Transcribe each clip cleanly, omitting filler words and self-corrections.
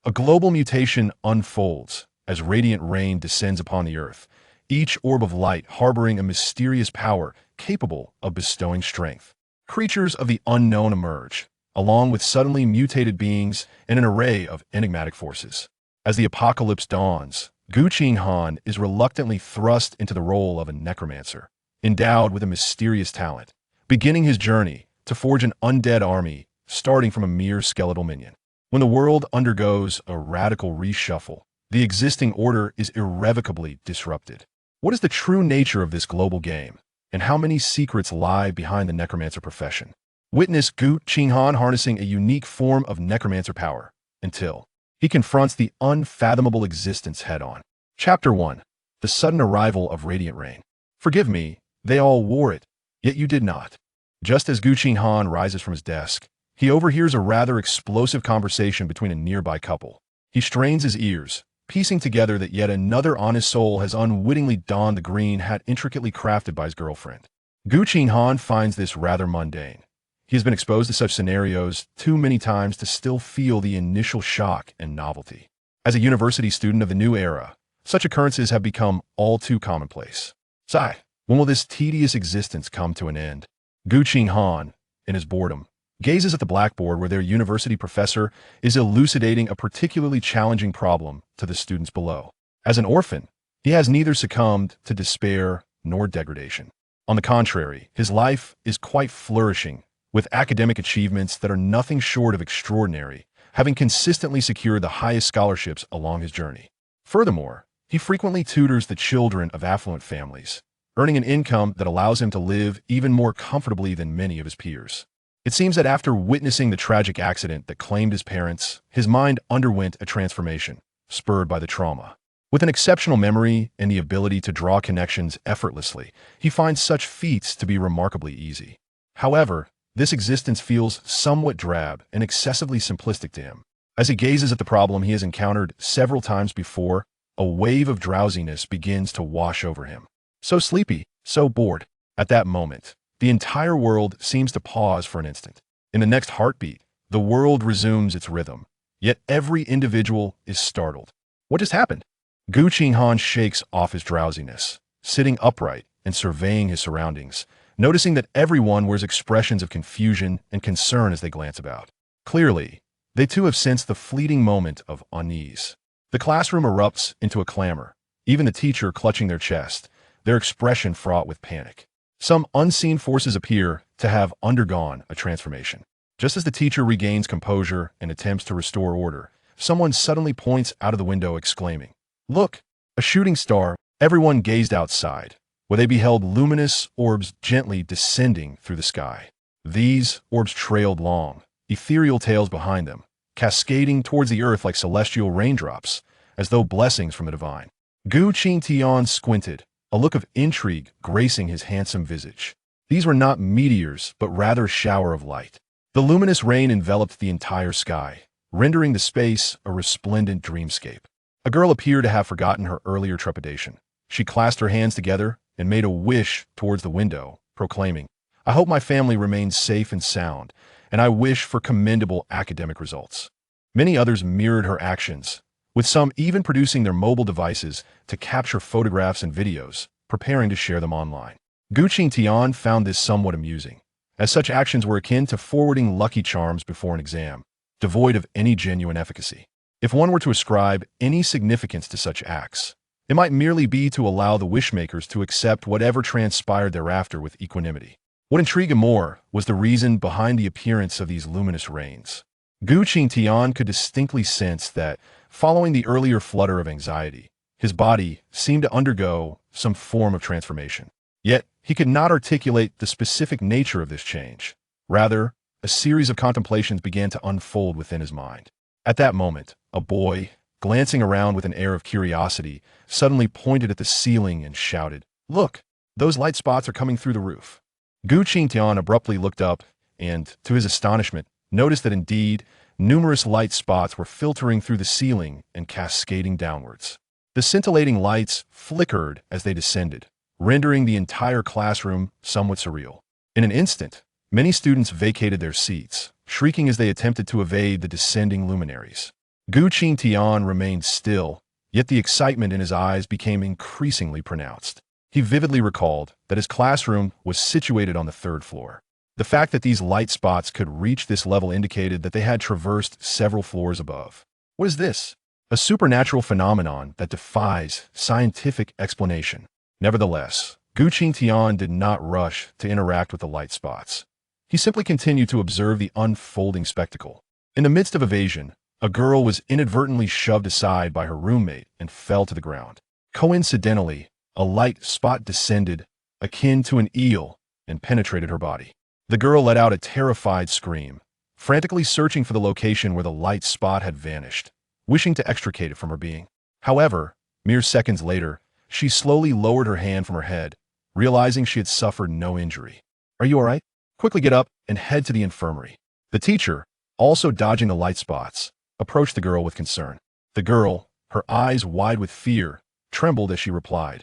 A global mutation unfolds as radiant rain descends upon the earth, each orb of light harboring a mysterious power capable of bestowing strength. Creatures of the unknown emerge, along with suddenly mutated beings and an array of enigmatic forces. As the apocalypse dawns, Gu Qinghan is reluctantly thrust into the role of a necromancer, endowed with a mysterious talent, beginning his journey to forge an undead army starting from a mere skeletal minion. When the world undergoes a radical reshuffle, the existing order is irrevocably disrupted. What is the true nature of this global game, and how many secrets lie behind the necromancer profession? Witness Gu Qinghan harnessing a unique form of necromancer power until he confronts the unfathomable existence head-on. Chapter 1. The sudden arrival of radiant rain. Forgive me, they all wore it, yet you did not. Just as Gu Qinghan rises from his desk, he overhears a rather explosive conversation between a nearby couple. He strains his ears, piecing together that yet another honest soul has unwittingly donned the green hat intricately crafted by his girlfriend. Gu Qinghan finds this rather mundane. He has been exposed to such scenarios too many times to still feel the initial shock and novelty. As a university student of the new era, such occurrences have become all too commonplace. Sigh, when will this tedious existence come to an end? Gu Qinghan, in his boredom, gazes at the blackboard where their university professor is elucidating a particularly challenging problem to the students below. As an orphan, he has neither succumbed to despair nor degradation. On the contrary, his life is quite flourishing, with academic achievements that are nothing short of extraordinary, having consistently secured the highest scholarships along his journey. Furthermore, he frequently tutors the children of affluent families, earning an income that allows him to live even more comfortably than many of his peers. It seems that after witnessing the tragic accident that claimed his parents, his mind underwent a transformation, spurred by the trauma. With an exceptional memory and the ability to draw connections effortlessly, he finds such feats to be remarkably easy. However, this existence feels somewhat drab and excessively simplistic to him. As he gazes at the problem he has encountered several times before, a wave of drowsiness begins to wash over him. So sleepy, so bored. At that moment, the entire world seems to pause for an instant. In the next heartbeat, the world resumes its rhythm, yet every individual is startled. What just happened? Gu Qinghan shakes off his drowsiness, sitting upright and surveying his surroundings, noticing that everyone wears expressions of confusion and concern as they glance about. Clearly, they too have sensed the fleeting moment of unease. The classroom erupts into a clamor, even the teacher clutching their chest, their expression fraught with panic. Some unseen forces appear to have undergone a transformation. Just as the teacher regains composure and attempts to restore order, someone suddenly points out of the window exclaiming, "Look, a shooting star!" Everyone gazed outside, where they beheld luminous orbs gently descending through the sky. These orbs trailed long, ethereal tails behind them, cascading towards the earth like celestial raindrops, as though blessings from the divine. Gu Qinghan squinted, a look of intrigue gracing his handsome visage. These were not meteors, but rather a shower of light. The luminous rain enveloped the entire sky, rendering the space a resplendent dreamscape. A girl appeared to have forgotten her earlier trepidation. She clasped her hands together and made a wish towards the window, proclaiming, "I hope my family remains safe and sound, and I wish for commendable academic results." Many others mirrored her actions, with some even producing their mobile devices to capture photographs and videos, preparing to share them online. Gu Qinghan found this somewhat amusing, as such actions were akin to forwarding lucky charms before an exam, devoid of any genuine efficacy. If one were to ascribe any significance to such acts, it might merely be to allow the wishmakers to accept whatever transpired thereafter with equanimity. What intrigued him more was the reason behind the appearance of these luminous rains. Gu Qinghan could distinctly sense that, following the earlier flutter of anxiety, his body seemed to undergo some form of transformation. Yet, he could not articulate the specific nature of this change. Rather, a series of contemplations began to unfold within his mind. At that moment, a boy, glancing around with an air of curiosity, suddenly pointed at the ceiling and shouted, "Look, those light spots are coming through the roof." Gu Qinghan abruptly looked up and, to his astonishment, noticed that indeed, numerous light spots were filtering through the ceiling and cascading downwards. The scintillating lights flickered as they descended, rendering the entire classroom somewhat surreal. In an instant, many students vacated their seats, shrieking as they attempted to evade the descending luminaries. Gu Qinghan remained still, yet the excitement in his eyes became increasingly pronounced. He vividly recalled that his classroom was situated on the third floor. The fact that these light spots could reach this level indicated that they had traversed several floors above. What is this? A supernatural phenomenon that defies scientific explanation. Nevertheless, Gu Qinghan did not rush to interact with the light spots. He simply continued to observe the unfolding spectacle. In the midst of evasion, a girl was inadvertently shoved aside by her roommate and fell to the ground. Coincidentally, a light spot descended, akin to an eel, and penetrated her body. The girl let out a terrified scream, frantically searching for the location where the light spot had vanished, wishing to extricate it from her being. However, mere seconds later, she slowly lowered her hand from her head, realizing she had suffered no injury. "Are you all right? Quickly get up and head to the infirmary." The teacher, also dodging the light spots, approached the girl with concern. The girl, her eyes wide with fear, trembled as she replied,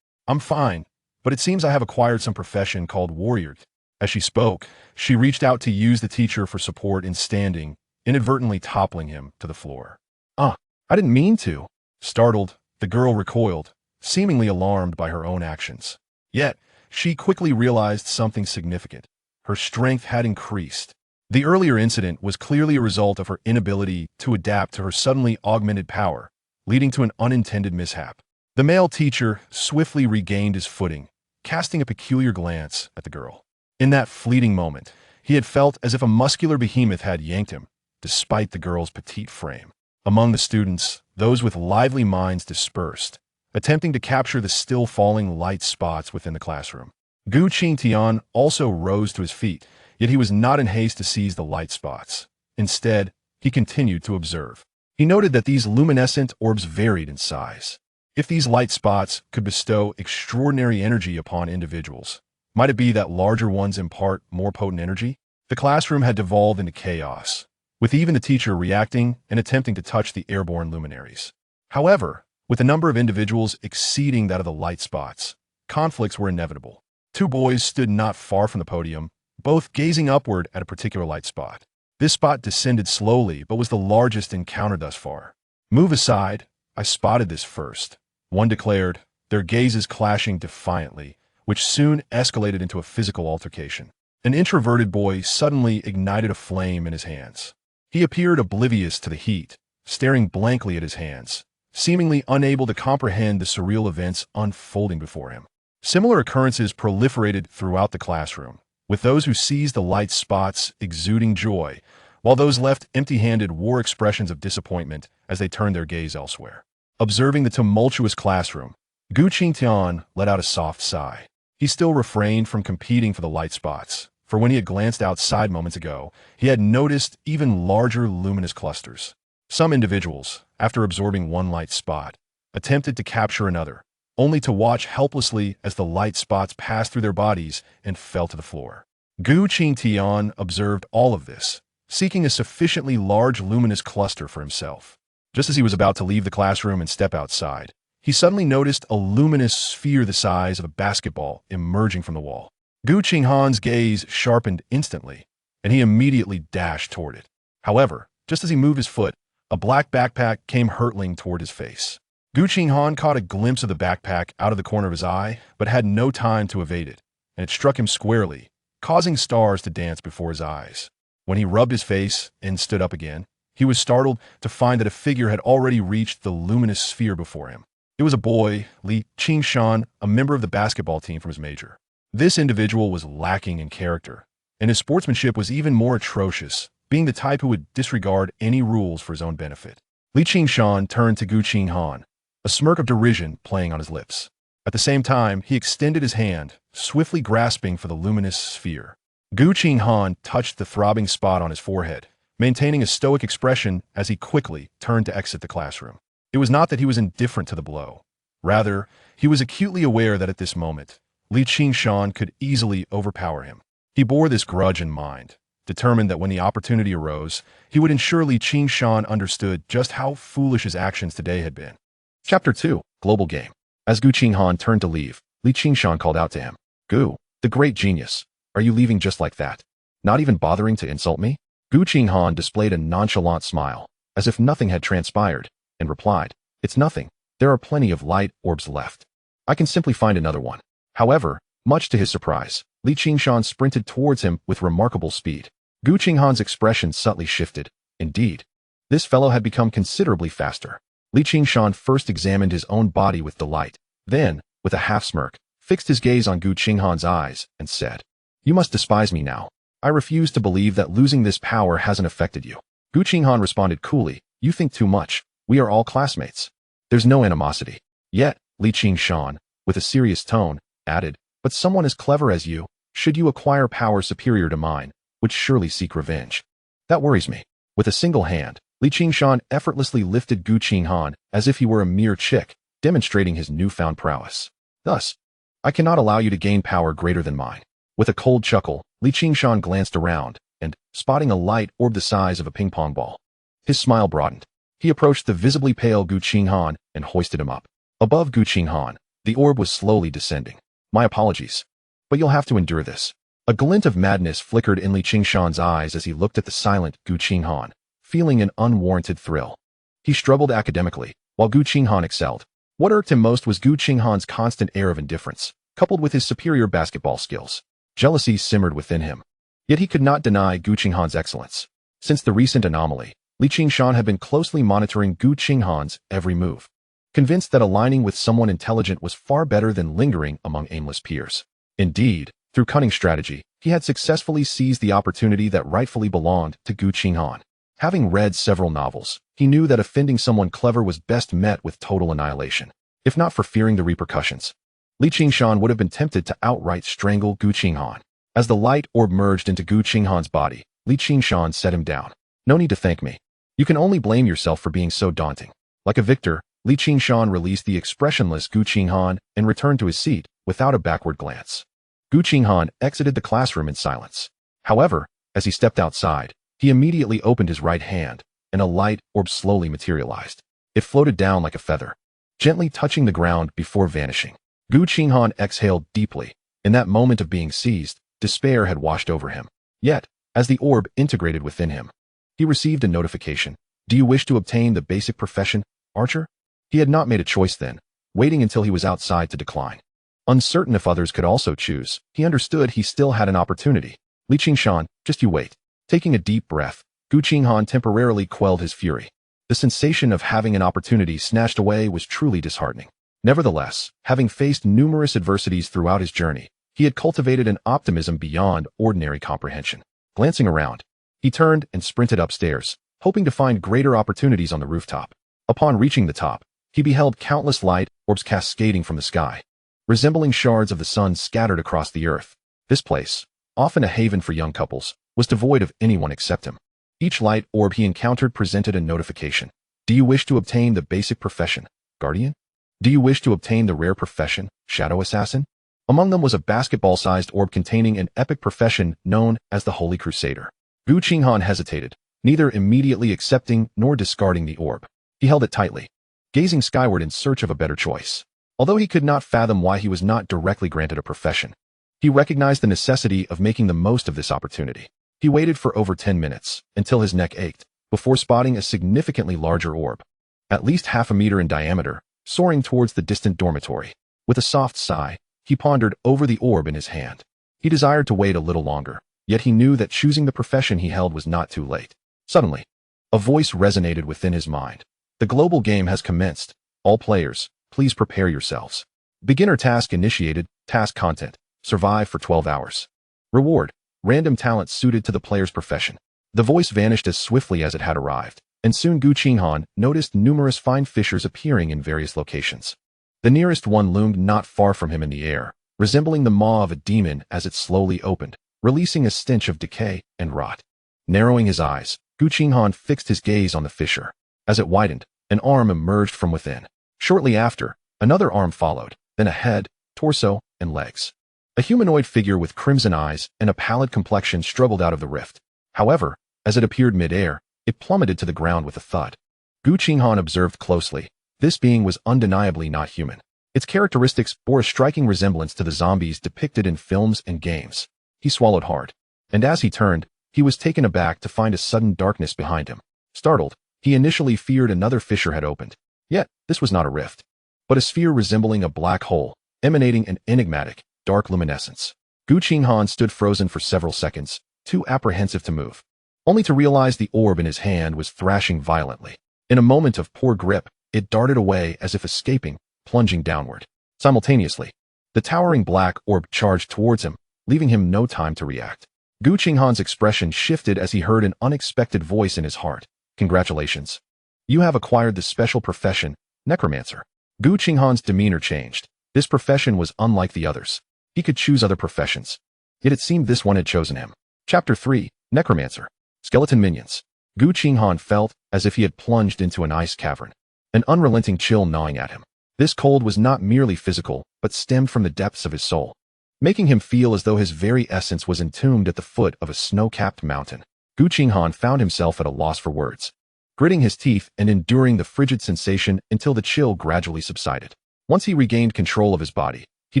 I'm fine, but it seems I have acquired some profession called warrior." As she spoke, she reached out to use the teacher for support in standing, inadvertently toppling him to the floor. I didn't mean to." Startled, the girl recoiled, seemingly alarmed by her own actions. Yet, she quickly realized something significant. Her strength had increased. The earlier incident was clearly a result of her inability to adapt to her suddenly augmented power, leading to an unintended mishap. The male teacher swiftly regained his footing, casting a peculiar glance at the girl. In that fleeting moment, he had felt as if a muscular behemoth had yanked him, despite the girl's petite frame. Among the students, those with lively minds dispersed, attempting to capture the still falling light spots within the classroom. Gu Qinghan also rose to his feet, yet he was not in haste to seize the light spots. Instead, he continued to observe. He noted that these luminescent orbs varied in size. If these light spots could bestow extraordinary energy upon individuals, might it be that larger ones impart more potent energy? The classroom had devolved into chaos, with even the teacher reacting and attempting to touch the airborne luminaries. However, with the number of individuals exceeding that of the light spots, conflicts were inevitable. Two boys stood not far from the podium, both gazing upward at a particular light spot. This spot descended slowly, but was the largest encountered thus far. "Move aside, I spotted this first," one declared, their gazes clashing defiantly, which soon escalated into a physical altercation. An introverted boy suddenly ignited a flame in his hands. He appeared oblivious to the heat, staring blankly at his hands, seemingly unable to comprehend the surreal events unfolding before him. Similar occurrences proliferated throughout the classroom, with those who seized the light spots exuding joy, while those left empty-handed wore expressions of disappointment as they turned their gaze elsewhere. Observing the tumultuous classroom, Gu Qinghan let out a soft sigh. He still refrained from competing for the light spots, for when he had glanced outside moments ago, he had noticed even larger luminous clusters. Some individuals, after absorbing one light spot, attempted to capture another, only to watch helplessly as the light spots passed through their bodies and fell to the floor. Gu Qinghan observed all of this, seeking a sufficiently large luminous cluster for himself. Just as he was about to leave the classroom and step outside, he suddenly noticed a luminous sphere the size of a basketball emerging from the wall. Gu Qinghan's gaze sharpened instantly, and he immediately dashed toward it. However, just as he moved his foot, a black backpack came hurtling toward his face. Gu Qinghan caught a glimpse of the backpack out of the corner of his eye, but had no time to evade it, and it struck him squarely, causing stars to dance before his eyes. When he rubbed his face and stood up again, he was startled to find that a figure had already reached the luminous sphere before him. It was a boy, Gu Qinghan, a member of the basketball team from his major. This individual was lacking in character, and his sportsmanship was even more atrocious, being the type who would disregard any rules for his own benefit. Gu Qinghan turned to Gu Qinghan, a smirk of derision playing on his lips. At the same time, he extended his hand, swiftly grasping for the luminous sphere. Gu Qinghan touched the throbbing spot on his forehead, maintaining a stoic expression as he quickly turned to exit the classroom. It was not that he was indifferent to the blow. Rather, he was acutely aware that at this moment, Gu Qinghan could easily overpower him. He bore this grudge in mind, determined that when the opportunity arose, he would ensure Gu Qinghan understood just how foolish his actions today had been. Chapter 2, Global Game. As Gu Qinghan turned to leave, Gu Qinghan called out to him, "Gu, the great genius, are you leaving just like that? Not even bothering to insult me?" Gu Qinghan displayed a nonchalant smile. as if nothing had transpired, and replied, "It's nothing. There are plenty of light orbs left. I can simply find another one." However, much to his surprise, Gu Qinghan sprinted towards him with remarkable speed. Gu Qinghan's expression subtly shifted. Indeed, this fellow had become considerably faster. Gu Qinghan first examined his own body with delight, then, with a half-smirk, fixed his gaze on Gu Qinghan's eyes and said, "You must despise me now. I refuse to believe that losing this power hasn't affected you." Gu Qinghan responded coolly, "You think too much. We are all classmates. There's no animosity." Yet, Gu Qinghan, with a serious tone, added, "But someone as clever as you, should you acquire power superior to mine, would surely seek revenge. That worries me." With a single hand, Gu Qinghan effortlessly lifted Gu Qinghan as if he were a mere chick, demonstrating his newfound prowess. "Thus, I cannot allow you to gain power greater than mine." With a cold chuckle, Gu Qinghan glanced around, and, spotting a light orb the size of a ping-pong ball, his smile broadened. He approached the visibly pale Gu Qinghan and hoisted him up. Above Gu Qinghan, the orb was slowly descending. "My apologies, but you'll have to endure this." A glint of madness flickered in Gu Qinghan's eyes as he looked at the silent Gu Qinghan, feeling an unwarranted thrill. He struggled academically, while Gu Qinghan excelled. What irked him most was Gu Qinghan's constant air of indifference, coupled with his superior basketball skills. Jealousy simmered within him. Yet he could not deny Gu Qinghan's excellence. Since the recent anomaly, Gu Qinghan had been closely monitoring Gu Qinghan's every move, convinced that aligning with someone intelligent was far better than lingering among aimless peers. Indeed, through cunning strategy, he had successfully seized the opportunity that rightfully belonged to Gu Qinghan. Having read several novels, he knew that offending someone clever was best met with total annihilation. If not for fearing the repercussions, Gu Qinghan would have been tempted to outright strangle Gu Qinghan. As the light orb merged into Gu Qinghan's body, Gu Qinghan set him down. "No need to thank me. You can only blame yourself for being so daunting." Like a victor, Gu Qinghan released the expressionless Gu Qinghan and returned to his seat without a backward glance. Gu Qinghan exited the classroom in silence. However, as he stepped outside, he immediately opened his right hand, and a light orb slowly materialized. It floated down like a feather, gently touching the ground before vanishing. Gu Qinghan exhaled deeply. In that moment of being seized, despair had washed over him. Yet, as the orb integrated within him, he received a notification. "Do you wish to obtain the basic profession, archer?" He had not made a choice then, waiting until he was outside to decline. Uncertain if others could also choose, he understood he still had an opportunity. "Gu Qinghan, just you wait." Taking a deep breath, Gu Qinghan temporarily quelled his fury. The sensation of having an opportunity snatched away was truly disheartening. Nevertheless, having faced numerous adversities throughout his journey, he had cultivated an optimism beyond ordinary comprehension. Glancing around, he turned and sprinted upstairs, hoping to find greater opportunities on the rooftop. Upon reaching the top, he beheld countless light orbs cascading from the sky, resembling shards of the sun scattered across the earth. This place, often a haven for young couples, was devoid of anyone except him. Each light orb he encountered presented a notification. "Do you wish to obtain the basic profession, guardian? Do you wish to obtain the rare profession, shadow assassin?" Among them was a basketball-sized orb containing an epic profession known as the Holy Crusader. Gu Qinghan hesitated, neither immediately accepting nor discarding the orb. He held it tightly, gazing skyward in search of a better choice. Although he could not fathom why he was not directly granted a profession, he recognized the necessity of making the most of this opportunity. He waited for over 10 minutes, until his neck ached, before spotting a significantly larger orb, at least half a meter in diameter, soaring towards the distant dormitory. With a soft sigh, he pondered over the orb in his hand. He desired to wait a little longer, yet he knew that choosing the profession he held was not too late. Suddenly, a voice resonated within his mind. "The global game has commenced. All players, please prepare yourselves. Beginner task initiated, task content, survive for 12 hours. Reward, random talent suited to the player's profession." The voice vanished as swiftly as it had arrived, and soon Gu Qinghan noticed numerous fine fissures appearing in various locations. The nearest one loomed not far from him in the air, resembling the maw of a demon as it slowly opened, releasing a stench of decay and rot. Narrowing his eyes, Gu Qinghan fixed his gaze on the fissure. As it widened, an arm emerged from within. Shortly after, another arm followed, then a head, torso, and legs. A humanoid figure with crimson eyes and a pallid complexion struggled out of the rift. However, as it appeared mid-air, it plummeted to the ground with a thud. Gu Qinghan observed closely. This being was undeniably not human. Its characteristics bore a striking resemblance to the zombies depicted in films and games. He swallowed hard, and as he turned, he was taken aback to find a sudden darkness behind him. Startled, He initially feared another fissure had opened. Yet, this was not a rift, but a sphere resembling a black hole, emanating an enigmatic, dark luminescence. Gu Qinghan stood frozen for several seconds, too apprehensive to move, only to realize the orb in his hand was thrashing violently. In a moment of poor grip, it darted away as if escaping, plunging downward. Simultaneously, the towering black orb charged towards him, leaving him no time to react. Gu Qinghan's expression shifted as he heard an unexpected voice in his heart. Congratulations. You have acquired the special profession, Necromancer. Gu Qinghan's demeanor changed. This profession was unlike the others. He could choose other professions, yet it seemed this one had chosen him. Chapter 3, Necromancer. Skeleton Minions. Gu Qinghan felt as if he had plunged into an ice cavern, an unrelenting chill gnawing at him. This cold was not merely physical, but stemmed from the depths of his soul, making him feel as though his very essence was entombed at the foot of a snow-capped mountain. Gu Qinghan found himself at a loss for words, gritting his teeth and enduring the frigid sensation until the chill gradually subsided. Once he regained control of his body, he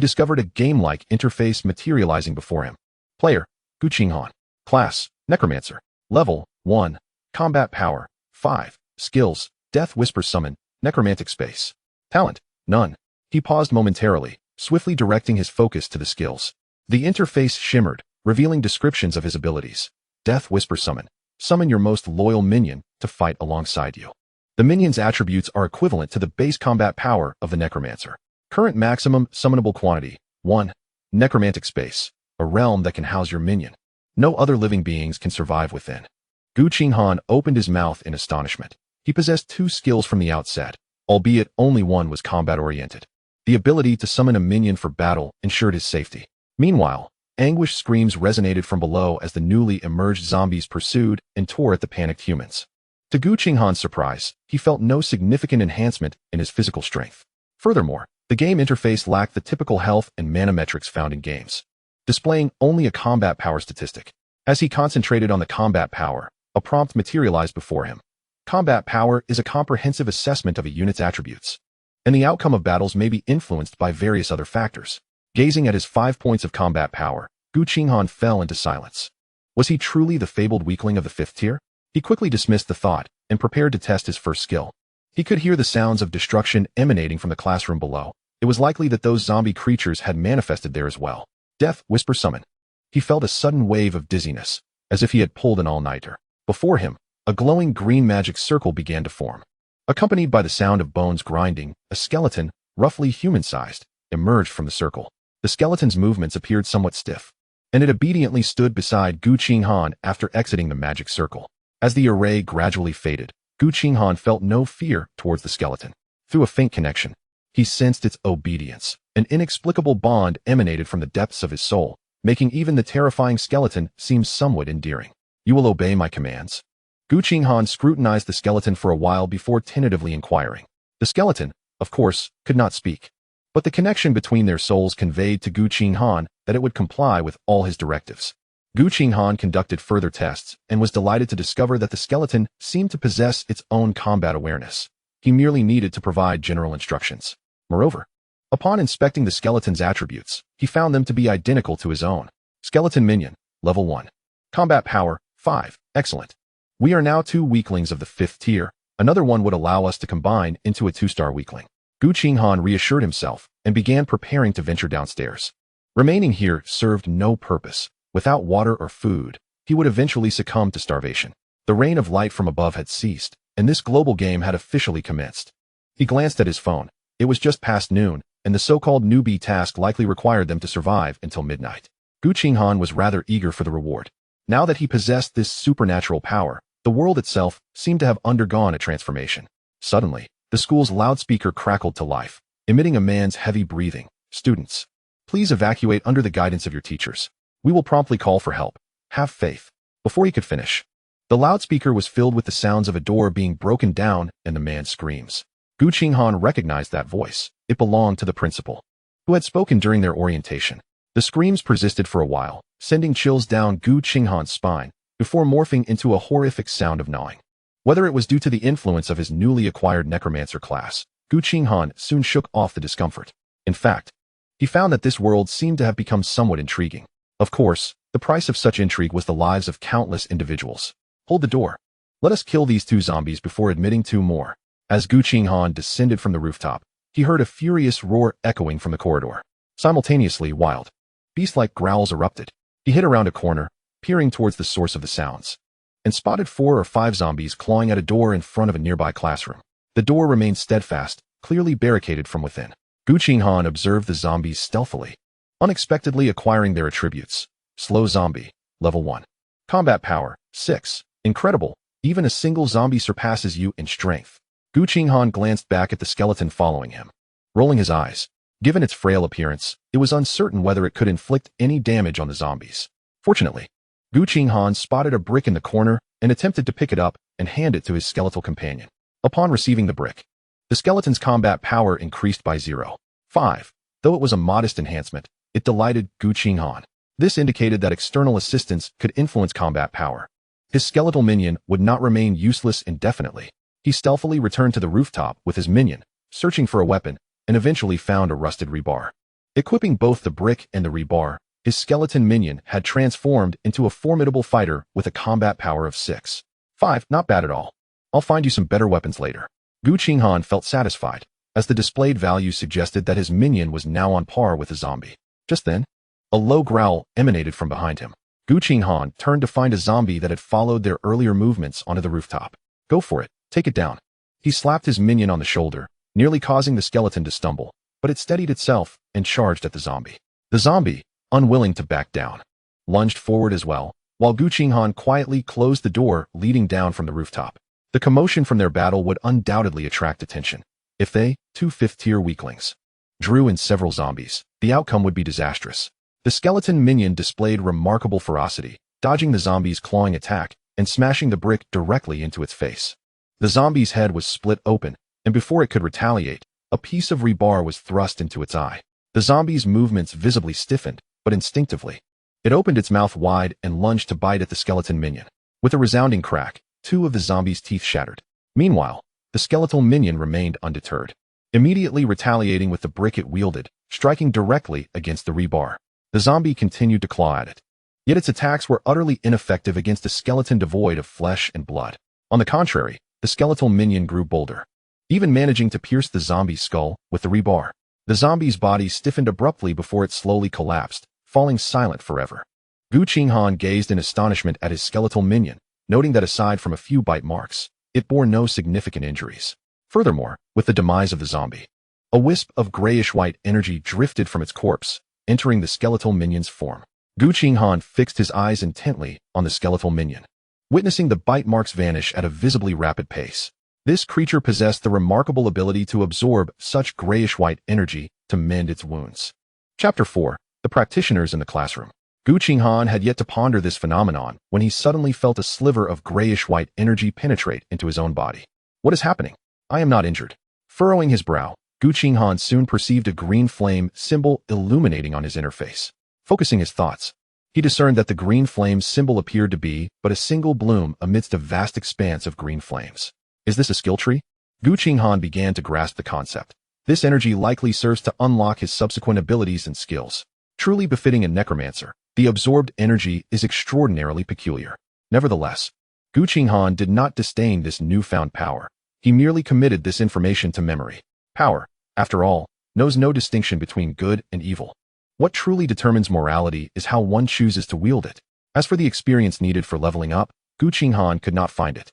discovered a game-like interface materializing before him. Player, Gu Qinghan. Class, Necromancer. Level, 1. Combat Power, 5. Skills, Death Whisper Summon, Necromantic Space. Talent, none. He paused momentarily, swiftly directing his focus to the skills. The interface shimmered, revealing descriptions of his abilities. Death Whisper Summon. Summon your most loyal minion to fight alongside you. The minion's attributes are equivalent to the base combat power of the Necromancer. Current maximum summonable quantity, 1. Necromantic Space, a realm that can house your minion. No other living beings can survive within. Gu Qinghan opened his mouth in astonishment. He possessed 2 skills from the outset, albeit only one was combat-oriented. The ability to summon a minion for battle ensured his safety. Meanwhile, anguish screams resonated from below as the newly emerged zombies pursued and tore at the panicked humans. To Gu Qinghan's surprise, he felt no significant enhancement in his physical strength. Furthermore, the game interface lacked the typical health and mana metrics found in games, displaying only a combat power statistic. As he concentrated on the combat power, a prompt materialized before him. Combat power is a comprehensive assessment of a unit's attributes, and the outcome of battles may be influenced by various other factors. Gazing at his 5 points of combat power, Gu Qinghan fell into silence. Was he truly the fabled weakling of the 5th tier? He quickly dismissed the thought and prepared to test his first skill. He could hear the sounds of destruction emanating from the classroom below. It was likely that those zombie creatures had manifested there as well. Death Whisper Summon. He felt a sudden wave of dizziness, as if he had pulled an all-nighter. Before him, a glowing green magic circle began to form. Accompanied by the sound of bones grinding, a skeleton, roughly human-sized, emerged from the circle. The skeleton's movements appeared somewhat stiff, and it obediently stood beside Gu Qinghan after exiting the magic circle. As the array gradually faded, Gu Qinghan felt no fear towards the skeleton. Through a faint connection, he sensed its obedience. An inexplicable bond emanated from the depths of his soul, making even the terrifying skeleton seem somewhat endearing. You will obey my commands? Gu Qinghan scrutinized the skeleton for a while before tentatively inquiring. The skeleton, of course, could not speak, but the connection between their souls conveyed to Gu Qinghan that it would comply with all his directives. Gu Qinghan conducted further tests and was delighted to discover that the skeleton seemed to possess its own combat awareness. He merely needed to provide general instructions. Moreover, upon inspecting the skeleton's attributes, he found them to be identical to his own. Skeleton Minion, Level 1. Combat Power, 5. Excellent. We are now 2 weaklings of the 5th tier. Another one would allow us to combine into a 2-star weakling. Gu Qinghan reassured himself and began preparing to venture downstairs. Remaining here served no purpose. Without water or food, he would eventually succumb to starvation. The rain of light from above had ceased, and this global game had officially commenced. He glanced at his phone. It was just past noon, and the so-called newbie task likely required them to survive until midnight. Gu Qinghan was rather eager for the reward. Now that he possessed this supernatural power, the world itself seemed to have undergone a transformation. Suddenly, the school's loudspeaker crackled to life, emitting a man's heavy breathing. Students, please evacuate under the guidance of your teachers. We will promptly call for help. Have faith. Before he could finish, the loudspeaker was filled with the sounds of a door being broken down and the man's screams. Gu Qinghan recognized that voice. It belonged to the principal, who had spoken during their orientation. The screams persisted for a while, sending chills down Gu Qinghan's spine, before morphing into a horrific sound of gnawing. Whether it was due to the influence of his newly acquired Necromancer class, Gu Qinghan soon shook off the discomfort. In fact, he found that this world seemed to have become somewhat intriguing. Of course, the price of such intrigue was the lives of countless individuals. Hold the door. Let us kill these 2 zombies before admitting 2 more. As Gu Qinghan descended from the rooftop, he heard a furious roar echoing from the corridor. Simultaneously, wild, beast-like growls erupted. He hid around a corner, peering towards the source of the sounds, and spotted 4 or 5 zombies clawing at a door in front of a nearby classroom. The door remained steadfast, clearly barricaded from within. Gu Qinghan observed the zombies stealthily, unexpectedly acquiring their attributes. Slow zombie, level 1. Combat power, 6. Incredible, even a single zombie surpasses you in strength. Gu Qinghan glanced back at the skeleton following him, rolling his eyes. Given its frail appearance, it was uncertain whether it could inflict any damage on the zombies. Fortunately, Gu Qinghan spotted a brick in the corner and attempted to pick it up and hand it to his skeletal companion. Upon receiving the brick, the skeleton's combat power increased by 0.5. Though it was a modest enhancement, it delighted Gu Qinghan. This indicated that external assistance could influence combat power. His skeletal minion would not remain useless indefinitely. He stealthily returned to the rooftop with his minion, searching for a weapon, and eventually found a rusted rebar. Equipping both the brick and the rebar, his skeleton minion had transformed into a formidable fighter with a combat power of 6.5. Not bad at all. I'll find you some better weapons later. Gu Qinghan felt satisfied, as the displayed value suggested that his minion was now on par with a zombie. Just then, a low growl emanated from behind him. Gu Qinghan turned to find a zombie that had followed their earlier movements onto the rooftop. Go for it, take it down. He slapped his minion on the shoulder, nearly causing the skeleton to stumble, but it steadied itself and charged at the zombie. The zombie, unwilling to back down, lunged forward as well, while Gu Qinghan quietly closed the door leading down from the rooftop. The commotion from their battle would undoubtedly attract attention. If they, 2 fifth-tier weaklings, drew in several zombies, the outcome would be disastrous. The skeleton minion displayed remarkable ferocity, dodging the zombie's clawing attack and smashing the brick directly into its face. The zombie's head was split open, and before it could retaliate, a piece of rebar was thrust into its eye. The zombie's movements visibly stiffened, but instinctively, it opened its mouth wide and lunged to bite at the skeleton minion. With a resounding crack, 2 of the zombie's teeth shattered. Meanwhile, the skeletal minion remained undeterred, immediately retaliating with the brick it wielded, striking directly against the rebar. The zombie continued to claw at it, yet its attacks were utterly ineffective against a skeleton devoid of flesh and blood. On the contrary, the skeletal minion grew bolder, even managing to pierce the zombie's skull with the rebar. The zombie's body stiffened abruptly before it slowly collapsed, falling silent forever. Gu Qinghan gazed in astonishment at his skeletal minion, noting that aside from a few bite marks, it bore no significant injuries. Furthermore, with the demise of the zombie, a wisp of grayish-white energy drifted from its corpse, entering the skeletal minion's form. Gu Qinghan fixed his eyes intently on the skeletal minion, witnessing the bite marks vanish at a visibly rapid pace. This creature possessed the remarkable ability to absorb such grayish-white energy to mend its wounds. Chapter 4. The Practitioners in the Classroom. Gu Qinghan had yet to ponder this phenomenon when he suddenly felt a sliver of grayish-white energy penetrate into his own body. What is happening? I am not injured. Furrowing his brow, Gu Qinghan soon perceived a green flame symbol illuminating on his interface. Focusing his thoughts, he discerned that the green flame symbol appeared to be but a single bloom amidst a vast expanse of green flames. Is this a skill tree? Gu Qinghan began to grasp the concept. This energy likely serves to unlock his subsequent abilities and skills. Truly befitting a necromancer, the absorbed energy is extraordinarily peculiar. Nevertheless, Gu Qinghan did not disdain this newfound power. He merely committed this information to memory. Power, after all, knows no distinction between good and evil. What truly determines morality is how one chooses to wield it. As for the experience needed for leveling up, Gu Qinghan could not find it.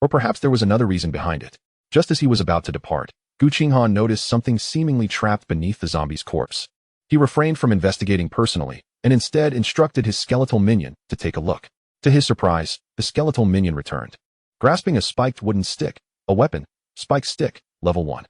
Or perhaps there was another reason behind it. Just as he was about to depart, Gu Qinghan noticed something seemingly trapped beneath the zombie's corpse. He refrained from investigating personally, and instead instructed his skeletal minion to take a look. To his surprise, the skeletal minion returned, grasping a spiked wooden stick, a weapon. Spike stick, level 1.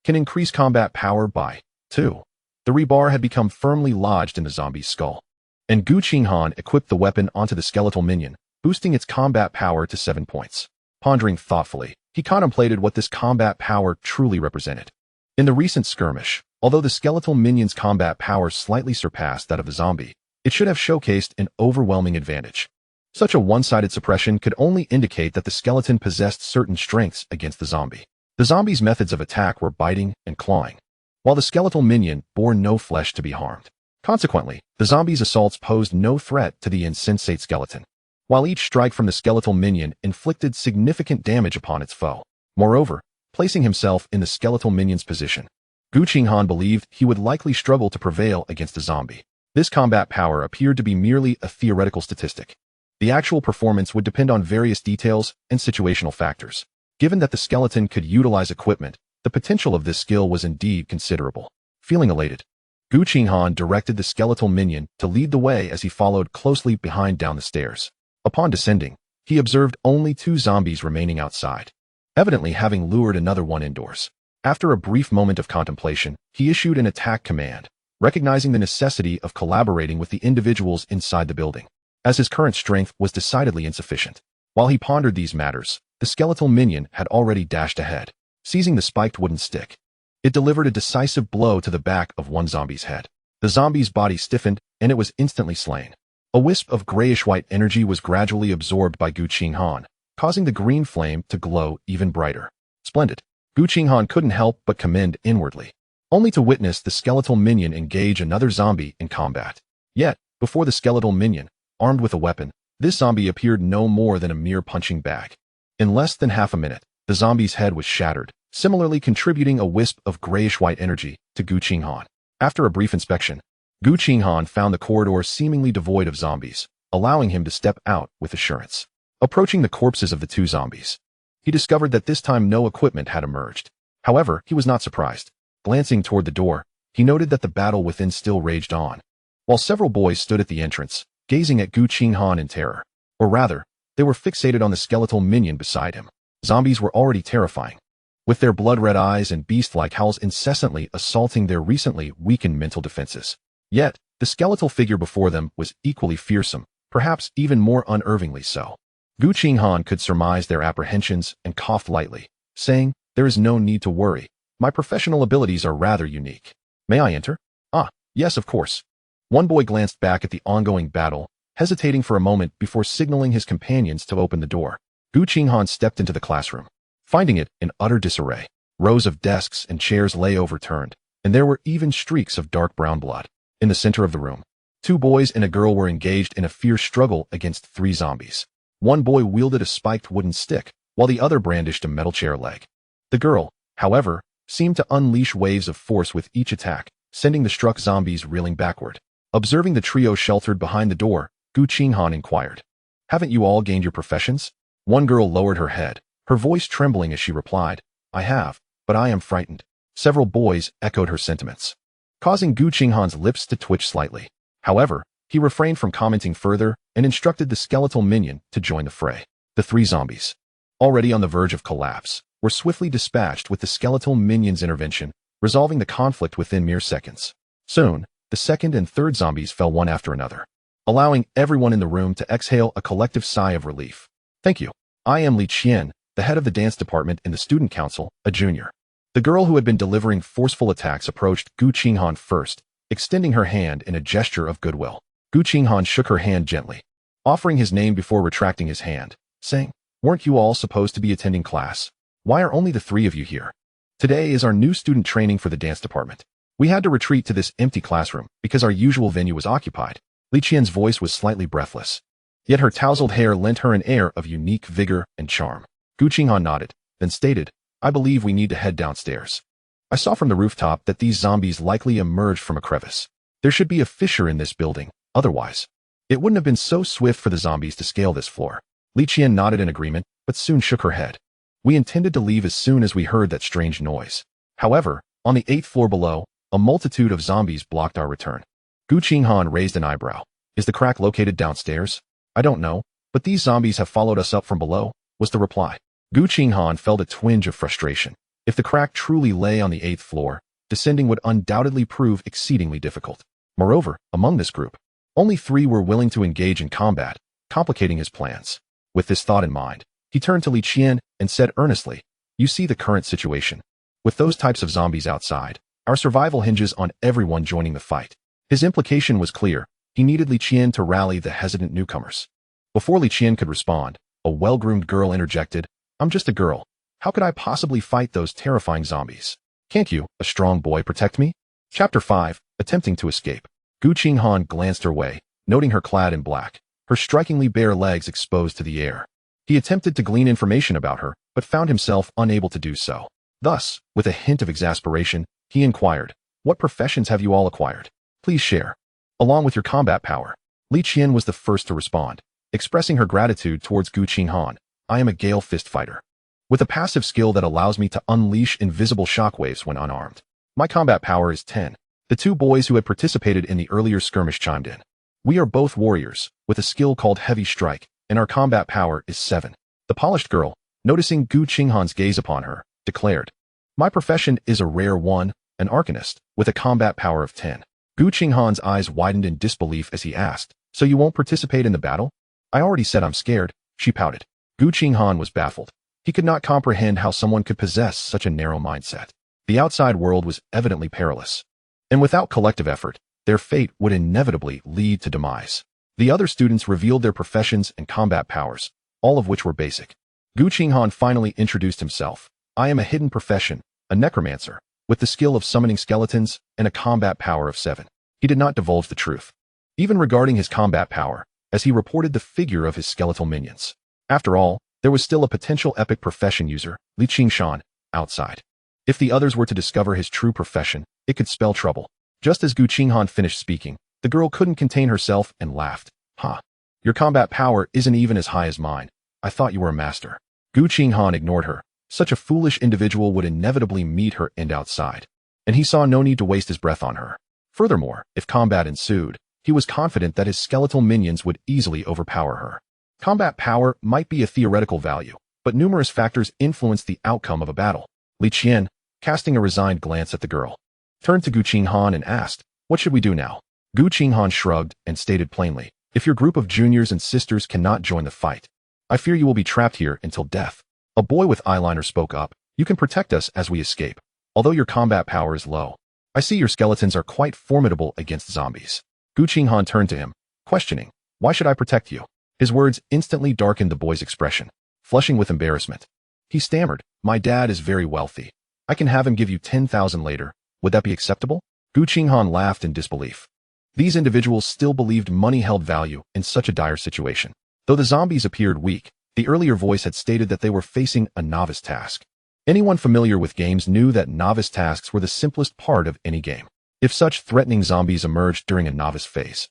Can increase combat power by 2. The rebar had become firmly lodged in the zombie's skull, and Gu Qinghan equipped the weapon onto the skeletal minion, boosting its combat power to 7 points. Pondering thoughtfully, he contemplated what this combat power truly represented. In the recent skirmish, although the skeletal minion's combat power slightly surpassed that of the zombie, it should have showcased an overwhelming advantage. Such a one-sided suppression could only indicate that the skeleton possessed certain strengths against the zombie. The zombie's methods of attack were biting and clawing, while the skeletal minion bore no flesh to be harmed. Consequently, the zombie's assaults posed no threat to the insensate skeleton. while each strike from the skeletal minion inflicted significant damage upon its foe. Moreover, placing himself in the skeletal minion's position, Gu Qinghan believed he would likely struggle to prevail against the zombie. This combat power appeared to be merely a theoretical statistic. The actual performance would depend on various details and situational factors. Given that the skeleton could utilize equipment, the potential of this skill was indeed considerable. Feeling elated, Gu Qinghan directed the skeletal minion to lead the way as he followed closely behind down the stairs. Upon descending, he observed only 2 zombies remaining outside, evidently having lured another one indoors. After a brief moment of contemplation, he issued an attack command, recognizing the necessity of collaborating with the individuals inside the building, as his current strength was decidedly insufficient. While he pondered these matters, the skeletal minion had already dashed ahead, seizing the spiked wooden stick. It delivered a decisive blow to the back of one zombie's head. The zombie's body stiffened, and it was instantly slain. A wisp of grayish-white energy was gradually absorbed by Gu Qinghan, causing the green flame to glow even brighter. Splendid. Gu Qinghan couldn't help but commend inwardly, only to witness the skeletal minion engage another zombie in combat. Yet, before the skeletal minion, armed with a weapon, this zombie appeared no more than a mere punching bag. In less than half a minute, the zombie's head was shattered, similarly contributing a wisp of grayish-white energy to Gu Qinghan. After a brief inspection, Gu Qinghan found the corridor seemingly devoid of zombies, allowing him to step out with assurance. Approaching the corpses of the 2 zombies, he discovered that this time no equipment had emerged. However, he was not surprised. Glancing toward the door, he noted that the battle within still raged on, while several boys stood at the entrance, gazing at Gu Qinghan in terror. Or rather, they were fixated on the skeletal minion beside him. Zombies were already terrifying, with their blood-red eyes and beast-like howls incessantly assaulting their recently weakened mental defenses. Yet, the skeletal figure before them was equally fearsome, perhaps even more unnervingly so. Gu Qinghan could surmise their apprehensions and coughed lightly, saying, "There is no need to worry. My professional abilities are rather unique. May I enter?" "Ah, yes, of course." One boy glanced back at the ongoing battle, hesitating for a moment before signaling his companions to open the door. Gu Qinghan stepped into the classroom, finding it in utter disarray. Rows of desks and chairs lay overturned, and there were even streaks of dark brown blood. In the center of the room, 2 boys and a girl were engaged in a fierce struggle against 3 zombies. One boy wielded a spiked wooden stick, while the other brandished a metal chair leg. The girl, however, seemed to unleash waves of force with each attack, sending the struck zombies reeling backward. Observing the trio sheltered behind the door, Gu Qinghan inquired, "Haven't you all gained your professions?" One girl lowered her head, her voice trembling as she replied, "I have, but I am frightened." Several boys echoed her sentiments, causing Gu Qinghan's lips to twitch slightly. However, he refrained from commenting further and instructed the skeletal minion to join the fray. The 3 zombies, already on the verge of collapse, were swiftly dispatched with the skeletal minion's intervention, resolving the conflict within mere seconds. Soon, the 2nd and 3rd zombies fell one after another, allowing everyone in the room to exhale a collective sigh of relief. "Thank you. I am Li Qian, the head of the dance department in the student council, a junior." The girl who had been delivering forceful attacks approached Gu Qinghan first, extending her hand in a gesture of goodwill. Gu Qinghan shook her hand gently, offering his name before retracting his hand, saying, "Weren't you all supposed to be attending class? Why are only the 3 of you here? Today is our new student training for the dance department. We had to retreat to this empty classroom because our usual venue was occupied." Li Qian's voice was slightly breathless, yet her tousled hair lent her an air of unique vigor and charm. Gu Qinghan nodded, then stated, "I believe we need to head downstairs. I saw from the rooftop that these zombies likely emerged from a crevice. There should be a fissure in this building, otherwise it wouldn't have been so swift for the zombies to scale this floor." Li Qian nodded in agreement, but soon shook her head. "We intended to leave as soon as we heard that strange noise. However, on the 8th floor below, a multitude of zombies blocked our return." Gu Qinghan raised an eyebrow. "Is the crack located downstairs?" "I don't know, but these zombies have followed us up from below," was the reply. Gu Qinghan felt a twinge of frustration. If the crack truly lay on the 8th floor, descending would undoubtedly prove exceedingly difficult. Moreover, among this group, only 3 were willing to engage in combat, complicating his plans. With this thought in mind, he turned to Li Qian and said earnestly, "You see the current situation. With those types of zombies outside, our survival hinges on everyone joining the fight." His implication was clear. He needed Li Qian to rally the hesitant newcomers. Before Li Qian could respond, a well-groomed girl interjected, "I'm just a girl. How could I possibly fight those terrifying zombies? Can't you, a strong boy, protect me?" Chapter 5, Attempting to Escape. Gu Qinghan glanced her way, noting her clad in black. her strikingly bare legs exposed to the air. He attempted to glean information about her, but found himself unable to do so. Thus, with a hint of exasperation, he inquired, "What professions have you all acquired? Please share. Along with your combat power." Li Qian was the first to respond, expressing her gratitude towards Gu Qinghan. "I am a Gale Fist fighter, with a passive skill that allows me to unleash invisible shockwaves when unarmed. My combat power is 10. The two boys who had participated in the earlier skirmish chimed in. "We are both warriors, with a skill called Heavy Strike, and our combat power is 7. The polished girl, noticing Gu Qinghan's gaze upon her, declared, "My profession is a rare one, an arcanist, with a combat power of 10. Gu Qinghan's eyes widened in disbelief as he asked, "So you won't participate in the battle?" "I already said I'm scared," she pouted. Gu Qinghan was baffled. He could not comprehend how someone could possess such a narrow mindset. The outside world was evidently perilous, and without collective effort, their fate would inevitably lead to demise. The other students revealed their professions and combat powers, all of which were basic. Gu Qinghan finally introduced himself. "I am a hidden profession, a necromancer, with the skill of summoning skeletons and a combat power of 7. He did not divulge the truth, even regarding his combat power, as he reported the figure of his skeletal minions. After all, there was still a potential epic profession user, Li Qingshan, outside. If the others were to discover his true profession, it could spell trouble. Just as Gu Qinghan finished speaking, the girl couldn't contain herself and laughed. "Ha! Your combat power isn't even as high as mine. I thought you were a master." Gu Qinghan ignored her. Such a foolish individual would inevitably meet her end outside, and he saw no need to waste his breath on her. Furthermore, if combat ensued, he was confident that his skeletal minions would easily overpower her. Combat power might be a theoretical value, but numerous factors influenced the outcome of a battle. Li Qian, casting a resigned glance at the girl, turned to Gu Qinghan and asked, "What should we do now?" Gu Qinghan shrugged and stated plainly, "If your group of juniors and sisters cannot join the fight, I fear you will be trapped here until death." A boy with eyeliner spoke up, "You can protect us as we escape, although your combat power is low. I see your skeletons are quite formidable against zombies." Gu Qinghan turned to him, questioning, "Why should I protect you?" His words instantly darkened the boy's expression, flushing with embarrassment. He stammered, "My dad is very wealthy. I can have him give you 10,000 later. Would that be acceptable?" Gu Qinghan laughed in disbelief. These individuals still believed money held value in such a dire situation. Though the zombies appeared weak, the earlier voice had stated that they were facing a novice task. Anyone familiar with games knew that novice tasks were the simplest part of any game. If such threatening zombies emerged during a novice phase,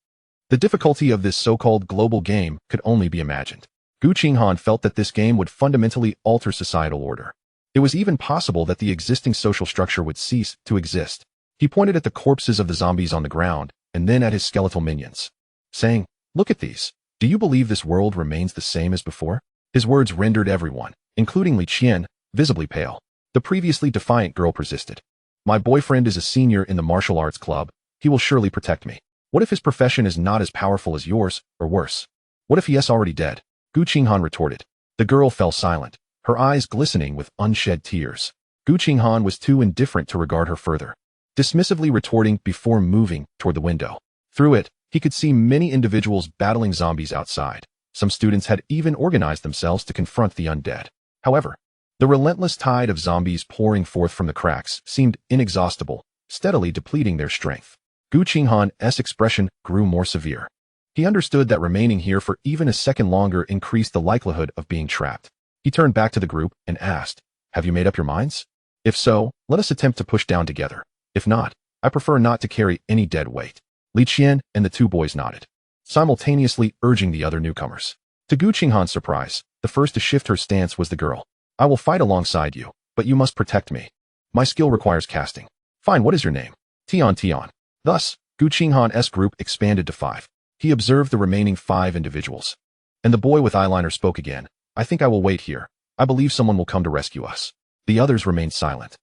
the difficulty of this so-called global game could only be imagined. Gu Qinghan felt that this game would fundamentally alter societal order. It was even possible that the existing social structure would cease to exist. He pointed at the corpses of the zombies on the ground, and then at his skeletal minions, saying, "Look at these. Do you believe this world remains the same as before?" His words rendered everyone, including Li Qian, visibly pale. The previously defiant girl persisted. "My boyfriend is a senior in the martial arts club. He will surely protect me. What if his profession is not as powerful as yours, or worse? What if he is already dead?" Gu Qinghan retorted. The girl fell silent, her eyes glistening with unshed tears. Gu Qinghan was too indifferent to regard her further, dismissively retorting before moving toward the window. Through it, he could see many individuals battling zombies outside. Some students had even organized themselves to confront the undead. However, the relentless tide of zombies pouring forth from the cracks seemed inexhaustible, steadily depleting their strength. Gu Qinghan's expression grew more severe. He understood that remaining here for even a second longer increased the likelihood of being trapped. He turned back to the group and asked, "Have you made up your minds? If so, let us attempt to push down together. If not, I prefer not to carry any dead weight." Li Qian and the two boys nodded, simultaneously urging the other newcomers. To Gu Qinghan's surprise, the first to shift her stance was the girl. "I will fight alongside you, but you must protect me. My skill requires casting." "Fine, what is your name?" Tian. Thus, Gu Qinghan's group expanded to 5. He observed the remaining 5 individuals. And the boy with eyeliner spoke again. "I think I will wait here. I believe someone will come to rescue us." The others remained silent,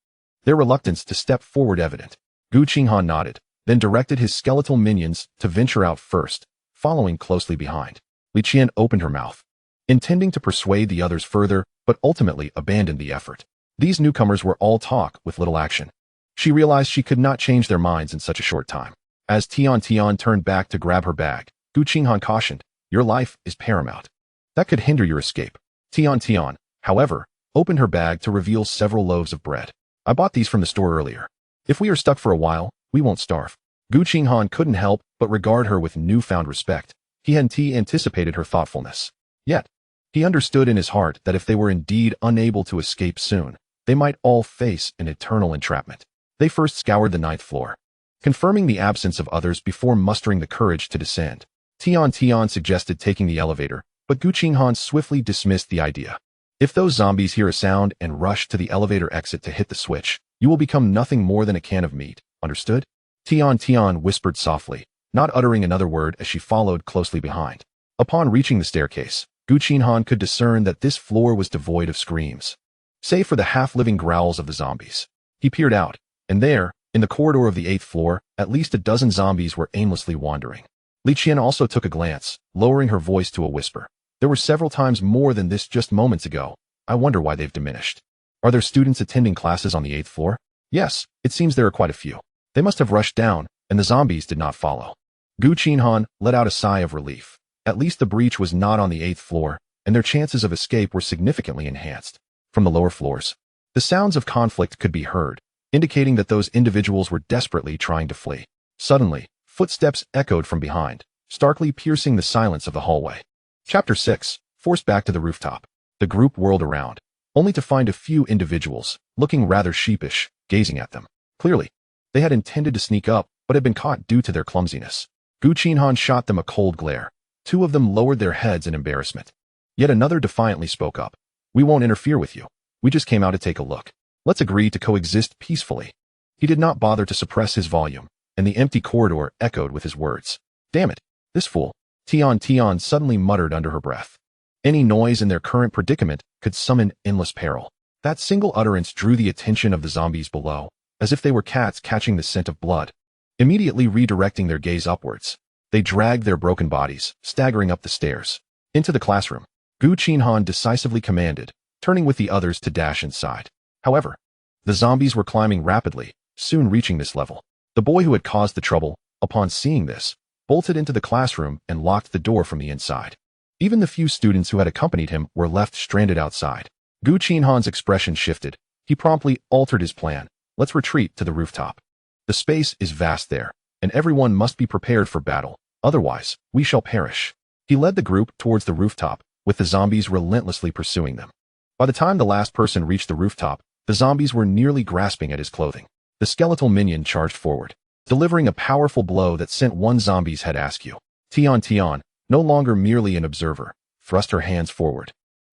their reluctance to step forward evident. Gu Qinghan nodded, then directed his skeletal minions to venture out first, following closely behind. Li Qian opened her mouth, intending to persuade the others further, but ultimately abandoned the effort. These newcomers were all talk with little action. She realized she could not change their minds in such a short time. As Tian turned back to grab her bag, Gu Qinghan cautioned, "Your life is paramount. That could hinder your escape." Tian, however, opened her bag to reveal several loaves of bread. "I bought these from the store earlier. If we are stuck for a while, we won't starve." Gu Qinghan couldn't help but regard her with newfound respect. He hadn't anticipated her thoughtfulness. Yet, he understood in his heart that if they were indeed unable to escape soon, they might all face an eternal entrapment. They first scoured the 9th floor, confirming the absence of others before mustering the courage to descend. Tian suggested taking the elevator, but Gu Qinghan swiftly dismissed the idea. If those zombies hear a sound and rush to the elevator exit to hit the switch, you will become nothing more than a can of meat, understood? Tian whispered softly, not uttering another word as she followed closely behind. Upon reaching the staircase, Gu Qinghan could discern that this floor was devoid of screams, save for the half-living growls of the zombies. He peered out, and there, in the corridor of the 8th floor, at least a dozen zombies were aimlessly wandering. Li Qian also took a glance, lowering her voice to a whisper. There were several times more than this just moments ago. I wonder why they've diminished. Are there students attending classes on the 8th floor? Yes, it seems there are quite a few. They must have rushed down, and the zombies did not follow. Gu Qinghan let out a sigh of relief. At least the breach was not on the 8th floor, and their chances of escape were significantly enhanced. From the lower floors, the sounds of conflict could be heard, indicating that those individuals were desperately trying to flee. Suddenly, footsteps echoed from behind, starkly piercing the silence of the hallway. Chapter 6. Forced back to the rooftop. The group whirled around, only to find a few individuals, looking rather sheepish, gazing at them. Clearly, they had intended to sneak up, but had been caught due to their clumsiness. Gu Qinghan shot them a cold glare. 2 of them lowered their heads in embarrassment. Yet another defiantly spoke up. We won't interfere with you. We just came out to take a look. Let's agree to coexist peacefully. He did not bother to suppress his volume, and the empty corridor echoed with his words. Damn it, this fool. Tian suddenly muttered under her breath. Any noise in their current predicament could summon endless peril. That single utterance drew the attention of the zombies below, as if they were cats catching the scent of blood. Immediately redirecting their gaze upwards, they dragged their broken bodies, staggering up the stairs, into the classroom. Gu Qinghan decisively commanded, turning with the others to dash inside. However, the zombies were climbing rapidly, soon reaching this level. The boy who had caused the trouble, upon seeing this, bolted into the classroom and locked the door from the inside. Even the few students who had accompanied him were left stranded outside. Gu Qinghan's expression shifted. He promptly altered his plan. Let's retreat to the rooftop. The space is vast there, and everyone must be prepared for battle. Otherwise, we shall perish. He led the group towards the rooftop, with the zombies relentlessly pursuing them. By the time the last person reached the rooftop, the zombies were nearly grasping at his clothing. The skeletal minion charged forward, delivering a powerful blow that sent one zombie's head askew. Tian, no longer merely an observer, thrust her hands forward,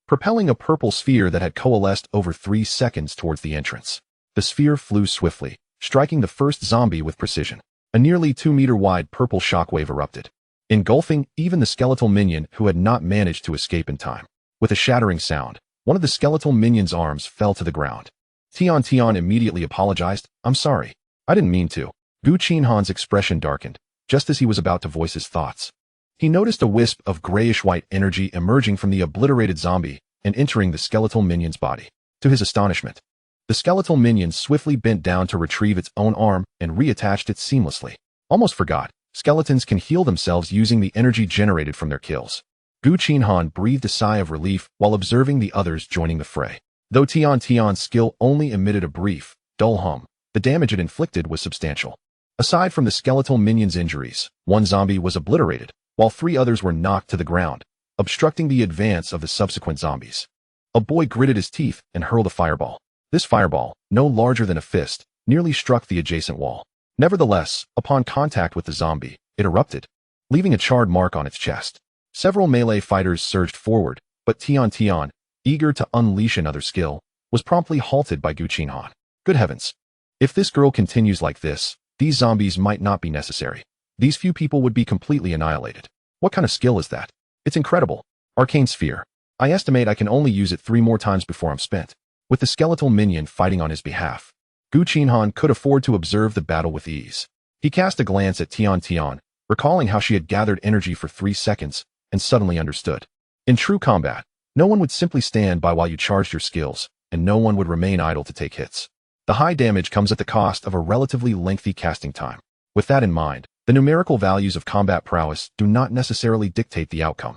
propelling a purple sphere that had coalesced over 3 seconds towards the entrance. The sphere flew swiftly, striking the first zombie with precision. A nearly 2-meter-wide purple shockwave erupted, engulfing even the skeletal minion who had not managed to escape in time. With a shattering sound, one of the skeletal minion's arms fell to the ground. Tian immediately apologized. I'm sorry. I didn't mean to. Gu Qinghan's expression darkened, just as he was about to voice his thoughts. He noticed a wisp of grayish-white energy emerging from the obliterated zombie and entering the skeletal minion's body. To his astonishment, the skeletal minion swiftly bent down to retrieve its own arm and reattached it seamlessly. Almost forgot, skeletons can heal themselves using the energy generated from their kills. Gu Qinghan breathed a sigh of relief while observing the others joining the fray. Though Tian's skill only emitted a brief, dull hum, the damage it inflicted was substantial. Aside from the skeletal minion's injuries, 1 zombie was obliterated, while 3 others were knocked to the ground, obstructing the advance of the subsequent zombies. A boy gritted his teeth and hurled a fireball. This fireball, no larger than a fist, nearly struck the adjacent wall. Nevertheless, upon contact with the zombie, it erupted, leaving a charred mark on its chest. Several melee fighters surged forward, but Tian, eager to unleash another skill, was promptly halted by Gu Qinghan. Good heavens! If this girl continues like this, these zombies might not be necessary. These few people would be completely annihilated. What kind of skill is that? It's incredible. Arcane Sphere. I estimate I can only use it 3 more times before I'm spent. With the skeletal minion fighting on his behalf, Gu Qinghan could afford to observe the battle with ease. He cast a glance at Tian, recalling how she had gathered energy for 3 seconds, and suddenly understood. In true combat, no one would simply stand by while you charged your skills, and no one would remain idle to take hits. The high damage comes at the cost of a relatively lengthy casting time. With that in mind, the numerical values of combat prowess do not necessarily dictate the outcome.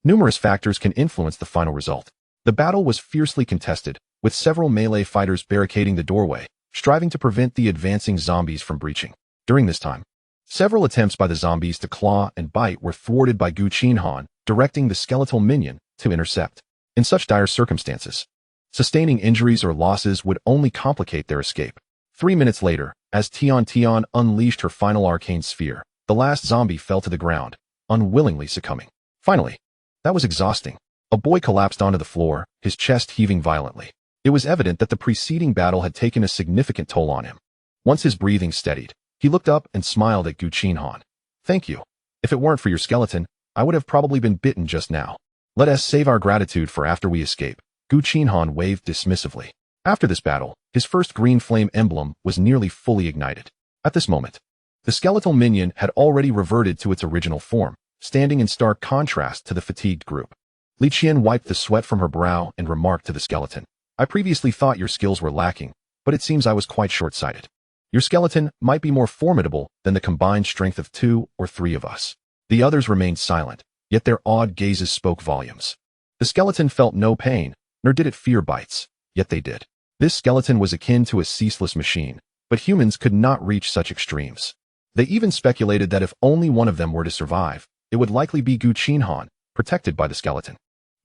Numerous factors can influence the final result. The battle was fiercely contested, with several melee fighters barricading the doorway, striving to prevent the advancing zombies from breaching. During this time, Several attempts by the zombies to claw and bite were thwarted by Gu Qinghan, directing the skeletal minion to intercept. In such dire circumstances, sustaining injuries or losses would only complicate their escape. 3 minutes later, as Tian Tian unleashed her final arcane sphere, the last zombie fell to the ground, unwillingly succumbing. Finally, that was exhausting. A boy collapsed onto the floor, his chest heaving violently. It was evident that the preceding battle had taken a significant toll on him. Once his breathing steadied, he looked up and smiled at Gu Qinghan. "Thank you. If it weren't for your skeleton, I would have probably been bitten just now. Let us save our gratitude for after we escape." Gu Qinghan waved dismissively. After this battle, his first green flame emblem was nearly fully ignited. At this moment, the skeletal minion had already reverted to its original form, standing in stark contrast to the fatigued group. Li Qian wiped the sweat from her brow and remarked to the skeleton, "I previously thought your skills were lacking, but it seems I was quite short-sighted. Your skeleton might be more formidable than the combined strength of 2 or 3 of us." The others remained silent, yet their awed gazes spoke volumes. The skeleton felt no pain, nor did it fear bites, yet they did. This skeleton was akin to a ceaseless machine, but humans could not reach such extremes. They even speculated that if only one of them were to survive, it would likely be Gu Qinghan, protected by the skeleton.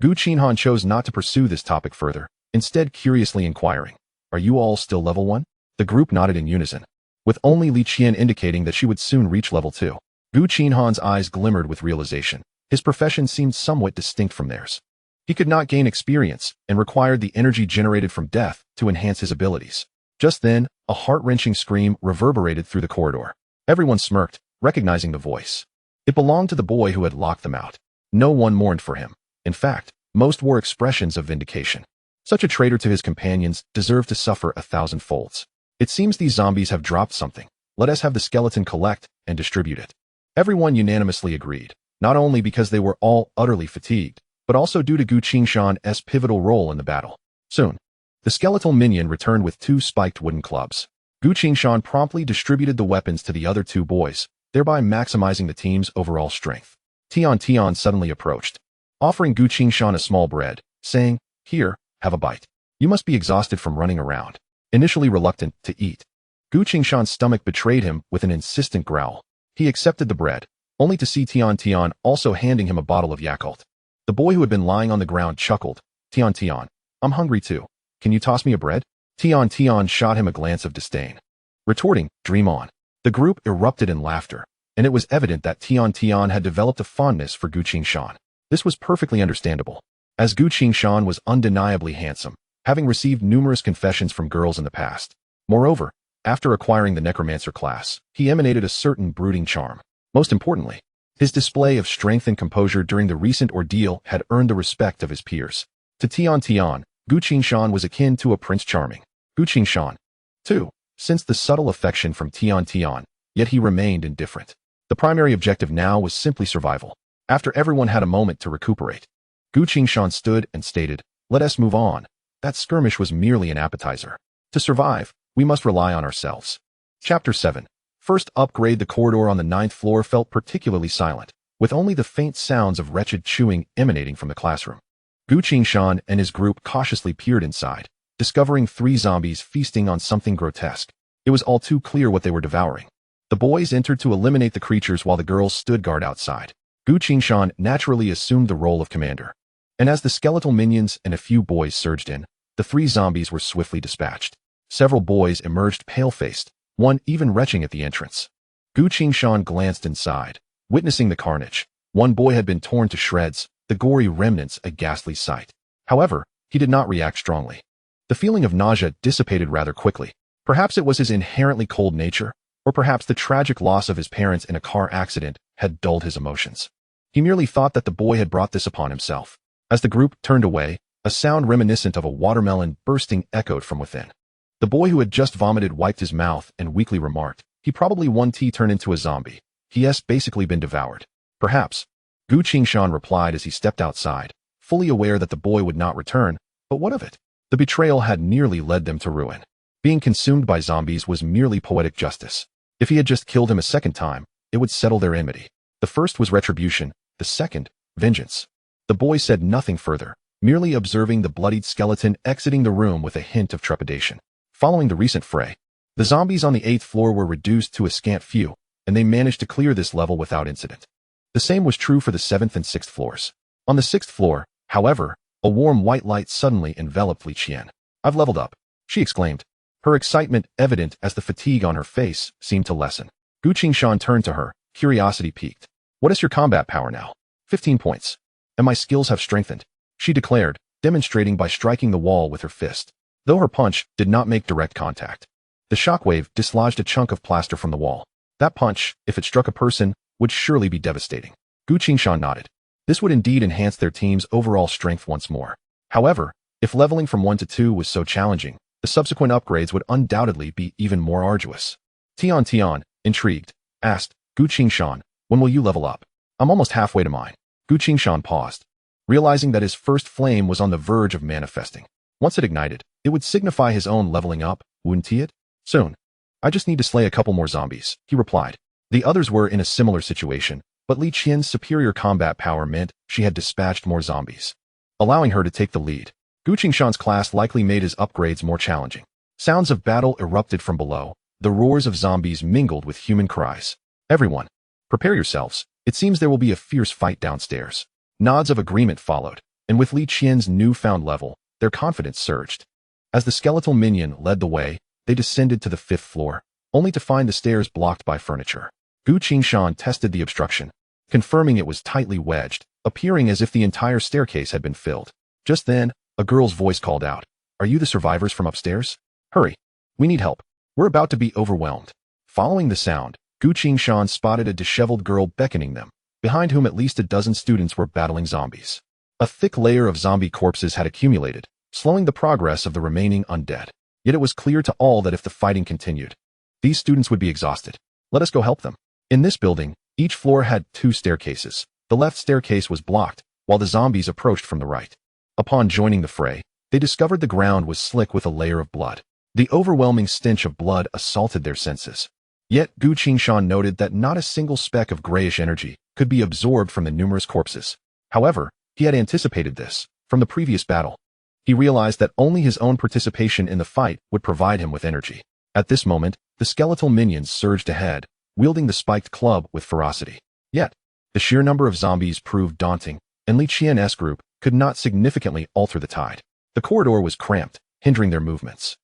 Gu Qinghan chose not to pursue this topic further, instead curiously inquiring, "Are you all still level 1? The group nodded in unison, with only Li Qian indicating that she would soon reach level 2. Gu Qinghan's eyes glimmered with realization. His profession seemed somewhat distinct from theirs. He could not gain experience and required the energy generated from death to enhance his abilities. Just then, a heart-wrenching scream reverberated through the corridor. Everyone smirked, recognizing the voice. It belonged to the boy who had locked them out. No one mourned for him. In fact, most wore expressions of vindication. Such a traitor to his companions deserved to suffer 1,000 folds. "It seems these zombies have dropped something. Let us have the skeleton collect and distribute it." Everyone unanimously agreed, not only because they were all utterly fatigued, but also due to Gu Qinghan's pivotal role in the battle. Soon, the skeletal minion returned with 2 spiked wooden clubs. Gu Qinghan promptly distributed the weapons to the other 2 boys, thereby maximizing the team's overall strength. Tian Tian suddenly approached, offering Gu Qinghan a small bread, saying, "Here, have a bite. You must be exhausted from running around." Initially reluctant to eat, Gu Qinghan's stomach betrayed him with an insistent growl. He accepted the bread, only to see Tian Tian also handing him a bottle of Yakult. The boy who had been lying on the ground chuckled, "Tian Tian, I'm hungry too. Can you toss me a bread?" Tian Tian shot him a glance of disdain. Retorting, "Dream on." The group erupted in laughter, and it was evident that Tian Tian had developed a fondness for Gu Qinghan. This was perfectly understandable, as Gu Qinghan was undeniably handsome, having received numerous confessions from girls in the past. Moreover, after acquiring the Necromancer class, he emanated a certain brooding charm. Most importantly, his display of strength and composure during the recent ordeal had earned the respect of his peers. To Tian Tian, Gu Qinghan was akin to a Prince Charming. Gu Qinghan, too, sensed the subtle affection from Tian Tian, yet he remained indifferent. The primary objective now was simply survival. After everyone had a moment to recuperate, Gu Qinghan stood and stated, "Let us move on. That skirmish was merely an appetizer. To survive, we must rely on ourselves." Chapter 7. First upgrade. The corridor on the 9th floor felt particularly silent, with only the faint sounds of wretched chewing emanating from the classroom. Gu Qinghan and his group cautiously peered inside, discovering 3 zombies feasting on something grotesque. It was all too clear what they were devouring. The boys entered to eliminate the creatures while the girls stood guard outside. Gu Qinghan naturally assumed the role of commander, and as the skeletal minions and a few boys surged in, the 3 zombies were swiftly dispatched. Several boys emerged pale-faced, one even retching at the entrance. Gu Qinghan glanced inside, witnessing the carnage. One boy had been torn to shreds, the gory remnants a ghastly sight. However, he did not react strongly. The feeling of nausea dissipated rather quickly. Perhaps it was his inherently cold nature, or perhaps the tragic loss of his parents in a car accident had dulled his emotions. He merely thought that the boy had brought this upon himself. As the group turned away, a sound reminiscent of a watermelon bursting echoed from within. The boy who had just vomited wiped his mouth and weakly remarked, "He probably 1T turned into a zombie. He's basically been devoured." "Perhaps," Gu Qinghan replied as he stepped outside, fully aware that the boy would not return, but what of it? The betrayal had nearly led them to ruin. Being consumed by zombies was merely poetic justice. If he had just killed him a second time, it would settle their enmity. The first was retribution, the second, vengeance. The boy said nothing further, merely observing the bloodied skeleton exiting the room with a hint of trepidation. Following the recent fray, the zombies on the 8th floor were reduced to a scant few, and they managed to clear this level without incident. The same was true for the 7th and 6th floors. On the 6th floor, however, a warm white light suddenly enveloped Li Qian. "I've leveled up," she exclaimed. Her excitement evident as the fatigue on her face seemed to lessen. Gu Qinghan turned to her, curiosity piqued. "What is your combat power now?" 15 points. "And my skills have strengthened," she declared, demonstrating by striking the wall with her fist. Though her punch did not make direct contact, the shockwave dislodged a chunk of plaster from the wall. That punch, if it struck a person, would surely be devastating. Gu Qinghan nodded. This would indeed enhance their team's overall strength once more. However, if leveling from 1 to 2 was so challenging, the subsequent upgrades would undoubtedly be even more arduous. Tian, intrigued, asked, "Gu Qinghan, when will you level up?" "I'm almost halfway to mine." Gu Qinghan paused, realizing that his first flame was on the verge of manifesting. Once it ignited, it would signify his own leveling up, wouldn't it? "Soon. I just need to slay a couple more zombies," he replied. The others were in a similar situation, but Li Qian's superior combat power meant she had dispatched more zombies, allowing her to take the lead. Gu Qinghan's class likely made his upgrades more challenging. Sounds of battle erupted from below. The roars of zombies mingled with human cries. "Everyone, prepare yourselves. It seems there will be a fierce fight downstairs." Nods of agreement followed, and with Li Qian's newfound level, their confidence surged. As the skeletal minion led the way, they descended to the 5th floor, only to find the stairs blocked by furniture. Gu Qinghan tested the obstruction, confirming it was tightly wedged, appearing as if the entire staircase had been filled. Just then, a girl's voice called out, "Are you the survivors from upstairs? Hurry. We need help. We're about to be overwhelmed." Following the sound, Gu Qinghan spotted a disheveled girl beckoning them, behind whom at least a dozen students were battling zombies. A thick layer of zombie corpses had accumulated, slowing the progress of the remaining undead. Yet it was clear to all that if the fighting continued, these students would be exhausted. "Let us go help them." In this building, each floor had 2 staircases. The left staircase was blocked, while the zombies approached from the right. Upon joining the fray, they discovered the ground was slick with a layer of blood. The overwhelming stench of blood assaulted their senses. Yet Gu Qinghan noted that not a single speck of grayish energy could be absorbed from the numerous corpses. However, he had anticipated this from the previous battle. He realized that only his own participation in the fight would provide him with energy. At this moment, the skeletal minions surged ahead, wielding the spiked club with ferocity. Yet, the sheer number of zombies proved daunting, and Li Qian's group could not significantly alter the tide. The corridor was cramped, hindering their movements.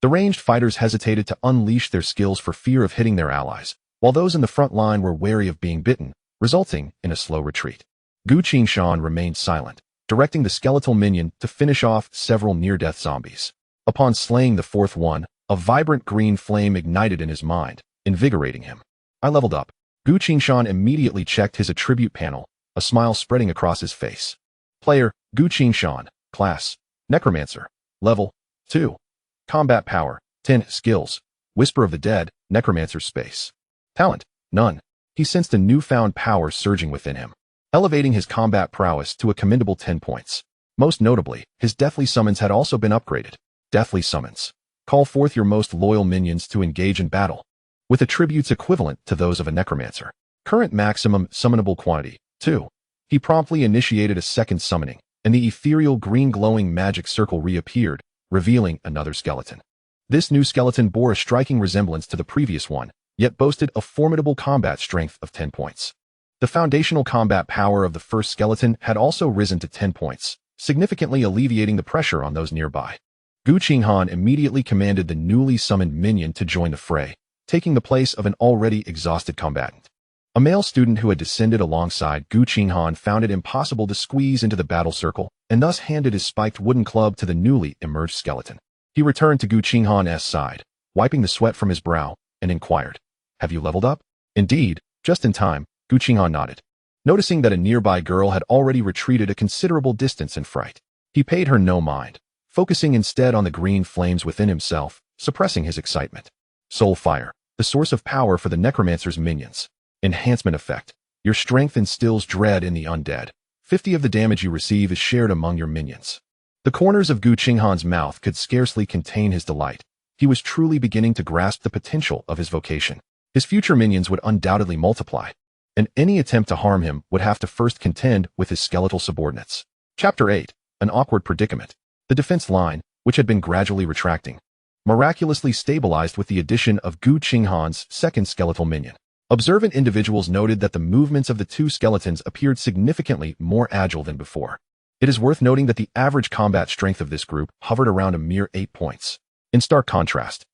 The ranged fighters hesitated to unleash their skills for fear of hitting their allies, while those in the front line were wary of being bitten, resulting in a slow retreat. Gu Qinghan remained silent, directing the skeletal minion to finish off several near-death zombies. Upon slaying the 4th one, a vibrant green flame ignited in his mind, invigorating him. "I leveled up." Gu Qinghan immediately checked his attribute panel, a smile spreading across his face. Player, Gu Qinghan. Class, Necromancer. Level, 2. Combat power, 10. Skills, Whisper of the Dead, Necromancer space. Talent, none. He sensed a newfound power surging within him, elevating his combat prowess to a commendable 10 points. Most notably, his deathly summons had also been upgraded. Deathly summons. Call forth your most loyal minions to engage in battle, with attributes equivalent to those of a necromancer. Current maximum summonable quantity, 2. He promptly initiated a second summoning, and the ethereal green glowing magic circle reappeared, revealing another skeleton. This new skeleton bore a striking resemblance to the previous one, yet boasted a formidable combat strength of 10 points. The foundational combat power of the first skeleton had also risen to 10 points, significantly alleviating the pressure on those nearby. Gu Qinghan immediately commanded the newly summoned minion to join the fray, taking the place of an already exhausted combatant. A male student who had descended alongside Gu Qinghan found it impossible to squeeze into the battle circle, and thus handed his spiked wooden club to the newly emerged skeleton. He returned to Gu Qinghan's side, wiping the sweat from his brow, and inquired, "Have you leveled up?" "Indeed, just in time," Gu Qinghan nodded, noticing that a nearby girl had already retreated a considerable distance in fright. He paid her no mind, focusing instead on the green flames within himself, suppressing his excitement. Soul Fire, the source of power for the Necromancer's minions. Enhancement effect. Your strength instills dread in the undead. 50 of the damage you receive is shared among your minions. The corners of Gu Qinghan's mouth could scarcely contain his delight. He was truly beginning to grasp the potential of his vocation. His future minions would undoubtedly multiply, and any attempt to harm him would have to first contend with his skeletal subordinates. Chapter 8. An awkward predicament. The defense line, which had been gradually retracting, miraculously stabilized with the addition of Gu Qinghan's second skeletal minion. Observant individuals noted that the movements of the two skeletons appeared significantly more agile than before. It is worth noting that the average combat strength of this group hovered around a mere 8 points. In stark contrast,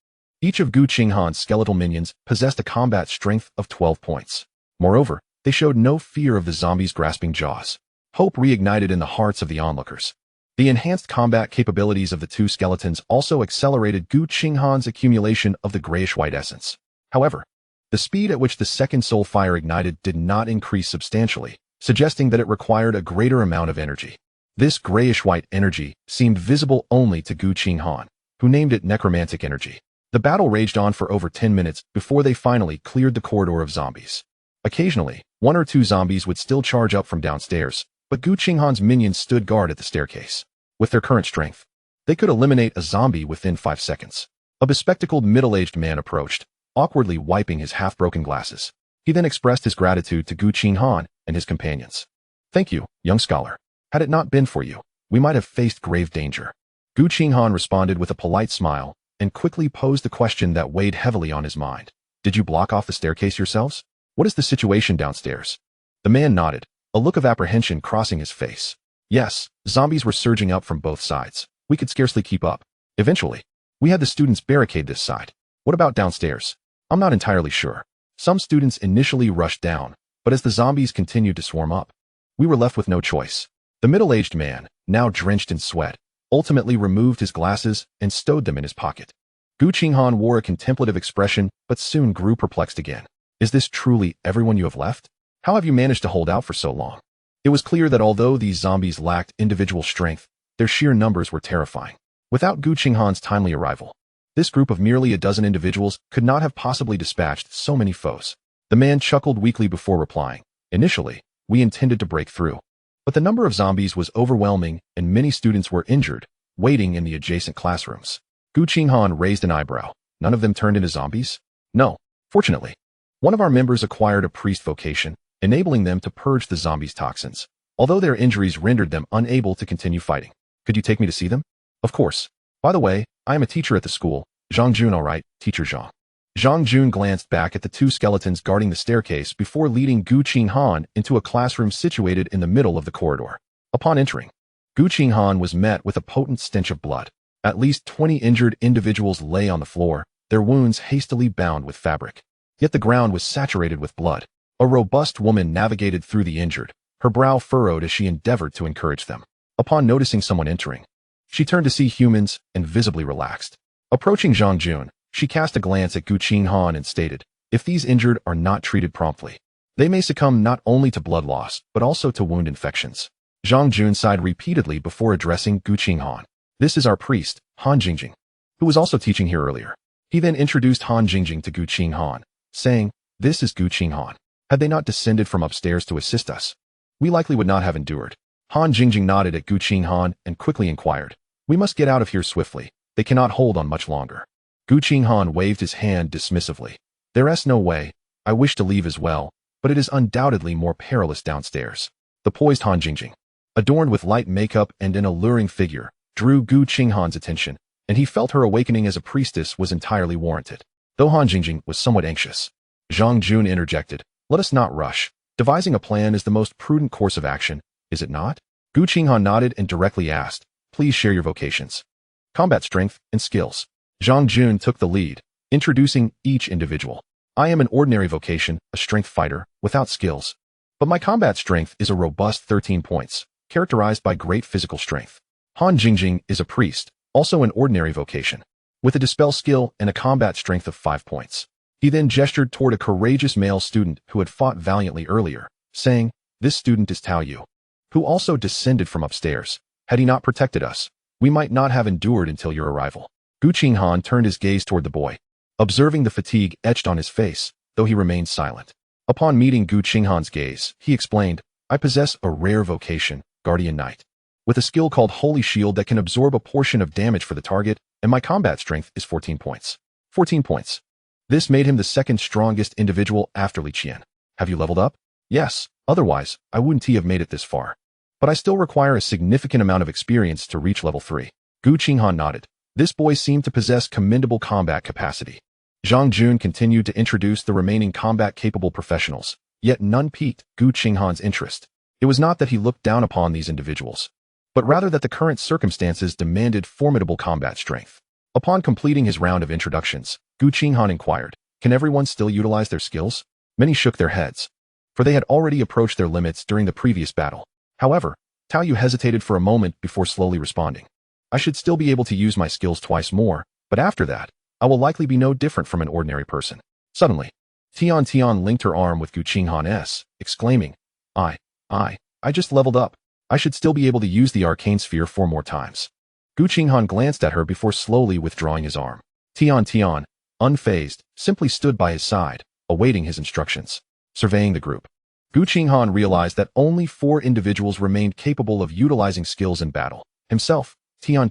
each of Gu Qinghan's skeletal minions possessed a combat strength of 12 points. Moreover, they showed no fear of the zombies' grasping jaws. Hope reignited in the hearts of the onlookers. The enhanced combat capabilities of the two skeletons also accelerated Gu Qinghan's accumulation of the grayish-white essence. However, the speed at which the second soul fire ignited did not increase substantially, suggesting that it required a greater amount of energy. This grayish-white energy seemed visible only to Gu Qinghan, who named it necromantic energy. The battle raged on for over 10 minutes before they finally cleared the corridor of zombies. Occasionally, one or two zombies would still charge up from downstairs, but Gu Qinghan's minions stood guard at the staircase. With their current strength, they could eliminate a zombie within 5 seconds. A bespectacled middle-aged man approached, awkwardly wiping his half-broken glasses. He then expressed his gratitude to Gu Qinghan and his companions. "Thank you, young scholar. Had it not been for you, we might have faced grave danger." Gu Qinghan responded with a polite smile and quickly posed the question that weighed heavily on his mind. "Did you block off the staircase yourselves? What is the situation downstairs?" The man nodded, a look of apprehension crossing his face. "Yes, zombies were surging up from both sides. We could scarcely keep up. Eventually, we had the students barricade this side. What about downstairs? I'm not entirely sure. Some students initially rushed down, but as the zombies continued to swarm up, we were left with no choice." The middle-aged man, now drenched in sweat, ultimately removed his glasses and stowed them in his pocket. Gu Qinghan wore a contemplative expression, but soon grew perplexed again. "Is this truly everyone you have left? How have you managed to hold out for so long?" It was clear that although these zombies lacked individual strength, their sheer numbers were terrifying. Without Gu Qinghan's timely arrival, this group of merely a dozen individuals could not have possibly dispatched so many foes. The man chuckled weakly before replying. "Initially, we intended to break through, but the number of zombies was overwhelming and many students were injured, waiting in the adjacent classrooms." Gu Qinghan raised an eyebrow. "None of them turned into zombies?" "No. Fortunately, one of our members acquired a priest vocation, enabling them to purge the zombies' toxins, although their injuries rendered them unable to continue fighting. Could you take me to see them?" "Of course. By the way, I am a teacher at the school. Zhang Jun, all right, Teacher Zhang." Zhang Jun glanced back at the two skeletons guarding the staircase before leading Gu Qinghan into a classroom situated in the middle of the corridor. Upon entering, Gu Qinghan was met with a potent stench of blood. At least 20 injured individuals lay on the floor, their wounds hastily bound with fabric. Yet the ground was saturated with blood. A robust woman navigated through the injured, her brow furrowed as she endeavored to encourage them. Upon noticing someone entering, she turned to see humans and visibly relaxed. Approaching Zhang Jun, she cast a glance at Gu Qinghan and stated, "If these injured are not treated promptly, they may succumb not only to blood loss, but also to wound infections." Zhang Jun sighed repeatedly before addressing Gu Qinghan. "This is our priest, Han Jingjing, who was also teaching here earlier." He then introduced Han Jingjing to Gu Qinghan, saying, "This is Gu Qinghan. Had they not descended from upstairs to assist us, we likely would not have endured." Han Jingjing nodded at Gu Qinghan and quickly inquired, "We must get out of here swiftly. They cannot hold on much longer." Gu Qinghan waved his hand dismissively. "There's no way. I wish to leave as well, but it is undoubtedly more perilous downstairs." The poised Han Jingjing, adorned with light makeup and an alluring figure, drew Gu Qinghan's attention, and he felt her awakening as a priestess was entirely warranted. Though Han Jingjing was somewhat anxious, Zhang Jun interjected, "Let us not rush. Devising a plan is the most prudent course of action, is it not?" Gu Qinghan nodded and directly asked, "Please share your vocations." "Combat strength and skills." Zhang Jun took the lead, introducing each individual. "I am an ordinary vocation, a strength fighter, without skills. But my combat strength is a robust 13 points, characterized by great physical strength." Han Jingjing is a priest, also an ordinary vocation, with a dispel skill and a combat strength of 5 points. He then gestured toward a courageous male student who had fought valiantly earlier, saying, "This student is Tao Yu, who also descended from upstairs. Had he not protected us, we might not have endured until your arrival." Gu Qinghan turned his gaze toward the boy, observing the fatigue etched on his face, though he remained silent. Upon meeting Gu Qinghan's gaze, he explained, "I possess a rare vocation, Guardian Knight, with a skill called Holy Shield that can absorb a portion of damage for the target, and my combat strength is 14 points. 14 points. This made him the second strongest individual after Li Qian. Have you leveled up?" "Yes, otherwise, I wouldn't have made it this far. But I still require a significant amount of experience to reach level 3. Gu Qinghan nodded. This boy seemed to possess commendable combat capacity. Zhang Jun continued to introduce the remaining combat-capable professionals, yet none piqued Gu Qinghan's interest. It was not that he looked down upon these individuals, but rather that the current circumstances demanded formidable combat strength. Upon completing his round of introductions, Gu Qinghan inquired, "Can everyone still utilize their skills?" Many shook their heads, for they had already approached their limits during the previous battle. However, Tao Yu hesitated for a moment before slowly responding. "I should still be able to use my skills twice more, but after that, I will likely be no different from an ordinary person." Suddenly, Tian linked her arm with Gu Qinghan's, exclaiming, I just leveled up. I should still be able to use the arcane sphere 4 more times." Gu Qinghan glanced at her before slowly withdrawing his arm. Tian, unfazed, simply stood by his side, awaiting his instructions. Surveying the group, Gu Qinghan realized that only 4 individuals remained capable of utilizing skills in battle: himself, Tian,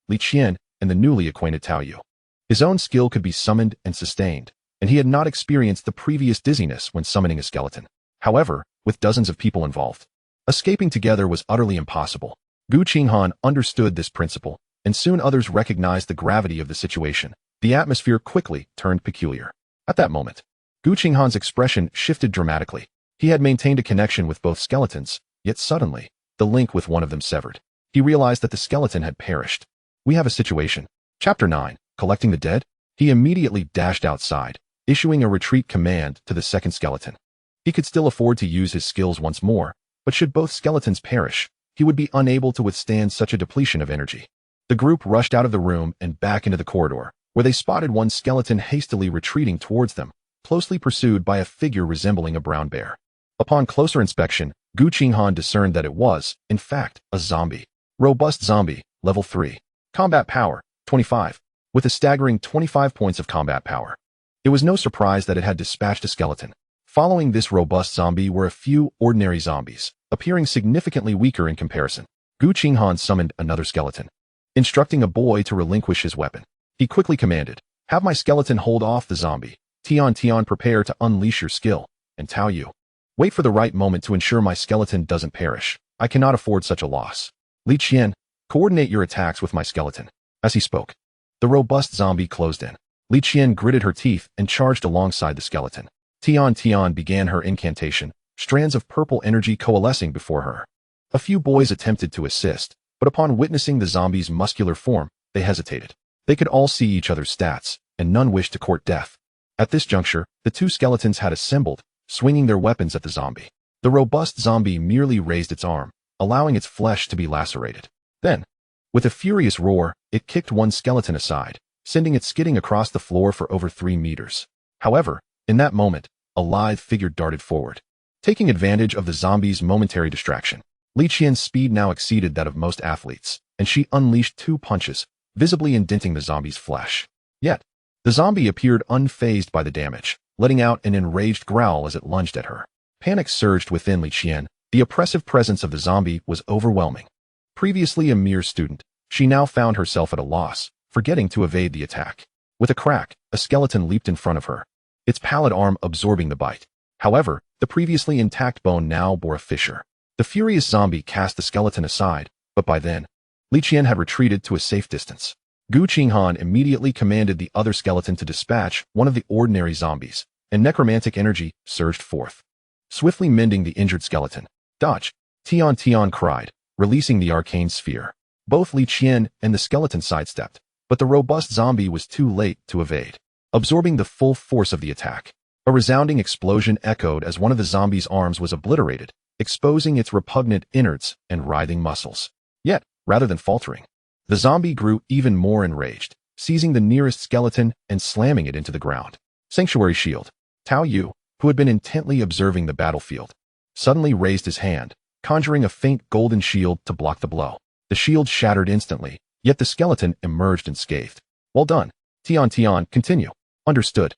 Li Qian, and the newly acquainted Tao Yu. His own skill could be summoned and sustained, and he had not experienced the previous dizziness when summoning a skeleton. However, with dozens of people involved, escaping together was utterly impossible. Gu Qinghan understood this principle, and soon others recognized the gravity of the situation. The atmosphere quickly turned peculiar. At that moment, Gu Qinghan's expression shifted dramatically. He had maintained a connection with both skeletons, yet suddenly, the link with one of them severed. He realized that the skeleton had perished. "We have a situation." Chapter 9, Collecting the Dead? He immediately dashed outside, issuing a retreat command to the second skeleton. He could still afford to use his skills once more, but should both skeletons perish, he would be unable to withstand such a depletion of energy. The group rushed out of the room and back into the corridor, where they spotted one skeleton hastily retreating towards them, closely pursued by a figure resembling a brown bear. Upon closer inspection, Gu Qinghan discerned that it was, in fact, a zombie. Robust zombie, level 3. Combat power, 25, with a staggering 25 points of combat power. It was no surprise that it had dispatched a skeleton. Following this robust zombie were a few ordinary zombies, appearing significantly weaker in comparison. Gu Qinghan summoned another skeleton, instructing a boy to relinquish his weapon. He quickly commanded, "Have my skeleton hold off the zombie. Tian, prepare to unleash your skill, and Tao Yu, wait for the right moment to ensure my skeleton doesn't perish. I cannot afford such a loss. Li Qian, coordinate your attacks with my skeleton." As he spoke, the robust zombie closed in. Li Qian gritted her teeth and charged alongside the skeleton. Tian began her incantation, strands of purple energy coalescing before her. A few boys attempted to assist, but upon witnessing the zombie's muscular form, they hesitated. They could all see each other's stats, and none wished to court death. At this juncture, the 2 skeletons had assembled, swinging their weapons at the zombie. The robust zombie merely raised its arm, allowing its flesh to be lacerated. Then, with a furious roar, it kicked one skeleton aside, sending it skidding across the floor for over 3 meters. However, in that moment, a lithe figure darted forward. Taking advantage of the zombie's momentary distraction, Li Qian's speed now exceeded that of most athletes, and she unleashed 2 punches, visibly indenting the zombie's flesh. Yet, the zombie appeared unfazed by the damage, letting out an enraged growl as it lunged at her. Panic surged within Li Qian. The oppressive presence of the zombie was overwhelming. Previously a mere student, she now found herself at a loss, forgetting to evade the attack. With a crack, a skeleton leaped in front of her, its pallid arm absorbing the bite. However, the previously intact bone now bore a fissure. The furious zombie cast the skeleton aside, but by then, Li Qian had retreated to a safe distance. Gu Qinghan immediately commanded the other skeleton to dispatch one of the ordinary zombies, and necromantic energy surged forth, swiftly mending the injured skeleton. "Dodge!" Tian cried, releasing the arcane sphere. Both Li Qian and the skeleton sidestepped, but the robust zombie was too late to evade, absorbing the full force of the attack. A resounding explosion echoed as one of the zombie's arms was obliterated, exposing its repugnant innards and writhing muscles. Yet, rather than faltering, the zombie grew even more enraged, seizing the nearest skeleton and slamming it into the ground. Sanctuary shield. Tao Yu, who had been intently observing the battlefield, suddenly raised his hand, conjuring a faint golden shield to block the blow. The shield shattered instantly, yet the skeleton emerged unscathed. "Well done. Tian, continue." "Understood."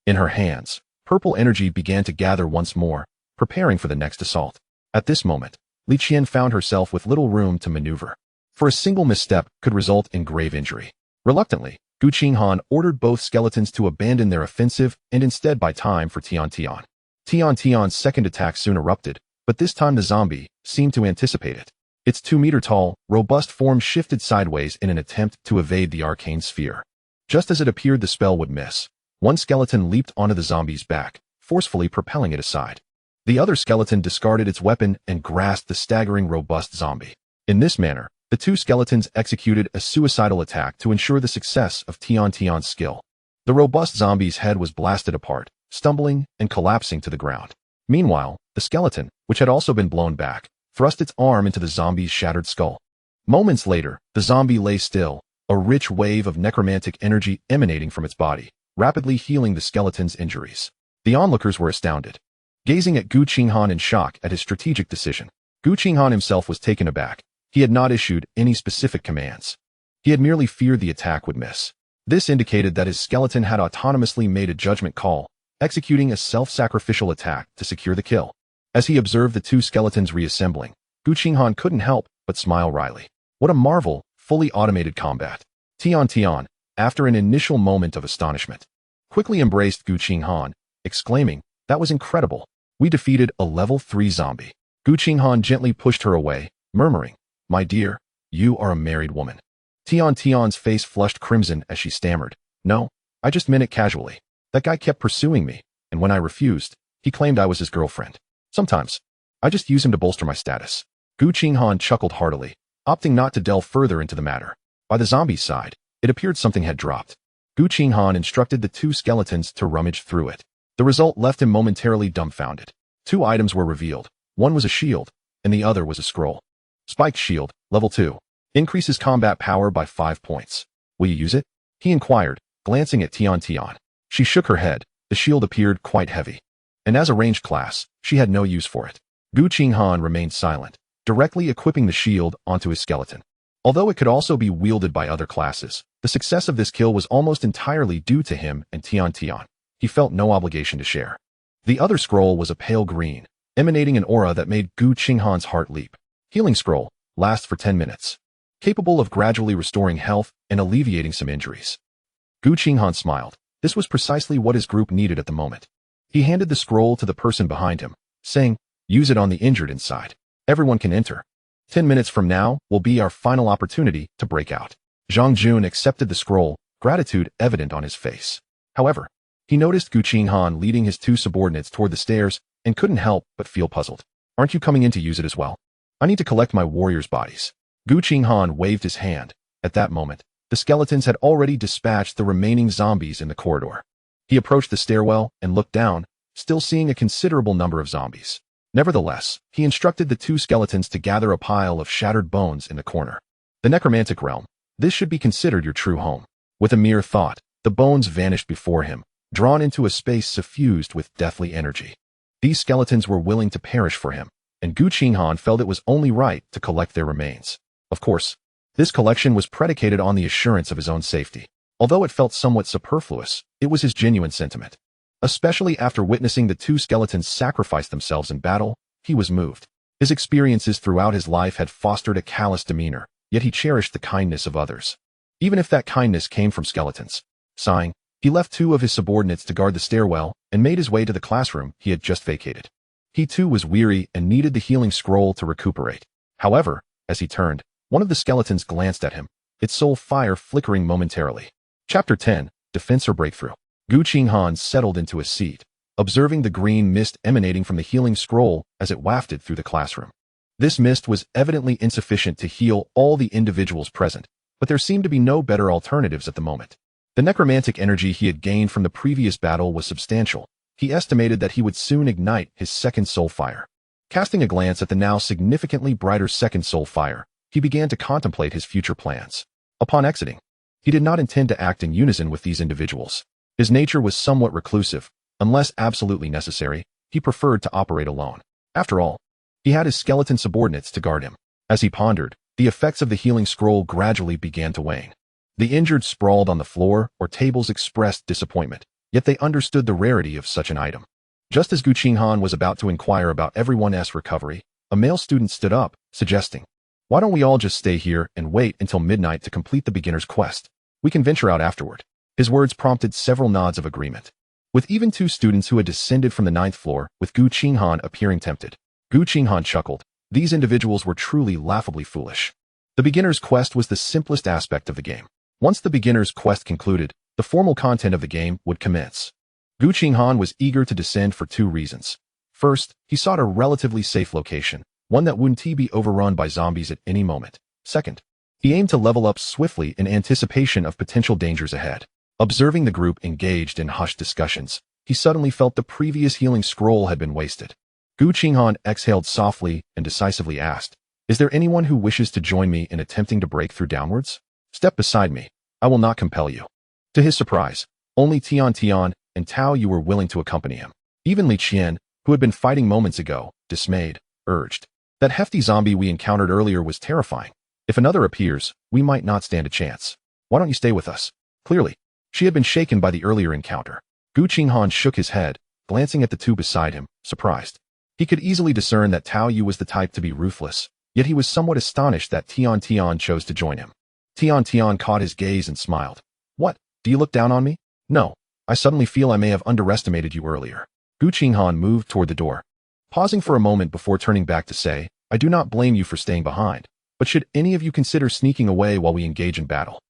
In her hands, purple energy began to gather once more, preparing for the next assault. At this moment, Li Qian found herself with little room to maneuver, for a single misstep could result in grave injury. Reluctantly, Gu Qinghan ordered both skeletons to abandon their offensive and instead buy time for Tian. Tian's second attack soon erupted, but this time the zombie seemed to anticipate it. Its 2-meter-tall, robust form shifted sideways in an attempt to evade the arcane sphere. Just as it appeared the spell would miss, One skeleton leaped onto the zombie's back, forcefully propelling it aside. The other skeleton discarded its weapon and grasped the staggering robust zombie. In this manner, the two skeletons executed a suicidal attack to ensure the success of Tian's skill. The robust zombie's head was blasted apart, stumbling and collapsing to the ground. Meanwhile, the skeleton, which had also been blown back, thrust its arm into the zombie's shattered skull. Moments later, the zombie lay still, a rich wave of necromantic energy emanating from its body, rapidly healing the skeleton's injuries. The onlookers were astounded, gazing at Gu Qinghan in shock at his strategic decision. Gu Qinghan himself was taken aback. He had not issued any specific commands. He had merely feared the attack would miss. This indicated that his skeleton had autonomously made a judgment call, executing a self-sacrificial attack to secure the kill. As he observed the two skeletons reassembling, Gu Qinghan couldn't help but smile wryly. What a marvel, fully automated combat. Tian, after an initial moment of astonishment, quickly embraced Gu Qinghan, exclaiming, "That was incredible. We defeated a level 3 zombie." Gu Qinghan gently pushed her away, murmuring, "My dear, you are a married woman." Tian's face flushed crimson as she stammered, "No, I just meant it casually. That guy kept pursuing me, and when I refused, he claimed I was his girlfriend. Sometimes, I just use him to bolster my status." Gu Qinghan chuckled heartily, opting not to delve further into the matter. By the zombie's side, it appeared something had dropped. Gu Qinghan instructed the two skeletons to rummage through it. The result left him momentarily dumbfounded. Two items were revealed. One was a shield, and the other was a scroll. Spiked shield, level 2. Increases combat power by 5 points. "Will you use it?" he inquired, glancing at Tian. She shook her head. The shield appeared quite heavy, and as a ranged class, she had no use for it. Gu Qinghan remained silent, directly equipping the shield onto his skeleton. Although it could also be wielded by other classes, the success of this kill was almost entirely due to him and Tian. He felt no obligation to share. The other scroll was a pale green, emanating an aura that made Gu Qinghan's heart leap. Healing scroll, lasts for 10 minutes. Capable of gradually restoring health and alleviating some injuries. Gu Qinghan smiled. This was precisely what his group needed at the moment. He handed the scroll to the person behind him, saying, "Use it on the injured inside. Everyone can enter. 10 minutes from now will be our final opportunity to break out." Zhang Jun accepted the scroll, gratitude evident on his face. However, he noticed Gu Qinghan leading his two subordinates toward the stairs and couldn't help but feel puzzled. "Aren't you coming in to use it as well? I need to collect my warriors' bodies." Gu Qinghan waved his hand. At that moment, the skeletons had already dispatched the remaining zombies in the corridor. He approached the stairwell and looked down, still seeing a considerable number of zombies. Nevertheless, he instructed the two skeletons to gather a pile of shattered bones in the corner. "The necromantic realm. This should be considered your true home." With a mere thought, the bones vanished before him, drawn into a space suffused with deathly energy. These skeletons were willing to perish for him, and Gu Qinghan felt it was only right to collect their remains. Of course, this collection was predicated on the assurance of his own safety. Although it felt somewhat superfluous, it was his genuine sentiment. Especially after witnessing the two skeletons sacrifice themselves in battle, he was moved. His experiences throughout his life had fostered a callous demeanor, yet he cherished the kindness of others, even if that kindness came from skeletons. Sighing, he left two of his subordinates to guard the stairwell and made his way to the classroom he had just vacated. He too was weary and needed the healing scroll to recuperate. However, as he turned, one of the skeletons glanced at him, its soul fire flickering momentarily. Chapter 10, Defense or Breakthrough. Gu Qinghan settled into a seat, observing the green mist emanating from the healing scroll as it wafted through the classroom. This mist was evidently insufficient to heal all the individuals present, but there seemed to be no better alternatives at the moment. The necromantic energy he had gained from the previous battle was substantial. He estimated that he would soon ignite his second soul fire. Casting a glance at the now significantly brighter second soul fire, he began to contemplate his future plans. Upon exiting, he did not intend to act in unison with these individuals. His nature was somewhat reclusive. Unless absolutely necessary, he preferred to operate alone. After all, he had his skeleton subordinates to guard him. As he pondered, the effects of the healing scroll gradually began to wane. The injured sprawled on the floor or tables expressed disappointment, yet they understood the rarity of such an item. Just as Gu Qinghan was about to inquire about everyone's recovery, a male student stood up, suggesting, "Why don't we all just stay here and wait until midnight to complete the beginner's quest? We can venture out afterward." His words prompted several nods of agreement, with even two students who had descended from the 9th floor, with Gu Qinghan appearing tempted. Gu Qinghan chuckled. These individuals were truly laughably foolish. The beginner's quest was the simplest aspect of the game. Once the beginner's quest concluded, the formal content of the game would commence. Gu Qinghan was eager to descend for two reasons. First, he sought a relatively safe location, one that wouldn't be overrun by zombies at any moment. Second, he aimed to level up swiftly in anticipation of potential dangers ahead. Observing the group engaged in hushed discussions, he suddenly felt the previous healing scroll had been wasted. Gu Qinghan exhaled softly and decisively asked, "Is there anyone who wishes to join me in attempting to break through downwards? Step beside me. I will not compel you." To his surprise, only Tian and Tao Yu were willing to accompany him. Even Li Qian, who had been fighting moments ago, dismayed, urged. "That hefty zombie we encountered earlier was terrifying. If another appears, we might not stand a chance. Why don't you stay with us?" Clearly, she had been shaken by the earlier encounter. Gu Qinghan shook his head, glancing at the two beside him, surprised. He could easily discern that Tao Yu was the type to be ruthless, yet he was somewhat astonished that Tian chose to join him. Tian caught his gaze and smiled. "What, do you look down on me?" "No, I suddenly feel I may have underestimated you earlier." Gu Qinghan moved toward the door, pausing for a moment before turning back to say, "I do not blame you for staying behind, but should any of you consider sneaking away while we engage in battle?"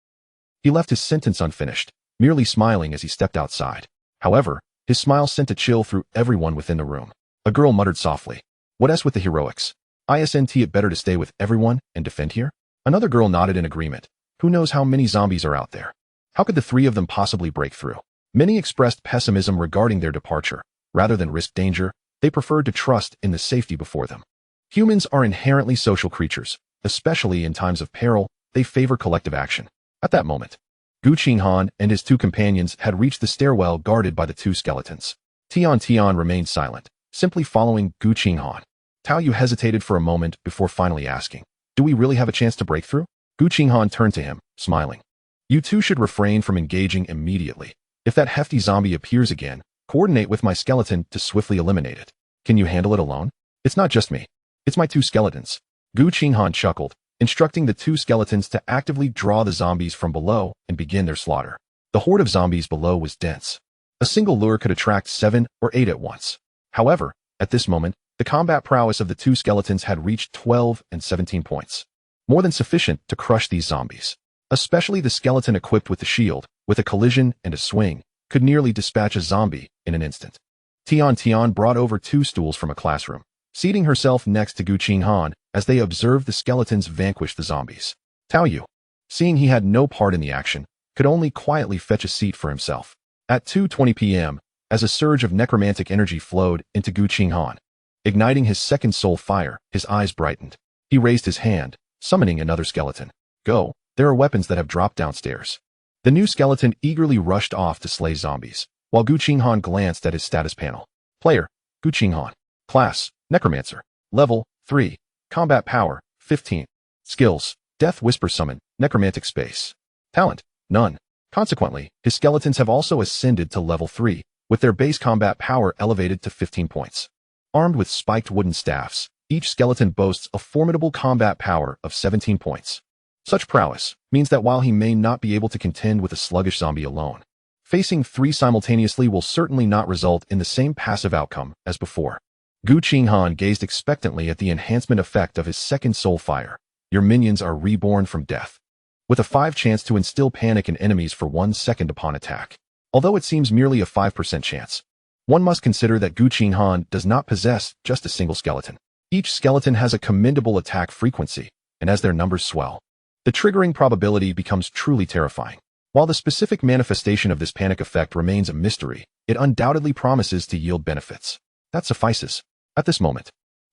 He left his sentence unfinished, merely smiling as he stepped outside. However, his smile sent a chill through everyone within the room. A girl muttered softly, "What else with the heroics? Isn't it better to stay with everyone and defend here?" Another girl nodded in agreement. Who knows how many zombies are out there? How could the three of them possibly break through? Many expressed pessimism regarding their departure. Rather than risk danger, they preferred to trust in the safety before them. Humans are inherently social creatures. Especially in times of peril, they favor collective action. At that moment, Gu Qinghan and his two companions had reached the stairwell guarded by the two skeletons. Tian remained silent, simply following Gu Qinghan. Tao Yu hesitated for a moment before finally asking, "Do we really have a chance to break through?" Gu Qinghan turned to him, smiling. "You two should refrain from engaging immediately. If that hefty zombie appears again, coordinate with my skeleton to swiftly eliminate it. Can you handle it alone?" "It's not just me. It's my two skeletons." Gu Qinghan chuckled, instructing the two skeletons to actively draw the zombies from below and begin their slaughter. The horde of zombies below was dense. A single lure could attract 7 or 8 at once. However, at this moment, the combat prowess of the two skeletons had reached 12 and 17 points. More than sufficient to crush these zombies. Especially the skeleton equipped with the shield, with a collision and a swing, could nearly dispatch a zombie in an instant. Tian brought over 2 stools from a classroom, seating herself next to Gu Qinghan as they observed the skeletons vanquish the zombies. Tao Yu, seeing he had no part in the action, could only quietly fetch a seat for himself. At 2:20 p.m., as a surge of necromantic energy flowed into Gu Qinghan, igniting his second soul fire, his eyes brightened. He raised his hand, summoning another skeleton. "Go, there are weapons that have dropped downstairs." The new skeleton eagerly rushed off to slay zombies, while Gu Qinghan glanced at his status panel. Player, Gu Qinghan. Class, Necromancer. Level, 3. Combat Power, 15. Skills, Death Whisper Summon, Necromantic Space. Talent, none. Consequently, his skeletons have also ascended to level 3, with their base combat power elevated to 15 points. Armed with spiked wooden staffs, each skeleton boasts a formidable combat power of 17 points. Such prowess means that while he may not be able to contend with a sluggish zombie alone, facing 3 simultaneously will certainly not result in the same passive outcome as before. Gu Qinghan gazed expectantly at the enhancement effect of his second soul fire. Your minions are reborn from death, with a 5 chance to instill panic in enemies for 1 second upon attack. Although it seems merely a 5% chance, one must consider that Gu Qinghan does not possess just a single skeleton. Each skeleton has a commendable attack frequency, and as their numbers swell, the triggering probability becomes truly terrifying. While the specific manifestation of this panic effect remains a mystery, it undoubtedly promises to yield benefits. That suffices. At this moment,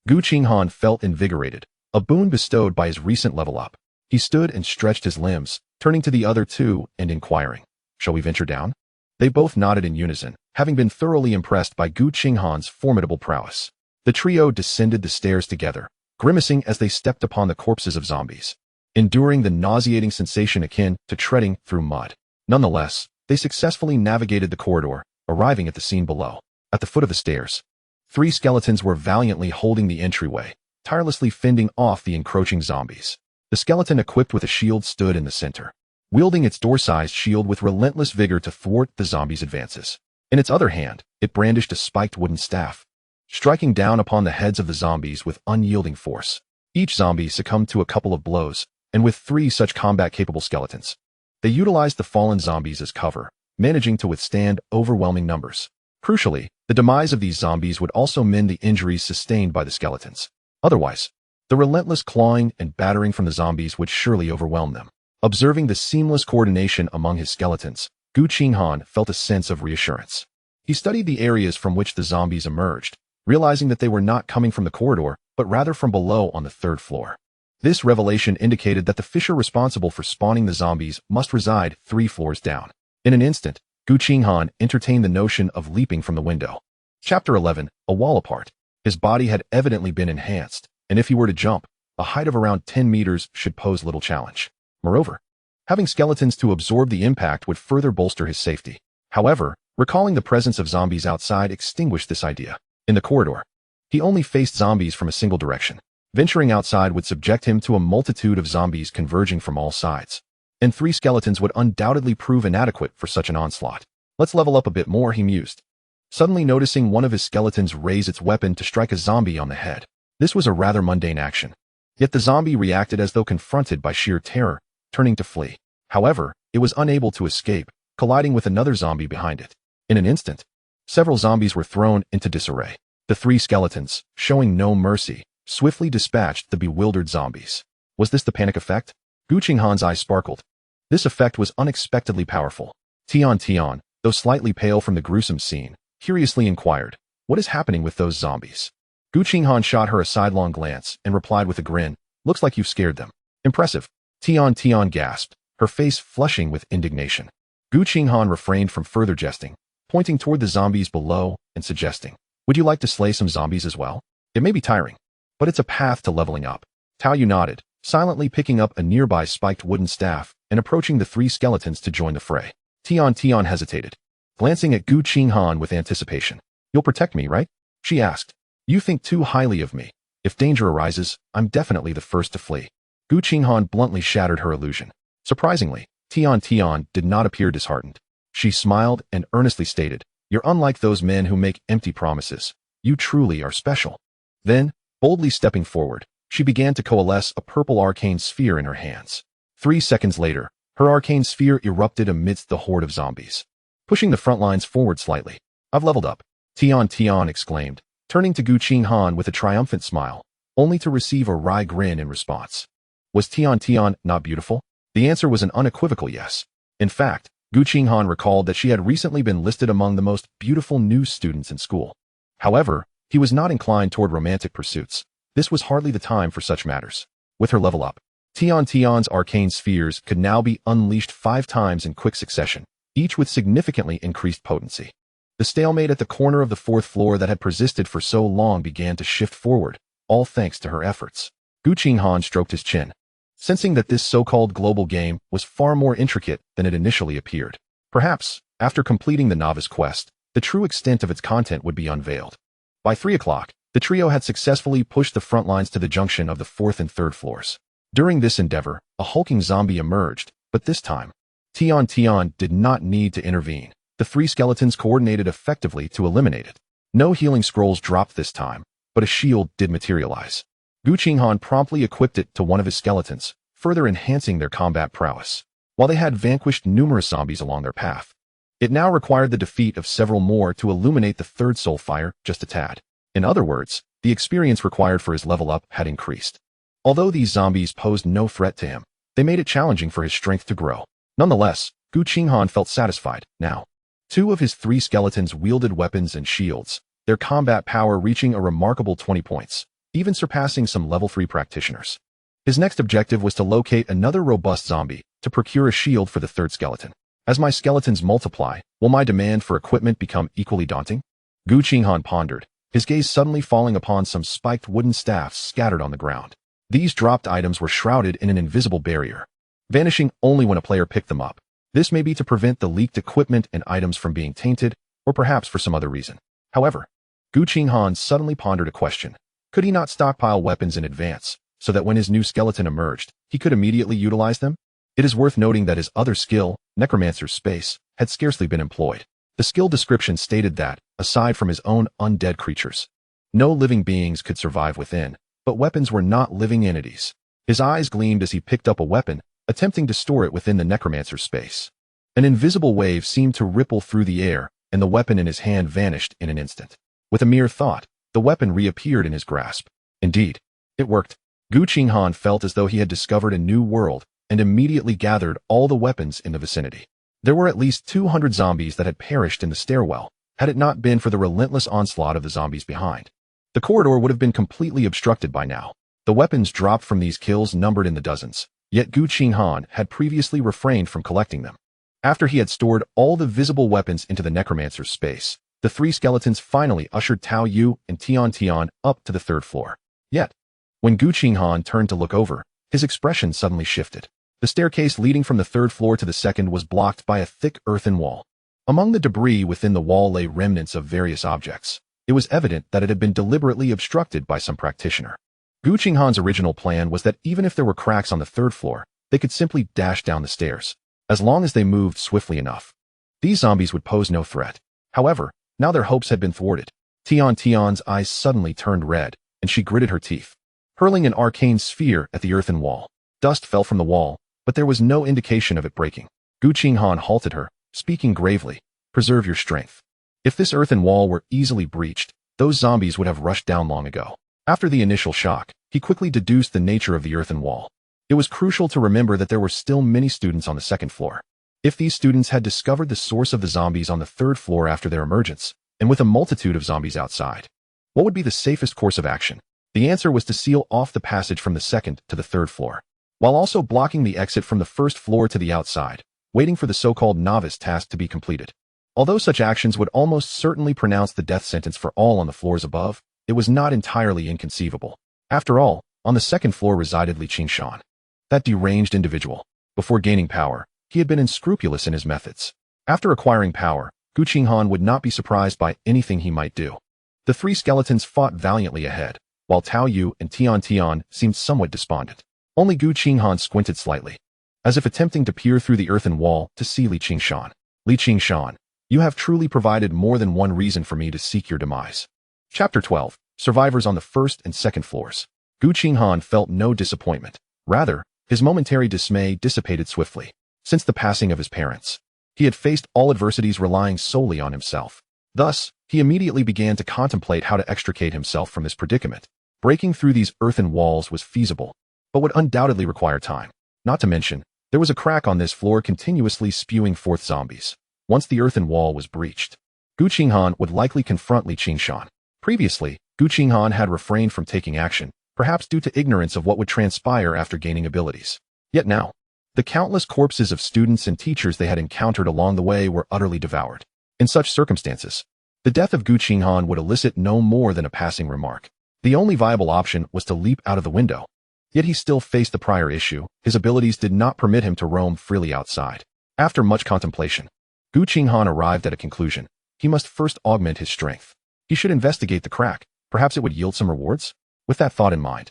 Gu Qinghan felt invigorated, a boon bestowed by his recent level up. He stood and stretched his limbs, turning to the other two and inquiring, "Shall we venture down?" They both nodded in unison, having been thoroughly impressed by Gu Qinghan's formidable prowess. The trio descended the stairs together, grimacing as they stepped upon the corpses of zombies, enduring the nauseating sensation akin to treading through mud. Nonetheless, they successfully navigated the corridor, arriving at the scene below. At the foot of the stairs, 3 skeletons were valiantly holding the entryway, tirelessly fending off the encroaching zombies. The skeleton equipped with a shield stood in the center, wielding its door-sized shield with relentless vigor to thwart the zombies' advances. In its other hand, it brandished a spiked wooden staff, striking down upon the heads of the zombies with unyielding force. Each zombie succumbed to a couple of blows, and with 3 such combat-capable skeletons, they utilized the fallen zombies as cover, managing to withstand overwhelming numbers. Crucially, the demise of these zombies would also mend the injuries sustained by the skeletons. Otherwise, the relentless clawing and battering from the zombies would surely overwhelm them. Observing the seamless coordination among his skeletons, Gu Qinghan felt a sense of reassurance. He studied the areas from which the zombies emerged, realizing that they were not coming from the corridor, but rather from below on the third floor. This revelation indicated that the fissure responsible for spawning the zombies must reside 3 floors down. In an instant, Gu Qinghan entertained the notion of leaping from the window. Chapter 11, A Wall Apart. His body had evidently been enhanced, and if he were to jump, a height of around 10 meters should pose little challenge. Moreover, having skeletons to absorb the impact would further bolster his safety. However, recalling the presence of zombies outside extinguished this idea. In the corridor, he only faced zombies from a single direction. Venturing outside would subject him to a multitude of zombies converging from all sides. And 3 skeletons would undoubtedly prove inadequate for such an onslaught. Let's level up a bit more, he mused, suddenly noticing one of his skeletons raise its weapon to strike a zombie on the head. This was a rather mundane action. Yet the zombie reacted as though confronted by sheer terror, turning to flee. However, it was unable to escape, colliding with another zombie behind it. In an instant, several zombies were thrown into disarray. The 3 skeletons, showing no mercy, swiftly dispatched the bewildered zombies. Was this the panic effect? Gu Qinghan's eyes sparkled. This effect was unexpectedly powerful. Tian, though slightly pale from the gruesome scene, curiously inquired, "What is happening with those zombies?" Gu Qinghan shot her a sidelong glance and replied with a grin, "Looks like you've scared them." "Impressive." Tian gasped, her face flushing with indignation. Gu Qinghan refrained from further jesting, pointing toward the zombies below and suggesting, "Would you like to slay some zombies as well? It may be tiring, but it's a path to leveling up." Tao Yu nodded, silently picking up a nearby spiked wooden staff and approaching the 3 skeletons to join the fray. Tian hesitated, glancing at Gu Qinghan with anticipation. "You'll protect me, right?" she asked. "You think too highly of me. If danger arises, I'm definitely the first to flee." Gu Qinghan bluntly shattered her illusion. Surprisingly, Tian did not appear disheartened. She smiled and earnestly stated, "You're unlike those men who make empty promises. You truly are special." Then, boldly stepping forward, she began to coalesce a purple arcane sphere in her hands. 3 seconds later, her arcane sphere erupted amidst the horde of zombies, pushing the front lines forward slightly. "I've leveled up," Tian exclaimed, turning to Gu Qinghan with a triumphant smile, only to receive a wry grin in response. Was Tian not beautiful? The answer was an unequivocal yes. In fact, Gu Qinghan recalled that she had recently been listed among the most beautiful new students in school. However, he was not inclined toward romantic pursuits. This was hardly the time for such matters. With her level up, Tian's arcane spheres could now be unleashed 5 times in quick succession, each with significantly increased potency. The stalemate at the corner of the 4th floor that had persisted for so long began to shift forward, all thanks to her efforts. Gu Qinghan stroked his chin, sensing that this so-called global game was far more intricate than it initially appeared. Perhaps, after completing the novice quest, the true extent of its content would be unveiled. By 3 o'clock, the trio had successfully pushed the front lines to the junction of the 4th and 3rd floors. During this endeavor, a hulking zombie emerged, but this time, Tian did not need to intervene. The 3 skeletons coordinated effectively to eliminate it. No healing scrolls dropped this time, but a shield did materialize. Gu Qinghan promptly equipped it to one of his skeletons, further enhancing their combat prowess. While they had vanquished numerous zombies along their path, it now required the defeat of several more to illuminate the 3rd soul fire just a tad. In other words, the experience required for his level up had increased. Although these zombies posed no threat to him, they made it challenging for his strength to grow. Nonetheless, Gu Qinghan felt satisfied. Now, 2 of his 3 skeletons wielded weapons and shields, their combat power reaching a remarkable 20 points, even surpassing some level 3 practitioners. His next objective was to locate another robust zombie to procure a shield for the 3rd skeleton. As my skeletons multiply, will my demand for equipment become equally daunting? Gu Qinghan pondered, his gaze suddenly falling upon some spiked wooden staffs scattered on the ground. These dropped items were shrouded in an invisible barrier, vanishing only when a player picked them up. This may be to prevent the leaked equipment and items from being tainted, or perhaps for some other reason. However, Gu Qinghan suddenly pondered a question. Could he not stockpile weapons in advance, so that when his new skeleton emerged, he could immediately utilize them? It is worth noting that his other skill, Necromancer's space, had scarcely been employed. The skill description stated that, aside from his own undead creatures, no living beings could survive within, but weapons were not living entities. His eyes gleamed as he picked up a weapon, attempting to store it within the Necromancer's space. An invisible wave seemed to ripple through the air, and the weapon in his hand vanished in an instant. With a mere thought, the weapon reappeared in his grasp. Indeed, it worked. Gu Qinghan felt as though he had discovered a new world and immediately gathered all the weapons in the vicinity. There were at least 200 zombies that had perished in the stairwell, had it not been for the relentless onslaught of the zombies behind. The corridor would have been completely obstructed by now. The weapons dropped from these kills numbered in the dozens, yet Gu Qinghan had previously refrained from collecting them. After he had stored all the visible weapons into the Necromancer's space, the three skeletons finally ushered Tao Yu and Tian up to the third floor. Yet, when Gu Qinghan turned to look over, his expression suddenly shifted. The staircase leading from the third floor to the second was blocked by a thick earthen wall. Among the debris within the wall lay remnants of various objects. It was evident that it had been deliberately obstructed by some practitioner. Gu Qinghan's original plan was that even if there were cracks on the third floor, they could simply dash down the stairs, as long as they moved swiftly enough. These zombies would pose no threat. However, now their hopes had been thwarted. Tian's eyes suddenly turned red, and she gritted her teeth, hurling an arcane sphere at the earthen wall. Dust fell from the wall, but there was no indication of it breaking. Gu Qinghan halted her, speaking gravely, "Preserve your strength. If this earthen wall were easily breached, those zombies would have rushed down long ago." After the initial shock, he quickly deduced the nature of the earthen wall. It was crucial to remember that there were still many students on the second floor. If these students had discovered the source of the zombies on the third floor after their emergence, and with a multitude of zombies outside, what would be the safest course of action? The answer was to seal off the passage from the second to the third floor, while also blocking the exit from the first floor to the outside, waiting for the so-called novice task to be completed. Although such actions would almost certainly pronounce the death sentence for all on the floors above, it was not entirely inconceivable. After all, on the second floor resided Gu Qinghan, that deranged individual. Before gaining power, he had been unscrupulous in his methods. After acquiring power, Gu Qinghan would not be surprised by anything he might do. The three skeletons fought valiantly ahead, while Tao Yu and Tian seemed somewhat despondent. Only Gu Qinghan squinted slightly, as if attempting to peer through the earthen wall to see Gu Qinghan, you have truly provided more than one reason for me to seek your demise. Chapter 12. Survivors on the first and second floors. Gu Qinghan felt no disappointment. Rather, his momentary dismay dissipated swiftly. Since the passing of his parents, he had faced all adversities relying solely on himself. Thus, he immediately began to contemplate how to extricate himself from this predicament. Breaking through these earthen walls was feasible, but would undoubtedly require time. Not to mention, there was a crack on this floor continuously spewing forth zombies. Once the earthen wall was breached, Gu Qinghan would likely confront Gu Qinghan. Previously, Gu Qinghan had refrained from taking action, perhaps due to ignorance of what would transpire after gaining abilities. Yet now, the countless corpses of students and teachers they had encountered along the way were utterly devoured. In such circumstances, the death of Gu Qinghan would elicit no more than a passing remark. The only viable option was to leap out of the window. Yet he still faced the prior issue. His abilities did not permit him to roam freely outside. After much contemplation, Gu Qinghan arrived at a conclusion. He must first augment his strength. He should investigate the crack. Perhaps it would yield some rewards? With that thought in mind,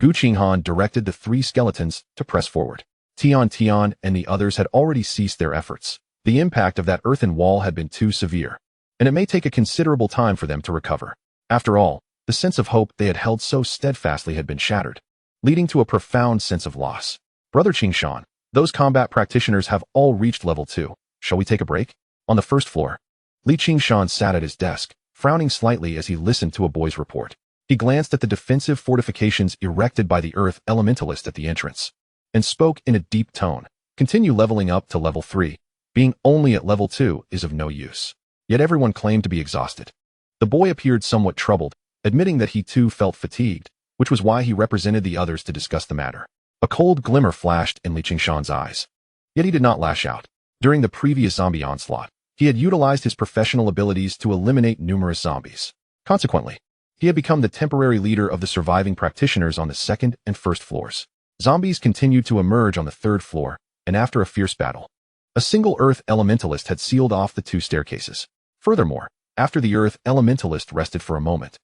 Gu Qinghan directed the three skeletons to press forward. Tian and the others had already ceased their efforts. The impact of that earthen wall had been too severe, and it may take a considerable time for them to recover. After all, the sense of hope they had held so steadfastly had been shattered, leading to a profound sense of loss. Brother Qinghan, those combat practitioners have all reached level 2. Shall we take a break? On the first floor, Gu Qinghan sat at his desk, frowning slightly as he listened to a boy's report. He glanced at the defensive fortifications erected by the Earth Elementalist at the entrance, and spoke in a deep tone. Continue leveling up to level 3. Being only at level 2 is of no use. Yet everyone claimed to be exhausted. The boy appeared somewhat troubled, admitting that he too felt fatigued, which was why he represented the others to discuss the matter. A cold glimmer flashed in Gu Qinghan's eyes. Yet he did not lash out. During the previous zombie onslaught, he had utilized his professional abilities to eliminate numerous zombies. Consequently, he had become the temporary leader of the surviving practitioners on the second and first floors. Zombies continued to emerge on the third floor, and after a fierce battle, a single Earth Elementalist had sealed off the two staircases. Furthermore, after the Earth Elementalist rested for a moment,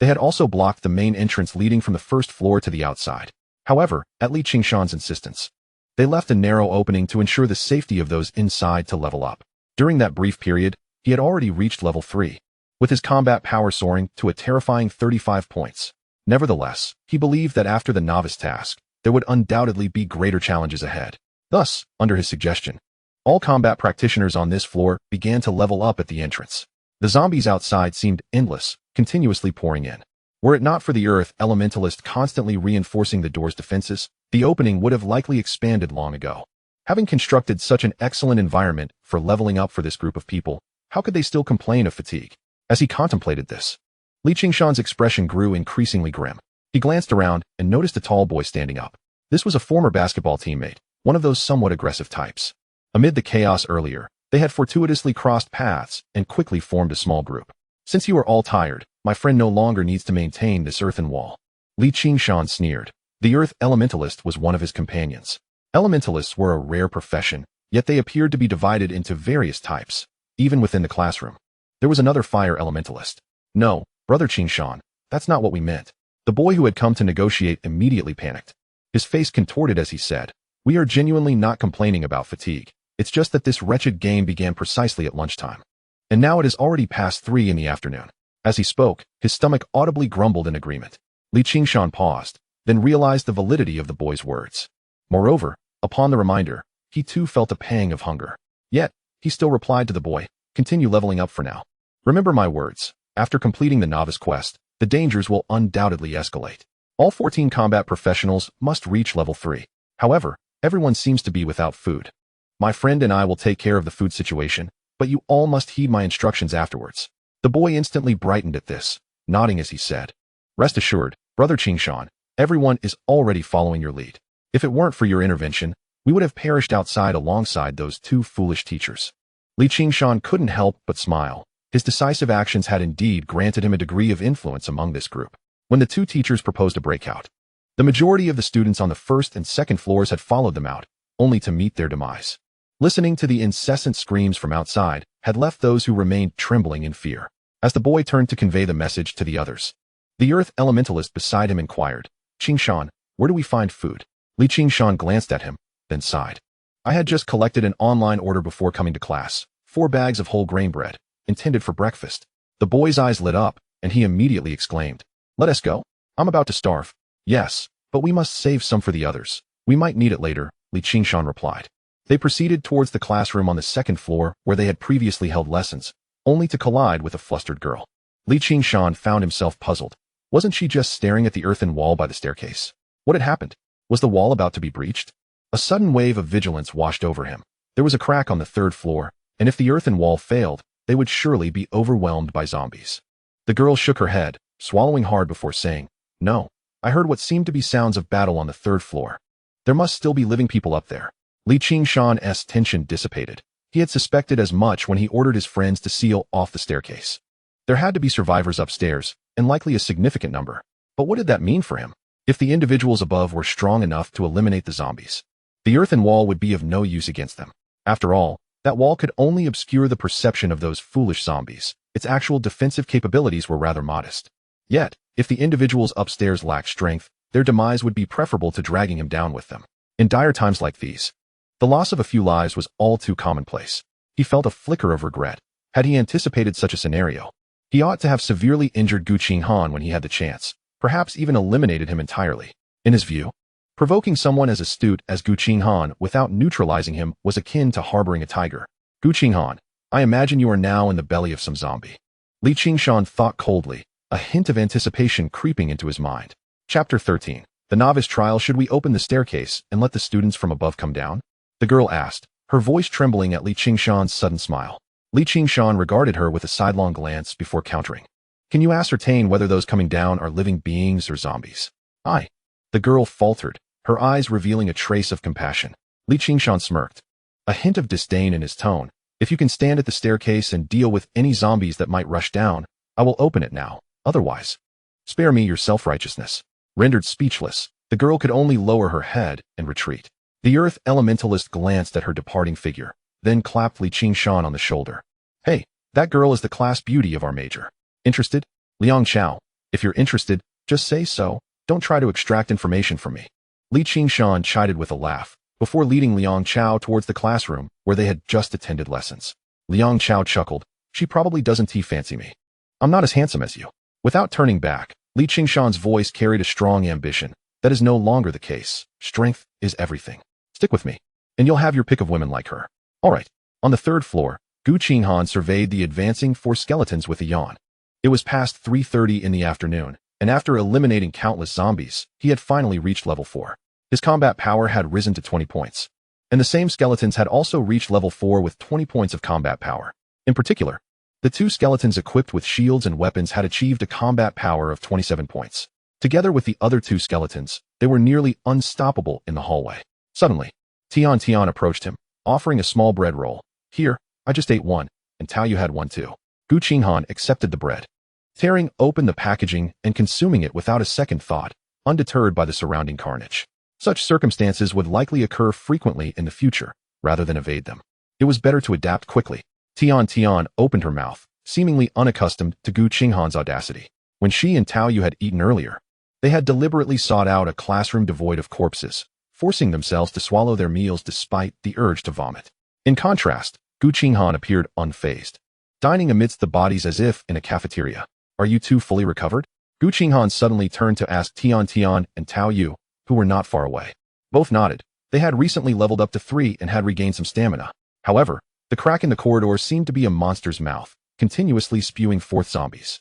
they had also blocked the main entrance leading from the first floor to the outside. However, at Gu Qinghan's insistence, they left a narrow opening to ensure the safety of those inside to level up. During that brief period, he had already reached level 3, with his combat power soaring to a terrifying 35 points. Nevertheless, he believed that after the novice task, there would undoubtedly be greater challenges ahead. Thus, under his suggestion, All combat practitioners on this floor began to level up at the entrance. The zombies outside seemed endless, continuously pouring in. Were it not for the Earth Elementalist constantly reinforcing the door's defenses, the opening would have likely expanded long ago. Having constructed such an excellent environment for leveling up for this group of people, how could they still complain of fatigue? As he contemplated this, Gu Qinghan's expression grew increasingly grim. He glanced around and noticed a tall boy standing up. This was a former basketball teammate, one of those somewhat aggressive types. Amid the chaos earlier, they had fortuitously crossed paths and quickly formed a small group. Since you are all tired, my friend no longer needs to maintain this earthen wall. Gu Qinghan sneered. The Earth Elementalist was one of his companions. Elementalists were a rare profession, yet they appeared to be divided into various types, even within the classroom. There was another fire elementalist. No, Brother Qinghan, that's not what we meant. The boy who had come to negotiate immediately panicked. His face contorted as he said, "We are genuinely not complaining about fatigue. It's just that this wretched game began precisely at lunchtime. And now it is already past 3 in the afternoon." As he spoke, his stomach audibly grumbled in agreement. Gu Qinghan paused, then realized the validity of the boy's words. Moreover, upon the reminder, he too felt a pang of hunger. Yet, he still replied to the boy, "Continue leveling up for now. Remember my words, after completing the novice quest, the dangers will undoubtedly escalate. All 14 combat professionals must reach level 3. However, everyone seems to be without food. My friend and I will take care of the food situation, but you all must heed my instructions afterwards." The boy instantly brightened at this, nodding as he said, "Rest assured, Brother Qinghan, everyone is already following your lead. If it weren't for your intervention, we would have perished outside alongside those 2 foolish teachers." Gu Qinghan couldn't help but smile. His decisive actions had indeed granted him a degree of influence among this group. When the 2 teachers proposed a breakout, the majority of the students on the first and second floors had followed them out, only to meet their demise. Listening to the incessant screams from outside had left those who remained trembling in fear. As the boy turned to convey the message to the others, the Earth Elementalist beside him inquired, "Qinghan, where do we find food?" Gu Qinghan glanced at him, then sighed. "I had just collected an online order before coming to class, 4 bags of whole grain bread, intended for breakfast." The boy's eyes lit up, and he immediately exclaimed, "Let us go. I'm about to starve." "Yes, but we must save some for the others. We might need it later," Gu Qinghan replied. They proceeded towards the classroom on the second floor where they had previously held lessons, only to collide with a flustered girl. Gu Qinghan found himself puzzled. Wasn't she just staring at the earthen wall by the staircase? What had happened? Was the wall about to be breached? A sudden wave of vigilance washed over him. There was a crack on the 3rd floor, and if the earthen wall failed, they would surely be overwhelmed by zombies. The girl shook her head, swallowing hard before saying, "No, I heard what seemed to be sounds of battle on the 3rd floor. There must still be living people up there." Gu Qinghan's tension dissipated. He had suspected as much when he ordered his friends to seal off the staircase. There had to be survivors upstairs, and likely a significant number. But what did that mean for him? If the individuals above were strong enough to eliminate the zombies, the earthen wall would be of no use against them. After all, that wall could only obscure the perception of those foolish zombies. Its actual defensive capabilities were rather modest. Yet, if the individuals upstairs lacked strength, their demise would be preferable to dragging him down with them. In dire times like these, the loss of a few lives was all too commonplace. He felt a flicker of regret. Had he anticipated such a scenario, he ought to have severely injured Gu Qinghan when he had the chance, perhaps even eliminated him entirely. In his view, provoking someone as astute as Gu Qinghan without neutralizing him was akin to harboring a tiger. "Gu Qinghan, I imagine you are now in the belly of some zombie." Gu Qinghan thought coldly, a hint of anticipation creeping into his mind. Chapter 13. The Novice Trial. Should we open the staircase and let the students from above come down? The girl asked, her voice trembling at Gu Qinghan's sudden smile. Gu Qinghan regarded her with a sidelong glance before countering. "Can you ascertain whether those coming down are living beings or zombies?" "Aye." The girl faltered, her eyes revealing a trace of compassion. Gu Qinghan smirked, a hint of disdain in his tone. "If you can stand at the staircase and deal with any zombies that might rush down, I will open it now. Otherwise, spare me your self-righteousness." Rendered speechless, the girl could only lower her head and retreat. The Earth Elementalist glanced at her departing figure, then clapped Gu Qinghan on the shoulder. "Hey, that girl is the class beauty of our major. Interested? Liang Chao. If you're interested, just say so. Don't try to extract information from me." Gu Qinghan chided with a laugh, before leading Liang Chao towards the classroom where they had just attended lessons. Liang Chao chuckled. "She probably doesn't fancy me. I'm not as handsome as you." Without turning back, Gu Qinghan's voice carried a strong ambition. "That is no longer the case. Strength is everything. Stick with me, and you'll have your pick of women like her." Alright. On the third floor, Gu Qinghan surveyed the advancing 4 skeletons with a yawn. It was past 3:30 in the afternoon, and after eliminating countless zombies, he had finally reached level 4. His combat power had risen to 20 points. And the same skeletons had also reached level 4 with 20 points of combat power. In particular, the 2 skeletons equipped with shields and weapons had achieved a combat power of 27 points. Together with the other 2 skeletons, they were nearly unstoppable in the hallway. Suddenly, Tian approached him, offering a small bread roll. Here, I just ate one, and Tao Yu had one too. Gu Qinghan accepted the bread, tearing open the packaging and consuming it without a second thought, undeterred by the surrounding carnage. Such circumstances would likely occur frequently in the future, rather than evade them. It was better to adapt quickly. Tian opened her mouth, seemingly unaccustomed to Gu Qinghan's audacity. When she and Tao Yu had eaten earlier, they had deliberately sought out a classroom devoid of corpses, forcing themselves to swallow their meals despite the urge to vomit. In contrast, Gu Qinghan appeared unfazed, dining amidst the bodies as if in a cafeteria. Are you two fully recovered? Gu Qinghan suddenly turned to ask Tian and Tao Yu, who were not far away. Both nodded. They had recently leveled up to 3 and had regained some stamina. However, the crack in the corridor seemed to be a monster's mouth, continuously spewing forth zombies.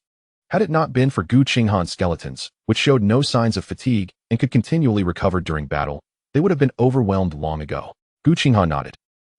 Had it not been for Gu Qinghan's skeletons, which showed no signs of fatigue and could continually recover during battle, they would have been overwhelmed long ago. Gu Qinghan nodded,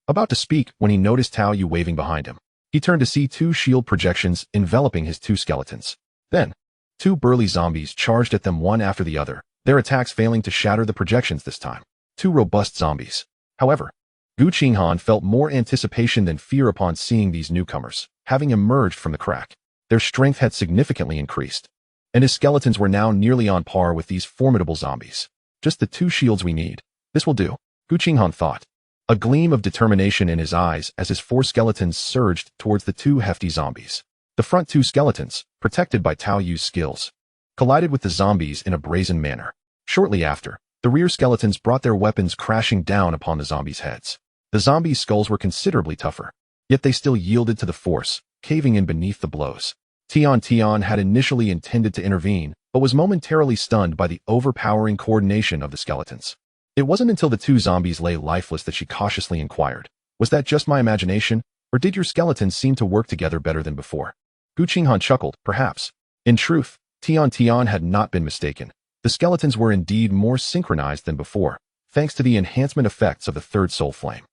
about to speak when he noticed Tao Yu waving behind him. He turned to see 2 shield projections enveloping his 2 skeletons. Then, 2 burly zombies charged at them one after the other, their attacks failing to shatter the projections this time. 2 robust zombies. However, Gu Qinghan felt more anticipation than fear upon seeing these newcomers, having emerged from the crack. Their strength had significantly increased, and his skeletons were now nearly on par with these formidable zombies. Just the 2 shields we need. This will do, Gu Qinghan thought, a gleam of determination in his eyes as his 4 skeletons surged towards the 2 hefty zombies. The front 2 skeletons, protected by Tao Yu's skills, collided with the zombies in a brazen manner. Shortly after, the rear skeletons brought their weapons crashing down upon the zombies' heads. The zombies' skulls were considerably tougher, yet they still yielded to the force, caving in beneath the blows. Tian had initially intended to intervene, but was momentarily stunned by the overpowering coordination of the skeletons. It wasn't until the 2 zombies lay lifeless that she cautiously inquired, was that just my imagination, or did your skeletons seem to work together better than before? Gu Qinghan chuckled, perhaps. In truth, Tian had not been mistaken. The skeletons were indeed more synchronized than before, thanks to the enhancement effects of the 3rd soul flame.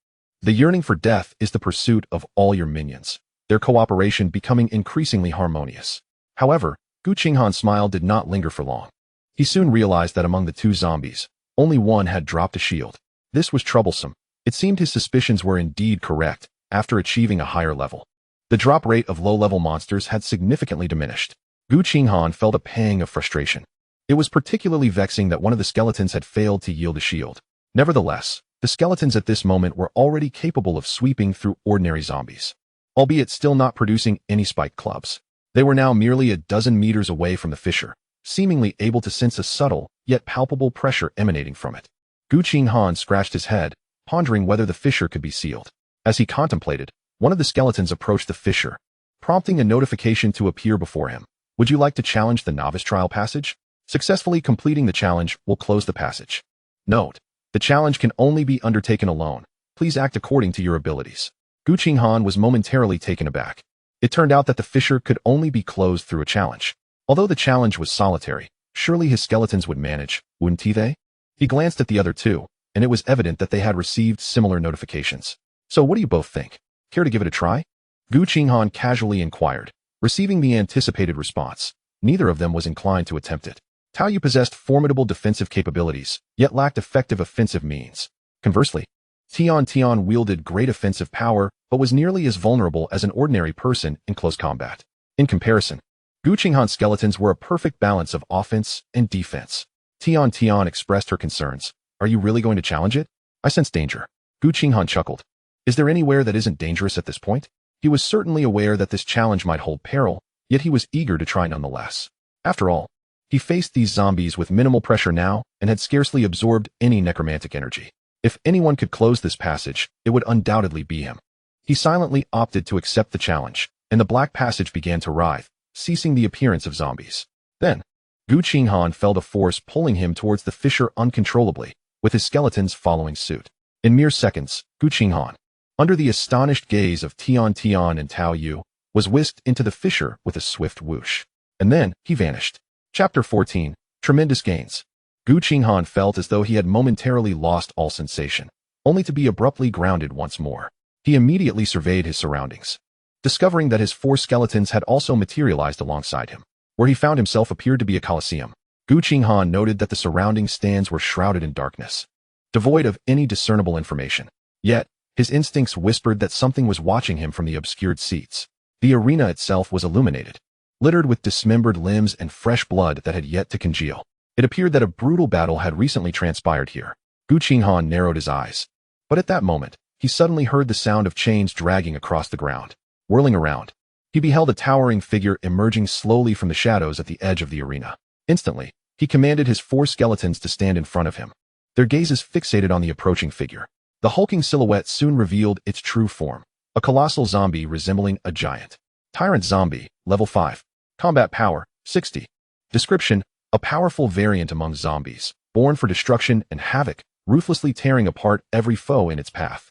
The yearning for death is the pursuit of all your minions, their cooperation becoming increasingly harmonious. However, Gu Qinghan's smile did not linger for long. He soon realized that among the 2 zombies, only one had dropped a shield. This was troublesome. It seemed his suspicions were indeed correct after achieving a higher level. The drop rate of low-level monsters had significantly diminished. Gu Qinghan felt a pang of frustration. It was particularly vexing that one of the skeletons had failed to yield a shield. Nevertheless, the skeletons at this moment were already capable of sweeping through ordinary zombies, albeit still not producing any spiked clubs. They were now merely a dozen meters away from the fissure, seemingly able to sense a subtle, yet palpable pressure emanating from it. Gu Qinghan scratched his head, pondering whether the fissure could be sealed. As he contemplated, one of the skeletons approached the fissure, prompting a notification to appear before him. Would you like to challenge the novice trial passage? Successfully completing the challenge will close the passage. Note: the challenge can only be undertaken alone. Please act according to your abilities. Gu Qinghan was momentarily taken aback. It turned out that the fissure could only be closed through a challenge. Although the challenge was solitary, surely his skeletons would manage, wouldn't they? He glanced at the other 2, and it was evident that they had received similar notifications. So what do you both think? Care to give it a try? Gu Qinghan casually inquired, receiving the anticipated response. Neither of them was inclined to attempt it. Tao Yu possessed formidable defensive capabilities, yet lacked effective offensive means. Conversely, Tian wielded great offensive power, but was nearly as vulnerable as an ordinary person in close combat. In comparison, Gu Qinghan's skeletons were a perfect balance of offense and defense. Tian expressed her concerns. Are you really going to challenge it? I sense danger. Gu Qinghan chuckled. Is there anywhere that isn't dangerous at this point? He was certainly aware that this challenge might hold peril, yet he was eager to try nonetheless. After all, he faced these zombies with minimal pressure now and had scarcely absorbed any necromantic energy. If anyone could close this passage, it would undoubtedly be him. He silently opted to accept the challenge, and the black passage began to writhe, ceasing the appearance of zombies. Then, Gu Qinghan felt a force pulling him towards the fissure uncontrollably, with his skeletons following suit. In mere seconds, Gu Qinghan, under the astonished gaze of Tian Tian and Tao Yu, was whisked into the fissure with a swift whoosh. And then, he vanished. Chapter 14. Tremendous Gains. Gu Qinghan felt as though he had momentarily lost all sensation, only to be abruptly grounded once more. He immediately surveyed his surroundings, discovering that his 4 skeletons had also materialized alongside him. Where he found himself appeared to be a coliseum. Gu Qinghan noted that the surrounding stands were shrouded in darkness, devoid of any discernible information. Yet, his instincts whispered that something was watching him from the obscured seats. The arena itself was illuminated, littered with dismembered limbs and fresh blood that had yet to congeal. It appeared that a brutal battle had recently transpired here. Gu Qinghan narrowed his eyes. But at that moment, he suddenly heard the sound of chains dragging across the ground. Whirling around, he beheld a towering figure emerging slowly from the shadows at the edge of the arena. Instantly, he commanded his 4 skeletons to stand in front of him, their gazes fixated on the approaching figure. The hulking silhouette soon revealed its true form, a colossal zombie resembling a giant. Tyrant Zombie, Level 5. Combat Power, 60. Description: a powerful variant among zombies, born for destruction and havoc, ruthlessly tearing apart every foe in its path.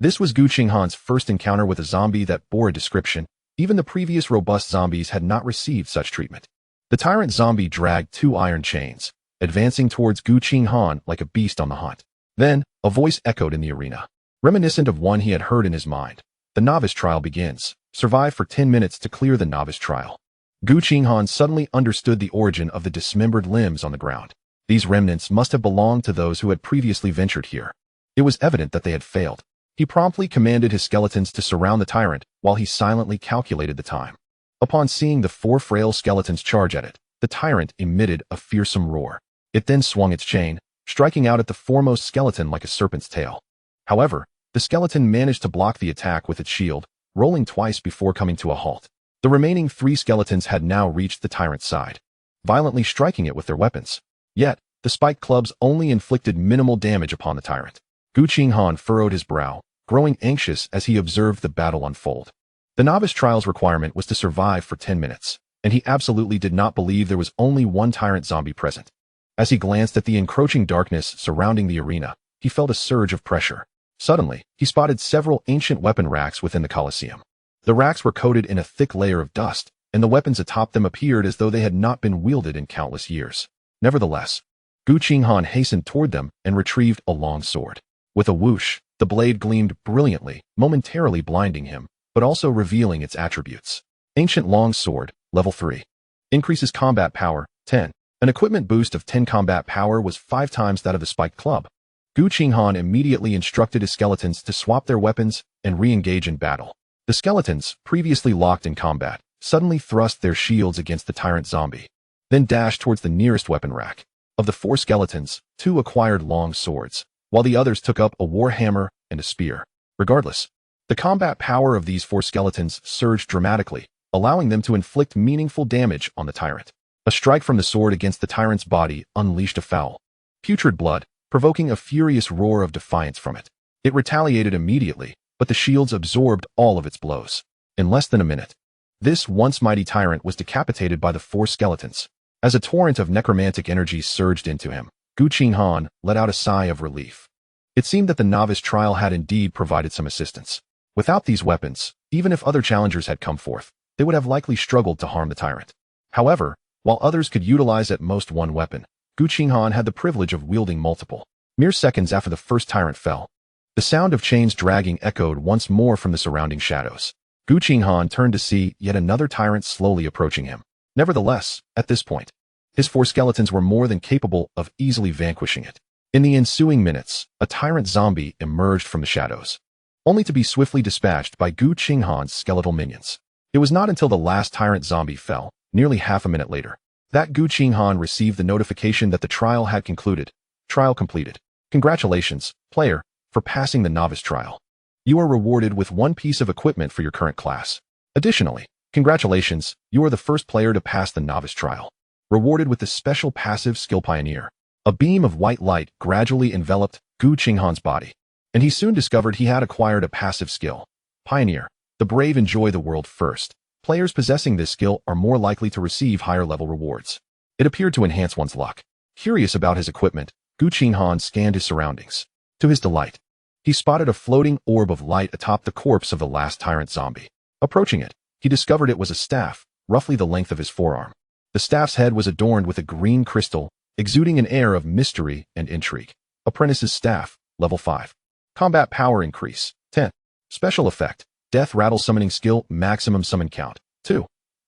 This was Gu Qinghan's first encounter with a zombie that bore a description. Even the previous robust zombies had not received such treatment. The tyrant zombie dragged 2 iron chains, advancing towards Gu Qinghan like a beast on the hunt. Then, a voice echoed in the arena, reminiscent of one he had heard in his mind. The novice trial begins. Survive for 10 minutes to clear the novice trial. Gu Qinghan suddenly understood the origin of the dismembered limbs on the ground. These remnants must have belonged to those who had previously ventured here. It was evident that they had failed. He promptly commanded his skeletons to surround the tyrant while he silently calculated the time. Upon seeing the 4 frail skeletons charge at it, the tyrant emitted a fearsome roar. It then swung its chain, striking out at the foremost skeleton like a serpent's tail. However, the skeleton managed to block the attack with its shield, rolling twice before coming to a halt. The remaining 3 skeletons had now reached the tyrant's side, violently striking it with their weapons. Yet, the spiked clubs only inflicted minimal damage upon the tyrant. Gu Qinghan furrowed his brow, growing anxious as he observed the battle unfold. The novice trial's requirement was to survive for 10 minutes, and he absolutely did not believe there was only one tyrant zombie present. As he glanced at the encroaching darkness surrounding the arena, he felt a surge of pressure. Suddenly, he spotted several ancient weapon racks within the Colosseum. The racks were coated in a thick layer of dust, and the weapons atop them appeared as though they had not been wielded in countless years. Nevertheless, Gu Qinghan hastened toward them and retrieved a long sword. With a whoosh, the blade gleamed brilliantly, momentarily blinding him, but also revealing its attributes. Ancient Long Sword, Level 3. Increases combat power, 10. An equipment boost of 10 combat power was 5 times that of the spiked club. Gu Qinghan immediately instructed his skeletons to swap their weapons and re-engage in battle. The skeletons, previously locked in combat, suddenly thrust their shields against the tyrant zombie, then dashed towards the nearest weapon rack. Of the 4 skeletons, 2 acquired long swords, while the others took up a war hammer and a spear. Regardless, the combat power of these 4 skeletons surged dramatically, allowing them to inflict meaningful damage on the tyrant. A strike from the sword against the tyrant's body unleashed a foul, putrid blood, provoking a furious roar of defiance from it. It retaliated immediately, but the shields absorbed all of its blows. In less than a minute, this once mighty tyrant was decapitated by the 4 skeletons. As a torrent of necromantic energy surged into him, Gu Qinghan let out a sigh of relief. It seemed that the novice trial had indeed provided some assistance. Without these weapons, even if other challengers had come forth, they would have likely struggled to harm the tyrant. However, while others could utilize at most one weapon, Gu Qinghan had the privilege of wielding multiple. Mere seconds after the first tyrant fell, the sound of chains dragging echoed once more from the surrounding shadows. Gu Qinghan turned to see yet another tyrant slowly approaching him. Nevertheless, at this point, his 4 skeletons were more than capable of easily vanquishing it. In the ensuing minutes, a tyrant zombie emerged from the shadows, only to be swiftly dispatched by Gu Qinghan's skeletal minions. It was not until the last tyrant zombie fell, nearly half a minute later, that Gu Qinghan received the notification that the trial had concluded. Trial completed. Congratulations, player, for passing the novice trial. You are rewarded with 1 piece of equipment for your current class. Additionally, congratulations, you are the first player to pass the novice trial. Rewarded with the special passive skill Pioneer. A beam of white light gradually enveloped Gu Qinghan's body, and he soon discovered he had acquired a passive skill. Pioneer. The brave enjoy the world first. Players possessing this skill are more likely to receive higher level rewards. It appeared to enhance one's luck. Curious about his equipment, Gu Qinghan scanned his surroundings. To his delight, he spotted a floating orb of light atop the corpse of the last tyrant zombie. Approaching it, he discovered it was a staff, roughly the length of his forearm. The staff's head was adorned with a green crystal, exuding an air of mystery and intrigue. Apprentice's Staff, Level 5. Combat Power Increase, 10. Special Effect, Death Rattle Summoning Skill, Maximum Summon Count, 2.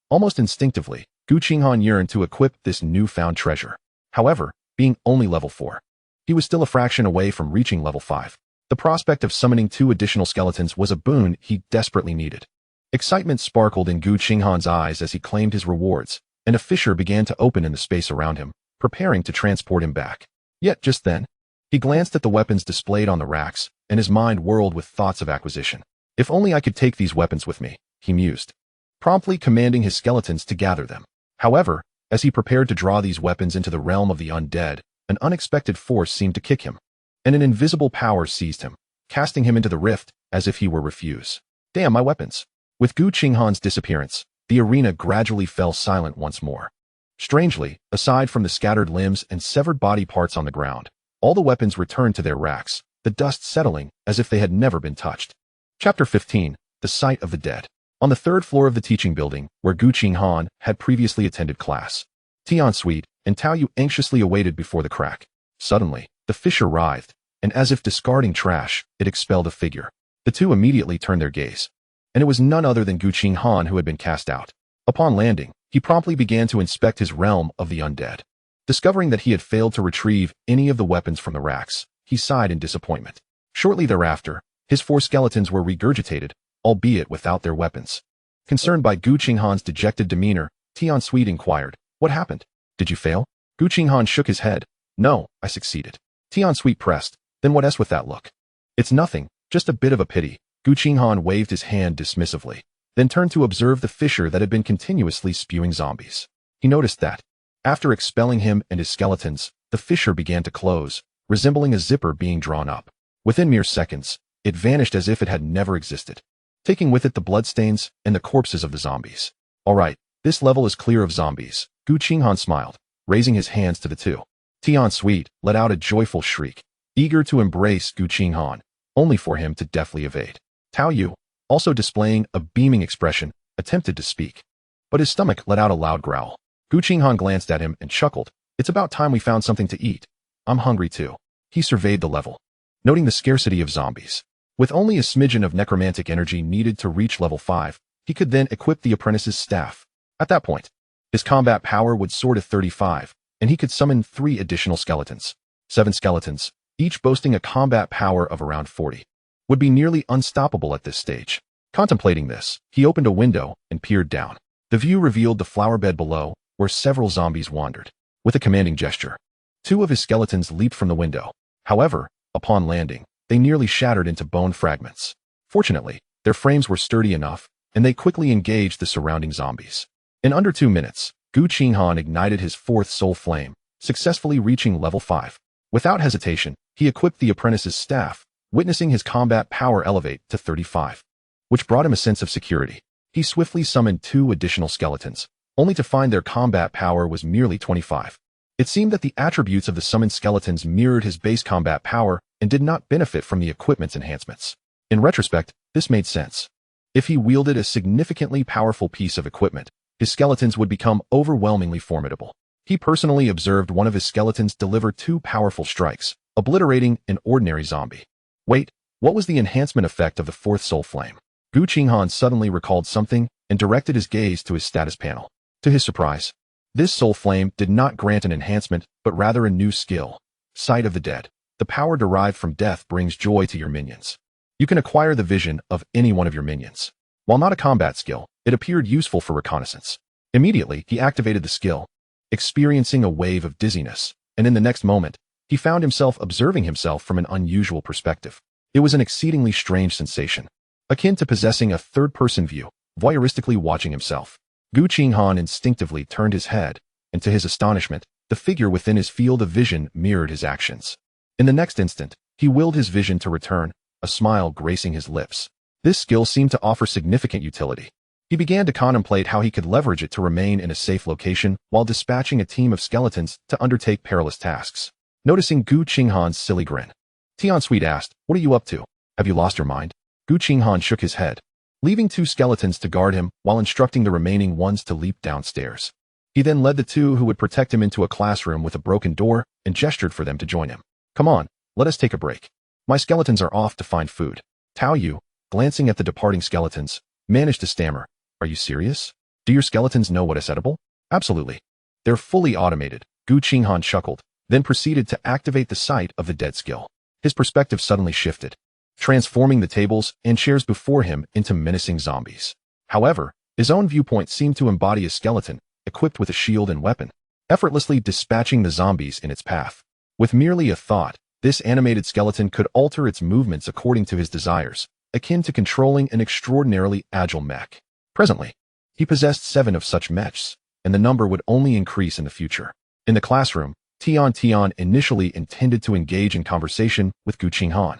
Almost instinctively, Gu Qinghan yearned to equip this newfound treasure. However, being only Level 4, he was still a fraction away from reaching Level 5. The prospect of summoning 2 additional skeletons was a boon he desperately needed. Excitement sparkled in Gu Qinghan's eyes as he claimed his rewards, and a fissure began to open in the space around him, preparing to transport him back. Yet just then, he glanced at the weapons displayed on the racks, and his mind whirled with thoughts of acquisition. If only I could take these weapons with me, he mused, promptly commanding his skeletons to gather them. However, as he prepared to draw these weapons into the realm of the undead, an unexpected force seemed to kick him, and an invisible power seized him, casting him into the rift as if he were refuse. Damn, my weapons! With Gu Qinghan's disappearance, the arena gradually fell silent once more. Strangely, aside from the scattered limbs and severed body parts on the ground, all the weapons returned to their racks, the dust settling as if they had never been touched. Chapter 15. The Sight of the Dead. On the 3rd floor of the teaching building, where Gu Qinghan had previously attended class, Tian Sweet and Tao Yu anxiously awaited before the crack. Suddenly, the fissure writhed, and as if discarding trash, it expelled a figure. The two immediately turned their gaze, and it was none other than Gu Qinghan who had been cast out. Upon landing, he promptly began to inspect his realm of the undead. Discovering that he had failed to retrieve any of the weapons from the racks, he sighed in disappointment. Shortly thereafter, his 4 skeletons were regurgitated, albeit without their weapons. Concerned by Gu Qinghan's dejected demeanor, Tian Sweet inquired, "What happened? Did you fail?" Gu Qinghan shook his head. "No, I succeeded." Tian Sweet pressed, "Then what else with that look?" "It's nothing, just a bit of a pity." Gu Qinghan waved his hand dismissively, then turned to observe the fissure that had been continuously spewing zombies. He noticed that, after expelling him and his skeletons, the fissure began to close, resembling a zipper being drawn up. Within mere seconds, it vanished as if it had never existed, taking with it the bloodstains and the corpses of the zombies. "All right, this level is clear of zombies," Gu Qinghan smiled, raising his hands to the 2. Tian Sweet let out a joyful shriek, eager to embrace Gu Qinghan, only for him to deftly evade. Tao Yu, also displaying a beaming expression, attempted to speak, but his stomach let out a loud growl. Gu Qinghan glanced at him and chuckled. "It's about time we found something to eat. I'm hungry too." He surveyed the level, noting the scarcity of zombies. With only a smidgen of necromantic energy needed to reach level 5, he could then equip the apprentice's staff. At that point, his combat power would soar to 35, and he could summon 3 additional skeletons. 7 skeletons, each boasting a combat power of around 40, would be nearly unstoppable at this stage. Contemplating this, he opened a window and peered down. The view revealed the flower bed below, where several zombies wandered. With a commanding gesture, 2 of his skeletons leaped from the window. However, upon landing, they nearly shattered into bone fragments. Fortunately, their frames were sturdy enough, and they quickly engaged the surrounding zombies. In under 2 minutes, Gu Qinghan ignited his 4th soul flame, successfully reaching level 5. Without hesitation, he equipped the apprentice's staff, witnessing his combat power elevate to 35, which brought him a sense of security. He swiftly summoned 2 additional skeletons, only to find their combat power was merely 25. It seemed that the attributes of the summoned skeletons mirrored his base combat power and did not benefit from the equipment's enhancements. In retrospect, this made sense. If he wielded a significantly powerful piece of equipment, his skeletons would become overwhelmingly formidable. He personally observed one of his skeletons deliver 2 powerful strikes, obliterating an ordinary zombie. Wait, what was the enhancement effect of the 4th soul flame? Gu Qinghan suddenly recalled something and directed his gaze to his status panel. To his surprise, this soul flame did not grant an enhancement, but rather a new skill, Sight of the Dead. The power derived from death brings joy to your minions. You can acquire the vision of any one of your minions. While not a combat skill, it appeared useful for reconnaissance. Immediately, he activated the skill, experiencing a wave of dizziness, and in the next moment, he found himself observing himself from an unusual perspective. It was an exceedingly strange sensation, akin to possessing a third-person view, voyeuristically watching himself. Gu Qinghan instinctively turned his head, and to his astonishment, the figure within his field of vision mirrored his actions. In the next instant, he willed his vision to return, a smile gracing his lips. This skill seemed to offer significant utility. He began to contemplate how he could leverage it to remain in a safe location while dispatching a team of skeletons to undertake perilous tasks. Noticing Gu Qinghan's silly grin, Tian Sweet asked, "What are you up to? Have you lost your mind?" Gu Qinghan shook his head, leaving 2 skeletons to guard him while instructing the remaining ones to leap downstairs. He then led the 2 who would protect him into a classroom with a broken door and gestured for them to join him. "Come on, let us take a break. My skeletons are off to find food." Tao Yu, glancing at the departing skeletons, managed to stammer, "Are you serious? Do your skeletons know what is edible?" "Absolutely. They're fully automated." Gu Qinghan chuckled, then proceeded to activate the sight of the dead skill. His perspective suddenly shifted, transforming the tables and chairs before him into menacing zombies. However, his own viewpoint seemed to embody a skeleton, equipped with a shield and weapon, effortlessly dispatching the zombies in its path. With merely a thought, this animated skeleton could alter its movements according to his desires, akin to controlling an extraordinarily agile mech. Presently, he possessed 7 of such mechs, and the number would only increase in the future. In the classroom, Tian initially intended to engage in conversation with Gu Qinghan,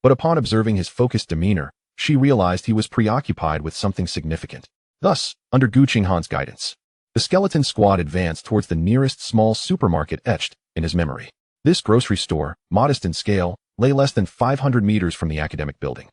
but upon observing his focused demeanor, she realized he was preoccupied with something significant. Thus, under Gu Qinghan's guidance, the skeleton squad advanced towards the nearest small supermarket etched in his memory. This grocery store, modest in scale, lay less than 500 meters from the academic building,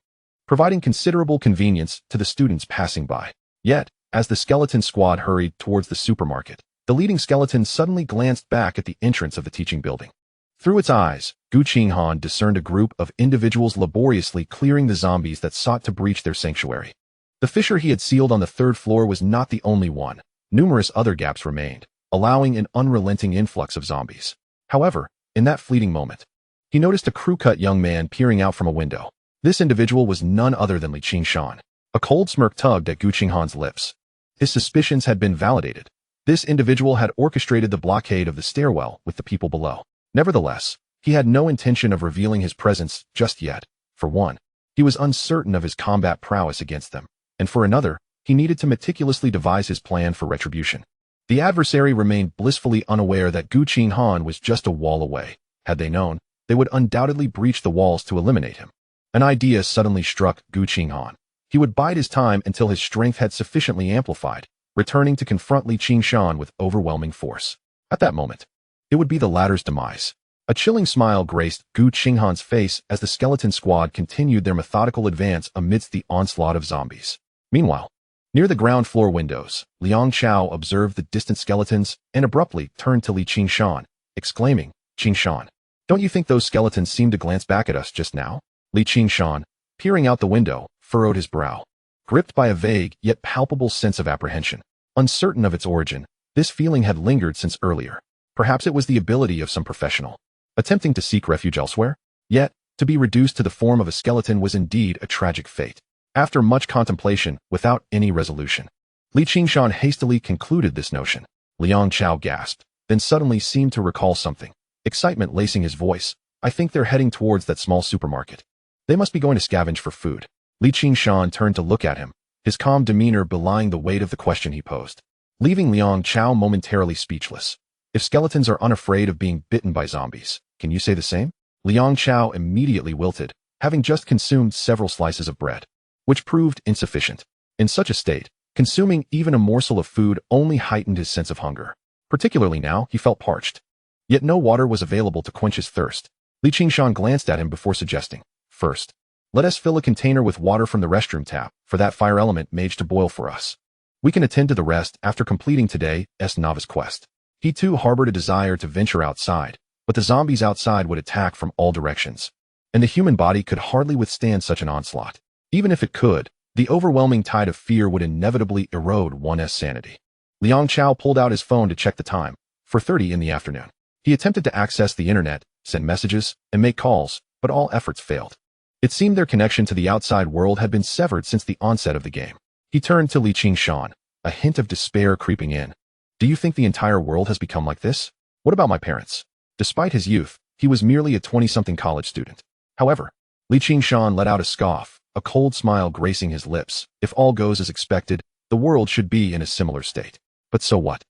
providing considerable convenience to the students passing by. Yet, as the skeleton squad hurried towards the supermarket, the leading skeleton suddenly glanced back at the entrance of the teaching building. Through its eyes, Gu Qinghan discerned a group of individuals laboriously clearing the zombies that sought to breach their sanctuary. The fissure he had sealed on the 3rd floor was not the only one. Numerous other gaps remained, allowing an unrelenting influx of zombies. However, in that fleeting moment, he noticed a crew-cut young man peering out from a window. This individual was none other than Li Qingshan. A cold smirk tugged at Gu Qinghan's lips. His suspicions had been validated. This individual had orchestrated the blockade of the stairwell with the people below. Nevertheless, he had no intention of revealing his presence just yet. For one, he was uncertain of his combat prowess against them, and for another, he needed to meticulously devise his plan for retribution. The adversary remained blissfully unaware that Gu Qinghan was just a wall away. Had they known, they would undoubtedly breach the walls to eliminate him. An idea suddenly struck Gu Qinghan. He would bide his time until his strength had sufficiently amplified, returning to confront Li Qingshan with overwhelming force. At that moment, it would be the latter's demise. A chilling smile graced Gu Qinghan's face as the skeleton squad continued their methodical advance amidst the onslaught of zombies. Meanwhile, near the ground floor windows, Liang Chao observed the distant skeletons and abruptly turned to Li Qingshan, exclaiming, "Qingshan, don't you think those skeletons seemed to glance back at us just now?" Li Qingshan, peering out the window, furrowed his brow, gripped by a vague yet palpable sense of apprehension. Uncertain of its origin, this feeling had lingered since earlier. Perhaps it was the ability of some professional, attempting to seek refuge elsewhere? Yet, to be reduced to the form of a skeleton was indeed a tragic fate. After much contemplation, without any resolution, Li Qingshan hastily concluded this notion. Liang Chao gasped, then suddenly seemed to recall something, excitement lacing his voice. "I think they're heading towards that small supermarket. They must be going to scavenge for food." Li Qingshan turned to look at him, his calm demeanor belying the weight of the question he posed, leaving Liang Chao momentarily speechless. If skeletons are unafraid of being bitten by zombies, can you say the same? Liang Chao immediately wilted, having just consumed several slices of bread, which proved insufficient. In such a state, consuming even a morsel of food only heightened his sense of hunger. Particularly now, he felt parched. Yet no water was available to quench his thirst. Li Qingshan glanced at him before suggesting, "First, let us fill a container with water from the restroom tap for that fire element mage to boil for us. We can attend to the rest after completing today's novice quest." He too harbored a desire to venture outside, but the zombies outside would attack from all directions, and the human body could hardly withstand such an onslaught. Even if it could, the overwhelming tide of fear would inevitably erode one's sanity. Liang Chao pulled out his phone to check the time, 4:30 in the afternoon. He attempted to access the internet, send messages, and make calls, but all efforts failed. It seemed their connection to the outside world had been severed since the onset of the game. He turned to Li Qingshan, a hint of despair creeping in. "Do you think the entire world has become like this? What about my parents?" Despite his youth, he was merely a 20-something college student. However, Li Qingshan let out a scoff, a cold smile gracing his lips. "If all goes as expected, the world should be in a similar state. But so what?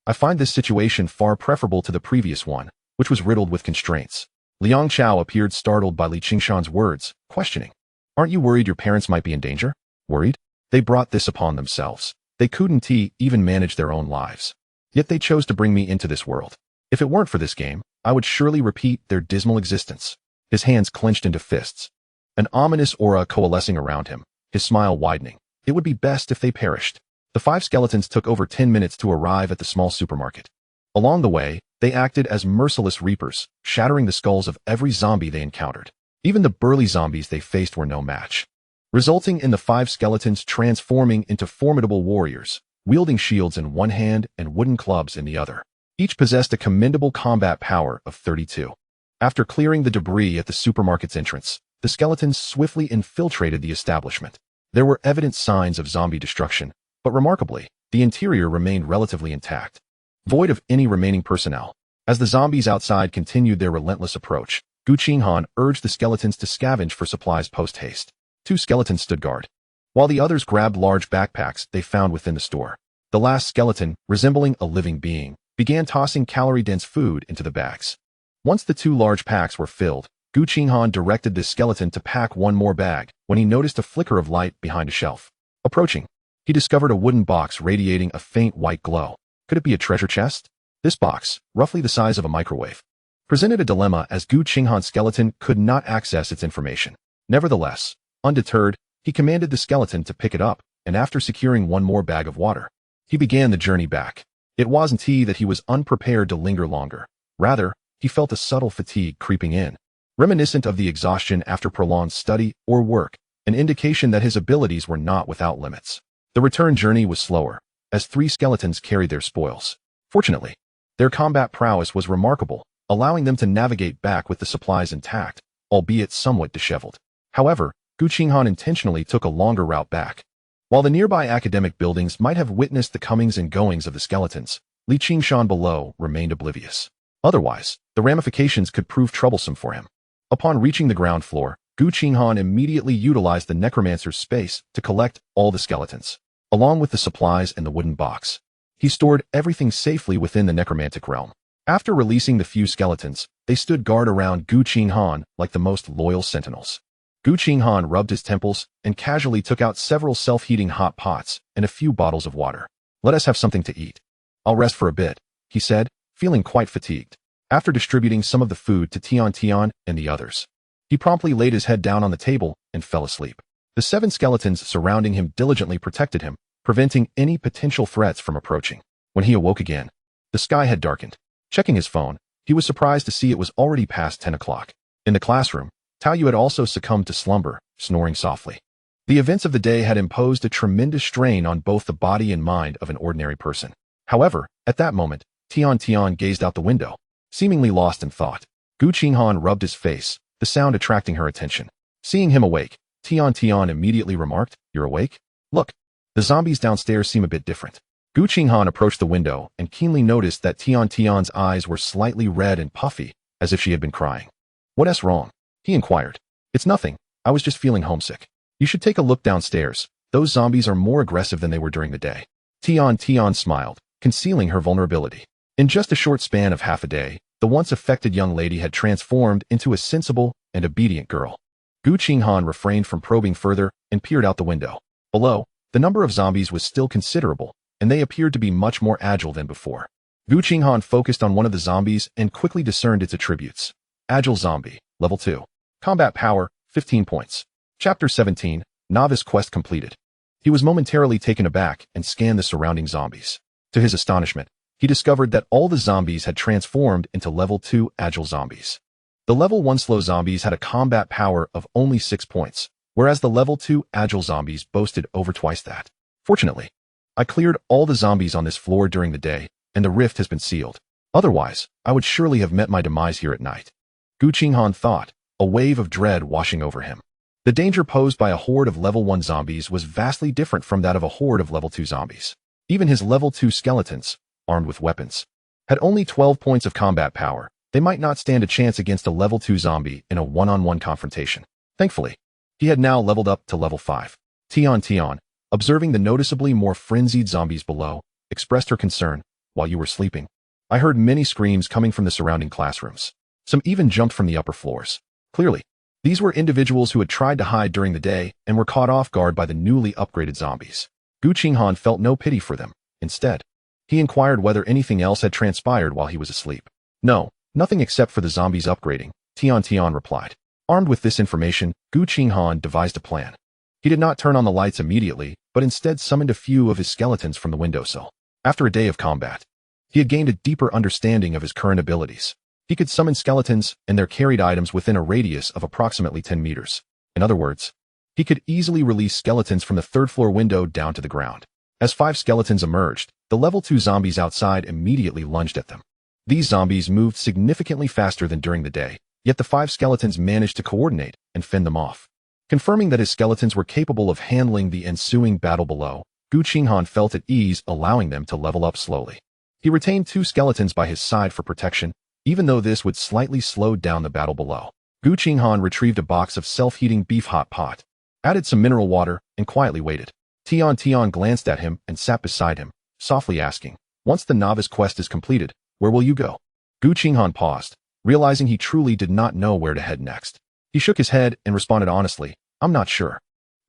I find this situation far preferable to the previous one, which was riddled with constraints." Liang Chao appeared startled by Li Qingshan's words, questioning, "Aren't you worried your parents might be in danger?" "Worried? They brought this upon themselves. They couldn't even manage their own lives. Yet they chose to bring me into this world. If it weren't for this game, I would surely repeat their dismal existence." his hands clenched into fists. An ominous aura coalescing around him, his smile widening. It would be best if they perished. The 5 skeletons took over 10 minutes to arrive at the small supermarket. Along the way, they acted as merciless reapers, shattering the skulls of every zombie they encountered. Even the burly zombies they faced were no match, resulting in the 5 skeletons transforming into formidable warriors, wielding shields in one hand and wooden clubs in the other. Each possessed a commendable combat power of 32. After clearing the debris at the supermarket's entrance, the skeletons swiftly infiltrated the establishment. There were evident signs of zombie destruction, but remarkably, the interior remained relatively intact, void of any remaining personnel. As the zombies outside continued their relentless approach, Gu Qinghan urged the skeletons to scavenge for supplies post-haste. 2 skeletons stood guard, while the others grabbed large backpacks they found within the store. The last skeleton, resembling a living being, began tossing calorie-dense food into the bags. Once the 2 large packs were filled, Gu Qinghan directed the skeleton to pack one more bag when he noticed a flicker of light behind a shelf. Approaching, he discovered a wooden box radiating a faint white glow. Could it be a treasure chest? This box, roughly the size of a microwave, presented a dilemma as Gu Qinghan's skeleton could not access its information. Nevertheless, undeterred, he commanded the skeleton to pick it up, and after securing one more bag of water, he began the journey back. It wasn't that he was unprepared to linger longer. Rather, he felt a subtle fatigue creeping in, reminiscent of the exhaustion after prolonged study or work, an indication that his abilities were not without limits. The return journey was slower, as 3 skeletons carried their spoils. Fortunately, their combat prowess was remarkable, allowing them to navigate back with the supplies intact, albeit somewhat disheveled. However, Gu Qinghan intentionally took a longer route back. While the nearby academic buildings might have witnessed the comings and goings of the skeletons, Li Qingshan below remained oblivious. Otherwise, the ramifications could prove troublesome for him. Upon reaching the ground floor, Gu Qinghan immediately utilized the Necromancer's space to collect all the skeletons, along with the supplies and the wooden box. He stored everything safely within the necromantic realm. After releasing the few skeletons, they stood guard around Gu Qinghan like the most loyal sentinels. Gu Qinghan rubbed his temples and casually took out several self-heating hot pots and a few bottles of water. "Let us have something to eat. I'll rest for a bit," he said, feeling quite fatigued. After distributing some of the food to Tian and the others, he promptly laid his head down on the table and fell asleep. The 7 skeletons surrounding him diligently protected him, preventing any potential threats from approaching. When he awoke again, the sky had darkened. Checking his phone, he was surprised to see it was already past 10 o'clock. In the classroom, Taoyu had also succumbed to slumber, snoring softly. The events of the day had imposed a tremendous strain on both the body and mind of an ordinary person. However, at that moment, Tian gazed out the window, seemingly lost in thought. Gu Qinghan rubbed his face, the sound attracting her attention. Seeing him awake, Tian immediately remarked, "You're awake? Look, the zombies downstairs seem a bit different." Gu Qinghan approached the window and keenly noticed that Tian's eyes were slightly red and puffy, as if she had been crying. "What's wrong?" he inquired. "It's nothing. I was just feeling homesick. You should take a look downstairs. Those zombies are more aggressive than they were during the day." Tian smiled, concealing her vulnerability. In just a short span of half a day, the once affected young lady had transformed into a sensible and obedient girl. Gu Qinghan refrained from probing further and peered out the window. Below, the number of zombies was still considerable, and they appeared to be much more agile than before. Gu Qinghan focused on one of the zombies and quickly discerned its attributes. Agile zombie, level 2. Combat power, 15 points. Chapter 17, Novice Quest completed. He was momentarily taken aback and scanned the surrounding zombies. To his astonishment, he discovered that all the zombies had transformed into level 2 agile zombies. The level 1 slow zombies had a combat power of only 6 points, whereas the level 2 agile zombies boasted over twice that. Fortunately, I cleared all the zombies on this floor during the day, and the rift has been sealed. Otherwise, I would surely have met my demise here at night. Gu Qinghan thought, a wave of dread washing over him. The danger posed by a horde of level 1 zombies was vastly different from that of a horde of level 2 zombies. Even his level 2 skeletons, armed with weapons, had only 12 points of combat power. They might not stand a chance against a level 2 zombie in a one-on-one confrontation. Thankfully, he had now leveled up to level 5. Tian, observing the noticeably more frenzied zombies below, expressed her concern. "While you were sleeping, I heard many screams coming from the surrounding classrooms. Some even jumped from the upper floors. Clearly, these were individuals who had tried to hide during the day and were caught off guard by the newly upgraded zombies." Gu Qinghan felt no pity for them. Instead, he inquired whether anything else had transpired while he was asleep. "No, nothing except for the zombies upgrading," Tian replied. Armed with this information, Gu Qinghan devised a plan. He did not turn on the lights immediately, but instead summoned a few of his skeletons from the windowsill. After a day of combat, he had gained a deeper understanding of his current abilities. He could summon skeletons and their carried items within a radius of approximately 10 meters. In other words, he could easily release skeletons from the third-floor window down to the ground. As 5 skeletons emerged, the level 2 zombies outside immediately lunged at them. These zombies moved significantly faster than during the day, yet the 5 skeletons managed to coordinate and fend them off. Confirming that his skeletons were capable of handling the ensuing battle below, Gu Qinghan felt at ease, allowing them to level up slowly. He retained 2 skeletons by his side for protection, even though this would slightly slow down the battle below. Gu Qinghan retrieved a box of self-heating beef hot pot, added some mineral water, and quietly waited. Tian glanced at him and sat beside him, softly asking, "Once the novice quest is completed, where will you go?" Gu Qinghan paused, realizing he truly did not know where to head next. He shook his head and responded honestly, "I'm not sure.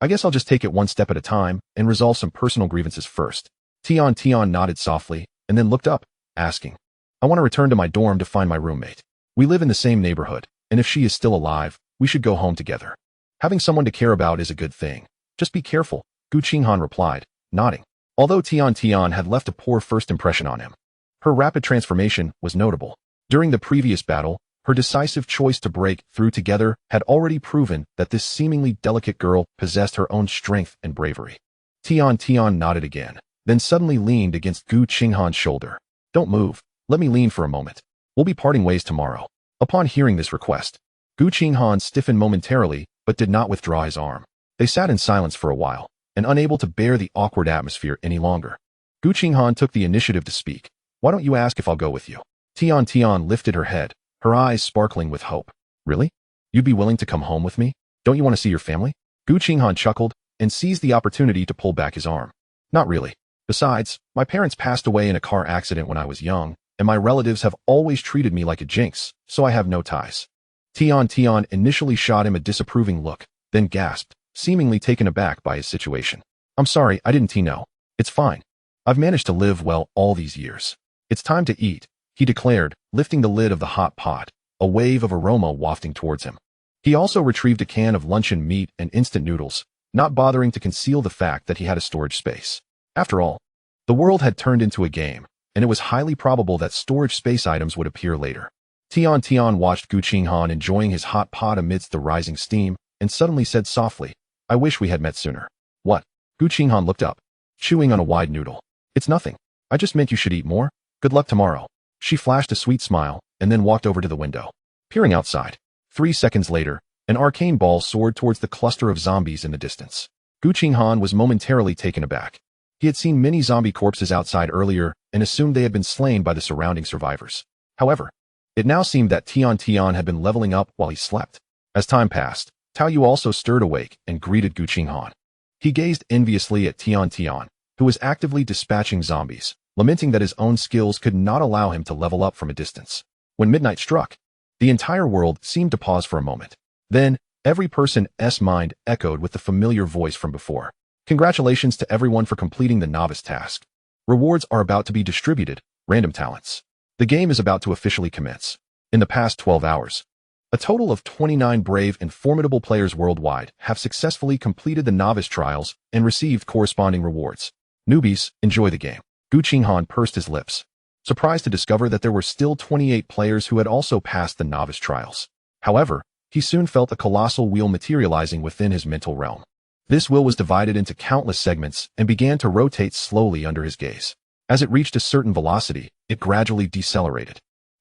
I guess I'll just take it one step at a time and resolve some personal grievances first." Tian nodded softly and then looked up, asking, "I want to return to my dorm to find my roommate. We live in the same neighborhood, and if she is still alive, we should go home together. Having someone to care about is a good thing. Just be careful," Gu Qinghan replied, nodding. Although Tian had left a poor first impression on him, her rapid transformation was notable. During the previous battle, her decisive choice to break through together had already proven that this seemingly delicate girl possessed her own strength and bravery. Tian nodded again, then suddenly leaned against Gu Qinghan's shoulder. "Don't move. Let me lean for a moment. We'll be parting ways tomorrow." Upon hearing this request, Gu Qinghan stiffened momentarily but did not withdraw his arm. They sat in silence for a while, and unable to bear the awkward atmosphere any longer. Gu Qinghan took the initiative to speak. "Why don't you ask if I'll go with you?" Tian lifted her head, her eyes sparkling with hope. "Really? You'd be willing to come home with me? Don't you want to see your family?" Gu Qinghan chuckled and seized the opportunity to pull back his arm. "Not really. Besides, my parents passed away in a car accident when I was young, and my relatives have always treated me like a jinx, so I have no ties." Tian initially shot him a disapproving look, then gasped, seemingly taken aback by his situation. "I'm sorry, I didn't know. It's fine. I've managed to live well all these years. It's time to eat," he declared, lifting the lid of the hot pot, a wave of aroma wafting towards him. He also retrieved a can of luncheon meat and instant noodles, not bothering to conceal the fact that he had a storage space. After all, the world had turned into a game, and it was highly probable that storage space items would appear later. Tian watched Gu Qinghan enjoying his hot pot amidst the rising steam, and suddenly said softly, "I wish we had met sooner." "What?" Gu Qinghan looked up, chewing on a wide noodle. "It's nothing. I just meant you should eat more. Good luck tomorrow." She flashed a sweet smile, and then walked over to the window. Peering outside, 3 seconds later, an arcane ball soared towards the cluster of zombies in the distance. Gu Qinghan was momentarily taken aback. He had seen many zombie corpses outside earlier and assumed they had been slain by the surrounding survivors. However, it now seemed that Tian had been leveling up while he slept. As time passed, Tao Yu also stirred awake and greeted Gu Qinghan. He gazed enviously at Tian, who was actively dispatching zombies, lamenting that his own skills could not allow him to level up from a distance. When midnight struck, the entire world seemed to pause for a moment. Then, every person's mind echoed with the familiar voice from before. "Congratulations to everyone for completing the novice task. Rewards are about to be distributed, random talents. The game is about to officially commence." In the past 12 hours, a total of 29 brave and formidable players worldwide have successfully completed the novice trials and received corresponding rewards. Newbies, enjoy the game. Gu Qinghan pursed his lips, surprised to discover that there were still 28 players who had also passed the novice trials. However, he soon felt a colossal wheel materializing within his mental realm. This wheel was divided into countless segments and began to rotate slowly under his gaze. As it reached a certain velocity, it gradually decelerated.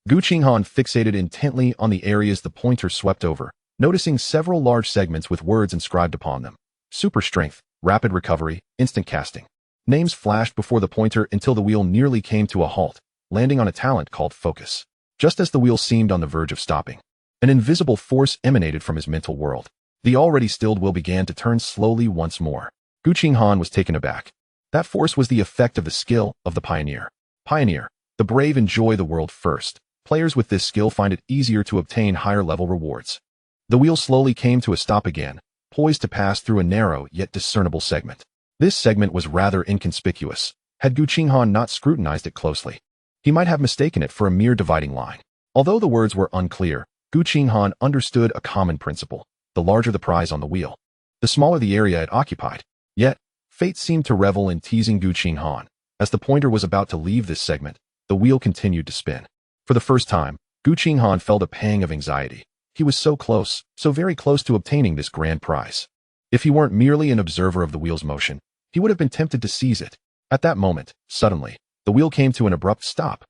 Gu Qinghan fixated intently on the areas the pointer swept over, noticing several large segments with words inscribed upon them. Super strength, rapid recovery, instant casting. Names flashed before the pointer until the wheel nearly came to a halt, landing on a talent called focus. Just as the wheel seemed on the verge of stopping, an invisible force emanated from his mental world. The already stilled wheel began to turn slowly once more. Gu Qinghan was taken aback. That force was the effect of the skill of the pioneer. Pioneer, the brave enjoy the world first. Players with this skill find it easier to obtain higher level rewards. The wheel slowly came to a stop again, poised to pass through a narrow yet discernible segment. This segment was rather inconspicuous. Had Gu Qinghan not scrutinized it closely, he might have mistaken it for a mere dividing line. Although the words were unclear, Gu Qinghan understood a common principle: the larger the prize on the wheel, the smaller the area it occupied. Yet, fate seemed to revel in teasing Gu Qinghan. As the pointer was about to leave this segment, the wheel continued to spin. For the first time, Gu Qinghan felt a pang of anxiety. He was so close, so very close to obtaining this grand prize. If he weren't merely an observer of the wheel's motion, he would have been tempted to seize it. At that moment, suddenly, the wheel came to an abrupt stop.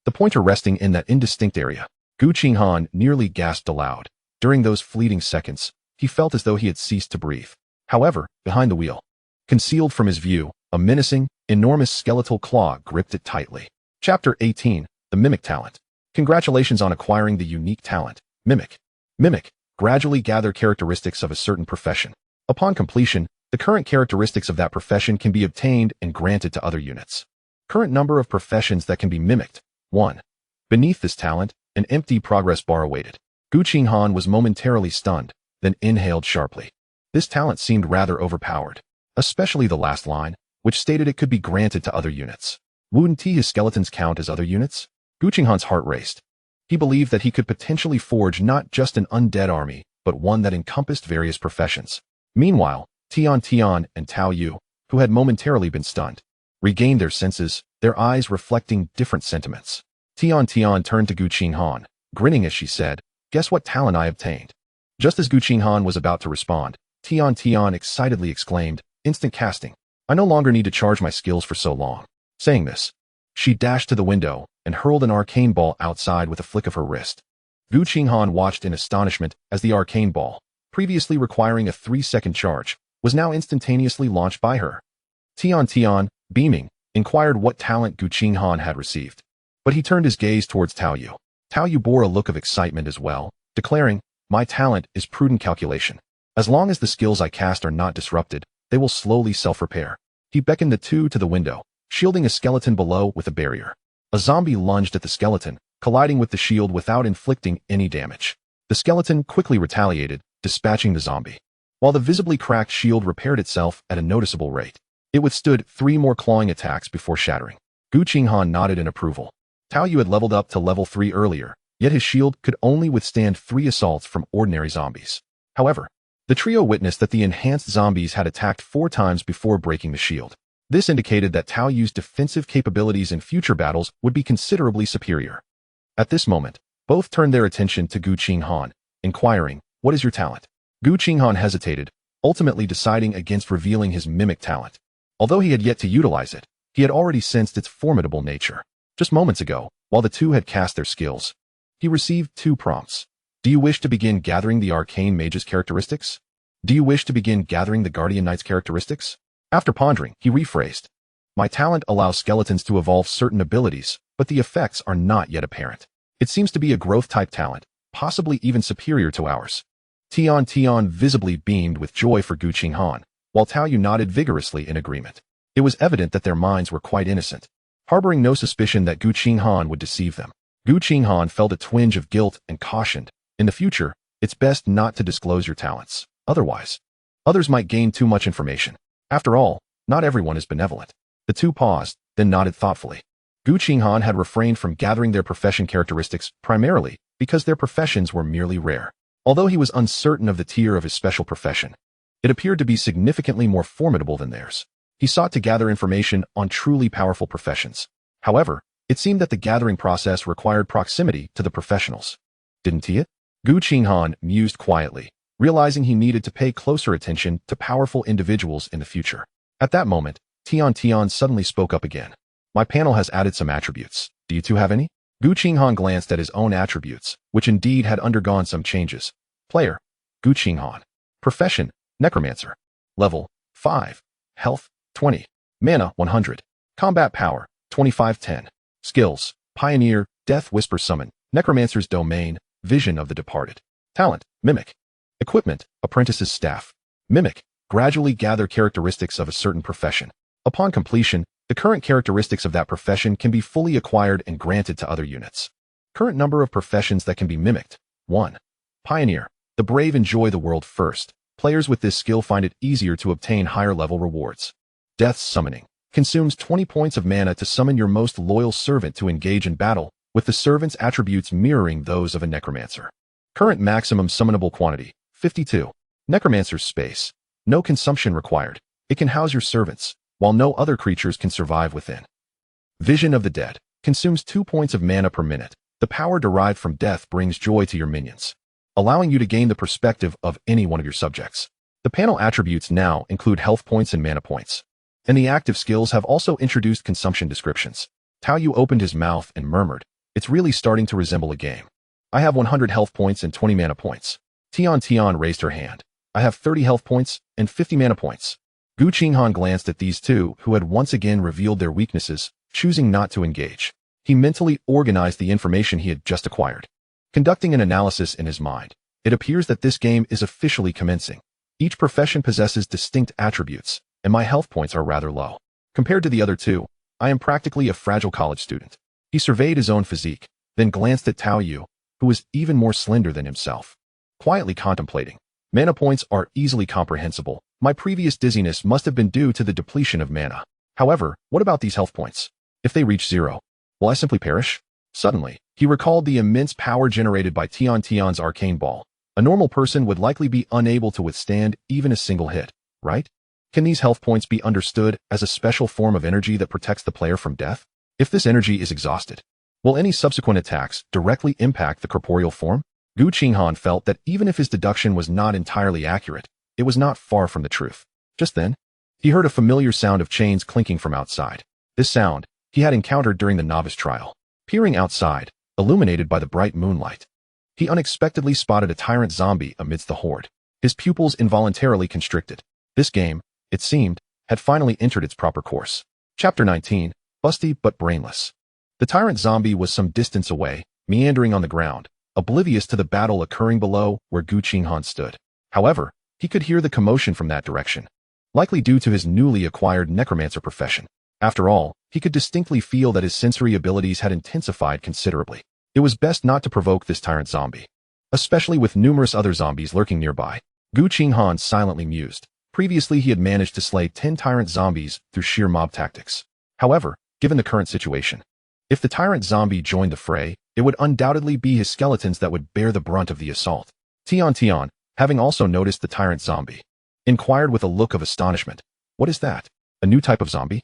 The pointer resting in that indistinct area. Gu Qinghan nearly gasped aloud. During those fleeting seconds, he felt as though he had ceased to breathe. However, behind the wheel, concealed from his view, a menacing, enormous skeletal claw gripped it tightly. Chapter 18, The Mimic Talent. Congratulations on acquiring the unique talent, Mimic. Mimic, gradually gather characteristics of a certain profession. Upon completion, the current characteristics of that profession can be obtained and granted to other units. Current number of professions that can be mimicked, 1. Beneath this talent, an empty progress bar awaited. Gu Qinghan was momentarily stunned, then inhaled sharply. This talent seemed rather overpowered, especially the last line, which stated it could be granted to other units. Wouldn't his skeletons count as other units? Gu Qinghan's heart raced. He believed that he could potentially forge not just an undead army, but one that encompassed various professions. Meanwhile, Tian and Tao Yu, who had momentarily been stunned, regained their senses, their eyes reflecting different sentiments. Tian turned to Gu Qinghan, grinning as she said, "Guess what talent I obtained?" Just as Gu Qinghan was about to respond, Tian excitedly exclaimed, "Instant casting. I no longer need to charge my skills for so long." Saying this, she dashed to the window and hurled an arcane ball outside with a flick of her wrist. Gu Qinghan watched in astonishment as the arcane ball, previously requiring a 3-second charge, was now instantaneously launched by her. Tian, beaming, inquired what talent Gu Qinghan had received. But he turned his gaze towards Tao Yu. Tao Yu bore a look of excitement as well, declaring, "My talent is prudent calculation. As long as the skills I cast are not disrupted, they will slowly self-repair." He beckoned the two to the window, shielding a skeleton below with a barrier. A zombie lunged at the skeleton, colliding with the shield without inflicting any damage. The skeleton quickly retaliated, dispatching the zombie. While the visibly cracked shield repaired itself at a noticeable rate, it withstood 3 more clawing attacks before shattering. Gu Qinghan nodded in approval. Tao Yu had leveled up to level 3 earlier, yet his shield could only withstand 3 assaults from ordinary zombies. However, the trio witnessed that the enhanced zombies had attacked 4 times before breaking the shield. This indicated that Tao Yu's defensive capabilities in future battles would be considerably superior. At this moment, both turned their attention to Gu Qinghan, inquiring, "What is your talent?" Gu Qinghan hesitated, ultimately deciding against revealing his mimic talent. Although he had yet to utilize it, he had already sensed its formidable nature. Just moments ago, while the two had cast their skills, he received 2 prompts. "Do you wish to begin gathering the Arcane Mage's characteristics? Do you wish to begin gathering the Guardian Knight's characteristics?" After pondering, he rephrased, "My talent allows skeletons to evolve certain abilities, but the effects are not yet apparent. It seems to be a growth-type talent, possibly even superior to ours." Tian visibly beamed with joy for Gu Qinghan, while Tao Yu nodded vigorously in agreement. It was evident that their minds were quite innocent, harboring no suspicion that Gu Qinghan would deceive them. Gu Qinghan felt a twinge of guilt and cautioned, "In the future, it's best not to disclose your talents. Otherwise, others might gain too much information. After all, not everyone is benevolent." The two paused, then nodded thoughtfully. Gu Qinghan had refrained from gathering their profession characteristics primarily because their professions were merely rare. Although he was uncertain of the tier of his special profession, it appeared to be significantly more formidable than theirs. He sought to gather information on truly powerful professions. However, it seemed that the gathering process required proximity to the professionals. Didn't he? Gu Qinghan mused quietly, realizing he needed to pay closer attention to powerful individuals in the future. At that moment, Tian suddenly spoke up again. "My panel has added some attributes. Do you two have any?" Gu Qinghan glanced at his own attributes, which indeed had undergone some changes. Player: Gu Qinghan. Profession: Necromancer. Level: 5. Health: 20. Mana: 100. Combat Power: 2510. Skills: Pioneer, Death Whisper Summon, Necromancer's Domain, Vision of the Departed. Talent: Mimic. Equipment: Apprentice's Staff. Mimic: gradually gather characteristics of a certain profession. Upon completion, the current characteristics of that profession can be fully acquired and granted to other units. Current number of professions that can be mimicked: 1. Pioneer. The brave enjoy the world first. Players with this skill find it easier to obtain higher level rewards. Death Summoning. Consumes 20 points of mana to summon your most loyal servant to engage in battle, with the servant's attributes mirroring those of a necromancer. Current maximum summonable quantity, 52. Necromancer's space. No consumption required. It can house your servants, while no other creatures can survive within. Vision of the Dead. Consumes 2 points of mana per minute. The power derived from death brings joy to your minions, allowing you to gain the perspective of any one of your subjects. The panel attributes now include health points and mana points. And the active skills have also introduced consumption descriptions. Tao Yu opened his mouth and murmured, "It's really starting to resemble a game. I have 100 health points and 20 mana points." Tian raised her hand. "I have 30 health points and 50 mana points." Gu Qinghan glanced at these two, who had once again revealed their weaknesses, choosing not to engage. He mentally organized the information he had just acquired. Conducting an analysis in his mind, it appears that this game is officially commencing. Each profession possesses distinct attributes, and my health points are rather low. Compared to the other two, I am practically a fragile college student. He surveyed his own physique, then glanced at Tao Yu, who was even more slender than himself. Quietly contemplating, mana points are easily comprehensible. My previous dizziness must have been due to the depletion of mana. However, what about these health points? If they reach 0, will I simply perish? Suddenly, he recalled the immense power generated by Tian's arcane ball. A normal person would likely be unable to withstand even a single hit, right? Can these health points be understood as a special form of energy that protects the player from death? If this energy is exhausted, will any subsequent attacks directly impact the corporeal form? Gu Qinghan felt that even if his deduction was not entirely accurate, it was not far from the truth. Just then, he heard a familiar sound of chains clinking from outside. This sound he had encountered during the novice trial. Peering outside, illuminated by the bright moonlight, he unexpectedly spotted a tyrant zombie amidst the horde. His pupils involuntarily constricted. This game, it seemed, had finally entered its proper course. Chapter 19, Busty but Brainless. The tyrant zombie was some distance away, meandering on the ground, oblivious to the battle occurring below where Gu Qinghan stood. However, he could hear the commotion from that direction, likely due to his newly acquired necromancer profession. After all, he could distinctly feel that his sensory abilities had intensified considerably. It was best not to provoke this tyrant zombie, especially with numerous other zombies lurking nearby. Gu Qinghan silently mused. Previously, he had managed to slay 10 tyrant zombies through sheer mob tactics. However, given the current situation, if the tyrant zombie joined the fray, it would undoubtedly be his skeletons that would bear the brunt of the assault. Tian, having also noticed the tyrant zombie, inquired with a look of astonishment. "What is that? A new type of zombie?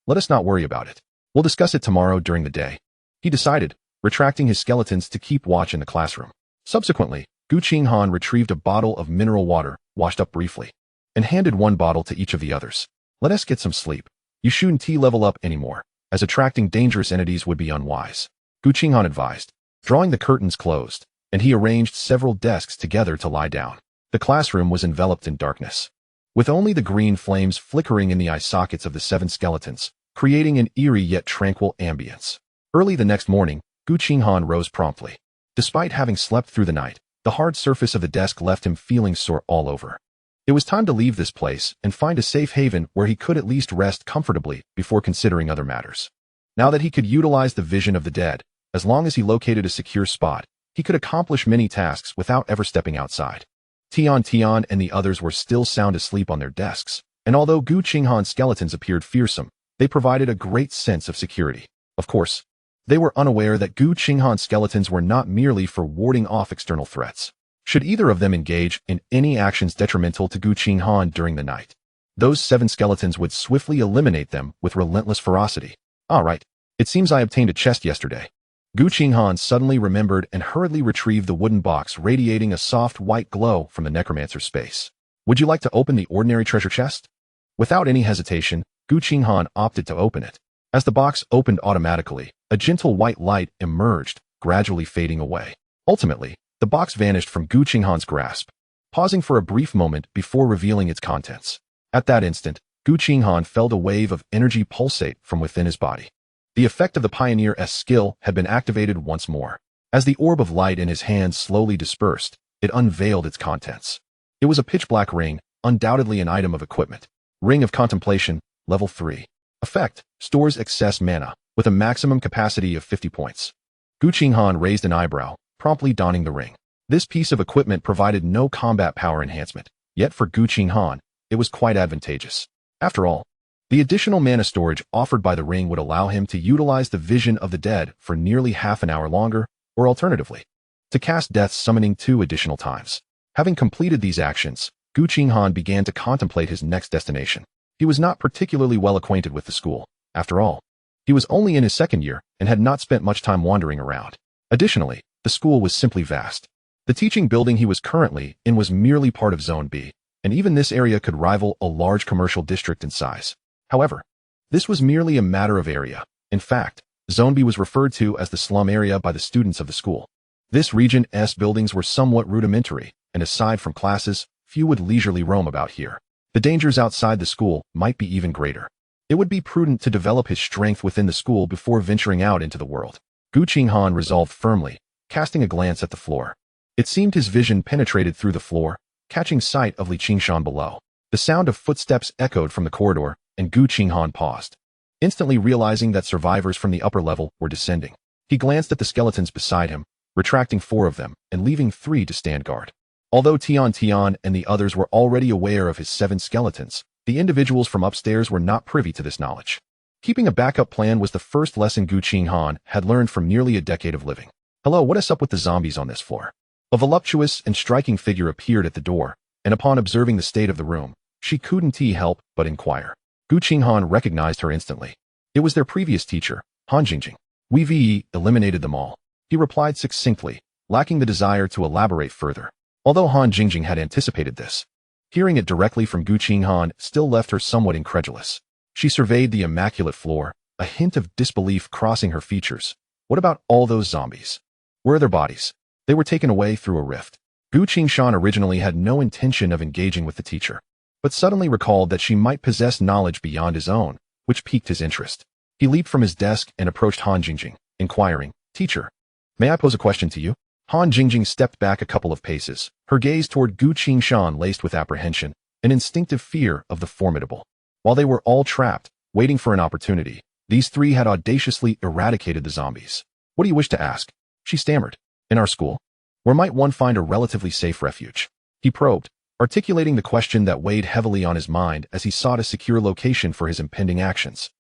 Let us not worry about it. We'll discuss it tomorrow during the day," he decided, retracting his skeletons to keep watch in the classroom. Subsequently, Gu Qinghan retrieved a bottle of mineral water, washed up briefly, and handed one bottle to each of the others. "Let us get some sleep. You shouldn't level up anymore, as attracting dangerous entities would be unwise," Gu Qinghan advised. Drawing the curtains closed, and he arranged several desks together to lie down. The classroom was enveloped in darkness, with only the green flames flickering in the eye sockets of the 7 skeletons, creating an eerie yet tranquil ambience. Early the next morning, Gu Qinghan rose promptly. Despite having slept through the night, the hard surface of the desk left him feeling sore all over. It was time to leave this place and find a safe haven where he could at least rest comfortably before considering other matters. Now that he could utilize the vision of the dead, as long as he located a secure spot, he could accomplish many tasks without ever stepping outside. Tian and the others were still sound asleep on their desks, and although Gu Qinghan's skeletons appeared fearsome, they provided a great sense of security. Of course, they were unaware that Gu Qinghan's skeletons were not merely for warding off external threats. Should either of them engage in any actions detrimental to Gu Qinghan during the night, those 7 skeletons would swiftly eliminate them with relentless ferocity. "All right, it seems I obtained a chest yesterday." Gu Qinghan suddenly remembered and hurriedly retrieved the wooden box radiating a soft white glow from the Necromancer's space. "Would you like to open the ordinary treasure chest?" Without any hesitation, Gu Qinghan opted to open it. As the box opened automatically, a gentle white light emerged, gradually fading away. Ultimately, the box vanished from Gu Qinghan's grasp, pausing for a brief moment before revealing its contents. At that instant, Gu Qinghan felt a wave of energy pulsate from within his body. The effect of the Pioneer's skill had been activated once more. As the orb of light in his hand slowly dispersed, it unveiled its contents. It was a pitch-black ring, undoubtedly an item of equipment. Ring of Contemplation, Level 3. Effect: stores excess mana, with a maximum capacity of 50 points. Gu Qinghan raised an eyebrow, promptly donning the ring. This piece of equipment provided no combat power enhancement, yet for Gu Qinghan, it was quite advantageous. After all, the additional mana storage offered by the ring would allow him to utilize the vision of the dead for nearly half an hour longer, or alternatively, to cast Death's Summoning 2 additional times. Having completed these actions, Gu Qinghan began to contemplate his next destination. He was not particularly well acquainted with the school. After all, he was only in his second year and had not spent much time wandering around. Additionally, the school was simply vast. The teaching building he was currently in was merely part of Zone B, and even this area could rival a large commercial district in size. However, this was merely a matter of area. In fact, Zone B was referred to as the slum area by the students of the school. This region's buildings were somewhat rudimentary, and aside from classes, few would leisurely roam about here. The dangers outside the school might be even greater. It would be prudent to develop his strength within the school before venturing out into the world. Gu Qinghan resolved firmly, casting a glance at the floor. It seemed his vision penetrated through the floor, catching sight of Li Qingshan below. The sound of footsteps echoed from the corridor, and Gu Qinghan paused, instantly realizing that survivors from the upper level were descending. He glanced at the skeletons beside him, retracting 4 of them and leaving 3 to stand guard. Although Tian and the others were already aware of his 7 skeletons, the individuals from upstairs were not privy to this knowledge. Keeping a backup plan was the first lesson Gu Qinghan had learned from nearly a decade of living. Hello, what is up with the zombies on this floor? A voluptuous and striking figure appeared at the door, and upon observing the state of the room, she couldn't help but inquire. Gu Qinghan recognized her instantly. It was their previous teacher, Han Jingjing. We've eliminated them all. He replied succinctly, lacking the desire to elaborate further. Although Han Jingjing had anticipated this, hearing it directly from Gu Qinghan still left her somewhat incredulous. She surveyed the immaculate floor, a hint of disbelief crossing her features. What about all those zombies? Where are their bodies? They were taken away through a rift. Gu Qinghan originally had no intention of engaging with the teacher, but suddenly recalled that she might possess knowledge beyond his own, which piqued his interest. He leaped from his desk and approached Han Jingjing, inquiring, "Teacher, may I pose a question to you?" Han Jingjing stepped back a couple of paces, her gaze toward Gu Qinghan laced with apprehension, an instinctive fear of the formidable. While they were all trapped, waiting for an opportunity, these 3 had audaciously eradicated the zombies. "What do you wish to ask?" she stammered. "In our school? Where might one find a relatively safe refuge?" He probed, articulating the question that weighed heavily on his mind as he sought a secure location for his impending actions.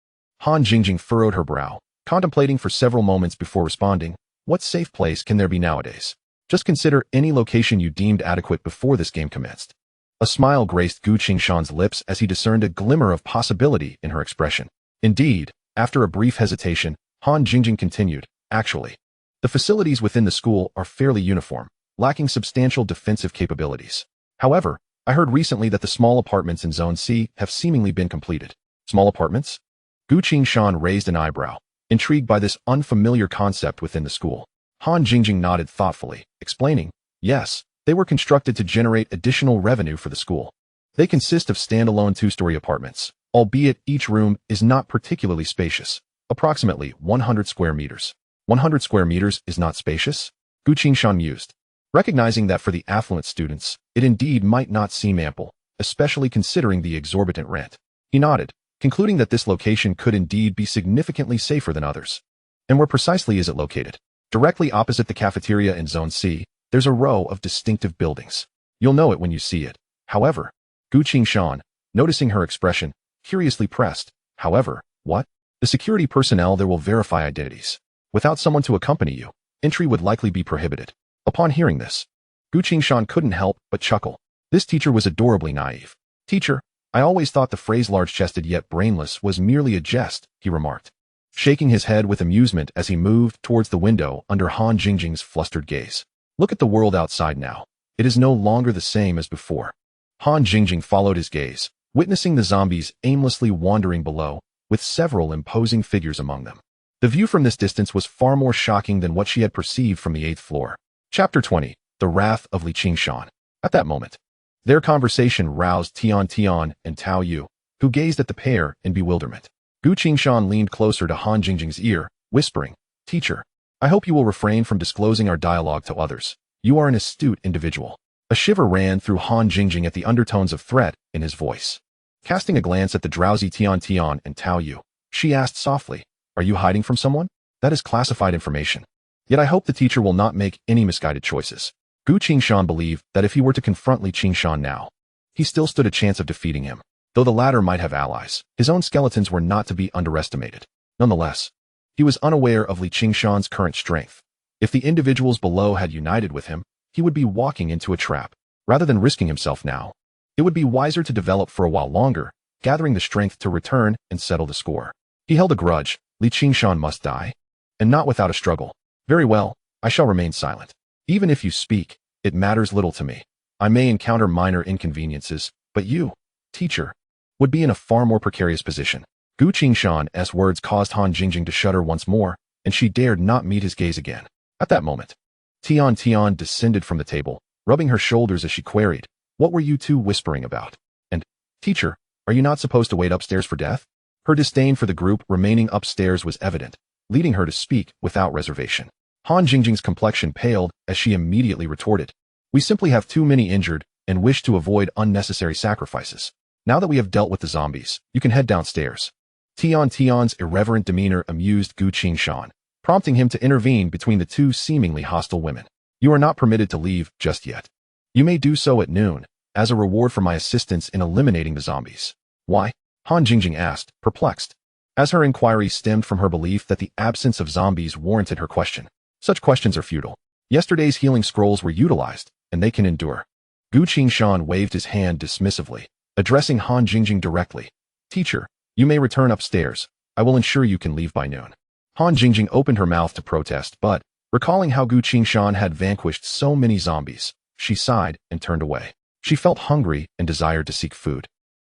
Han Jingjing furrowed her brow, contemplating for several moments before responding, "What safe place can there be nowadays? Just consider any location you deemed adequate before this game commenced." A smile graced Gu Qingshan's lips as he discerned a glimmer of possibility in her expression. Indeed, after a brief hesitation, Han Jingjing continued, "Actually, the facilities within the school are fairly uniform, lacking substantial defensive capabilities. However, I heard recently that the small apartments in Zone C have seemingly been completed." "Small apartments?" Gu Qingshan raised an eyebrow, intrigued by this unfamiliar concept within the school. Han Jingjing nodded thoughtfully, explaining, "Yes, they were constructed to generate additional revenue for the school. They consist of standalone 2-story apartments, albeit each room is not particularly spacious, approximately 100 square meters. 100 square meters is not spacious?" Gu Qinghan mused, recognizing that for the affluent students, it indeed might not seem ample, especially considering the exorbitant rent. He nodded, concluding that this location could indeed be significantly safer than others. "And where precisely is it located?" "Directly opposite the cafeteria in Zone C, there's a row of distinctive buildings. You'll know it when you see it. However," Gu Qinghan, noticing her expression, curiously pressed, "However, what?" "The security personnel there will verify identities. Without someone to accompany you, entry would likely be prohibited." Upon hearing this, Gu Qinghan couldn't help but chuckle. This teacher was adorably naive. "Teacher, I always thought the phrase large-chested yet brainless was merely a jest," he remarked, shaking his head with amusement as he moved towards the window under Han Jingjing's flustered gaze. "Look at the world outside now. It is no longer the same as before." Han Jingjing followed his gaze, witnessing the zombies aimlessly wandering below, with several imposing figures among them. The view from this distance was far more shocking than what she had perceived from the 8th floor. Chapter 20. The Wrath of Li Qingshan. At that moment, their conversation roused Tian and Tao Yu, who gazed at the pair in bewilderment. Gu Qinghan leaned closer to Han Jingjing's ear, whispering, "Teacher, I hope you will refrain from disclosing our dialogue to others. You are an astute individual." A shiver ran through Han Jingjing at the undertones of threat in his voice. Casting a glance at the drowsy Tian and Tao Yu, she asked softly, "Are you hiding from someone? That is classified information. Yet I hope the teacher will not make any misguided choices." Gu Qinghan believed that if he were to confront Li Qingshan now, he still stood a chance of defeating him. Though the latter might have allies, his own skeletons were not to be underestimated. Nonetheless, he was unaware of Li Qingshan's current strength. If the individuals below had united with him, he would be walking into a trap. Rather than risking himself now, it would be wiser to develop for a while longer, gathering the strength to return and settle the score. He held a grudge. Gu Qinghan must die. And not without a struggle. Very well, I shall remain silent. Even if you speak, it matters little to me. I may encounter minor inconveniences, but you, teacher, would be in a far more precarious position. Gu Qinghan's words caused Han Jingjing to shudder once more, and she dared not meet his gaze again. At that moment, Tian descended from the table, rubbing her shoulders as she queried, "What were you two whispering about? And, teacher, are you not supposed to wait upstairs for death?" Her disdain for the group remaining upstairs was evident, leading her to speak without reservation. Han Jingjing's complexion paled as she immediately retorted, "We simply have too many injured and wish to avoid unnecessary sacrifices. Now that we have dealt with the zombies, you can head downstairs." Tian's irreverent demeanor amused Gu Qinghan, prompting him to intervene between the two seemingly hostile women. "You are not permitted to leave just yet. You may do so at noon, as a reward for my assistance in eliminating the zombies." "Why?" Han Jingjing asked, perplexed, as her inquiry stemmed from her belief that the absence of zombies warranted her question. Such questions are futile. Yesterday's healing scrolls were utilized, and they can endure. Gu Qinghan waved his hand dismissively, addressing Han Jingjing directly. "Teacher, you may return upstairs. I will ensure you can leave by noon." Han Jingjing opened her mouth to protest, but, recalling how Gu Qinghan had vanquished so many zombies, she sighed and turned away. She felt hungry and desired to seek food,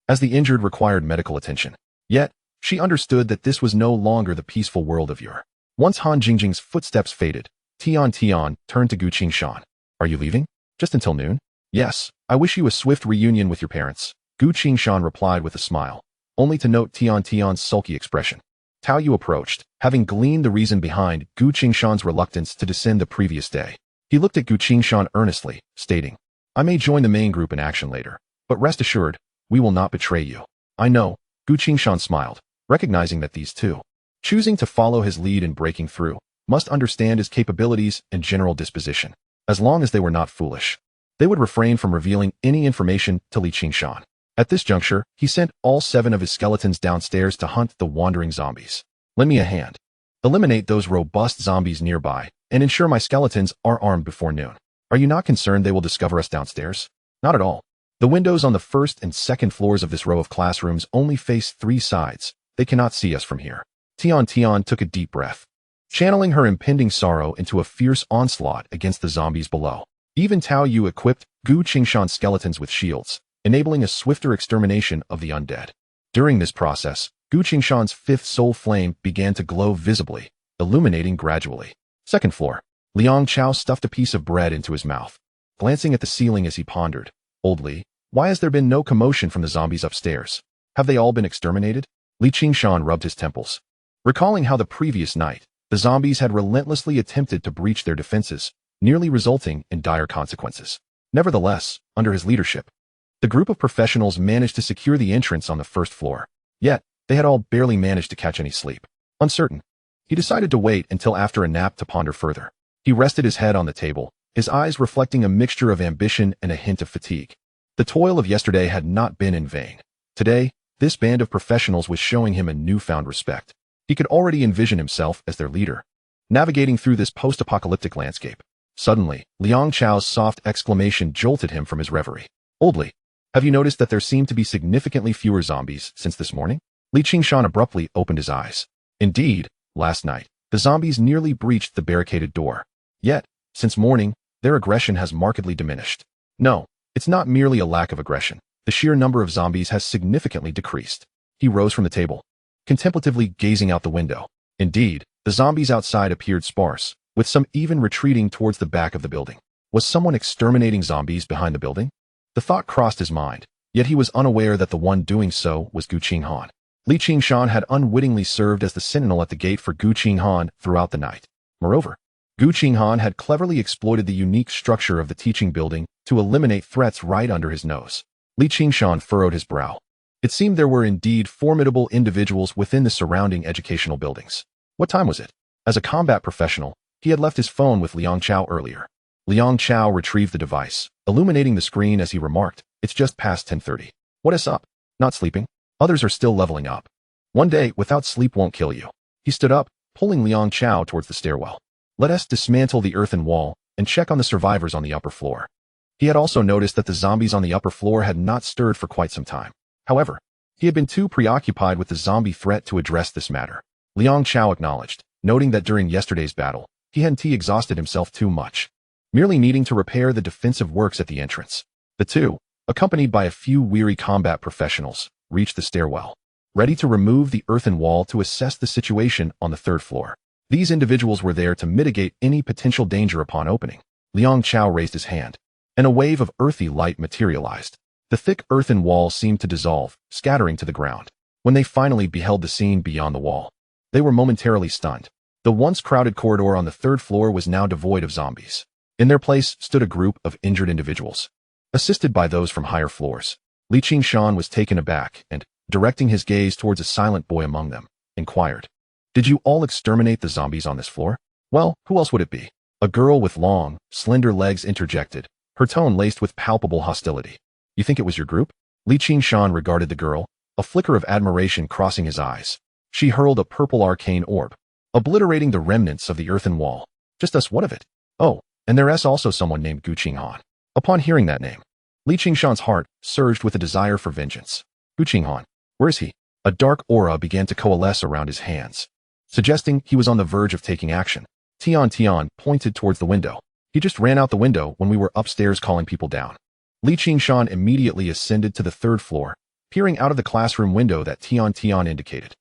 as the injured required medical attention. Yet, she understood that this was no longer the peaceful world of yore. Once Han Jingjing's footsteps faded, Tian turned to Gu Qinghan. "Are you leaving? Just until noon?" "Yes, I wish you a swift reunion with your parents," Gu Qinghan replied with a smile, only to note Tian's sulky expression. Tao Yu approached, having gleaned the reason behind Gu Qinghan's reluctance to descend the previous day. He looked at Gu Qinghan earnestly, stating, "I may join the main group in action later, but rest assured, we will not betray you." "I know," Gu Qinghan smiled, recognizing that these two, choosing to follow his lead in breaking through, must understand his capabilities and general disposition. As long as they were not foolish, they would refrain from revealing any information to Gu Qinghan. At this juncture, he sent all 7 of his skeletons downstairs to hunt the wandering zombies. "Lend me a hand. Eliminate those robust zombies nearby, and ensure my skeletons are armed before noon." "Are you not concerned they will discover us downstairs?" "Not at all. The windows on the first and second floors of this row of classrooms only face 3 sides. They cannot see us from here." Tian took a deep breath, channeling her impending sorrow into a fierce onslaught against the zombies below. Even Tao Yu equipped Gu Qinghan's skeletons with shields, enabling a swifter extermination of the undead. During this process, Gu Qinghan's 5th soul flame began to glow visibly, illuminating gradually. Second floor. Liang Chao stuffed a piece of bread into his mouth, glancing at the ceiling as he pondered, "Old Li, why has there been no commotion from the zombies upstairs? Have they all been exterminated?" Gu Qinghan rubbed his temples, recalling how the previous night, the zombies had relentlessly attempted to breach their defenses, nearly resulting in dire consequences. Nevertheless, under his leadership, the group of professionals managed to secure the entrance on the first floor. Yet, they had all barely managed to catch any sleep. Uncertain, he decided to wait until after a nap to ponder further. He rested his head on the table, his eyes reflecting a mixture of ambition and a hint of fatigue. The toil of yesterday had not been in vain. Today, this band of professionals was showing him a newfound respect. He could already envision himself as their leader, navigating through this post-apocalyptic landscape. Suddenly, Liang Chao's soft exclamation jolted him from his reverie. "Old Li, have you noticed that there seem to be significantly fewer zombies since this morning?" Gu Qinghan abruptly opened his eyes. Indeed, last night, the zombies nearly breached the barricaded door. Yet, since morning, their aggression has markedly diminished. "No, it's not merely a lack of aggression. The sheer number of zombies has significantly decreased." He rose from the table, contemplatively gazing out the window. Indeed, the zombies outside appeared sparse, with some even retreating towards the back of the building. Was someone exterminating zombies behind the building? The thought crossed his mind, yet he was unaware that the one doing so was Gu Qinghan. Gu Qinghan had unwittingly served as the sentinel at the gate for Gu Qinghan throughout the night. Moreover, Gu Qinghan had cleverly exploited the unique structure of the teaching building to eliminate threats right under his nose. Gu Qinghan furrowed his brow. It seemed there were indeed formidable individuals within the surrounding educational buildings. What time was it? As a combat professional, he had left his phone with Liang Chao earlier. Liang Chao retrieved the device, illuminating the screen as he remarked, "It's just past 10:30. What is up? Not sleeping? Others are still leveling up. One day without sleep won't kill you." He stood up, pulling Liang Chao towards the stairwell. Let us dismantle the earthen wall and check on the survivors on the upper floor. He had also noticed that the zombies on the upper floor had not stirred for quite some time. However, he had been too preoccupied with the zombie threat to address this matter. Liang Chao acknowledged, noting that during yesterday's battle, he hadn't exhausted himself too much, merely needing to repair the defensive works at the entrance. The two, accompanied by a few weary combat professionals, reached the stairwell, ready to remove the earthen wall to assess the situation on the third floor. These individuals were there to mitigate any potential danger upon opening. Liang Chao raised his hand, and a wave of earthy light materialized. The thick earthen wall seemed to dissolve, scattering to the ground. When they finally beheld the scene beyond the wall, they were momentarily stunned. The once crowded corridor on the third floor was now devoid of zombies. In their place stood a group of injured individuals, assisted by those from higher floors. Gu Qinghan was taken aback and, directing his gaze towards a silent boy among them, inquired, "Did you all exterminate the zombies on this floor?" "Well, who else would it be?" A girl with long, slender legs interjected, her tone laced with palpable hostility. "You think it was your group?" Gu Qinghan regarded the girl, a flicker of admiration crossing his eyes. She hurled a purple arcane orb, obliterating the remnants of the earthen wall. "Just us, what of it?" "Oh, and there's also someone named Gu Qinghan." Upon hearing that name, Gu Qingshan's heart surged with a desire for vengeance. "Gu Qinghan, where is he?" A dark aura began to coalesce around his hands, suggesting he was on the verge of taking action. Tian pointed towards the window. "He just ran out the window when we were upstairs calling people down." Gu Qingshan immediately ascended to the third floor, peering out of the classroom window that Tian indicated.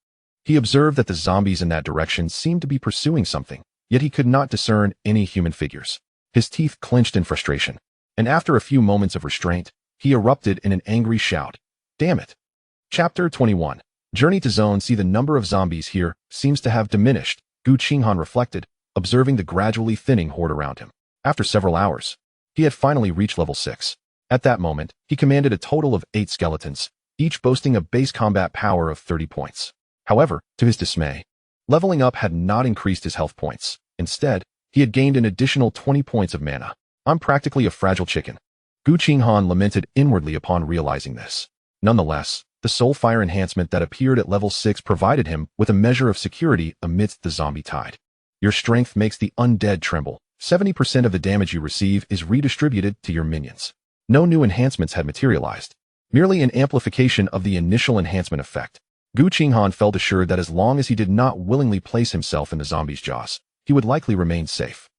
He observed that the zombies in that direction seemed to be pursuing something, yet he could not discern any human figures. His teeth clenched in frustration, and after a few moments of restraint, he erupted in an angry shout. "Damn it!" Chapter 21. Journey to Zone C. The number of zombies here seems to have diminished, Gu Qinghan reflected, observing the gradually thinning horde around him. After several hours, he had finally reached level 6. At that moment, he commanded a total of 8 skeletons, each boasting a base combat power of 30 points. However, to his dismay, leveling up had not increased his health points. Instead, he had gained an additional 20 points of mana. "I'm practically a fragile chicken," Gu Qinghan lamented inwardly upon realizing this. Nonetheless, the soul fire enhancement that appeared at level 6 provided him with a measure of security amidst the zombie tide. Your strength makes the undead tremble. 70% of the damage you receive is redistributed to your minions. No new enhancements had materialized, merely an amplification of the initial enhancement effect. Gu Qinghan felt assured that as long as he did not willingly place himself in the zombies' jaws, he would likely remain safe.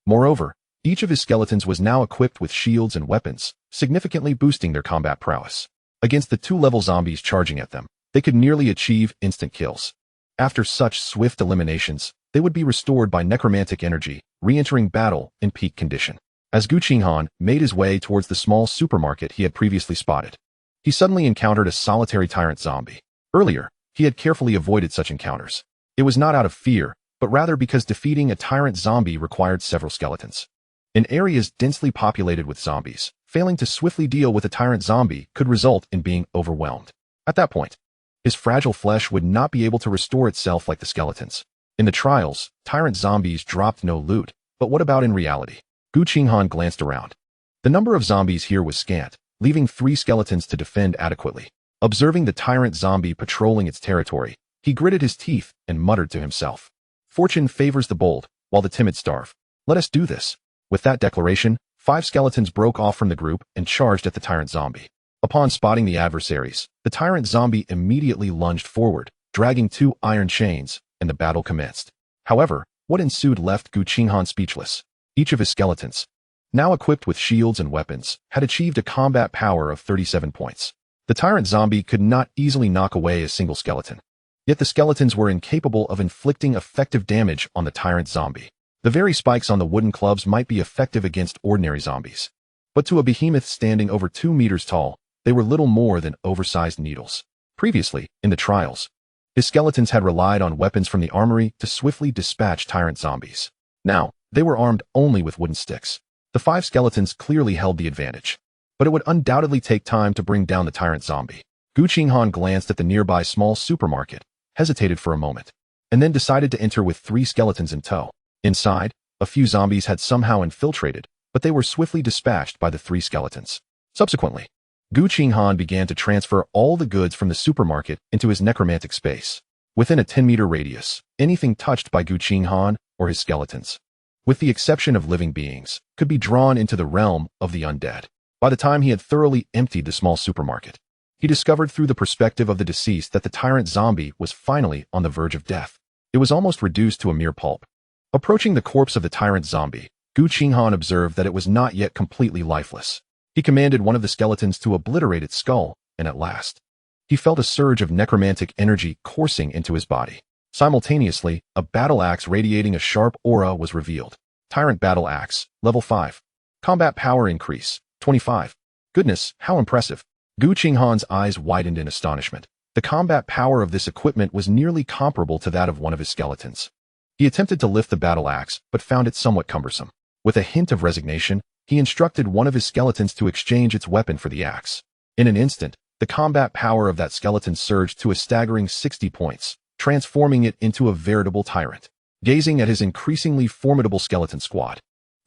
Moreover, each of his skeletons was now equipped with shields and weapons, significantly boosting their combat prowess. Against the 2-level zombies charging at them, they could nearly achieve instant kills. After such swift eliminations, they would be restored by necromantic energy, re-entering battle in peak condition. As Gu Qinghan made his way towards the small supermarket he had previously spotted, he suddenly encountered a solitary tyrant zombie. Earlier, he had carefully avoided such encounters. It was not out of fear, but rather because defeating a tyrant zombie required several skeletons. In areas densely populated with zombies, failing to swiftly deal with a tyrant zombie could result in being overwhelmed. At that point, his fragile flesh would not be able to restore itself like the skeletons. In the trials, tyrant zombies dropped no loot, but what about in reality? Gu Qinghan glanced around. The number of zombies here was scant, leaving 3 skeletons to defend adequately. Observing the tyrant zombie patrolling its territory, he gritted his teeth and muttered to himself, "Fortune favors the bold, while the timid starve. Let us do this." With that declaration, 5 skeletons broke off from the group and charged at the tyrant zombie. Upon spotting the adversaries, the tyrant zombie immediately lunged forward, dragging 2 iron chains, and the battle commenced. However, what ensued left Gu Qinghan speechless. Each of his skeletons, now equipped with shields and weapons, had achieved a combat power of 37 points. The tyrant zombie could not easily knock away a single skeleton. Yet the skeletons were incapable of inflicting effective damage on the tyrant zombie. The very spikes on the wooden clubs might be effective against ordinary zombies, but to a behemoth standing over 2 meters tall, they were little more than oversized needles. Previously, in the trials, his skeletons had relied on weapons from the armory to swiftly dispatch tyrant zombies. Now, they were armed only with wooden sticks. The 5 skeletons clearly held the advantage, but it would undoubtedly take time to bring down the tyrant zombie. Gu Qinghan glanced at the nearby small supermarket, hesitated for a moment, and then decided to enter with 3 skeletons in tow. Inside, a few zombies had somehow infiltrated, but they were swiftly dispatched by the 3 skeletons. Subsequently, Gu Qinghan began to transfer all the goods from the supermarket into his necromantic space. Within a 10-meter radius, anything touched by Gu Qinghan or his skeletons with the exception of living beings, could be drawn into the realm of the undead. By the time he had thoroughly emptied the small supermarket, he discovered through the perspective of the deceased that the tyrant zombie was finally on the verge of death. It was almost reduced to a mere pulp. Approaching the corpse of the tyrant zombie, Gu Qinghan observed that it was not yet completely lifeless. He commanded one of the skeletons to obliterate its skull, and at last, he felt a surge of necromantic energy coursing into his body. Simultaneously, a battle axe radiating a sharp aura was revealed. Tyrant Battle Axe, Level 5. Combat Power Increase, 25. Goodness, how impressive. Gu Qinghan's eyes widened in astonishment. The combat power of this equipment was nearly comparable to that of one of his skeletons. He attempted to lift the battle axe, but found it somewhat cumbersome. With a hint of resignation, he instructed one of his skeletons to exchange its weapon for the axe. In an instant, the combat power of that skeleton surged to a staggering 60 points, transforming it into a veritable tyrant. Gazing at his increasingly formidable skeleton squad,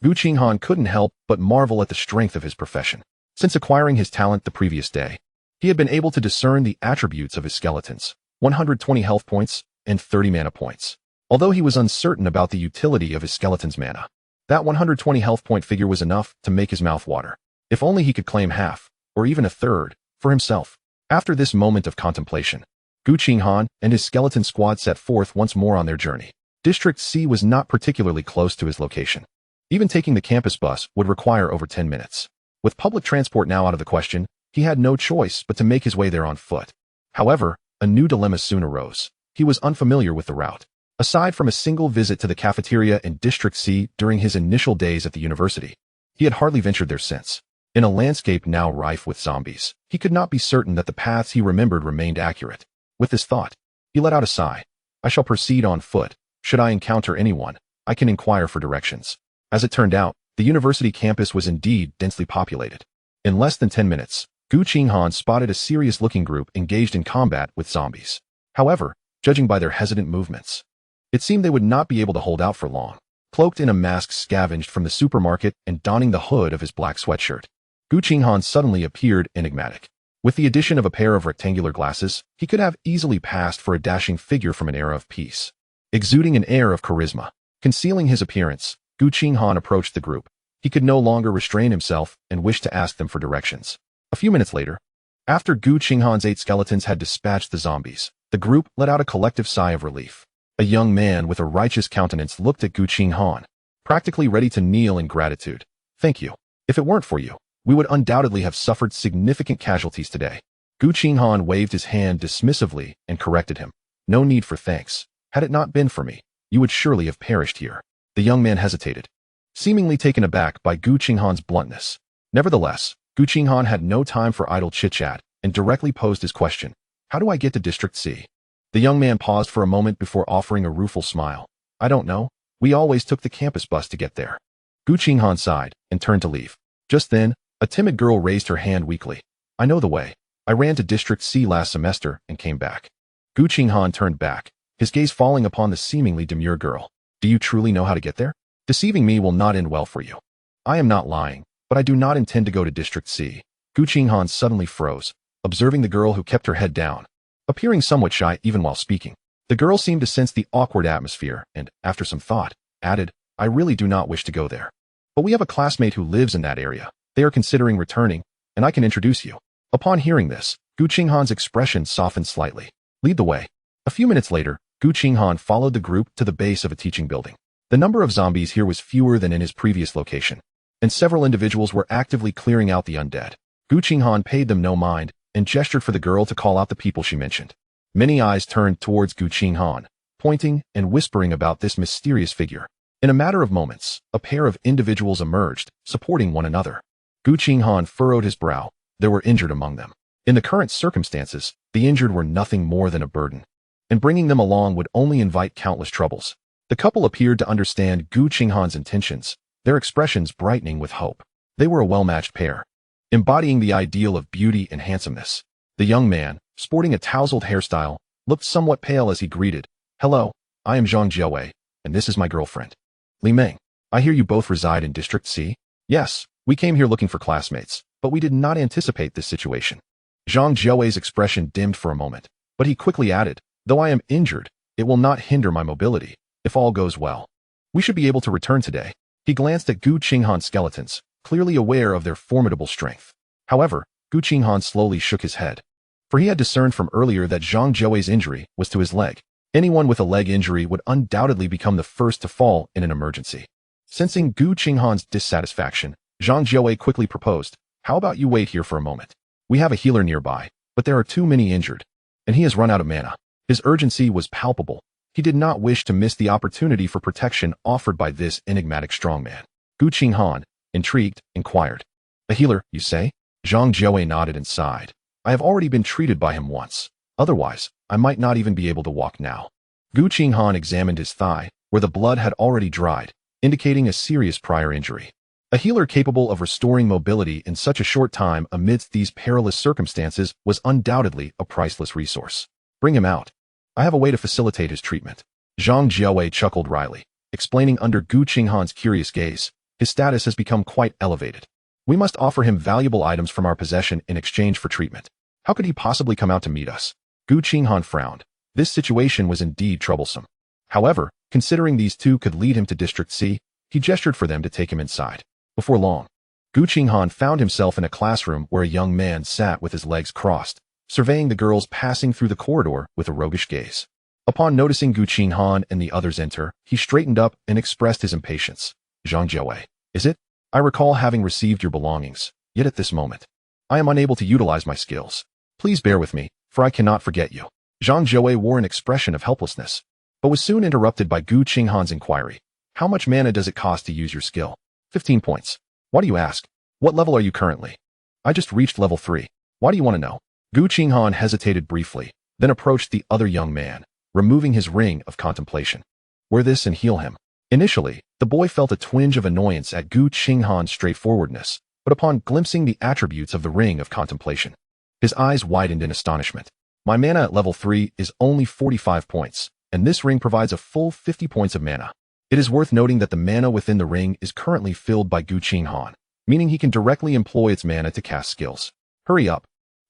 Gu Qinghan couldn't help but marvel at the strength of his profession. Since acquiring his talent the previous day, he had been able to discern the attributes of his skeletons, 120 health points and 30 mana points. Although he was uncertain about the utility of his skeleton's mana, that 120 health point figure was enough to make his mouth water. If only he could claim half, or even a third, for himself. After this moment of contemplation, Gu Qinghan and his skeleton squad set forth once more on their journey. District C was not particularly close to his location. Even taking the campus bus would require over 10 minutes. With public transport now out of the question, he had no choice but to make his way there on foot. However, a new dilemma soon arose. He was unfamiliar with the route. Aside from a single visit to the cafeteria in District C during his initial days at the university, he had hardly ventured there since. In a landscape now rife with zombies, he could not be certain that the paths he remembered remained accurate. With this thought, he let out a sigh. I shall proceed on foot. Should I encounter anyone, I can inquire for directions. As it turned out, the university campus was indeed densely populated. In less than 10 minutes, Gu Qinghan spotted a serious-looking group engaged in combat with zombies. However, judging by their hesitant movements, it seemed they would not be able to hold out for long. Cloaked in a mask scavenged from the supermarket and donning the hood of his black sweatshirt, Gu Qinghan suddenly appeared enigmatic. With the addition of a pair of rectangular glasses, he could have easily passed for a dashing figure from an era of peace. Exuding an air of charisma, concealing his appearance, Gu Qinghan approached the group. He could no longer restrain himself and wished to ask them for directions. A few minutes later, after Gu Qinghan's 8 skeletons had dispatched the zombies, the group let out a collective sigh of relief. A young man with a righteous countenance looked at Gu Qinghan, practically ready to kneel in gratitude. Thank you. If it weren't for you, we would undoubtedly have suffered significant casualties today. Gu Qinghan waved his hand dismissively and corrected him. No need for thanks. Had it not been for me, you would surely have perished here. The young man hesitated, seemingly taken aback by Gu Qinghan's bluntness. Nevertheless, Gu Qinghan had no time for idle chit-chat and directly posed his question. How do I get to District C? The young man paused for a moment before offering a rueful smile. I don't know. We always took the campus bus to get there. Gu Qinghan sighed and turned to leave. Just then, a timid girl raised her hand weakly. I know the way. I ran to District C last semester and came back. Gu Qinghan turned back, his gaze falling upon the seemingly demure girl. Do you truly know how to get there? Deceiving me will not end well for you. I am not lying, but I do not intend to go to District C. Gu Qinghan suddenly froze, observing the girl who kept her head down, appearing somewhat shy even while speaking. The girl seemed to sense the awkward atmosphere and, after some thought, added, I really do not wish to go there. But we have a classmate who lives in that area. They are considering returning, and I can introduce you. Upon hearing this, Gu Qinghan's expression softened slightly. Lead the way. A few minutes later, Gu Qinghan followed the group to the base of a teaching building. The number of zombies here was fewer than in his previous location, and several individuals were actively clearing out the undead. Gu Qinghan paid them no mind and gestured for the girl to call out the people she mentioned. Many eyes turned towards Gu Qinghan, pointing and whispering about this mysterious figure. In a matter of moments, a pair of individuals emerged, supporting one another. Gu Qinghan furrowed his brow. There were injured among them. In the current circumstances, the injured were nothing more than a burden, and bringing them along would only invite countless troubles. The couple appeared to understand Gu Qinghan's intentions, their expressions brightening with hope. They were a well-matched pair, embodying the ideal of beauty and handsomeness. The young man, sporting a tousled hairstyle, looked somewhat pale as he greeted, Hello, I am Zhang Jiawei, and this is my girlfriend, Li Meng. I hear you both reside in District C? Yes, we came here looking for classmates, but we did not anticipate this situation. Zhang Jiawei's expression dimmed for a moment, but he quickly added, Though I am injured, it will not hinder my mobility, if all goes well. We should be able to return today. He glanced at Gu Qinghan's skeletons, clearly aware of their formidable strength. However, Gu Qinghan slowly shook his head, for he had discerned from earlier that Zhang Jiawei's injury was to his leg. Anyone with a leg injury would undoubtedly become the first to fall in an emergency. Sensing Gu Qinghan's dissatisfaction, Zhang Jiawei quickly proposed, "How about you wait here for a moment? We have a healer nearby, but there are too many injured, and he has run out of mana." His urgency was palpable. He did not wish to miss the opportunity for protection offered by this enigmatic strongman. Gu Qinghan, intrigued, inquired, "A healer, you say?" Zhang Jiawei nodded and sighed. "I have already been treated by him once. Otherwise, I might not even be able to walk now." Gu Qinghan examined his thigh, where the blood had already dried, indicating a serious prior injury. A healer capable of restoring mobility in such a short time amidst these perilous circumstances was undoubtedly a priceless resource. "Bring him out. I have a way to facilitate his treatment." Zhang Jiawei chuckled wryly, explaining under Gu Qinghan's curious gaze, "His status has become quite elevated. We must offer him valuable items from our possession in exchange for treatment. How could he possibly come out to meet us?" Gu Qinghan frowned. This situation was indeed troublesome. However, considering these two could lead him to District C, he gestured for them to take him inside. Before long, Gu Qinghan found himself in a classroom where a young man sat with his legs crossed, surveying the girls passing through the corridor with a roguish gaze. Upon noticing Gu Qinghan and the others enter, he straightened up and expressed his impatience. "Zhang Jiawei, is it? I recall having received your belongings, yet at this moment, I am unable to utilize my skills. Please bear with me, for I cannot forget you." Zhang Jiawei wore an expression of helplessness, but was soon interrupted by Gu Qinghan's inquiry. "How much mana does it cost to use your skill?" 15 points. "Why do you ask? What level are you currently?" "I just reached level 3. Why do you want to know?" Gu Qinghan hesitated briefly, then approached the other young man, removing his ring of contemplation. "Wear this and heal him." Initially, the boy felt a twinge of annoyance at Gu Qinghan's straightforwardness, but upon glimpsing the attributes of the ring of contemplation, his eyes widened in astonishment. "My mana at level 3 is only 45 points, and this ring provides a full 50 points of mana. It is worth noting that the mana within the ring is currently filled by Gu Qinghan, meaning he can directly employ its mana to cast skills. Hurry up.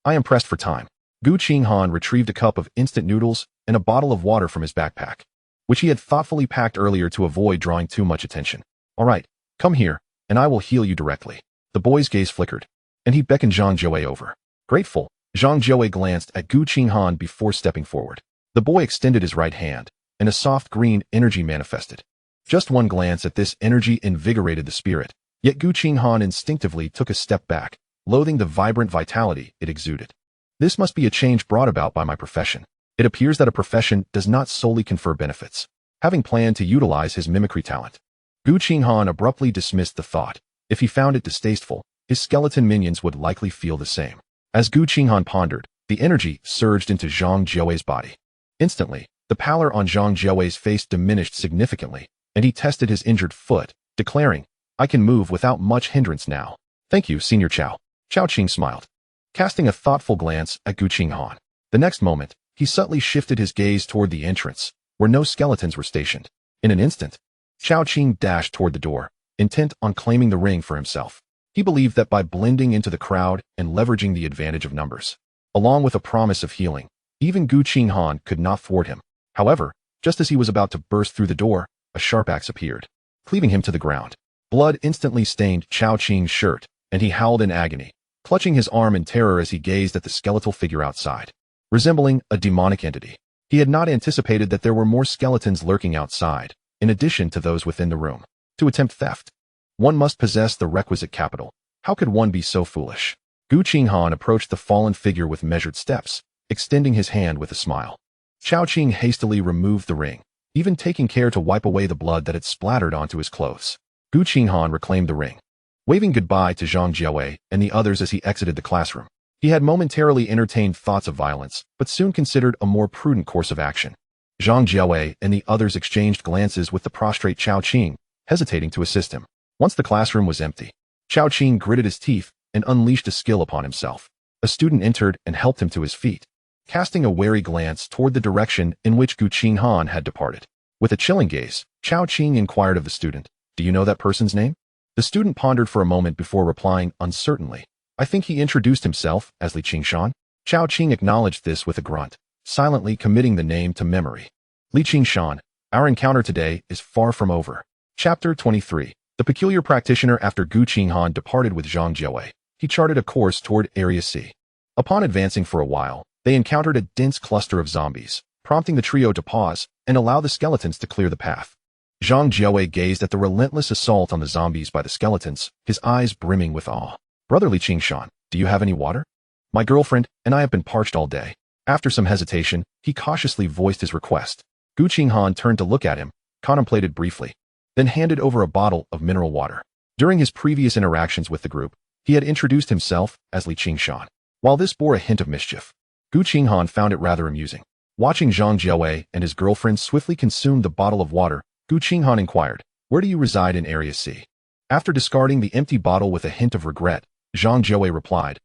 I am pressed for time." Gu Qinghan retrieved a cup of instant noodles and a bottle of water from his backpack, which he had thoughtfully packed earlier to avoid drawing too much attention. "All right, come here, and I will heal you directly." The boy's gaze flickered, and he beckoned Zhang Jiawei over. Grateful, Zhang Jiawei glanced at Gu Qinghan before stepping forward. The boy extended his right hand, and a soft green energy manifested. Just one glance at this energy invigorated the spirit, yet Gu Qinghan instinctively took a step back, loathing the vibrant vitality it exuded. "This must be a change brought about by my profession. It appears that a profession does not solely confer benefits." Having planned to utilize his mimicry talent, Gu Qinghan abruptly dismissed the thought. If he found it distasteful, his skeleton minions would likely feel the same. As Gu Qinghan pondered, the energy surged into Zhang Jiawei's body. Instantly, the pallor on Zhang Jiawei's face diminished significantly, and he tested his injured foot, declaring, "I can move without much hindrance now. Thank you, Senior Chao." Chao Qing smiled, casting a thoughtful glance at Gu Qinghan. The next moment, he subtly shifted his gaze toward the entrance, where no skeletons were stationed. In an instant, Chao Qing dashed toward the door, intent on claiming the ring for himself. He believed that by blending into the crowd and leveraging the advantage of numbers, along with a promise of healing, even Gu Qinghan could not thwart him. However, just as he was about to burst through the door, a sharp axe appeared, cleaving him to the ground. Blood instantly stained Chao Qing's shirt, and he howled in agony, clutching his arm in terror as he gazed at the skeletal figure outside, resembling a demonic entity. He had not anticipated that there were more skeletons lurking outside, in addition to those within the room. To attempt theft, one must possess the requisite capital. How could one be so foolish? Gu Qinghan approached the fallen figure with measured steps, extending his hand with a smile. Chao Qing hastily removed the ring, even taking care to wipe away the blood that had splattered onto his clothes. Gu Qinghan reclaimed the ring, waving goodbye to Zhang Jiawei and the others as he exited the classroom. He had momentarily entertained thoughts of violence, but soon considered a more prudent course of action. Zhang Jiawei and the others exchanged glances with the prostrate Chao Qing, hesitating to assist him. Once the classroom was empty, Chao Qing gritted his teeth and unleashed a skill upon himself. A student entered and helped him to his feet, casting a wary glance toward the direction in which Gu Qinghan had departed. With a chilling gaze, Chao Qing inquired of the student, "Do you know that person's name?" The student pondered for a moment before replying uncertainly, "I think he introduced himself as Li Qingshan." Chao Qing acknowledged this with a grunt, silently committing the name to memory. "Li Qingshan, our encounter today is far from over. Chapter 23. The peculiar practitioner. After Gu Qinghan departed with Zhang Jiawei, he charted a course toward Area C. Upon advancing for a while, they encountered a dense cluster of zombies, prompting the trio to pause and allow the skeletons to clear the path. Zhang Jiawei gazed at the relentless assault on the zombies by the skeletons, his eyes brimming with awe. Brotherly Qinghan, do you have any water? My girlfriend and I have been parched all day. After some hesitation, he cautiously voiced his request. Gu Qinghan turned to look at him, contemplated briefly, then handed over a bottle of mineral water. During his previous interactions with the group, he had introduced himself as Li Qingshan. While this bore a hint of mischief, Gu Qinghan found it rather amusing. Watching Zhang Jiawei and his girlfriend swiftly consume the bottle of water, Gu Qinghan inquired, "Where do you reside in Area C?" After discarding the empty bottle with a hint of regret, Zhang Jiawei replied,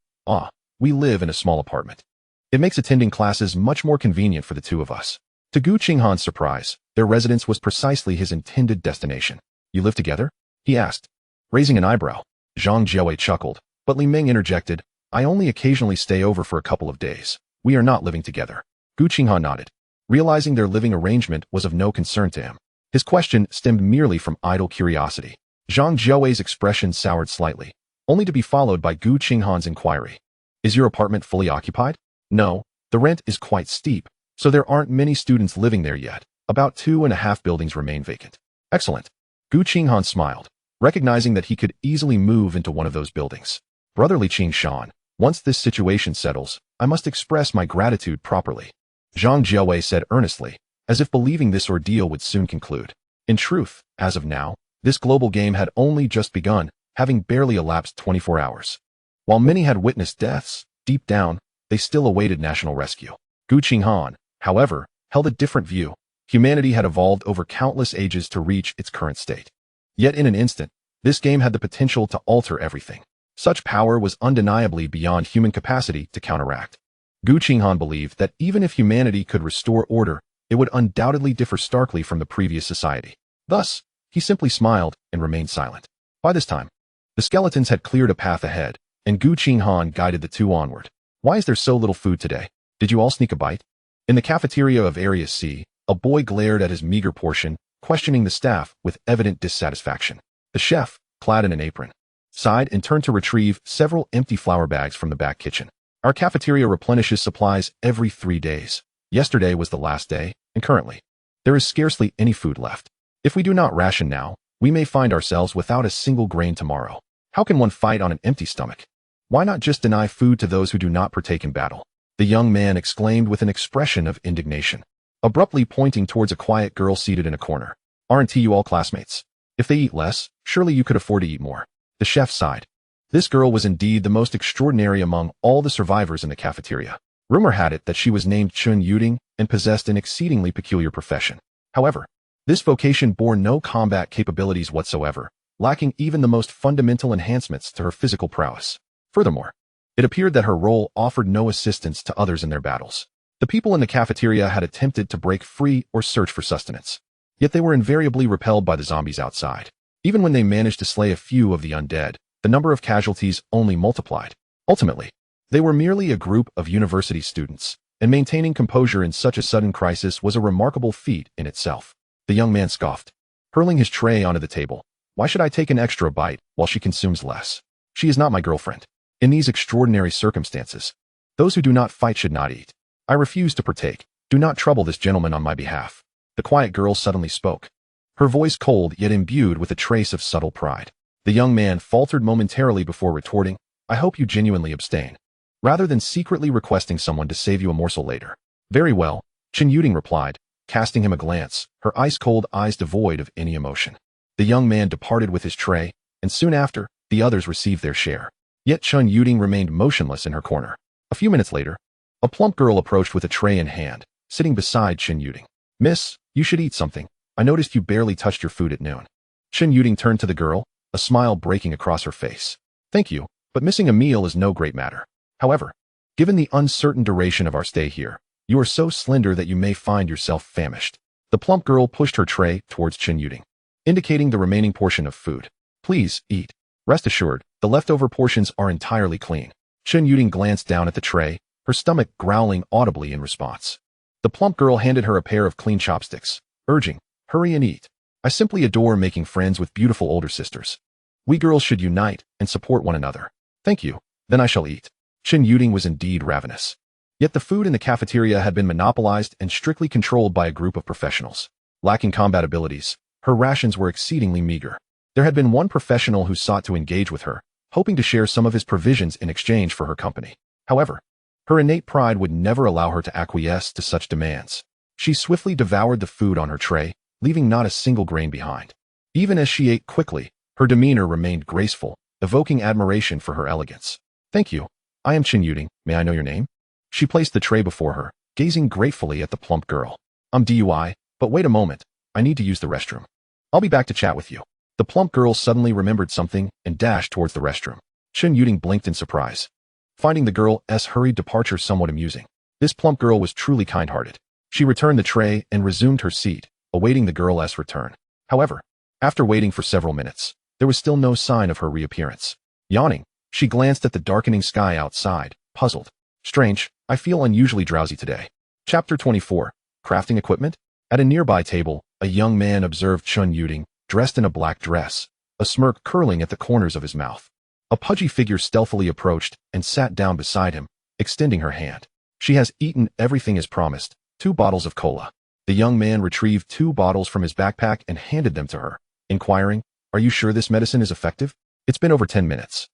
"We live in a small apartment. It makes attending classes much more convenient for the two of us." To Gu Qinghan's surprise, their residence was precisely his intended destination. "You live together?" he asked. Raising an eyebrow, Zhang Jiawei chuckled, but Li Ming interjected, "I only occasionally stay over for a couple of days. We are not living together." Gu Qinghan nodded, realizing their living arrangement was of no concern to him. His question stemmed merely from idle curiosity. Zhang Jiawei's expression soured slightly, only to be followed by Gu Qinghan's inquiry. "Is your apartment fully occupied?" "No, the rent is quite steep, so there aren't many students living there yet. About 2.5 buildings remain vacant." "Excellent." Gu Qinghan smiled, recognizing that he could easily move into one of those buildings. "Brotherly Qinghan, once this situation settles, I must express my gratitude properly," Zhang Jiawei said earnestly, as if believing this ordeal would soon conclude. In truth, as of now, this global game had only just begun, having barely elapsed 24 hours. While many had witnessed deaths, deep down, they still awaited national rescue. Gu Qinghan, however, held a different view. Humanity had evolved over countless ages to reach its current state. Yet in an instant, this game had the potential to alter everything. Such power was undeniably beyond human capacity to counteract. Gu Qinghan believed that even if humanity could restore order, it would undoubtedly differ starkly from the previous society. Thus, he simply smiled and remained silent. By this time, the skeletons had cleared a path ahead, and Gu Qinghan guided the two onward. "Why is there so little food today? Did you all sneak a bite?" In the cafeteria of Area C, a boy glared at his meager portion, questioning the staff with evident dissatisfaction. The chef, clad in an apron, sighed and turned to retrieve several empty flour bags from the back kitchen. "Our cafeteria replenishes supplies every 3 days. Yesterday was the last day, and currently, there is scarcely any food left. If we do not ration now, we may find ourselves without a single grain tomorrow. How can one fight on an empty stomach? Why not just deny food to those who do not partake in battle?" the young man exclaimed with an expression of indignation, abruptly pointing towards a quiet girl seated in a corner. "Aren't you all classmates? If they eat less, surely you could afford to eat more." The chef sighed. This girl was indeed the most extraordinary among all the survivors in the cafeteria. Rumor had it that she was named Chun Yuding and possessed an exceedingly peculiar profession. However, this vocation bore no combat capabilities whatsoever, lacking even the most fundamental enhancements to her physical prowess. Furthermore, it appeared that her role offered no assistance to others in their battles. The people in the cafeteria had attempted to break free or search for sustenance, yet they were invariably repelled by the zombies outside. Even when they managed to slay a few of the undead, the number of casualties only multiplied. Ultimately, they were merely a group of university students, and maintaining composure in such a sudden crisis was a remarkable feat in itself. The young man scoffed, hurling his tray onto the table. "Why should I take an extra bite while she consumes less? She is not my girlfriend. In these extraordinary circumstances, those who do not fight should not eat. I refuse to partake. Do not trouble this gentleman on my behalf." The quiet girl suddenly spoke, her voice cold yet imbued with a trace of subtle pride. The young man faltered momentarily before retorting, "I hope you genuinely abstain, rather than secretly requesting someone to save you a morsel later." "Very well," Chun Yuding replied, casting him a glance, her ice-cold eyes devoid of any emotion. The young man departed with his tray, and soon after, the others received their share. Yet Chun Yuding remained motionless in her corner. A few minutes later, a plump girl approached with a tray in hand, sitting beside Chun Yuding. "Miss, you should eat something. I noticed you barely touched your food at noon." Chun Yuding turned to the girl, a smile breaking across her face. "Thank you, but missing a meal is no great matter. However, given the uncertain duration of our stay here, you are so slender that you may find yourself famished." The plump girl pushed her tray towards Chun Yuding, indicating the remaining portion of food. "Please, eat. Rest assured, the leftover portions are entirely clean." Chun Yuding glanced down at the tray, her stomach growling audibly in response. The plump girl handed her a pair of clean chopsticks, urging, "Hurry and eat." I simply adore making friends with beautiful older sisters. We girls should unite and support one another. Thank you. Then I shall eat. Chen Yuding was indeed ravenous. Yet the food in the cafeteria had been monopolized and strictly controlled by a group of professionals. Lacking combat abilities, her rations were exceedingly meager. There had been one professional who sought to engage with her, hoping to share some of his provisions in exchange for her company. However, her innate pride would never allow her to acquiesce to such demands. She swiftly devoured the food on her tray, leaving not a single grain behind. Even as she ate quickly, her demeanor remained graceful, evoking admiration for her elegance. Thank you. I am Chen Yuding. May I know your name? She placed the tray before her, gazing gratefully at the plump girl. I'm DUI, but wait a moment. I need to use the restroom. I'll be back to chat with you. The plump girl suddenly remembered something and dashed towards the restroom. Chen Yuding blinked in surprise, finding the girl's hurried departure somewhat amusing. This plump girl was truly kind-hearted. She returned the tray and resumed her seat, awaiting the girl's return. However, after waiting for several minutes, there was still no sign of her reappearance. Yawning, she glanced at the darkening sky outside, puzzled. Strange, I feel unusually drowsy today. Chapter 24. Crafting Equipment? At a nearby table, a young man observed Chen Yuding, dressed in a black dress, a smirk curling at the corners of his mouth. A pudgy figure stealthily approached and sat down beside him, extending her hand. She has eaten everything as promised, 2 bottles of cola. The young man retrieved 2 bottles from his backpack and handed them to her, inquiring, Are you sure this medicine is effective? It's been over 10 minutes.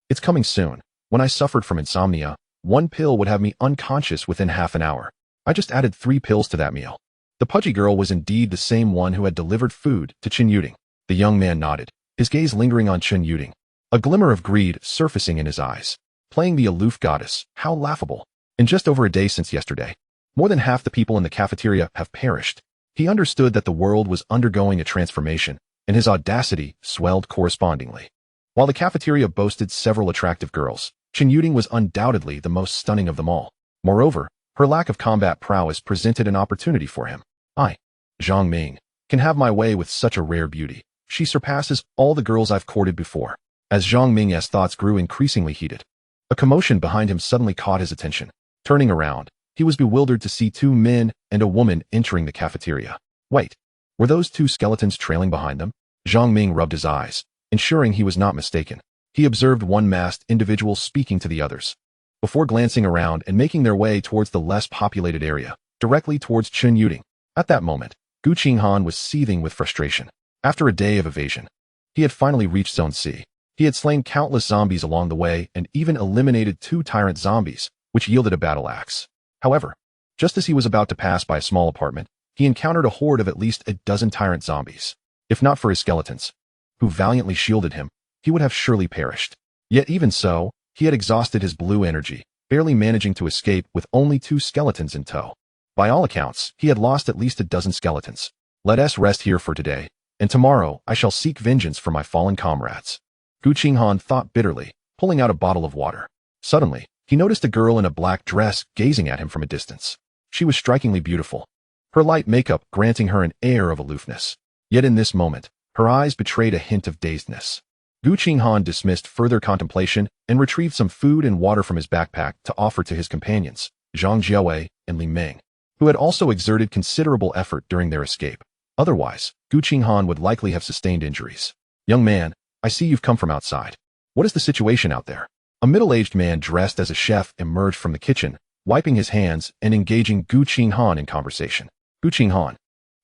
It's coming soon. When I suffered from insomnia, 1 pill would have me unconscious within half an hour. I just added 3 pills to that meal. The pudgy girl was indeed the same one who had delivered food to Chen Yuding. The young man nodded, his gaze lingering on Chen Yuding, a glimmer of greed surfacing in his eyes. Playing the aloof goddess, how laughable. In just over a day since yesterday, more than half the people in the cafeteria have perished. He understood that the world was undergoing a transformation, and his audacity swelled correspondingly. While the cafeteria boasted several attractive girls, Chen Yuding was undoubtedly the most stunning of them all. Moreover, her lack of combat prowess presented an opportunity for him. I, Zhang Ming, can have my way with such a rare beauty. She surpasses all the girls I've courted before. As Zhang Ming's thoughts grew increasingly heated, a commotion behind him suddenly caught his attention. Turning around, he was bewildered to see 2 men and a woman entering the cafeteria. Wait, were those 2 skeletons trailing behind them? Zhang Ming rubbed his eyes, ensuring he was not mistaken. He observed one masked individual speaking to the others, before glancing around and making their way towards the less populated area, directly towards Chen Yuding. At that moment, Gu Qinghan was seething with frustration. After a day of evasion, he had finally reached Zone C. He had slain countless zombies along the way and even eliminated 2 tyrant zombies, which yielded a battle axe. However, just as he was about to pass by a small apartment, he encountered a horde of at least a dozen tyrant zombies. If not for his skeletons, who valiantly shielded him, he would have surely perished. Yet even so, he had exhausted his blue energy, barely managing to escape with only 2 skeletons in tow. By all accounts, he had lost at least a dozen skeletons. Let us rest here for today, and tomorrow I shall seek vengeance for my fallen comrades. Gu Qinghan thought bitterly, pulling out a bottle of water. Suddenly, he noticed a girl in a black dress gazing at him from a distance. She was strikingly beautiful, her light makeup granting her an air of aloofness. Yet in this moment, her eyes betrayed a hint of dazedness. Gu Qinghan dismissed further contemplation and retrieved some food and water from his backpack to offer to his companions, Zhang Jiawei and Li Ming, who had also exerted considerable effort during their escape. Otherwise, Gu Qinghan would likely have sustained injuries. Young man, I see you've come from outside. What is the situation out there? A middle-aged man dressed as a chef emerged from the kitchen, wiping his hands and engaging Gu Qinghan in conversation. Gu Qinghan,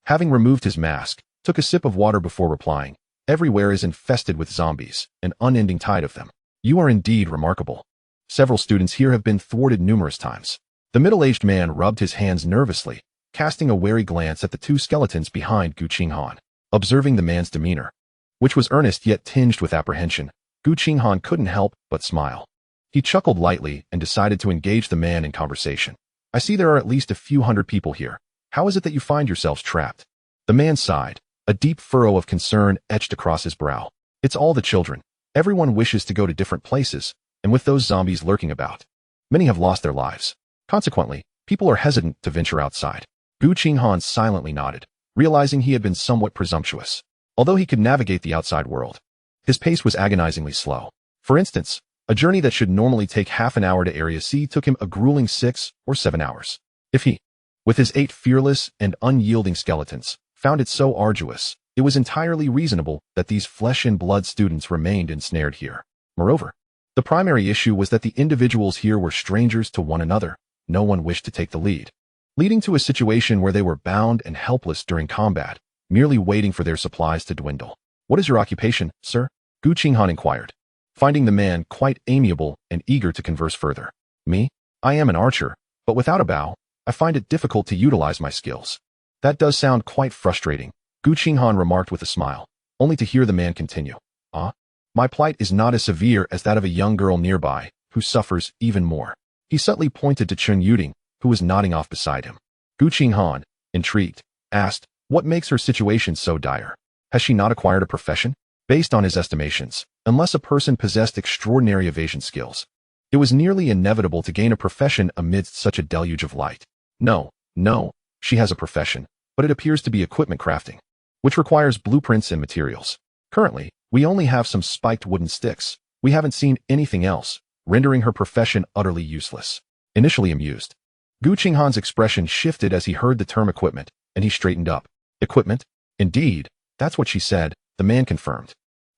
having removed his mask, took a sip of water before replying, Everywhere is infested with zombies, an unending tide of them. You are indeed remarkable. Several students here have been thwarted numerous times. The middle-aged man rubbed his hands nervously, casting a wary glance at the 2 skeletons behind Gu Qinghan. Observing the man's demeanor, which was earnest yet tinged with apprehension, Gu Qinghan couldn't help but smile. He chuckled lightly and decided to engage the man in conversation. I see there are at least a few hundred people here. How is it that you find yourselves trapped? The man sighed, a deep furrow of concern etched across his brow. It's all the children. Everyone wishes to go to different places, and with those zombies lurking about, many have lost their lives. Consequently, people are hesitant to venture outside. Gu Qinghan silently nodded, realizing he had been somewhat presumptuous. Although he could navigate the outside world, his pace was agonizingly slow. For instance, a journey that should normally take half an hour to Area C took him a grueling 6 or 7 hours. If he, with his 8 fearless and unyielding skeletons, found it so arduous, It was entirely reasonable that these flesh-and-blood students remained ensnared here. Moreover, the primary issue was that the individuals here were strangers to one another. No one wished to take the lead, leading to a situation where they were bound and helpless during combat, merely waiting for their supplies to dwindle. "What is your occupation, sir?" Gu Qinghan inquired, finding the man quite amiable and eager to converse further. "Me? I am an archer, but without a bow, I find it difficult to utilize my skills." "That does sound quite frustrating," Gu Qinghan remarked with a smile, only to hear the man continue. My plight is not as severe as that of a young girl nearby, who suffers even more." He subtly pointed to Chun Yuding, who was nodding off beside him. Gu Qinghan, intrigued, asked, "What makes her situation so dire? Has she not acquired a profession?" Based on his estimations, unless a person possessed extraordinary evasion skills, it was nearly inevitable to gain a profession amidst such a deluge of light. No, she has a profession, but it appears to be equipment crafting, which requires blueprints and materials. Currently, we only have some spiked wooden sticks. We haven't seen anything else, rendering her profession utterly useless. Initially amused, Gu Qinghan's expression shifted as he heard the term equipment, and he straightened up. "Equipment? Indeed, that's what she said," the man confirmed.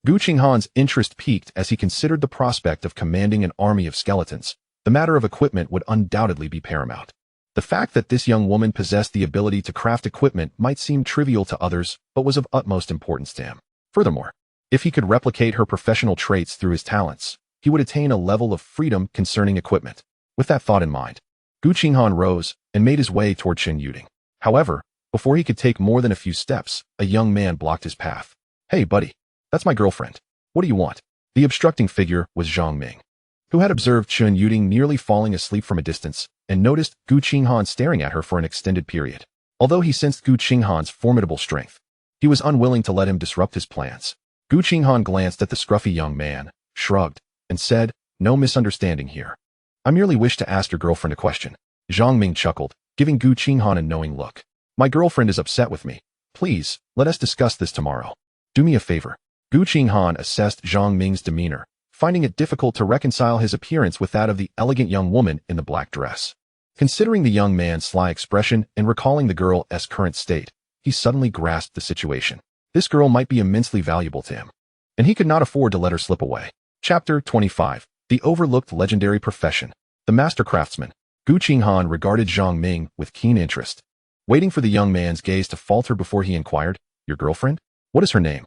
Gu Qinghan's interest peaked as he considered the prospect of commanding an army of skeletons. The matter of equipment would undoubtedly be paramount. The fact that this young woman possessed the ability to craft equipment might seem trivial to others, but was of utmost importance to him. Furthermore, if he could replicate her professional traits through his talents, he would attain a level of freedom concerning equipment. With that thought in mind, Gu Qinghan rose and made his way toward Chun Yuding. However, before he could take more than a few steps, a young man blocked his path. "Hey, buddy, that's my girlfriend. What do you want?" The obstructing figure was Zhang Ming, who had observed Chun Yuding nearly falling asleep from a distance and noticed Gu Qinghan staring at her for an extended period. Although he sensed Gu Qinghan's formidable strength, he was unwilling to let him disrupt his plans. Gu Qinghan glanced at the scruffy young man, shrugged, and said, "No misunderstanding here. I merely wish to ask your girlfriend a question." Zhang Ming chuckled, giving Gu Qinghan a knowing look. "My girlfriend is upset with me. Please, let us discuss this tomorrow. Do me a favor." Gu Qinghan assessed Zhang Ming's demeanor, finding it difficult to reconcile his appearance with that of the elegant young woman in the black dress. Considering the young man's sly expression and recalling the girl's current state, he suddenly grasped the situation. This girl might be immensely valuable to him, and he could not afford to let her slip away. Chapter 25. The Overlooked Legendary Profession. The Master Craftsman. Gu Qinghan regarded Zhang Ming with keen interest, waiting for the young man's gaze to falter before he inquired, "Your girlfriend? What is her name?"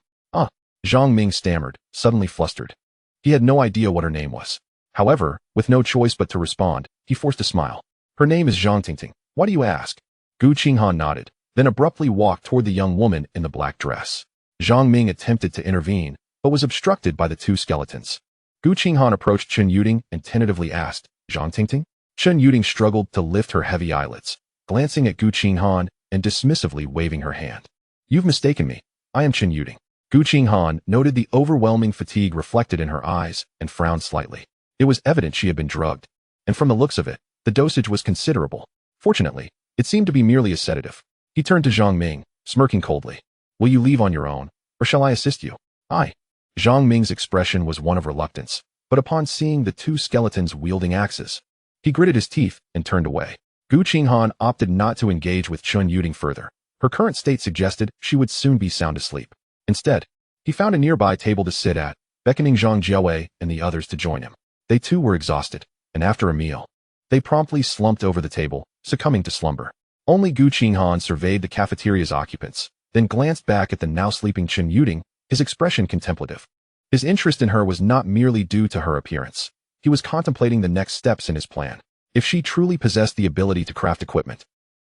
Zhang Ming stammered, suddenly flustered. He had no idea what her name was. However, with no choice but to respond, he forced a smile. "Her name is Zhang Tingting. Why do you ask?" Gu Qinghan nodded, then abruptly walked toward the young woman in the black dress. Zhang Ming attempted to intervene, but was obstructed by the two skeletons. Gu Qinghan approached Chun Yuding and tentatively asked, "Zhang Tingting?" Chun Yuding struggled to lift her heavy eyelids, glancing at Gu Qinghan and dismissively waving her hand. "You've mistaken me. I am Chun Yuding." Gu Qinghan noted the overwhelming fatigue reflected in her eyes and frowned slightly. It was evident she had been drugged, and from the looks of it, the dosage was considerable. Fortunately, it seemed to be merely a sedative. He turned to Zhang Ming, smirking coldly. "Will you leave on your own, or shall I assist you?" Zhang Ming's expression was one of reluctance, but upon seeing the two skeletons wielding axes, he gritted his teeth and turned away. Gu Qinghan opted not to engage with Chun Yuding further. Her current state suggested she would soon be sound asleep. Instead, he found a nearby table to sit at, beckoning Zhang Jiawei and the others to join him. They too were exhausted, and after a meal, they promptly slumped over the table, succumbing to slumber. Only Gu Qinghan surveyed the cafeteria's occupants, then glanced back at the now sleeping Chun Yuding, his expression contemplative. His interest in her was not merely due to her appearance. He was contemplating the next steps in his plan. If she truly possessed the ability to craft equipment,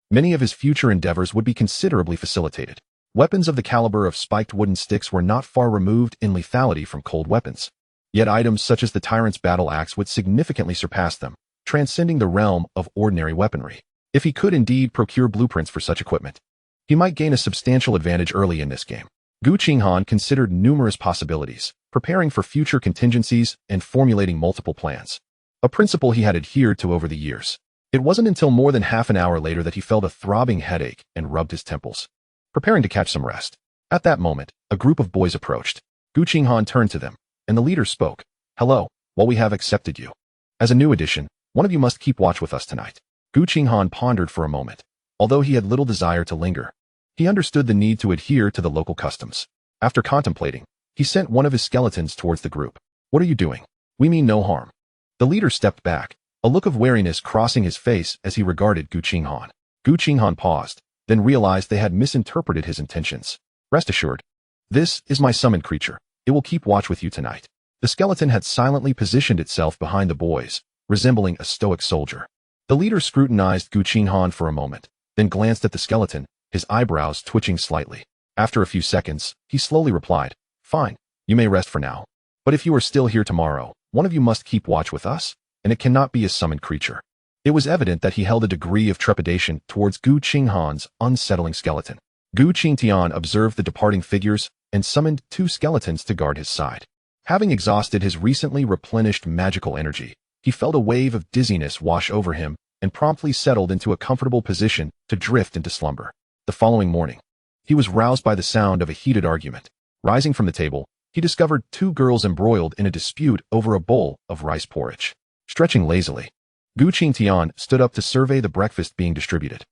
many of his future endeavors would be considerably facilitated. Weapons of the caliber of spiked wooden sticks were not far removed in lethality from cold weapons. Yet items such as the tyrant's battle axe would significantly surpass them, transcending the realm of ordinary weaponry. If he could indeed procure blueprints for such equipment, he might gain a substantial advantage early in this game. Gu Qinghan considered numerous possibilities, preparing for future contingencies and formulating multiple plans, a principle he had adhered to over the years. It wasn't until more than half an hour later that he felt a throbbing headache and rubbed his temples, preparing to catch some rest. At that moment, a group of boys approached. Gu Qinghan turned to them, and the leader spoke. "Hello, well, we have accepted you. As a new addition, one of you must keep watch with us tonight." Gu Qinghan pondered for a moment. Although he had little desire to linger, He understood the need to adhere to the local customs. After contemplating, he sent one of his skeletons towards the group. What are you doing? We mean no harm. The leader stepped back, a look of wariness crossing his face as he regarded Gu Qinghan. Gu Qinghan paused, then realized they had misinterpreted his intentions. Rest assured, this is my summoned creature. It will keep watch with you tonight. The skeleton had silently positioned itself behind the boys, resembling a stoic soldier. The leader scrutinized Gu Qinghan for a moment, then glanced at the skeleton, his eyebrows twitching slightly. After a few seconds, he slowly replied, Fine, you may rest for now. But if you are still here tomorrow, one of you must keep watch with us, and it cannot be a summoned creature. It was evident that he held a degree of trepidation towards Gu Qinghan's unsettling skeleton. Gu Qinghan observed the departing figures and summoned 2 skeletons to guard his side. Having exhausted his recently replenished magical energy, he felt a wave of dizziness wash over him and promptly settled into a comfortable position to drift into slumber. The following morning, he was roused by the sound of a heated argument. Rising from the table, he discovered 2 girls embroiled in a dispute over a bowl of rice porridge. Stretching lazily, Gu Qinghan stood up to survey the breakfast being distributed.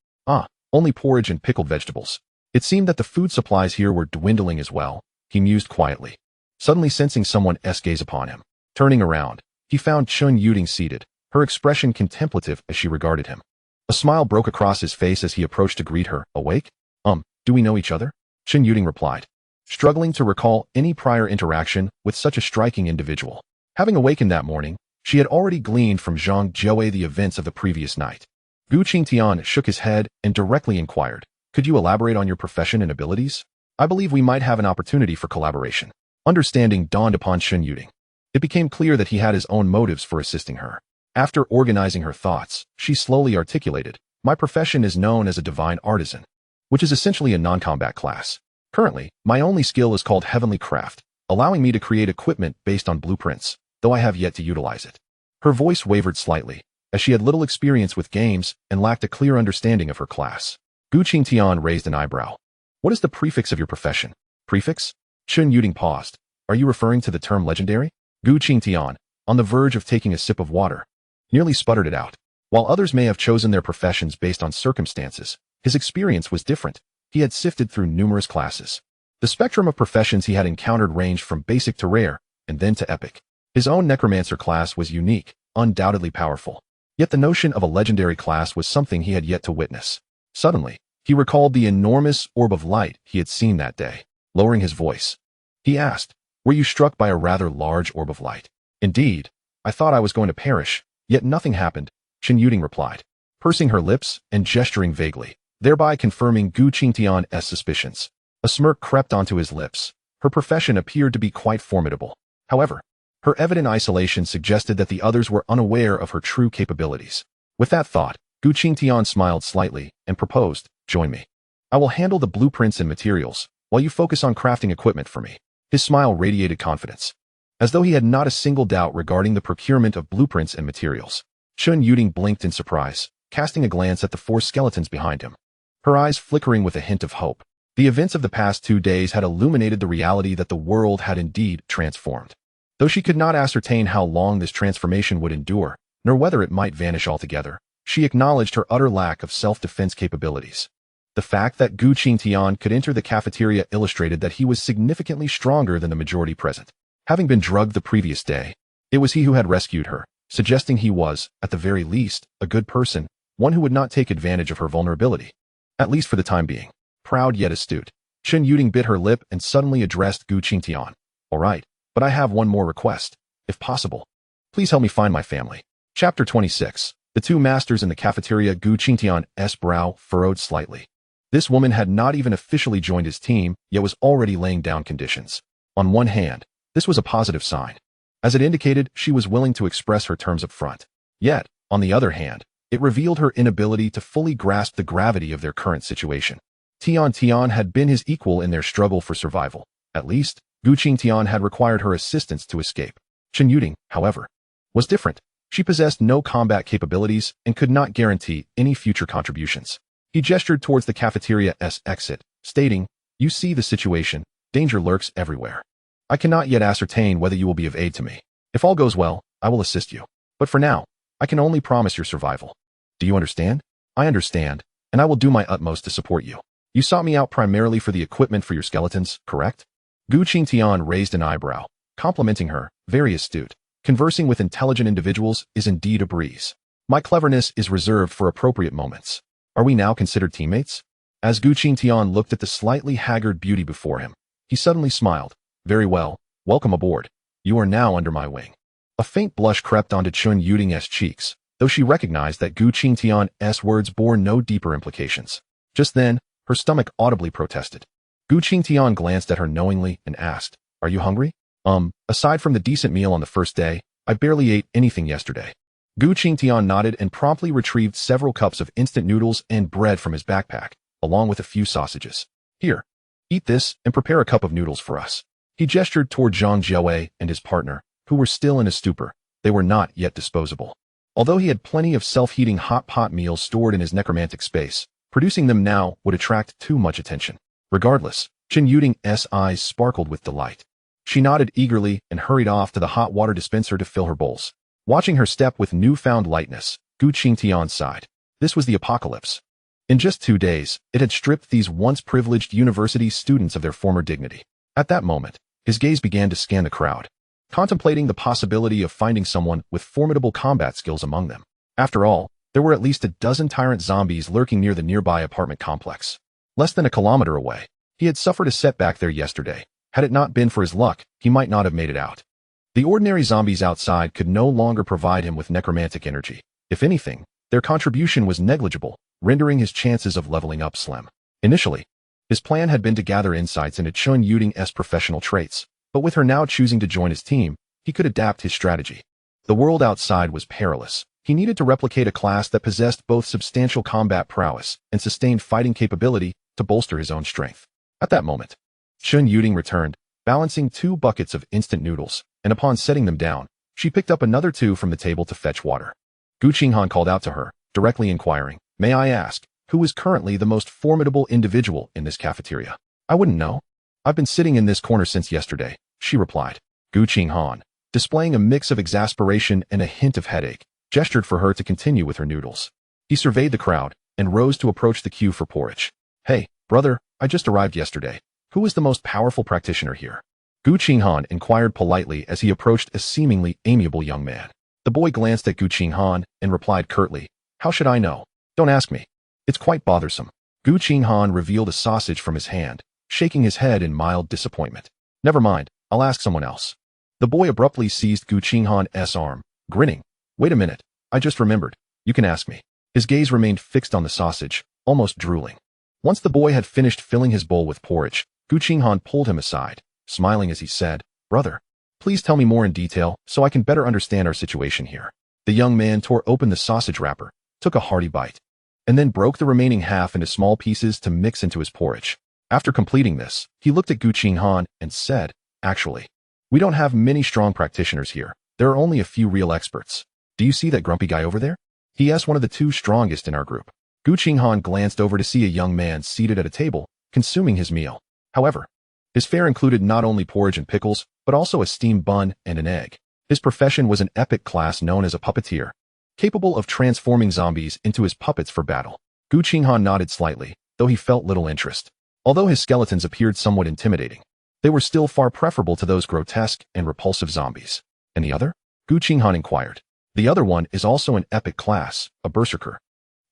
Only porridge and pickled vegetables. It seemed that the food supplies here were dwindling as well, he mused quietly, suddenly sensing someone's gaze upon him. Turning around, he found Chun Yuding seated, her expression contemplative as she regarded him. A smile broke across his face as he approached to greet her. Awake? Do we know each other? Chun Yuding replied, struggling to recall any prior interaction with such a striking individual. Having awakened that morning, she had already gleaned from Zhang Jiue the events of the previous night. Gu Qinghan shook his head and directly inquired, Could you elaborate on your profession and abilities? I believe we might have an opportunity for collaboration. Understanding dawned upon Chun Yuding. It became clear that he had his own motives for assisting her. After organizing her thoughts, she slowly articulated, My profession is known as a divine artisan, which is essentially a non-combat class. Currently, my only skill is called Heavenly Craft, allowing me to create equipment based on blueprints, though I have yet to utilize it. Her voice wavered slightly, as she had little experience with games and lacked a clear understanding of her class. Gu Qinghan raised an eyebrow. What is the prefix of your profession? Prefix? Chun Yuding paused. Are you referring to the term legendary? Gu Qinghan, on the verge of taking a sip of water, nearly sputtered it out. While others may have chosen their professions based on circumstances, his experience was different. He had sifted through numerous classes. The spectrum of professions he had encountered ranged from basic to rare, and then to epic. His own Necromancer class was unique, undoubtedly powerful. Yet the notion of a legendary class was something he had yet to witness. Suddenly, he recalled the enormous orb of light he had seen that day. Lowering his voice, he asked, Were you struck by a rather large orb of light? Indeed, I thought I was going to perish, yet nothing happened, Chun Yuding replied, pursing her lips and gesturing vaguely, thereby confirming Gu Qinghan's suspicions. A smirk crept onto his lips. Her profession appeared to be quite formidable. However, her evident isolation suggested that the others were unaware of her true capabilities. With that thought, Gu Qinghan smiled slightly and proposed, Join me. I will handle the blueprints and materials, while you focus on crafting equipment for me. His smile radiated confidence, as though he had not a single doubt regarding the procurement of blueprints and materials. Chun Yuding blinked in surprise, casting a glance at the 4 skeletons behind him, her eyes flickering with a hint of hope. The events of the past 2 days had illuminated the reality that the world had indeed transformed. Though she could not ascertain how long this transformation would endure, nor whether it might vanish altogether, she acknowledged her utter lack of self-defense capabilities. The fact that Gu Qinghan could enter the cafeteria illustrated that he was significantly stronger than the majority present. Having been drugged the previous day, it was he who had rescued her, suggesting he was, at the very least, a good person, one who would not take advantage of her vulnerability. At least for the time being. Proud yet astute, Chun Yuding bit her lip and suddenly addressed Gu Qinghan. All right, but I have one more request. If possible, please help me find my family. Chapter 26. The 2 masters in the cafeteria. Gu Qinghan's brow furrowed slightly. This woman had not even officially joined his team, yet was already laying down conditions. On one hand, this was a positive sign, as it indicated she was willing to express her terms up front. Yet, on the other hand, it revealed her inability to fully grasp the gravity of their current situation. Tian had been his equal in their struggle for survival. At least, Gu Qinghan had required her assistance to escape. Chun Yuding, however, was different. She possessed no combat capabilities and could not guarantee any future contributions. He gestured towards the cafeteria's exit, stating, You see the situation, danger lurks everywhere. I cannot yet ascertain whether you will be of aid to me. If all goes well, I will assist you. But for now, I can only promise your survival. Do you understand? I understand, and I will do my utmost to support you. You sought me out primarily for the equipment for your skeletons, correct? Gu Qinghan raised an eyebrow, complimenting her, very astute. Conversing with intelligent individuals is indeed a breeze. My cleverness is reserved for appropriate moments. Are we now considered teammates? As Gu Qinghan looked at the slightly haggard beauty before him, he suddenly smiled. Very well, welcome aboard. You are now under my wing. A faint blush crept onto Chun Yuding's cheeks, though she recognized that Gu Qinghan's words bore no deeper implications. Just then, her stomach audibly protested. Gu Qinghan glanced at her knowingly and asked, Are you hungry? Aside from the decent meal on the first day, I barely ate anything yesterday. Gu Qinghan nodded and promptly retrieved several cups of instant noodles and bread from his backpack, along with a few sausages. Here, eat this and prepare a cup of noodles for us. He gestured toward Zhang Jiawei and his partner, who were still in a stupor. They were not yet disposable. Although he had plenty of self-heating hot pot meals stored in his necromantic space, producing them now would attract too much attention. Regardless, Chun Yuding's eyes sparkled with delight. She nodded eagerly and hurried off to the hot water dispenser to fill her bowls. Watching her step with newfound lightness, Gu Qinghan sighed. This was the apocalypse. In just 2 days, it had stripped these once privileged university students of their former dignity. At that moment, his gaze began to scan the crowd, contemplating the possibility of finding someone with formidable combat skills among them. After all, there were at least a dozen tyrant zombies lurking near the nearby apartment complex. Less than a kilometer away, he had suffered a setback there yesterday. Had it not been for his luck, he might not have made it out. The ordinary zombies outside could no longer provide him with necromantic energy. If anything, their contribution was negligible, rendering his chances of leveling up slim. Initially, his plan had been to gather insights into Chun Yuding's professional traits, but with her now choosing to join his team, he could adapt his strategy. The world outside was perilous. He needed to replicate a class that possessed both substantial combat prowess and sustained fighting capability to bolster his own strength. At that moment, Chun Yuding returned, balancing 2 buckets of instant noodles, and upon setting them down, she picked up another 2 from the table to fetch water. Gu Qinghan called out to her, directly inquiring, May I ask, who is currently the most formidable individual in this cafeteria? I wouldn't know. I've been sitting in this corner since yesterday, she replied. Gu Qinghan, displaying a mix of exasperation and a hint of headache, gestured for her to continue with her noodles. He surveyed the crowd and rose to approach the queue for porridge. Hey, brother, I just arrived yesterday. Who is the most powerful practitioner here? Gu Qinghan inquired politely as he approached a seemingly amiable young man. The boy glanced at Gu Qinghan and replied curtly, How should I know? Don't ask me. It's quite bothersome. Gu Qinghan revealed a sausage from his hand, shaking his head in mild disappointment. Never mind, I'll ask someone else. The boy abruptly seized Gu Qinghan's arm, grinning. Wait a minute, I just remembered. You can ask me. His gaze remained fixed on the sausage, almost drooling. Once the boy had finished filling his bowl with porridge, Gu Qinghan pulled him aside, smiling as he said, Brother, please tell me more in detail so I can better understand our situation here. The young man tore open the sausage wrapper, took a hearty bite, and then broke the remaining half into small pieces to mix into his porridge. After completing this, he looked at Gu Qinghan and said, Actually, we don't have many strong practitioners here. There are only a few real experts. Do you see that grumpy guy over there? He is one of the 2 strongest in our group. Gu Qinghan glanced over to see a young man seated at a table, consuming his meal. However, his fare included not only porridge and pickles, but also a steamed bun and an egg. His profession was an epic class known as a puppeteer, capable of transforming zombies into his puppets for battle. Gu Qinghan nodded slightly, though he felt little interest. Although his skeletons appeared somewhat intimidating, they were still far preferable to those grotesque and repulsive zombies. And the other? Gu Qinghan inquired. The other one is also an epic class, a berserker,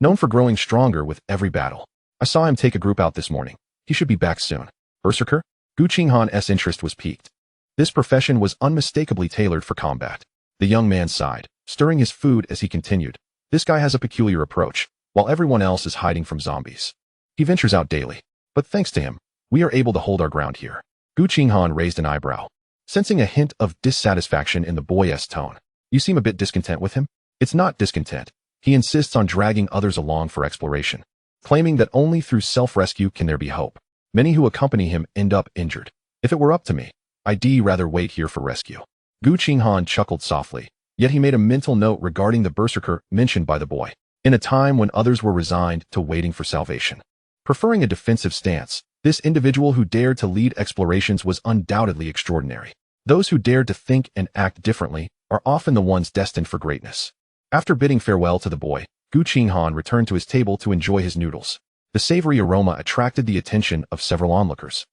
known for growing stronger with every battle. I saw him take a group out this morning. He should be back soon. Berserker? Gu Qinghan's interest was piqued. This profession was unmistakably tailored for combat. The young man sighed, stirring his food as he continued. This guy has a peculiar approach, while everyone else is hiding from zombies. He ventures out daily, but thanks to him, we are able to hold our ground here. Gu Qinghan raised an eyebrow, sensing a hint of dissatisfaction in the boy's tone. You seem a bit discontent with him? It's not discontent. He insists on dragging others along for exploration, claiming that only through self-rescue can there be hope. Many who accompany him end up injured. If it were up to me, I'd rather wait here for rescue. Gu Qinghan chuckled softly, yet he made a mental note regarding the berserker mentioned by the boy, in a time when others were resigned to waiting for salvation. Preferring a defensive stance, this individual who dared to lead explorations was undoubtedly extraordinary. Those who dared to think and act differently are often the ones destined for greatness. After bidding farewell to the boy, Gu Qinghan returned to his table to enjoy his noodles. The savory aroma attracted the attention of several onlookers.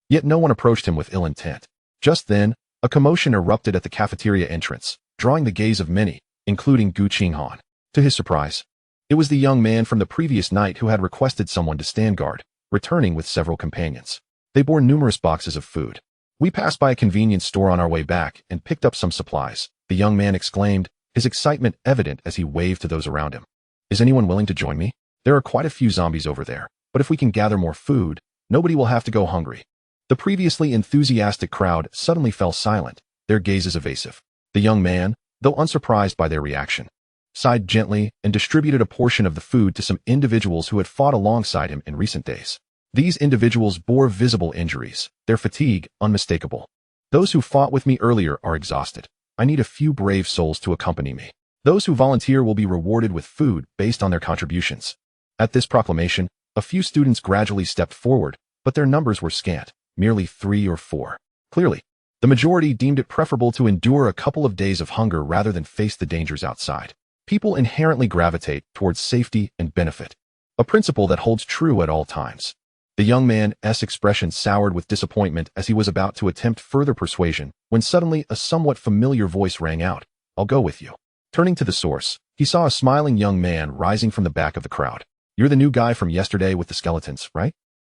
Yet no one approached him with ill intent. Just then, a commotion erupted at the cafeteria entrance, drawing the gaze of many, including Gu Qinghan. To his surprise, it was the young man from the previous night who had requested someone to stand guard, returning with several companions. They bore numerous boxes of food. "We passed by a convenience store on our way back and picked up some supplies," the young man exclaimed, his excitement evident as he waved to those around him. "Is anyone willing to join me? There are quite a few zombies over there, but if we can gather more food, nobody will have to go hungry." The previously enthusiastic crowd suddenly fell silent, their gazes evasive. The young man, though unsurprised by their reaction, sighed gently and distributed a portion of the food to some individuals who had fought alongside him in recent days. These individuals bore visible injuries, their fatigue unmistakable. "Those who fought with me earlier are exhausted. I need a few brave souls to accompany me. Those who volunteer will be rewarded with food based on their contributions." At this proclamation, a few students gradually stepped forward, but their numbers were scant, merely 3 or 4. Clearly, the majority deemed it preferable to endure a couple of days of hunger rather than face the dangers outside. People inherently gravitate towards safety and benefit, a principle that holds true at all times. The young man's expression soured with disappointment as he was about to attempt further persuasion, when suddenly a somewhat familiar voice rang out, "I'll go with you." Turning to the source, he saw a smiling young man rising from the back of the crowd. "You're the new guy from yesterday with the skeletons, right?"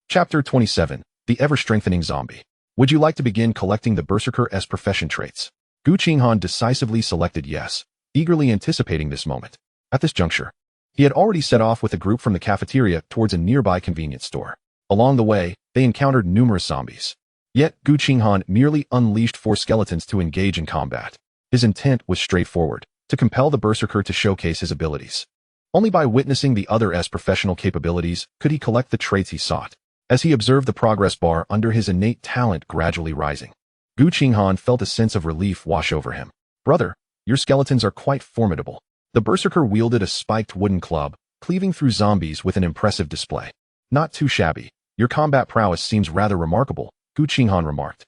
Chapter 27, The Ever-Strengthening Zombie. "Would you like to begin collecting the Berserker's profession traits?" Gu Qinghan decisively selected yes, eagerly anticipating this moment. At this juncture, he had already set off with a group from the cafeteria towards a nearby convenience store. Along the way, they encountered numerous zombies. Yet Gu Qinghan merely unleashed 4 skeletons to engage in combat. His intent was straightforward, to compel the Berserker to showcase his abilities. Only by witnessing the other's professional capabilities could he collect the traits he sought. As he observed the progress bar under his innate talent gradually rising, Gu Qinghan felt a sense of relief wash over him. "Brother, your skeletons are quite formidable." The Berserker wielded a spiked wooden club, cleaving through zombies with an impressive display. "Not too shabby. Your combat prowess seems rather remarkable," Gu Qinghan remarked.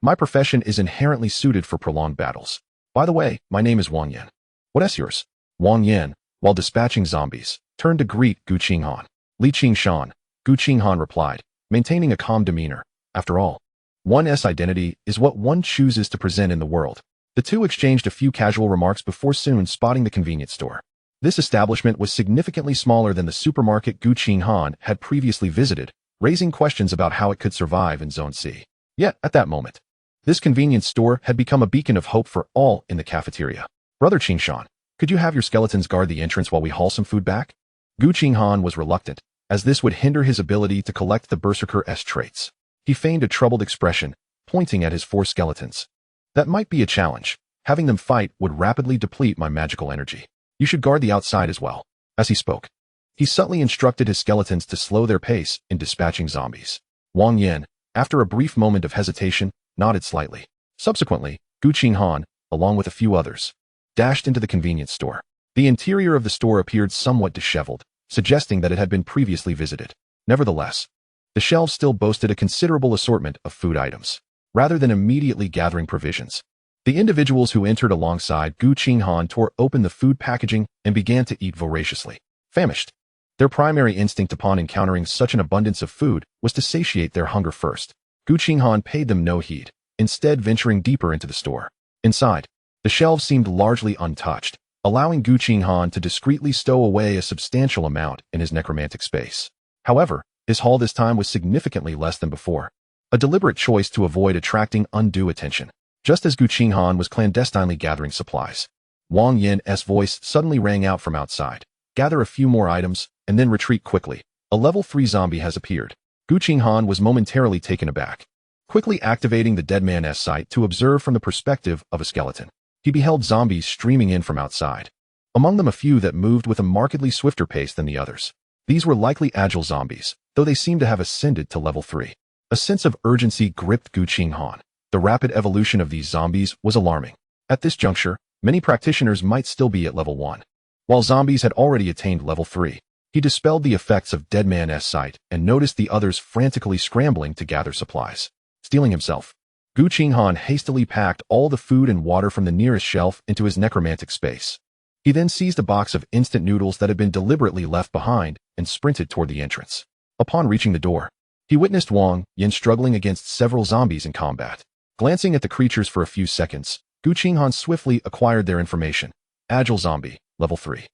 My profession is inherently suited for prolonged battles. By the way, my name is Wang Yan." "What's yours?" Wang Yan, while dispatching zombies, turned to greet Gu Qinghan. "Li Qingshan," Gu Qinghan replied, maintaining a calm demeanor. After all, one's identity is what one chooses to present in the world. The two exchanged a few casual remarks before soon spotting the convenience store. This establishment was significantly smaller than the supermarket Gu Qinghan had previously visited, raising questions about how it could survive in Zone C. Yet, at that moment, this convenience store had become a beacon of hope for all in the cafeteria. "Brother Qingshan, could you have your skeletons guard the entrance while we haul some food back?" Gu Qinghan was reluctant, as this would hinder his ability to collect the Berserker's traits. He feigned a troubled expression, pointing at his 4 skeletons. "That might be a challenge. Having them fight would rapidly deplete my magical energy. You should guard the outside as well." As he spoke, he subtly instructed his skeletons to slow their pace in dispatching zombies. Wang Yan, after a brief moment of hesitation, nodded slightly. Subsequently, Gu Qinghan, along with a few others, dashed into the convenience store. The interior of the store appeared somewhat disheveled, suggesting that it had been previously visited. Nevertheless, the shelves still boasted a considerable assortment of food items. Rather than immediately gathering provisions, the individuals who entered alongside Gu Qinghan tore open the food packaging and began to eat voraciously. Famished, their primary instinct upon encountering such an abundance of food was to satiate their hunger first. Gu Qinghan paid them no heed, instead venturing deeper into the store. Inside, the shelves seemed largely untouched, allowing Gu Qinghan to discreetly stow away a substantial amount in his necromantic space. However, his haul this time was significantly less than before, a deliberate choice to avoid attracting undue attention. Just as Gu Qinghan was clandestinely gathering supplies, Wang Yan's voice suddenly rang out from outside. "Gather a few more items, and then retreat quickly. A level 3 zombie has appeared." Gu Qinghan was momentarily taken aback. Quickly activating the dead man's sight to observe from the perspective of a skeleton, he beheld zombies streaming in from outside. Among them a few that moved with a markedly swifter pace than the others. These were likely agile zombies, though they seemed to have ascended to level 3. A sense of urgency gripped Gu Qinghan. The rapid evolution of these zombies was alarming. At this juncture, many practitioners might still be at level 1, while zombies had already attained level 3. He dispelled the effects of dead man's sight and noticed the others frantically scrambling to gather supplies. Stealing himself, Gu Qinghan hastily packed all the food and water from the nearest shelf into his necromantic space. He then seized a box of instant noodles that had been deliberately left behind and sprinted toward the entrance. Upon reaching the door, he witnessed Wang Yin struggling against several zombies in combat. Glancing at the creatures for a few seconds, Gu Qinghan swiftly acquired their information. Agile Zombie, Level 3.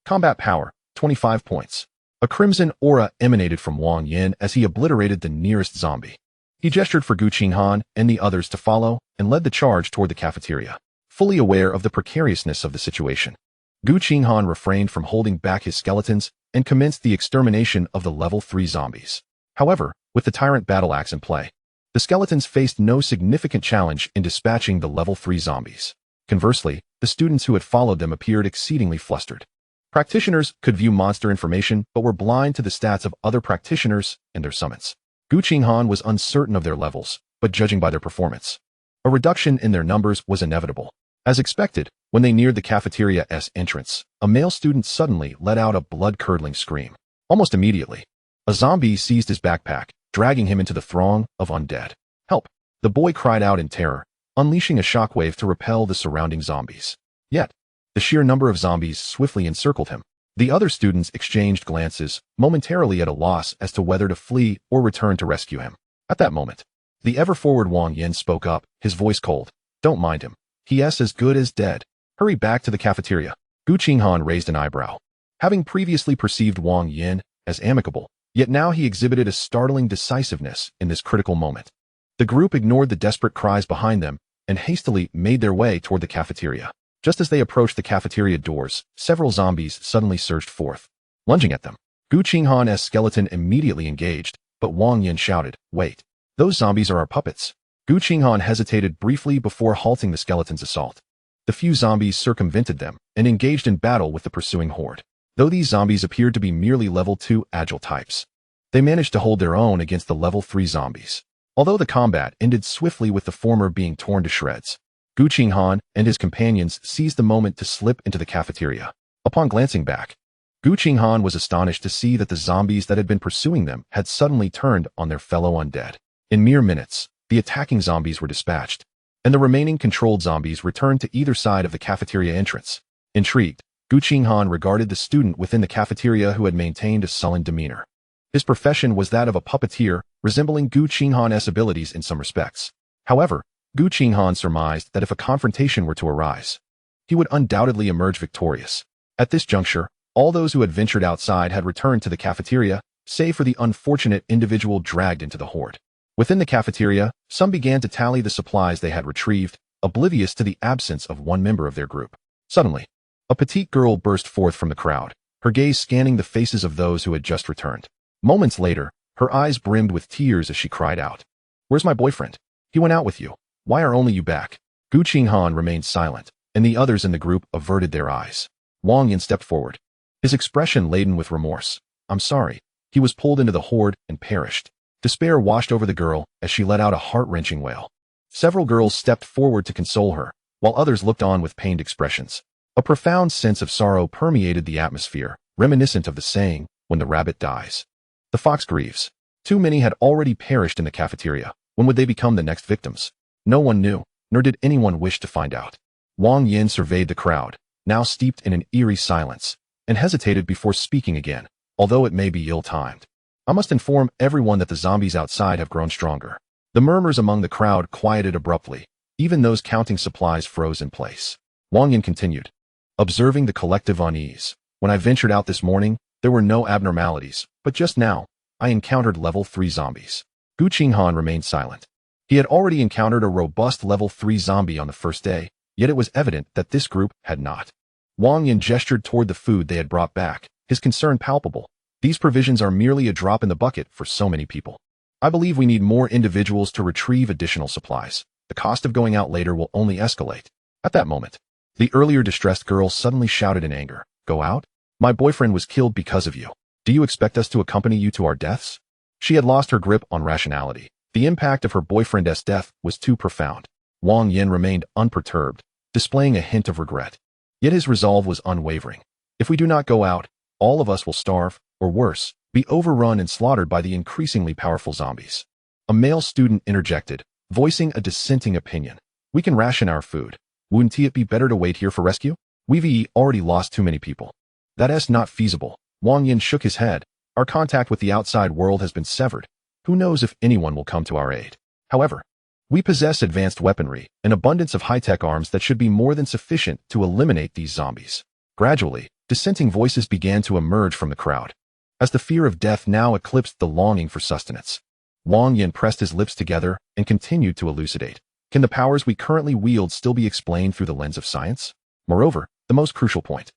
Combat Power, 25 points. A crimson aura emanated from Wang Yin as he obliterated the nearest zombie. He gestured for Gu Qinghan and the others to follow and led the charge toward the cafeteria. Fully aware of the precariousness of the situation, Gu Qinghan refrained from holding back his skeletons and commenced the extermination of the Level 3 zombies. However, with the Tyrant Battle Axe in play, the skeletons faced no significant challenge in dispatching the Level 3 zombies. Conversely, the students who had followed them appeared exceedingly flustered. Practitioners could view monster information but were blind to the stats of other practitioners and their summons. Gu Qinghan was uncertain of their levels, but judging by their performance, a reduction in their numbers was inevitable. As expected, when they neared the cafeteria's entrance, a male student suddenly let out a blood-curdling scream. Almost immediately, a zombie seized his backpack, dragging him into the throng of undead. Help! The boy cried out in terror, unleashing a shockwave to repel the surrounding zombies. Yet, the sheer number of zombies swiftly encircled him. The other students exchanged glances, momentarily at a loss as to whether to flee or return to rescue him. At that moment, the ever-forward Wang Yin spoke up, his voice cold. Don't mind him. He's as good as dead. Hurry back to the cafeteria. Gu Qinghan raised an eyebrow. Having previously perceived Wang Yin as amicable, yet now he exhibited a startling decisiveness in this critical moment. The group ignored the desperate cries behind them and hastily made their way toward the cafeteria. Just as they approached the cafeteria doors, several zombies suddenly surged forth. Lunging at them, Gu Qinghan's skeleton immediately engaged, but Wang Yin shouted, "Wait! Those zombies are our puppets." Gu Qinghan hesitated briefly before halting the skeleton's assault. The few zombies circumvented them and engaged in battle with the pursuing horde. Though these zombies appeared to be merely level 2 agile types, they managed to hold their own against the level 3 zombies. Although the combat ended swiftly with the former being torn to shreds, Gu Qinghan and his companions seized the moment to slip into the cafeteria. Upon glancing back, Gu Qinghan was astonished to see that the zombies that had been pursuing them had suddenly turned on their fellow undead. In mere minutes, the attacking zombies were dispatched, and the remaining controlled zombies returned to either side of the cafeteria entrance. Intrigued, Gu Qinghan regarded the student within the cafeteria who had maintained a sullen demeanor. His profession was that of a puppeteer, resembling Gu Qinghan's abilities in some respects. However, Gu Qinghan surmised that if a confrontation were to arise, he would undoubtedly emerge victorious. At this juncture, all those who had ventured outside had returned to the cafeteria, save for the unfortunate individual dragged into the horde. Within the cafeteria, some began to tally the supplies they had retrieved, oblivious to the absence of one member of their group. Suddenly, a petite girl burst forth from the crowd, her gaze scanning the faces of those who had just returned. Moments later, her eyes brimmed with tears as she cried out, "Where's my boyfriend? He went out with you. Why are only you back?" Gu Qinghan remained silent, and the others in the group averted their eyes. Wang Yin stepped forward, his expression laden with remorse. "I'm sorry. He was pulled into the horde and perished." Despair washed over the girl as she let out a heart-wrenching wail. Several girls stepped forward to console her, while others looked on with pained expressions. A profound sense of sorrow permeated the atmosphere, reminiscent of the saying, "When the rabbit dies, the fox grieves." Too many had already perished in the cafeteria. When would they become the next victims? No one knew, nor did anyone wish to find out. Wang Yin surveyed the crowd, now steeped in an eerie silence, and hesitated before speaking again, although it may be ill-timed. "I must inform everyone that the zombies outside have grown stronger." The murmurs among the crowd quieted abruptly. Even those counting supplies froze in place. Wang Yin continued, observing the collective unease. "When I ventured out this morning, there were no abnormalities, but just now, I encountered level 3 zombies." Gu Qinghan remained silent. He had already encountered a robust level 3 zombie on the first day, yet it was evident that this group had not. Wang Yin gestured toward the food they had brought back, his concern palpable. "These provisions are merely a drop in the bucket for so many people. I believe we need more individuals to retrieve additional supplies. The cost of going out later will only escalate." At that moment, the earlier distressed girl suddenly shouted in anger, "Go out? My boyfriend was killed because of you. Do you expect us to accompany you to our deaths?" She had lost her grip on rationality. The impact of her boyfriend's death was too profound. Wang Yin remained unperturbed, displaying a hint of regret. Yet his resolve was unwavering. "If we do not go out, all of us will starve, or worse, be overrun and slaughtered by the increasingly powerful zombies." A male student interjected, voicing a dissenting opinion. "We can ration our food. Wouldn't it be better to wait here for rescue?" We've already lost too many people. That's not feasible. Wang Yin shook his head. Our contact with the outside world has been severed. Who knows if anyone will come to our aid. However, we possess advanced weaponry, an abundance of high-tech arms that should be more than sufficient to eliminate these zombies. Gradually, dissenting voices began to emerge from the crowd, as the fear of death now eclipsed the longing for sustenance. Wang Yin pressed his lips together and continued to elucidate. Can the powers we currently wield still be explained through the lens of science? Moreover, the most crucial point.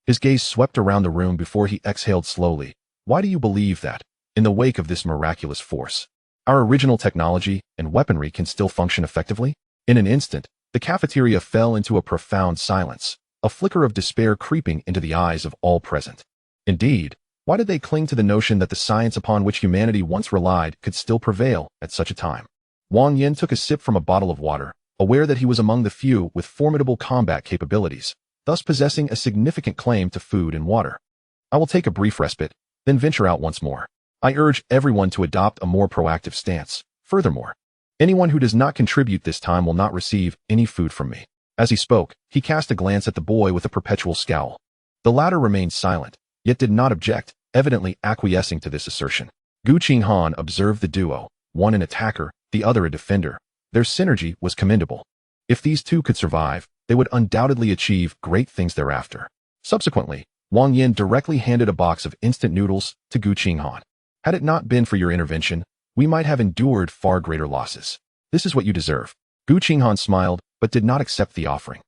His gaze swept around the room before he exhaled slowly. Why do you believe that, in the wake of this miraculous force, our original technology and weaponry can still function effectively? In an instant, the cafeteria fell into a profound silence, a flicker of despair creeping into the eyes of all present. Indeed, why did they cling to the notion that the science upon which humanity once relied could still prevail at such a time? Wang Yin took a sip from a bottle of water, aware that he was among the few with formidable combat capabilities, thus possessing a significant claim to food and water. I will take a brief respite, then venture out once more. I urge everyone to adopt a more proactive stance. Furthermore, anyone who does not contribute this time will not receive any food from me. As he spoke, he cast a glance at the boy with a perpetual scowl. The latter remained silent, yet did not object, evidently acquiescing to this assertion. Gu Qinghan observed the duo, one an attacker, the other a defender. Their synergy was commendable. If these two could survive, they would undoubtedly achieve great things thereafter. Subsequently, Wang Yin directly handed a box of instant noodles to Gu Qinghan. Had it not been for your intervention, we might have endured far greater losses. This is what you deserve. Gu Qinghan smiled, but did not accept the offering.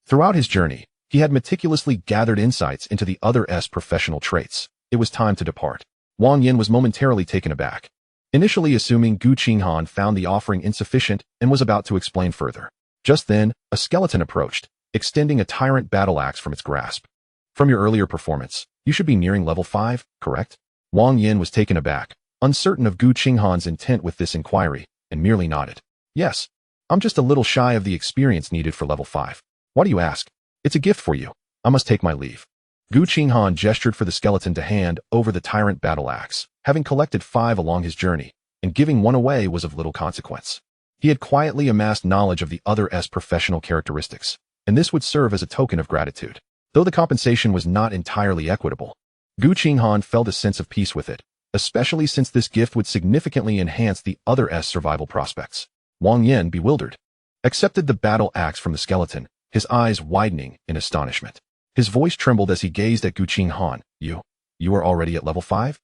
Throughout his journey, he had meticulously gathered insights into the other's professional traits. It was time to depart. Wang Yin was momentarily taken aback, initially assuming Gu Qinghan found the offering insufficient and was about to explain further. Just then, a skeleton approached, extending a tyrant battle axe from its grasp. From your earlier performance, you should be nearing level 5, correct? Wang Yin was taken aback, uncertain of Gu Qinghan's intent with this inquiry, and merely nodded. Yes, I'm just a little shy of the experience needed for level 5. Why do you ask? It's a gift for you. I must take my leave. Gu Qinghan gestured for the skeleton to hand over the tyrant battle axe, having collected 5 along his journey, and giving one away was of little consequence. He had quietly amassed knowledge of the other's professional characteristics, and this would serve as a token of gratitude. Though the compensation was not entirely equitable, Gu Qinghan felt a sense of peace with it, especially since this gift would significantly enhance the other's survival prospects. Wang Yin, bewildered, accepted the battle axe from the skeleton, his eyes widening in astonishment. His voice trembled as he gazed at Gu Qinghan. You are already at level 5?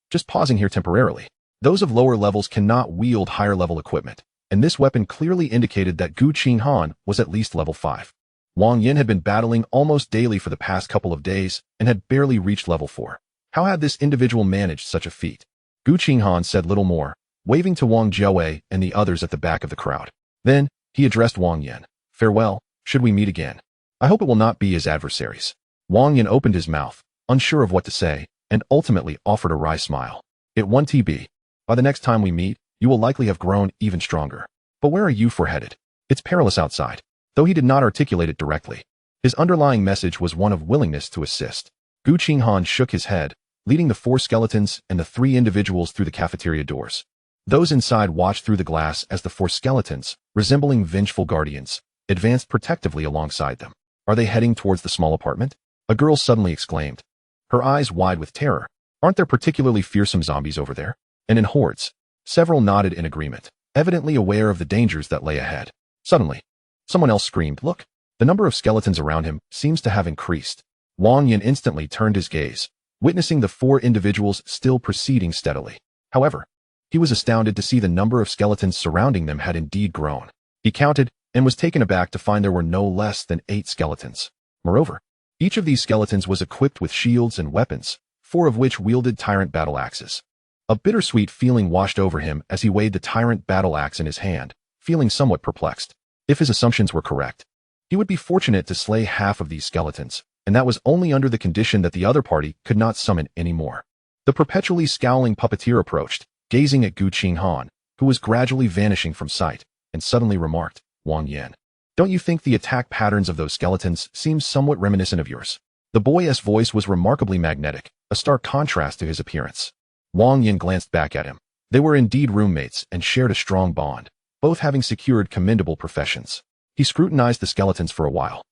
Just pausing here temporarily. Those of lower levels cannot wield higher level equipment, and this weapon clearly indicated that Gu Qinghan was at least level 5. Wang Yin had been battling almost daily for the past couple of days and had barely reached level 4. How had this individual managed such a feat? Gu Qinghan said little more, waving to Wang Jiawei and the others at the back of the crowd. Then, he addressed Wang Yin. Farewell, should we meet again. I hope it will not be as adversaries. Wang Yin opened his mouth, unsure of what to say, and ultimately offered a wry smile. It won TB. By the next time we meet, you will likely have grown even stronger. But where are you headed? It's perilous outside. Though he did not articulate it directly, his underlying message was one of willingness to assist. Gu Qinghan shook his head, leading the 4 skeletons and the 3 individuals through the cafeteria doors. Those inside watched through the glass as the 4 skeletons, resembling vengeful guardians, advanced protectively alongside them. Are they heading towards the small apartment? A girl suddenly exclaimed, her eyes wide with terror. Aren't there particularly fearsome zombies over there? And in hordes. Several nodded in agreement, evidently aware of the dangers that lay ahead. Suddenly, someone else screamed, look! The number of skeletons around him seems to have increased. Wang Yin instantly turned his gaze, witnessing the 4 individuals still proceeding steadily. However, he was astounded to see the number of skeletons surrounding them had indeed grown. He counted and was taken aback to find there were no less than 8 skeletons. Moreover, each of these skeletons was equipped with shields and weapons, 4 of which wielded tyrant battle axes. A bittersweet feeling washed over him as he weighed the tyrant battle axe in his hand, feeling somewhat perplexed. If his assumptions were correct, he would be fortunate to slay half of these skeletons, and that was only under the condition that the other party could not summon any more. The perpetually scowling puppeteer approached, gazing at Gu Qinghan, who was gradually vanishing from sight, and suddenly remarked, Wang Yin, don't you think the attack patterns of those skeletons seem somewhat reminiscent of yours? The boy's voice was remarkably magnetic, a stark contrast to his appearance. Wang Yin glanced back at him. They were indeed roommates and shared a strong bond, both having secured commendable professions. He scrutinized the skeletons for a while,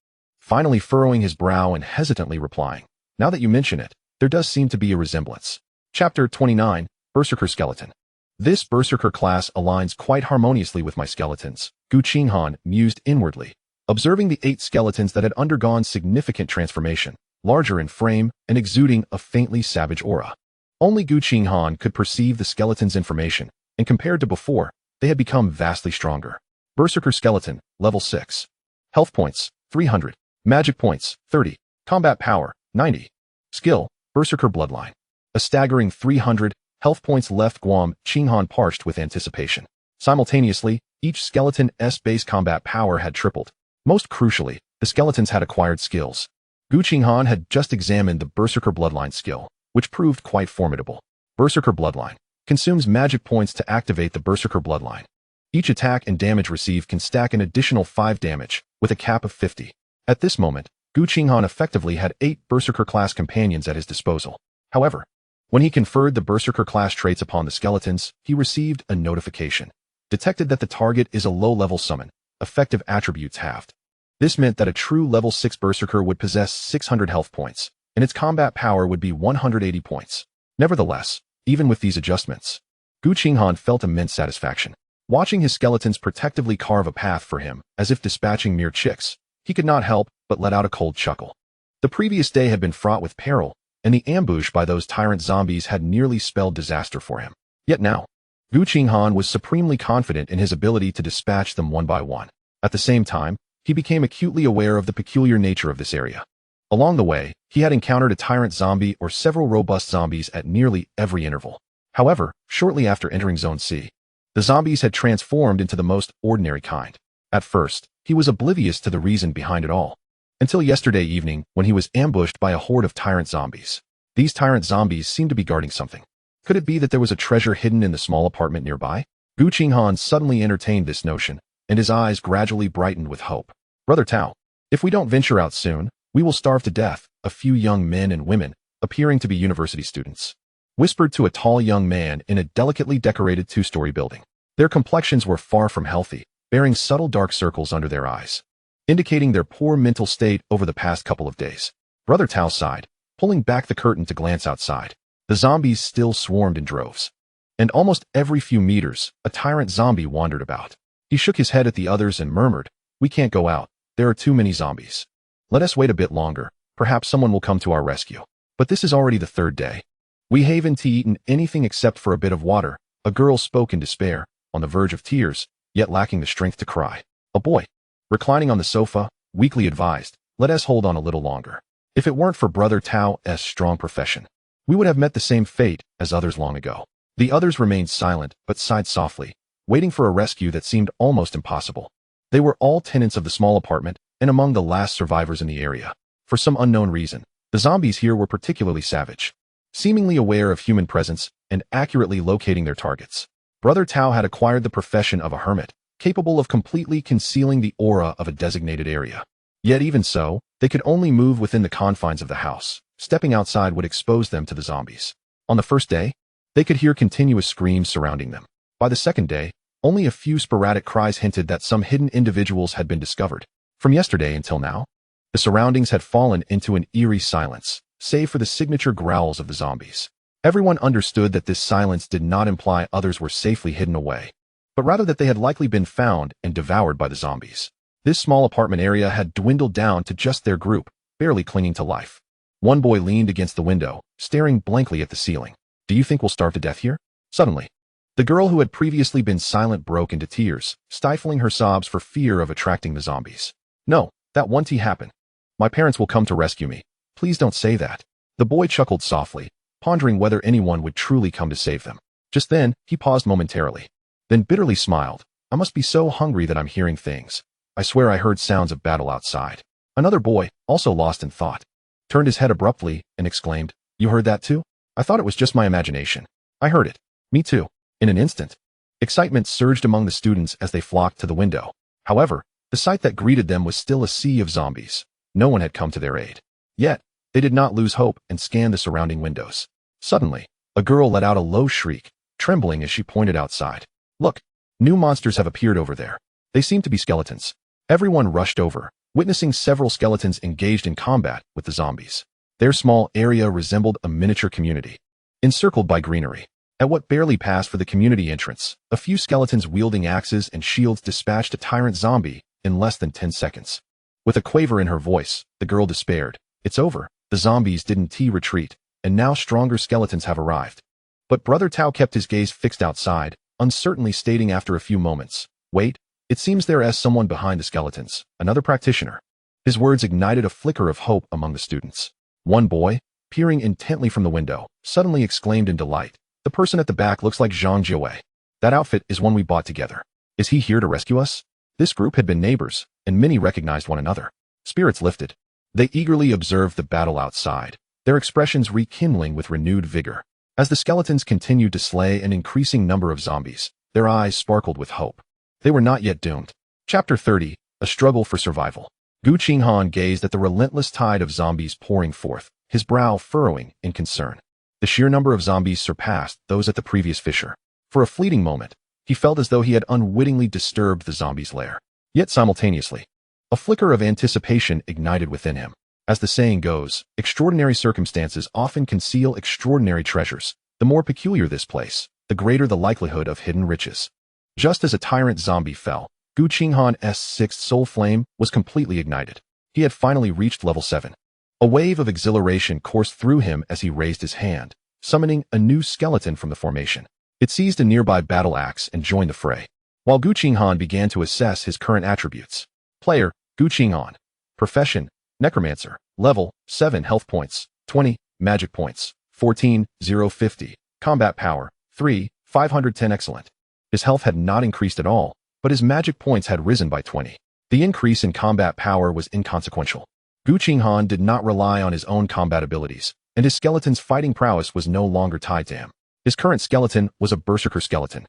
finally furrowing his brow and hesitantly replying, "Now that you mention it, there does seem to be a resemblance." Chapter 29, Berserker Skeleton. This Berserker class aligns quite harmoniously with my skeletons, Gu Qinghan mused inwardly, observing the 8 skeletons that had undergone significant transformation, larger in frame and exuding a faintly savage aura. Only Gu Qinghan could perceive the skeleton's information, and compared to before, they had become vastly stronger. Berserker Skeleton, Level 6. Health points, 300. Magic points, 30. Combat power, 90. Skill, Berserker Bloodline. A staggering 300 health points left Gu Qinghan parched with anticipation. Simultaneously, each skeleton's base combat power had tripled. Most crucially, the skeletons had acquired skills. Gu Qinghan had just examined the Berserker Bloodline skill, which proved quite formidable. Berserker Bloodline consumes magic points to activate the Berserker Bloodline. Each attack and damage received can stack an additional 5 damage, with a cap of 50. At this moment, Gu Qinghan effectively had 8 Berserker-class companions at his disposal. However, when he conferred the Berserker-class traits upon the skeletons, he received a notification. Detected that the target is a low-level summon, effective attributes halved. This meant that a true level 6 Berserker would possess 600 health points, and its combat power would be 180 points. Nevertheless, even with these adjustments, Gu Qinghan felt immense satisfaction. Watching his skeletons protectively carve a path for him, as if dispatching mere chicks, he could not help but let out a cold chuckle. The previous day had been fraught with peril, and the ambush by those tyrant zombies had nearly spelled disaster for him. Yet now, Gu Qinghan was supremely confident in his ability to dispatch them one by one. At the same time, he became acutely aware of the peculiar nature of this area. Along the way, he had encountered a tyrant zombie or several robust zombies at nearly every interval. However, shortly after entering Zone C, the zombies had transformed into the most ordinary kind. At first, he was oblivious to the reason behind it all, until yesterday evening when he was ambushed by a horde of tyrant zombies. These tyrant zombies seemed to be guarding something. Could it be that there was a treasure hidden in the small apartment nearby? Gu Qinghan suddenly entertained this notion, and his eyes gradually brightened with hope. "Brother Tao, if we don't venture out soon, we will starve to death," a few young men and women, appearing to be university students, whispered to a tall young man in a delicately decorated 2-story building. Their complexions were far from healthy, bearing subtle dark circles under their eyes, indicating their poor mental state over the past couple of days. Brother Tao sighed, pulling back the curtain to glance outside. The zombies still swarmed in droves, and almost every few meters, a tyrant zombie wandered about. He shook his head at the others and murmured, "We can't go out. There are too many zombies. Let us wait a bit longer. Perhaps someone will come to our rescue." But this is already the 3rd day. "We haven't eaten anything except for a bit of water," a girl spoke in despair, on the verge of tears, yet lacking the strength to cry. A boy, reclining on the sofa, weakly advised, "Let us hold on a little longer. If it weren't for Brother Tao's strong profession, we would have met the same fate as others long ago." The others remained silent, but sighed softly, waiting for a rescue that seemed almost impossible. They were all tenants of the small apartment and among the last survivors in the area. For some unknown reason, the zombies here were particularly savage, seemingly aware of human presence and accurately locating their targets. Brother Tao had acquired the profession of a hermit, capable of completely concealing the aura of a designated area. Yet even so, they could only move within the confines of the house. Stepping outside would expose them to the zombies. On the first day, they could hear continuous screams surrounding them. By the second day, only a few sporadic cries hinted that some hidden individuals had been discovered. From yesterday until now, the surroundings had fallen into an eerie silence, save for the signature growls of the zombies. Everyone understood that this silence did not imply others were safely hidden away, but rather that they had likely been found and devoured by the zombies. This small apartment area had dwindled down to just their group, barely clinging to life. One boy leaned against the window, staring blankly at the ceiling. "Do you think we'll starve to death here?" Suddenly, the girl who had previously been silent broke into tears, stifling her sobs for fear of attracting the zombies. "No, that won't happen. My parents will come to rescue me. Please don't say that." The boy chuckled softly, pondering whether anyone would truly come to save them. Just then, he paused momentarily, then bitterly smiled. "I must be so hungry that I'm hearing things. I swear I heard sounds of battle outside." Another boy, also lost in thought, turned his head abruptly and exclaimed, "You heard that too? I thought it was just my imagination." "I heard it. Me too." In an instant, excitement surged among the students as they flocked to the window. However, the sight that greeted them was still a sea of zombies. No one had come to their aid. Yet, they did not lose hope and scanned the surrounding windows. Suddenly, a girl let out a low shriek, trembling as she pointed outside. "Look, new monsters have appeared over there. They seem to be skeletons." Everyone rushed over, witnessing several skeletons engaged in combat with the zombies. Their small area resembled a miniature community, encircled by greenery. At what barely passed for the community entrance, a few skeletons wielding axes and shields dispatched a tyrant zombie in less than 10 seconds. With a quaver in her voice, the girl despaired. It's over. The zombies didn't retreat, and now stronger skeletons have arrived. But Brother Tao kept his gaze fixed outside, uncertainly stating after a few moments, "Wait, it seems there is someone behind the skeletons, another practitioner." His words ignited a flicker of hope among the students. One boy, peering intently from the window, suddenly exclaimed in delight, "The person at the back looks like Zhang Jiawei. That outfit is one we bought together. Is he here to rescue us?" This group had been neighbors, and many recognized one another. Spirits lifted. They eagerly observed the battle outside, their expressions rekindling with renewed vigor. As the skeletons continued to slay an increasing number of zombies, their eyes sparkled with hope. They were not yet doomed. Chapter 30, A Struggle for Survival. Gu Qinghan gazed at the relentless tide of zombies pouring forth, his brow furrowing in concern. The sheer number of zombies surpassed those at the previous fissure. For a fleeting moment, he felt as though he had unwittingly disturbed the zombies' lair. Yet simultaneously, a flicker of anticipation ignited within him. As the saying goes, extraordinary circumstances often conceal extraordinary treasures. The more peculiar this place, the greater the likelihood of hidden riches. Just as a tyrant zombie fell, Gu Qinghan's sixth soul flame was completely ignited. He had finally reached level 7. A wave of exhilaration coursed through him as he raised his hand, summoning a new skeleton from the formation. It seized a nearby battle axe and joined the fray. While Gu Qinghan began to assess his current attributes. Player, Gu Qinghan. Profession, Necromancer. Level, 7 health points, 20, magic points, 14, 050. Combat power, 3, 510 excellent. His health had not increased at all, but his magic points had risen by 20. The increase in combat power was inconsequential. Gu Qinghan did not rely on his own combat abilities, and his skeleton's fighting prowess was no longer tied to him. His current skeleton was a berserker skeleton,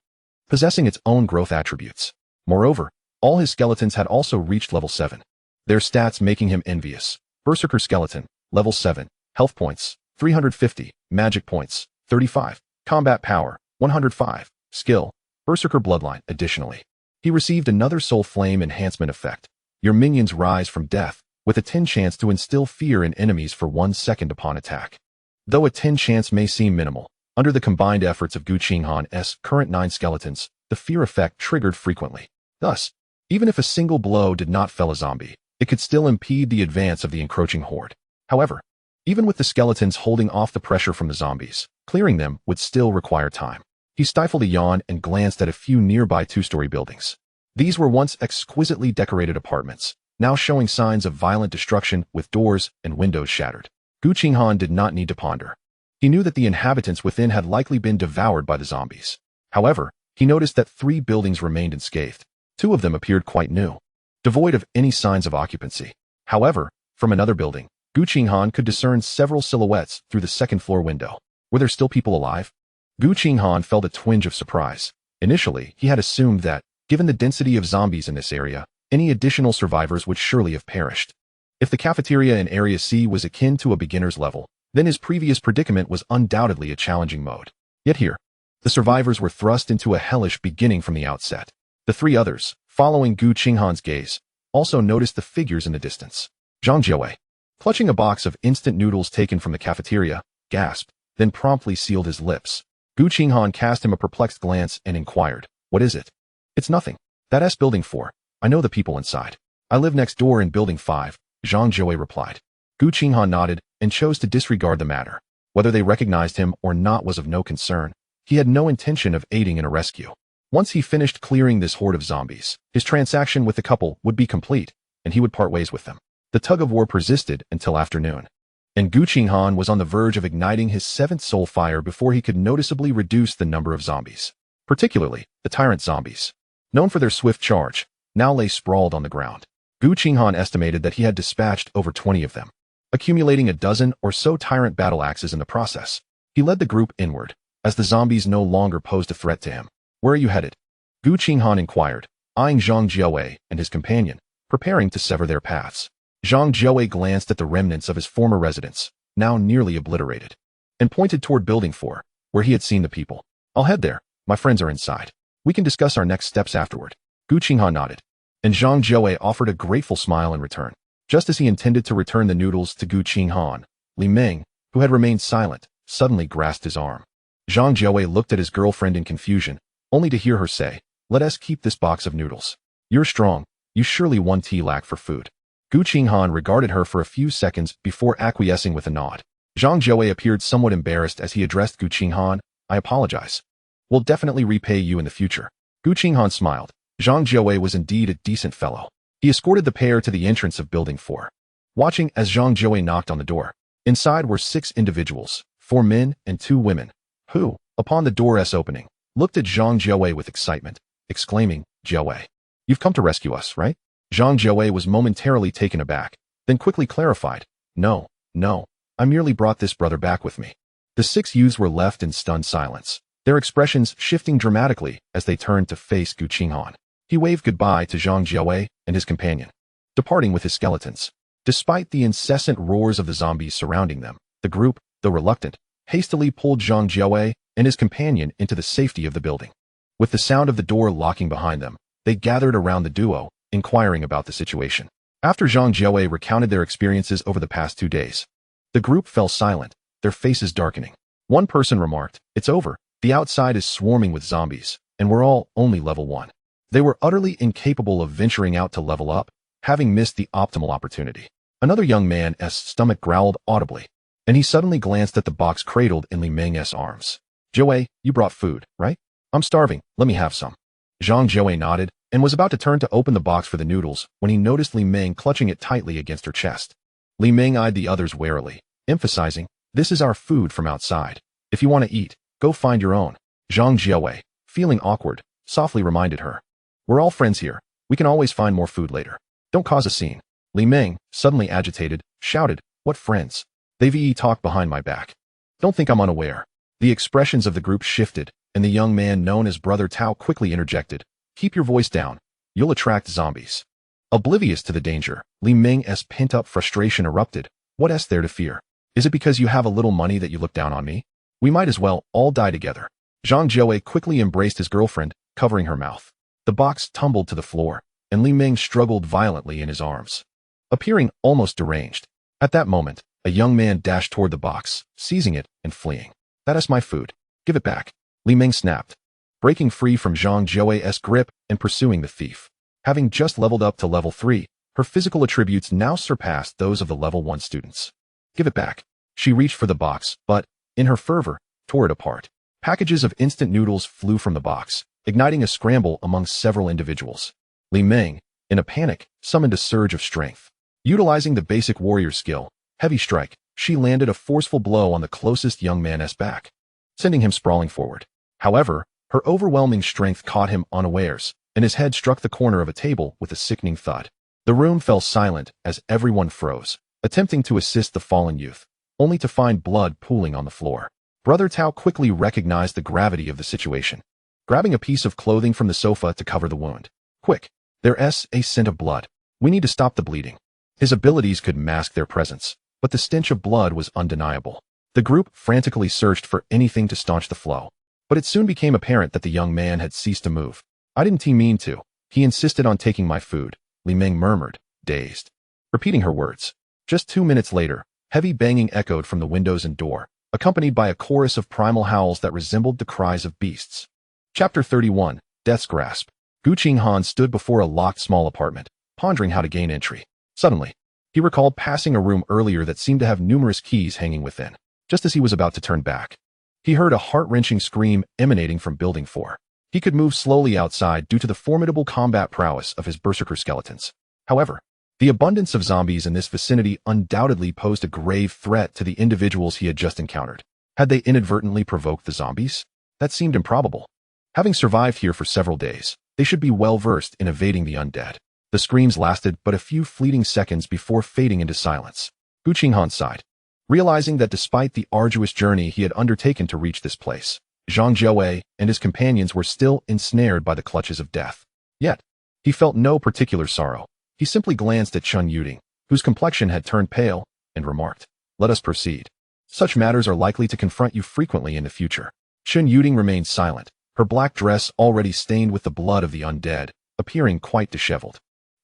possessing its own growth attributes. Moreover, all his skeletons had also reached level 7. Their stats making him envious. Berserker skeleton, level 7, health points, 350, magic points, 35, combat power, 105, skill, berserker bloodline. Additionally, he received another soul flame enhancement effect. Your minions rise from death, with a 10 chance to instill fear in enemies for 1 second upon attack. Though a 10 chance may seem minimal, under the combined efforts of Gu Qinghan's current 9 skeletons, the fear effect triggered frequently. Thus, even if a single blow did not fell a zombie, it could still impede the advance of the encroaching horde. However, even with the skeletons holding off the pressure from the zombies, clearing them would still require time. He stifled a yawn and glanced at a few nearby 2-story buildings. These were once exquisitely decorated apartments, now showing signs of violent destruction with doors and windows shattered. Gu Qinghan did not need to ponder. He knew that the inhabitants within had likely been devoured by the zombies. However, he noticed that 3 buildings remained unscathed. 2 of them appeared quite new, devoid of any signs of occupancy. However, from another building, Gu Qinghan could discern several silhouettes through the second-floor window. Were there still people alive? Gu Qinghan felt a twinge of surprise. Initially, he had assumed that, given the density of zombies in this area, any additional survivors would surely have perished. If the cafeteria in Area C was akin to a beginner's level, then his previous predicament was undoubtedly a challenging mode. Yet here, the survivors were thrust into a hellish beginning from the outset. The 3 others, following Gu Qinghan's gaze, also noticed the figures in the distance. Zhang Jiawei, clutching a box of instant noodles taken from the cafeteria, gasped, then promptly sealed his lips. Gu Qinghan cast him a perplexed glance and inquired, "What is it?" "It's nothing. That's building 4. I know the people inside. I live next door in building 5, Zhang Jiawei replied. Gu Qinghan nodded and chose to disregard the matter. Whether they recognized him or not was of no concern. He had no intention of aiding in a rescue. Once he finished clearing this horde of zombies, his transaction with the couple would be complete, and he would part ways with them. The tug-of-war persisted until afternoon, and Gu Qinghan was on the verge of igniting his 7th soul fire before he could noticeably reduce the number of zombies. Particularly, the tyrant zombies, known for their swift charge, now lay sprawled on the ground. Gu Qinghan estimated that he had dispatched over 20 of them, accumulating a dozen or so tyrant battle axes in the process. He led the group inward, as the zombies no longer posed a threat to him. "Where are you headed?" Gu Qinghan inquired, eyeing Zhang Jiawei and his companion, preparing to sever their paths. Zhang Jiawei glanced at the remnants of his former residence, now nearly obliterated, and pointed toward building 4, where he had seen the people. "I'll head there. My friends are inside. We can discuss our next steps afterward." Gu Qinghan nodded. and Zhang Jiawei offered a grateful smile in return. Just as he intended to return the noodles to Gu Qinghan, Li Ming, who had remained silent, suddenly grasped his arm. Zhang Jiawei looked at his girlfriend in confusion, only to hear her say, "Let us keep this box of noodles. You're strong, you surely won lack for food." Gu Qinghan regarded her for a few seconds before acquiescing with a nod. Zhang Jiawei appeared somewhat embarrassed as he addressed Gu Qinghan. "I apologize. We'll definitely repay you in the future." Gu Qinghan smiled. Zhang Jiawei was indeed a decent fellow. He escorted the pair to the entrance of Building 4. Watching as Zhang Jiawei knocked on the door, inside were 6 individuals, 4 men and 2 women, who, upon the door's opening, looked at Zhang Jiawei with excitement, exclaiming, "Jiawei, you've come to rescue us, right?" Zhang Jiawei was momentarily taken aback, then quickly clarified, No, I merely brought this brother back with me." The 6 youths were left in stunned silence, their expressions shifting dramatically as they turned to face Gu Qinghan. He waved goodbye to Zhang Jiawei and his companion, departing with his skeletons. Despite the incessant roars of the zombies surrounding them, the group, though reluctant, hastily pulled Zhang Jiawei and his companion into the safety of the building. With the sound of the door locking behind them, they gathered around the duo, inquiring about the situation. After Zhang Jiawei recounted their experiences over the past 2 days, the group fell silent, their faces darkening. One person remarked, "It's over. The outside is swarming with zombies, and we're all only level 1. They were utterly incapable of venturing out to level up, having missed the optimal opportunity. Another young man's stomach growled audibly, and he suddenly glanced at the box cradled in Li Ming's arms. "Jiawei, you brought food, right? I'm starving, let me have some." Zhang Jiawei nodded, and was about to turn to open the box for the noodles when he noticed Li Ming clutching it tightly against her chest. Li Ming eyed the others warily, emphasizing, "This is our food from outside. If you want to eat, go find your own." Zhang Jiawei, feeling awkward, softly reminded her, "We're all friends here. We can always find more food later. Don't cause a scene." Li Ming, suddenly agitated, shouted, "What friends? They've talked behind my back. Don't think I'm unaware." The expressions of the group shifted, and the young man known as Brother Tao quickly interjected, "Keep your voice down. You'll attract zombies." Oblivious to the danger, Li Ming's pent-up frustration erupted. "What is there to fear? Is it because you have a little money that you look down on me? We might as well all die together." Zhang Jiawei quickly embraced his girlfriend, covering her mouth. The box tumbled to the floor, and Li Ming struggled violently in his arms, appearing almost deranged. At that moment, a young man dashed toward the box, seizing it and fleeing. "That is my food. Give it back," Li Ming snapped, breaking free from Zhang Jiawei's grip and pursuing the thief. Having just leveled up to level 3, her physical attributes now surpassed those of the level 1 students. "Give it back." She reached for the box, but, in her fervor, tore it apart. Packages of instant noodles flew from the box, igniting a scramble among several individuals. Li Ming, in a panic, summoned a surge of strength. Utilizing the basic warrior skill, Heavy Strike, she landed a forceful blow on the closest young man's back, sending him sprawling forward. However, her overwhelming strength caught him unawares, and his head struck the corner of a table with a sickening thud. The room fell silent as everyone froze, attempting to assist the fallen youth, only to find blood pooling on the floor. Brother Tao quickly recognized the gravity of the situation, grabbing a piece of clothing from the sofa to cover the wound. "Quick, there's a scent of blood. We need to stop the bleeding." His abilities could mask their presence, but the stench of blood was undeniable. The group frantically searched for anything to staunch the flow, but it soon became apparent that the young man had ceased to move. "I didn't mean to. He insisted on taking my food," Li Ming murmured, dazed, repeating her words. Just 2 minutes later, heavy banging echoed from the windows and door, accompanied by a chorus of primal howls that resembled the cries of beasts. Chapter 31, Death's Grasp. Gu Qinghan stood before a locked small apartment, pondering how to gain entry. Suddenly, he recalled passing a room earlier that seemed to have numerous keys hanging within. Just as he was about to turn back, he heard a heart-wrenching scream emanating from Building 4. He could move slowly outside due to the formidable combat prowess of his berserker skeletons. However, the abundance of zombies in this vicinity undoubtedly posed a grave threat to the individuals he had just encountered. Had they inadvertently provoked the zombies? That seemed improbable. Having survived here for several days, they should be well versed in evading the undead. The screams lasted but a few fleeting seconds before fading into silence. Gu Qinghan sighed, realizing that despite the arduous journey he had undertaken to reach this place, Zhang Jiawei and his companions were still ensnared by the clutches of death. Yet, he felt no particular sorrow. He simply glanced at Chun Yuding, whose complexion had turned pale, and remarked, "Let us proceed. Such matters are likely to confront you frequently in the future." Chun Yuding remained silent, her black dress already stained with the blood of the undead, appearing quite disheveled.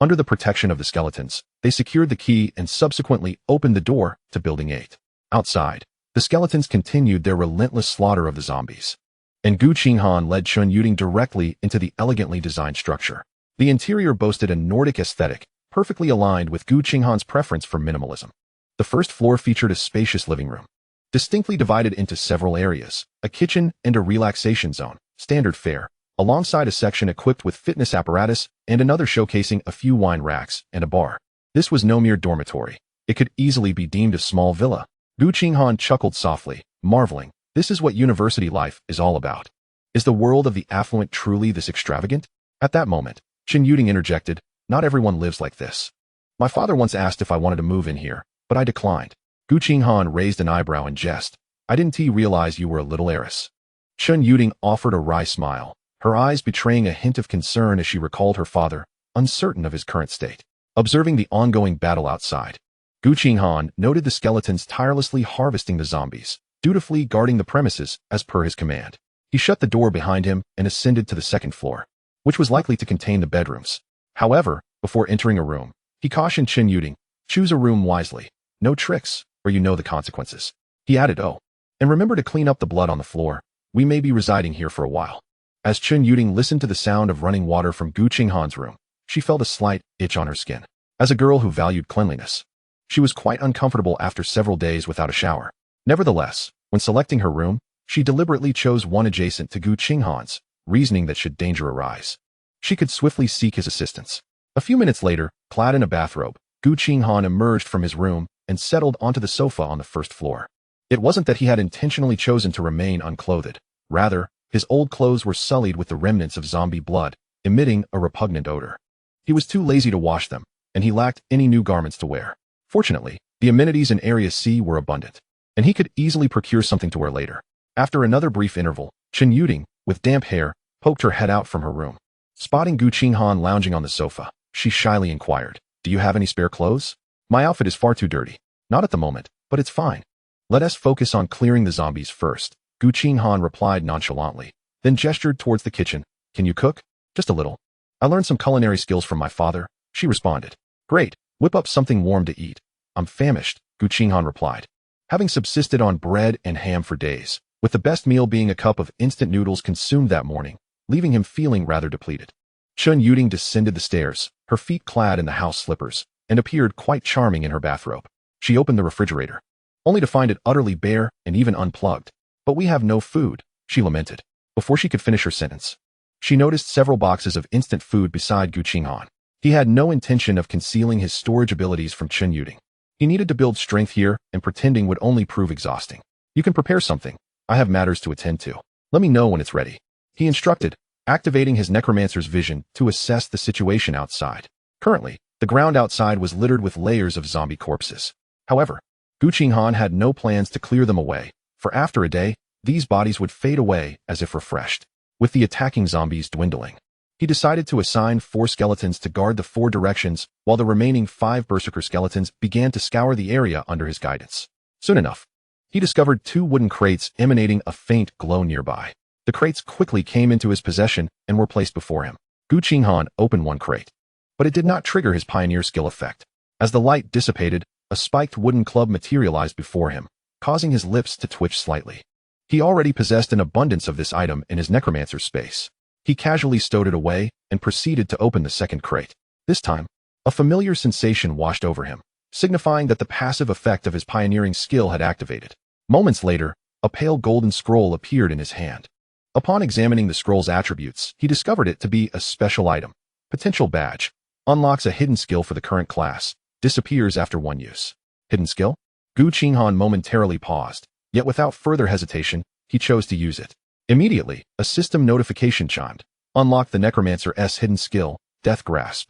Under the protection of the skeletons, they secured the key and subsequently opened the door to Building 8. Outside, the skeletons continued their relentless slaughter of the zombies. And Gu Qinghan led Chun Yuding directly into the elegantly designed structure. The interior boasted a Nordic aesthetic, perfectly aligned with Gu Qinghan's preference for minimalism. The first floor featured a spacious living room, distinctly divided into several areas, a kitchen and a relaxation zone, standard fare, alongside a section equipped with fitness apparatus and another showcasing a few wine racks and a bar. This was no mere dormitory. It could easily be deemed a small villa. Gu Qinghan chuckled softly, marveling. This is what university life is all about. Is the world of the affluent truly this extravagant? At that moment, Chun Yuding interjected, not everyone lives like this. My father once asked if I wanted to move in here, but I declined. Gu Qinghan raised an eyebrow in jest. I didn't realize you were a little heiress. Chun Yuding offered a wry smile, her eyes betraying a hint of concern as she recalled her father, uncertain of his current state. Observing the ongoing battle outside, Gu Qinghan noted the skeletons tirelessly harvesting the zombies, dutifully guarding the premises as per his command. He shut the door behind him and ascended to the second floor, which was likely to contain the bedrooms. However, before entering a room, he cautioned Chun Yuding, choose a room wisely. No tricks, or you know the consequences. He added, oh, and remember to clean up the blood on the floor. We may be residing here for a while. As Chun Yuding listened to the sound of running water from Gu Qinghan's room, she felt a slight itch on her skin. As a girl who valued cleanliness, she was quite uncomfortable after several days without a shower. Nevertheless, when selecting her room, she deliberately chose one adjacent to Gu Qinghan's, reasoning that should danger arise, she could swiftly seek his assistance. A few minutes later, clad in a bathrobe, Gu Qinghan emerged from his room and settled onto the sofa on the first floor. It wasn't that he had intentionally chosen to remain unclothed. Rather, his old clothes were sullied with the remnants of zombie blood, emitting a repugnant odor. He was too lazy to wash them, and he lacked any new garments to wear. Fortunately, the amenities in Area C were abundant, and he could easily procure something to wear later. After another brief interval, Chun Yuding, with damp hair, poked her head out from her room. Spotting Gu Qinghan lounging on the sofa, she shyly inquired, do you have any spare clothes? My outfit is far too dirty. Not at the moment, but it's fine. Let us focus on clearing the zombies first, Gu Qinghan replied nonchalantly, then gestured towards the kitchen. Can you cook? Just a little. I learned some culinary skills from my father, she responded. Great, whip up something warm to eat. I'm famished, Gu Qinghan replied. Having subsisted on bread and ham for days, with the best meal being a cup of instant noodles consumed that morning, leaving him feeling rather depleted. Chun Yuding descended the stairs, her feet clad in the house slippers, and appeared quite charming in her bathrobe. She opened the refrigerator, only to find it utterly bare and even unplugged. But we have no food, she lamented. Before she could finish her sentence, she noticed several boxes of instant food beside Gu Qinghan. He had no intention of concealing his storage abilities from Chun Yuding. He needed to build strength here, and pretending would only prove exhausting. You can prepare something. I have matters to attend to. Let me know when it's ready, he instructed, activating his Necromancer's vision to assess the situation outside. Currently, the ground outside was littered with layers of zombie corpses. However, Gu Qinghan had no plans to clear them away, for after a day, these bodies would fade away as if refreshed. With the attacking zombies dwindling, he decided to assign 4 skeletons to guard the 4 directions, while the remaining 5 berserker skeletons began to scour the area under his guidance. Soon enough, he discovered 2 wooden crates emanating a faint glow nearby. The crates quickly came into his possession and were placed before him. Gu Qinghan opened one crate, but it did not trigger his pioneer skill effect. As the light dissipated, a spiked wooden club materialized before him, causing his lips to twitch slightly. He already possessed an abundance of this item in his Necromancer space. He casually stowed it away and proceeded to open the second crate. This time, a familiar sensation washed over him, signifying that the passive effect of his pioneering skill had activated. Moments later, a pale golden scroll appeared in his hand. Upon examining the scroll's attributes, he discovered it to be a special item. Potential badge. Unlocks a hidden skill for the current class. Disappears after 1 use. Hidden skill? Gu Qinghan momentarily paused, yet without further hesitation, he chose to use it. Immediately, a system notification chimed. Unlock the Necromancer's hidden skill, Death Grasp.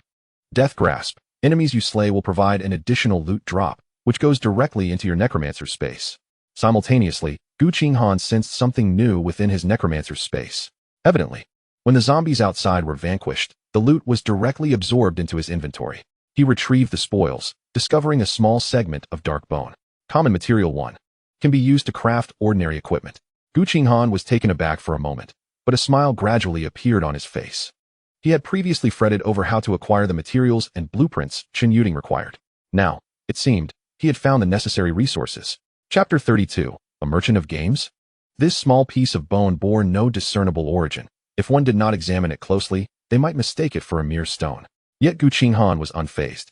Death Grasp. Enemies you slay will provide an additional loot drop, which goes directly into your Necromancer space. Simultaneously, Gu Qinghan sensed something new within his Necromancer space. Evidently, when the zombies outside were vanquished, the loot was directly absorbed into his inventory. He retrieved the spoils, discovering a small segment of dark bone. Common Material 1. Can be used to craft ordinary equipment. Gu Qinghan was taken aback for a moment, but a smile gradually appeared on his face. He had previously fretted over how to acquire the materials and blueprints Qinghan required. Now, it seemed, he had found the necessary resources. Chapter 32, A Merchant of Games? This small piece of bone bore no discernible origin. If one did not examine it closely, they might mistake it for a mere stone. Yet Gu Qinghan was unfazed,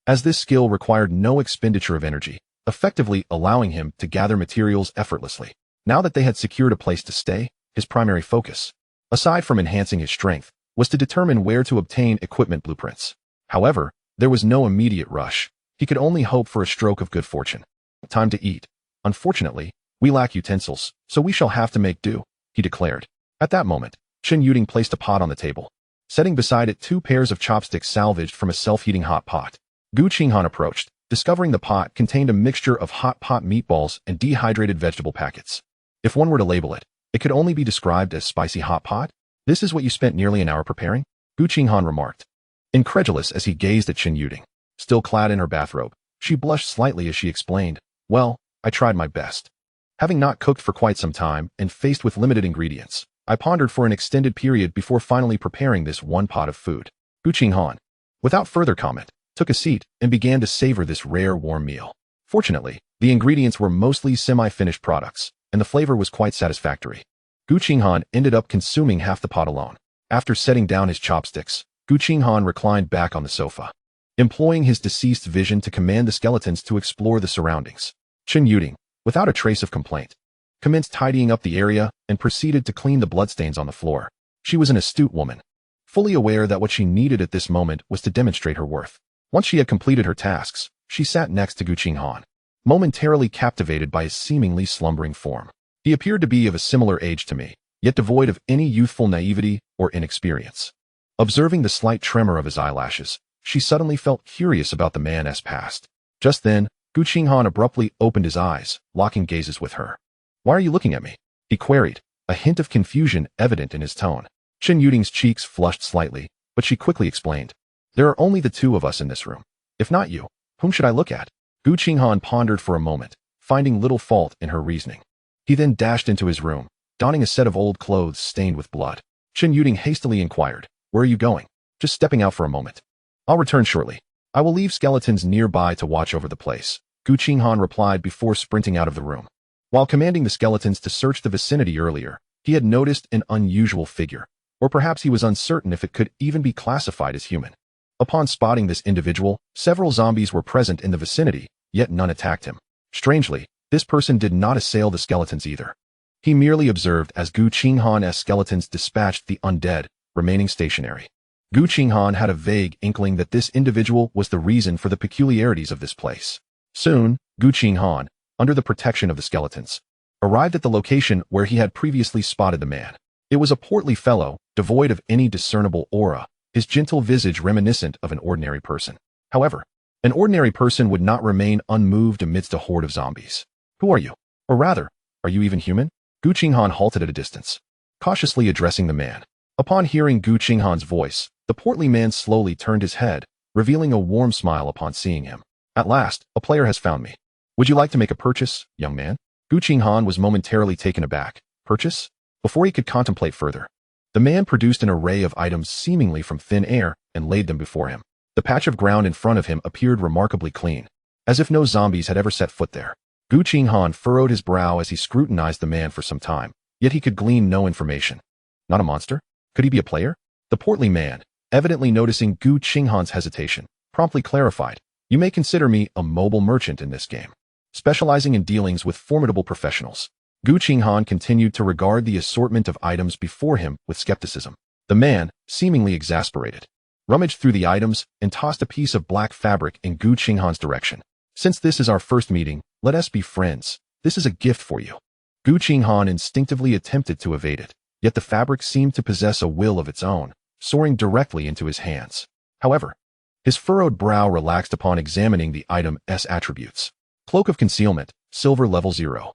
as this skill required no expenditure of energy, effectively allowing him to gather materials effortlessly. Now that they had secured a place to stay, his primary focus, aside from enhancing his strength, was to determine where to obtain equipment blueprints. However, there was no immediate rush. He could only hope for a stroke of good fortune. Time to eat. Unfortunately, we lack utensils, so we shall have to make do, he declared. At that moment, Qinghan placed a pot on the table, setting beside it 2 pairs of chopsticks salvaged from a self-heating hot pot. Gu Qinghan approached, discovering the pot contained a mixture of hot pot meatballs and dehydrated vegetable packets. If one were to label it, it could only be described as spicy hot pot. This is what you spent nearly an hour preparing? Gu Qinghan remarked, incredulous as he gazed at Qinghan. Still clad in her bathrobe, she blushed slightly as she explained, well, I tried my best. Having not cooked for quite some time and faced with limited ingredients, I pondered for an extended period before finally preparing this one pot of food. Gu Qinghan, without further comment, took a seat and began to savor this rare warm meal. Fortunately, the ingredients were mostly semi-finished products, and the flavor was quite satisfactory. Gu Qinghan ended up consuming half the pot alone. After setting down his chopsticks, Gu Qinghan reclined back on the sofa, employing his deceased vision to command the skeletons to explore the surroundings. Qinghan, without a trace of complaint, commenced tidying up the area and proceeded to clean the bloodstains on the floor. She was an astute woman, fully aware that what she needed at this moment was to demonstrate her worth. Once she had completed her tasks, she sat next to Gu Qinghan, momentarily captivated by his seemingly slumbering form. He appeared to be of a similar age to me, yet devoid of any youthful naivety or inexperience. Observing the slight tremor of his eyelashes, she suddenly felt curious about the man's past. Just then, Gu Qinghan abruptly opened his eyes, locking gazes with her. Why are you looking at me? He queried, a hint of confusion evident in his tone. Qinghan's cheeks flushed slightly, but she quickly explained. There are only the 2 of us in this room. If not you, whom should I look at? Gu Qinghan pondered for a moment, finding little fault in her reasoning. He then dashed into his room, donning a set of old clothes stained with blood. Qinghan hastily inquired, where are you going? Just stepping out for a moment. I'll return shortly. I will leave skeletons nearby to watch over the place, Gu Qinghan replied before sprinting out of the room. While commanding the skeletons to search the vicinity earlier, he had noticed an unusual figure, or perhaps he was uncertain if it could even be classified as human. Upon spotting this individual, several zombies were present in the vicinity, yet none attacked him. Strangely, this person did not assail the skeletons either. He merely observed as Gu Qinghan's skeletons dispatched the undead, remaining stationary. Gu Qinghan had a vague inkling that this individual was the reason for the peculiarities of this place. Soon, Gu Qinghan, under the protection of the skeletons, arrived at the location where he had previously spotted the man. It was a portly fellow, devoid of any discernible aura, his gentle visage reminiscent of an ordinary person. However, an ordinary person would not remain unmoved amidst a horde of zombies. Who are you? Or rather, are you even human? Gu Qinghan halted at a distance, cautiously addressing the man. Upon hearing Gu Qinghan's voice, the portly man slowly turned his head, revealing a warm smile upon seeing him. At last, a player has found me. Would you like to make a purchase, young man? Gu Qinghan was momentarily taken aback. Purchase? Before he could contemplate further, the man produced an array of items seemingly from thin air and laid them before him. The patch of ground in front of him appeared remarkably clean, as if no zombies had ever set foot there. Gu Qinghan furrowed his brow as he scrutinized the man for some time, yet he could glean no information. Not a monster? Could he be a player? The portly man, evidently noticing Gu Qinghan's hesitation, promptly clarified, you may consider me a mobile merchant in this game, specializing in dealings with formidable professionals. Gu Qinghan continued to regard the assortment of items before him with skepticism. The man, seemingly exasperated, rummaged through the items and tossed a piece of black fabric in Gu Qinghan's direction. Since this is our first meeting, let us be friends. This is a gift for you. Gu Qinghan instinctively attempted to evade it, yet the fabric seemed to possess a will of its own, soaring directly into his hands. However, his furrowed brow relaxed upon examining the item's attributes. Cloak of Concealment, Silver Level 0.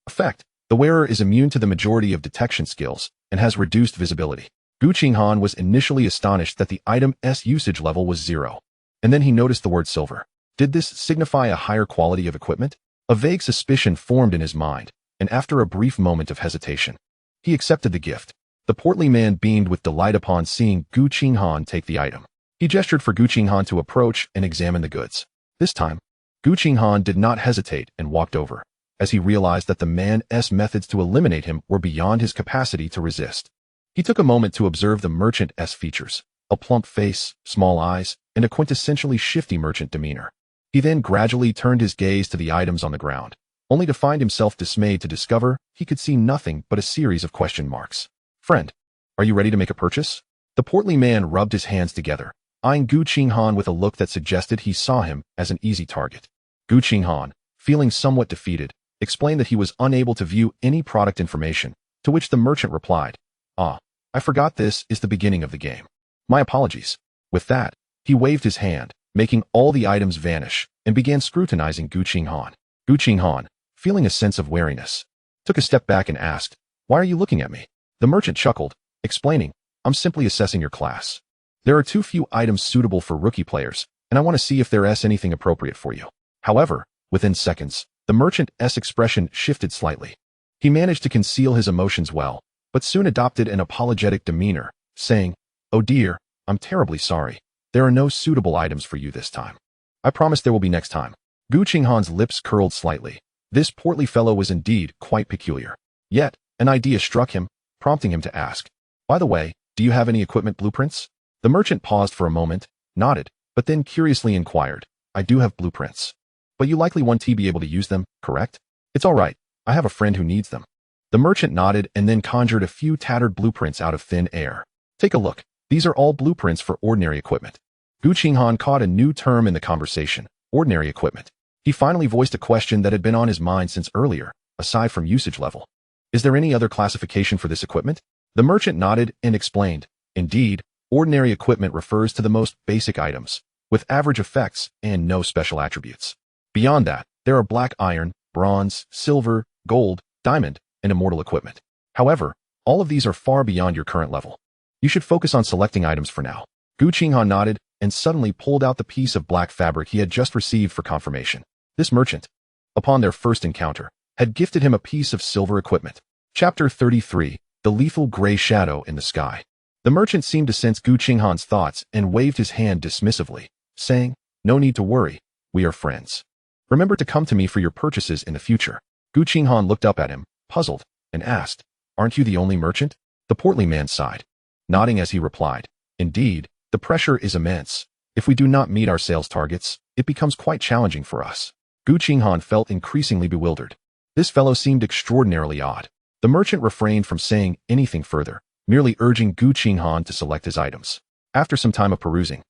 Effect: the wearer is immune to the majority of detection skills and has reduced visibility. Gu Qinghan was initially astonished that the item's usage level was 0. And then he noticed the word silver. Did this signify a higher quality of equipment? A vague suspicion formed in his mind, and after a brief moment of hesitation, he accepted the gift. The portly man beamed with delight upon seeing Gu Qinghan take the item. He gestured for Gu Qinghan to approach and examine the goods. This time, Gu Qinghan did not hesitate and walked over, as he realized that the man's methods to eliminate him were beyond his capacity to resist. He took a moment to observe the merchant's features, a plump face, small eyes, and a quintessentially shifty merchant demeanor. He then gradually turned his gaze to the items on the ground, only to find himself dismayed to discover he could see nothing but a series of question marks. Friend, are you ready to make a purchase? The portly man rubbed his hands together, eyeing Gu Qinghan with a look that suggested he saw him as an easy target. Gu Qinghan, feeling somewhat defeated, explained that he was unable to view any product information, to which the merchant replied, "Ah, I forgot this is the beginning of the game. My apologies." With that, he waved his hand, making all the items vanish, and began scrutinizing Gu Qinghan. Gu Qinghan, feeling a sense of wariness, took a step back and asked, "Why are you looking at me?" The merchant chuckled, explaining, "I'm simply assessing your class. There are too few items suitable for rookie players, and I want to see if there's anything appropriate for you." However, within seconds, the merchant's expression shifted slightly. He managed to conceal his emotions well, but soon adopted an apologetic demeanor, saying, "Oh dear, I'm terribly sorry. There are no suitable items for you this time. I promise there will be next time." Gu Qinghan's lips curled slightly. This portly fellow was indeed quite peculiar. Yet, an idea struck him, prompting him to ask, "By the way, do you have any equipment blueprints?" The merchant paused for a moment, nodded, but then curiously inquired, "I do have blueprints. But you likely want to be able to use them, correct?" "It's all right. I have a friend who needs them." The merchant nodded and then conjured a few tattered blueprints out of thin air. "Take a look. These are all blueprints for ordinary equipment." Gu Qinghan caught a new term in the conversation, ordinary equipment. He finally voiced a question that had been on his mind since earlier, aside from usage level. "Is there any other classification for this equipment?" The merchant nodded and explained, "Indeed, ordinary equipment refers to the most basic items, with average effects and no special attributes. Beyond that, there are black iron, bronze, silver, gold, diamond, and immortal equipment. However, all of these are far beyond your current level. You should focus on selecting items for now." Gu Qinghan nodded and suddenly pulled out the piece of black fabric he had just received for confirmation. This merchant, upon their first encounter, had gifted him a piece of silver equipment. Chapter 33, The Lethal Gray Shadow in the Sky. The merchant seemed to sense Gu Qinghan's thoughts and waved his hand dismissively, saying, "No need to worry, we are friends. Remember to come to me for your purchases in the future." Gu Qinghan looked up at him, puzzled, and asked, "Aren't you the only merchant?" The portly man sighed, nodding as he replied, "Indeed, the pressure is immense. If we do not meet our sales targets, it becomes quite challenging for us." Gu Qinghan felt increasingly bewildered. This fellow seemed extraordinarily odd. The merchant refrained from saying anything further, merely urging Gu Qinghan to select his items. After some time of perusing,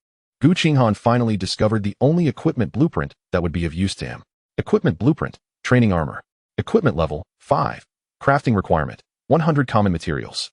Gu Qinghan finally discovered the only equipment blueprint that would be of use to him. Equipment blueprint, training armor. Equipment level, 5. Crafting requirement, 100 common materials.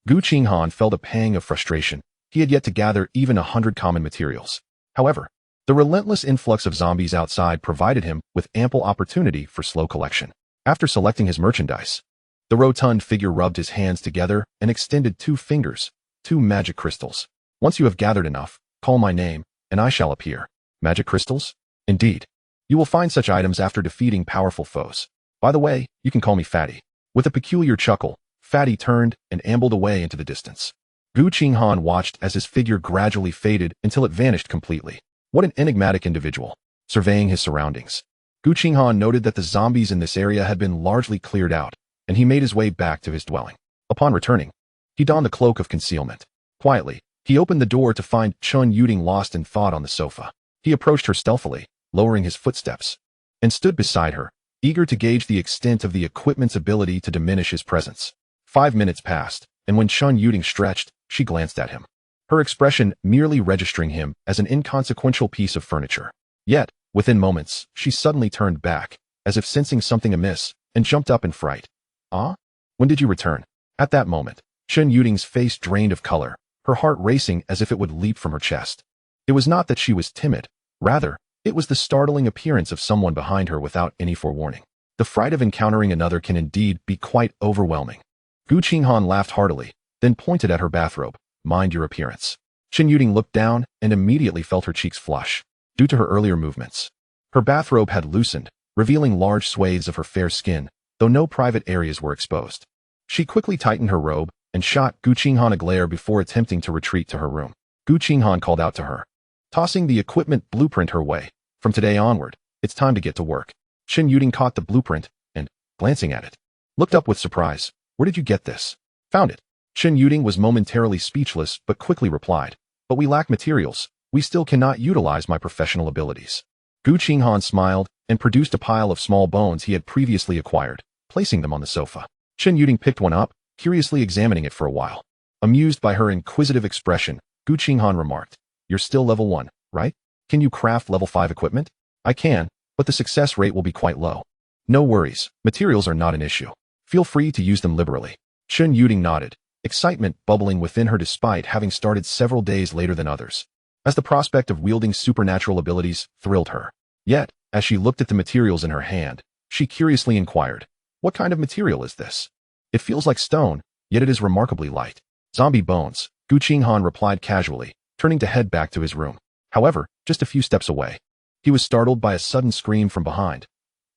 Gu Qinghan felt a pang of frustration. He had yet to gather even 100 common materials. However, the relentless influx of zombies outside provided him with ample opportunity for slow collection. After selecting his merchandise, the rotund figure rubbed his hands together and extended 2 fingers, 2 magic crystals. "Once you have gathered enough, call my name, and I shall appear." Magic crystals? Indeed. You will find such items after defeating powerful foes. By the way, you can call me Fatty. With a peculiar chuckle, Fatty turned and ambled away into the distance. Gu Qinghan watched as his figure gradually faded until it vanished completely. What an enigmatic individual. Surveying his surroundings, Gu Qinghan noted that the zombies in this area had been largely cleared out, and he made his way back to his dwelling. Upon returning, he donned the cloak of concealment. Quietly, he opened the door to find Chun Yuding lost in thought on the sofa. He approached her stealthily, lowering his footsteps, and stood beside her, eager to gauge the extent of the equipment's ability to diminish his presence. 5 minutes passed, and when Chun Yuding stretched, she glanced at him, her expression merely registering him as an inconsequential piece of furniture. Yet, within moments, she suddenly turned back, as if sensing something amiss, and jumped up in fright. "Ah? When did you return?" At that moment, Chun Yuding's face drained of color, her heart racing as if it would leap from her chest. It was not that she was timid, rather, it was the startling appearance of someone behind her without any forewarning. The fright of encountering another can indeed be quite overwhelming. Gu Qinghan laughed heartily, then pointed at her bathrobe. "Mind your appearance." Chun Yuding looked down and immediately felt her cheeks flush, due to her earlier movements. Her bathrobe had loosened, revealing large swathes of her fair skin, though no private areas were exposed. She quickly tightened her robe, and shot Gu Qinghan a glare before attempting to retreat to her room. Gu Qinghan called out to her, tossing the equipment blueprint her way. From today onward, it's time to get to work. Chen Yuding caught the blueprint and, glancing at it, looked up with surprise. Where did you get this? Found it. Chen Yuding was momentarily speechless but quickly replied, but we lack materials. We still cannot utilize my professional abilities. Gu Qinghan smiled and produced a pile of small bones he had previously acquired, placing them on the sofa. Chen Yuding picked one up, curiously examining it for a while. Amused by her inquisitive expression, Gu Qinghan remarked, "You're still level 1, right? Can you craft level 5 equipment?" "I can, but the success rate will be quite low." "No worries, materials are not an issue. Feel free to use them liberally." Chen Yuding nodded, excitement bubbling within her despite having started several days later than others, as the prospect of wielding supernatural abilities thrilled her. Yet, as she looked at the materials in her hand, she curiously inquired, "What kind of material is this? It feels like stone, yet it is remarkably light." "Zombie bones," Gu Qinghan replied casually, turning to head back to his room. However, just a few steps away, he was startled by a sudden scream from behind.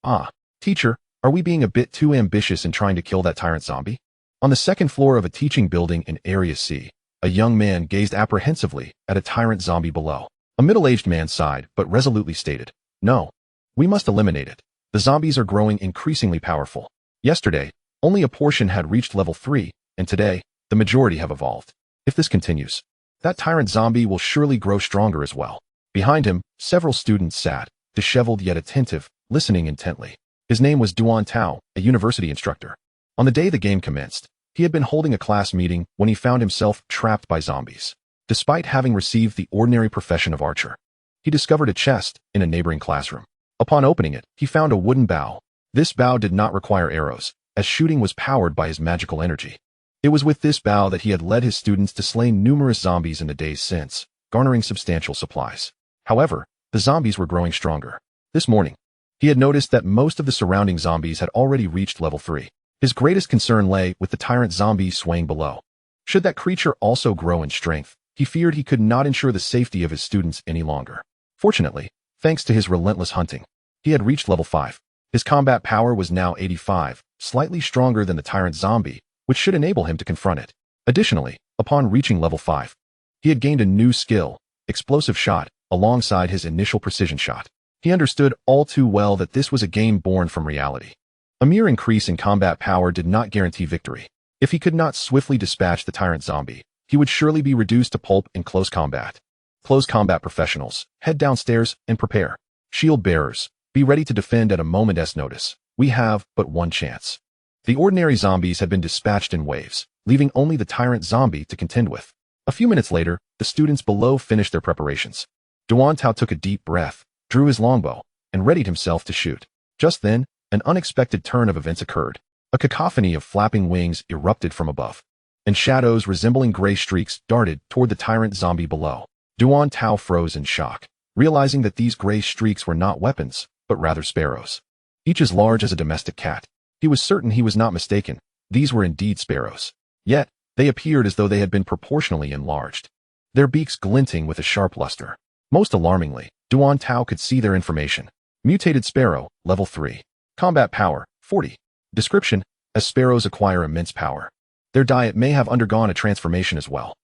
"Ah, teacher, are we being a bit too ambitious in trying to kill that tyrant zombie?" On the second floor of a teaching building in Area C, a young man gazed apprehensively at a tyrant zombie below. A middle-aged man sighed but resolutely stated, "No, we must eliminate it. The zombies are growing increasingly powerful. Yesterday, only a portion had reached level 3, and today, the majority have evolved. If this continues, that tyrant zombie will surely grow stronger as well." Behind him, several students sat, disheveled yet attentive, listening intently. His name was Duan Tao, a university instructor. On the day the game commenced, he had been holding a class meeting when he found himself trapped by zombies. Despite having received the ordinary profession of archer, he discovered a chest in a neighboring classroom. Upon opening it, he found a wooden bow. This bow did not require arrows, as shooting was powered by his magical energy. It was with this bow that he had led his students to slay numerous zombies in the days since, garnering substantial supplies. However, the zombies were growing stronger. This morning, he had noticed that most of the surrounding zombies had already reached level 3. His greatest concern lay with the tyrant zombie swaying below. Should that creature also grow in strength, he feared he could not ensure the safety of his students any longer. Fortunately, thanks to his relentless hunting, he had reached level 5. His combat power was now 85, slightly stronger than the tyrant zombie, which should enable him to confront it. Additionally, upon reaching level 5, he had gained a new skill, explosive shot, alongside his initial precision shot. He understood all too well that this was a game born from reality. A mere increase in combat power did not guarantee victory. If he could not swiftly dispatch the tyrant zombie, he would surely be reduced to pulp in close combat. Close combat professionals, head downstairs and prepare. Shield bearers, be ready to defend at a moment's notice. We have but one chance. The ordinary zombies had been dispatched in waves, leaving only the tyrant zombie to contend with. A few minutes later, the students below finished their preparations. Duan Tao took a deep breath, drew his longbow, and readied himself to shoot. Just then, an unexpected turn of events occurred. A cacophony of flapping wings erupted from above, and shadows resembling gray streaks darted toward the tyrant zombie below. Duan Tao froze in shock, realizing that these gray streaks were not weapons, but rather sparrows. Each as large as a domestic cat. He was certain he was not mistaken. These were indeed sparrows. Yet, they appeared as though they had been proportionally enlarged, their beaks glinting with a sharp luster. Most alarmingly, Duan Tao could see their information. Mutated sparrow, level 3. Combat power, 40. Description, as sparrows acquire immense power, their diet may have undergone a transformation as well.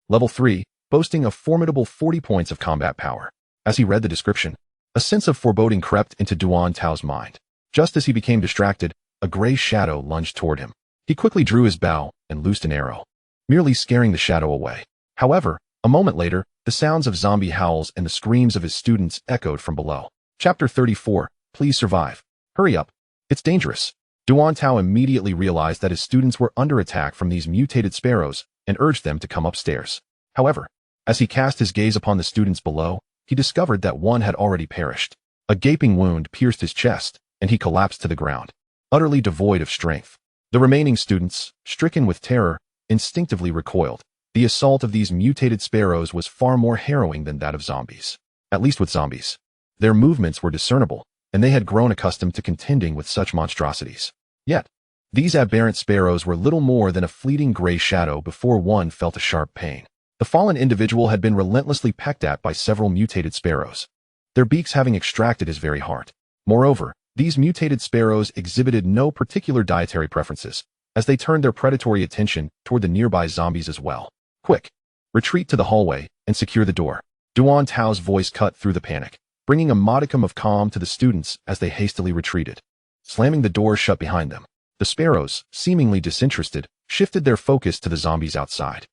Level 3, boasting a formidable 40 points of combat power. As he read the description, a sense of foreboding crept into Duan Tao's mind. Just as he became distracted, a gray shadow lunged toward him. He quickly drew his bow and loosed an arrow, merely scaring the shadow away. However, a moment later, the sounds of zombie howls and the screams of his students echoed from below. Chapter 34, Please survive. Hurry up. It's dangerous. Duan Tao immediately realized that his students were under attack from these mutated sparrows and urged them to come upstairs. However, as he cast his gaze upon the students below, he discovered that one had already perished. A gaping wound pierced his chest, and he collapsed to the ground, utterly devoid of strength. The remaining students, stricken with terror, instinctively recoiled. The assault of these mutated sparrows was far more harrowing than that of zombies. At least with zombies, their movements were discernible, and they had grown accustomed to contending with such monstrosities. Yet, these aberrant sparrows were little more than a fleeting gray shadow before one felt a sharp pain. The fallen individual had been relentlessly pecked at by several mutated sparrows, their beaks having extracted his very heart. Moreover, these mutated sparrows exhibited no particular dietary preferences, as they turned their predatory attention toward the nearby zombies as well. Quick! Retreat to the hallway and secure the door. Duan Tao's voice cut through the panic, bringing a modicum of calm to the students as they hastily retreated. Slamming the door shut behind them, the sparrows, seemingly disinterested, shifted their focus to the zombies outside.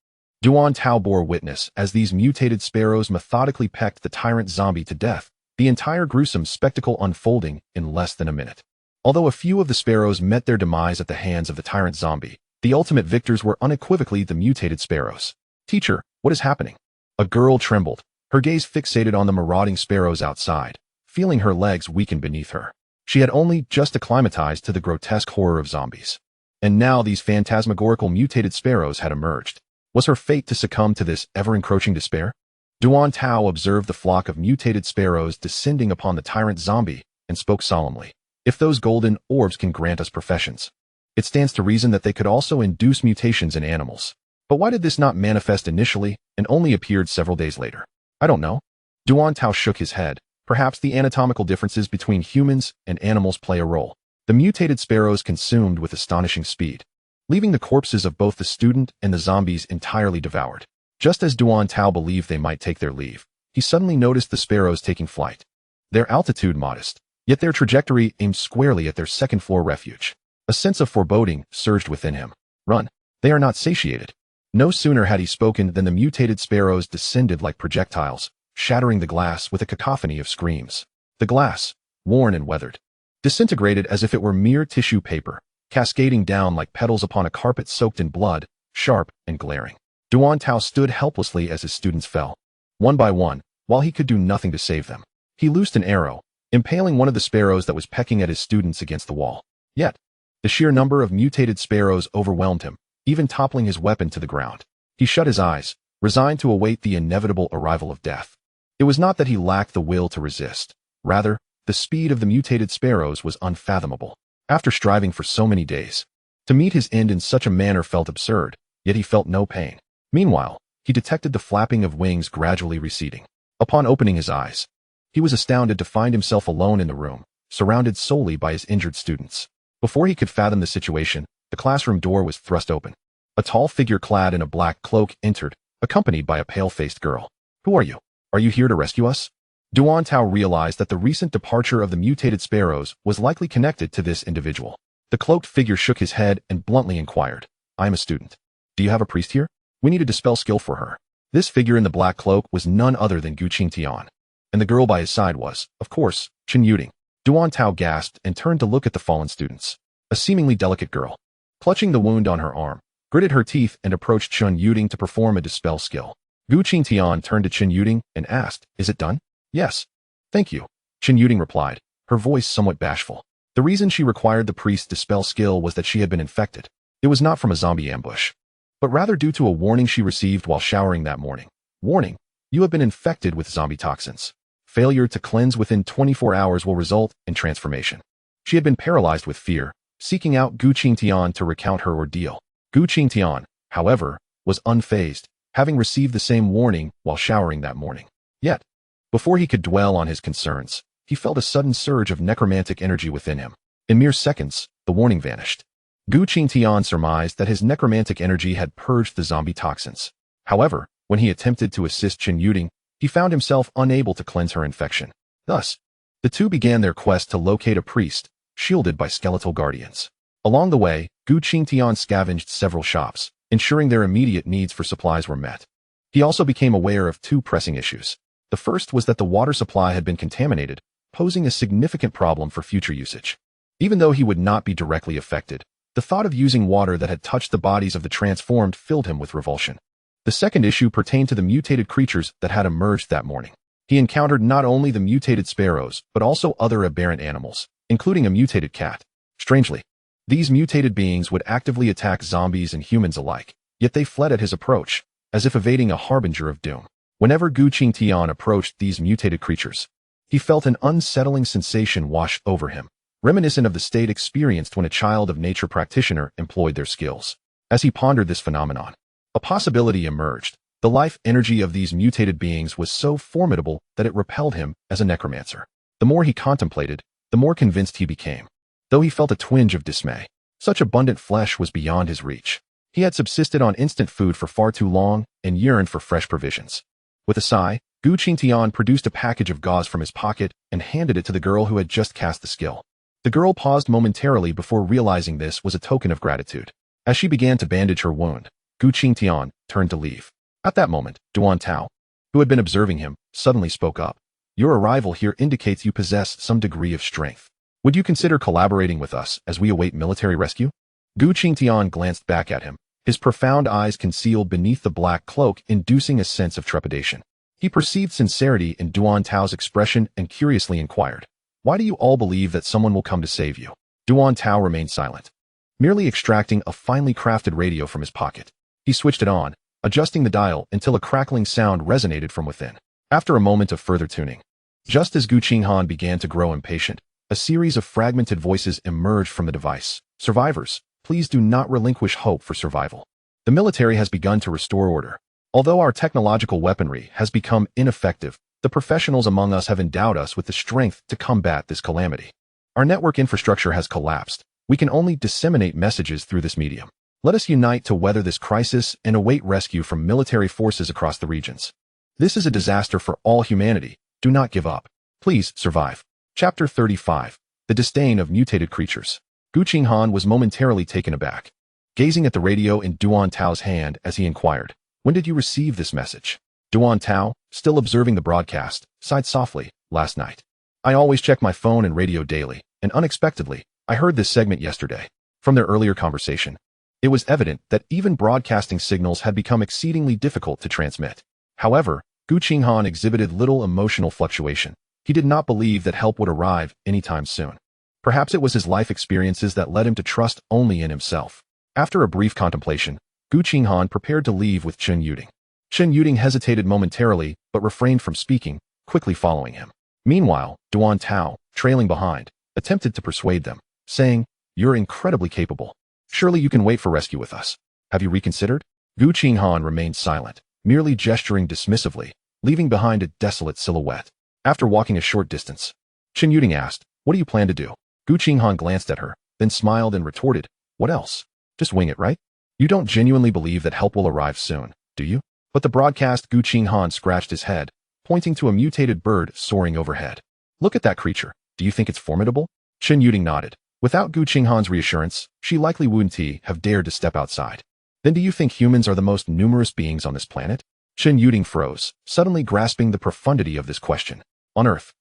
Duan Tao bore witness as these mutated sparrows methodically pecked the tyrant zombie to death, the entire gruesome spectacle unfolding in less than a minute. Although a few of the sparrows met their demise at the hands of the tyrant zombie, the ultimate victors were unequivocally the mutated sparrows. "Teacher, what is happening?" A girl trembled, her gaze fixated on the marauding sparrows outside, feeling her legs weaken beneath her. She had only just acclimatized to the grotesque horror of zombies. And now these phantasmagorical mutated sparrows had emerged. Was her fate to succumb to this ever-encroaching despair? Duan Tao observed the flock of mutated sparrows descending upon the tyrant zombie and spoke solemnly. "If those golden orbs can grant us professions, it stands to reason that they could also induce mutations in animals. But why did this not manifest initially and only appeared several days later? I don't know." Duan Tao shook his head. Perhaps the anatomical differences between humans and animals play a role. The mutated sparrows consumed with astonishing speed, leaving the corpses of both the student and the zombies entirely devoured. Just as Duan Tao believed they might take their leave, he suddenly noticed the sparrows taking flight. Their altitude modest, yet their trajectory aimed squarely at their second-floor refuge. A sense of foreboding surged within him. "Run! They are not satiated." No sooner had he spoken than the mutated sparrows descended like projectiles, shattering the glass with a cacophony of screams. The glass, worn and weathered, disintegrated as if it were mere tissue paper, cascading down like petals upon a carpet soaked in blood, sharp and glaring. Duan Tao stood helplessly as his students fell. One by one, while he could do nothing to save them, he loosed an arrow, impaling one of the sparrows that was pecking at his students against the wall. Yet, the sheer number of mutated sparrows overwhelmed him, even toppling his weapon to the ground. He shut his eyes, resigned to await the inevitable arrival of death. It was not that he lacked the will to resist. Rather, the speed of the mutated sparrows was unfathomable. After striving for so many days, to meet his end in such a manner felt absurd, yet he felt no pain. Meanwhile, he detected the flapping of wings gradually receding. Upon opening his eyes, he was astounded to find himself alone in the room, surrounded solely by his injured students. Before he could fathom the situation, the classroom door was thrust open. A tall figure clad in a black cloak entered, accompanied by a pale-faced girl. "Who are you? Are you here to rescue us?" Duan Tao realized that the recent departure of the mutated sparrows was likely connected to this individual. The cloaked figure shook his head and bluntly inquired, "I am a student. Do you have a priest here? We need a dispel skill for her." This figure in the black cloak was none other than Gu Qinghan, and the girl by his side was, of course, Chen Yuding. Duan Tao gasped and turned to look at the fallen students. A seemingly delicate girl, clutching the wound on her arm, gritted her teeth and approached Chen Yuding to perform a dispel skill. Gu Qinghan turned to Chen Yuding and asked, "Is it done?" "Yes. Thank you," Chen Yuding replied, her voice somewhat bashful. The reason she required the priest's dispel skill was that she had been infected. It was not from a zombie ambush, but rather due to a warning she received while showering that morning. "Warning, you have been infected with zombie toxins. Failure to cleanse within 24 hours will result in transformation." She had been paralyzed with fear, seeking out Gu Qinghan to recount her ordeal. Gu Qinghan, however, was unfazed, having received the same warning while showering that morning. Yet, before he could dwell on his concerns, he felt a sudden surge of necromantic energy within him. In mere seconds, the warning vanished. Gu Qinghan surmised that his necromantic energy had purged the zombie toxins. However, when he attempted to assist Chen Yuding, he found himself unable to cleanse her infection. Thus, the two began their quest to locate a priest, shielded by skeletal guardians. Along the way, Gu Qinghan scavenged several shops, ensuring their immediate needs for supplies were met. He also became aware of two pressing issues. The first was that the water supply had been contaminated, posing a significant problem for future usage. Even though he would not be directly affected, the thought of using water that had touched the bodies of the transformed filled him with revulsion. The second issue pertained to the mutated creatures that had emerged that morning. He encountered not only the mutated sparrows, but also other aberrant animals, including a mutated cat. Strangely, these mutated beings would actively attack zombies and humans alike, yet they fled at his approach, as if evading a harbinger of doom. Whenever Gu Qinghan approached these mutated creatures, he felt an unsettling sensation wash over him, reminiscent of the state experienced when a child of nature practitioner employed their skills. As he pondered this phenomenon, a possibility emerged. The life energy of these mutated beings was so formidable that it repelled him as a necromancer. The more he contemplated, the more convinced he became. Though he felt a twinge of dismay, Such abundant flesh was beyond his reach. He had subsisted on instant food for far too long and yearned for fresh provisions. With a sigh, Gu Qinghan produced a package of gauze from his pocket and handed it to the girl who had just cast the skill. The girl paused momentarily before realizing this was a token of gratitude. As she began to bandage her wound, Gu Qinghan turned to leave. At that moment, Duan Tao, who had been observing him, suddenly spoke up. Your arrival here indicates you possess some degree of strength. Would you consider collaborating with us as we await military rescue? Gu Qinghan glanced back at him, his profound eyes concealed beneath the black cloak, inducing a sense of trepidation. He perceived sincerity in Duan Tao's expression and curiously inquired, "Why do you all believe that someone will come to save you?" Duan Tao remained silent, merely extracting a finely crafted radio from his pocket. He switched it on, adjusting the dial until a crackling sound resonated from within. After a moment of further tuning, just as Gu Qinghan began to grow impatient, a series of fragmented voices emerged from the device. "Survivors, please do not relinquish hope for survival. The military has begun to restore order. Although our technological weaponry has become ineffective, the professionals among us have endowed us with the strength to combat this calamity. Our network infrastructure has collapsed. We can only disseminate messages through this medium. Let us unite to weather this crisis and await rescue from military forces across the regions. This is a disaster for all humanity. Do not give up. Please survive." Chapter 35. The Disdain of Mutated Creatures. Gu Qinghan was momentarily taken aback, gazing at the radio in Duan Tao's hand as he inquired, "When did you receive this message?" Duan Tao, still observing the broadcast, sighed softly, "Last night. I always check my phone and radio daily, and unexpectedly, I heard this segment yesterday." From their earlier conversation, it was evident that even broadcasting signals had become exceedingly difficult to transmit. However, Gu Qinghan exhibited little emotional fluctuation. He did not believe that help would arrive anytime soon. Perhaps it was his life experiences that led him to trust only in himself. After a brief contemplation, Gu Qinghan prepared to leave with Chen Yuding. Chen Yuding hesitated momentarily, but refrained from speaking, quickly following him. Meanwhile, Duan Tao, trailing behind, attempted to persuade them, saying, "You're incredibly capable. Surely you can wait for rescue with us. Have you reconsidered?" Gu Qinghan remained silent, merely gesturing dismissively, leaving behind a desolate silhouette. After walking a short distance, Chen Yuding asked, "What do you plan to do?" Gu Qinghan glanced at her, then smiled and retorted, "What else? Just wing it, right? You don't genuinely believe that help will arrive soon, do you?" But the broadcast. Gu Qinghan scratched his head, pointing to a mutated bird soaring overhead. "Look at that creature. Do you think it's formidable?" Chen Yuding nodded. Without Gu Qinghan's reassurance, she likely wouldn't have dared to step outside. "Then do you think humans are the most numerous beings on this planet?" Chen Yuding froze, suddenly grasping the profundity of this question. On Earth,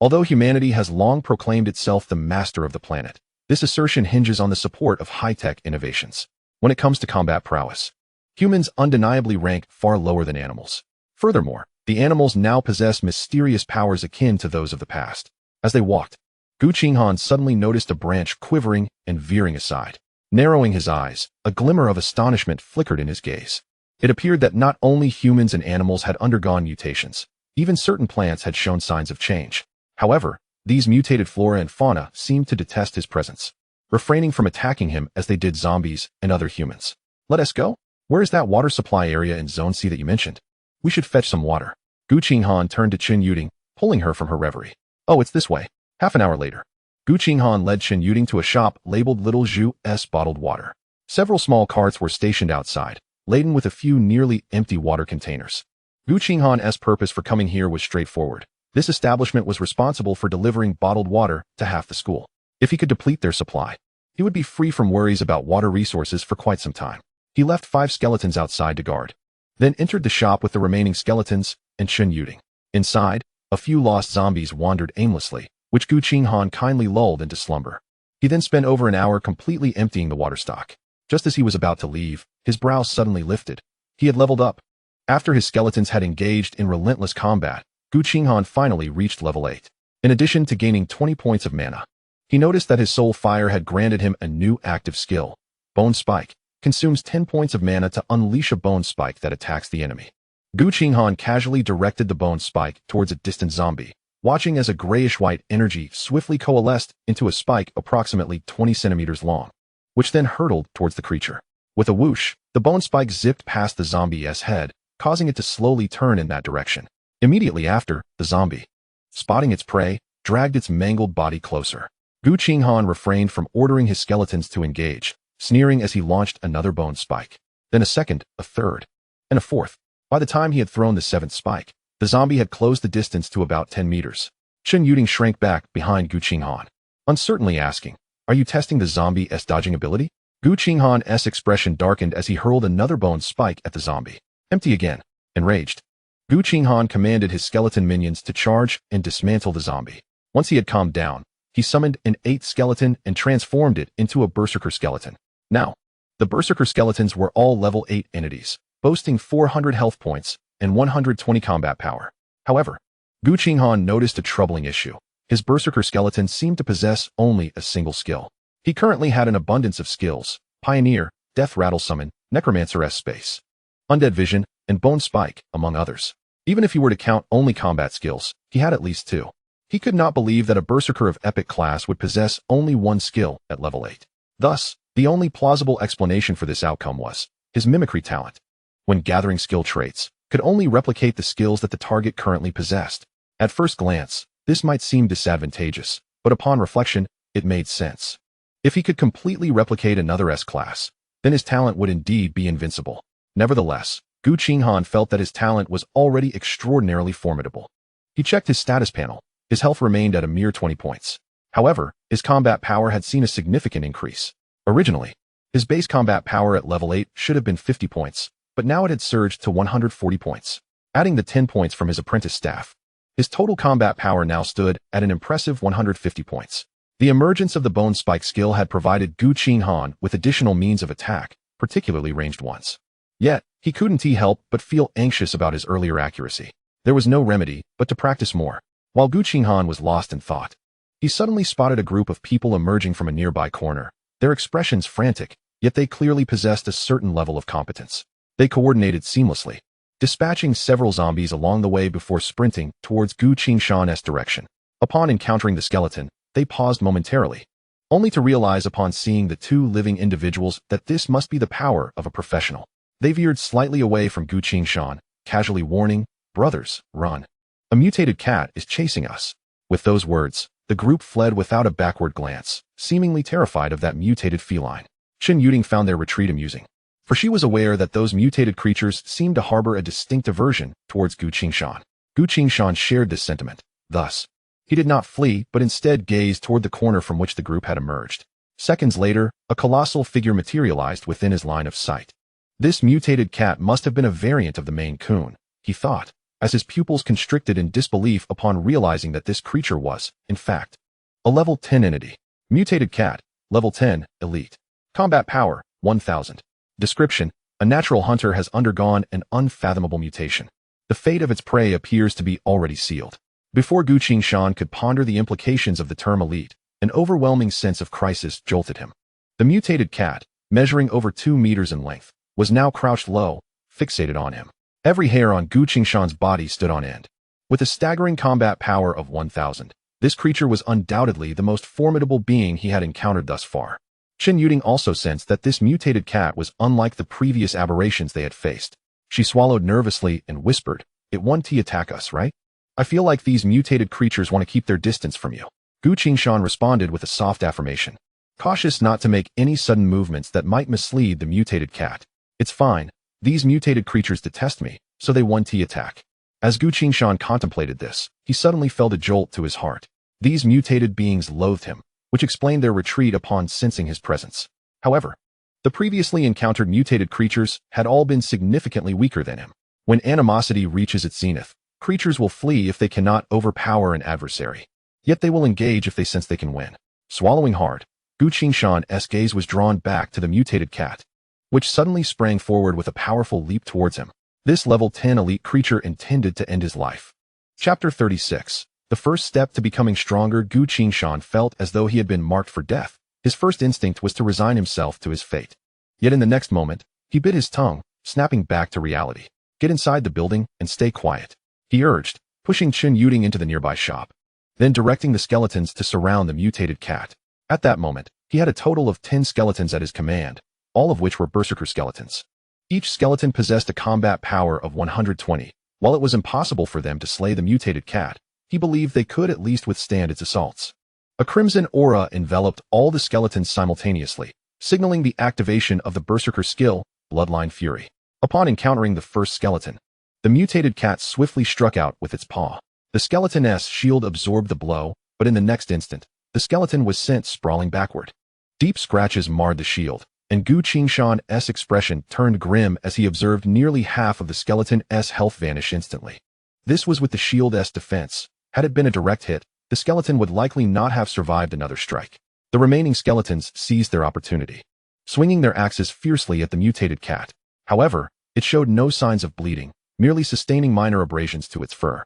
although humanity has long proclaimed itself the master of the planet, this assertion hinges on the support of high-tech innovations. When it comes to combat prowess, humans undeniably rank far lower than animals. Furthermore, the animals now possess mysterious powers akin to those of the past. As they walked, Gu Qinghan suddenly noticed a branch quivering and veering aside. Narrowing his eyes, a glimmer of astonishment flickered in his gaze. It appeared that not only humans and animals had undergone mutations, even certain plants had shown signs of change. However, these mutated flora and fauna seemed to detest his presence, refraining from attacking him as they did zombies and other humans. "Let us go? Where is that water supply area in Zone C that you mentioned? We should fetch some water." Gu Qinghan turned to Chen Yuding, pulling her from her reverie. "Oh, it's this way." Half an hour later, Gu Qinghan led Chen Yuding to a shop labeled Little Zhu's Bottled Water. Several small carts were stationed outside, laden with a few nearly empty water containers. Gu Qinghan's purpose for coming here was straightforward. This establishment was responsible for delivering bottled water to half the school. If he could deplete their supply, he would be free from worries about water resources for quite some time. He left 5 skeletons outside to guard, then entered the shop with the remaining skeletons and Chen Yuding. Inside, a few lost zombies wandered aimlessly, which Gu Qinghan kindly lulled into slumber. He then spent over an hour completely emptying the water stock. Just as he was about to leave, his brows suddenly lifted. He had leveled up. After his skeletons had engaged in relentless combat, Gu Qinghan finally reached level 8. In addition to gaining 20 points of mana, he noticed that his soul fire had granted him a new active skill. Bone Spike consumes 10 points of mana to unleash a bone spike that attacks the enemy. Gu Qinghan casually directed the bone spike towards a distant zombie, watching as a grayish-white energy swiftly coalesced into a spike approximately 20 centimeters long, which then hurtled towards the creature. With a whoosh, the bone spike zipped past the zombie's head, causing it to slowly turn in that direction. Immediately after, the zombie, spotting its prey, dragged its mangled body closer. Gu Qinghan refrained from ordering his skeletons to engage, sneering as he launched another bone spike. Then a second, a third, and a fourth. By the time he had thrown the seventh spike, the zombie had closed the distance to about 10 meters. Chen Yuding shrank back behind Gu Qinghan, uncertainly asking, "Are you testing the zombie's dodging ability?" Gu Qinghan's expression darkened as he hurled another bone spike at the zombie. Empty again. Enraged, Gu Qinghan commanded his skeleton minions to charge and dismantle the zombie. Once he had calmed down, he summoned an 8th skeleton and transformed it into a berserker skeleton. Now, the berserker skeletons were all level 8 entities, boasting 400 health points and 120 combat power. However, Gu Qinghan noticed a troubling issue. His berserker skeleton seemed to possess only a single skill. He currently had an abundance of skills: Pioneer, Death Rattle Summon, Necromancer Space, Undead Vision, and Bone Spike, among others. Even if he were to count only combat skills, he had at least 2. He could not believe that a berserker of epic class would possess only 1 skill at level 8. Thus, the only plausible explanation for this outcome was his mimicry talent, when gathering skill traits, could only replicate the skills that the target currently possessed. At first glance, this might seem disadvantageous, but upon reflection, it made sense. If he could completely replicate another S-class, then his talent would indeed be invincible. Nevertheless, Gu Qinghan felt that his talent was already extraordinarily formidable. He checked his status panel. His health remained at a mere 20 points. However, his combat power had seen a significant increase. Originally, his base combat power at level 8 should have been 50 points, but now it had surged to 140 points. Adding the 10 points from his apprentice staff, his total combat power now stood at an impressive 150 points. The emergence of the Bone Spike skill had provided Gu Qinghan with additional means of attack, particularly ranged ones. Yet, he couldn't help but feel anxious about his earlier accuracy. There was no remedy but to practice more. While Gu Qinghan was lost in thought, he suddenly spotted a group of people emerging from a nearby corner, their expressions frantic, yet they clearly possessed a certain level of competence. They coordinated seamlessly, dispatching several zombies along the way before sprinting towards Gu Qinghan's direction. Upon encountering the skeleton, they paused momentarily, only to realize upon seeing the 2 living individuals that this must be the power of a professional. They veered slightly away from Gu Qinghan, casually warning, "Brothers, run. A mutated cat is chasing us." With those words, the group fled without a backward glance, seemingly terrified of that mutated feline. Chen Yuding found their retreat amusing, for she was aware that those mutated creatures seemed to harbor a distinct aversion towards Gu Qinghan. Gu Qinghan shared this sentiment. Thus, he did not flee, but instead gazed toward the corner from which the group had emerged. Seconds later, a colossal figure materialized within his line of sight. This mutated cat must have been a variant of the Maine Coon, he thought, as his pupils constricted in disbelief upon realizing that this creature was, in fact, a level 10 entity. Mutated cat, level 10, elite. Combat power, 1000. Description: a natural hunter has undergone an unfathomable mutation. The fate of its prey appears to be already sealed. Before Gu Qinghan could ponder the implications of the term elite, an overwhelming sense of crisis jolted him. The mutated cat, measuring over 2 meters in length, was now crouched low, fixated on him. Every hair on Gu Qinghan's body stood on end. With a staggering combat power of 1000, this creature was undoubtedly the most formidable being he had encountered thus far. Chen Yuding also sensed that this mutated cat was unlike the previous aberrations they had faced. She swallowed nervously and whispered, "It won't attack us, right? I feel like these mutated creatures want to keep their distance from you." Gu Qinghan responded with a soft affirmation, cautious not to make any sudden movements that might mislead the mutated cat. "It's fine. These mutated creatures detest me, so they won't attack." As Gu Qinghan contemplated this, he suddenly felt a jolt to his heart. These mutated beings loathed him, which explained their retreat upon sensing his presence. However, the previously encountered mutated creatures had all been significantly weaker than him. When animosity reaches its zenith, creatures will flee if they cannot overpower an adversary. Yet they will engage if they sense they can win. Swallowing hard, Gu Qinghan's gaze was drawn back to the mutated cat, which suddenly sprang forward with a powerful leap towards him. This level 10 elite creature intended to end his life. Chapter 36. The first step to becoming stronger. Gu Qinghan felt as though he had been marked for death. His first instinct was to resign himself to his fate. Yet in the next moment, he bit his tongue, snapping back to reality. "Get inside the building and stay quiet," he urged, pushing Chen Yuding into the nearby shop, then directing the skeletons to surround the mutated cat. At that moment, he had a total of 10 skeletons at his command, all of which were berserker skeletons. Each skeleton possessed a combat power of 120. While it was impossible for them to slay the mutated cat, he believed they could at least withstand its assaults. A crimson aura enveloped all the skeletons simultaneously, signaling the activation of the Berserker skill, Bloodline Fury. Upon encountering the first skeleton, the mutated cat swiftly struck out with its paw. The skeleton's shield absorbed the blow, but in the next instant, the skeleton was sent sprawling backward. Deep scratches marred the shield, and Gu Qinghan's expression turned grim as he observed nearly half of the skeleton's health vanish instantly. This was with the shield's defense. Had it been a direct hit, the skeleton would likely not have survived another strike. The remaining skeletons seized their opportunity, swinging their axes fiercely at the mutated cat. However, it showed no signs of bleeding, merely sustaining minor abrasions to its fur.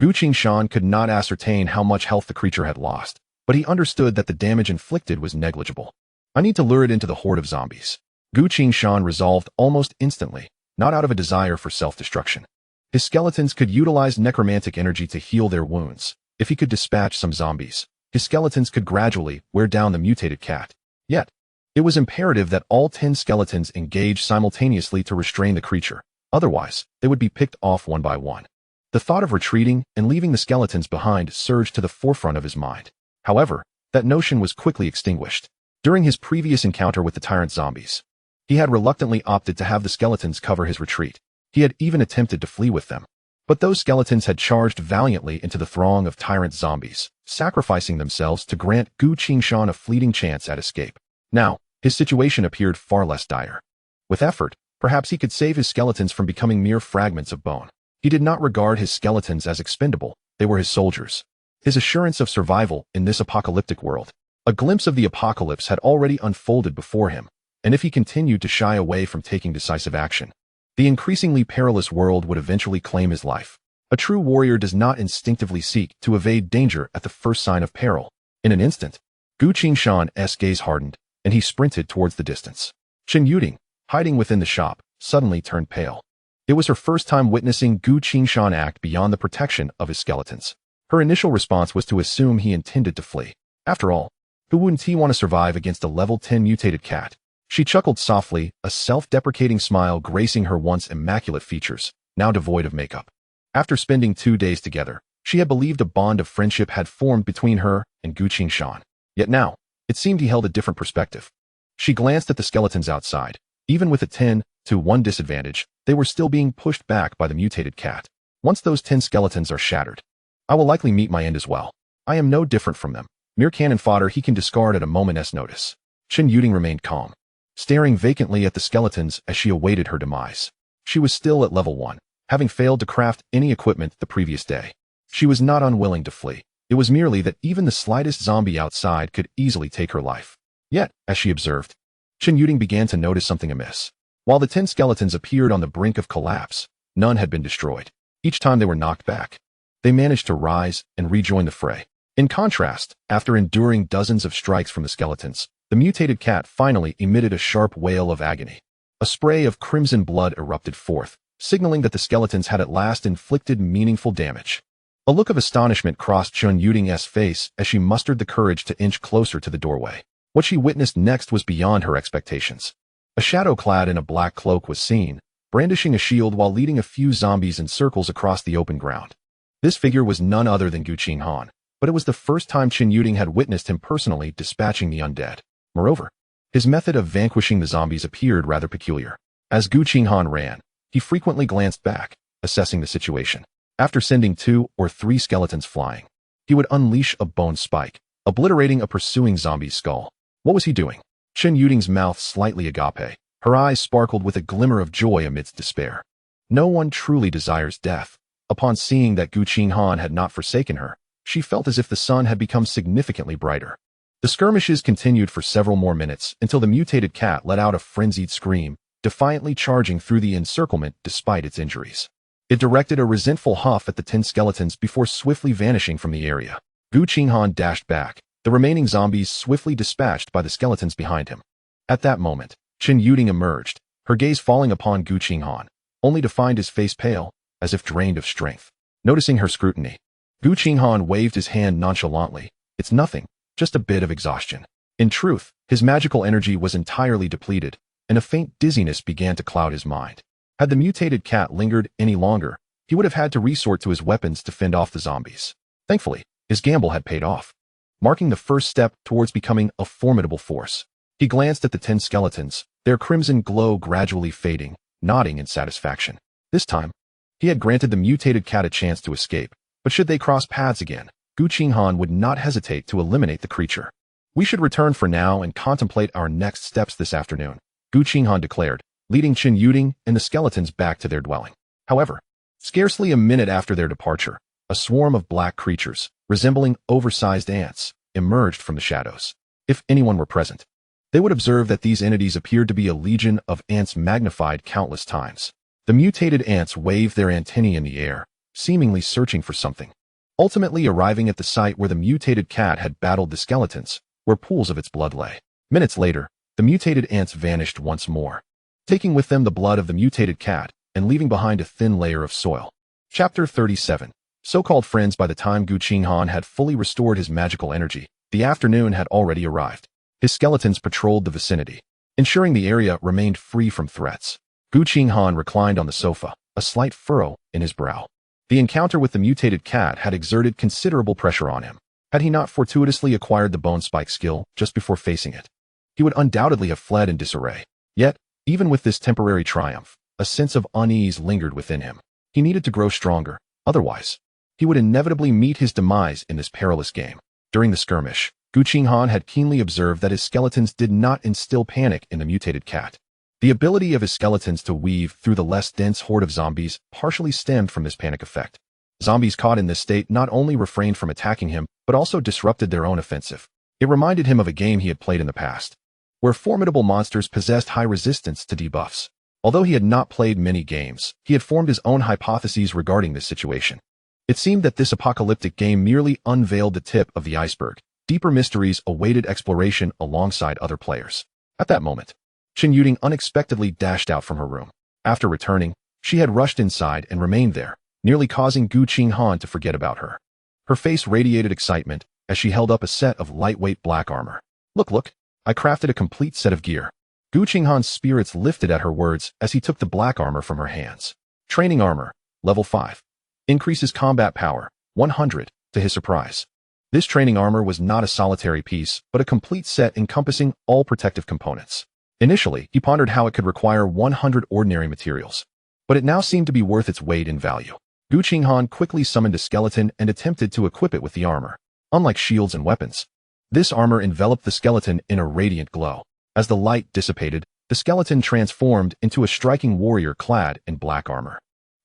Gu Qinghan could not ascertain how much health the creature had lost, but he understood that the damage inflicted was negligible. I need to lure it into the horde of zombies. Gu Qinghan resolved almost instantly, not out of a desire for self-destruction. His skeletons could utilize necromantic energy to heal their wounds. If he could dispatch some zombies, his skeletons could gradually wear down the mutated cat. Yet, it was imperative that all 10 skeletons engage simultaneously to restrain the creature. Otherwise, they would be picked off one by one. The thought of retreating and leaving the skeletons behind surged to the forefront of his mind. However, that notion was quickly extinguished. During his previous encounter with the tyrant zombies, he had reluctantly opted to have the skeletons cover his retreat. He had even attempted to flee with them. But those skeletons had charged valiantly into the throng of tyrant zombies, sacrificing themselves to grant Gu Qinghan a fleeting chance at escape. Now, his situation appeared far less dire. With effort, perhaps he could save his skeletons from becoming mere fragments of bone. He did not regard his skeletons as expendable, they were his soldiers. His assurance of survival in this apocalyptic world. A glimpse of the apocalypse had already unfolded before him, and if he continued to shy away from taking decisive action, the increasingly perilous world would eventually claim his life. A true warrior does not instinctively seek to evade danger at the first sign of peril. In an instant, Gu Qinghan's gaze hardened, and he sprinted towards the distance. Chen Yuding, hiding within the shop, suddenly turned pale. It was her first time witnessing Gu Qinghan act beyond the protection of his skeletons. Her initial response was to assume he intended to flee. After all, who wouldn't he want to survive against a level 10 mutated cat? She chuckled softly, a self-deprecating smile gracing her once immaculate features, now devoid of makeup. After spending 2 days together, she had believed a bond of friendship had formed between her and Gu Qinghan. Yet now, it seemed he held a different perspective. She glanced at the skeletons outside. Even with a 10-1 disadvantage, they were still being pushed back by the mutated cat. Once those 10 skeletons are shattered, I will likely meet my end as well. I am no different from them. Mere cannon fodder he can discard at a moment's notice. Chen Yuding remained calm, staring vacantly at the skeletons as she awaited her demise. She was still at level 1, having failed to craft any equipment the previous day. She was not unwilling to flee. It was merely that even the slightest zombie outside could easily take her life. Yet, as she observed, Chen Yuding began to notice something amiss. While the 10 skeletons appeared on the brink of collapse, none had been destroyed. Each time they were knocked back, they managed to rise and rejoin the fray. In contrast, after enduring dozens of strikes from the skeletons, the mutated cat finally emitted a sharp wail of agony. A spray of crimson blood erupted forth, signaling that the skeletons had at last inflicted meaningful damage. A look of astonishment crossed Chen Yuding's face as she mustered the courage to inch closer to the doorway. What she witnessed next was beyond her expectations. A shadow clad in a black cloak was seen, brandishing a shield while leading a few zombies in circles across the open ground. This figure was none other than Gu Qinghan, but it was the first time Chen Yuding had witnessed him personally dispatching the undead. Moreover, his method of vanquishing the zombies appeared rather peculiar. As Gu Qinghan ran, he frequently glanced back, assessing the situation. After sending 2 or 3 skeletons flying, he would unleash a bone spike, obliterating a pursuing zombie's skull. What was he doing? Chen Yuding's mouth slightly agape. Her eyes sparkled with a glimmer of joy amidst despair. No one truly desires death. Upon seeing that Gu Qinghan had not forsaken her, she felt as if the sun had become significantly brighter. The skirmishes continued for several more minutes until the mutated cat let out a frenzied scream, defiantly charging through the encirclement despite its injuries. It directed a resentful huff at the 10 skeletons before swiftly vanishing from the area. Gu Qinghan dashed back, the remaining zombies swiftly dispatched by the skeletons behind him. At that moment, Chen Yuding emerged, her gaze falling upon Gu Qinghan, only to find his face pale, as if drained of strength. Noticing her scrutiny, Gu Qinghan waved his hand nonchalantly. It's nothing, just a bit of exhaustion. In truth, his magical energy was entirely depleted, and a faint dizziness began to cloud his mind. Had the mutated cat lingered any longer, he would have had to resort to his weapons to fend off the zombies. Thankfully, his gamble had paid off. marking the first step towards becoming a formidable force. He glanced at the 10 skeletons, their crimson glow gradually fading, nodding in satisfaction. This time, he had granted the mutated cat a chance to escape, but should they cross paths again, Gu Qinghan would not hesitate to eliminate the creature. We should return for now and contemplate our next steps this afternoon, Gu Qinghan declared, leading Chen Yuding and the skeletons back to their dwelling. However, scarcely a minute after their departure, a swarm of black creatures, resembling oversized ants, emerged from the shadows. If anyone were present, they would observe that these entities appeared to be a legion of ants magnified countless times. The mutated ants waved their antennae in the air, seemingly searching for something. Ultimately arriving at the site where the mutated cat had battled the skeletons, where pools of its blood lay. Minutes later, the mutated ants vanished once more, taking with them the blood of the mutated cat and leaving behind a thin layer of soil. Chapter 37. So-called friends. By the time Gu Qinghan had fully restored his magical energy, the afternoon had already arrived. His skeletons patrolled the vicinity, ensuring the area remained free from threats. Gu Qinghan reclined on the sofa, a slight furrow in his brow. The encounter with the mutated cat had exerted considerable pressure on him. Had he not fortuitously acquired the bone spike skill just before facing it, he would undoubtedly have fled in disarray. Yet, even with this temporary triumph, a sense of unease lingered within him. He needed to grow stronger, otherwise, he would inevitably meet his demise in this perilous game. During the skirmish, Gu Qinghan had keenly observed that his skeletons did not instill panic in the mutated cat. The ability of his skeletons to weave through the less dense horde of zombies partially stemmed from this panic effect. Zombies caught in this state not only refrained from attacking him, but also disrupted their own offensive. It reminded him of a game he had played in the past, where formidable monsters possessed high resistance to debuffs. Although he had not played many games, he had formed his own hypotheses regarding this situation. It seemed that this apocalyptic game merely unveiled the tip of the iceberg. Deeper mysteries awaited exploration alongside other players. At that moment, Chen Yuding unexpectedly dashed out from her room. After returning, she had rushed inside and remained there, nearly causing Gu Qinghan to forget about her. Her face radiated excitement as she held up a set of lightweight black armor. Look, I crafted a complete set of gear. Gu Qinghan's spirits lifted at her words as he took the black armor from her hands. Training armor, level 5. Increases combat power, 100, to his surprise. This training armor was not a solitary piece, but a complete set encompassing all protective components. Initially, he pondered how it could require 100 ordinary materials, but it now seemed to be worth its weight in value. Gu Qinghan quickly summoned a skeleton and attempted to equip it with the armor. Unlike shields and weapons, this armor enveloped the skeleton in a radiant glow. As the light dissipated, the skeleton transformed into a striking warrior clad in black armor.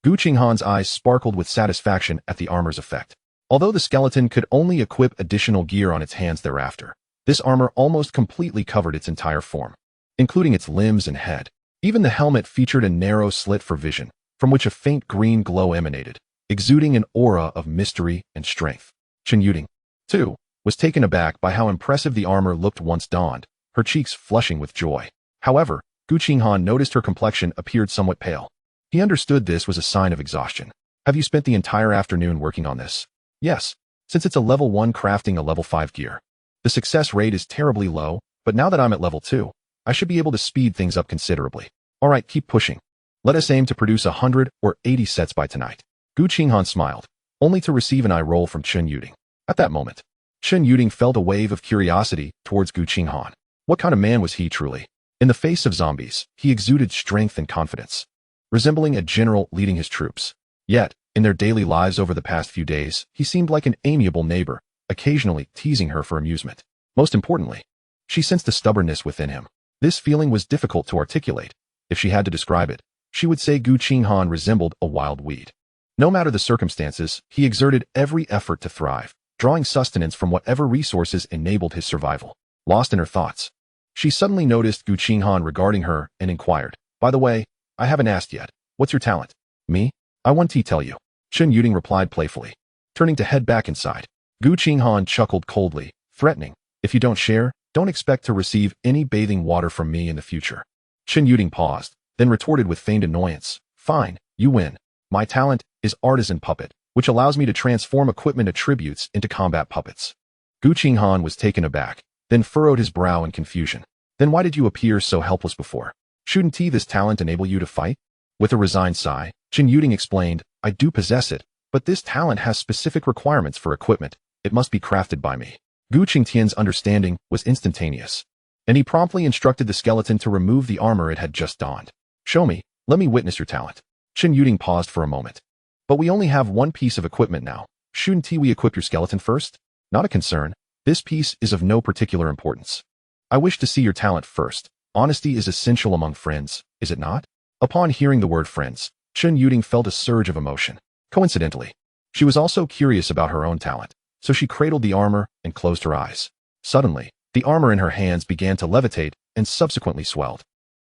Gu Qinghan's eyes sparkled with satisfaction at the armor's effect. Although the skeleton could only equip additional gear on its hands thereafter, this armor almost completely covered its entire form, including its limbs and head. Even the helmet featured a narrow slit for vision, from which a faint green glow emanated, exuding an aura of mystery and strength. Chen Yuding, too, was taken aback by how impressive the armor looked once donned, her cheeks flushing with joy. However, Gu Qinghan noticed her complexion appeared somewhat pale. He understood this was a sign of exhaustion. Have you spent the entire afternoon working on this? Yes, since it's a level 1 crafting a level 5 gear. The success rate is terribly low, but now that I'm at level 2, I should be able to speed things up considerably. Alright, keep pushing. Let us aim to produce 100 or 80 sets by tonight. Gu Qinghan smiled, only to receive an eye roll from Chen Yuding. At that moment, Chen Yuding felt a wave of curiosity towards Gu Qinghan. What kind of man was he truly? In the face of zombies, he exuded strength and confidence, resembling a general leading his troops. Yet, in their daily lives over the past few days, he seemed like an amiable neighbor, occasionally teasing her for amusement. Most importantly, she sensed a stubbornness within him. This feeling was difficult to articulate. If she had to describe it, she would say Gu Qinghan resembled a wild weed. No matter the circumstances, he exerted every effort to thrive, drawing sustenance from whatever resources enabled his survival. Lost in her thoughts, she suddenly noticed Gu Qinghan regarding her and inquired, "By the way, I haven't asked yet. What's your talent?" "Me? I want to tell you," Chen Yuding replied playfully, turning to head back inside. Gu Qinghan chuckled coldly, threatening, "If you don't share, don't expect to receive any bathing water from me in the future." Chen Yuding paused, then retorted with feigned annoyance, "Fine, you win. My talent is artisan puppet, which allows me to transform equipment attributes into combat puppets." Gu Qinghan was taken aback, then furrowed his brow in confusion. "Then why did you appear so helpless before? Shouldn't this talent enable you to fight?" With a resigned sigh, Chen Yuding explained, "I do possess it, but this talent has specific requirements for equipment. It must be crafted by me. Gu Qingtian's understanding was instantaneous, and he promptly instructed the skeleton to remove the armor it had just donned. Show me, let me witness your talent. Chen Yuding paused for a moment. But we only have one piece of equipment now. Shouldn't we equip your skeleton first? Not a concern. This piece is of no particular importance. I wish to see your talent first. Honesty is essential among friends, is it not? Upon hearing the word friends, Chen Yuding felt a surge of emotion. Coincidentally, she was also curious about her own talent, so she cradled the armor and closed her eyes. Suddenly, the armor in her hands began to levitate and subsequently swelled.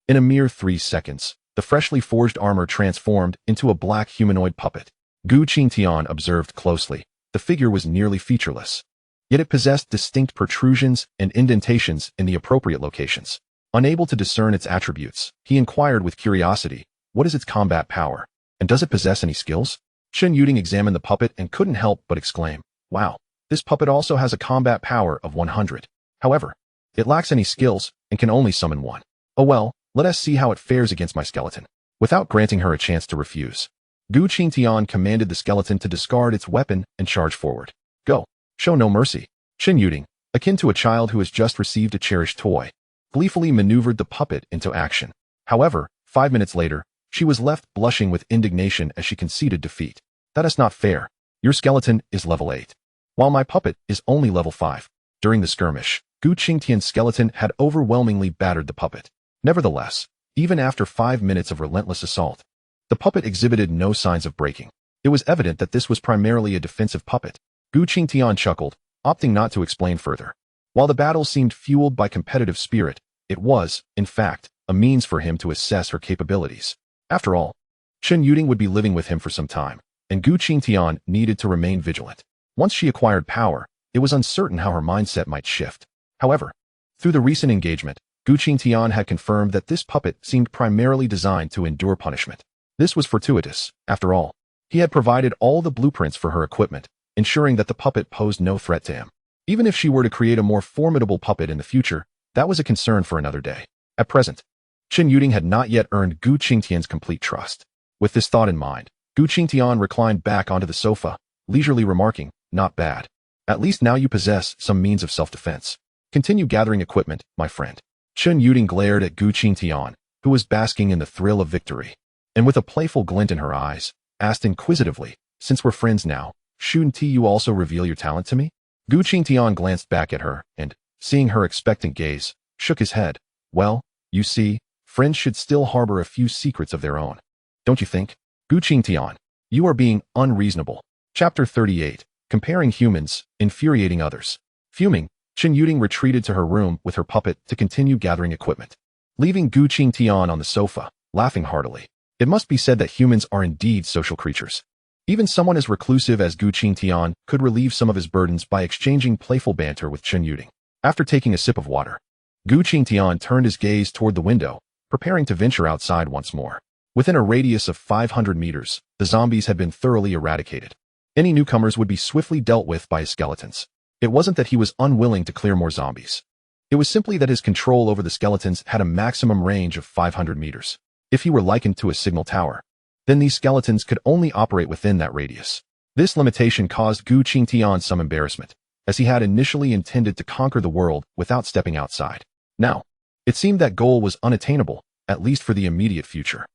In a mere 3 seconds, the freshly forged armor transformed into a black humanoid puppet. Gu Qingtian observed closely. The figure was nearly featureless, yet it possessed distinct protrusions and indentations in the appropriate locations. Unable to discern its attributes, he inquired with curiosity, what is its combat power, and does it possess any skills? Chen Yuding examined the puppet and couldn't help but exclaim, wow, this puppet also has a combat power of 100. However, it lacks any skills and can only summon one. Oh well, let us see how it fares against my skeleton. Without granting her a chance to refuse, Gu Qingtian commanded the skeleton to discard its weapon and charge forward. Go, show no mercy. Chen Yuding, akin to a child who has just received a cherished toy, gleefully maneuvered the puppet into action. However, 5 minutes later, she was left blushing with indignation as she conceded defeat. That is not fair. Your skeleton is level 8, while my puppet is only level 5. During the skirmish, Gu Qingtian's skeleton had overwhelmingly battered the puppet. Nevertheless, even after 5 minutes of relentless assault, the puppet exhibited no signs of breaking. It was evident that this was primarily a defensive puppet. Gu Qingtian chuckled, opting not to explain further. While the battle seemed fueled by competitive spirit, it was, in fact, a means for him to assess her capabilities. After all, Chen Yuding would be living with him for some time, and Gu Qingtian needed to remain vigilant. Once she acquired power, it was uncertain how her mindset might shift. However, through the recent engagement, Gu Qingtian had confirmed that this puppet seemed primarily designed to endure punishment. This was fortuitous, after all. He had provided all the blueprints for her equipment, ensuring that the puppet posed no threat to him. Even if she were to create a more formidable puppet in the future, that was a concern for another day. At present, Chen Yuding had not yet earned Gu Qingtian's complete trust. With this thought in mind, Gu Qingtian reclined back onto the sofa, leisurely remarking, not bad. At least now you possess some means of self-defense. Continue gathering equipment, my friend. Chen Yuding glared at Gu Qingtian, who was basking in the thrill of victory, and with a playful glint in her eyes, asked inquisitively, since we're friends now, shouldn't you also reveal your talent to me? Gu Qingtian glanced back at her and, seeing her expectant gaze, shook his head. Well, you see, friends should still harbor a few secrets of their own. Don't you think? Gu Qingtian, you are being unreasonable. Chapter 38. Comparing humans, infuriating others. Fuming, Chen Yuding retreated to her room with her puppet to continue gathering equipment, leaving Gu Qingtian on the sofa, laughing heartily. It must be said that humans are indeed social creatures. Even someone as reclusive as Gu Qingtian could relieve some of his burdens by exchanging playful banter with Chen Yuding. After taking a sip of water, Gu Qingtian turned his gaze toward the window, preparing to venture outside once more. Within a radius of 500 meters, the zombies had been thoroughly eradicated. Any newcomers would be swiftly dealt with by his skeletons. It wasn't that he was unwilling to clear more zombies. It was simply that his control over the skeletons had a maximum range of 500 meters. If he were likened to a signal tower, then these skeletons could only operate within that radius. This limitation caused Gu Qingtian some embarrassment, as he had initially intended to conquer the world without stepping outside. Now, it seemed that goal was unattainable, at least for the immediate future.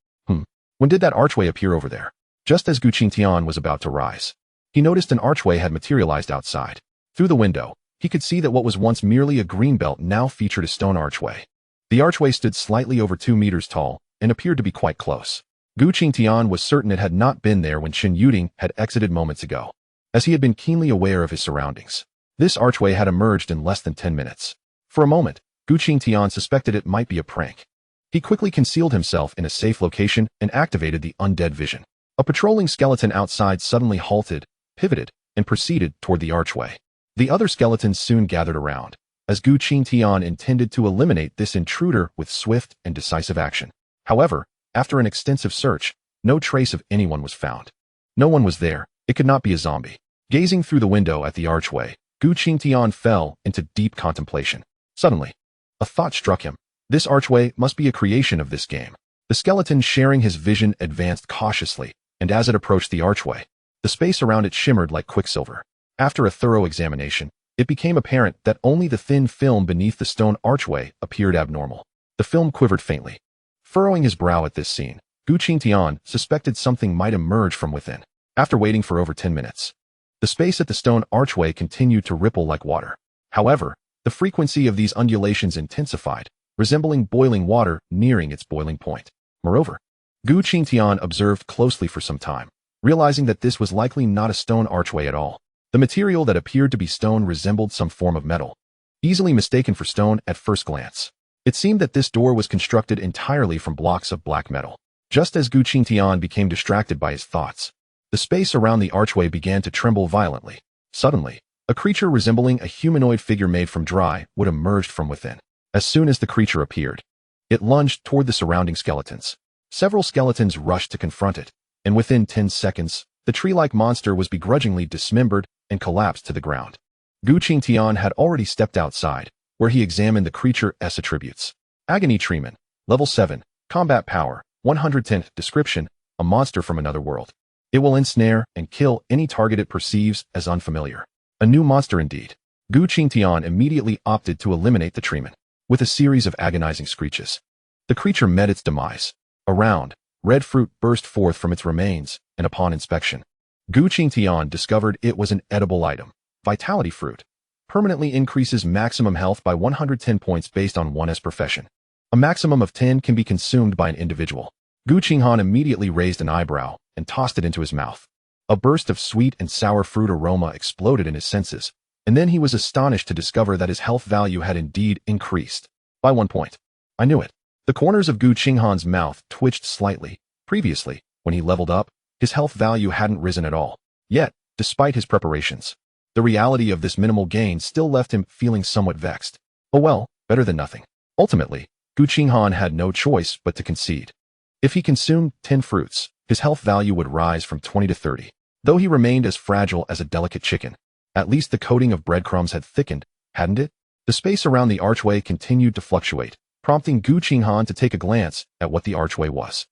When did that archway appear over there? Just as Gu Qingtian was about to rise, he noticed an archway had materialized outside. Through the window, he could see that what was once merely a green belt now featured a stone archway. The archway stood slightly over 2 meters tall and appeared to be quite close. Gu Qingtian was certain it had not been there when Chen Yuding had exited moments ago, as he had been keenly aware of his surroundings. This archway had emerged in less than 10 minutes. For a moment, Gu Qingtian suspected it might be a prank. He quickly concealed himself in a safe location and activated the undead vision. A patrolling skeleton outside suddenly halted, pivoted, and proceeded toward the archway. The other skeletons soon gathered around, as Gu Qingtian intended to eliminate this intruder with swift and decisive action. However, after an extensive search, no trace of anyone was found. No one was there. It could not be a zombie. Gazing through the window at the archway, Gu Qingtian fell into deep contemplation. Suddenly, a thought struck him. This archway must be a creation of this game. The skeleton, sharing his vision, advanced cautiously, and as it approached the archway, the space around it shimmered like quicksilver. After a thorough examination, it became apparent that only the thin film beneath the stone archway appeared abnormal. The film quivered faintly. Furrowing his brow at this scene, Gu Qinghan suspected something might emerge from within. After waiting for over 10 minutes, the space at the stone archway continued to ripple like water. However, the frequency of these undulations intensified, resembling boiling water nearing its boiling point. Moreover, Gu Qinghan observed closely for some time, realizing that this was likely not a stone archway at all. The material that appeared to be stone resembled some form of metal, easily mistaken for stone at first glance. It seemed that this door was constructed entirely from blocks of black metal. Just as Gu Qinghan became distracted by his thoughts, the space around the archway began to tremble violently. Suddenly, a creature resembling a humanoid figure made from dry wood emerged from within. As soon as the creature appeared, it lunged toward the surrounding skeletons. Several skeletons rushed to confront it, and within 10 seconds, the tree-like monster was begrudgingly dismembered and collapsed to the ground. Gu Qinghan had already stepped outside, where he examined the creature's attributes. Agony Treatment, Level 7, Combat Power, 110, Description, a monster from another world. It will ensnare and kill any target it perceives as unfamiliar. A new monster indeed. Gu Qinghan immediately opted to eliminate the treatment. With a series of agonizing screeches, the creature met its demise. A round, red fruit burst forth from its remains, and upon inspection, Gu Qinghan discovered it was an edible item. Vitality Fruit. Permanently increases maximum health by 110 points based on one's profession. A maximum of 10 can be consumed by an individual. Gu Qinghan immediately raised an eyebrow and tossed it into his mouth. A burst of sweet and sour fruit aroma exploded in his senses, and then he was astonished to discover that his health value had indeed increased by 1 point. I knew it. The corners of Gu Qinghan's mouth twitched slightly. Previously, when he leveled up, his health value hadn't risen at all. Yet, despite his preparations, the reality of this minimal gain still left him feeling somewhat vexed. Oh well, better than nothing. Ultimately, Gu Qinghan had no choice but to concede. If he consumed 10 fruits, his health value would rise from 20 to 30. Though he remained as fragile as a delicate chicken, at least the coating of breadcrumbs had thickened, hadn't it? The space around the archway continued to fluctuate, prompting Gu Qinghan to take a glance at what the archway was.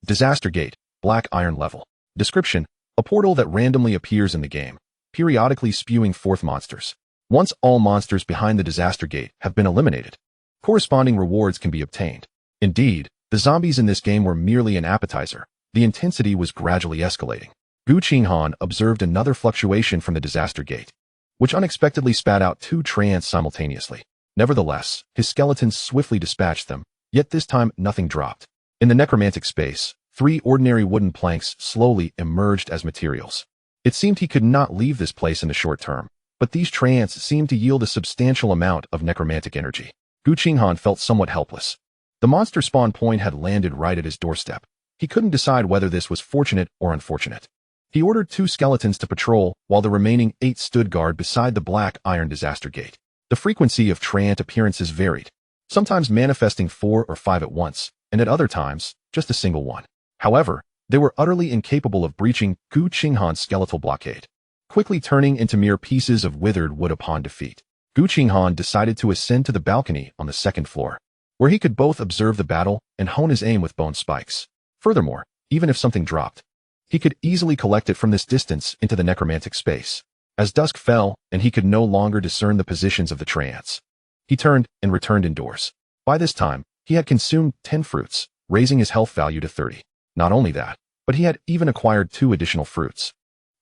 Disaster Gate, Black Iron Level. Description: a portal that randomly appears in the game, periodically spewing forth monsters. Once all monsters behind the Disaster Gate have been eliminated, corresponding rewards can be obtained. Indeed, the zombies in this game were merely an appetizer. The intensity was gradually escalating. Gu Qinghan observed another fluctuation from the Disaster Gate, which unexpectedly spat out 2 treants simultaneously. Nevertheless, his skeletons swiftly dispatched them, yet this time nothing dropped. In the necromantic space, 3 ordinary wooden planks slowly emerged as materials. It seemed he could not leave this place in the short term, but these treants seemed to yield a substantial amount of necromantic energy. Gu Qinghan felt somewhat helpless. The monster spawn point had landed right at his doorstep. He couldn't decide whether this was fortunate or unfortunate. He ordered 2 skeletons to patrol, while the remaining 8 stood guard beside the Black Iron Disaster Gate. The frequency of treant appearances varied, sometimes manifesting 4 or 5 at once, and at other times, just a single one. However, they were utterly incapable of breaching Gu Qinghan's skeletal blockade, quickly turning into mere pieces of withered wood upon defeat. Gu Qinghan decided to ascend to the balcony on the 2nd floor, where he could both observe the battle and hone his aim with bone spikes. Furthermore, even if something dropped, he could easily collect it from this distance into the necromantic space. As dusk fell and he could no longer discern the positions of the treants, he turned and returned indoors. By this time, he had consumed 10 fruits, raising his health value to 30. Not only that, but he had even acquired 2 additional fruits.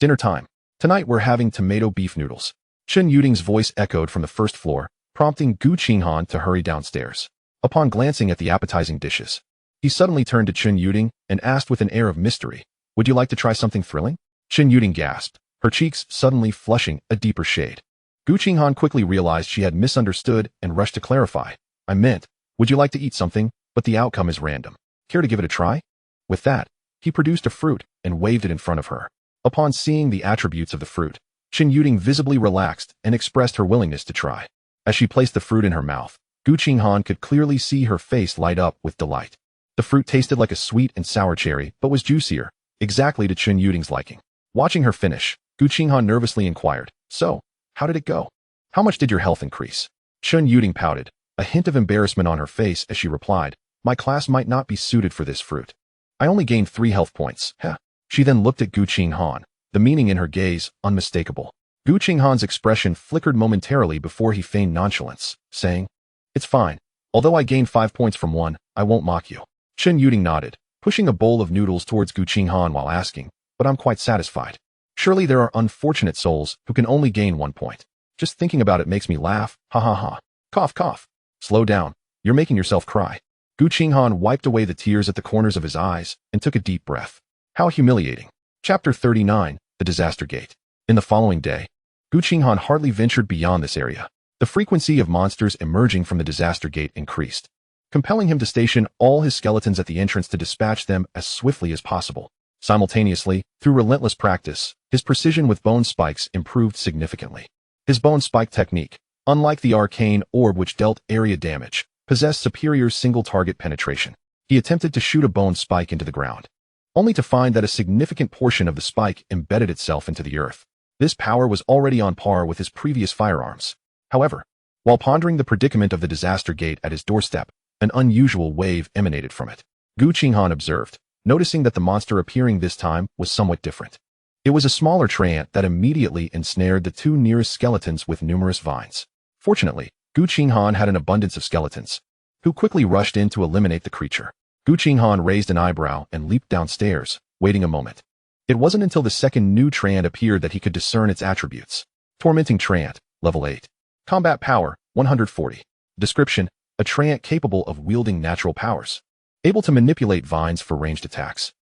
Dinner time. Tonight we're having tomato beef noodles. Chen Yuding's voice echoed from the 1st floor, prompting Gu Qinghan to hurry downstairs. Upon glancing at the appetizing dishes, he suddenly turned to Chen Yuding and asked with an air of mystery, "Would you like to try something thrilling?" Chen Yuding gasped, her cheeks suddenly flushing a deeper shade. Gu Qinghan quickly realized she had misunderstood and rushed to clarify. "I meant, would you like to eat something, but the outcome is random. Care to give it a try?" With that, he produced a fruit and waved it in front of her. Upon seeing the attributes of the fruit, Chen Yuding visibly relaxed and expressed her willingness to try. As she placed the fruit in her mouth, Gu Qinghan could clearly see her face light up with delight. The fruit tasted like a sweet and sour cherry, but was juicier, exactly to Chen Yuding's liking. Watching her finish, Gu Qinghan nervously inquired, "So, how did it go? How much did your health increase?" Chen Yuding pouted, a hint of embarrassment on her face as she replied, "My class might not be suited for this fruit. I only gained 3 health points." Heh. She then looked at Gu Qinghan, the meaning in her gaze unmistakable. Gu Qinghan's expression flickered momentarily before he feigned nonchalance, saying, "It's fine. Although I gained 5 points from one, I won't mock you." Chen Yuding nodded, pushing a bowl of noodles towards Gu Qinghan while asking, "But I'm quite satisfied. Surely there are unfortunate souls who can only gain 1 point. Just thinking about it makes me laugh, ha ha ha. Cough cough. Slow down, you're making yourself cry." Gu Qinghan wiped away the tears at the corners of his eyes and took a deep breath. How humiliating. Chapter 39, The Disaster Gate. In the following day, Gu Qinghan hardly ventured beyond this area. The frequency of monsters emerging from the disaster gate increased, compelling him to station all his skeletons at the entrance to dispatch them as swiftly as possible. Simultaneously, through relentless practice, his precision with bone spikes improved significantly. His bone spike technique, unlike the arcane orb which dealt area damage, possessed superior single-target penetration. He attempted to shoot a bone spike into the ground, only to find that a significant portion of the spike embedded itself into the earth. This power was already on par with his previous firearms. However, while pondering the predicament of the disaster gate at his doorstep, an unusual wave emanated from it. Gu Qinghan observed, noticing that the monster appearing this time was somewhat different. It was a smaller treant that immediately ensnared the 2 nearest skeletons with numerous vines. Fortunately, Gu Qinghan had an abundance of skeletons, who quickly rushed in to eliminate the creature. Gu Qinghan raised an eyebrow and leaped downstairs, waiting a moment. It wasn't until the second new treant appeared that he could discern its attributes. Tormenting treant, level 8. Combat power, 140. Description, a treant capable of wielding natural powers, able to manipulate vines for ranged attacks.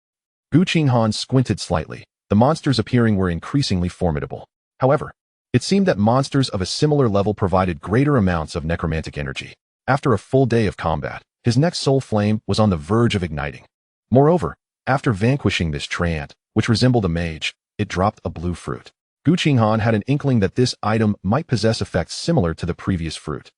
Gu Qinghan squinted slightly. The monsters appearing were increasingly formidable. However, it seemed that monsters of a similar level provided greater amounts of necromantic energy. After a full day of combat, his next soul flame was on the verge of igniting. Moreover, after vanquishing this treant, which resembled a mage, it dropped a blue fruit. Gu Qinghan had an inkling that this item might possess effects similar to the previous fruit.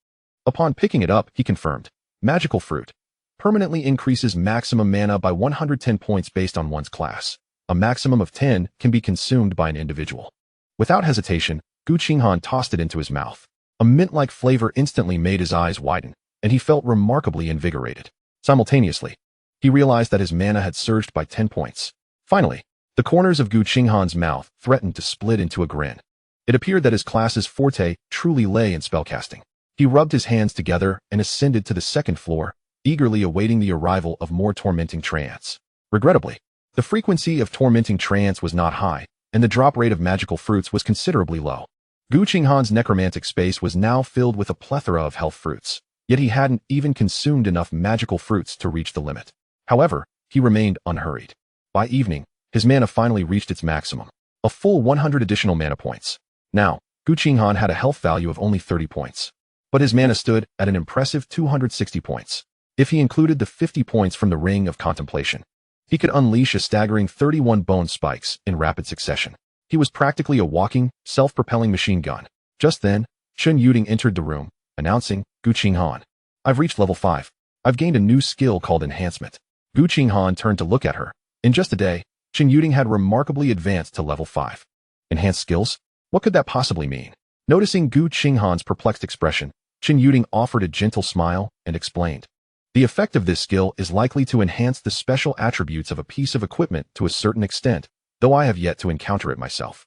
Upon picking it up, he confirmed, magical fruit. Permanently increases maximum mana by 110 points based on one's class. A maximum of 10 can be consumed by an individual. Without hesitation, Gu Qinghan tossed it into his mouth. A mint-like flavor instantly made his eyes widen, and he felt remarkably invigorated. Simultaneously, he realized that his mana had surged by 10 points. Finally, the corners of Gu Qinghan's mouth threatened to split into a grin. It appeared that his class's forte truly lay in spellcasting. He rubbed his hands together and ascended to the second floor, eagerly awaiting the arrival of more tormenting treants. Regrettably, the frequency of tormenting treants was not high, and the drop rate of magical fruits was considerably low. Gu Qinghan's necromantic space was now filled with a plethora of health fruits, yet he hadn't even consumed enough magical fruits to reach the limit. However, he remained unhurried. By evening, his mana finally reached its maximum, a full 100 additional mana points. Now, Gu Qinghan had a health value of only 30 points, but his mana stood at an impressive 260 points. If he included the 50 points from the Ring of Contemplation, he could unleash a staggering 31 bone spikes in rapid succession. He was practically a walking, self-propelling machine gun. Just then, Chen Yuding entered the room, announcing, "Gu Qinghan, I've reached level 5. I've gained a new skill called Enhancement." Gu Qinghan turned to look at her. In just a day, Chen Yuding had remarkably advanced to level 5. Enhanced skills? What could that possibly mean? Noticing Gu Qinghan's perplexed expression, Chen Yuding offered a gentle smile and explained. The effect of this skill is likely to enhance the special attributes of a piece of equipment to a certain extent, though I have yet to encounter it myself.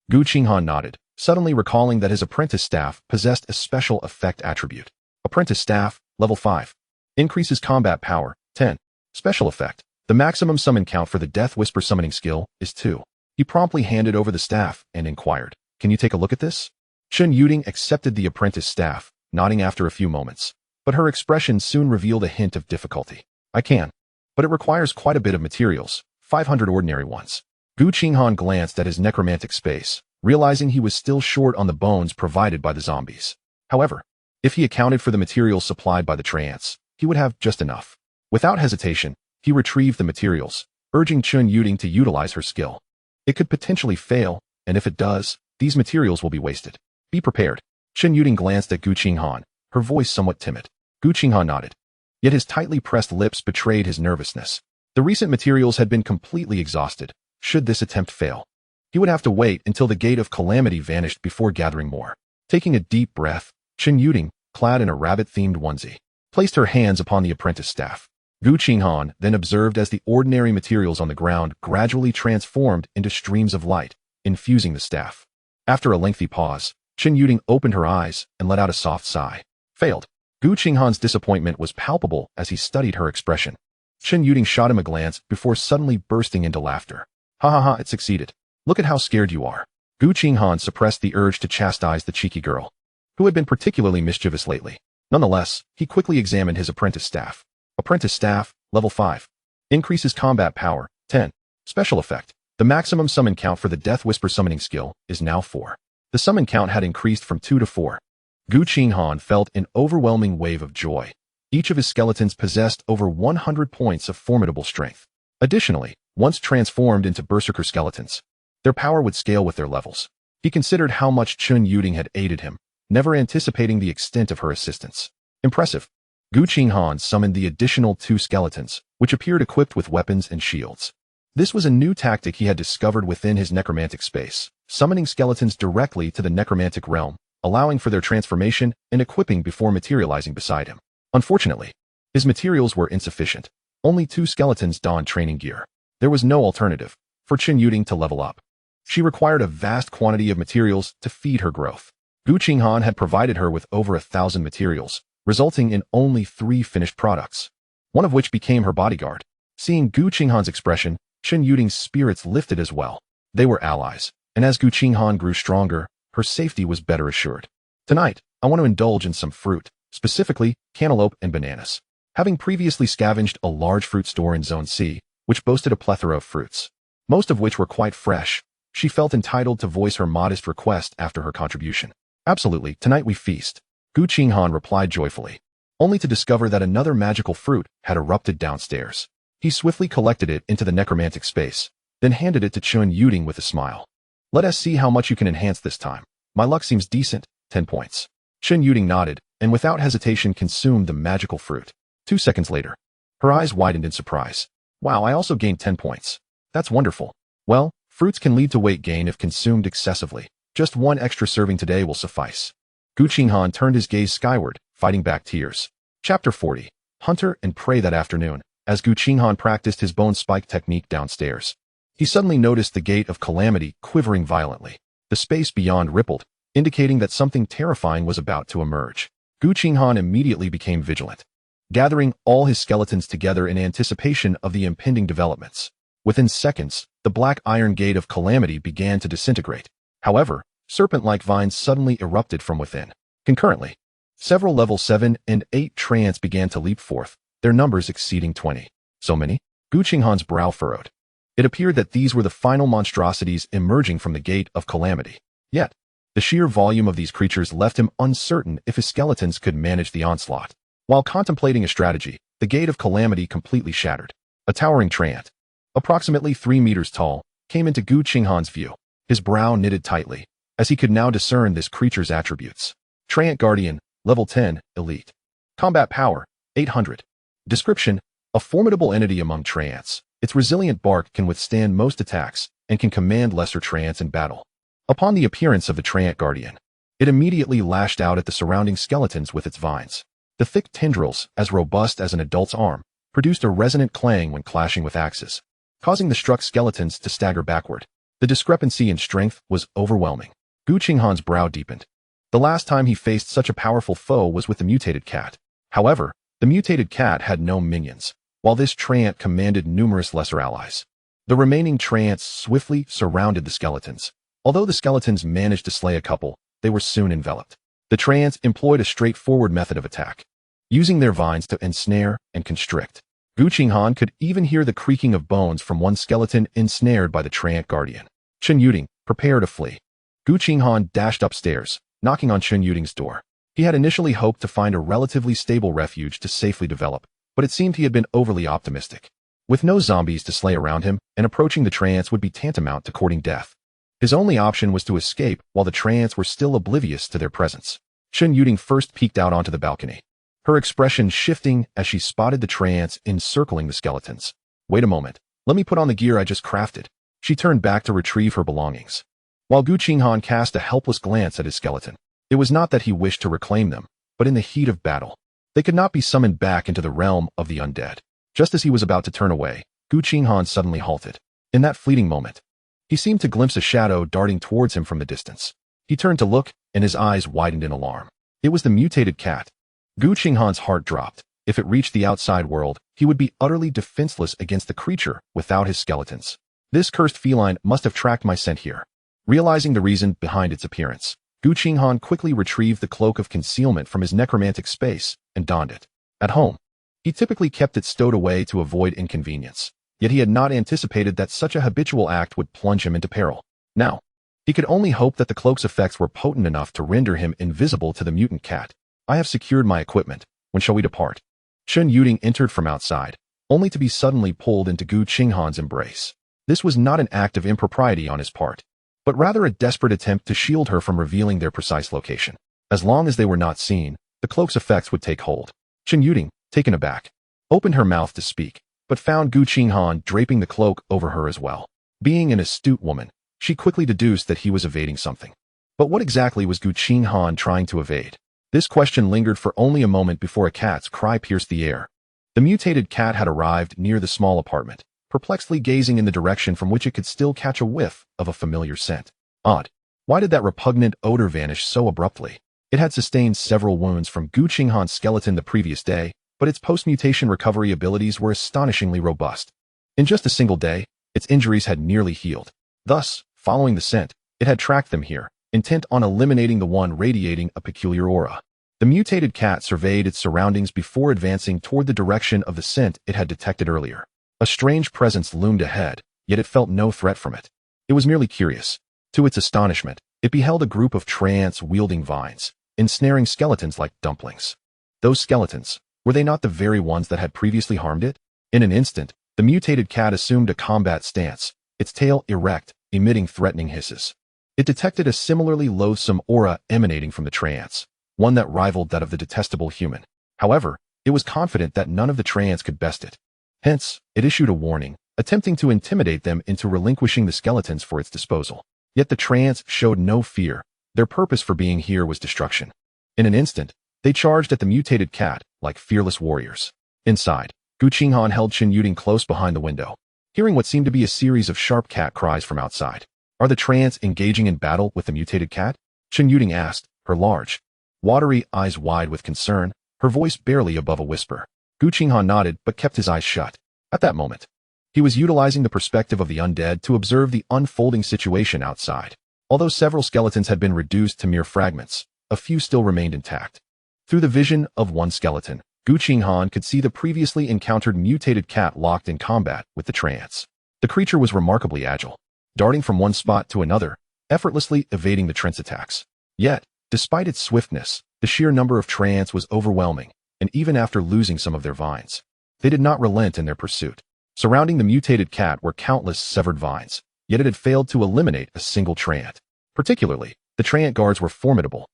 Gu Qinghan nodded, suddenly recalling that his apprentice staff possessed a special effect attribute. Apprentice staff, level 5. Increases combat power, 10. Special effect. The maximum summon count for the Death Whisper summoning skill is 2. He promptly handed over the staff and inquired, "Can you take a look at this?" Chen Yuding accepted the apprentice staff, nodding after a few moments, but her expression soon revealed a hint of difficulty. "I can, but it requires quite a bit of materials, 500 ordinary ones." Gu Qinghan glanced at his necromantic space, realizing he was still short on the bones provided by the zombies. However, if he accounted for the materials supplied by the treants, he would have just enough. Without hesitation, he retrieved the materials, urging Chen Yuding to utilize her skill. It could potentially fail, and if it does, these materials will be wasted. Be prepared. Chen Yuding glanced at Gu Qinghan, her voice somewhat timid. Gu Qinghan nodded, yet his tightly pressed lips betrayed his nervousness. The recent materials had been completely exhausted. Should this attempt fail, he would have to wait until the Gate of Calamity vanished before gathering more. Taking a deep breath, Chen Yuding, clad in a rabbit-themed onesie, placed her hands upon the apprentice staff. Gu Qinghan then observed as the ordinary materials on the ground gradually transformed into streams of light, infusing the staff. After a lengthy pause, Chen Yuding opened her eyes and let out a soft sigh. Failed. Gu Qinghan's disappointment was palpable as he studied her expression. Chen Yuding shot him a glance before suddenly bursting into laughter. Ha ha ha, it succeeded. Look at how scared you are. Gu Qinghan suppressed the urge to chastise the cheeky girl, who had been particularly mischievous lately. Nonetheless, he quickly examined his apprentice staff. Apprentice staff, level 5. Increases combat power, 10. Special effect. The maximum summon count for the Death Whisper summoning skill is now 4. The summon count had increased from 2 to 4. Gu Qinghan felt an overwhelming wave of joy. Each of his skeletons possessed over 100 points of formidable strength. Additionally, once transformed into berserker skeletons, their power would scale with their levels. He considered how much Chen Yuding had aided him, never anticipating the extent of her assistance. Impressive. Gu Qinghan summoned the additional 2 skeletons, which appeared equipped with weapons and shields. This was a new tactic he had discovered within his necromantic space, summoning skeletons directly to the necromantic realm, allowing for their transformation and equipping before materializing beside him. Unfortunately, his materials were insufficient. Only 2 skeletons donned training gear. There was no alternative for Chen Yuding to level up. She required a vast quantity of materials to feed her growth. Gu Qinghan had provided her with over 1,000 materials, resulting in only 3 finished products, one of which became her bodyguard. Seeing Gu Qinghan's expression, Chen Yuding's spirits lifted as well. They were allies, and as Gu Qinghan grew stronger, her safety was better assured. Tonight, I want to indulge in some fruit, specifically cantaloupe and bananas. Having previously scavenged a large fruit store in Zone C, which boasted a plethora of fruits, most of which were quite fresh, she felt entitled to voice her modest request after her contribution. Absolutely, tonight we feast, Gu Qinghan replied joyfully, only to discover that another magical fruit had erupted downstairs. He swiftly collected it into the necromantic space, then handed it to Chen Yuding with a smile. Let us see how much you can enhance this time. My luck seems decent, 10 points. Chen Yuding nodded, and without hesitation consumed the magical fruit. 2 seconds later, her eyes widened in surprise. Wow, I also gained 10 points. That's wonderful. Well, fruits can lead to weight gain if consumed excessively. Just 1 extra serving today will suffice. Gu Qinghan turned his gaze skyward, fighting back tears. Chapter 40. Hunter and Prey. That afternoon, as Gu Qinghan practiced his bone spike technique downstairs, he suddenly noticed the gate of calamity quivering violently. The space beyond rippled, indicating that something terrifying was about to emerge. Gu Qinghan immediately became vigilant, gathering all his skeletons together in anticipation of the impending developments. Within seconds, the black iron gate of calamity began to disintegrate. However, serpent-like vines suddenly erupted from within. Concurrently, several level 7 and 8 treants began to leap forth, their numbers exceeding 20. So many? Gu Qinghan's brow furrowed. It appeared that these were the final monstrosities emerging from the gate of calamity. Yet, the sheer volume of these creatures left him uncertain if his skeletons could manage the onslaught. While contemplating a strategy, the gate of calamity completely shattered. A towering treant, approximately 3 meters tall, came into Gu Qinghan's view. His brow knitted tightly, as he could now discern this creature's attributes. Treant Guardian, level 10, elite. Combat power, 800. Description: a formidable entity among treants. Its resilient bark can withstand most attacks and can command lesser treants in battle. Upon the appearance of the Treant Guardian, it immediately lashed out at the surrounding skeletons with its vines. The thick tendrils, as robust as an adult's arm, produced a resonant clang when clashing with axes, causing the struck skeletons to stagger backward. The discrepancy in strength was overwhelming. Gu Qinghan's brow deepened. The last time he faced such a powerful foe was with the mutated cat. However, the mutated cat had no minions, while this treant commanded numerous lesser allies. The remaining treants swiftly surrounded the skeletons. Although the skeletons managed to slay a couple, they were soon enveloped. The treants employed a straightforward method of attack, using their vines to ensnare and constrict. Gu Qinghan could even hear the creaking of bones from one skeleton ensnared by the Treant Guardian. Chen Yuding, prepare to flee. Gu Qinghan dashed upstairs, knocking on Chen Yuding's door. He had initially hoped to find a relatively stable refuge to safely develop, but it seemed he had been overly optimistic. With no zombies to slay around him, and approaching the treants would be tantamount to courting death. His only option was to escape while the treants were still oblivious to their presence. Chen Yuding first peeked out onto the balcony, her expression shifting as she spotted the treants encircling the skeletons. Wait a moment, let me put on the gear I just crafted. She turned back to retrieve her belongings, while Gu Qinghan cast a helpless glance at his skeleton. It was not that he wished to reclaim them, but in the heat of battle, they could not be summoned back into the realm of the undead. Just as he was about to turn away, Gu Qinghan suddenly halted. In that fleeting moment, He seemed to glimpse a shadow darting towards him from the distance. He turned to look, and his eyes widened in alarm. It was the mutated cat. Gu Qinghan's heart dropped. If it reached the outside world, he would be utterly defenseless against the creature without his skeletons. This cursed feline must have tracked my scent here. Realizing the reason behind its appearance, Gu Qinghan quickly retrieved the cloak of concealment from his necromantic space and donned it. At home, he typically kept it stowed away to avoid inconvenience, yet he had not anticipated that such a habitual act would plunge him into peril. Now, he could only hope that the cloak's effects were potent enough to render him invisible to the mutant cat. I have secured my equipment. When shall we depart? Chen Yuding entered from outside, only to be suddenly pulled into Gu Qinghan's embrace. This was not an act of impropriety on his part, but rather a desperate attempt to shield her from revealing their precise location. As long as they were not seen, the cloak's effects would take hold. Chen Yuding, taken aback, opened her mouth to speak, but found Gu Qinghan draping the cloak over her as well. Being an astute woman, she quickly deduced that he was evading something. But what exactly was Gu Qinghan trying to evade? This question lingered for only a moment before a cat's cry pierced the air. The mutated cat had arrived near the small apartment, perplexedly gazing in the direction from which it could still catch a whiff of a familiar scent. Odd. Why did that repugnant odor vanish so abruptly? It had sustained several wounds from Gu Qinghan's skeleton the previous day, but its post-mutation recovery abilities were astonishingly robust. In just a single day, its injuries had nearly healed. Thus, following the scent, it had tracked them here, intent on eliminating the one radiating a peculiar aura. The mutated cat surveyed its surroundings before advancing toward the direction of the scent it had detected earlier. A strange presence loomed ahead, yet it felt no threat from it. It was merely curious. To its astonishment, it beheld a group of trance-wielding vines, ensnaring skeletons like dumplings. Those skeletons, were they not the very ones that had previously harmed it? In an instant, the mutated cat assumed a combat stance, its tail erect, emitting threatening hisses. It detected a similarly loathsome aura emanating from the trance, one that rivaled that of the detestable human. However, it was confident that none of the trance could best it. Hence, it issued a warning, attempting to intimidate them into relinquishing the skeletons for its disposal. Yet the trance showed no fear. Their purpose for being here was destruction. In an instant, they charged at the mutated cat, like fearless warriors. Inside, Gu Qinghan held Chen Yuding close behind the window, hearing what seemed to be a series of sharp cat cries from outside. Are the trance engaging in battle with the mutated cat? Chen Yuding asked, her large, watery eyes wide with concern, her voice barely above a whisper. Gu Qinghan nodded but kept his eyes shut. At that moment, he was utilizing the perspective of the undead to observe the unfolding situation outside. Although several skeletons had been reduced to mere fragments, a few still remained intact. Through the vision of one skeleton, Gu Qinghan could see the previously encountered mutated cat locked in combat with the trance. The creature was remarkably agile, darting from one spot to another, effortlessly evading the trance attacks. Yet, despite its swiftness, the sheer number of trance was overwhelming, and even after losing some of their vines, they did not relent in their pursuit. Surrounding the mutated cat were countless severed vines, yet it had failed to eliminate a single trant. Particularly, the trant guards were formidable.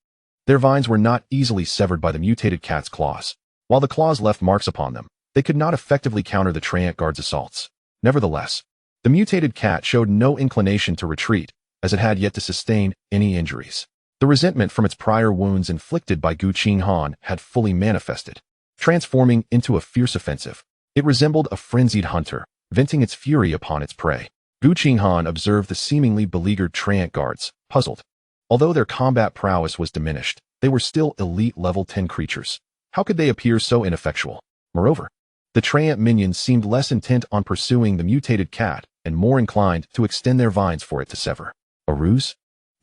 Their vines were not easily severed by the mutated cat's claws. While the claws left marks upon them, they could not effectively counter the trant guard's assaults. Nevertheless, the mutated cat showed no inclination to retreat, as it had yet to sustain any injuries. The resentment from its prior wounds inflicted by Gu Qinghan had fully manifested, transforming into a fierce offensive. It resembled a frenzied hunter, venting its fury upon its prey. Gu Qinghan observed the seemingly beleaguered trant guards, puzzled. Although their combat prowess was diminished, they were still elite level 10 creatures. How could they appear so ineffectual? Moreover, the trant minions seemed less intent on pursuing the mutated cat and more inclined to extend their vines for it to sever. A ruse?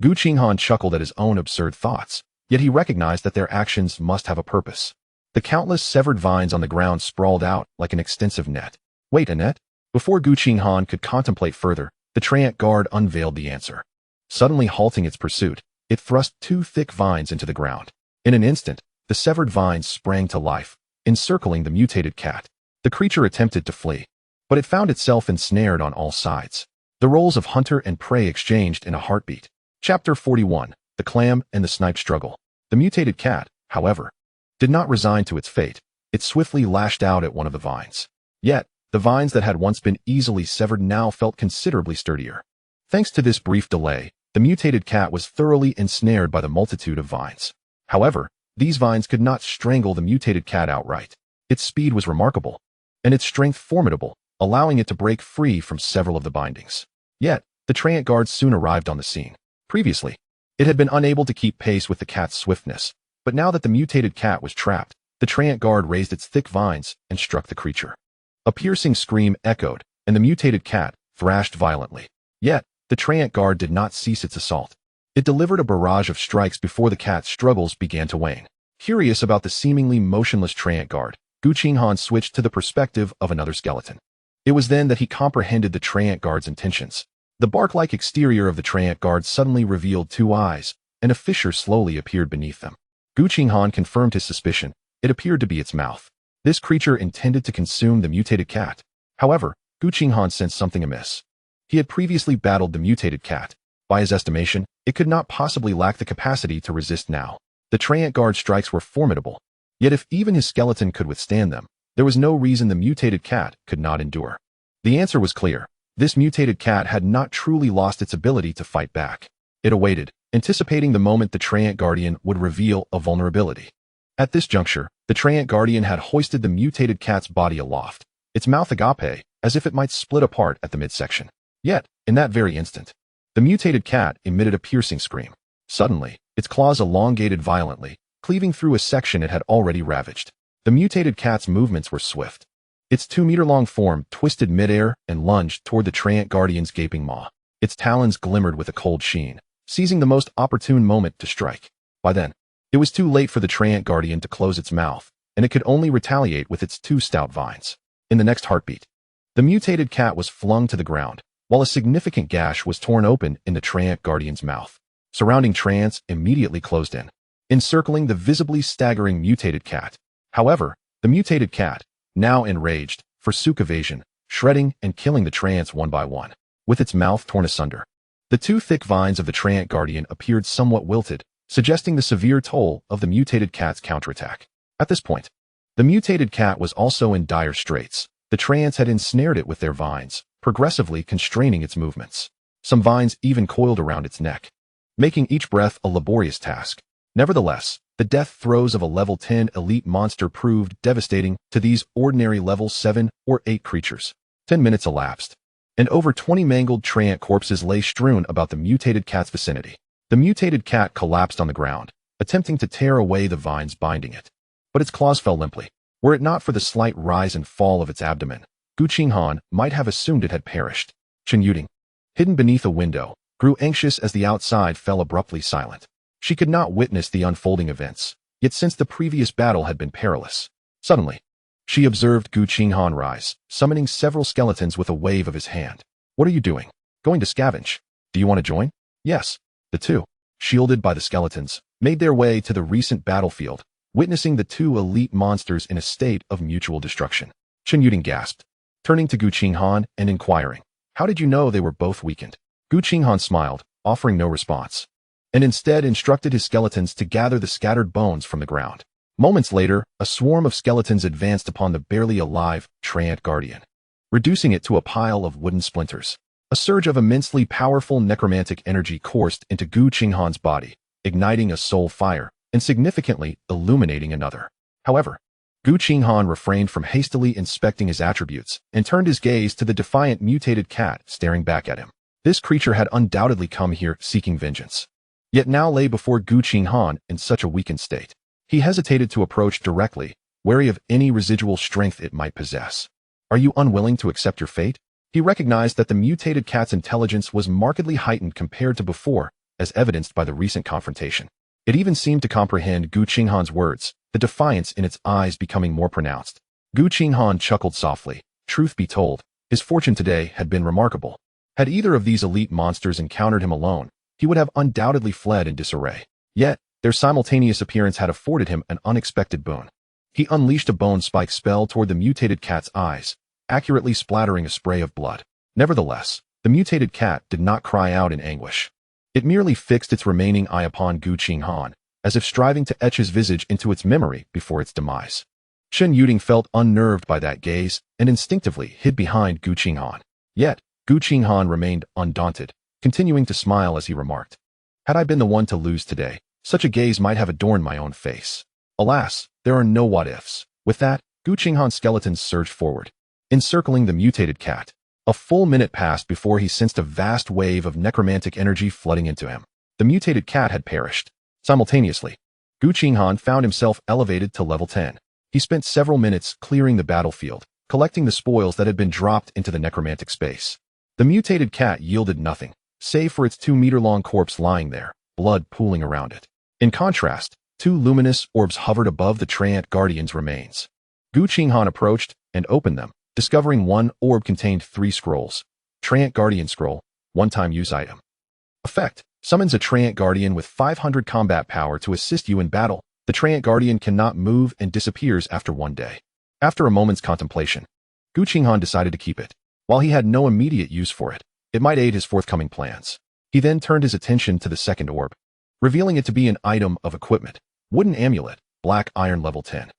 Gu Qinghan chuckled at his own absurd thoughts, yet he recognized that their actions must have a purpose. The countless severed vines on the ground sprawled out like an extensive net. Wait, a net? Before Gu Qinghan could contemplate further, the trant guard unveiled the answer. Suddenly halting its pursuit, it thrust 2 thick vines into the ground. In an instant, the severed vines sprang to life, encircling the mutated cat. The creature attempted to flee, but it found itself ensnared on all sides. The roles of hunter and prey exchanged in a heartbeat. Chapter 41, The Clam and the Snipe Struggle. The mutated cat, however, did not resign to its fate. It swiftly lashed out at one of the vines. Yet, the vines that had once been easily severed now felt considerably sturdier. Thanks to this brief delay, the mutated cat was thoroughly ensnared by the multitude of vines. However, these vines could not strangle the mutated cat outright. Its speed was remarkable, and its strength formidable, allowing it to break free from several of the bindings. Yet, The Treant guard soon arrived on the scene. Previously, it had been unable to keep pace with the cat's swiftness, but now that the mutated cat was trapped, the Treant guard raised its thick vines and struck the creature. A piercing scream echoed, and the mutated cat thrashed violently. Yet, the Treant guard did not cease its assault. It delivered a barrage of strikes before the cat's struggles began to wane. Curious about the seemingly motionless Treant guard, Gu Qinghan switched to the perspective of another skeleton. It was then that he comprehended the Treant guard's intentions. The bark-like exterior of the Treant guard suddenly revealed two eyes, and a fissure slowly appeared beneath them. Gu Qinghan confirmed his suspicion. It appeared to be its mouth. This creature intended to consume the mutated cat. However, Gu Qinghan sensed something amiss. He had previously battled the mutated cat. By his estimation, it could not possibly lack the capacity to resist now. The Treant guard strikes were formidable. Yet if even his skeleton could withstand them, there was no reason the mutated cat could not endure. The answer was clear. This mutated cat had not truly lost its ability to fight back. It awaited, anticipating the moment the Treant Guardian would reveal a vulnerability. At this juncture, the Treant Guardian had hoisted the mutated cat's body aloft, its mouth agape, as if it might split apart at the midsection. Yet, in that very instant, the mutated cat emitted a piercing scream. Suddenly, its claws elongated violently, cleaving through a section it had already ravaged. The mutated cat's movements were swift. Its 2-meter-long form twisted midair and lunged toward the Treant Guardian's gaping maw. Its talons glimmered with a cold sheen, seizing the most opportune moment to strike. By then, it was too late for the Treant Guardian to close its mouth, and it could only retaliate with its 2 stout vines. In the next heartbeat, the mutated cat was flung to the ground, while a significant gash was torn open in the Treant Guardian's mouth. Surrounding trance immediately closed in, encircling the visibly staggering mutated cat. However, the mutated cat, now enraged, forsook evasion, shredding and killing the trance one by one, with its mouth torn asunder. The 2 thick vines of the Treant Guardian appeared somewhat wilted, suggesting the severe toll of the mutated cat's counterattack. At this point, the mutated cat was also in dire straits. The trance had ensnared it with their vines, progressively constraining its movements. Some vines even coiled around its neck, making each breath a laborious task. Nevertheless, the death throes of a level 10 elite monster proved devastating to these ordinary level 7 or 8 creatures. 10 minutes elapsed, and over 20 mangled Treant corpses lay strewn about the mutated cat's vicinity. The mutated cat collapsed on the ground, attempting to tear away the vines binding it. But its claws fell limply. Were it not for the slight rise and fall of its abdomen, Gu Qinghan might have assumed it had perished. Chen Yuding, hidden beneath a window, grew anxious as the outside fell abruptly silent. She could not witness the unfolding events, yet since the previous battle had been perilous. Suddenly, she observed Gu Qinghan rise, summoning several skeletons with a wave of his hand. "What are you doing?" "Going to scavenge. Do you want to join?" "Yes." The 2, shielded by the skeletons, made their way to the recent battlefield, witnessing the 2 elite monsters in a state of mutual destruction. Chen Yuding gasped, turning to Gu Qinghan and inquiring, "How did you know they were both weakened?" Gu Qinghan smiled, offering no response, and instead instructed his skeletons to gather the scattered bones from the ground. Moments later, a swarm of skeletons advanced upon the barely alive Treant Guardian, reducing it to a pile of wooden splinters. A surge of immensely powerful necromantic energy coursed into Gu Qinghan's body, igniting a soul fire and significantly illuminating another. However, Gu Qinghan refrained from hastily inspecting his attributes and turned his gaze to the defiant mutated cat staring back at him. This creature had undoubtedly come here seeking vengeance, yet now lay before Gu Qinghan in such a weakened state. He hesitated to approach directly, wary of any residual strength it might possess. "Are you unwilling to accept your fate?" He recognized that the mutated cat's intelligence was markedly heightened compared to before, as evidenced by the recent confrontation. It even seemed to comprehend Gu Qinghan's words, the defiance in its eyes becoming more pronounced. Gu Qinghan chuckled softly. Truth be told, his fortune today had been remarkable. Had either of these elite monsters encountered him alone, he would have undoubtedly fled in disarray. Yet, their simultaneous appearance had afforded him an unexpected boon. He unleashed a bone spike spell toward the mutated cat's eyes, accurately splattering a spray of blood. Nevertheless, the mutated cat did not cry out in anguish. It merely fixed its remaining eye upon Gu Qinghan, as if striving to etch his visage into its memory before its demise. Chen Yuding felt unnerved by that gaze and instinctively hid behind Gu Qinghan. Yet, Gu Qinghan remained undaunted, continuing to smile as he remarked, "Had I been the one to lose today, such a gaze might have adorned my own face. Alas, there are no what-ifs." With that, Gu Qinghan's skeletons surged forward, encircling the mutated cat. A full minute passed before he sensed a vast wave of necromantic energy flooding into him. The mutated cat had perished. Simultaneously, Gu Qinghan found himself elevated to level 10. He spent several minutes clearing the battlefield, collecting the spoils that had been dropped into the necromantic space. The mutated cat yielded nothing, save for its 2-meter-long corpse lying there, blood pooling around it. In contrast, 2 luminous orbs hovered above the Treant Guardian's remains. Gu Qinghan approached and opened them, discovering one orb contained 3 scrolls. Treant Guardian Scroll, one-time use item. Effect: summons a Treant Guardian with 500 combat power to assist you in battle. The Treant Guardian cannot move and disappears after 1 day. After a moment's contemplation, Gu Qinghan decided to keep it. While he had no immediate use for it, it might aid his forthcoming plans. He then turned his attention to the second orb, revealing it to be an item of equipment. Wooden amulet, black iron level 10.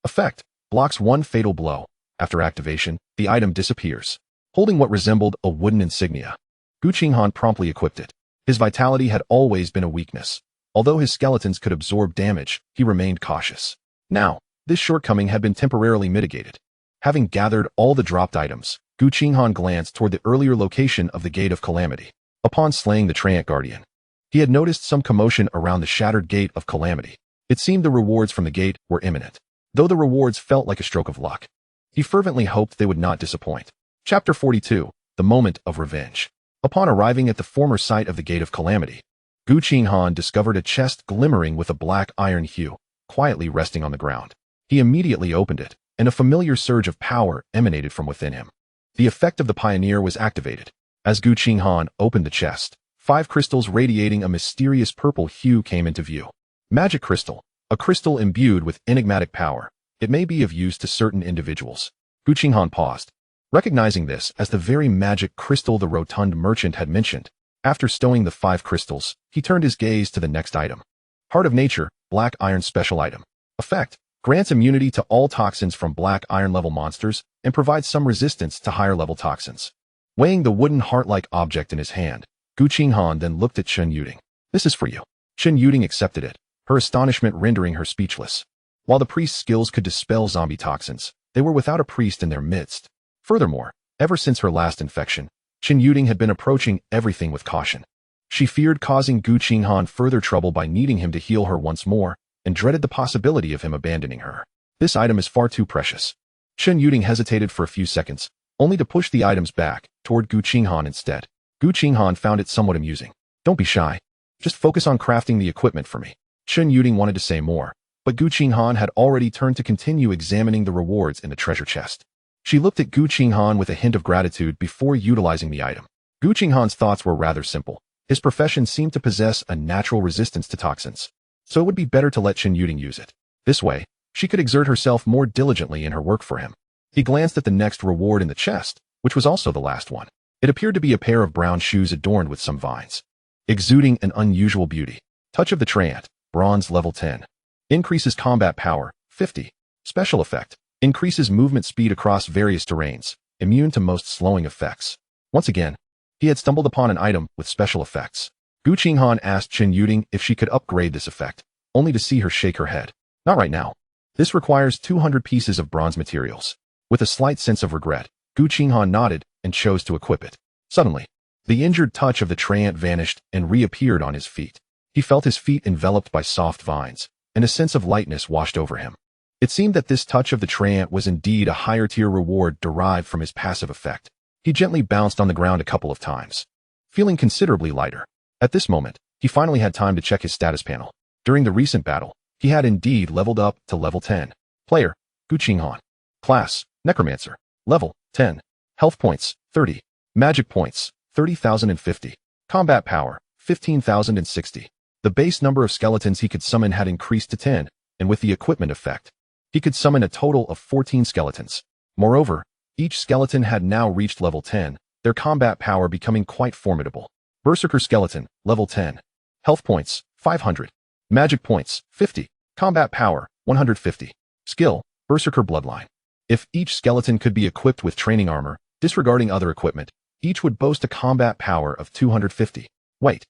Effect: blocks 1 fatal blow. After activation, the item disappears. Holding what resembled a wooden insignia, Gu Qinghan promptly equipped it. His vitality had always been a weakness. Although his skeletons could absorb damage, he remained cautious. Now, this shortcoming had been temporarily mitigated. Having gathered all the dropped items, Gu Qinghan glanced toward the earlier location of the Gate of Calamity. Upon slaying the Treant Guardian, he had noticed some commotion around the shattered Gate of Calamity. It seemed the rewards from the gate were imminent. Though the rewards felt like a stroke of luck, he fervently hoped they would not disappoint. Chapter 42. The Moment of Revenge. Upon arriving at the former site of the Gate of Calamity, Gu Qinghan discovered a chest glimmering with a black iron hue, quietly resting on the ground. He immediately opened it, and a familiar surge of power emanated from within him. The effect of the Pioneer was activated. As Gu Qinghan opened the chest, 5 crystals radiating a mysterious purple hue came into view. Magic Crystal, a crystal imbued with enigmatic power. It may be of use to certain individuals. Gu Qinghan paused, recognizing this as the very magic crystal the rotund merchant had mentioned. After stowing the 5 crystals, he turned his gaze to the next item. Heart of Nature, black iron special item. Effect: grants immunity to all toxins from black iron level monsters and provides some resistance to higher level toxins. Weighing the wooden heart-like object in his hand, Gu Qinghan then looked at Chen Yuding. This is for you. Chen Yuding accepted it, her astonishment rendering her speechless. While the priest's skills could dispel zombie toxins, they were without a priest in their midst. Furthermore, ever since her last infection, Chen Yuding had been approaching everything with caution. She feared causing Gu Qinghan further trouble by needing him to heal her once more, and dreaded the possibility of him abandoning her. This item is far too precious. Chen Yuding hesitated for a few seconds, only to push the items back toward Gu Qinghan instead. Gu Qinghan found it somewhat amusing. Don't be shy. Just focus on crafting the equipment for me. Chen Yuding wanted to say more, but Gu Qinghan had already turned to continue examining the rewards in the treasure chest. She looked at Gu Qinghan with a hint of gratitude before utilizing the item. Gu Qinghan's thoughts were rather simple. His profession seemed to possess a natural resistance to toxins, so it would be better to let Chen Yuding use it. This way, she could exert herself more diligently in her work for him. He glanced at the next reward in the chest, which was also the last one. It appeared to be a pair of brown shoes adorned with some vines, exuding an unusual beauty. Touch of the Treant, bronze level 10. Increases combat power, 50. Special effect: increases movement speed across various terrains, immune to most slowing effects. Once again, he had stumbled upon an item with special effects. Gu Qinghan asked Chen Yuding if she could upgrade this effect, only to see her shake her head. Not right now. This requires 200 pieces of bronze materials. With a slight sense of regret, Gu Qinghan nodded and chose to equip it. Suddenly, the injured touch of the Treant vanished and reappeared on his feet. He felt his feet enveloped by soft vines, and a sense of lightness washed over him. It seemed that this touch of the Treant was indeed a higher-tier reward derived from his passive effect. He gently bounced on the ground a couple of times, feeling considerably lighter. At this moment, he finally had time to check his status panel. During the recent battle, he had indeed leveled up to level 10. Player: Gu Qinghan. Class: Necromancer. Level: 10. Health points: 30. Magic points: 30,050. Combat power: 15,060. The base number of skeletons he could summon had increased to 10, and with the equipment effect, he could summon a total of 14 skeletons. Moreover, each skeleton had now reached level 10, their combat power becoming quite formidable. Berserker Skeleton, level 10. Health points: 500. Magic points: 50. Combat power: 150. Skill: Berserker Bloodline. If each skeleton could be equipped with training armor, disregarding other equipment, each would boast a combat power of 250. Wait,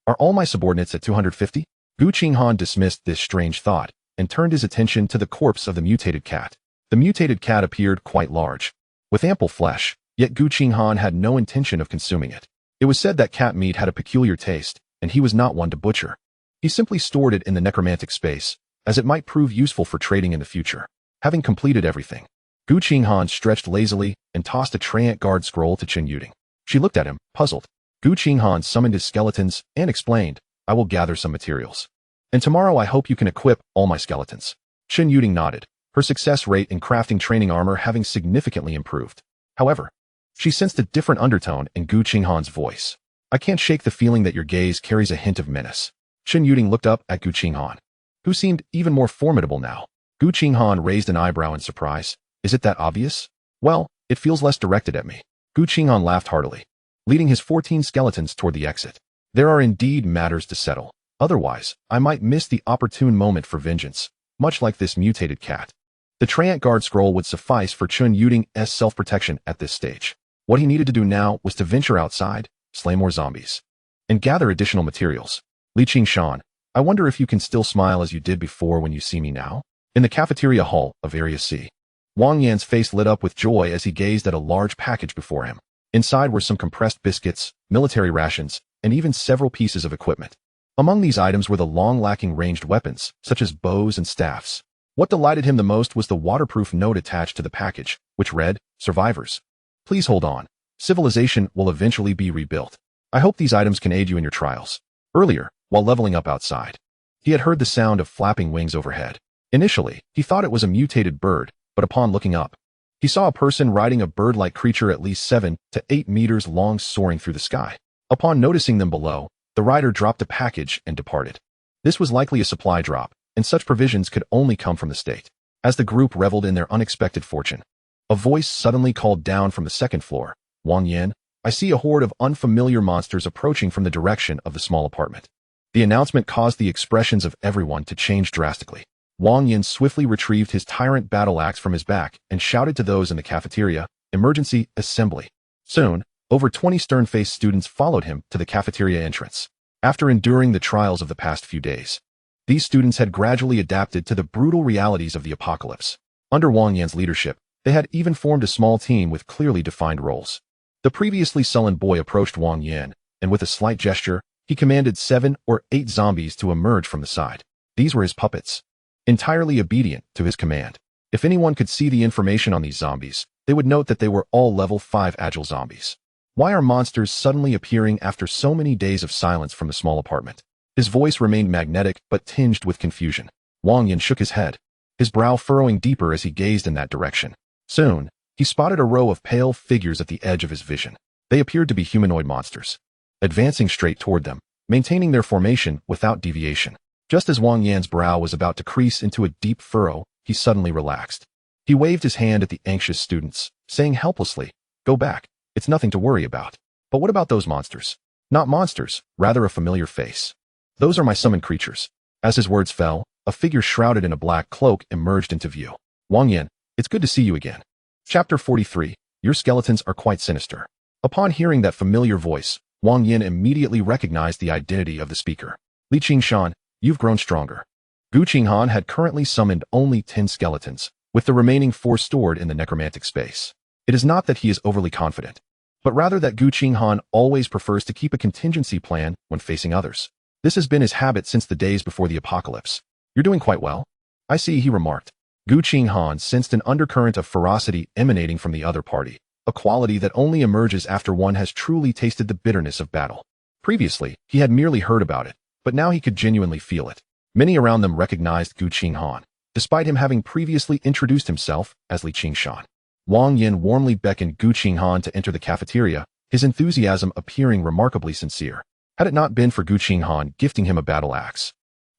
are all my subordinates at 250? Gu Qinghan dismissed this strange thought and turned his attention to the corpse of the mutated cat. The mutated cat appeared quite large, with ample flesh, Yet Gu Qinghan had no intention of consuming it. It was said that cat meat had a peculiar taste, and he was not one to butcher. He simply stored it in the necromantic space, as it might prove useful for trading in the future. Having completed everything, Gu Qinghan stretched lazily and tossed a Trant guard scroll to Chen Yuding. She looked at him, puzzled. Gu Qinghan summoned his skeletons and explained, I will gather some materials. And tomorrow I hope you can equip all my skeletons. Chen Yuding nodded, her success rate in crafting training armor having significantly improved. However, she sensed a different undertone in Gu Qinghan's voice. I can't shake the feeling that your gaze carries a hint of menace. Chen Yuding looked up at Gu Qinghan, who seemed even more formidable now. Gu Qinghan raised an eyebrow in surprise. Is it that obvious? Well, it feels less directed at me. Gu Qinghan laughed heartily, leading his 14 skeletons toward the exit. There are indeed matters to settle. Otherwise, I might miss the opportune moment for vengeance, much like this mutated cat. The Trant guard scroll would suffice for Chen Yuding's self-protection at this stage. What he needed to do now was to venture outside, slay more zombies, and gather additional materials. Li Qingshan, I wonder if you can still smile as you did before when you see me now? In the cafeteria hall of Area C, Wang Yan's face lit up with joy as he gazed at a large package before him. Inside were some compressed biscuits, military rations, and even several pieces of equipment. Among these items were the long-lacking ranged weapons, such as bows and staffs. What delighted him the most was the waterproof note attached to the package, which read, Survivors, please hold on. Civilization will eventually be rebuilt. I hope these items can aid you in your trials. Earlier, while leveling up outside, he had heard the sound of flapping wings overhead. Initially, he thought it was a mutated bird, but upon looking up, he saw a person riding a bird-like creature at least 7 to 8 meters long soaring through the sky. Upon noticing them below, the rider dropped a package and departed. This was likely a supply drop, and such provisions could only come from the state. As the group reveled in their unexpected fortune, a voice suddenly called down from the second floor, Wang Yan, I see a horde of unfamiliar monsters approaching from the direction of the small apartment. The announcement caused the expressions of everyone to change drastically. Wang Yan swiftly retrieved his tyrant battle axe from his back and shouted to those in the cafeteria, Emergency assembly. Soon, over 20 stern-faced students followed him to the cafeteria entrance. After enduring the trials of the past few days, these students had gradually adapted to the brutal realities of the apocalypse. Under Wang Yan's leadership, they had even formed a small team with clearly defined roles. The previously sullen boy approached Wang Yan, and with a slight gesture, he commanded 7 or 8 zombies to emerge from the side. These were his puppets, entirely obedient to his command. If anyone could see the information on these zombies, they would note that they were all level 5 agile zombies. Why are monsters suddenly appearing after so many days of silence from the small apartment? His voice remained magnetic but tinged with confusion. Wang Yan shook his head, his brow furrowing deeper as he gazed in that direction. Soon, he spotted a row of pale figures at the edge of his vision. They appeared to be humanoid monsters, advancing straight toward them, maintaining their formation without deviation. Just as Wang Yan's brow was about to crease into a deep furrow, he suddenly relaxed. He waved his hand at the anxious students, saying helplessly, Go back, it's nothing to worry about. But what about those monsters? Not monsters, rather a familiar face. Those are my summoned creatures. As his words fell, a figure shrouded in a black cloak emerged into view. Wang Yan, it's good to see you again. Chapter 43, Your skeletons are quite sinister. Upon hearing that familiar voice, Wang Yan immediately recognized the identity of the speaker. Li Qingshan, you've grown stronger. Gu Qinghan had currently summoned only 10 skeletons, with the remaining 4 stored in the necromantic space. It is not that he is overly confident, but rather that Gu Qinghan always prefers to keep a contingency plan when facing others. This has been his habit since the days before the apocalypse. You're doing quite well, I see, he remarked. Gu Qinghan sensed an undercurrent of ferocity emanating from the other party, a quality that only emerges after one has truly tasted the bitterness of battle. Previously, he had merely heard about it, but now he could genuinely feel it. Many around them recognized Gu Qinghan, despite him having previously introduced himself as Li Qingshan. Wang Yan warmly beckoned Gu Qinghan to enter the cafeteria, his enthusiasm appearing remarkably sincere. Had it not been for Gu Qinghan gifting him a battle axe,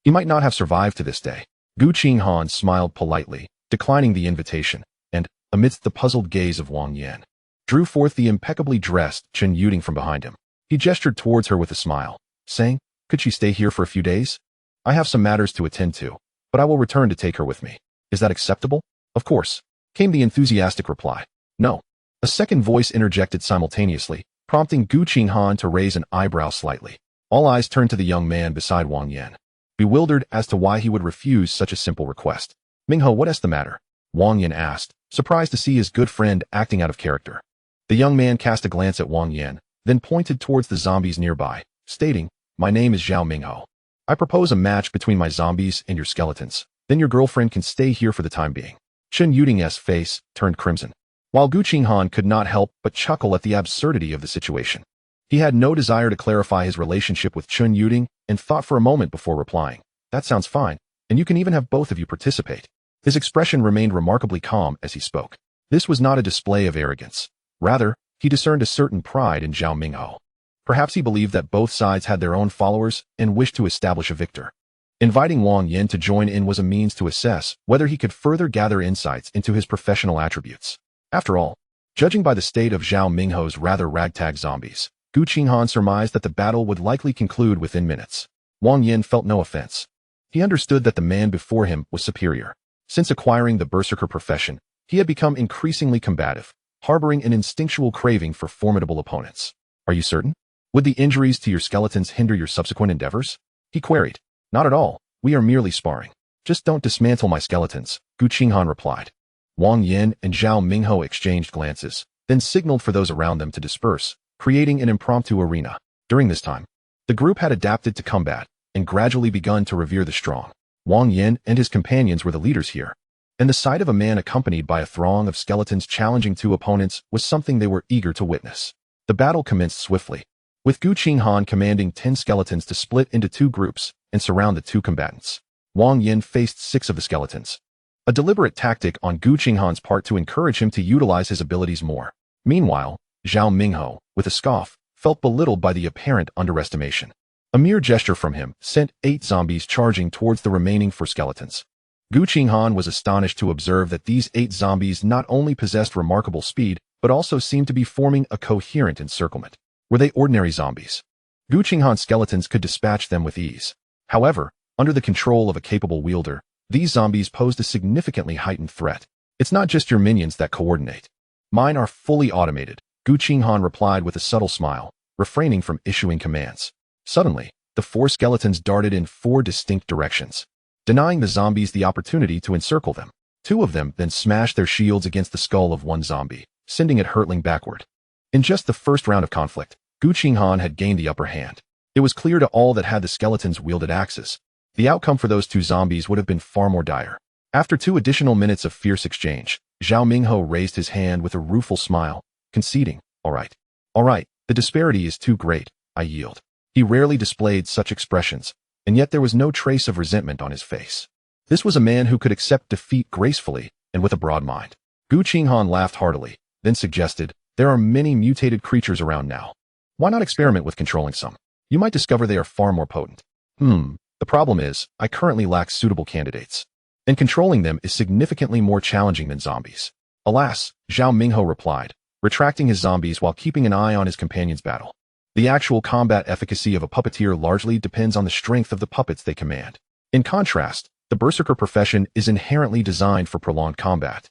he might not have survived to this day. Gu Qinghan smiled politely, declining the invitation, and, amidst the puzzled gaze of Wang Yan, drew forth the impeccably dressed Chen Yuding from behind him. He gestured towards her with a smile, saying, Could she stay here for a few days? I have some matters to attend to, but I will return to take her with me. Is that acceptable? Of course, came the enthusiastic reply. No. A second voice interjected simultaneously, prompting Gu Qinghan to raise an eyebrow slightly. All eyes turned to the young man beside Wang Yan, bewildered as to why he would refuse such a simple request. Minghe, what is the matter? Wang Yan asked, surprised to see his good friend acting out of character. The young man cast a glance at Wang Yan, then pointed towards the zombies nearby, stating, "My name is Zhao Mingho. I propose a match between my zombies and your skeletons. Then your girlfriend can stay here for the time being." Chen Yuding's face turned crimson, while Gu Qinghan could not help but chuckle at the absurdity of the situation. He had no desire to clarify his relationship with Chen Yuding and thought for a moment before replying, "That sounds fine, and you can even have both of you participate." His expression remained remarkably calm as he spoke. This was not a display of arrogance. Rather, he discerned a certain pride in Zhao Mingho. Perhaps he believed that both sides had their own followers and wished to establish a victor. Inviting Wang Yan to join in was a means to assess whether he could further gather insights into his professional attributes. After all, judging by the state of Zhao Mingho's rather ragtag zombies, Gu Qinghan surmised that the battle would likely conclude within minutes. Wang Yan felt no offense. He understood that the man before him was superior. Since acquiring the berserker profession, he had become increasingly combative, harboring an instinctual craving for formidable opponents. "Are you certain? Would the injuries to your skeletons hinder your subsequent endeavors?" he queried. "Not at all. We are merely sparring. Just don't dismantle my skeletons," Gu Qinghan replied. Wang Yan and Zhao Mingho exchanged glances, then signaled for those around them to disperse, creating an impromptu arena. During this time, the group had adapted to combat and gradually begun to revere the strong. Wang Yan and his companions were the leaders here, and the sight of a man accompanied by a throng of skeletons challenging two opponents was something they were eager to witness. The battle commenced swiftly, with Gu Qinghan commanding 10 skeletons to split into 2 groups and surround the 2 combatants. Wang Yan faced 6 of the skeletons, a deliberate tactic on Gu Qinghan's part to encourage him to utilize his abilities more. Meanwhile, Zhao Mingho, with a scoff, felt belittled by the apparent underestimation. A mere gesture from him sent 8 zombies charging towards the remaining 4 skeletons. Gu Qinghan was astonished to observe that these 8 zombies not only possessed remarkable speed, but also seemed to be forming a coherent encirclement. Were they ordinary zombies? Gu Qinghan's skeletons could dispatch them with ease. However, under the control of a capable wielder, these zombies posed a significantly heightened threat. "It's not just your minions that coordinate. Mine are fully automated," Gu Qinghan replied with a subtle smile, refraining from issuing commands. Suddenly, the 4 skeletons darted in 4 distinct directions, denying the zombies the opportunity to encircle them. 2 of them then smashed their shields against the skull of one zombie, sending it hurtling backward. In just the first round of conflict, Gu Qinghan had gained the upper hand. It was clear to all that had the skeletons wielded axes, the outcome for those 2 zombies would have been far more dire. After 2 additional minutes of fierce exchange, Zhao Mingho raised his hand with a rueful smile, conceding, All right, the disparity is too great, I yield." He rarely displayed such expressions, and yet there was no trace of resentment on his face. This was a man who could accept defeat gracefully and with a broad mind. Gu Qinghan laughed heartily, then suggested, "There are many mutated creatures around now. Why not experiment with controlling some? You might discover they are far more potent." The problem is, I currently lack suitable candidates, and controlling them is significantly more challenging than zombies." "Alas," Zhao Mingho replied, retracting his zombies while keeping an eye on his companion's battle. "The actual combat efficacy of a puppeteer largely depends on the strength of the puppets they command. In contrast, the berserker profession is inherently designed for prolonged combat,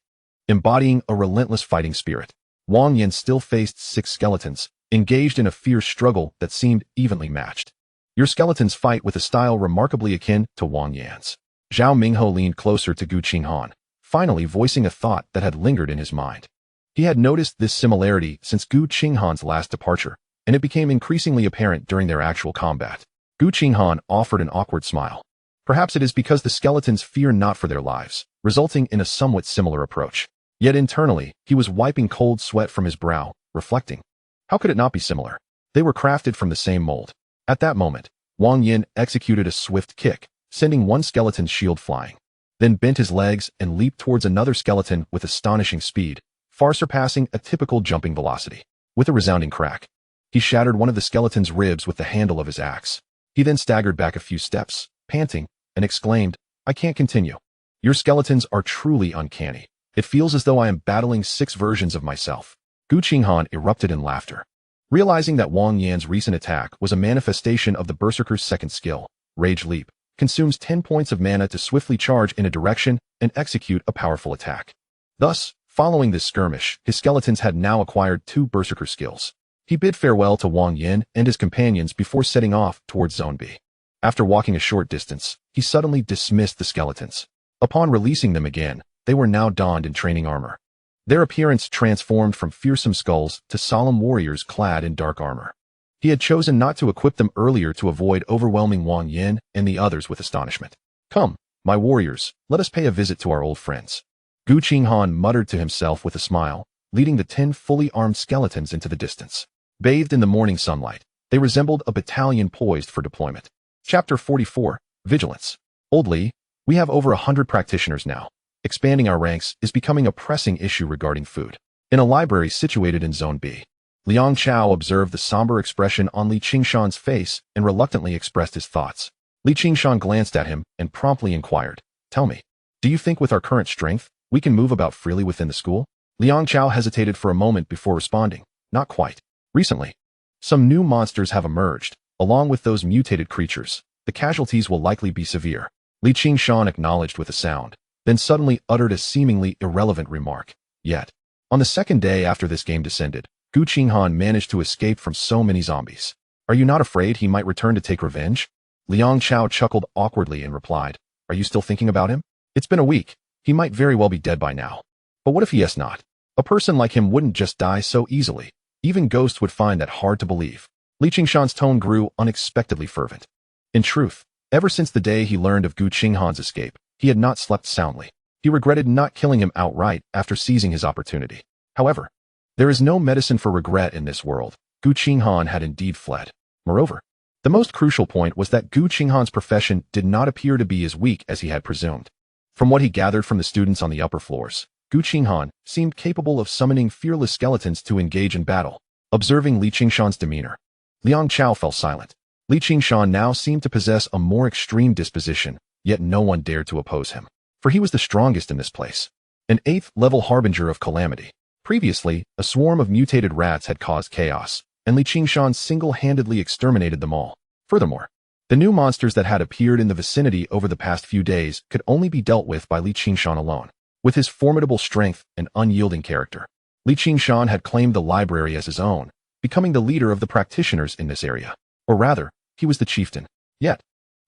embodying a relentless fighting spirit." Wang Yan still faced 6 skeletons, engaged in a fierce struggle that seemed evenly matched. "Your skeletons fight with a style remarkably akin to Wang Yan's." Zhao Mingho leaned closer to Gu Qinghan, finally voicing a thought that had lingered in his mind. He had noticed this similarity since Gu Qinghan's last departure, and it became increasingly apparent during their actual combat. Gu Qinghan offered an awkward smile. Perhaps it is because the skeletons fear not for their lives, resulting in a somewhat similar approach. Yet internally, he was wiping cold sweat from his brow, reflecting, how could it not be similar? They were crafted from the same mold. At that moment, Wang Yan executed a swift kick, sending one skeleton's shield flying, then bent his legs and leaped towards another skeleton with astonishing speed, far surpassing a typical jumping velocity. With a resounding crack, he shattered one of the skeleton's ribs with the handle of his axe. He then staggered back a few steps, panting, and exclaimed, "I can't continue. Your skeletons are truly uncanny. It feels as though I am battling 6 versions of myself." Gu Qinghan erupted in laughter. Realizing that Wang Yan's recent attack was a manifestation of the berserker's second skill, Rage Leap, consumes 10 points of mana to swiftly charge in a direction and execute a powerful attack. Thus, following this skirmish, his skeletons had now acquired 2 berserker skills. He bid farewell to Wang Yan and his companions before setting off towards Zone B. After walking a short distance, he suddenly dismissed the skeletons. Upon releasing them again, they were now donned in training armor. Their appearance transformed from fearsome skulls to solemn warriors clad in dark armor. He had chosen not to equip them earlier to avoid overwhelming Wang Yin and the others with astonishment. "Come, my warriors, let us pay a visit to our old friends." Gu Qinghan muttered to himself with a smile, leading the 10 fully armed skeletons into the distance. Bathed in the morning sunlight, they resembled a battalion poised for deployment. Chapter 44, Vigilance. "Old Li, we have over 100 practitioners now. Expanding our ranks is becoming a pressing issue regarding food." In a library situated in Zone B, Liang Chao observed the somber expression on Li Qingshan's face and reluctantly expressed his thoughts. Li Qingshan glanced at him and promptly inquired, "Tell me, do you think with our current strength, we can move about freely within the school?" Liang Chao hesitated for a moment before responding, "Not quite. Recently, some new monsters have emerged, along with those mutated creatures. The casualties will likely be severe." Li Qingshan acknowledged with a sound, then suddenly uttered a seemingly irrelevant remark. Yet, on the second day after this game descended, Gu Qinghan managed to escape from so many zombies. "Are you not afraid he might return to take revenge?" Liang Chao chuckled awkwardly and replied, "Are you still thinking about him? It's been a week. He might very well be dead by now. But what if he is not? A person like him wouldn't just die so easily. Even ghosts would find that hard to believe." Li Qingshan's tone grew unexpectedly fervent. In truth, ever since the day he learned of Gu Qinghan's escape, he had not slept soundly. He regretted not killing him outright after seizing his opportunity. However, there is no medicine for regret in this world. Gu Qinghan had indeed fled. Moreover, the most crucial point was that Gu Qinghan's profession did not appear to be as weak as he had presumed. From what he gathered from the students on the upper floors, Gu Qinghan seemed capable of summoning fearless skeletons to engage in battle. Observing Li Qingshan's demeanor, Liang Chao fell silent. Li Qingshan now seemed to possess a more extreme disposition, yet no one dared to oppose him, for he was the strongest in this place. An 8th-level harbinger of calamity. Previously, a swarm of mutated rats had caused chaos, and Li Qingshan single-handedly exterminated them all. Furthermore, the new monsters that had appeared in the vicinity over the past few days could only be dealt with by Li Qingshan alone. With his formidable strength and unyielding character, Li Qingshan had claimed the library as his own, becoming the leader of the practitioners in this area. Or rather, he was the chieftain. Yet,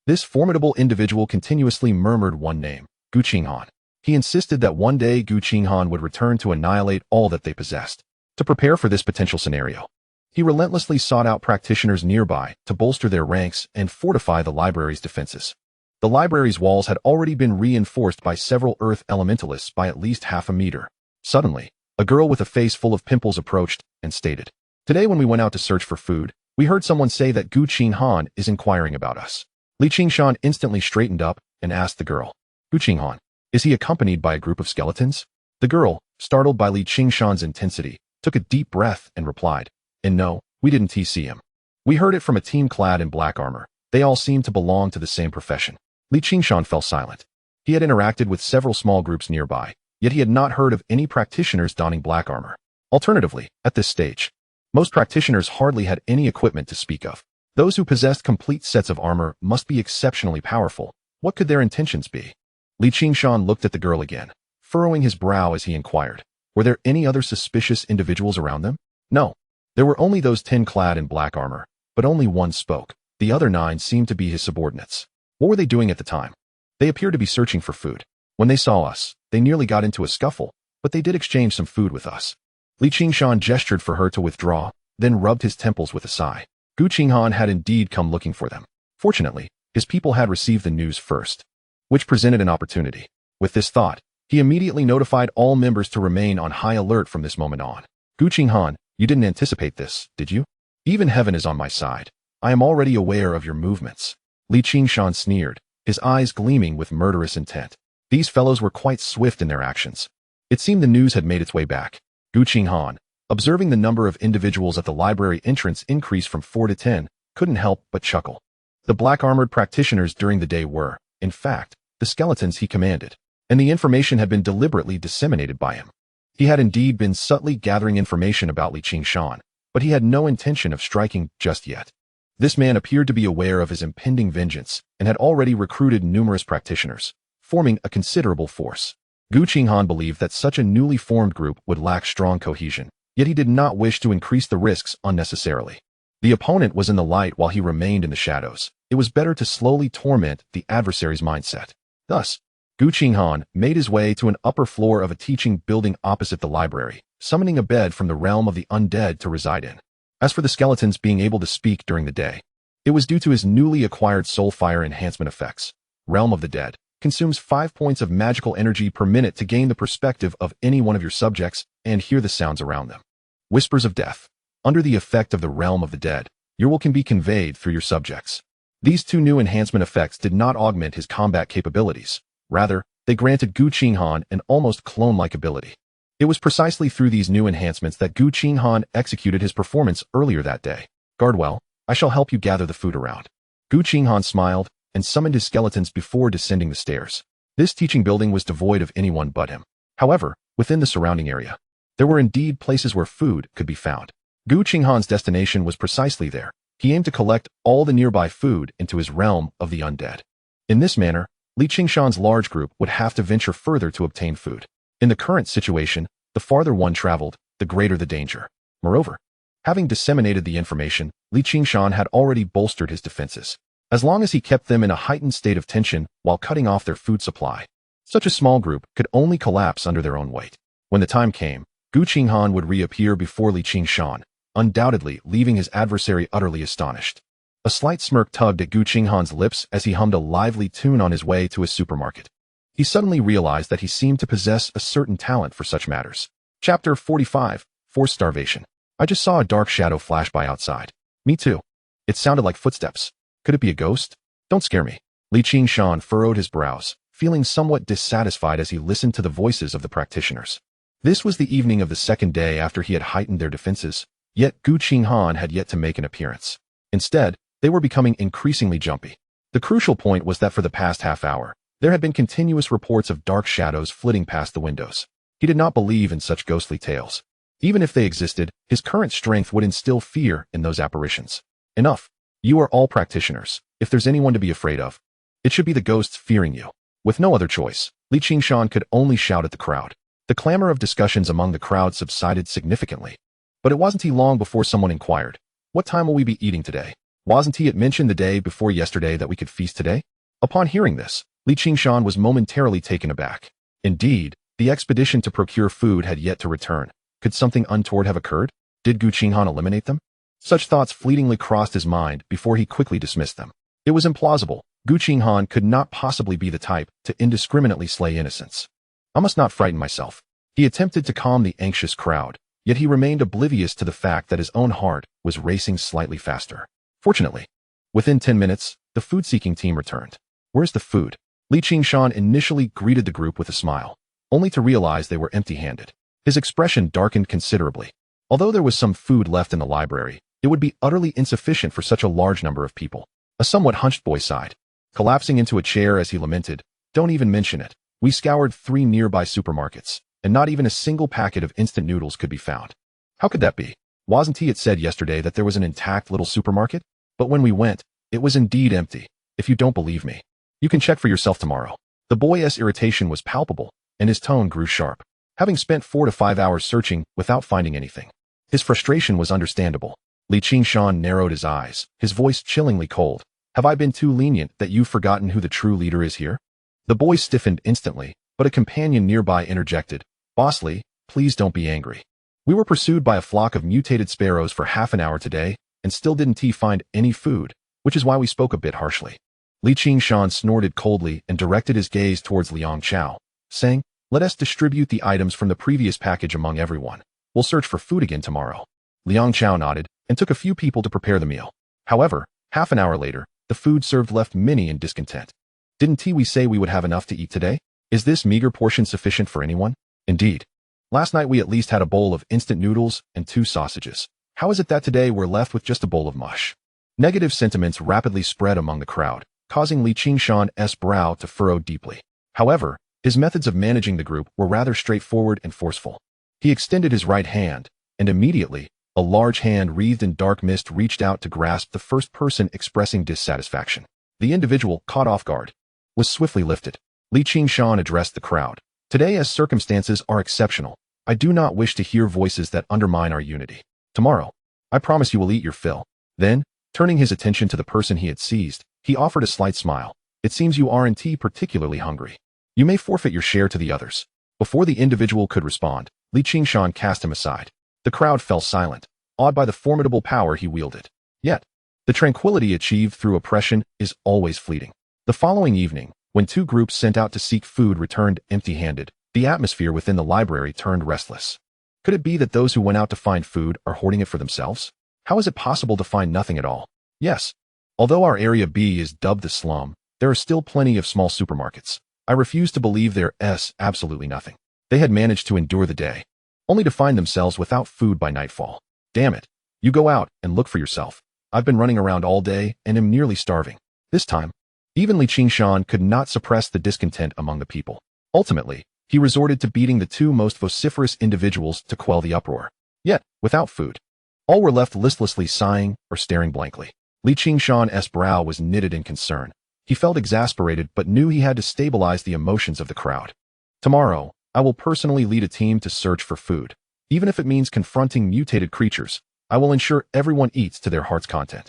this formidable individual continuously murmured one name, Gu Qinghan. He insisted that one day Gu Qinghan would return to annihilate all that they possessed. To prepare for this potential scenario, he relentlessly sought out practitioners nearby to bolster their ranks and fortify the library's defenses. The library's walls had already been reinforced by several earth elementalists by at least half a meter. Suddenly, a girl with a face full of pimples approached and stated, "Today when we went out to search for food, we heard someone say that Gu Qinghan is inquiring about us." Li Qingshan instantly straightened up and asked the girl, "Gu Qinghan, is he accompanied by a group of skeletons?" The girl, startled by Li Qingshan's intensity, took a deep breath and replied, "And no, we didn't see him. We heard it from a team clad in black armor. They all seemed to belong to the same profession." Li Qingshan fell silent. He had interacted with several small groups nearby, yet he had not heard of any practitioners donning black armor. Alternatively, at this stage, most practitioners hardly had any equipment to speak of. Those who possessed complete sets of armor must be exceptionally powerful. What could their intentions be? Li Qingshan looked at the girl again, furrowing his brow as he inquired, "Were there any other suspicious individuals around them?" "No. There were only those 10 clad in black armor, but only one spoke. The other 9 seemed to be his subordinates." "What were they doing at the time?" "They appeared to be searching for food. When they saw us, they nearly got into a scuffle, but they did exchange some food with us." Li Qingshan gestured for her to withdraw, then rubbed his temples with a sigh. Gu Qinghan had indeed come looking for them. Fortunately, his people had received the news first, which presented an opportunity. With this thought, he immediately notified all members to remain on high alert from this moment on. "Gu Qinghan, you didn't anticipate this, did you? Even heaven is on my side. I am already aware of your movements." Li Qingshan sneered, his eyes gleaming with murderous intent. These fellows were quite swift in their actions. It seemed the news had made its way back. Gu Qinghan, observing the number of individuals at the library entrance increase from 4 to 10, couldn't help but chuckle. The black-armored practitioners during the day were, in fact, the skeletons he commanded, and the information had been deliberately disseminated by him. He had indeed been subtly gathering information about Li Qingshan, but he had no intention of striking just yet. This man appeared to be aware of his impending vengeance and had already recruited numerous practitioners, forming a considerable force. Gu Qinghan believed that such a newly formed group would lack strong cohesion, yet he did not wish to increase the risks unnecessarily. The opponent was in the light while he remained in the shadows. It was better to slowly torment the adversary's mindset. Thus, Gu Qinghan made his way to an upper floor of a teaching building opposite the library, summoning a bed from the realm of the undead to reside in. As for the skeletons being able to speak during the day, it was due to his newly acquired soul fire enhancement effects. Realm of the Dead consumes 5 points of magical energy per minute to gain the perspective of any one of your subjects and hear the sounds around them. Whispers of Death. Under the effect of the Realm of the Dead, your will can be conveyed through your subjects. These 2 new enhancement effects did not augment his combat capabilities. Rather, they granted Gu Qinghan an almost clone-like ability. It was precisely through these new enhancements that Gu Qinghan executed his performance earlier that day. Guard well, I shall help you gather the food around. Gu Qinghan smiled and summoned his skeletons before descending the stairs. This teaching building was devoid of anyone but him. However, within the surrounding area, there were indeed places where food could be found. Gu Qinghan's destination was precisely there. He aimed to collect all the nearby food into his realm of the undead. In this manner, Li Qingshan's large group would have to venture further to obtain food. In the current situation, the farther one traveled, the greater the danger. Moreover, having disseminated the information, Li Qingshan had already bolstered his defenses. As long as he kept them in a heightened state of tension while cutting off their food supply, such a small group could only collapse under their own weight. When the time came, Gu Qinghan would reappear before Li Qingshan, undoubtedly leaving his adversary utterly astonished. A slight smirk tugged at Gu Qinghan's lips as he hummed a lively tune on his way to his supermarket. He suddenly realized that he seemed to possess a certain talent for such matters. Chapter 45, Forced Starvation. I just saw a dark shadow flash by outside. Me too. It sounded like footsteps. Could it be a ghost? Don't scare me. Li Qingshan furrowed his brows, feeling somewhat dissatisfied as he listened to the voices of the practitioners. This was the evening of the second day after he had heightened their defenses, yet Gu Qinghan had yet to make an appearance. Instead, they were becoming increasingly jumpy. The crucial point was that for the past half hour, there had been continuous reports of dark shadows flitting past the windows. He did not believe in such ghostly tales. Even if they existed, his current strength would instill fear in those apparitions. Enough. You are all practitioners. If there's anyone to be afraid of, it should be the ghosts fearing you. With no other choice, Li Qingshan could only shout at the crowd. The clamor of discussions among the crowd subsided significantly. But it wasn't long before someone inquired, "What time will we be eating today? Wasn't it mentioned the day before yesterday that we could feast today?" Upon hearing this, Li Qingshan was momentarily taken aback. Indeed, the expedition to procure food had yet to return. Could something untoward have occurred? Did Gu Qinghan eliminate them? Such thoughts fleetingly crossed his mind before he quickly dismissed them. It was implausible. Gu Qinghan could not possibly be the type to indiscriminately slay innocents. I must not frighten myself. He attempted to calm the anxious crowd, yet he remained oblivious to the fact that his own heart was racing slightly faster. Fortunately, within 10 minutes, the food-seeking team returned. Where's the food? Li Qingshan initially greeted the group with a smile, only to realize they were empty-handed. His expression darkened considerably. Although there was some food left in the library, it would be utterly insufficient for such a large number of people. A somewhat hunched boy sighed, collapsing into a chair as he lamented, "Don't even mention it. We scoured 3 nearby supermarkets, and not even a single packet of instant noodles could be found. How could that be? Wasn't it said yesterday that there was an intact little supermarket? But when we went, it was indeed empty. If you don't believe me, you can check for yourself tomorrow." The boy's irritation was palpable, and his tone grew sharp. Having spent 4 to 5 hours searching without finding anything, his frustration was understandable. Li Qingshan narrowed his eyes, his voice chillingly cold. "Have I been too lenient that you've forgotten who the true leader is here?" The boy stiffened instantly, but a companion nearby interjected, "Boss Li, please don't be angry. We were pursued by a flock of mutated sparrows for half an hour today, and still didn't find any food, which is why we spoke a bit harshly." Li Qingshan snorted coldly and directed his gaze towards Liang Chao, saying, "Let us distribute the items from the previous package among everyone. We'll search for food again tomorrow." Liang Chao nodded and took a few people to prepare the meal. However, half an hour later, the food served left many in discontent. "Didn't we say we would have enough to eat today? Is this meager portion sufficient for anyone?" "Indeed. Last night we at least had a bowl of instant noodles and 2 sausages. How is it that today we're left with just a bowl of mush?" Negative sentiments rapidly spread among the crowd, causing Li Qingshan's brow to furrow deeply. However, his methods of managing the group were rather straightforward and forceful. He extended his right hand, and immediately, a large hand wreathed in dark mist reached out to grasp the first person expressing dissatisfaction. The individual, caught off guard, was swiftly lifted. Li Qingshan addressed the crowd. "Today, as circumstances are exceptional, I do not wish to hear voices that undermine our unity. Tomorrow, I promise you will eat your fill." Then, turning his attention to the person he had seized, he offered a slight smile. "It seems you aren't particularly hungry." You may forfeit your share to the others. Before the individual could respond, Gu Qinghan cast him aside. The crowd fell silent, awed by the formidable power he wielded. Yet, the tranquility achieved through oppression is always fleeting. The following evening, when two groups sent out to seek food returned empty-handed, the atmosphere within the library turned restless. Could it be that those who went out to find food are hoarding it for themselves? How is it possible to find nothing at all? Yes. Although our Area B is dubbed the slum, there are still plenty of small supermarkets. I refuse to believe there's absolutely nothing. They had managed to endure the day, only to find themselves without food by nightfall. Damn it. You go out and look for yourself. I've been running around all day and am nearly starving. This time, even Gu Qinghan could not suppress the discontent among the people. Ultimately, he resorted to beating the two most vociferous individuals to quell the uproar. Yet, without food, all were left listlessly sighing or staring blankly. Gu Qinghan's brow was knitted in concern. He felt exasperated but knew he had to stabilize the emotions of the crowd. Tomorrow, I will personally lead a team to search for food. Even if it means confronting mutated creatures, I will ensure everyone eats to their heart's content.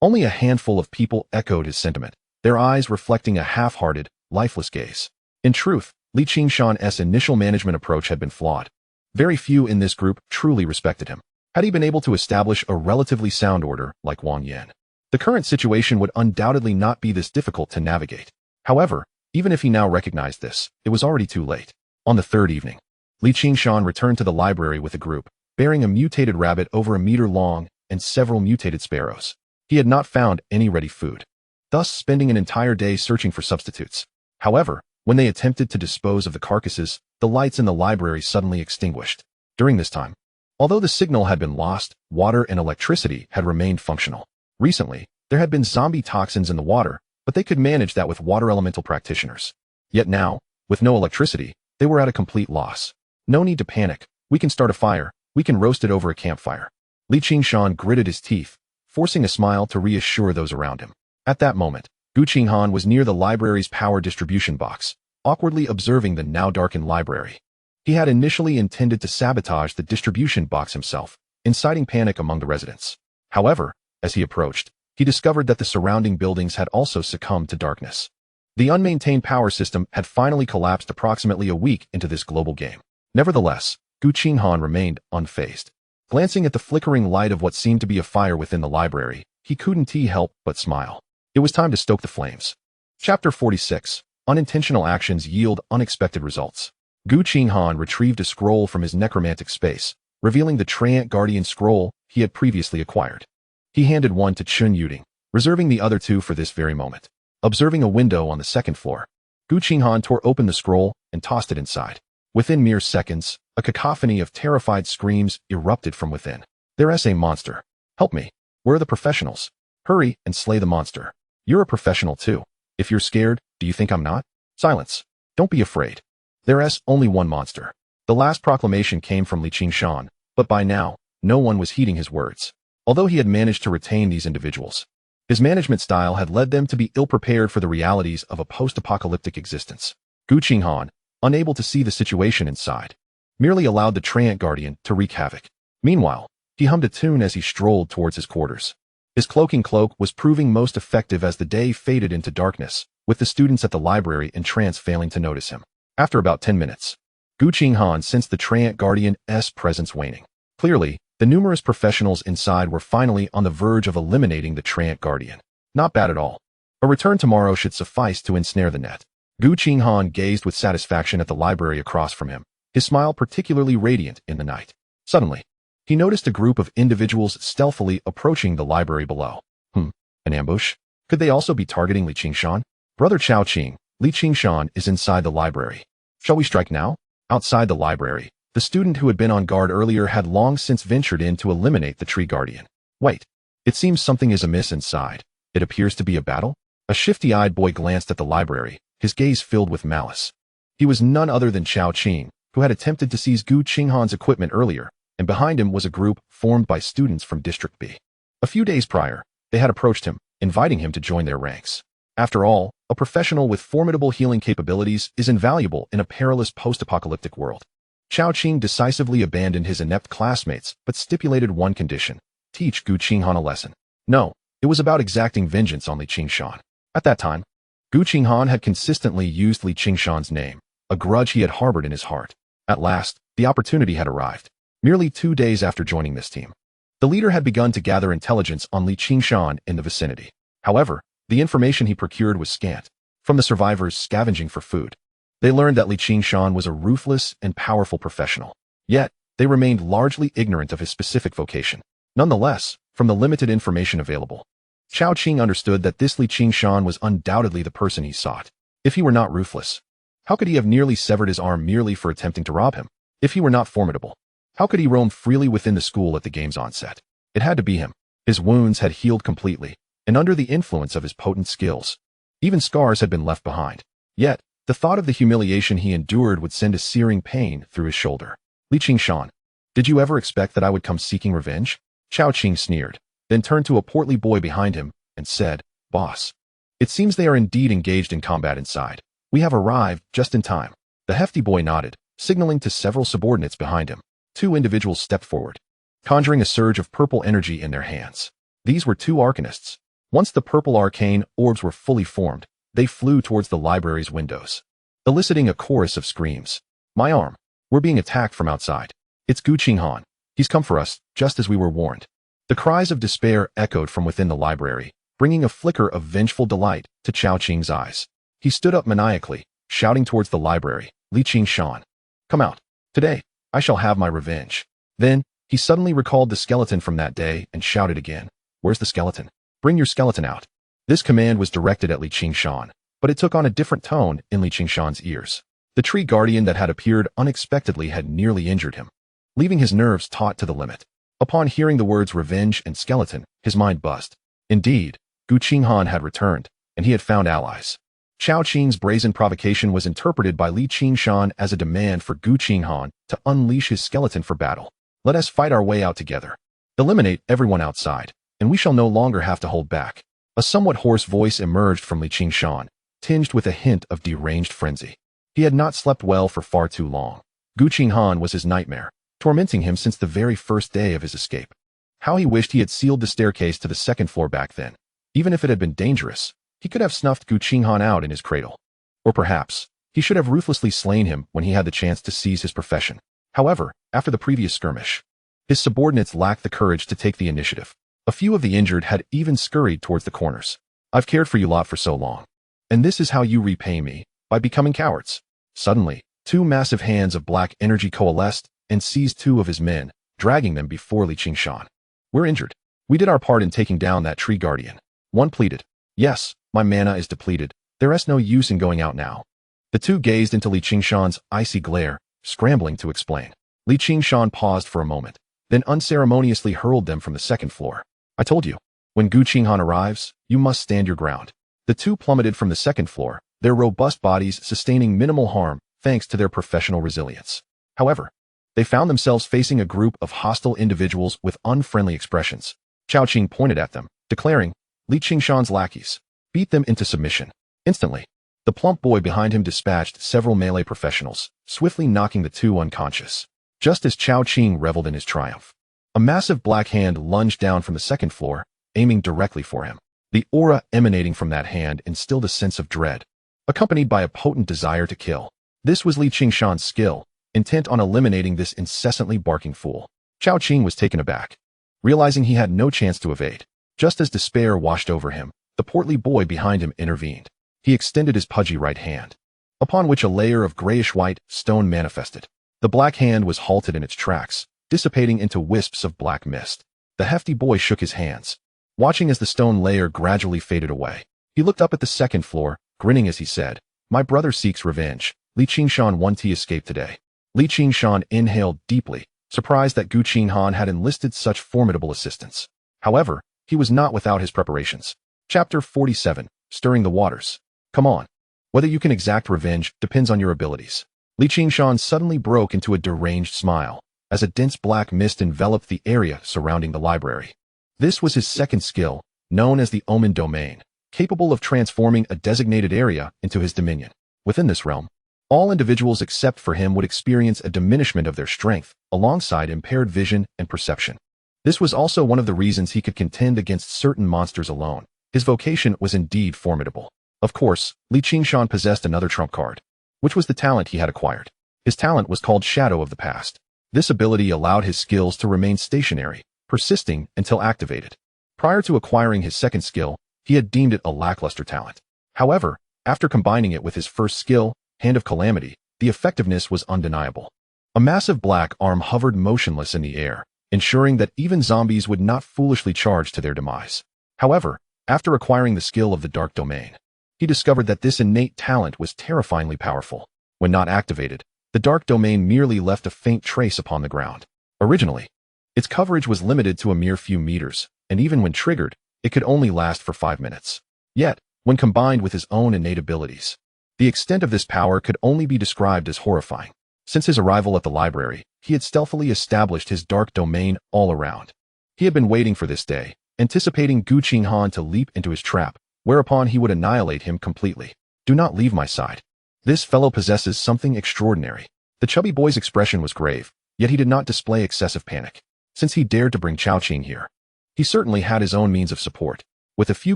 Only a handful of people echoed his sentiment, their eyes reflecting a half-hearted, lifeless gaze. In truth, Gu Qinghan's initial management approach had been flawed. Very few in this group truly respected him. Had he been able to establish a relatively sound order like Wang Yan, the current situation would undoubtedly not be this difficult to navigate. However, even if he now recognized this, it was already too late. On the third evening, Gu Qinghan returned to the library with a group, bearing a mutated rabbit over a meter long and several mutated sparrows. He had not found any ready food, thus spending an entire day searching for substitutes. However, when they attempted to dispose of the carcasses, the lights in the library suddenly extinguished. During this time, although the signal had been lost, water and electricity had remained functional. Recently, there had been zombie toxins in the water, but they could manage that with water elemental practitioners. Yet now, with no electricity, they were at a complete loss. No need to panic. We can start a fire. We can roast it over a campfire. Gu Qinghan gritted his teeth, forcing a smile to reassure those around him. At that moment, Gu Qinghan was near the library's power distribution box, awkwardly observing the now darkened library. He had initially intended to sabotage the distribution box himself, inciting panic among the residents. However, as he approached, he discovered that the surrounding buildings had also succumbed to darkness. The unmaintained power system had finally collapsed approximately a week into this global game. Nevertheless, Gu Qinghan remained unfazed. Glancing at the flickering light of what seemed to be a fire within the library, he couldn't help but smile. It was time to stoke the flames. Chapter 46. Unintentional actions yield unexpected results. Gu Qinghan retrieved a scroll from his necromantic space, revealing the Treant Guardian scroll he had previously acquired. He handed one to Chun Yuding, reserving the other two for this very moment. Observing a window on the second floor, Gu Qinghan tore open the scroll and tossed it inside. Within mere seconds, a cacophony of terrified screams erupted from within. There's a monster. Help me. Where are the professionals? Hurry and slay the monster. You're a professional too. If you're scared, do you think I'm not? Silence. Don't be afraid. There's only one monster. The last proclamation came from Gu Qinghan, but by now, no one was heeding his words. Although he had managed to retain these individuals, his management style had led them to be ill-prepared for the realities of a post-apocalyptic existence. Gu Qinghan, unable to see the situation inside, merely allowed the Treant Guardian to wreak havoc. Meanwhile, he hummed a tune as he strolled towards his quarters. His cloaking cloak was proving most effective as the day faded into darkness, with the students at the library in trance failing to notice him. After about 10 minutes, Gu Qinghan sensed the Treant Guardian's presence waning. Clearly, the numerous professionals inside were finally on the verge of eliminating the Treant Guardian. Not bad at all. A return tomorrow should suffice to ensnare the net. Gu Qinghan gazed with satisfaction at the library across from him, his smile particularly radiant in the night. Suddenly, he noticed a group of individuals stealthily approaching the library below. An ambush? Could they also be targeting Gu Qinghan? Brother Chao Qing, Gu Qinghan is inside the library. Shall we strike now? Outside the library, the student who had been on guard earlier had long since ventured in to eliminate the Tree Guardian. Wait, it seems something is amiss inside. It appears to be a battle? A shifty-eyed boy glanced at the library, his gaze filled with malice. He was none other than Chao Qing, who had attempted to seize Gu Qinghan's equipment earlier, and behind him was a group formed by students from District B. A few days prior, they had approached him, inviting him to join their ranks. After all, a professional with formidable healing capabilities is invaluable in a perilous post-apocalyptic world. Chao Qing decisively abandoned his inept classmates, but stipulated one condition: teach Gu Qinghan a lesson. No, it was about exacting vengeance on Gu Qinghan. At that time, Gu Qinghan had consistently used Li Qingshan's name, a grudge he had harbored in his heart. At last, the opportunity had arrived. Merely 2 days after joining this team, the leader had begun to gather intelligence on Li Qingshan in the vicinity. However, the information he procured was scant. From the survivors scavenging for food, they learned that Li Qingshan was a ruthless and powerful professional. Yet, they remained largely ignorant of his specific vocation. Nonetheless, from the limited information available, Chao Qing understood that this Li Qingshan was undoubtedly the person he sought. If he were not ruthless, how could he have nearly severed his arm merely for attempting to rob him? If he were not formidable, how could he roam freely within the school at the game's onset? It had to be him. His wounds had healed completely, and under the influence of his potent skills, even scars had been left behind. Yet, the thought of the humiliation he endured would send a searing pain through his shoulder. Li Qingshan, did you ever expect that I would come seeking revenge? Chao Qing sneered, then turned to a portly boy behind him and said, Boss, it seems they are indeed engaged in combat inside. We have arrived just in time. The hefty boy nodded, signaling to several subordinates behind him. 2 individuals stepped forward, conjuring a surge of purple energy in their hands. These were 2 arcanists. Once the purple arcane orbs were fully formed, they flew towards the library's windows, eliciting a chorus of screams. My arm. We're being attacked from outside. It's Gu Qinghan. He's come for us, just as we were warned. The cries of despair echoed from within the library, bringing a flicker of vengeful delight to Chao Qing's eyes. He stood up maniacally, shouting towards the library, Li Qingshan, come out. Today, I shall have my revenge. Then, he suddenly recalled the skeleton from that day and shouted again, Where's the skeleton? Bring your skeleton out. This command was directed at Li Qingshan, but it took on a different tone in Li Qingshan's ears. The tree guardian that had appeared unexpectedly had nearly injured him, leaving his nerves taut to the limit. Upon hearing the words revenge and skeleton, his mind buzzed. Indeed, Gu Qinghan had returned, and he had found allies. Chao Qing's brazen provocation was interpreted by Li Qingshan as a demand for Gu Qinghan to unleash his skeleton for battle. Let us fight our way out together. Eliminate everyone outside, and we shall no longer have to hold back. A somewhat hoarse voice emerged from Li Qingshan, tinged with a hint of deranged frenzy. He had not slept well for far too long. Gu Qinghan was his nightmare, tormenting him since the very first day of his escape. How he wished he had sealed the staircase to the 2nd floor back then. Even if it had been dangerous, he could have snuffed Gu Qinghan out in his cradle. Or perhaps, he should have ruthlessly slain him when he had the chance to seize his profession. However, after the previous skirmish, his subordinates lacked the courage to take the initiative. A few of the injured had even scurried towards the corners. I've cared for you lot for so long. And this is how you repay me, by becoming cowards. Suddenly, 2 massive hands of black energy coalesced and seized 2 of his men, dragging them before Li Qingshan. We're injured. We did our part in taking down that tree guardian. One pleaded. Yes, my mana is depleted. There is no use in going out now. The 2 gazed into Li Qingshan's icy glare, scrambling to explain. Li Qingshan paused for a moment, then unceremoniously hurled them from the 2nd floor. I told you, when Gu Qinghan arrives, you must stand your ground. The 2 plummeted from the 2nd floor, their robust bodies sustaining minimal harm thanks to their professional resilience. However, they found themselves facing a group of hostile individuals with unfriendly expressions. Chao Qing pointed at them, declaring, Li Qingshan's lackeys, beat them into submission. Instantly, the plump boy behind him dispatched several melee professionals, swiftly knocking the 2 unconscious. Just as Chao Qing reveled in his triumph, a massive black hand lunged down from the 2nd floor, aiming directly for him. The aura emanating from that hand instilled a sense of dread, accompanied by a potent desire to kill. This was Li Qingshan's skill, intent on eliminating this incessantly barking fool. Chao Qing was taken aback, realizing he had no chance to evade. Just as despair washed over him, the portly boy behind him intervened. He extended his pudgy right hand, upon which a layer of grayish-white stone manifested. The black hand was halted in its tracks, dissipating into wisps of black mist. The hefty boy shook his hands, watching as the stone layer gradually faded away. He looked up at the 2nd floor, grinning as he said, My brother seeks revenge. Li Qingshan won to escape today. Li Qingshan inhaled deeply, surprised that Gu Qinghan had enlisted such formidable assistance. However, he was not without his preparations. Chapter 47, Stirring the Waters. Come on. Whether you can exact revenge depends on your abilities. Li Qingshan suddenly broke into a deranged smile, as a dense black mist enveloped the area surrounding the library. This was his 2nd skill, known as the Omen Domain, capable of transforming a designated area into his dominion. Within this realm, all individuals except for him would experience a diminishment of their strength, alongside impaired vision and perception. This was also one of the reasons he could contend against certain monsters alone. His vocation was indeed formidable. Of course, Li Qingshan possessed another trump card, which was the talent he had acquired. His talent was called Shadow of the Past. This ability allowed his skills to remain stationary, persisting until activated. Prior to acquiring his second skill, he had deemed it a lackluster talent. However, after combining it with his first skill, Hand of Calamity, the effectiveness was undeniable. A massive black arm hovered motionless in the air, ensuring that even zombies would not foolishly charge to their demise. However, after acquiring the skill of the Dark Domain, he discovered that this innate talent was terrifyingly powerful. When not activated, the Dark Domain merely left a faint trace upon the ground. Originally, its coverage was limited to a mere few meters, and even when triggered, it could only last for 5 minutes. Yet, when combined with his own innate abilities, the extent of this power could only be described as horrifying. Since his arrival at the library, he had stealthily established his Dark Domain all around. He had been waiting for this day, anticipating Gu Qinghan to leap into his trap, whereupon he would annihilate him completely. Do not leave my side. This fellow possesses something extraordinary. The chubby boy's expression was grave, yet he did not display excessive panic. Since he dared to bring Chao Qing here, he certainly had his own means of support. With a few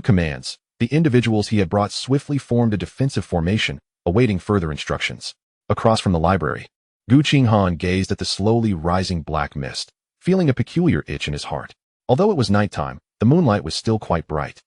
commands, the individuals he had brought swiftly formed a defensive formation, awaiting further instructions. Across from the library, Gu Qinghan gazed at the slowly rising black mist, feeling a peculiar itch in his heart. Although it was nighttime, the moonlight was still quite bright,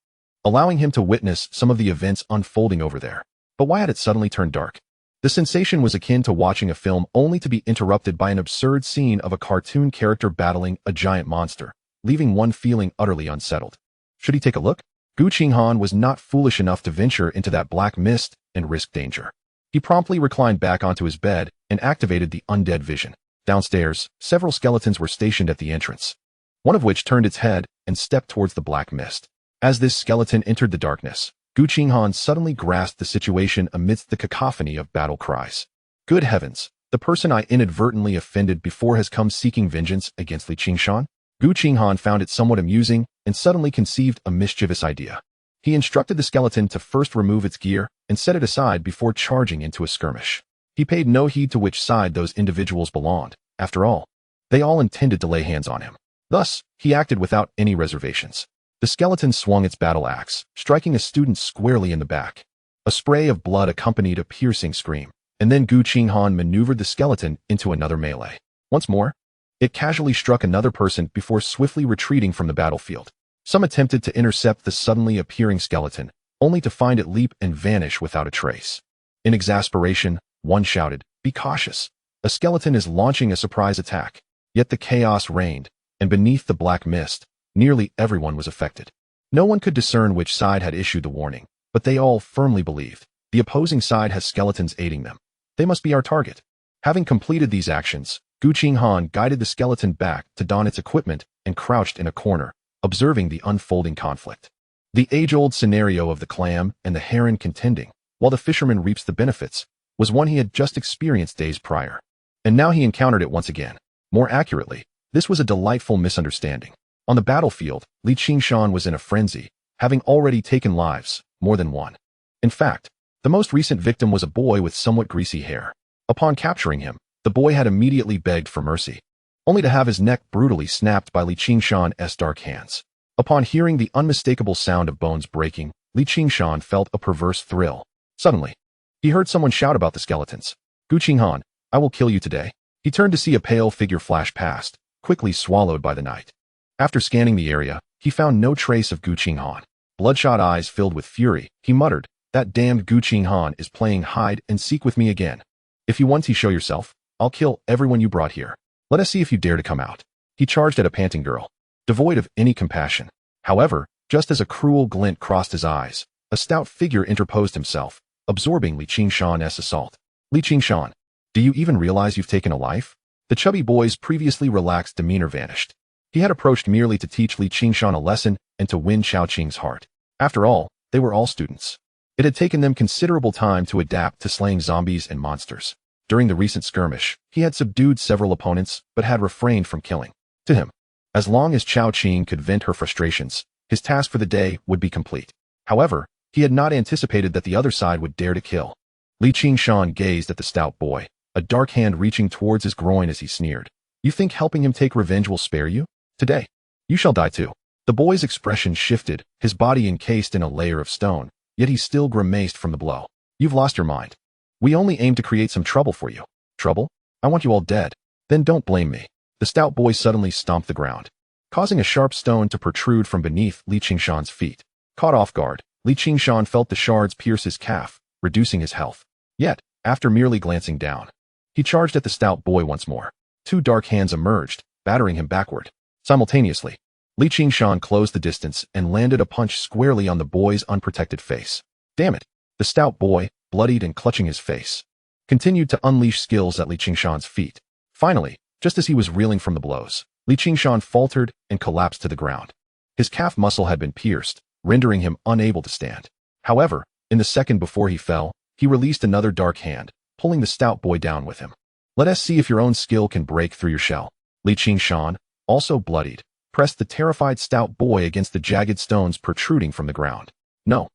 allowing him to witness some of the events unfolding over there. But why had it suddenly turned dark? The sensation was akin to watching a film only to be interrupted by an absurd scene of a cartoon character battling a giant monster, leaving one feeling utterly unsettled. Should he take a look? Gu Qinghan was not foolish enough to venture into that black mist and risk danger. He promptly reclined back onto his bed and activated the undead vision. Downstairs, several skeletons were stationed at the entrance, one of which turned its head and stepped towards the black mist. As this skeleton entered the darkness, Gu Qinghan suddenly grasped the situation amidst the cacophony of battle cries. Good heavens, the person I inadvertently offended before has come seeking vengeance against Li Qingshan? Gu Qinghan found it somewhat amusing and suddenly conceived a mischievous idea. He instructed the skeleton to first remove its gear and set it aside before charging into a skirmish. He paid no heed to which side those individuals belonged. After all, they all intended to lay hands on him. Thus, he acted without any reservations. The skeleton swung its battle axe, striking a student squarely in the back. A spray of blood accompanied a piercing scream, and then Gu Qinghan maneuvered the skeleton into another melee. Once more, it casually struck another person before swiftly retreating from the battlefield. Some attempted to intercept the suddenly appearing skeleton, only to find it leap and vanish without a trace. In exasperation, one shouted, "Be cautious! A skeleton is launching a surprise attack." Yet the chaos reigned, and beneath the black mist, nearly everyone was affected. No one could discern which side had issued the warning, but they all firmly believed the opposing side has skeletons aiding them. They must be our target. Having completed these actions, Gu Qinghan guided the skeleton back to don its equipment and crouched in a corner, observing the unfolding conflict. The age-old scenario of the clam and the heron contending, while the fisherman reaps the benefits, was one he had just experienced days prior. And now he encountered it once again. More accurately, this was a delightful misunderstanding. On the battlefield, Li Qingshan was in a frenzy, having already taken lives, more than one. In fact, the most recent victim was a boy with somewhat greasy hair. Upon capturing him, the boy had immediately begged for mercy, only to have his neck brutally snapped by Li Qingshan's dark hands. Upon hearing the unmistakable sound of bones breaking, Li Qingshan felt a perverse thrill. Suddenly, he heard someone shout about the skeletons. "Gu Qinghan, I will kill you today." He turned to see a pale figure flash past, quickly swallowed by the night. After scanning the area, he found no trace of Gu Qinghan. Bloodshot eyes filled with fury, he muttered, "That damned Gu Qinghan is playing hide and seek with me again. If you once show yourself, I'll kill everyone you brought here. Let us see if you dare to come out." He charged at a panting girl, devoid of any compassion. However, just as a cruel glint crossed his eyes, a stout figure interposed himself, absorbing Li Qingshan's assault. "Li Qingshan, do you even realize you've taken a life?" The chubby boy's previously relaxed demeanor vanished. He had approached merely to teach Li Qingshan a lesson and to win Chao Qing's heart. After all, they were all students. It had taken them considerable time to adapt to slaying zombies and monsters. During the recent skirmish, he had subdued several opponents, but had refrained from killing. To him, as long as Chao Qing could vent her frustrations, his task for the day would be complete. However, he had not anticipated that the other side would dare to kill. Li Qingshan gazed at the stout boy, a dark hand reaching towards his groin as he sneered. "You think helping him take revenge will spare you? Today, you shall die too." The boy's expression shifted, his body encased in a layer of stone, yet he still grimaced from the blow. You've lost your mind. We only aim to create some trouble for you. Trouble? I want you all dead. Then don't blame me. The stout boy suddenly stomped the ground, causing a sharp stone to protrude from beneath Li Qingshan's feet. Caught off guard, Li Qingshan felt the shards pierce his calf, reducing his health. Yet, after merely glancing down, he charged at the stout boy once more. Two dark hands emerged, battering him backward. Simultaneously, Li Qingshan closed the distance and landed a punch squarely on the boy's unprotected face. Damn it! The stout boy, bloodied and clutching his face, continued to unleash skills at Li Qingshan's feet. Finally, just as he was reeling from the blows, Li Qingshan faltered and collapsed to the ground. His calf muscle had been pierced, rendering him unable to stand. However, in the second before he fell, he released another dark hand, pulling the stout boy down with him. Let us see if your own skill can break through your shell. Li Qingshan, also bloodied, pressed the terrified stout boy against the jagged stones protruding from the ground. No.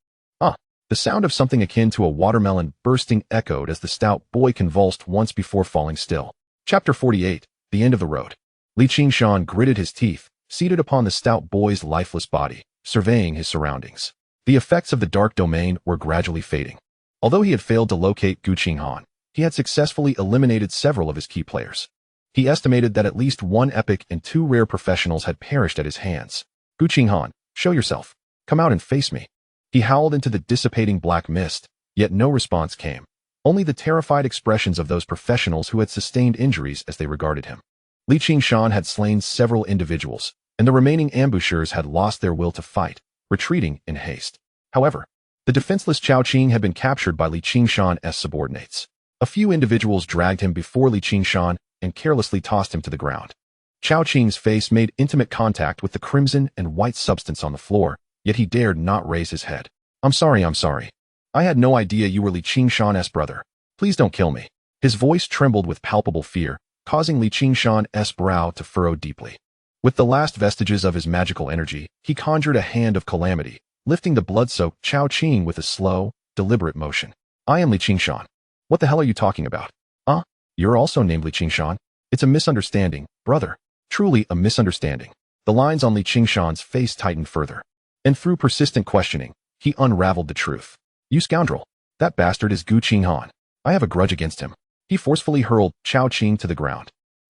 The sound of something akin to a watermelon bursting echoed as the stout boy convulsed once before falling still. Chapter 48, The End of the Road. Li Qingshan gritted his teeth, seated upon the stout boy's lifeless body, surveying his surroundings. The effects of the dark domain were gradually fading. Although he had failed to locate Gu Qinghan, he had successfully eliminated several of his key players. He estimated that at least one epic and two rare professionals had perished at his hands. Gu Qinghan, show yourself. Come out and face me. He howled into the dissipating black mist, yet no response came. Only the terrified expressions of those professionals who had sustained injuries as they regarded him. Li Qingshan had slain several individuals, and the remaining ambushers had lost their will to fight, retreating in haste. However, the defenseless Chao Qing had been captured by Li Qingshan's subordinates. A few individuals dragged him before Li Qingshan and carelessly tossed him to the ground. Chao Qing's face made intimate contact with the crimson and white substance on the floor, yet he dared not raise his head. I'm sorry. I had no idea you were Li Qingshan's brother. Please don't kill me. His voice trembled with palpable fear, causing Li Qingshan's brow to furrow deeply. With the last vestiges of his magical energy, he conjured a hand of calamity, lifting the blood-soaked Chao Qing with a slow, deliberate motion. I am Li Qingshan. What the hell are you talking about? You're also named Li Qingshan? It's a misunderstanding, brother. Truly a misunderstanding. The lines on Li Qingshan's face tightened further. And through persistent questioning, he unraveled the truth. You scoundrel. That bastard is Gu Qinghan. I have a grudge against him. He forcefully hurled Chao Qing to the ground,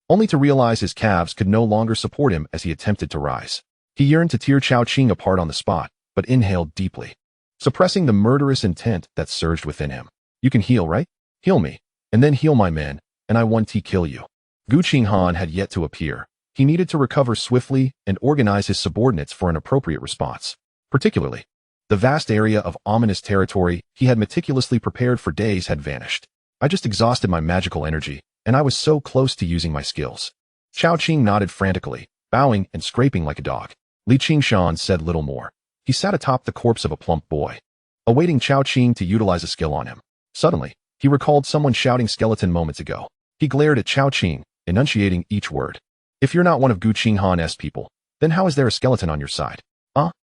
only to realize his calves could no longer support him as he attempted to rise. He yearned to tear Chao Qing apart on the spot, but inhaled deeply, suppressing the murderous intent that surged within him. You can heal, right? Heal me, and then heal my men, and I want to kill you. Gu Qinghan had yet to appear. He needed to recover swiftly and organize his subordinates for an appropriate response. Particularly, the vast area of ominous territory he had meticulously prepared for days had vanished. I just exhausted my magical energy, and I was so close to using my skills. Chao Qing nodded frantically, bowing and scraping like a dog. Li Qingshan said little more. He sat atop the corpse of a plump boy, awaiting Chao Qing to utilize a skill on him. Suddenly, he recalled someone shouting skeleton moments ago. He glared at Chao Qing, enunciating each word. If you're not one of Gu Qinghan's people, then how is there a skeleton on your side?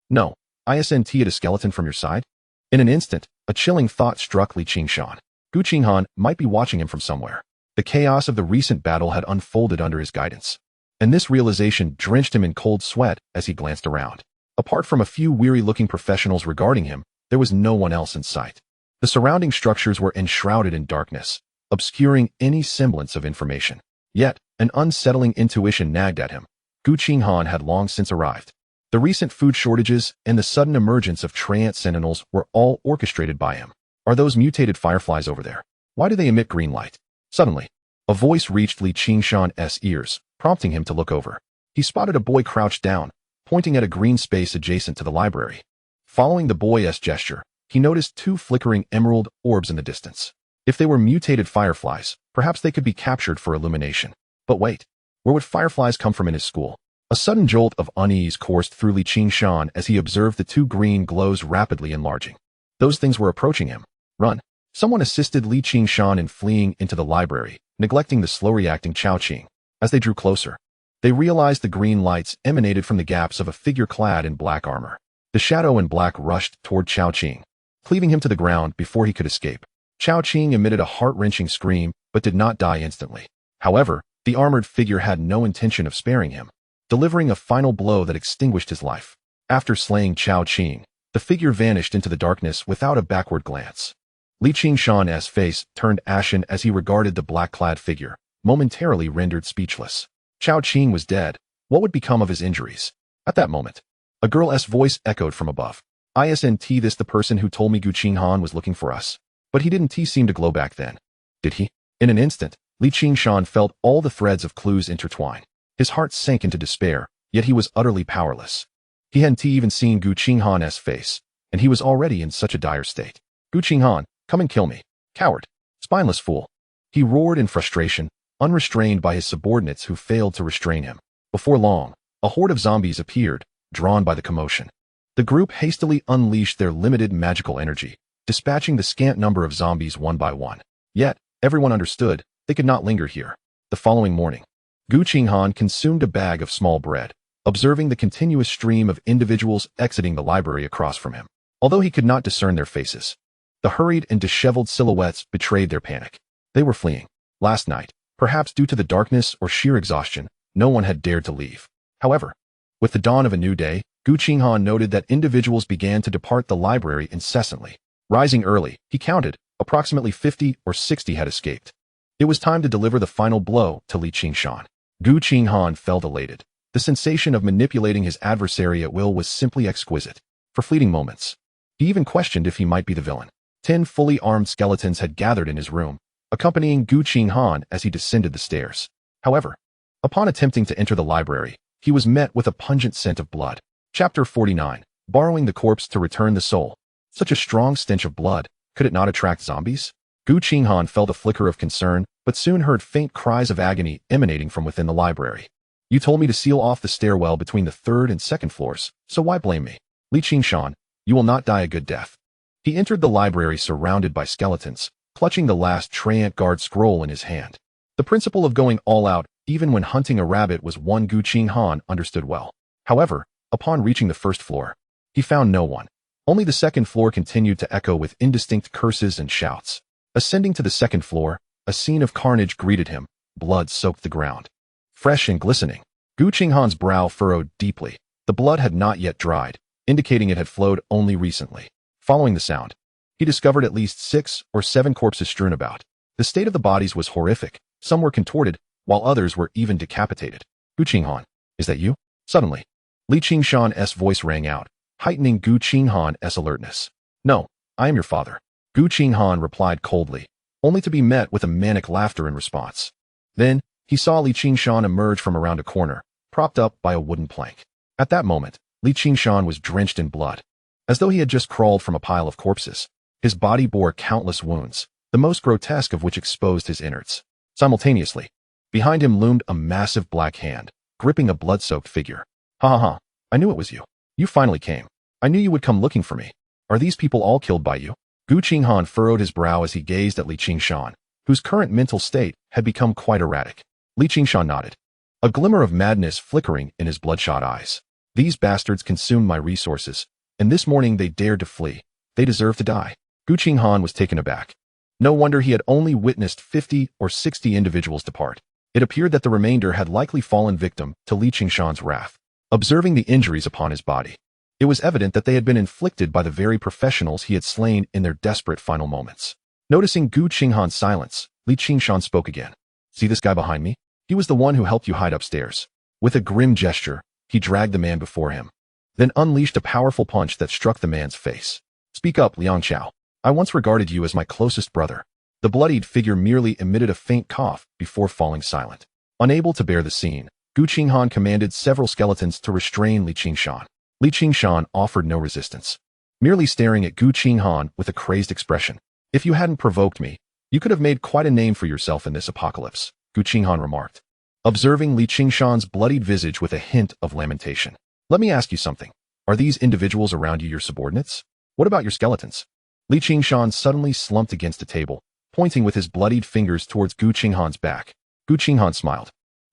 No. Isn't it a skeleton from your side? In an instant, a chilling thought struck Li Qingshan. Gu Qinghan might be watching him from somewhere. The chaos of the recent battle had unfolded under his guidance, and this realization drenched him in cold sweat as he glanced around. Apart from a few weary-looking professionals regarding him, there was no one else in sight. The surrounding structures were enshrouded in darkness, obscuring any semblance of information. Yet, an unsettling intuition nagged at him. Gu Qinghan had long since arrived. The recent food shortages and the sudden emergence of Treant sentinels were all orchestrated by him. Are those mutated fireflies over there? Why do they emit green light? Suddenly, a voice reached Li Qingshan's ears, prompting him to look over. He spotted a boy crouched down, pointing at a green space adjacent to the library. Following the boy's gesture, he noticed two flickering emerald orbs in the distance. If they were mutated fireflies, perhaps they could be captured for illumination. But wait, where would fireflies come from in his school? A sudden jolt of unease coursed through Li Qingshan as he observed the two green glows rapidly enlarging. Those things were approaching him. Run. Someone assisted Li Qingshan in fleeing into the library, neglecting the slow-reacting Chao Qing. As they drew closer, they realized the green lights emanated from the gaps of a figure clad in black armor. The shadow in black rushed toward Chao Qing, cleaving him to the ground before he could escape. Chao Qing emitted a heart-wrenching scream, but did not die instantly. However, the armored figure had no intention of sparing him, delivering a final blow that extinguished his life. After slaying Chao Qing, The figure vanished into the darkness without a backward glance. Li Qingshan's face turned ashen as he regarded the black-clad figure, momentarily rendered speechless. Chao Qing was dead. What would become of his injuries? At that moment, a girl's voice echoed from above. Isn't this the person who told me Gu Qinghan was looking for us? But he didn't seem to glow back then. Did he? In an instant, Li Qingshan felt all the threads of clues intertwine. His heart sank into despair, yet he was utterly powerless. He hadn't even seen Gu Qinghan's face, and he was already in such a dire state. Gu Qinghan, come and kill me. Coward. Spineless fool. He roared in frustration, unrestrained by his subordinates who failed to restrain him. Before long, a horde of zombies appeared, drawn by the commotion. The group hastily unleashed their limited magical energy, dispatching the scant number of zombies one by one. Yet, everyone understood, they could not linger here. The following morning, Gu Qinghan consumed a bag of small bread, observing the continuous stream of individuals exiting the library across from him. Although he could not discern their faces, the hurried and disheveled silhouettes betrayed their panic. They were fleeing. Last night, perhaps due to the darkness or sheer exhaustion, no one had dared to leave. However, with the dawn of a new day, Gu Qinghan noted that individuals began to depart the library incessantly. Rising early, he counted, approximately 50 or 60 had escaped. It was time to deliver the final blow to Li Qingshan. Gu Qinghan felt elated. The sensation of manipulating his adversary at will was simply exquisite. For fleeting moments, he even questioned if he might be the villain. 10 fully armed skeletons had gathered in his room, accompanying Gu Qinghan as he descended the stairs. However, upon attempting to enter the library, he was met with a pungent scent of blood. Chapter 49. Borrowing the corpse to return the soul. Such a strong stench of blood, could it not attract zombies? Gu Qinghan felt a flicker of concern, but soon heard faint cries of agony emanating from within the library. You told me to seal off the stairwell between the 3rd and 2nd floors, so why blame me? Li Qingshan, you will not die a good death. He entered the library surrounded by skeletons, clutching the last Treant Guard scroll in his hand. The principle of going all out, even when hunting a rabbit, was one Gu Qinghan understood well. However, upon reaching the 1st floor, he found no one. Only the 2nd floor continued to echo with indistinct curses and shouts. Ascending to the 2nd floor, a scene of carnage greeted him. Blood soaked the ground. Fresh and glistening. Gu Qinghan's brow furrowed deeply. The blood had not yet dried, indicating it had flowed only recently. Following the sound, he discovered at least 6 or 7 corpses strewn about. The state of the bodies was horrific. Some were contorted, while others were even decapitated. Gu Qinghan, is that you? Suddenly, Li Qingshan's voice rang out, heightening Gu Qinghan's alertness. No, I am your father. Gu Qinghan replied coldly, only to be met with a manic laughter in response. Then, he saw Li Qingshan emerge from around a corner, propped up by a wooden plank. At that moment, Li Qingshan was drenched in blood, as though he had just crawled from a pile of corpses. His body bore countless wounds, the most grotesque of which exposed his innards. Simultaneously, behind him loomed a massive black hand, gripping a blood-soaked figure. Ha ha ha, I knew it was you. You finally came. I knew you would come looking for me. Are these people all killed by you? Gu Qinghan furrowed his brow as he gazed at Li Qingshan, whose current mental state had become quite erratic. Li Qingshan nodded, a glimmer of madness flickering in his bloodshot eyes. These bastards consumed my resources, and this morning they dared to flee. They deserve to die. Gu Qinghan was taken aback. No wonder he had only witnessed 50 or 60 individuals depart. It appeared that the remainder had likely fallen victim to Li Qingshan's wrath. Observing the injuries upon his body, it was evident that they had been inflicted by the very professionals he had slain in their desperate final moments. Noticing Gu Qinghan's silence, Li Qingshan spoke again. See this guy behind me? He was the one who helped you hide upstairs. With a grim gesture, he dragged the man before him, then unleashed a powerful punch that struck the man's face. Speak up, Liang Chao. I once regarded you as my closest brother. The bloodied figure merely emitted a faint cough before falling silent. Unable to bear the scene, Gu Qinghan commanded several skeletons to restrain Li Qingshan. Li Qingshan offered no resistance, merely staring at Gu Qinghan with a crazed expression. If you hadn't provoked me, you could have made quite a name for yourself in this apocalypse, Gu Qinghan remarked, observing Li Qingshan's bloodied visage with a hint of lamentation. Let me ask you something. Are these individuals around you your subordinates? What about your skeletons? Li Qingshan suddenly slumped against a table, pointing with his bloodied fingers towards Gu Qinghan's back. Gu Qinghan smiled,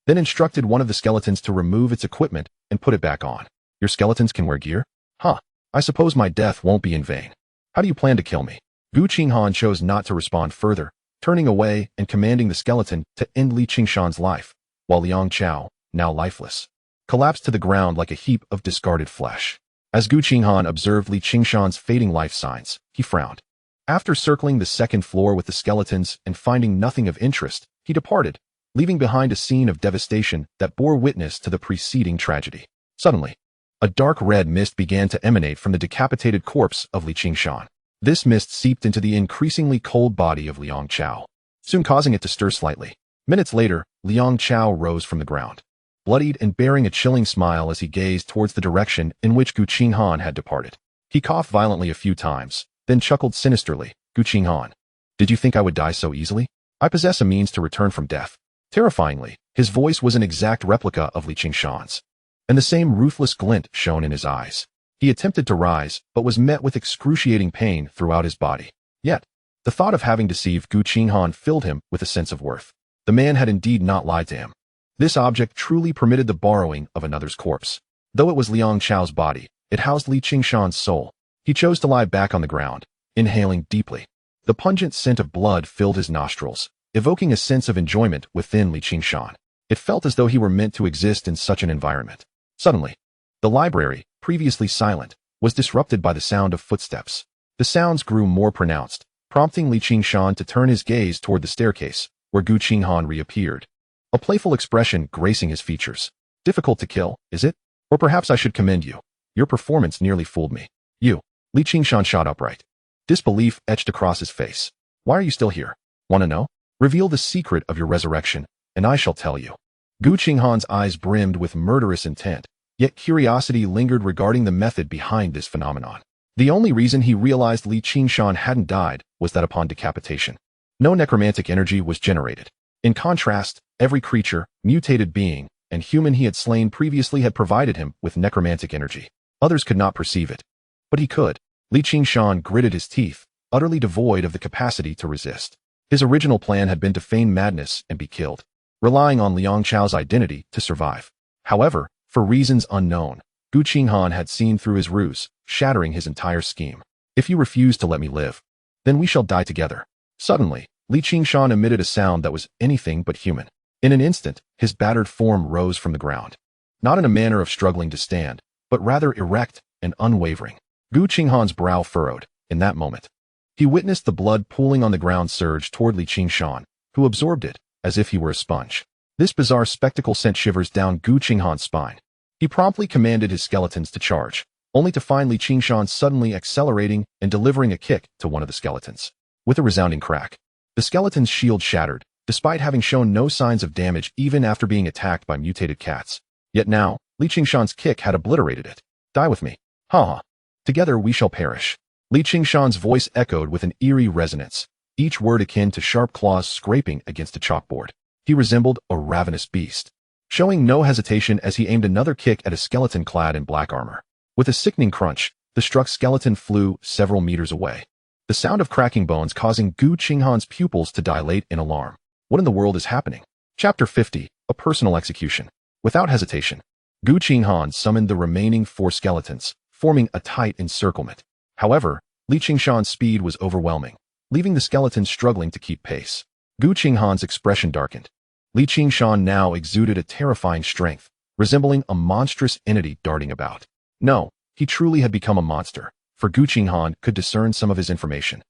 then instructed one of the skeletons to remove its equipment and put it back on. Your skeletons can wear gear? Huh. I suppose my death won't be in vain. How do you plan to kill me? Gu Qinghan chose not to respond further, turning away and commanding the skeleton to end Li Qingshan's life, while Liang Chao, now lifeless, collapsed to the ground like a heap of discarded flesh. As Gu Qinghan observed Li Qingshan's fading life signs, he frowned. After circling the second floor with the skeletons and finding nothing of interest, he departed, leaving behind a scene of devastation that bore witness to the preceding tragedy. Suddenly, a dark red mist began to emanate from the decapitated corpse of Li Qingshan. This mist seeped into the increasingly cold body of Liang Chao, soon causing it to stir slightly. Minutes later, Liang Chao rose from the ground, bloodied and bearing a chilling smile as he gazed towards the direction in which Gu Qinghan had departed. He coughed violently a few times, then chuckled sinisterly. Gu Qinghan, did you think I would die so easily? I possess a means to return from death. Terrifyingly, his voice was an exact replica of Li Qingshan's, and the same ruthless glint shone in his eyes. He attempted to rise, but was met with excruciating pain throughout his body. Yet, the thought of having deceived Gu Qinghan filled him with a sense of worth. The man had indeed not lied to him. This object truly permitted the borrowing of another's corpse. Though it was Liang Chao's body, it housed Li Qingshan's soul. He chose to lie back on the ground, inhaling deeply. The pungent scent of blood filled his nostrils, evoking a sense of enjoyment within Li Qingshan. It felt as though he were meant to exist in such an environment. Suddenly, the library, previously silent, was disrupted by the sound of footsteps. The sounds grew more pronounced, prompting Li Qingshan to turn his gaze toward the staircase, where Gu Qinghan reappeared, a playful expression gracing his features. Difficult to kill, is it? Or perhaps I should commend you. Your performance nearly fooled me. You. Li Qingshan shot upright. Disbelief etched across his face. Why are you still here? Want to know? Reveal the secret of your resurrection, and I shall tell you. Gu Qinghan's eyes brimmed with murderous intent, yet curiosity lingered regarding the method behind this phenomenon. The only reason he realized Li Qingshan hadn't died was that upon decapitation, no necromantic energy was generated. In contrast, every creature, mutated being, and human he had slain previously had provided him with necromantic energy. Others could not perceive it. But he could. Li Qingshan gritted his teeth, utterly devoid of the capacity to resist. His original plan had been to feign madness and be killed, relying on Liang Chao's identity to survive. However, for reasons unknown, Gu Qinghan had seen through his ruse, shattering his entire scheme. If you refuse to let me live, then we shall die together. Suddenly, Li Qingshan emitted a sound that was anything but human. In an instant, his battered form rose from the ground, not in a manner of struggling to stand, but rather erect and unwavering. Gu Qinghan's brow furrowed. In that moment, he witnessed the blood pooling on the ground surge toward Li Qingshan, who absorbed it as if he were a sponge. This bizarre spectacle sent shivers down Gu Qinghan's spine. He promptly commanded his skeletons to charge, only to find Li Qingshan suddenly accelerating and delivering a kick to one of the skeletons. With a resounding crack, the skeleton's shield shattered, despite having shown no signs of damage even after being attacked by mutated cats. Yet now, Li Qingshan's kick had obliterated it. Die with me. Ha ha. Together we shall perish. Li Qingshan's voice echoed with an eerie resonance, each word akin to sharp claws scraping against a chalkboard. He resembled a ravenous beast, showing no hesitation as he aimed another kick at a skeleton clad in black armor. With a sickening crunch, the struck skeleton flew several meters away, the sound of cracking bones causing Gu Qinghan's pupils to dilate in alarm. What in the world is happening? Chapter 50, A Personal Execution. Without hesitation, Gu Qinghan summoned the remaining 4 skeletons, forming a tight encirclement. However, Li Qingshan's speed was overwhelming, leaving the skeletons struggling to keep pace. Gu Qinghan's expression darkened. Li Qingshan now exuded a terrifying strength, resembling a monstrous entity darting about. No, he truly had become a monster, for Gu Qinghan could discern some of his information.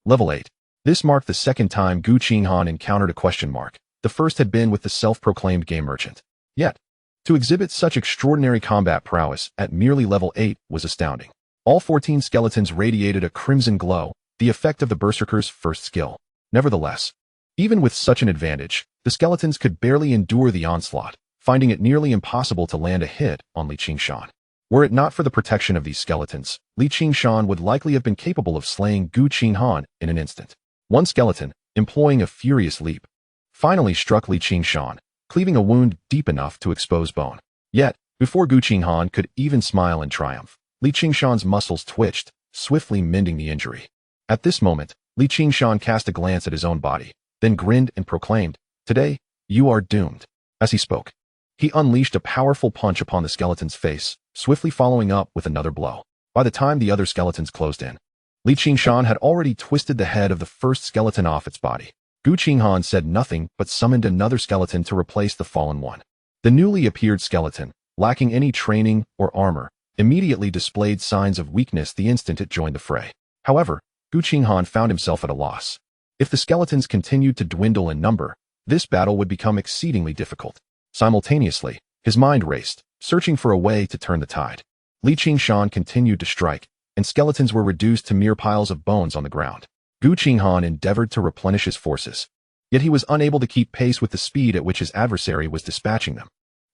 Level 8. This marked the second time Gu Qinghan encountered a question mark. The first had been with the self-proclaimed game merchant. Yet, to exhibit such extraordinary combat prowess at merely level 8 was astounding. All 14 skeletons radiated a crimson glow, the effect of the berserker's first skill. Nevertheless, even with such an advantage, the skeletons could barely endure the onslaught, finding it nearly impossible to land a hit on Li Qingshan. Were it not for the protection of these skeletons, Li Qingshan would likely have been capable of slaying Gu Qinghan in an instant. One skeleton, employing a furious leap, finally struck Li Qingshan, cleaving a wound deep enough to expose bone. Yet, before Gu Qinghan could even smile in triumph, Li Qingshan's muscles twitched, swiftly mending the injury. At this moment, Li Qingshan cast a glance at his own body, then grinned and proclaimed, "Today, you are doomed." As he spoke, he unleashed a powerful punch upon the skeleton's face, swiftly following up with another blow. By the time the other skeletons closed in, Li Qingshan had already twisted the head of the first skeleton off its body. Gu Qinghan said nothing but summoned another skeleton to replace the fallen one. The newly appeared skeleton, lacking any training or armor, immediately displayed signs of weakness the instant it joined the fray. However, Gu Qinghan found himself at a loss. If the skeletons continued to dwindle in number, this battle would become exceedingly difficult. Simultaneously, his mind raced, searching for a way to turn the tide. Li Qingshan continued to strike, and skeletons were reduced to mere piles of bones on the ground. Gu Qinghan endeavored to replenish his forces, yet he was unable to keep pace with the speed at which his adversary was dispatching them.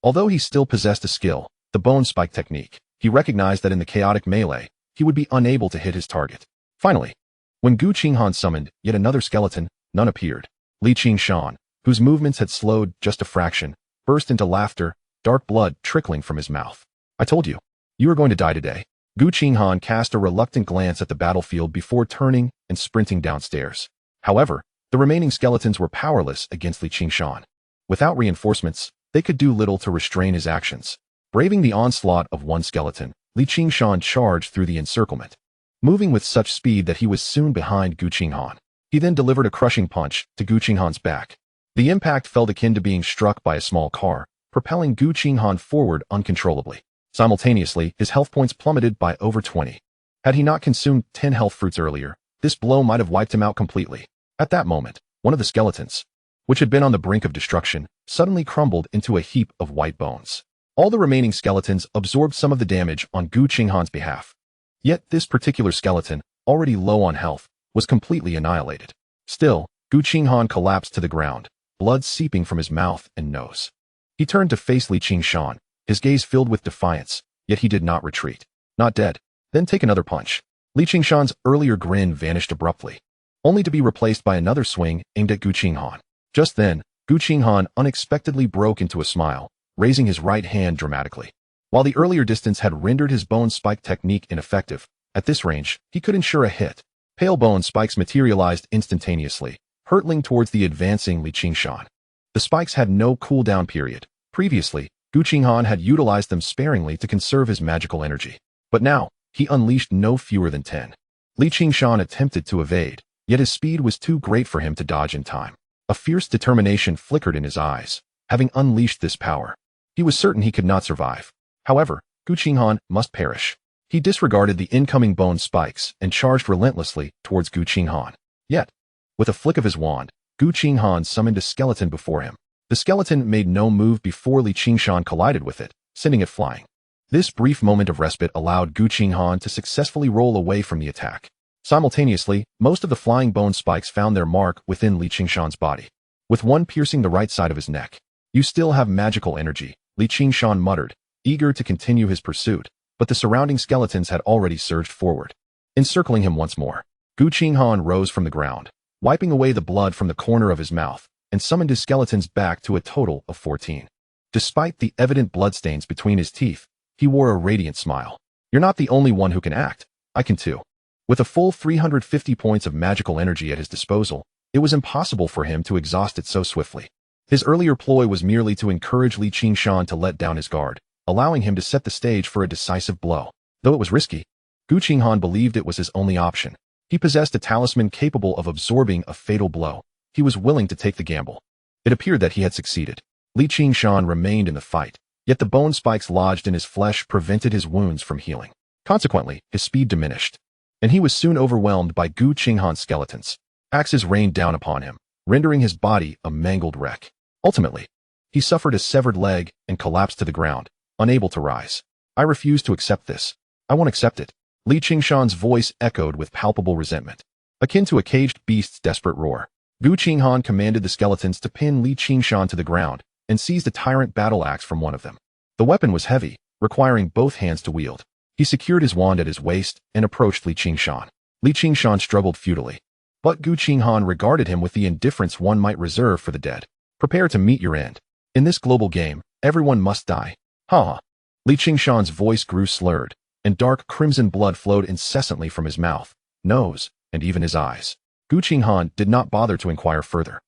Although he still possessed a skill, the bone spike technique, he recognized that in the chaotic melee, he would be unable to hit his target. Finally, when Gu Qinghan summoned yet another skeleton, none appeared. Li Qingshan, whose movements had slowed just a fraction, burst into laughter, dark blood trickling from his mouth. I told you, you were going to die today. Gu Qinghan cast a reluctant glance at the battlefield before turning and sprinting downstairs. However, the remaining skeletons were powerless against Li Qingshan. Without reinforcements, they could do little to restrain his actions. Braving the onslaught of one skeleton, Li Qingshan charged through the encirclement, moving with such speed that he was soon behind Gu Qinghan. He then delivered a crushing punch to Gu Qinghan's back. The impact felt akin to being struck by a small car, propelling Gu Qinghan forward uncontrollably. Simultaneously, his health points plummeted by over 20. Had he not consumed 10 health fruits earlier, this blow might have wiped him out completely. At that moment, one of the skeletons, which had been on the brink of destruction, suddenly crumbled into a heap of white bones. All the remaining skeletons absorbed some of the damage on Gu Qinghan's behalf. Yet this particular skeleton, already low on health, was completely annihilated. Still, Gu Qinghan collapsed to the ground, blood seeping from his mouth and nose. He turned to face Li Qingshan, his gaze filled with defiance, yet he did not retreat. Not dead. Then take another punch. Li Qingshan's earlier grin vanished abruptly, only to be replaced by another swing aimed at Gu Qinghan. Just then, Gu Qinghan unexpectedly broke into a smile, raising his right hand dramatically. While the earlier distance had rendered his bone spike technique ineffective, at this range, he could ensure a hit. Pale bone spikes materialized instantaneously, hurtling towards the advancing Li Qingshan. The spikes had no cooldown period. Previously, Gu Qinghan had utilized them sparingly to conserve his magical energy. But now, he unleashed no fewer than 10. Li Qingshan attempted to evade, yet his speed was too great for him to dodge in time. A fierce determination flickered in his eyes. Having unleashed this power, he was certain he could not survive. However, Gu Qinghan must perish. He disregarded the incoming bone spikes and charged relentlessly towards Gu Qinghan. Yet, with a flick of his wand, Gu Qinghan summoned a skeleton before him. The skeleton made no move before Li Qingshan collided with it, sending it flying. This brief moment of respite allowed Gu Qinghan to successfully roll away from the attack. Simultaneously, most of the flying bone spikes found their mark within Li Qingshan's body, with one piercing the right side of his neck. You still have magical energy, Li Qingshan muttered, eager to continue his pursuit, but the surrounding skeletons had already surged forward, encircling him once more. Gu Qinghan rose from the ground, wiping away the blood from the corner of his mouth, and summoned his skeletons back to a total of 14. Despite the evident bloodstains between his teeth, he wore a radiant smile. You're not the only one who can act. I can too. With a full 350 points of magical energy at his disposal, it was impossible for him to exhaust it so swiftly. His earlier ploy was merely to encourage Li Qingshan to let down his guard, allowing him to set the stage for a decisive blow. Though it was risky, Gu Qinghan believed it was his only option. He possessed a talisman capable of absorbing a fatal blow. He was willing to take the gamble. It appeared that he had succeeded. Li Qingshan remained in the fight, yet the bone spikes lodged in his flesh prevented his wounds from healing. Consequently, his speed diminished, and he was soon overwhelmed by Gu Qinghan's skeletons. Axes rained down upon him, rendering his body a mangled wreck. Ultimately, he suffered a severed leg and collapsed to the ground, unable to rise. I refuse to accept this. I won't accept it. Li Qingshan's voice echoed with palpable resentment, akin to a caged beast's desperate roar. Gu Qinghan commanded the skeletons to pin Li Qingshan to the ground and seized a tyrant battle axe from one of them. The weapon was heavy, requiring both hands to wield. He secured his wand at his waist and approached Li Qingshan. Li Qingshan struggled futilely, but Gu Qinghan regarded him with the indifference one might reserve for the dead. Prepare to meet your end. In this global game, everyone must die. Ha! Li Qingshan's voice grew slurred, and dark crimson blood flowed incessantly from his mouth, nose, and even his eyes. Gu Qinghan did not bother to inquire further,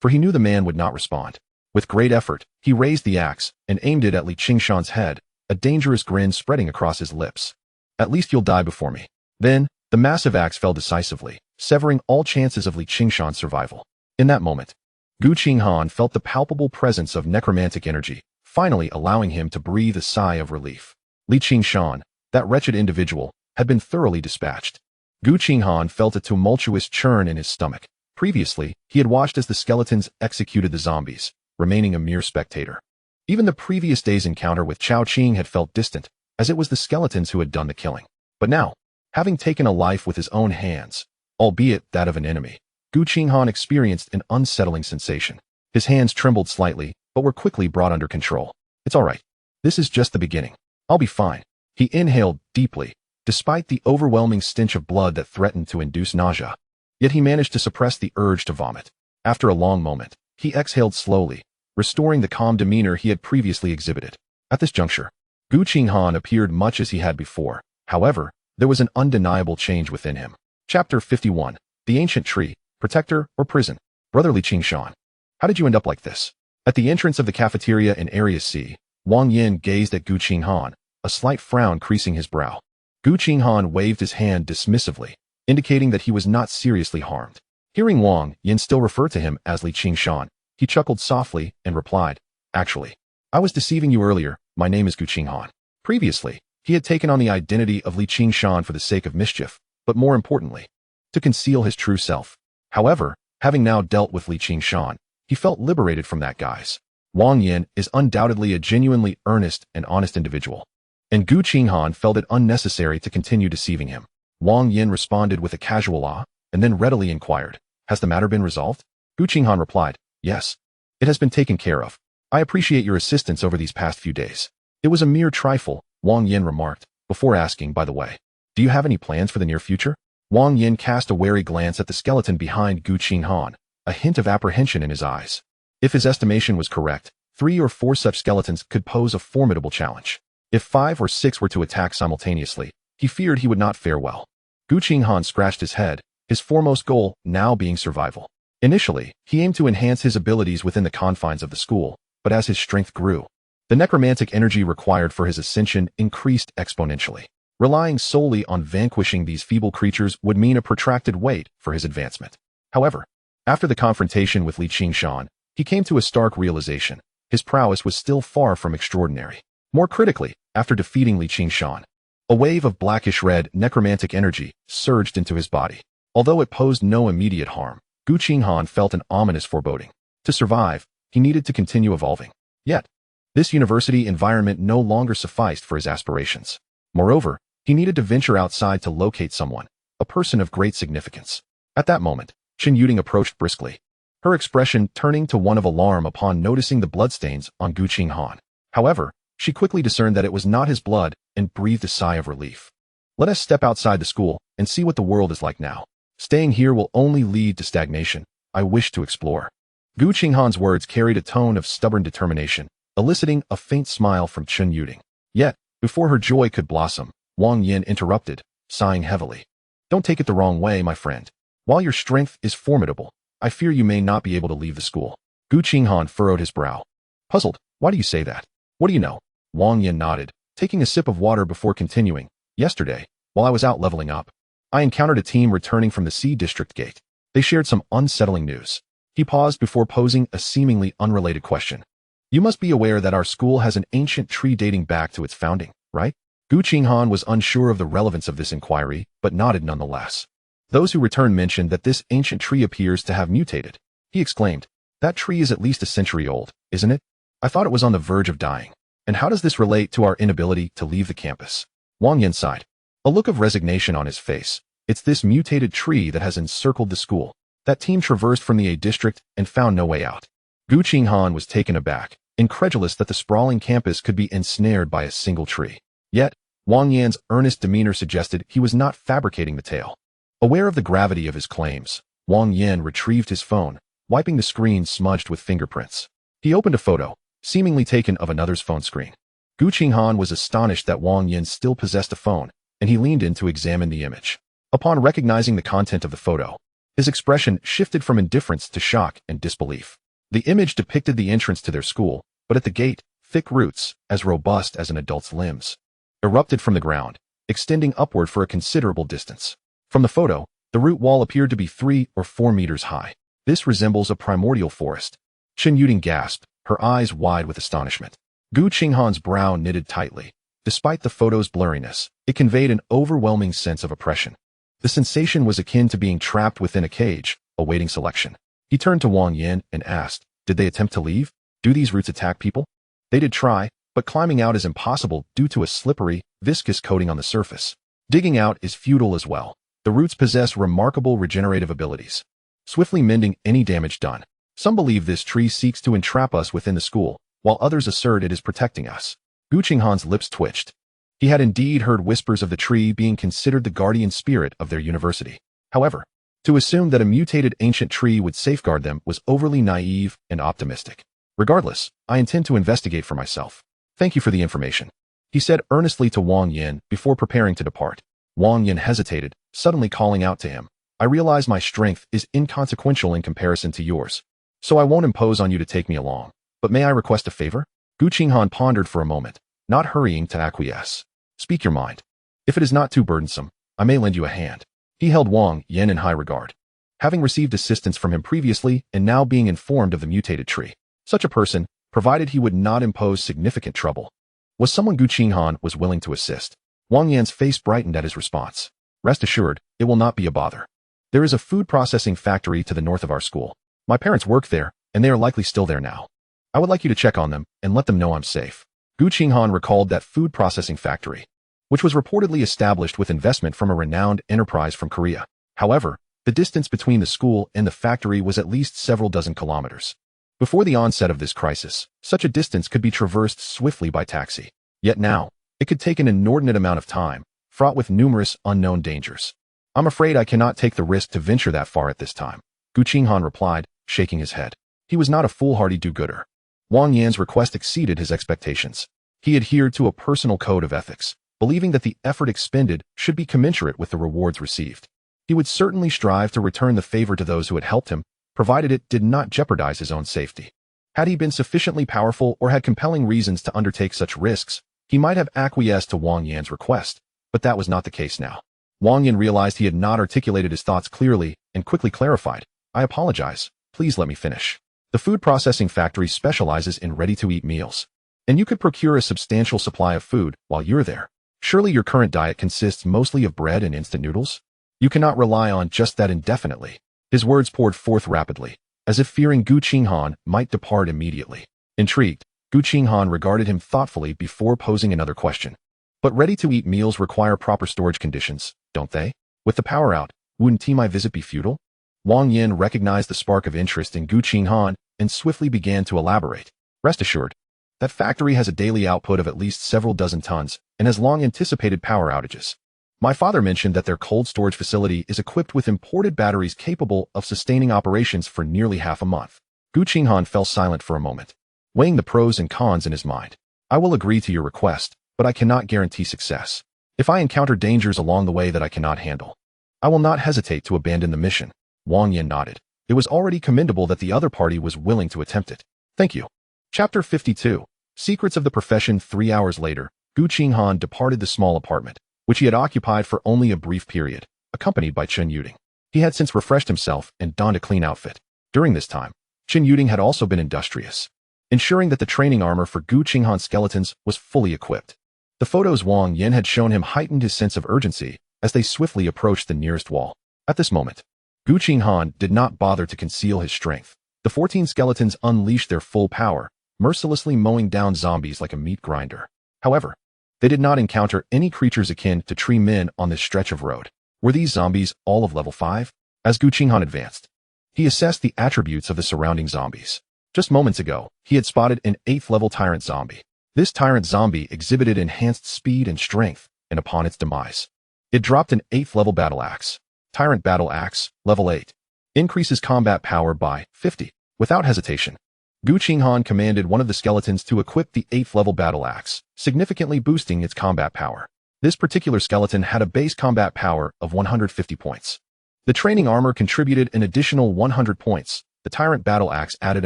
for he knew the man would not respond. With great effort, he raised the axe and aimed it at Li Qingshan's head, a dangerous grin spreading across his lips. At least you'll die before me. Then, the massive axe fell decisively, severing all chances of Li Qingshan's survival. In that moment, Gu Qinghan felt the palpable presence of necromantic energy, finally allowing him to breathe a sigh of relief. Li Qingshan, That wretched individual had been thoroughly dispatched. Gu Qinghan felt a tumultuous churn in his stomach. Previously, he had watched as the skeletons executed the zombies, remaining a mere spectator. Even the previous day's encounter with Chao Qing had felt distant, as it was the skeletons who had done the killing. But now, having taken a life with his own hands, albeit that of an enemy, Gu Qinghan experienced an unsettling sensation. His hands trembled slightly, but were quickly brought under control. It's all right. This is just the beginning. I'll be fine. He inhaled deeply, despite the overwhelming stench of blood that threatened to induce nausea. Yet he managed to suppress the urge to vomit. After a long moment, he exhaled slowly, restoring the calm demeanor he had previously exhibited. At this juncture, Gu Qinghan appeared much as he had before. However, there was an undeniable change within him. Chapter 51. The Ancient Tree, Protector or Prison. Brotherly Qinghan. How did you end up like this? At the entrance of the cafeteria in Area C, Wang Yin gazed at Gu Qinghan, a slight frown creasing his brow. Gu Qinghan waved his hand dismissively, indicating that he was not seriously harmed. Hearing Wang Yin still refer to him as Li Qinghan, he chuckled softly and replied, "Actually, I was deceiving you earlier. My name is Gu Qinghan." Previously, he had taken on the identity of Li Qinghan for the sake of mischief, but more importantly, to conceal his true self. However, having now dealt with Li Qinghan, he felt liberated from that guise. Wang Yin is undoubtedly a genuinely earnest and honest individual, and Gu Qinghan felt it unnecessary to continue deceiving him. Wang Yin responded with a casual ah, and then readily inquired, "Has the matter been resolved?" Gu Qinghan replied, "Yes. It has been taken care of. I appreciate your assistance over these past few days." "It was a mere trifle," Wang Yin remarked, before asking, "By the way, do you have any plans for the near future?" Wang Yin cast a wary glance at the skeleton behind Gu Qinghan, a hint of apprehension in his eyes. If his estimation was correct, 3 or 4 such skeletons could pose a formidable challenge. If 5 or 6 were to attack simultaneously, he feared he would not fare well. Gu Qinghan scratched his head, his foremost goal now being survival. Initially, he aimed to enhance his abilities within the confines of the school, but as his strength grew, the necromantic energy required for his ascension increased exponentially. Relying solely on vanquishing these feeble creatures would mean a protracted wait for his advancement. However, after the confrontation with Li Qinghan, he came to a stark realization. His prowess was still far from extraordinary. More critically, after defeating Li Qinghan, a wave of blackish-red necromantic energy surged into his body. Although it posed no immediate harm, Gu Qinghan felt an ominous foreboding. To survive, he needed to continue evolving. Yet, this university environment no longer sufficed for his aspirations. Moreover, he needed to venture outside to locate someone, a person of great significance. At that moment, Chen Yuding approached briskly, her expression turning to one of alarm upon noticing the bloodstains on Gu Qinghan. However, she quickly discerned that it was not his blood and breathed a sigh of relief. "Let us step outside the school and see what the world is like now. Staying here will only lead to stagnation. I wish to explore." Gu Qinghan's words carried a tone of stubborn determination, eliciting a faint smile from Chen Yuding. Yet, before her joy could blossom, Wang Yin interrupted, sighing heavily. "Don't take it the wrong way, my friend. While your strength is formidable, I fear you may not be able to leave the school." Gu Qinghan furrowed his brow. Puzzled, "Why do you say that? What do you know?" Wang Yin nodded, taking a sip of water before continuing. "Yesterday, while I was out leveling up, I encountered a team returning from the C District Gate. They shared some unsettling news." He paused before posing a seemingly unrelated question. "You must be aware that our school has an ancient tree dating back to its founding, right?" Gu Qinghan was unsure of the relevance of this inquiry, but nodded nonetheless. "Those who returned mentioned that this ancient tree appears to have mutated." He exclaimed, "That tree is at least a century old, isn't it? I thought it was on the verge of dying. And how does this relate to our inability to leave the campus?" Wang Yin sighed, a look of resignation on his face. "It's this mutated tree that has encircled the school." That team traversed from the A district and found no way out. Gu Qinghan was taken aback, incredulous that the sprawling campus could be ensnared by a single tree. Yet, Wang Yan's earnest demeanor suggested he was not fabricating the tale. Aware of the gravity of his claims, Wang Yan retrieved his phone, wiping the screen smudged with fingerprints. He opened a photo, seemingly taken of another's phone screen. Gu Qinghan was astonished that Wang Yan still possessed a phone, and he leaned in to examine the image. Upon recognizing the content of the photo, his expression shifted from indifference to shock and disbelief. The image depicted the entrance to their school, but at the gate, thick roots, as robust as an adult's limbs, erupted from the ground, extending upward for a considerable distance. From the photo, the root wall appeared to be 3 or 4 meters high. "This resembles a primordial forest." Chen Yuding gasped, her eyes wide with astonishment. Gu Qinghan's brow knitted tightly. Despite the photo's blurriness, it conveyed an overwhelming sense of oppression. The sensation was akin to being trapped within a cage, awaiting selection. He turned to Wang Yin and asked, "Did they attempt to leave? Do these roots attack people?" "They did try, but climbing out is impossible due to a slippery, viscous coating on the surface. Digging out is futile as well. The roots possess remarkable regenerative abilities, swiftly mending any damage done. Some believe this tree seeks to entrap us within the school, while others assert it is protecting us." Gu Qinghan's lips twitched. He had indeed heard whispers of the tree being considered the guardian spirit of their university. However, to assume that a mutated ancient tree would safeguard them was overly naive and optimistic. "Regardless, I intend to investigate for myself. Thank you for the information," he said earnestly to Wang Yin before preparing to depart. Wang Yin hesitated, suddenly calling out to him, "I realize my strength is inconsequential in comparison to yours, so I won't impose on you to take me along. But may I request a favor?" Gu Qinghan pondered for a moment, not hurrying to acquiesce. "Speak your mind. If it is not too burdensome, I may lend you a hand." He held Wang Yin in high regard, having received assistance from him previously and now being informed of the mutated tree. Such a person, provided he would not impose significant trouble, was someone Gu Qinghan was willing to assist. Wang Yan's face brightened at his response. "Rest assured, it will not be a bother. There is a food processing factory to the north of our school. My parents work there, and they are likely still there now. I would like you to check on them and let them know I'm safe." Gu Qinghan recalled that food processing factory, which was reportedly established with investment from a renowned enterprise from Korea. However, the distance between the school and the factory was at least several dozen kilometers. Before the onset of this crisis, such a distance could be traversed swiftly by taxi. Yet now, it could take an inordinate amount of time, fraught with numerous unknown dangers. "I'm afraid I cannot take the risk to venture that far at this time," Gu Qinghan replied, shaking his head. He was not a foolhardy do-gooder. Wang Yan's request exceeded his expectations. He adhered to a personal code of ethics, believing that the effort expended should be commensurate with the rewards received. He would certainly strive to return the favor to those who had helped him, provided it did not jeopardize his own safety. Had he been sufficiently powerful or had compelling reasons to undertake such risks, he might have acquiesced to Wang Yan's request, but that was not the case now. Wang Yan realized he had not articulated his thoughts clearly and quickly clarified, "I apologize. Please let me finish. The food processing factory specializes in ready-to-eat meals, and you could procure a substantial supply of food while you're there. Surely your current diet consists mostly of bread and instant noodles? You cannot rely on just that indefinitely." His words poured forth rapidly, as if fearing Gu Qinghan might depart immediately. Intrigued, Gu Qinghan regarded him thoughtfully before posing another question. "But ready-to-eat meals require proper storage conditions, don't they? With the power out, wouldn't my visit be futile?" Wang Yin recognized the spark of interest in Gu Qinghan and swiftly began to elaborate. "Rest assured, that factory has a daily output of at least several dozen tons and has long anticipated power outages. My father mentioned that their cold storage facility is equipped with imported batteries capable of sustaining operations for nearly half a month." Gu Qinghan fell silent for a moment, weighing the pros and cons in his mind. "I will agree to your request, but I cannot guarantee success. If I encounter dangers along the way that I cannot handle, I will not hesitate to abandon the mission." Wang Yin nodded. It was already commendable that the other party was willing to attempt it. "Thank you." Chapter 52. Secrets of the Profession. 3 hours later, Gu Qinghan departed the small apartment, which he had occupied for only a brief period, accompanied by Chen Yuding. He had since refreshed himself and donned a clean outfit. During this time, Chen Yuding had also been industrious, ensuring that the training armor for Gu Qinghan's skeletons was fully equipped. The photos Wang Yin had shown him heightened his sense of urgency as they swiftly approached the nearest wall. At this moment, Gu Qinghan did not bother to conceal his strength. The 14 skeletons unleashed their full power, mercilessly mowing down zombies like a meat grinder. However, they did not encounter any creatures akin to tree men on this stretch of road. Were these zombies all of level 5? As Gu Qinghan advanced, he assessed the attributes of the surrounding zombies. Just moments ago, he had spotted an 8th level tyrant zombie. This tyrant zombie exhibited enhanced speed and strength, and upon its demise, it dropped an 8th level battle axe. Tyrant Battle Axe, level 8. Increases combat power by 50. Without hesitation, Gu Qinghan commanded one of the skeletons to equip the 8th level battle axe, significantly boosting its combat power. This particular skeleton had a base combat power of 150 points. The training armor contributed an additional 100 points, the Tyrant Battle Axe added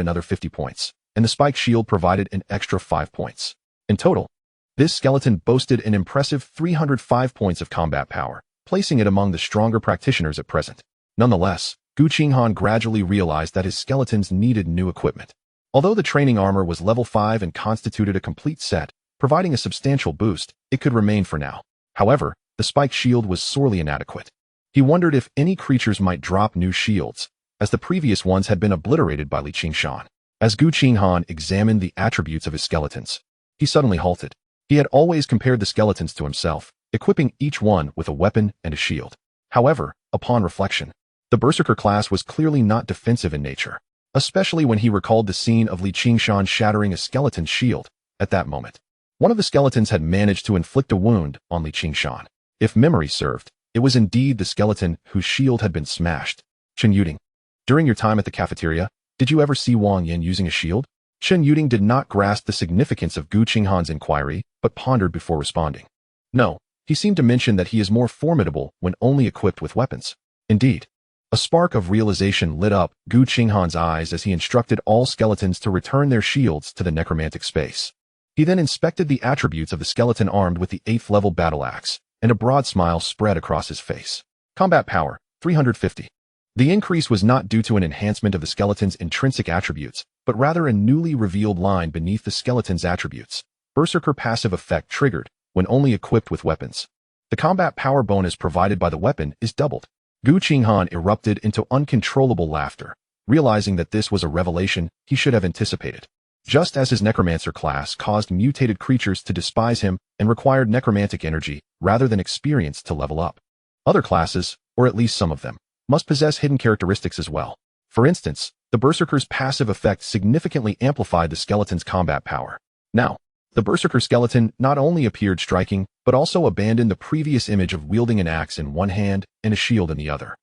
another 50 points, and the Spike Shield provided an extra 5 points. In total, this skeleton boasted an impressive 305 points of combat power, placing it among the stronger practitioners at present. Nonetheless, Gu Qinghan gradually realized that his skeletons needed new equipment. Although the training armor was level 5 and constituted a complete set, providing a substantial boost. It could remain for now. However, the spiked shield was sorely inadequate. He wondered if any creatures might drop new shields, as the previous ones had been obliterated by Gu Qinghan. As Gu Qinghan examined the attributes of his skeletons, he suddenly halted. He had always compared the skeletons to himself, equipping each one with a weapon and a shield. However, upon reflection, the Berserker class was clearly not defensive in nature, especially when he recalled the scene of Gu Qinghan shattering a skeleton's shield. At that moment, one of the skeletons had managed to inflict a wound on Gu Qinghan. If memory served, it was indeed the skeleton whose shield had been smashed. Chen Yuding, during your time at the cafeteria, did you ever see Wang Yin using a shield? Chen Yuding did not grasp the significance of Gu Qinghan's inquiry, but pondered before responding. No, he seemed to mention that he is more formidable when only equipped with weapons. Indeed. A spark of realization lit up Gu Qinghan's eyes as he instructed all skeletons to return their shields to the necromantic space. He then inspected the attributes of the skeleton armed with the 8th level battle axe, and a broad smile spread across his face. Combat power, 350. The increase was not due to an enhancement of the skeleton's intrinsic attributes, but rather a newly revealed line beneath the skeleton's attributes. Berserker passive effect triggered when only equipped with weapons. The combat power bonus provided by the weapon is doubled. Gu Qinghan erupted into uncontrollable laughter, realizing that this was a revelation he should have anticipated. Just as his Necromancer class caused mutated creatures to despise him and required necromantic energy rather than experience to level up, other classes, or at least some of them, must possess hidden characteristics as well. For instance, the Berserker's passive effect significantly amplified the skeleton's combat power. Now, the Berserker skeleton not only appeared striking, but also abandoned the previous image of wielding an axe in one hand and a shield in the other.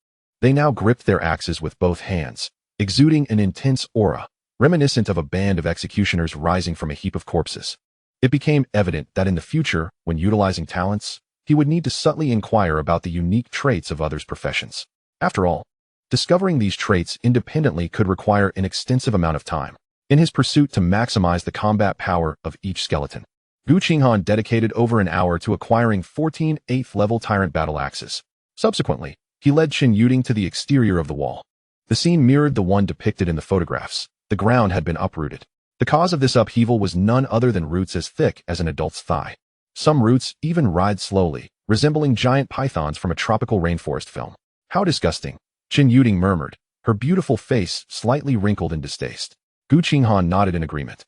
They now gripped their axes with both hands, exuding an intense aura, reminiscent of a band of executioners rising from a heap of corpses. It became evident that in the future, when utilizing talents, he would need to subtly inquire about the unique traits of others' professions. After all, discovering these traits independently could require an extensive amount of time. In his pursuit to maximize the combat power of each skeleton, Gu Qinghan dedicated over an hour to acquiring 14 8th level Tyrant battle axes. Subsequently, he led Chen Yuding to the exterior of the wall. The scene mirrored the one depicted in the photographs. The ground had been uprooted. The cause of this upheaval was none other than roots as thick as an adult's thigh. Some roots even writhed slowly, resembling giant pythons from a tropical rainforest film. How disgusting, Chen Yuding murmured, her beautiful face slightly wrinkled in distaste. Gu Qinghan nodded in agreement.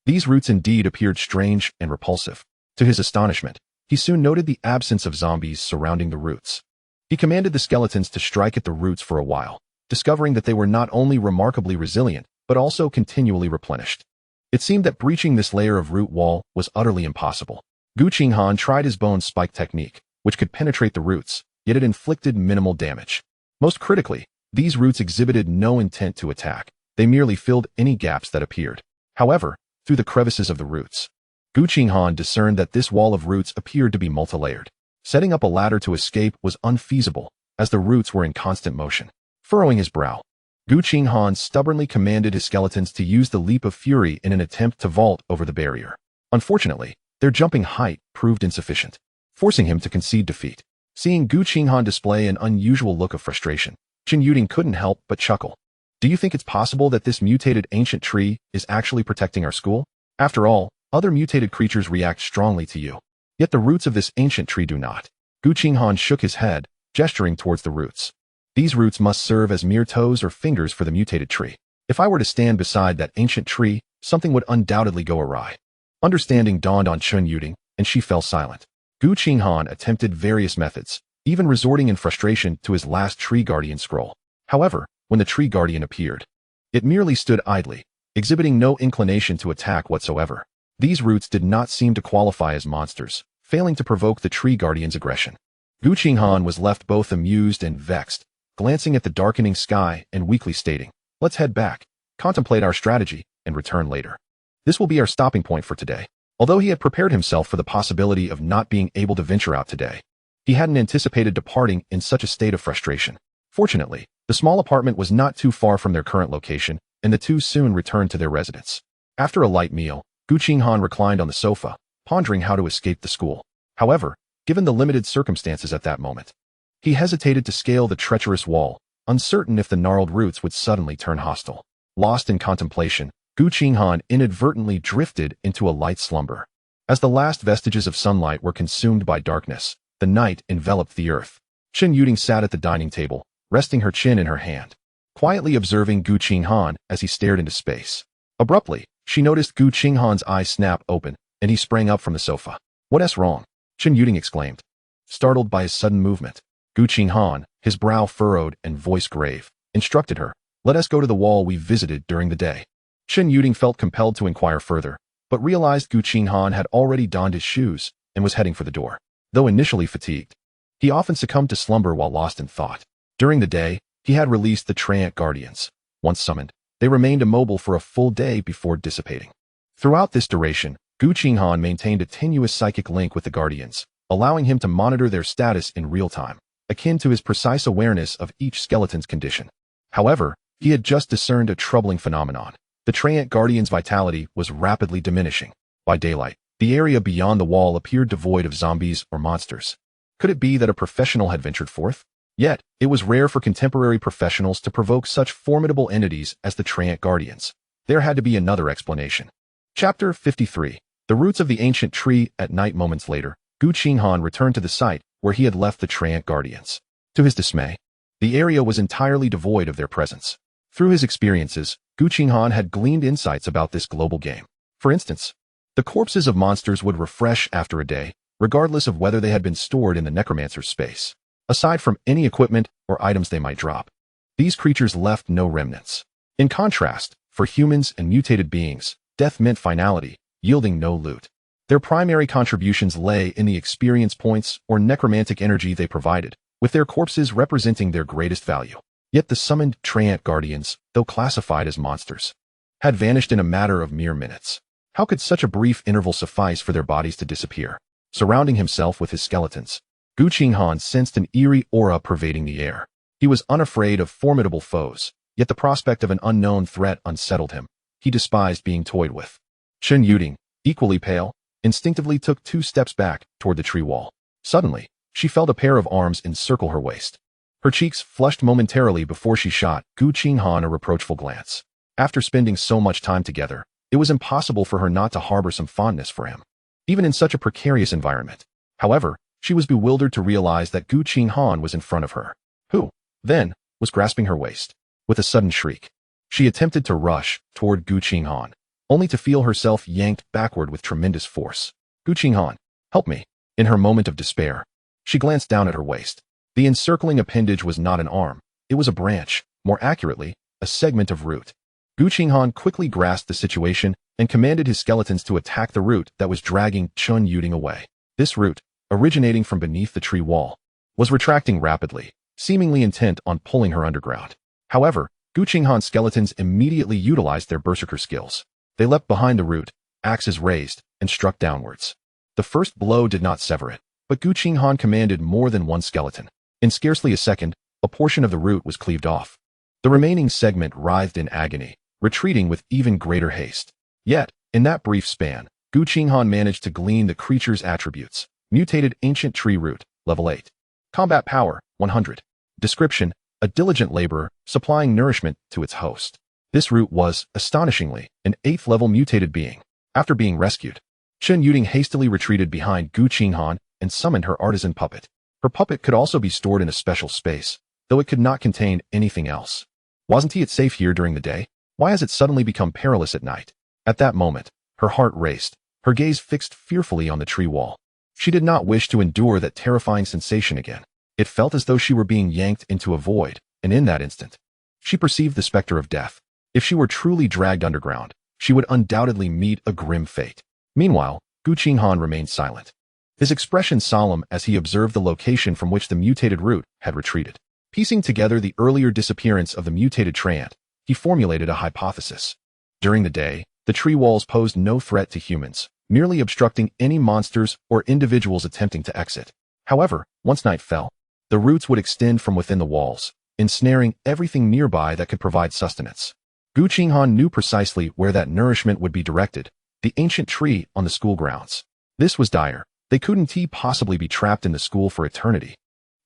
These roots indeed appeared strange and repulsive. To his astonishment, he soon noted the absence of zombies surrounding the roots. He commanded the skeletons to strike at the roots for a while, discovering that they were not only remarkably resilient, but also continually replenished. It seemed that breaching this layer of root wall was utterly impossible. Gu Qinghan tried his bone spike technique, which could penetrate the roots, yet it inflicted minimal damage. Most critically, these roots exhibited no intent to attack. They merely filled any gaps that appeared. However, through the crevices of the roots, Gu Qinghan discerned that this wall of roots appeared to be multilayered. Setting up a ladder to escape was unfeasible, as the roots were in constant motion. Furrowing his brow, Gu Qinghan stubbornly commanded his skeletons to use the leap of fury in an attempt to vault over the barrier. Unfortunately, their jumping height proved insufficient, forcing him to concede defeat. Seeing Gu Qinghan display an unusual look of frustration, Chen Yuding couldn't help but chuckle. Do you think it's possible that this mutated ancient tree is actually protecting our school? After all, other mutated creatures react strongly to you. Yet the roots of this ancient tree do not. Gu Qinghan shook his head, gesturing towards the roots. These roots must serve as mere toes or fingers for the mutated tree. If I were to stand beside that ancient tree, something would undoubtedly go awry. Understanding dawned on Chen Yuding, and she fell silent. Gu Qinghan attempted various methods, even resorting in frustration to his last tree guardian scroll. However, when the tree guardian appeared, it merely stood idly, exhibiting no inclination to attack whatsoever. These roots did not seem to qualify as monsters, failing to provoke the tree guardian's aggression. Gu Qinghan was left both amused and vexed, glancing at the darkening sky and weakly stating, "Let's head back, contemplate our strategy, and return later. This will be our stopping point for today." Although he had prepared himself for the possibility of not being able to venture out today, he hadn't anticipated departing in such a state of frustration. Fortunately, the small apartment was not too far from their current location, and the two soon returned to their residence. After a light meal, Gu Qinghan reclined on the sofa, pondering how to escape the school. However, given the limited circumstances at that moment, he hesitated to scale the treacherous wall, uncertain if the gnarled roots would suddenly turn hostile. Lost in contemplation, Gu Qinghan inadvertently drifted into a light slumber. As the last vestiges of sunlight were consumed by darkness, the night enveloped the earth. Chen Yuding sat at the dining table, resting her chin in her hand, quietly observing Gu Qinghan as he stared into space. Abruptly, she noticed Gu Qinghan's eyes snap open, and he sprang up from the sofa. "What's wrong?" Chen Yuding exclaimed, startled by his sudden movement. Gu Qinghan, his brow furrowed and voice grave, instructed her, "Let us go to the wall we visited during the day." Chen Yuding felt compelled to inquire further, but realized Gu Qinghan had already donned his shoes and was heading for the door. Though initially fatigued, he often succumbed to slumber while lost in thought. During the day, he had released the Treant Guardians. Once summoned, they remained immobile for a full day before dissipating. Throughout this duration, Gu Qinghan maintained a tenuous psychic link with the Guardians, allowing him to monitor their status in real time, akin to his precise awareness of each skeleton's condition. However, he had just discerned a troubling phenomenon. The Treant Guardian's vitality was rapidly diminishing. By daylight, the area beyond the wall appeared devoid of zombies or monsters. Could it be that a professional had ventured forth? Yet, it was rare for contemporary professionals to provoke such formidable entities as the Treant Guardians. There had to be another explanation. Chapter 53. The Roots of the Ancient Tree. At night moments later, Gu Qinghan returned to the site where he had left the Treant Guardians. To his dismay, the area was entirely devoid of their presence. Through his experiences, Gu Qinghan had gleaned insights about this global game. For instance, the corpses of monsters would refresh after a day, regardless of whether they had been stored in the Necromancer's space. Aside from any equipment or items they might drop, these creatures left no remnants. In contrast, for humans and mutated beings, death meant finality, yielding no loot. Their primary contributions lay in the experience points or necromantic energy they provided, with their corpses representing their greatest value. Yet the summoned Treant Guardians, though classified as monsters, had vanished in a matter of mere minutes. How could such a brief interval suffice for their bodies to disappear? Surrounding himself with his skeletons, Gu Qinghan sensed an eerie aura pervading the air. He was unafraid of formidable foes, yet the prospect of an unknown threat unsettled him. He despised being toyed with. Chen Yuding, equally pale, instinctively took 2 steps back toward the tree wall. Suddenly, she felt a pair of arms encircle her waist. Her cheeks flushed momentarily before she shot Gu Qinghan a reproachful glance. After spending so much time together, it was impossible for her not to harbor some fondness for him, even in such a precarious environment. However, she was bewildered to realize that Gu Qinghan was in front of her, who, then, was grasping her waist. With a sudden shriek, she attempted to rush toward Gu Qinghan, only to feel herself yanked backward with tremendous force. "Gu Qinghan, help me." In her moment of despair, she glanced down at her waist. The encircling appendage was not an arm, it was a branch, more accurately, a segment of root. Gu Qinghan quickly grasped the situation and commanded his skeletons to attack the root that was dragging Chen Yuding away. This root, originating from beneath the tree wall, was retracting rapidly, seemingly intent on pulling her underground. However, Gu Qinghan's skeletons immediately utilized their berserker skills. They leapt behind the root, axes raised, and struck downwards. The first blow did not sever it, but Gu Qinghan commanded more than one skeleton. In scarcely a second, a portion of the root was cleaved off. The remaining segment writhed in agony, retreating with even greater haste. Yet, in that brief span, Gu Qinghan managed to glean the creature's attributes. Mutated ancient tree root, level 8. Combat power, 100. Description, a diligent laborer, supplying nourishment to its host. This root was, astonishingly, an 8th level mutated being. After being rescued, Chen Yuding hastily retreated behind Gu Qinghan and summoned her artisan puppet. Her puppet could also be stored in a special space, though it could not contain anything else. Wasn't he safe here during the day? Why has it suddenly become perilous at night? At that moment, her heart raced, her gaze fixed fearfully on the tree wall. She did not wish to endure that terrifying sensation again. It felt as though she were being yanked into a void, and in that instant, she perceived the specter of death. If she were truly dragged underground, she would undoubtedly meet a grim fate. Meanwhile, Gu Qinghan remained silent, his expression solemn as he observed the location from which the mutated root had retreated. Piecing together the earlier disappearance of the mutated Treant, he formulated a hypothesis. During the day, the tree walls posed no threat to humans, merely obstructing any monsters or individuals attempting to exit. However, once night fell, the roots would extend from within the walls, ensnaring everything nearby that could provide sustenance. Gu Qinghan knew precisely where that nourishment would be directed, the ancient tree on the school grounds. This was dire. They couldn't possibly be trapped in the school for eternity.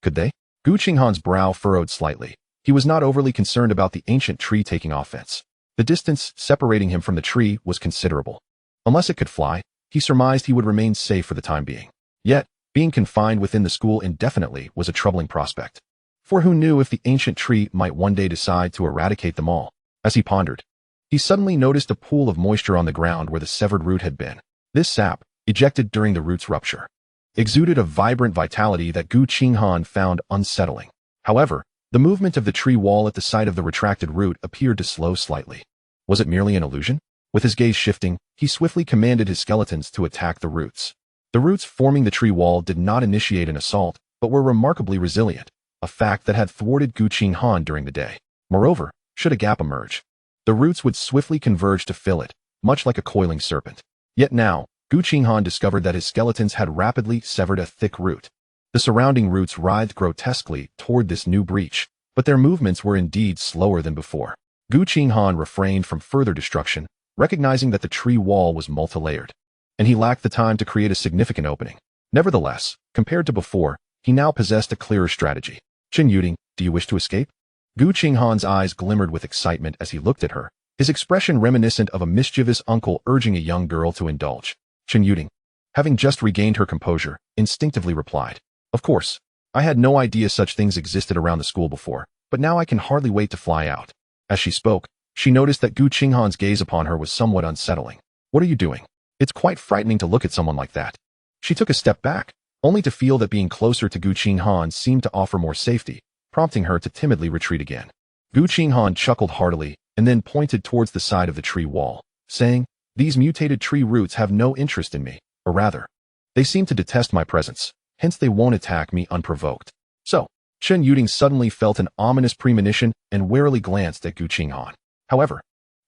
Could they? Gu Qinghan's brow furrowed slightly. He was not overly concerned about the ancient tree taking offense. The distance separating him from the tree was considerable. Unless it could fly, he surmised he would remain safe for the time being. Yet, being confined within the school indefinitely was a troubling prospect. For who knew if the ancient tree might one day decide to eradicate them all? As he pondered, he suddenly noticed a pool of moisture on the ground where the severed root had been. This sap, ejected during the root's rupture, exuded a vibrant vitality that Gu Qinghan found unsettling. However, the movement of the tree wall at the site of the retracted root appeared to slow slightly. Was it merely an illusion? With his gaze shifting, he swiftly commanded his skeletons to attack the roots. The roots forming the tree wall did not initiate an assault, but were remarkably resilient, a fact that had thwarted Gu Qinghan during the day. Moreover, should a gap emerge, the roots would swiftly converge to fill it, much like a coiling serpent. Yet now, Gu Qinghan discovered that his skeletons had rapidly severed a thick root. The surrounding roots writhed grotesquely toward this new breach, but their movements were indeed slower than before. Gu Qinghan refrained from further destruction, recognizing that the tree wall was multi-layered, and he lacked the time to create a significant opening. Nevertheless, compared to before, he now possessed a clearer strategy. Chen Yuding, do you wish to escape? Gu Qinghan's eyes glimmered with excitement as he looked at her, his expression reminiscent of a mischievous uncle urging a young girl to indulge. Chen Yuding, having just regained her composure, instinctively replied, "Of course, I had no idea such things existed around the school before, but now I can hardly wait to fly out." As she spoke, she noticed that Gu Qinghan's gaze upon her was somewhat unsettling. "What are you doing? It's quite frightening to look at someone like that." She took a step back, only to feel that being closer to Gu Qinghan seemed to offer more safety, prompting her to timidly retreat again. Gu Qinghan chuckled heartily and then pointed towards the side of the tree wall, saying, "These mutated tree roots have no interest in me, or rather, they seem to detest my presence, hence they won't attack me unprovoked." So, Chen Yuding suddenly felt an ominous premonition and warily glanced at Gu Qinghan. "However,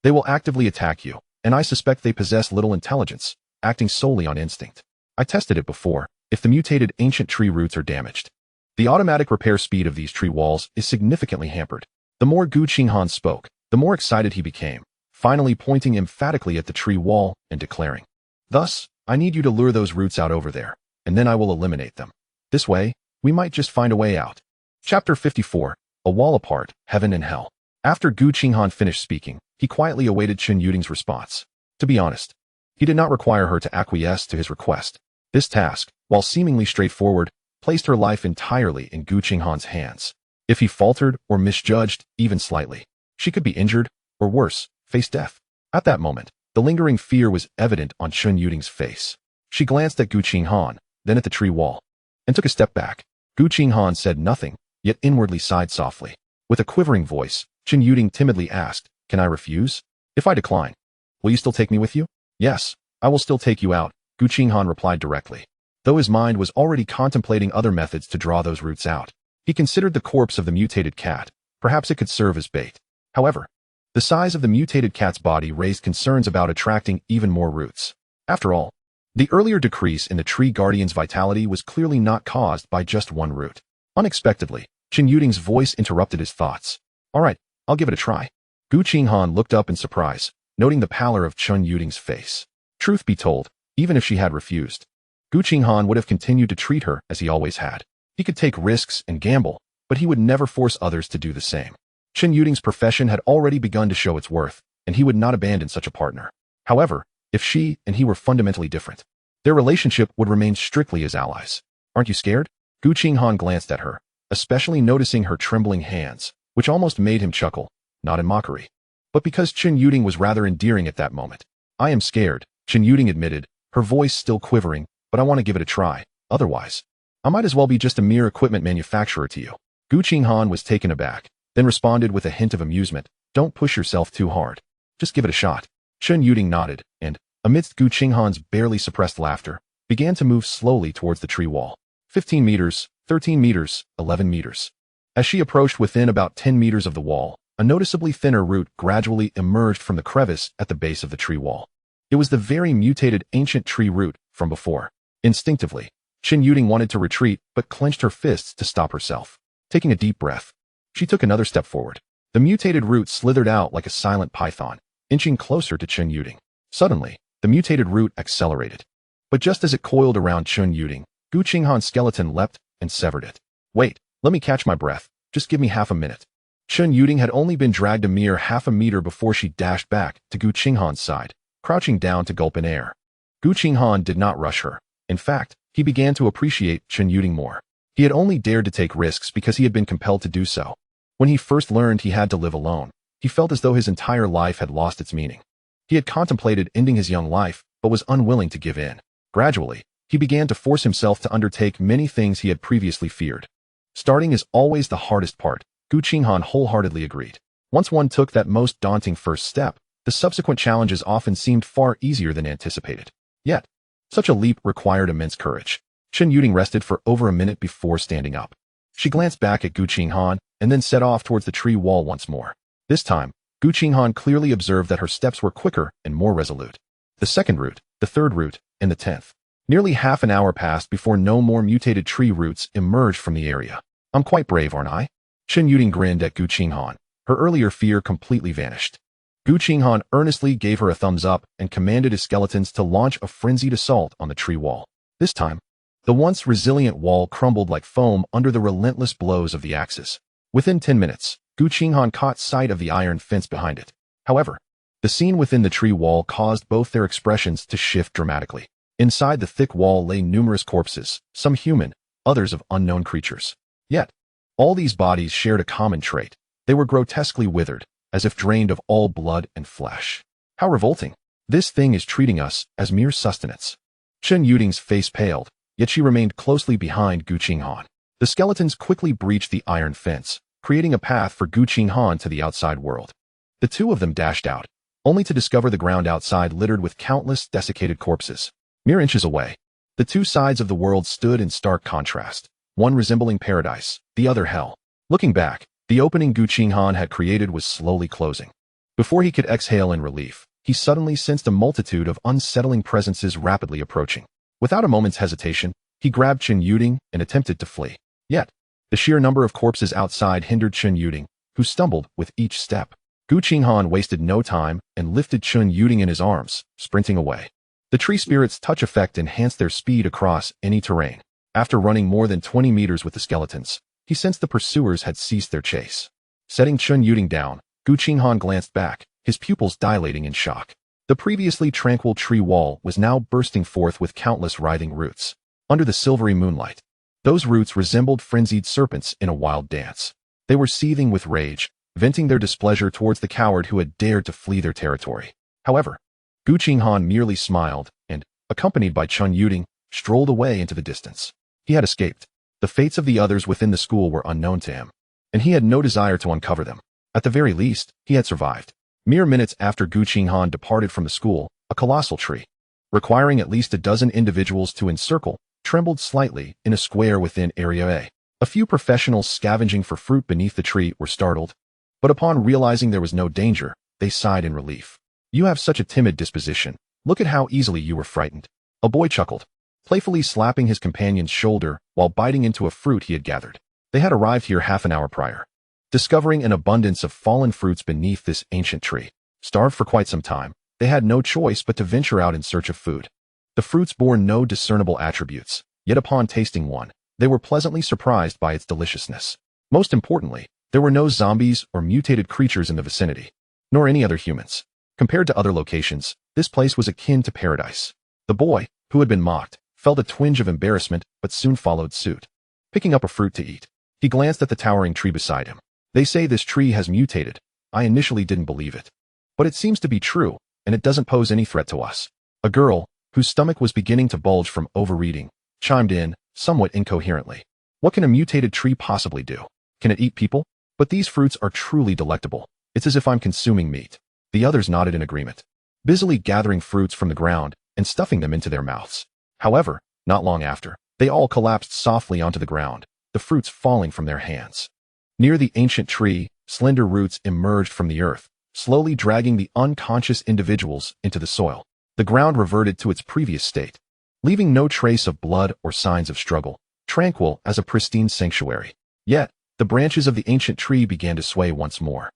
they will actively attack you, and I suspect they possess little intelligence, acting solely on instinct. I tested it before. If the mutated ancient tree roots are damaged, the automatic repair speed of these tree walls is significantly hampered." The more Gu Qinghan spoke, the more excited he became, finally pointing emphatically at the tree wall and declaring, "Thus, I need you to lure those roots out over there, and then I will eliminate them. This way, we might just find a way out." Chapter 54, A Wall Apart, Heaven and Hell. After Gu Qinghan finished speaking, he quietly awaited Chen Yuding's response. To be honest, he did not require her to acquiesce to his request. This task, while seemingly straightforward, placed her life entirely in Gu Qinghan's hands. If he faltered or misjudged, even slightly, she could be injured, or worse, face death. At that moment, the lingering fear was evident on Chen Yuding's face. She glanced at Gu Qinghan, then at the tree wall, and took a step back. Gu Qinghan said nothing, yet inwardly sighed softly. With a quivering voice, Chen Yuding timidly asked, "Can I refuse? If I decline, will you still take me with you?" "Yes, I will still take you out," Gu Qinghan replied directly. Though his mind was already contemplating other methods to draw those roots out, he considered the corpse of the mutated cat. Perhaps it could serve as bait. However, the size of the mutated cat's body raised concerns about attracting even more roots. After all, the earlier decrease in the tree guardian's vitality was clearly not caused by just one root. Unexpectedly, Chen Yuding's voice interrupted his thoughts. "All right, I'll give it a try." Gu Qinghan looked up in surprise, noting the pallor of Chen Yuding's face. Truth be told, even if she had refused, Gu Qinghan would have continued to treat her as he always had. He could take risks and gamble, but he would never force others to do the same. Chen Yuding's profession had already begun to show its worth, and he would not abandon such a partner. However, if she and he were fundamentally different, their relationship would remain strictly as allies. "Aren't you scared?" Gu Qinghan glanced at her, especially noticing her trembling hands, which almost made him chuckle, not in mockery, but because Chen Yuding was rather endearing at that moment. "I am scared," Chen Yuding admitted, her voice still quivering, "but I want to give it a try. Otherwise, I might as well be just a mere equipment manufacturer to you." Gu Qinghan was taken aback, then responded with a hint of amusement, "Don't push yourself too hard. Just give it a shot." Chen Yuding nodded, and, amidst Gu Qinghan's barely suppressed laughter, began to move slowly towards the tree wall. 15 meters, 13 meters, 11 meters. As she approached within about 10 meters of the wall, a noticeably thinner root gradually emerged from the crevice at the base of the tree wall. It was the very mutated ancient tree root from before. Instinctively, Chen Yuding wanted to retreat but clenched her fists to stop herself. Taking a deep breath, she took another step forward. The mutated root slithered out like a silent python, inching closer to Chen Yuding. Suddenly, the mutated root accelerated. But just as it coiled around Chen Yuding, Gu Qinghan's skeleton leapt and severed it. "Wait, let me catch my breath. Just give me half a minute." Chen Yuding had only been dragged a mere half a meter before she dashed back to Gu Qinghan's side, crouching down to gulp in air. Gu Qinghan did not rush her. In fact, he began to appreciate Chen Yuding more. He had only dared to take risks because he had been compelled to do so. When he first learned he had to live alone, he felt as though his entire life had lost its meaning. He had contemplated ending his young life, but was unwilling to give in. Gradually, he began to force himself to undertake many things he had previously feared. Starting is always the hardest part, Gu Qinghan wholeheartedly agreed. Once one took that most daunting first step, the subsequent challenges often seemed far easier than anticipated. Yet, such a leap required immense courage. Chen Yuding rested for over a minute before standing up. She glanced back at Gu Qinghan and then set off towards the tree wall once more. This time, Gu Qinghan clearly observed that her steps were quicker and more resolute. The second root, the third root, and the 10th. Nearly half an hour passed before no more mutated tree roots emerged from the area. I'm quite brave, aren't I? Chen Yuding grinned at Gu Qinghan. Her earlier fear completely vanished. Gu Qinghan earnestly gave her a thumbs up and commanded his skeletons to launch a frenzied assault on the tree wall. This time, the once resilient wall crumbled like foam under the relentless blows of the axes. Within 10 minutes, Gu Qinghan caught sight of the iron fence behind it. However, the scene within the tree wall caused both their expressions to shift dramatically. Inside the thick wall lay numerous corpses, some human, others of unknown creatures. Yet, all these bodies shared a common trait. They were grotesquely withered, as if drained of all blood and flesh. How revolting. This thing is treating us as mere sustenance. Chen Yuding's face paled, yet she remained closely behind Gu Qinghan. The skeletons quickly breached the iron fence, creating a path for Gu Qinghan to the outside world. The two of them dashed out, only to discover the ground outside littered with countless desiccated corpses. Mere inches away, the two sides of the world stood in stark contrast, one resembling paradise, the other hell. Looking back, the opening Gu Qinghan had created was slowly closing. Before he could exhale in relief, he suddenly sensed a multitude of unsettling presences rapidly approaching. Without a moment's hesitation, he grabbed Chen Yuding and attempted to flee. Yet, the sheer number of corpses outside hindered Chen Yuding, who stumbled with each step. Gu Qinghan wasted no time and lifted Chen Yuding in his arms, sprinting away. The tree spirit's touch effect enhanced their speed across any terrain. After running more than 20 meters with the skeletons, he sensed the pursuers had ceased their chase. Setting Chen Yuding down, Gu Qinghan glanced back, his pupils dilating in shock. The previously tranquil tree wall was now bursting forth with countless writhing roots. Under the silvery moonlight, those roots resembled frenzied serpents in a wild dance. They were seething with rage, venting their displeasure towards the coward who had dared to flee their territory. However, Gu Qinghan merely smiled and, accompanied by Chen Yuding, strolled away into the distance. He had escaped. The fates of the others within the school were unknown to him, and he had no desire to uncover them. At the very least, he had survived. Mere minutes after Gu Qinghan departed from the school, a colossal tree, requiring at least a dozen individuals to encircle, trembled slightly in a square within Area A. A few professionals scavenging for fruit beneath the tree were startled, but upon realizing there was no danger, they sighed in relief. You have such a timid disposition. Look at how easily you were frightened. A boy chuckled, playfully slapping his companion's shoulder while biting into a fruit he had gathered. They had arrived here half an hour prior, discovering an abundance of fallen fruits beneath this ancient tree. Starved for quite some time, they had no choice but to venture out in search of food. The fruits bore no discernible attributes, yet upon tasting one, they were pleasantly surprised by its deliciousness. Most importantly, there were no zombies or mutated creatures in the vicinity, nor any other humans. Compared to other locations, this place was akin to paradise. The boy, who had been mocked, felt a twinge of embarrassment but soon followed suit. Picking up a fruit to eat, he glanced at the towering tree beside him. They say this tree has mutated. I initially didn't believe it. But it seems to be true, and it doesn't pose any threat to us. A girl, whose stomach was beginning to bulge from overeating, chimed in, somewhat incoherently. What can a mutated tree possibly do? Can it eat people? But these fruits are truly delectable. It's as if I'm consuming meat. The others nodded in agreement, busily gathering fruits from the ground and stuffing them into their mouths. However, not long after, they all collapsed softly onto the ground, the fruits falling from their hands. Near the ancient tree, slender roots emerged from the earth, slowly dragging the unconscious individuals into the soil. The ground reverted to its previous state, leaving no trace of blood or signs of struggle, tranquil as a pristine sanctuary. Yet, the branches of the ancient tree began to sway once more,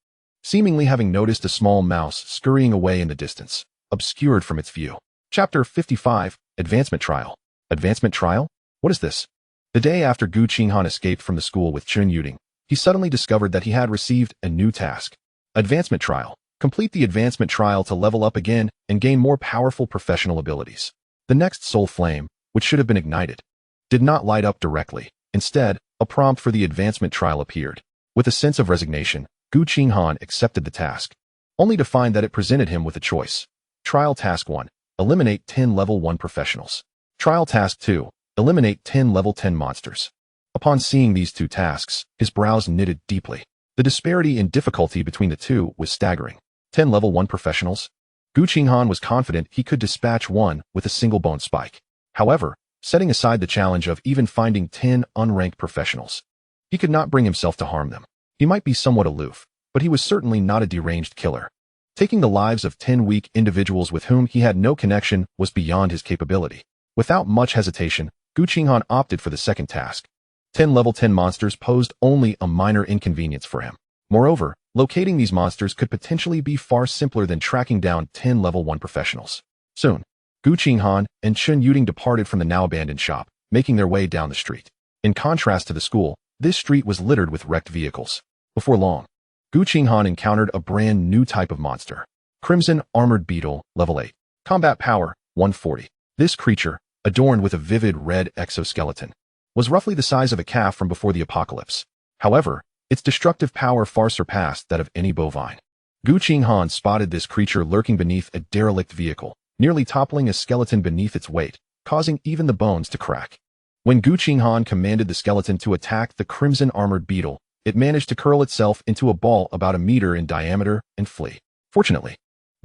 seemingly having noticed a small mouse scurrying away in the distance, obscured from its view. Chapter 55, Advancement Trial. Advancement Trial? What is this? The day after Gu Qinghan escaped from the school with Chen Yuding, he suddenly discovered that he had received a new task. Advancement Trial. Complete the advancement trial to level up again and gain more powerful professional abilities. The next soul flame, which should have been ignited, did not light up directly. Instead, a prompt for the advancement trial appeared. With a sense of resignation, Gu Qinghan accepted the task, only to find that it presented him with a choice. Trial Task 1. Eliminate 10 Level 1 professionals. Trial Task 2. Eliminate 10 Level 10 monsters. Upon seeing these two tasks, his brows knitted deeply. The disparity in difficulty between the two was staggering. 10 Level 1 professionals? Gu Qinghan was confident he could dispatch one with a single bone spike. However, setting aside the challenge of even finding 10 unranked professionals, he could not bring himself to harm them. He might be somewhat aloof, but he was certainly not a deranged killer. Taking the lives of 10 weak individuals with whom he had no connection was beyond his capability. Without much hesitation, Gu Qinghan opted for the second task. 10 level 10 monsters posed only a minor inconvenience for him. Moreover, locating these monsters could potentially be far simpler than tracking down 10 level 1 professionals. Soon, Gu Qinghan and Chen Yuding departed from the now-abandoned shop, making their way down the street. In contrast to the school, this street was littered with wrecked vehicles. Before long, Gu Qinghan encountered a brand new type of monster. Crimson Armored Beetle, Level 8. Combat Power, 140. This creature, adorned with a vivid red exoskeleton, was roughly the size of a calf from before the apocalypse. However, its destructive power far surpassed that of any bovine. Gu Qinghan spotted this creature lurking beneath a derelict vehicle, nearly toppling a skeleton beneath its weight, causing even the bones to crack. When Gu Qinghan commanded the skeleton to attack the Crimson Armored Beetle, it managed to curl itself into a ball about a meter in diameter and flee. Fortunately,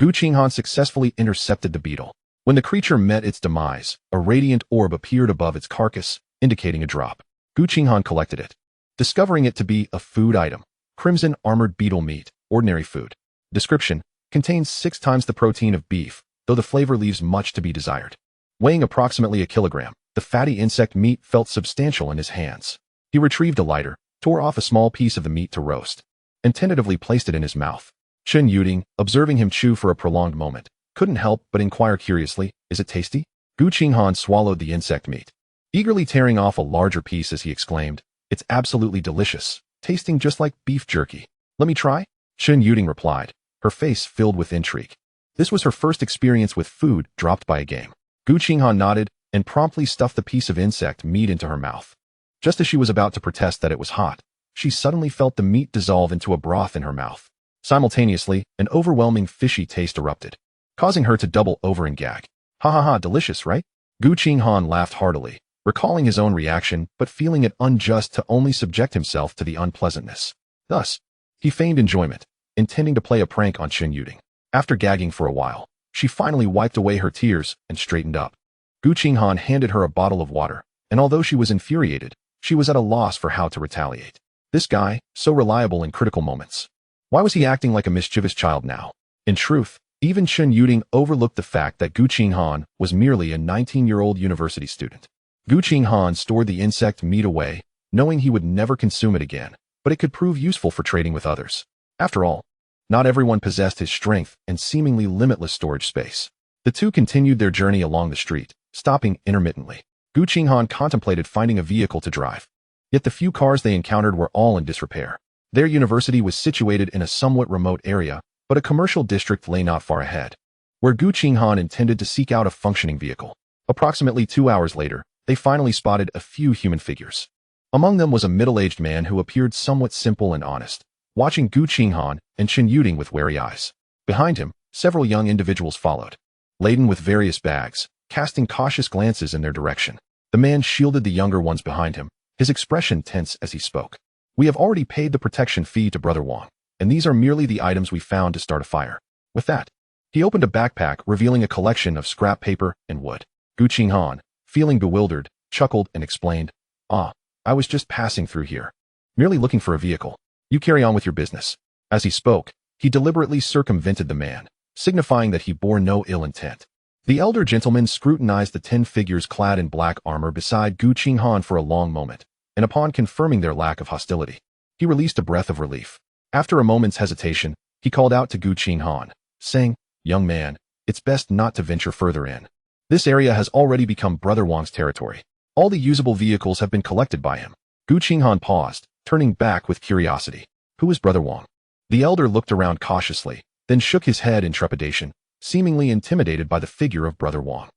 Gu Qinghan successfully intercepted the beetle. When the creature met its demise, a radiant orb appeared above its carcass, indicating a drop. Gu Qinghan collected it, discovering it to be a food item. Crimson Armored Beetle Meat, ordinary food. Description: contains 6 times the protein of beef, though the flavor leaves much to be desired. Weighing approximately a kilogram, the fatty insect meat felt substantial in his hands. He retrieved a lighter, tore off a small piece of the meat to roast, and tentatively placed it in his mouth. Chen Yuding, observing him chew for a prolonged moment, couldn't help but inquire curiously, "Is it tasty?" Gu Qinghan swallowed the insect meat, eagerly tearing off a larger piece as he exclaimed, "It's absolutely delicious, tasting just like beef jerky. Let me try?" Chen Yuding replied, her face filled with intrigue. This was her first experience with food dropped by a game. Gu Qinghan nodded and promptly stuffed the piece of insect meat into her mouth. Just as she was about to protest that it was hot, she suddenly felt the meat dissolve into a broth in her mouth. Simultaneously, an overwhelming fishy taste erupted, causing her to double over and gag. "Ha ha ha, delicious, right?" Gu Qinghan laughed heartily, recalling his own reaction but feeling it unjust to only subject himself to the unpleasantness. Thus, he feigned enjoyment, intending to play a prank on Chen Yuding. After gagging for a while, she finally wiped away her tears and straightened up. Gu Qinghan handed her a bottle of water, and although she was infuriated, she was at a loss for how to retaliate. This guy, so reliable in critical moments. Why was he acting like a mischievous child now? In truth, even Chen Yuding overlooked the fact that Gu Qinghan was merely a 19-year-old university student. Gu Qinghan stored the insect meat away, knowing he would never consume it again, but it could prove useful for trading with others. After all, not everyone possessed his strength and seemingly limitless storage space. The two continued their journey along the street, stopping intermittently. Gu Qinghan contemplated finding a vehicle to drive. Yet the few cars they encountered were all in disrepair. Their university was situated in a somewhat remote area, but a commercial district lay not far ahead, where Gu Qinghan intended to seek out a functioning vehicle. Approximately 2 hours later, they finally spotted a few human figures. Among them was a middle-aged man who appeared somewhat simple and honest, watching Gu Qinghan and Chen Yuding with wary eyes. Behind him, several young individuals followed, laden with various bags, casting cautious glances in their direction. The man shielded the younger ones behind him, his expression tense as he spoke. "We have already paid the protection fee to Brother Wang, and these are merely the items we found to start a fire." With that, he opened a backpack revealing a collection of scrap paper and wood. Gu Qinghan, feeling bewildered, chuckled and explained, "Ah, I was just passing through here, merely looking for a vehicle. You carry on with your business." As he spoke, he deliberately circumvented the man, signifying that he bore no ill intent. The elder gentleman scrutinized the 10 figures clad in black armor beside Gu Qinghan for a long moment, and upon confirming their lack of hostility, he released a breath of relief. After a moment's hesitation, he called out to Gu Qinghan, saying, "Young man, it's best not to venture further in. This area has already become Brother Wang's territory. All the usable vehicles have been collected by him." Gu Qinghan paused, turning back with curiosity. "Who is Brother Wang?" The elder looked around cautiously, then shook his head in trepidation, seemingly intimidated by the figure of Brother Wang.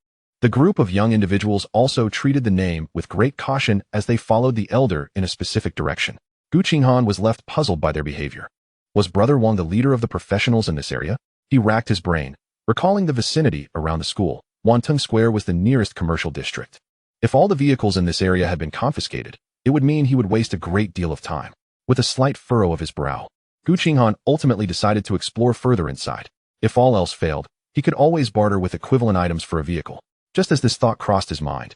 The group of young individuals also treated the name with great caution as they followed the elder in a specific direction. Gu Qinghan was left puzzled by their behavior. Was Brother Wang the leader of the professionals in this area? He racked his brain, recalling the vicinity around the school. Wantung Square was the nearest commercial district. If all the vehicles in this area had been confiscated, it would mean he would waste a great deal of time. With a slight furrow of his brow, Gu Qinghan ultimately decided to explore further inside. If all else failed, he could always barter with equivalent items for a vehicle. Just as this thought crossed his mind,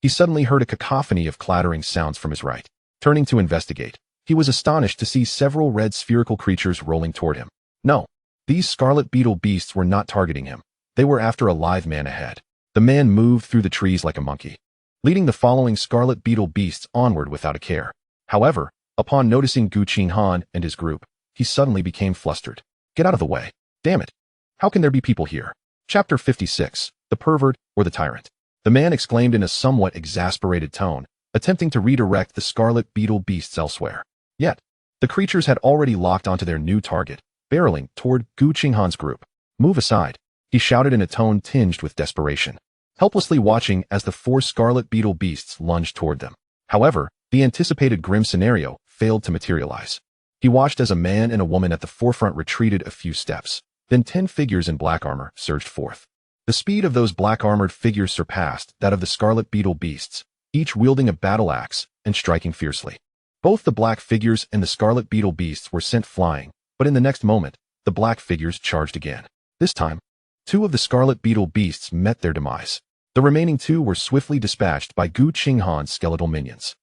he suddenly heard a cacophony of clattering sounds from his right. Turning to investigate, he was astonished to see several red spherical creatures rolling toward him. No, these scarlet beetle beasts were not targeting him. They were after a live man ahead. The man moved through the trees like a monkey, leading the following scarlet beetle beasts onward without a care. However, upon noticing Gu Qinghan and his group, he suddenly became flustered. Get out of the way. Damn it. How can there be people here? Chapter 56. The pervert or the tyrant. The man exclaimed in a somewhat exasperated tone, attempting to redirect the scarlet beetle beasts elsewhere. Yet, the creatures had already locked onto their new target, barreling toward Gu Qinghan's group. Move aside, he shouted in a tone tinged with desperation, helplessly watching as the four scarlet beetle beasts lunged toward them. However, the anticipated grim scenario failed to materialize. He watched as a man and a woman at the forefront retreated a few steps. Then 10 figures in black armor surged forth. The speed of those black-armored figures surpassed that of the scarlet beetle beasts, each wielding a battle axe and striking fiercely. Both the black figures and the scarlet beetle beasts were sent flying, but in the next moment, the black figures charged again. This time, 2 of the scarlet beetle beasts met their demise. The remaining 2 were swiftly dispatched by Gu Qinghan's skeletal minions.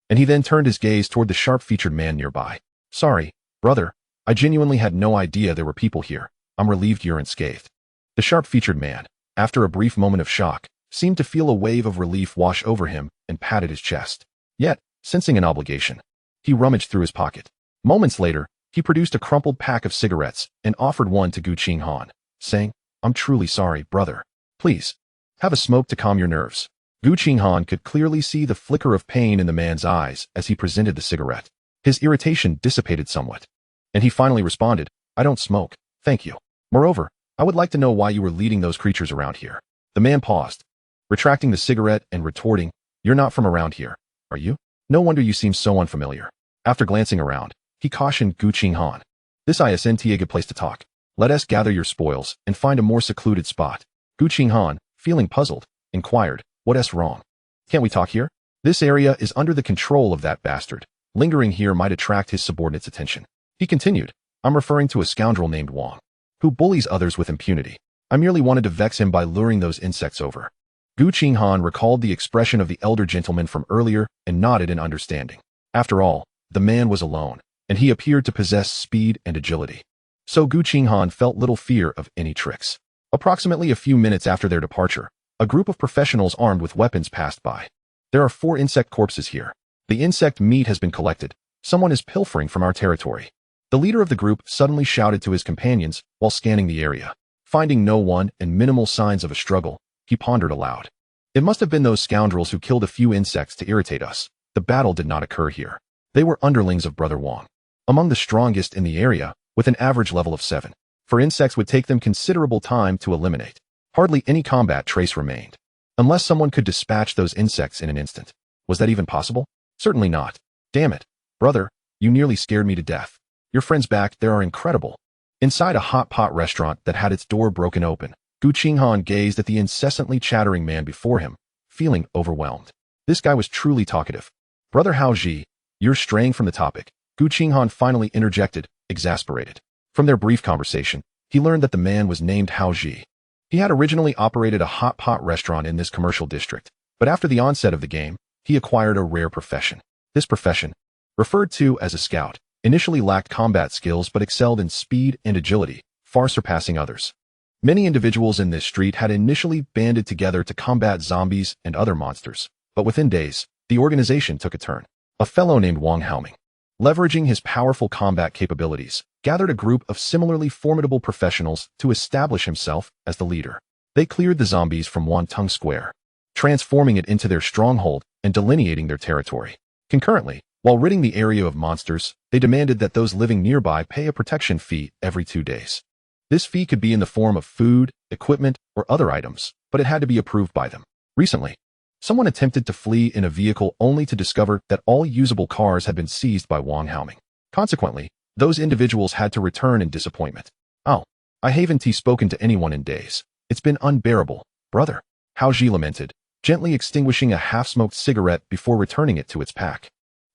And he then turned his gaze toward the sharp-featured man nearby. Sorry, brother, I genuinely had no idea there were people here. I'm relieved you're unscathed. The sharp-featured man, after a brief moment of shock, seemed to feel a wave of relief wash over him and patted his chest. Yet, sensing an obligation, he rummaged through his pocket. Moments later, he produced a crumpled pack of cigarettes and offered one to Gu Qinghan, saying, I'm truly sorry, brother. Please, have a smoke to calm your nerves. Gu Qinghan could clearly see the flicker of pain in the man's eyes as he presented the cigarette. His irritation dissipated somewhat, and he finally responded, I don't smoke, thank you. Moreover, I would like to know why you were leading those creatures around here. The man paused, retracting the cigarette and retorting, You're not from around here, are you? No wonder you seem so unfamiliar. After glancing around, he cautioned Gu Qinghan. This isn't a good place to talk. Let us gather your spoils and find a more secluded spot. Gu Qinghan, feeling puzzled, inquired, What's wrong? Can't we talk here? This area is under the control of that bastard. Lingering here might attract his subordinates' attention. He continued, I'm referring to a scoundrel named Wang, who bullies others with impunity. I merely wanted to vex him by luring those insects over. Gu Qinghan recalled the expression of the elder gentleman from earlier and nodded in understanding. After all, the man was alone, and he appeared to possess speed and agility. So Gu Qinghan felt little fear of any tricks. Approximately a few minutes after their departure, a group of professionals armed with weapons passed by. There are 4 insect corpses here. The insect meat has been collected. Someone is pilfering from our territory. The leader of the group suddenly shouted to his companions while scanning the area. Finding no one and minimal signs of a struggle, he pondered aloud. It must have been those scoundrels who killed a few insects to irritate us. The battle did not occur here. They were underlings of Brother Wang, among the strongest in the area, with an average level of 7. For insects would take them considerable time to eliminate. Hardly any combat trace remained, unless someone could dispatch those insects in an instant. Was that even possible? Certainly not. Damn it, brother, you nearly scared me to death. Your friends back there are incredible. Inside a hot pot restaurant that had its door broken open, Gu Qinghan gazed at the incessantly chattering man before him, feeling overwhelmed. This guy was truly talkative. Brother Hao Ji, you're straying from the topic. Gu Qinghan finally interjected, exasperated. From their brief conversation, he learned that the man was named Hao Ji. He had originally operated a hot pot restaurant in this commercial district, but after the onset of the game, he acquired a rare profession. This profession, referred to as a scout, initially lacked combat skills but excelled in speed and agility, far surpassing others. Many individuals in this street had initially banded together to combat zombies and other monsters, but within days, the organization took a turn. A fellow named Wang Haoming, leveraging his powerful combat capabilities, gathered a group of similarly formidable professionals to establish himself as the leader. They cleared the zombies from Wantung Square, transforming it into their stronghold and delineating their territory. Concurrently, while ridding the area of monsters, they demanded that those living nearby pay a protection fee every 2 days. This fee could be in the form of food, equipment, or other items, but it had to be approved by them. Recently, someone attempted to flee in a vehicle only to discover that all usable cars had been seized by Wang Haoming. Consequently, those individuals had to return in disappointment. Oh, I haven't spoken to anyone in days. It's been unbearable, brother. Hao Ji lamented, gently extinguishing a half-smoked cigarette before returning it to its pack.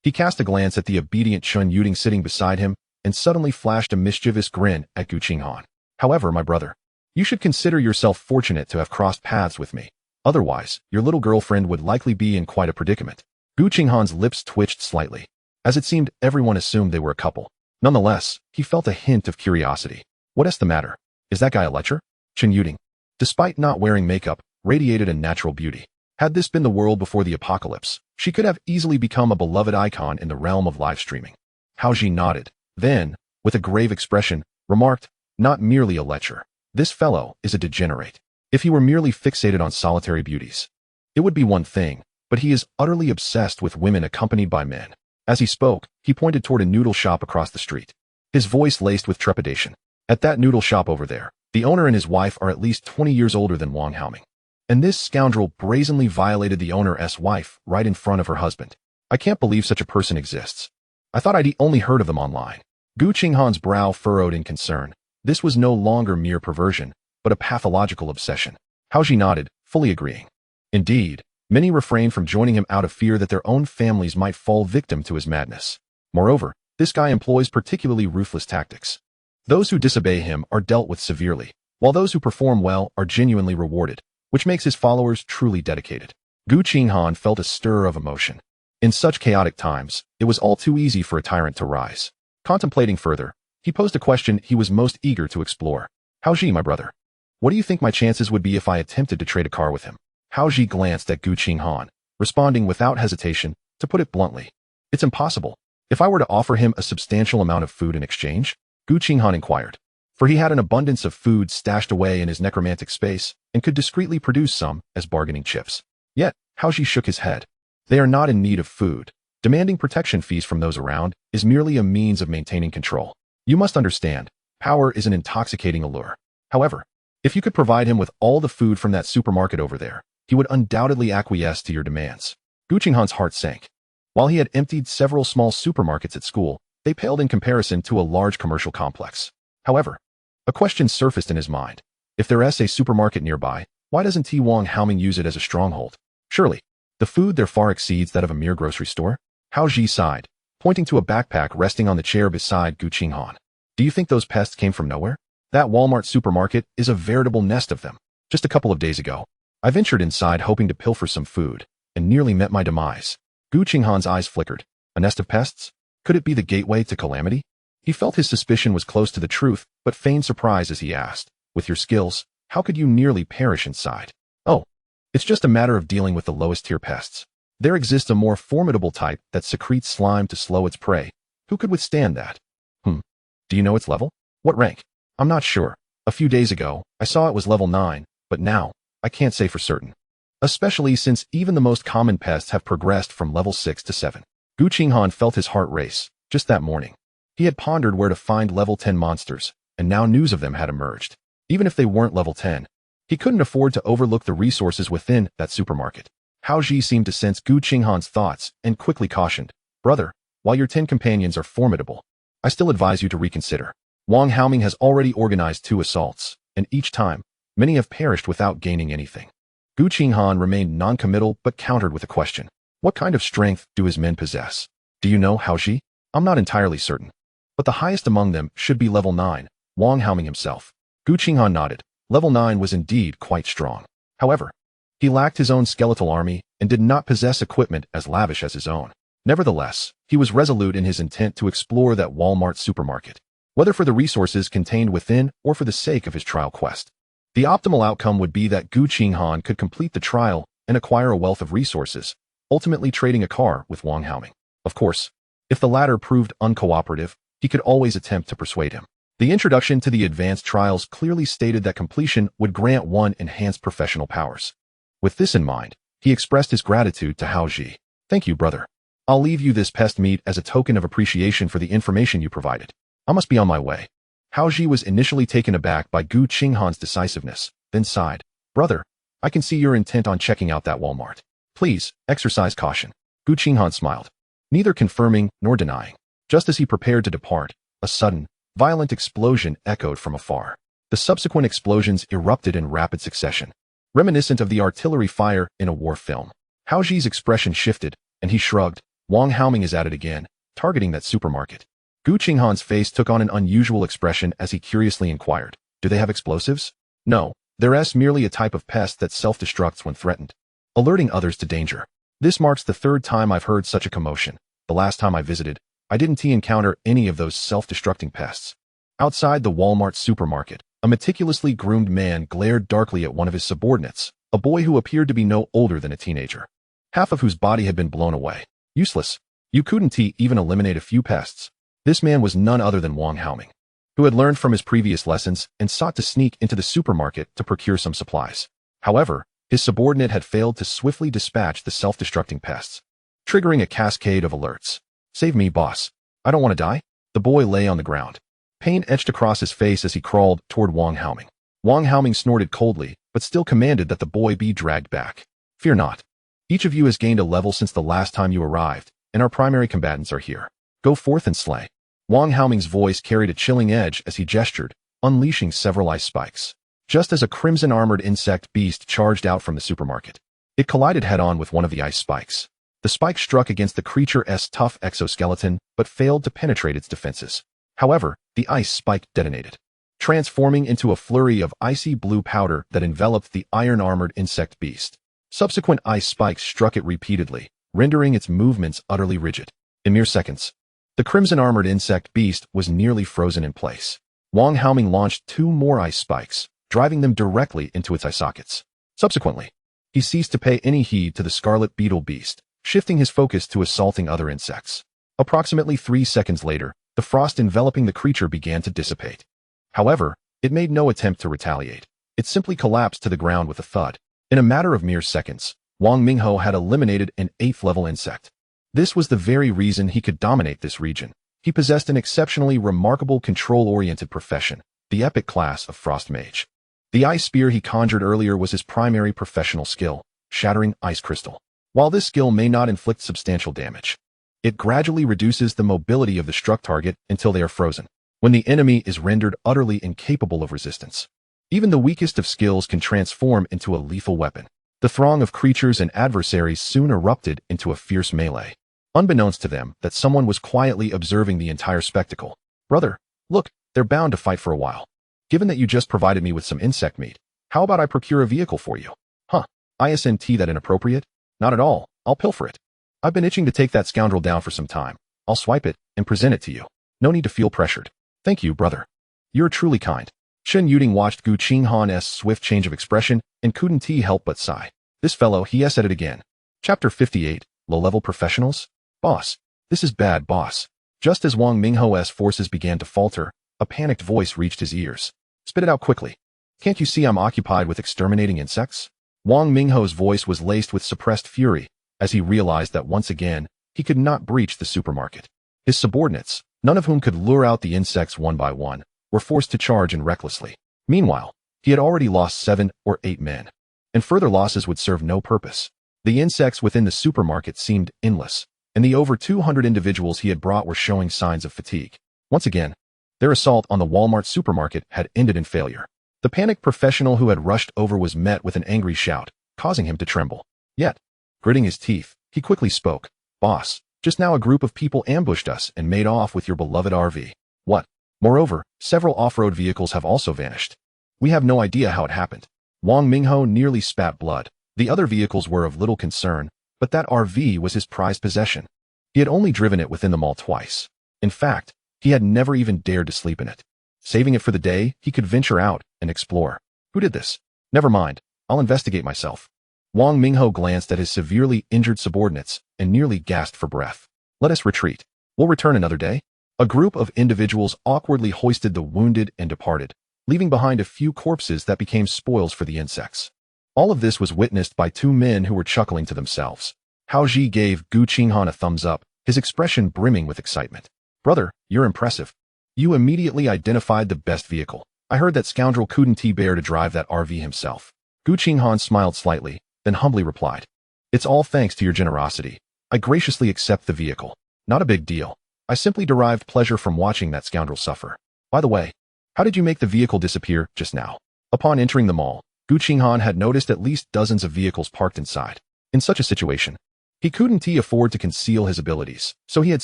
He cast a glance at the obedient Chun Yuding sitting beside him and suddenly flashed a mischievous grin at Gu Qinghan. However, my brother, you should consider yourself fortunate to have crossed paths with me. Otherwise, your little girlfriend would likely be in quite a predicament. Gu Qinghan's lips twitched slightly, as it seemed everyone assumed they were a couple. Nonetheless, he felt a hint of curiosity. What's the matter? Is that guy a lecher? Chun Yuding, despite not wearing makeup, radiated a natural beauty. Had this been the world before the apocalypse, she could have easily become a beloved icon in the realm of live streaming. Hao Ji nodded, then, with a grave expression, remarked, not merely a lecher. This fellow is a degenerate. If he were merely fixated on solitary beauties, it would be one thing, but he is utterly obsessed with women accompanied by men. As he spoke, he pointed toward a noodle shop across the street, his voice laced with trepidation. At that noodle shop over there, the owner and his wife are at least 20 years older than Wang Haoming. And this scoundrel brazenly violated the owner's wife right in front of her husband. I can't believe such a person exists. I thought I'd only heard of them online. Gu Qinghan's brow furrowed in concern. This was no longer mere perversion, but a pathological obsession. Hao Ji nodded, fully agreeing. Indeed, many refrained from joining him out of fear that their own families might fall victim to his madness. Moreover, this guy employs particularly ruthless tactics. Those who disobey him are dealt with severely, while those who perform well are genuinely rewarded, which makes his followers truly dedicated. Gu Qinghan felt a stir of emotion. In such chaotic times, it was all too easy for a tyrant to rise. Contemplating further, he posed a question he was most eager to explore. Hao Ji, my brother, what do you think my chances would be if I attempted to trade a car with him? Hao Ji glanced at Gu Qinghan, responding without hesitation, to put it bluntly. It's impossible. If I were to offer him a substantial amount of food in exchange? Gu Qinghan inquired. For he had an abundance of food stashed away in his necromantic space and could discreetly produce some as bargaining chips. Yet, Hao Ji shook his head. They are not in need of food. Demanding protection fees from those around is merely a means of maintaining control. You must understand, power is an intoxicating allure. However, if you could provide him with all the food from that supermarket over there, he would undoubtedly acquiesce to your demands. Gu Qinghan's heart sank. While he had emptied several small supermarkets at school, they paled in comparison to a large commercial complex. However, a question surfaced in his mind. If there is a supermarket nearby, why doesn't Wang Haoming use it as a stronghold? Surely, the food there far exceeds that of a mere grocery store? Hao Ji sighed, pointing to a backpack resting on the chair beside Gu Qinghan. Do you think those pests came from nowhere? That Walmart supermarket is a veritable nest of them. Just a couple of days ago, I ventured inside hoping to pilfer some food, and nearly met my demise. Gu Qinghan's eyes flickered. A nest of pests? Could it be the gateway to calamity? He felt his suspicion was close to the truth, but feigned surprise as he asked, with your skills, how could you nearly perish inside? Oh, it's just a matter of dealing with the lowest tier pests. There exists a more formidable type that secretes slime to slow its prey. Who could withstand that? Do you know its level? What rank? I'm not sure. A few days ago, I saw it was level 9, but now, I can't say for certain. Especially since even the most common pests have progressed from level 6 to 7. Gu Qinghan felt his heart race, just that morning. He had pondered where to find level 10 monsters, and now news of them had emerged. Even if they weren't level 10, he couldn't afford to overlook the resources within that supermarket. Hao Ji seemed to sense Gu Qinghan's thoughts and quickly cautioned, brother, while your 10 companions are formidable, I still advise you to reconsider. Wang Haoming has already organized 2 assaults, and each time, many have perished without gaining anything. Gu Qinghan remained non-committal but countered with a question. What kind of strength do his men possess? Do you know, Hao Ji? I'm not entirely certain. But the highest among them should be level 9, Wang Haoming himself. Gu Qinghan nodded. Level 9 was indeed quite strong. However, he lacked his own skeletal army and did not possess equipment as lavish as his own. Nevertheless, he was resolute in his intent to explore that Walmart supermarket, whether for the resources contained within or for the sake of his trial quest. The optimal outcome would be that Gu Qinghan could complete the trial and acquire a wealth of resources, ultimately trading a car with Wang Haoming. Of course, if the latter proved uncooperative, he could always attempt to persuade him. The introduction to the advanced trials clearly stated that completion would grant one enhanced professional powers. With this in mind, he expressed his gratitude to Hao Ji. Thank you, brother. I'll leave you this pest meat as a token of appreciation for the information you provided. I must be on my way. Hao Ji was initially taken aback by Gu Qinghan's decisiveness, then sighed. Brother, I can see you're intent on checking out that Walmart. Please, exercise caution. Gu Qinghan smiled, neither confirming nor denying. Just as he prepared to depart, a sudden, violent explosion echoed from afar. The subsequent explosions erupted in rapid succession, reminiscent of the artillery fire in a war film. Hao Ji's expression shifted, and he shrugged. Wang Haoming is at it again, targeting that supermarket. Gu Qinghan's face took on an unusual expression as he curiously inquired, do they have explosives? No, they're merely a type of pest that self-destructs when threatened, alerting others to danger. This marks the third time I've heard such a commotion. The last time I visited, I didn't encounter any of those self-destructing pests. Outside the Walmart supermarket, a meticulously groomed man glared darkly at one of his subordinates, a boy who appeared to be no older than a teenager, half of whose body had been blown away. Useless. You couldn't even eliminate a few pests. This man was none other than Wang Haoming, who had learned from his previous lessons and sought to sneak into the supermarket to procure some supplies. However, his subordinate had failed to swiftly dispatch the self-destructing pests, triggering a cascade of alerts. Save me, boss. I don't want to die. The boy lay on the ground. Pain etched across his face as he crawled toward Wang Haoming. Wang Haoming snorted coldly, but still commanded that the boy be dragged back. Fear not. Each of you has gained a level since the last time you arrived, and our primary combatants are here. Go forth and slay. Wang Haoming's voice carried a chilling edge as he gestured, unleashing several ice spikes. Just as a crimson-armored insect beast charged out from the supermarket, it collided head-on with one of the ice spikes. The spike struck against the creature's tough exoskeleton, but failed to penetrate its defenses. However, the ice spike detonated, transforming into a flurry of icy blue powder that enveloped the iron-armored insect beast. Subsequent ice spikes struck it repeatedly, rendering its movements utterly rigid. In mere seconds, the crimson-armored insect beast was nearly frozen in place. Wang Haoming launched 2 more ice spikes, driving them directly into its eye sockets. Subsequently, he ceased to pay any heed to the scarlet beetle beast, shifting his focus to assaulting other insects. Approximately 3 seconds later, the frost enveloping the creature began to dissipate. However, it made no attempt to retaliate. It simply collapsed to the ground with a thud. In a matter of mere seconds, Wang Mingho had eliminated an 8th-level insect. This was the very reason he could dominate this region. He possessed an exceptionally remarkable control-oriented profession, the epic class of Frost Mage. The ice spear he conjured earlier was his primary professional skill, shattering ice crystal. While this skill may not inflict substantial damage, it gradually reduces the mobility of the struck target until they are frozen, when the enemy is rendered utterly incapable of resistance. Even the weakest of skills can transform into a lethal weapon. The throng of creatures and adversaries soon erupted into a fierce melee, unbeknownst to them that someone was quietly observing the entire spectacle. Brother, look, they're bound to fight for a while. Given that you just provided me with some insect meat, how about I procure a vehicle for you? Huh, isn't that inappropriate? Not at all, I'll pilfer it. I've been itching to take that scoundrel down for some time. I'll swipe it and present it to you. No need to feel pressured. Thank you, brother. You're truly kind. Shen Yuding watched Gu Qinghan's swift change of expression and couldn't help but sigh. This fellow, he said it again. Chapter 58, Low-Level Professionals? Boss. This is bad, boss. Just as Wang Mingho's forces began to falter, a panicked voice reached his ears. Spit it out quickly. Can't you see I'm occupied with exterminating insects? Wang Mingho's voice was laced with suppressed fury, as he realized that once again, he could not breach the supermarket. His subordinates, none of whom could lure out the insects one by one, were forced to charge in recklessly. Meanwhile, he had already lost 7 or 8 men, and further losses would serve no purpose. The insects within the supermarket seemed endless, and the over 200 individuals he had brought were showing signs of fatigue. Once again, their assault on the Walmart supermarket had ended in failure. The panicked professional who had rushed over was met with an angry shout, causing him to tremble. Yet, gritting his teeth, he quickly spoke. Boss, just now a group of people ambushed us and made off with your beloved RV. What? Moreover, several off-road vehicles have also vanished. We have no idea how it happened. Wang Mingho nearly spat blood. The other vehicles were of little concern, but that RV was his prized possession. He had only driven it within the mall twice. In fact, he had never even dared to sleep in it. Saving it for the day, he could venture out and explore. Who did this? Never mind, I'll investigate myself. Wang Mingho glanced at his severely injured subordinates and nearly gasped for breath. Let us retreat. We'll return another day. A group of individuals awkwardly hoisted the wounded and departed, leaving behind a few corpses that became spoils for the insects. All of this was witnessed by 2 men who were chuckling to themselves. Hao Ji gave Gu Qinghan a thumbs up, his expression brimming with excitement. Brother, you're impressive. You immediately identified the best vehicle. I heard that scoundrel couldn't bear to drive that RV himself. Gu Qinghan smiled slightly, then humbly replied, "It's all thanks to your generosity. I graciously accept the vehicle. Not a big deal. I simply derived pleasure from watching that scoundrel suffer. By the way, how did you make the vehicle disappear just now?" Upon entering the mall, Gu Qinghan had noticed at least dozens of vehicles parked inside. In such a situation, he couldn't afford to conceal his abilities, so he had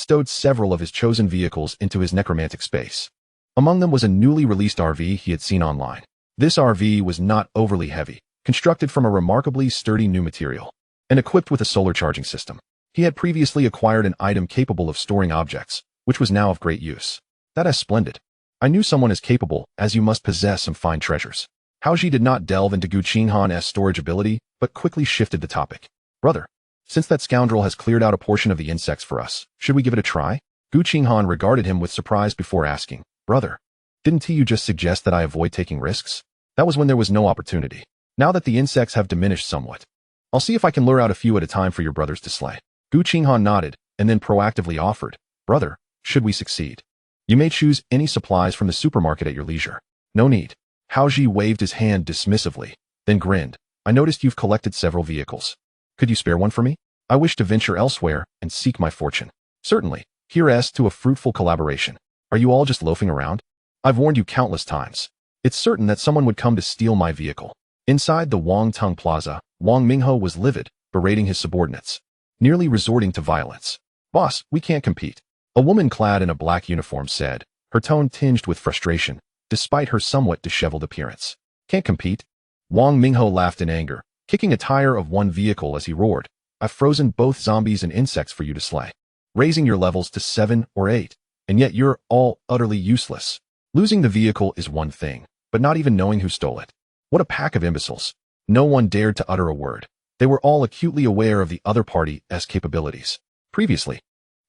stowed several of his chosen vehicles into his necromantic space. Among them was a newly released RV he had seen online. This RV was not overly heavy, constructed from a remarkably sturdy new material, and equipped with a solar charging system. He had previously acquired an item capable of storing objects, which was now of great use. "That is splendid. I knew someone as capable, as you must possess some fine treasures." Haoji did not delve into Gu Qinghan's storage ability, but quickly shifted the topic. "Brother, since that scoundrel has cleared out a portion of the insects for us, should we give it a try?" Gu Qinghan regarded him with surprise before asking, "Brother, didn't you just suggest that I avoid taking risks? That was when there was no opportunity. Now that the insects have diminished somewhat, I'll see if I can lure out a few at a time for your brothers to slay." Gu Qinghan nodded, and then proactively offered, "Brother, should we succeed, you may choose any supplies from the supermarket at your leisure." "No need." Haoji waved his hand dismissively, then grinned. "I noticed you've collected several vehicles. Could you spare one for me? I wish to venture elsewhere and seek my fortune." "Certainly. Here's to a fruitful collaboration. Are you all just loafing around? I've warned you countless times. It's certain that someone would come to steal my vehicle." Inside the Wangtung Plaza, Wang Mingho was livid, berating his subordinates, nearly resorting to violence. "Boss, we can't compete," a woman clad in a black uniform said, her tone tinged with frustration, despite her somewhat disheveled appearance. "Can't compete?" Wang Mingho laughed in anger, kicking a tire of one vehicle as he roared, "I've frozen both zombies and insects for you to slay, raising your levels to 7 or 8, and yet you're all utterly useless. Losing the vehicle is one thing, but not even knowing who stole it. What a pack of imbeciles." No one dared to utter a word. They were all acutely aware of the other party's capabilities. Previously,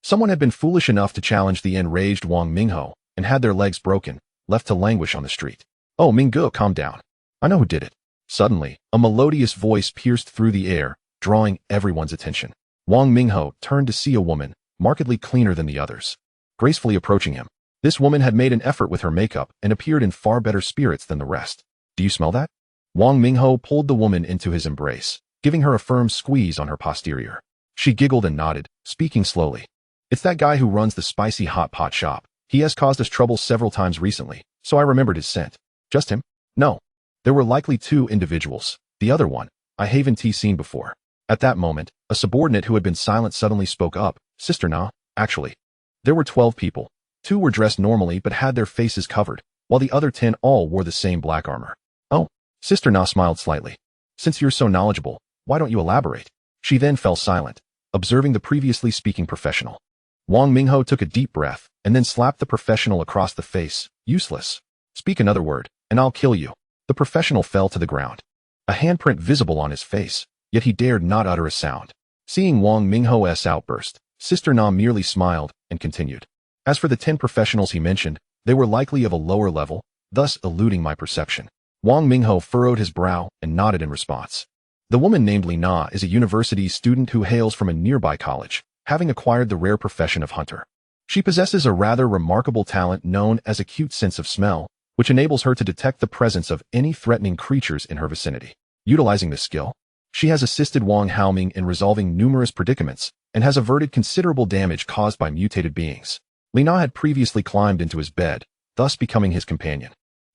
someone had been foolish enough to challenge the enraged Wang Mingho and had their legs broken, left to languish on the street. "Oh, Mingguo, calm down. I know who did it." Suddenly, a melodious voice pierced through the air, drawing everyone's attention. Wang Mingho turned to see a woman, markedly cleaner than the others, gracefully approaching him. This woman had made an effort with her makeup and appeared in far better spirits than the rest. "Do you smell that?" Wang Mingho pulled the woman into his embrace, giving her a firm squeeze on her posterior. She giggled and nodded, speaking slowly. "It's that guy who runs the spicy hot pot shop. He has caused us trouble several times recently, so I remembered his scent." "Just him?" "No. There were likely 2 individuals. The other one, I haven't seen before." At that moment, a subordinate who had been silent suddenly spoke up. "Sister Na, actually, there were 12 people. 2 were dressed normally but had their faces covered, while the other 10 all wore the same black armor." "Oh." Sister Na smiled slightly. "Since you're so knowledgeable, why don't you elaborate?" She then fell silent, observing the previously speaking professional. Wang Mingho took a deep breath and then slapped the professional across the face. "Useless. Speak another word, and I'll kill you." The professional fell to the ground, a handprint visible on his face, yet he dared not utter a sound. Seeing Wang Mingho's outburst, Sister Na merely smiled and continued. "As for the 10 professionals he mentioned, they were likely of a lower level, thus eluding my perception." Wang Mingho furrowed his brow and nodded in response. The woman named Li Na is a university student who hails from a nearby college, having acquired the rare profession of hunter. She possesses a rather remarkable talent known as acute sense of smell, which enables her to detect the presence of any threatening creatures in her vicinity. Utilizing this skill, she has assisted Wang Haoming in resolving numerous predicaments and has averted considerable damage caused by mutated beings. Li Na had previously climbed into his bed, thus becoming his companion.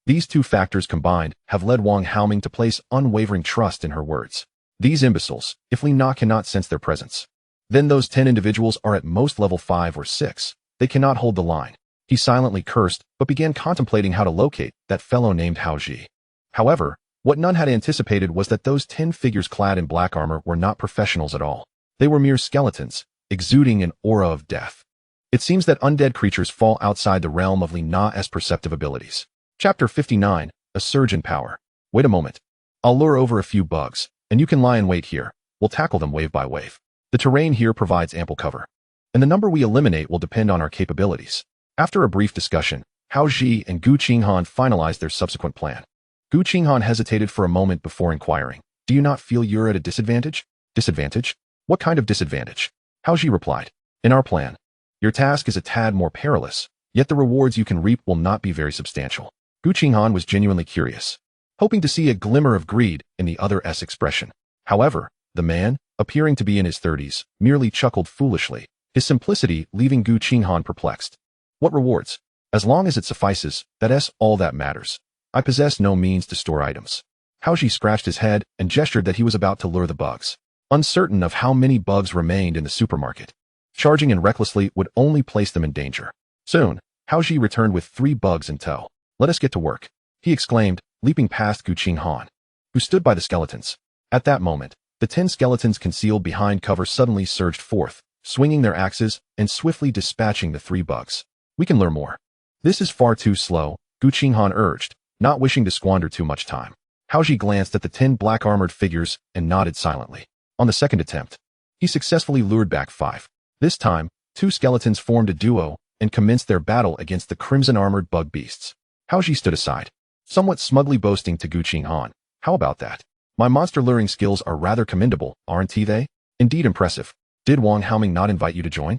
These 2 factors combined have led Wang Haoming to place unwavering trust in her words. These imbeciles, if Li Na cannot sense their presence, then those 10 individuals are at most level 5 or 6. They cannot hold the line. He silently cursed, but began contemplating how to locate that fellow named Haoji. However, what none had anticipated was that those 10 figures clad in black armor were not professionals at all. They were mere skeletons, exuding an aura of death. It seems that undead creatures fall outside the realm of Li Na's perceptive abilities. Chapter 59, A Surge in Power. Wait a moment. I'll lure over a few bugs, and you can lie in wait here. We'll tackle them wave by wave. The terrain here provides ample cover, and the number we eliminate will depend on our capabilities. After a brief discussion, Haoji and Gu Qinghan finalized their subsequent plan. Gu Qinghan hesitated for a moment before inquiring, "Do you not feel you're at a disadvantage?" "Disadvantage? What kind of disadvantage?" Haoji replied, "In our plan, your task is a tad more perilous, yet the rewards you can reap will not be very substantial." Gu Qinghan was genuinely curious. hoping to see a glimmer of greed in the other's expression. However, the man, appearing to be in his 30s, merely chuckled foolishly, his simplicity leaving Gu Qinghan perplexed. What rewards? As long as it suffices, that's all that matters. I possess no means to store items. Haoji scratched his head and gestured that he was about to lure the bugs, uncertain of how many bugs remained in the supermarket. Charging in recklessly would only place them in danger. Soon, Haoji returned with 3 bugs in tow. Let us get to work, he exclaimed, leaping past Gu Qinghan, who stood by the skeletons. At that moment, the 10 skeletons concealed behind cover suddenly surged forth, swinging their axes and swiftly dispatching the 3 bugs. We can lure more. This is far too slow, Gu Qinghan urged, not wishing to squander too much time. Haoji glanced at the 10 black-armored figures and nodded silently. On the second attempt, he successfully lured back 5. This time, 2 skeletons formed a duo and commenced their battle against the crimson-armored bug beasts. Haoji stood aside, somewhat smugly boasting to Gu Qinghan. How about that? My monster luring skills are rather commendable, aren't they? Indeed impressive. Did Wang Haoming not invite you to join?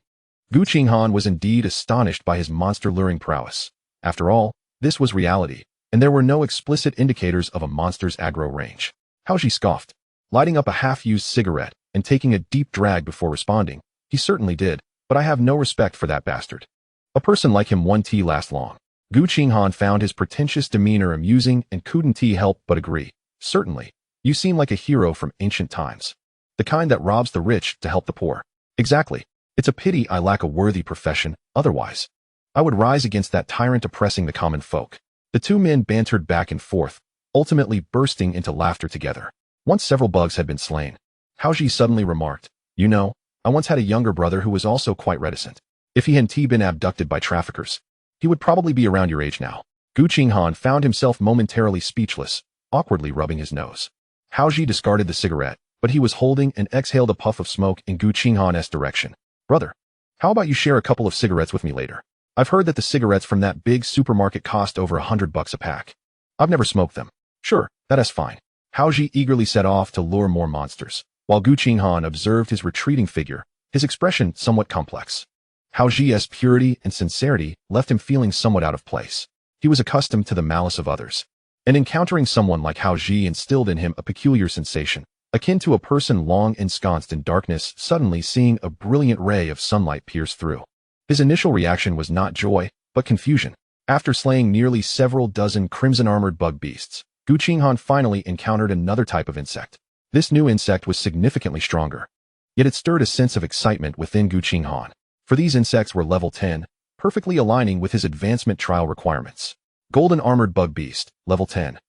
Gu Qinghan was indeed astonished by his monster luring prowess. After all, this was reality, and there were no explicit indicators of a monster's aggro range. Haoji scoffed, lighting up a half-used cigarette and taking a deep drag before responding. He certainly did, but I have no respect for that bastard. A person like him won't last long. Gu Qinghan found his pretentious demeanor amusing and couldn't help but agree. Certainly. You seem like a hero from ancient times. The kind that robs the rich to help the poor. Exactly. It's a pity I lack a worthy profession, otherwise I would rise against that tyrant oppressing the common folk. The 2 men bantered back and forth, ultimately bursting into laughter together. Once several bugs had been slain, Haoji suddenly remarked, "You know, I once had a younger brother who was also quite reticent. If he hadn't been abducted by traffickers, he would probably be around your age now." Gu Qinghan found himself momentarily speechless, awkwardly rubbing his nose. Haoji discarded the cigarette, but he was holding and exhaled a puff of smoke in Gu Qinghan's direction. "Brother, how about you share a couple of cigarettes with me later? I've heard that the cigarettes from that big supermarket cost over $100 a pack. I've never smoked them." "Sure, that's fine." Haoji eagerly set off to lure more monsters, while Gu Qinghan observed his retreating figure, his expression somewhat complex. Haoji's purity and sincerity left him feeling somewhat out of place. He was accustomed to the malice of others, and encountering someone like Haoji instilled in him a peculiar sensation, akin to a person long ensconced in darkness suddenly seeing a brilliant ray of sunlight pierce through. His initial reaction was not joy, but confusion. After slaying nearly several dozen crimson-armored bug beasts, Gu Qinghan finally encountered another type of insect. This new insect was significantly stronger, yet it stirred a sense of excitement within Gu Qinghan, for these insects were level 10, perfectly aligning with his advancement trial requirements. Golden Armored Bug Beast, level 10.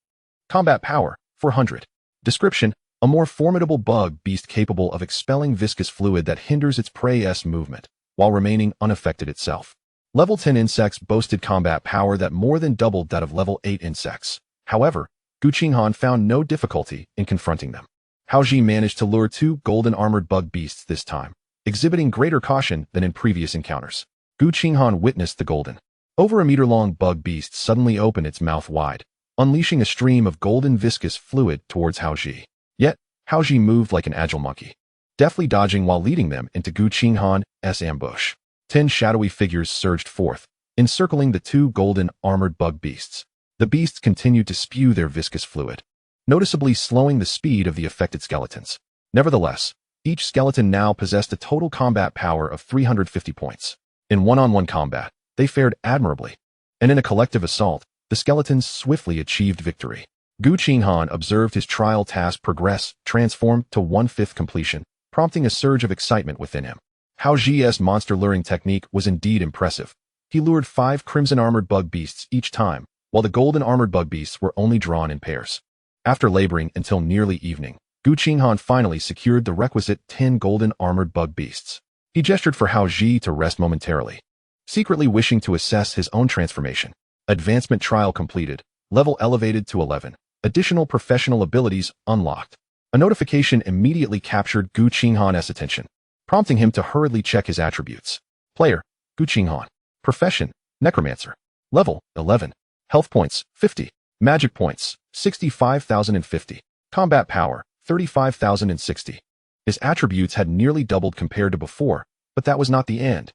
Combat Power, 400. Description: a more formidable bug beast capable of expelling viscous fluid that hinders its prey's movement, while remaining unaffected itself. Level 10 insects boasted combat power that more than doubled that of level 8 insects. However, Gu Qinghan found no difficulty in confronting them. Haoji managed to lure 2 golden armored bug beasts this time, exhibiting greater caution than in previous encounters. Gu Qinghan witnessed the golden, over a meter-long bug beast suddenly open its mouth wide, unleashing a stream of golden viscous fluid towards Haoji. Yet, Haoji moved like an agile monkey, deftly dodging while leading them into Gu Qinghan's ambush. 10 shadowy figures surged forth, encircling the 2 golden armored bug beasts. The beasts continued to spew their viscous fluid, noticeably slowing the speed of the affected skeletons. Nevertheless, each skeleton now possessed a total combat power of 350 points. In one-on-one combat, they fared admirably, and in a collective assault, the skeletons swiftly achieved victory. Gu Qinghan observed his trial task progress, transformed to 1/5 completion, prompting a surge of excitement within him. Haoji's monster luring technique was indeed impressive. He lured 5 crimson-armored bug beasts each time, while the golden armored bug beasts were only drawn in pairs. After laboring until nearly evening, Gu Qinghan finally secured the requisite 10 golden armored bug beasts. He gestured for Haoji to rest momentarily, secretly wishing to assess his own transformation. Advancement trial completed, level elevated to 11. Additional professional abilities unlocked. A notification immediately captured Gu Qinghan's attention, prompting him to hurriedly check his attributes. Player: Gu Qinghan. Profession: Necromancer. Level: 11. Health points: 50. Magic points: 65,050. Combat power: 35,060. His attributes had nearly doubled compared to before, but that was not the end.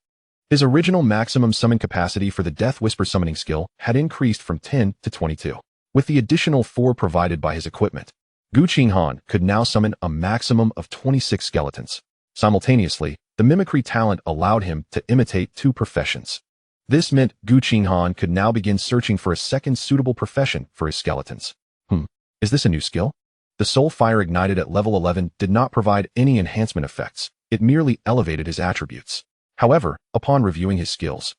His original maximum summon capacity for the Death Whisper summoning skill had increased from 10 to 22. With the additional 4 provided by his equipment, Gu Qinghan could now summon a maximum of 26 skeletons. Simultaneously, the mimicry talent allowed him to imitate 2 professions. This meant Gu Qinghan could now begin searching for a second suitable profession for his skeletons. Is this a new skill? The soul fire ignited at level 11 did not provide any enhancement effects, it merely elevated his attributes. However, upon reviewing his skills,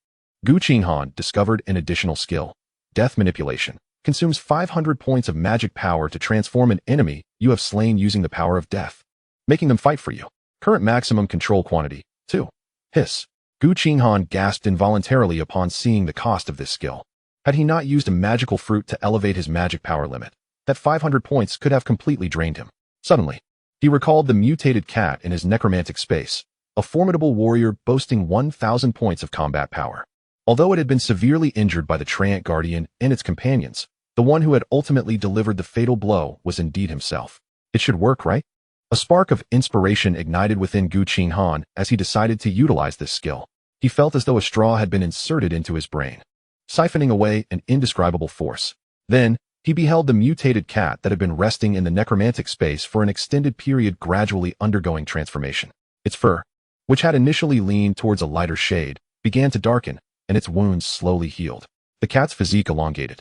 Gu Qinghan discovered an additional skill. Death manipulation consumes 500 points of magic power to transform an enemy you have slain using the power of death, making them fight for you. Current maximum control quantity, 2. Hiss. Gu Qinghan gasped involuntarily upon seeing the cost of this skill. Had he not used a magical fruit to elevate his magic power limit, that 500 points could have completely drained him. Suddenly, he recalled the mutated cat in his necromantic space, a formidable warrior boasting 1,000 points of combat power. Although it had been severely injured by the Treant Guardian and its companions, the one who had ultimately delivered the fatal blow was indeed himself. It should work, right? A spark of inspiration ignited within Gu Qinghan as he decided to utilize this skill. He felt as though a straw had been inserted into his brain, siphoning away an indescribable force. Then, he beheld the mutated cat that had been resting in the necromantic space for an extended period gradually undergoing transformation. Its fur, which had initially leaned towards a lighter shade, began to darken, and its wounds slowly healed. The cat's physique elongated,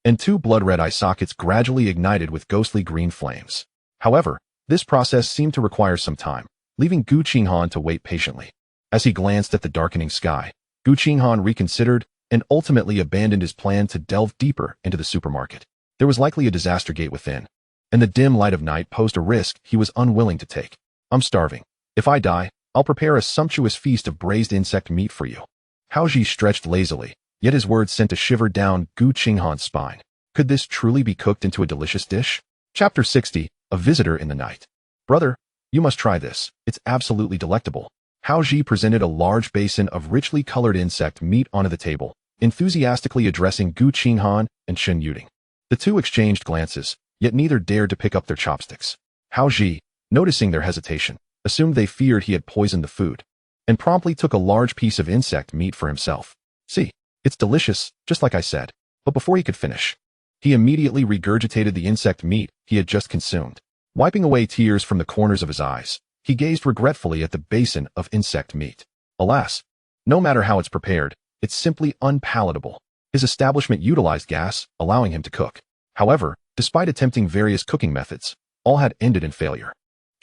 and 2 blood-red eye sockets gradually ignited with ghostly green flames. However, this process seemed to require some time, leaving Gu Qinghan to wait patiently. As he glanced at the darkening sky, Gu Qinghan reconsidered and ultimately abandoned his plan to delve deeper into the supermarket. There was likely a disaster gate within, and the dim light of night posed a risk he was unwilling to take. I'm starving. If I die, I'll prepare a sumptuous feast of braised insect meat for you. Haoji stretched lazily, yet his words sent a shiver down Gu Qinghan's spine. Could this truly be cooked into a delicious dish? Chapter 60, A Visitor in the Night. Brother, you must try this. It's absolutely delectable. Haoji presented a large basin of richly colored insect meat onto the table, enthusiastically addressing Gu Qinghan and Chen Yuding. The 2 exchanged glances, yet neither dared to pick up their chopsticks. Haoji, noticing their hesitation, assumed they feared he had poisoned the food, and promptly took a large piece of insect meat for himself. See, it's delicious, just like I said. But before he could finish, he immediately regurgitated the insect meat he had just consumed. Wiping away tears from the corners of his eyes, he gazed regretfully at the basin of insect meat. Alas, no matter how it's prepared, it's simply unpalatable. His establishment utilized gas, allowing him to cook. However, despite attempting various cooking methods, all had ended in failure.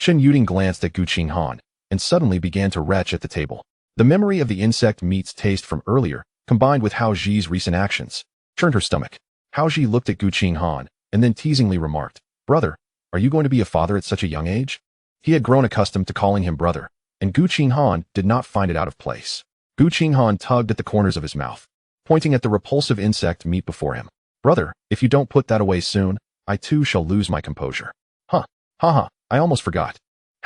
Chen Yuding glanced at Gu Qinghan and suddenly began to retch at the table. The memory of the insect meat's taste from earlier, combined with Haoji's recent actions, churned her stomach. Haoji looked at Gu Qinghan and then teasingly remarked, "Brother, are you going to be a father at such a young age?" He had grown accustomed to calling him brother, and Gu Qinghan did not find it out of place. Gu Qinghan tugged at the corners of his mouth, pointing at the repulsive insect meat before him. "Brother, if you don't put that away soon, I too shall lose my composure." Haha, I almost forgot.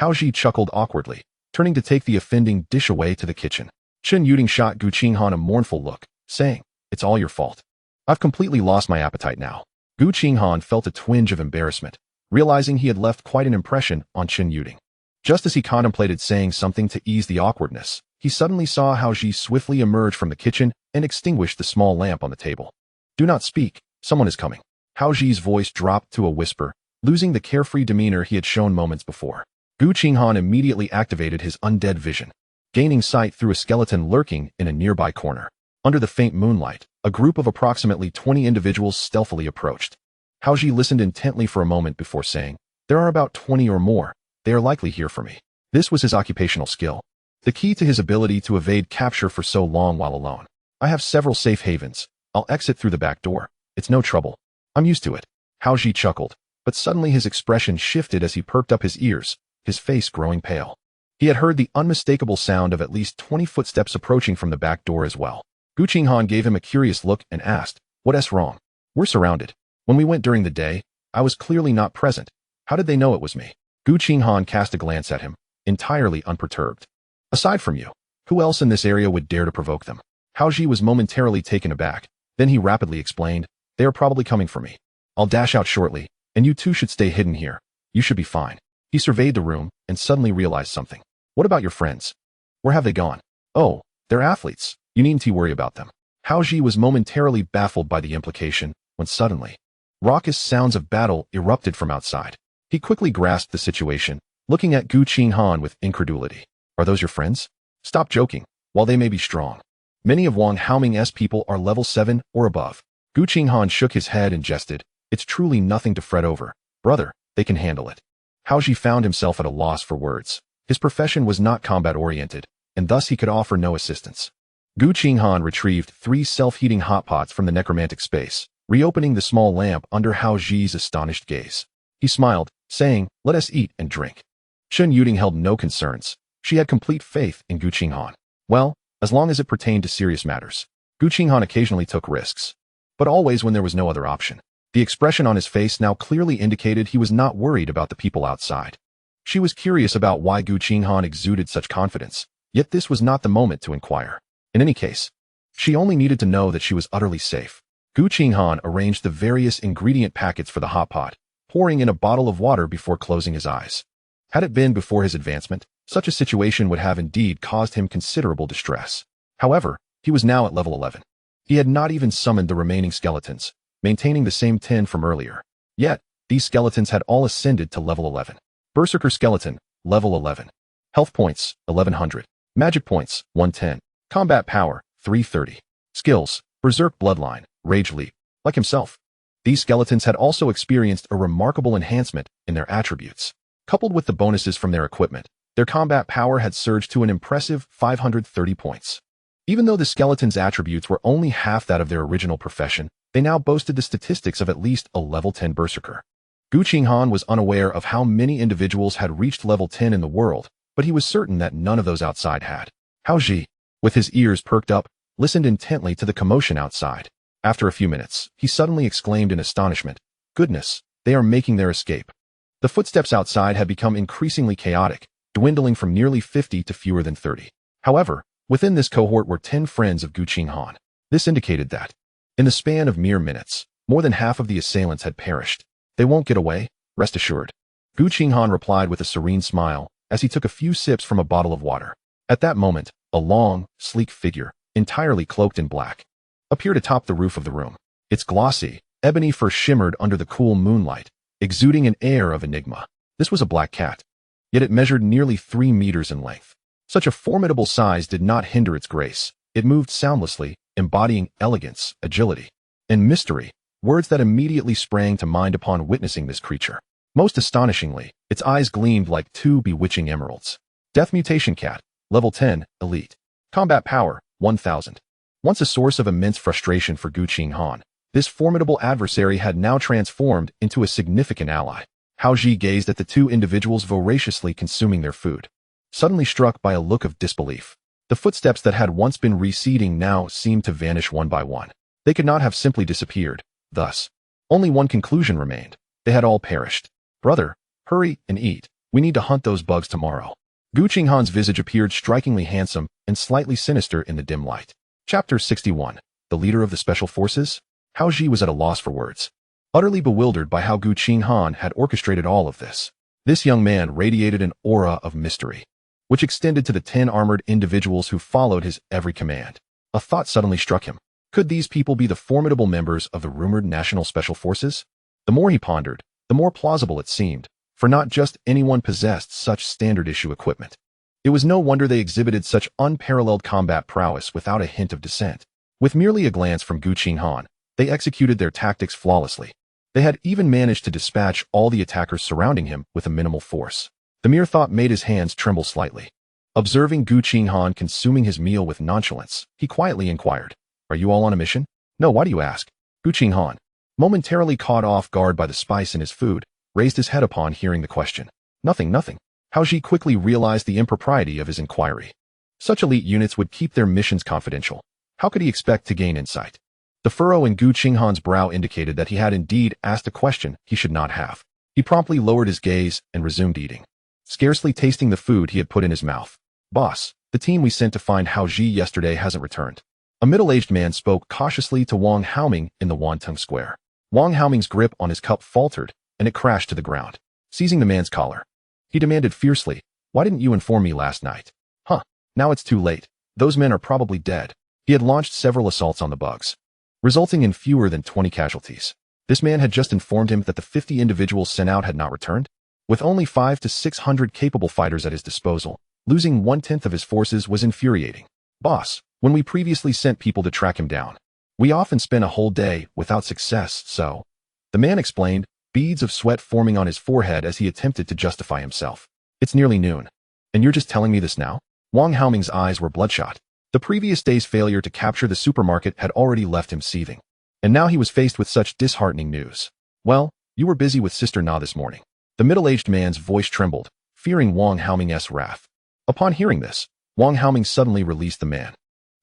Haoji chuckled awkwardly, turning to take the offending dish away to the kitchen. Chen Yuding shot Gu Qinghan a mournful look, saying, "It's all your fault. I've completely lost my appetite now." Gu Qinghan felt a twinge of embarrassment, realizing he had left quite an impression on Chen Yuding. Just as he contemplated saying something to ease the awkwardness, he suddenly saw Haoji swiftly emerge from the kitchen and extinguish the small lamp on the table. "Do not speak, someone is coming." Haoji's voice dropped to a whisper, losing the carefree demeanor he had shown moments before. Gu Qinghan immediately activated his undead vision, gaining sight through a skeleton lurking in a nearby corner. Under the faint moonlight, a group of approximately 20 individuals stealthily approached. Haoji listened intently for a moment before saying, "There are about 20 or more. They are likely here for me." This was his occupational skill, the key to his ability to evade capture for so long while alone. "I have several safe havens. I'll exit through the back door. It's no trouble. I'm used to it." Haoji chuckled, but suddenly his expression shifted as he perked up his ears, his face growing pale. He had heard the unmistakable sound of at least 20 footsteps approaching from the back door as well. Gu Qinghan gave him a curious look and asked, "What's wrong?" "We're surrounded. When we went during the day, I was clearly not present. How did they know it was me?" Gu Qinghan cast a glance at him, entirely unperturbed. "Aside from you, who else in this area would dare to provoke them?" Haoji was momentarily taken aback. Then he rapidly explained, "They are probably coming for me. I'll dash out shortly, and you two should stay hidden here. You should be fine." He surveyed the room and suddenly realized something. "What about your friends? Where have they gone?" "Oh, they're athletes. You needn't worry about them." Haoji was momentarily baffled by the implication, when suddenly, Raucous sounds of battle erupted from outside. He quickly grasped the situation, looking at Gu Qinghan with incredulity. Are those your friends? Stop joking. While they may be strong, many of Wang Haoming's people are level 7 or above. Gu Qinghan shook his head and jested. It's truly nothing to fret over. Brother, they can handle it. Haoji found himself at a loss for words. His profession was not combat-oriented, and thus he could offer no assistance. Gu Qinghan retrieved 3 self-heating hotpots from the necromantic space, reopening the small lamp under Haoji's astonished gaze. He smiled, saying, let us eat and drink. Shen Yuding held no concerns. She had complete faith in Gu Qinghan. Well, as long as it pertained to serious matters. Gu Qinghan occasionally took risks, but always when there was no other option. The expression on his face now clearly indicated he was not worried about the people outside. She was curious about why Gu Qinghan exuded such confidence, yet this was not the moment to inquire. In any case, she only needed to know that she was utterly safe. Gu Qinghan arranged the various ingredient packets for the hot pot, pouring in a bottle of water before closing his eyes. Had it been before his advancement, such a situation would have indeed caused him considerable distress. However, he was now at level 11. He had not even summoned the remaining skeletons, maintaining the same 10 from earlier. Yet, these skeletons had all ascended to level 11. Berserker Skeleton, level 11. Health points, 1100. Magic points, 110. Combat power, 330. Skills, Berserk Bloodline, Rage Leap. Like himself, these skeletons had also experienced a remarkable enhancement in their attributes. Coupled with the bonuses from their equipment, their combat power had surged to an impressive 530 points. Even though the skeletons' attributes were only half that of their original profession, they now boasted the statistics of at least a level 10 berserker. Gu Qinghan was unaware of how many individuals had reached level 10 in the world, but he was certain that none of those outside had. Haoji, with his ears perked up, listened intently to the commotion outside. After a few minutes, he suddenly exclaimed in astonishment, "Goodness, they are making their escape." The footsteps outside had become increasingly chaotic, dwindling from nearly 50 to fewer than 30. However, within this cohort were 10 friends of Gu Qinghan. This indicated that, in the span of mere minutes, more than half of the assailants had perished. They won't get away, rest assured. Gu Qinghan replied with a serene smile as he took a few sips from a bottle of water. At that moment, a long, sleek figure, entirely cloaked in black, appeared atop the roof of the room. Its glossy, ebony fur shimmered under the cool moonlight, exuding an air of enigma. This was a black cat, yet it measured nearly 3 meters in length. Such a formidable size did not hinder its grace. It moved soundlessly, embodying elegance, agility, and mystery, words that immediately sprang to mind upon witnessing this creature. Most astonishingly, its eyes gleamed like 2 bewitching emeralds. Death Mutation Cat, level 10, elite. Combat power, 1000. Once a source of immense frustration for Gu Qinghan, this formidable adversary had now transformed into a significant ally. Haoji gazed at the 2 individuals voraciously consuming their food, suddenly struck by a look of disbelief. The footsteps that had once been receding now seemed to vanish one by one. They could not have simply disappeared. Thus, only one conclusion remained. They had all perished. Brother, hurry and eat. We need to hunt those bugs tomorrow. Gu Qinghan's visage appeared strikingly handsome and slightly sinister in the dim light. Chapter 61. The leader of the special forces? Haoji was at a loss for words, utterly bewildered by how Gu Qinghan had orchestrated all of this. This young man radiated an aura of mystery, which extended to the 10 armored individuals who followed his every command. A thought suddenly struck him. Could these people be the formidable members of the rumored National Special Forces? The more he pondered, the more plausible it seemed, for not just anyone possessed such standard-issue equipment. It was no wonder they exhibited such unparalleled combat prowess without a hint of dissent. With merely a glance from Gu Qinghan, they executed their tactics flawlessly. They had even managed to dispatch all the attackers surrounding him with a minimal force. The mere thought made his hands tremble slightly. Observing Gu Qinghan consuming his meal with nonchalance, he quietly inquired, "Are you all on a mission?" "No, why do you ask?" Gu Qinghan, momentarily caught off guard by the spice in his food, raised his head upon hearing the question. Nothing. Haoji quickly realized the impropriety of his inquiry. Such elite units would keep their missions confidential. How could he expect to gain insight? The furrow in Gu Qinghan's brow indicated that he had indeed asked a question he should not have. He promptly lowered his gaze and resumed eating, scarcely tasting the food he had put in his mouth. "Boss, the team we sent to find Haoji yesterday hasn't returned." A middle-aged man spoke cautiously to Wang Haoming in the Wantung Square. Wang Haoming's grip on his cup faltered, and it crashed to the ground. Seizing the man's collar, he demanded fiercely, "Why didn't you inform me last night?" Now it's too late. Those men are probably dead." He had launched several assaults on the bugs, resulting in fewer than 20 casualties. This man had just informed him that the 50 individuals sent out had not returned. With only 500 to 600 capable fighters at his disposal, losing 1/10 of his forces was infuriating. Boss, when we previously sent people to track him down, we often spent a whole day without success, so... The man explained, beads of sweat forming on his forehead as he attempted to justify himself. It's nearly noon. And you're just telling me this now? Wang Haoming's eyes were bloodshot. The previous day's failure to capture the supermarket had already left him seething. And now he was faced with such disheartening news. Well, you were busy with Sister Na this morning. The middle-aged man's voice trembled, fearing Wang Haoming's wrath. Upon hearing this, Wang Haoming suddenly released the man.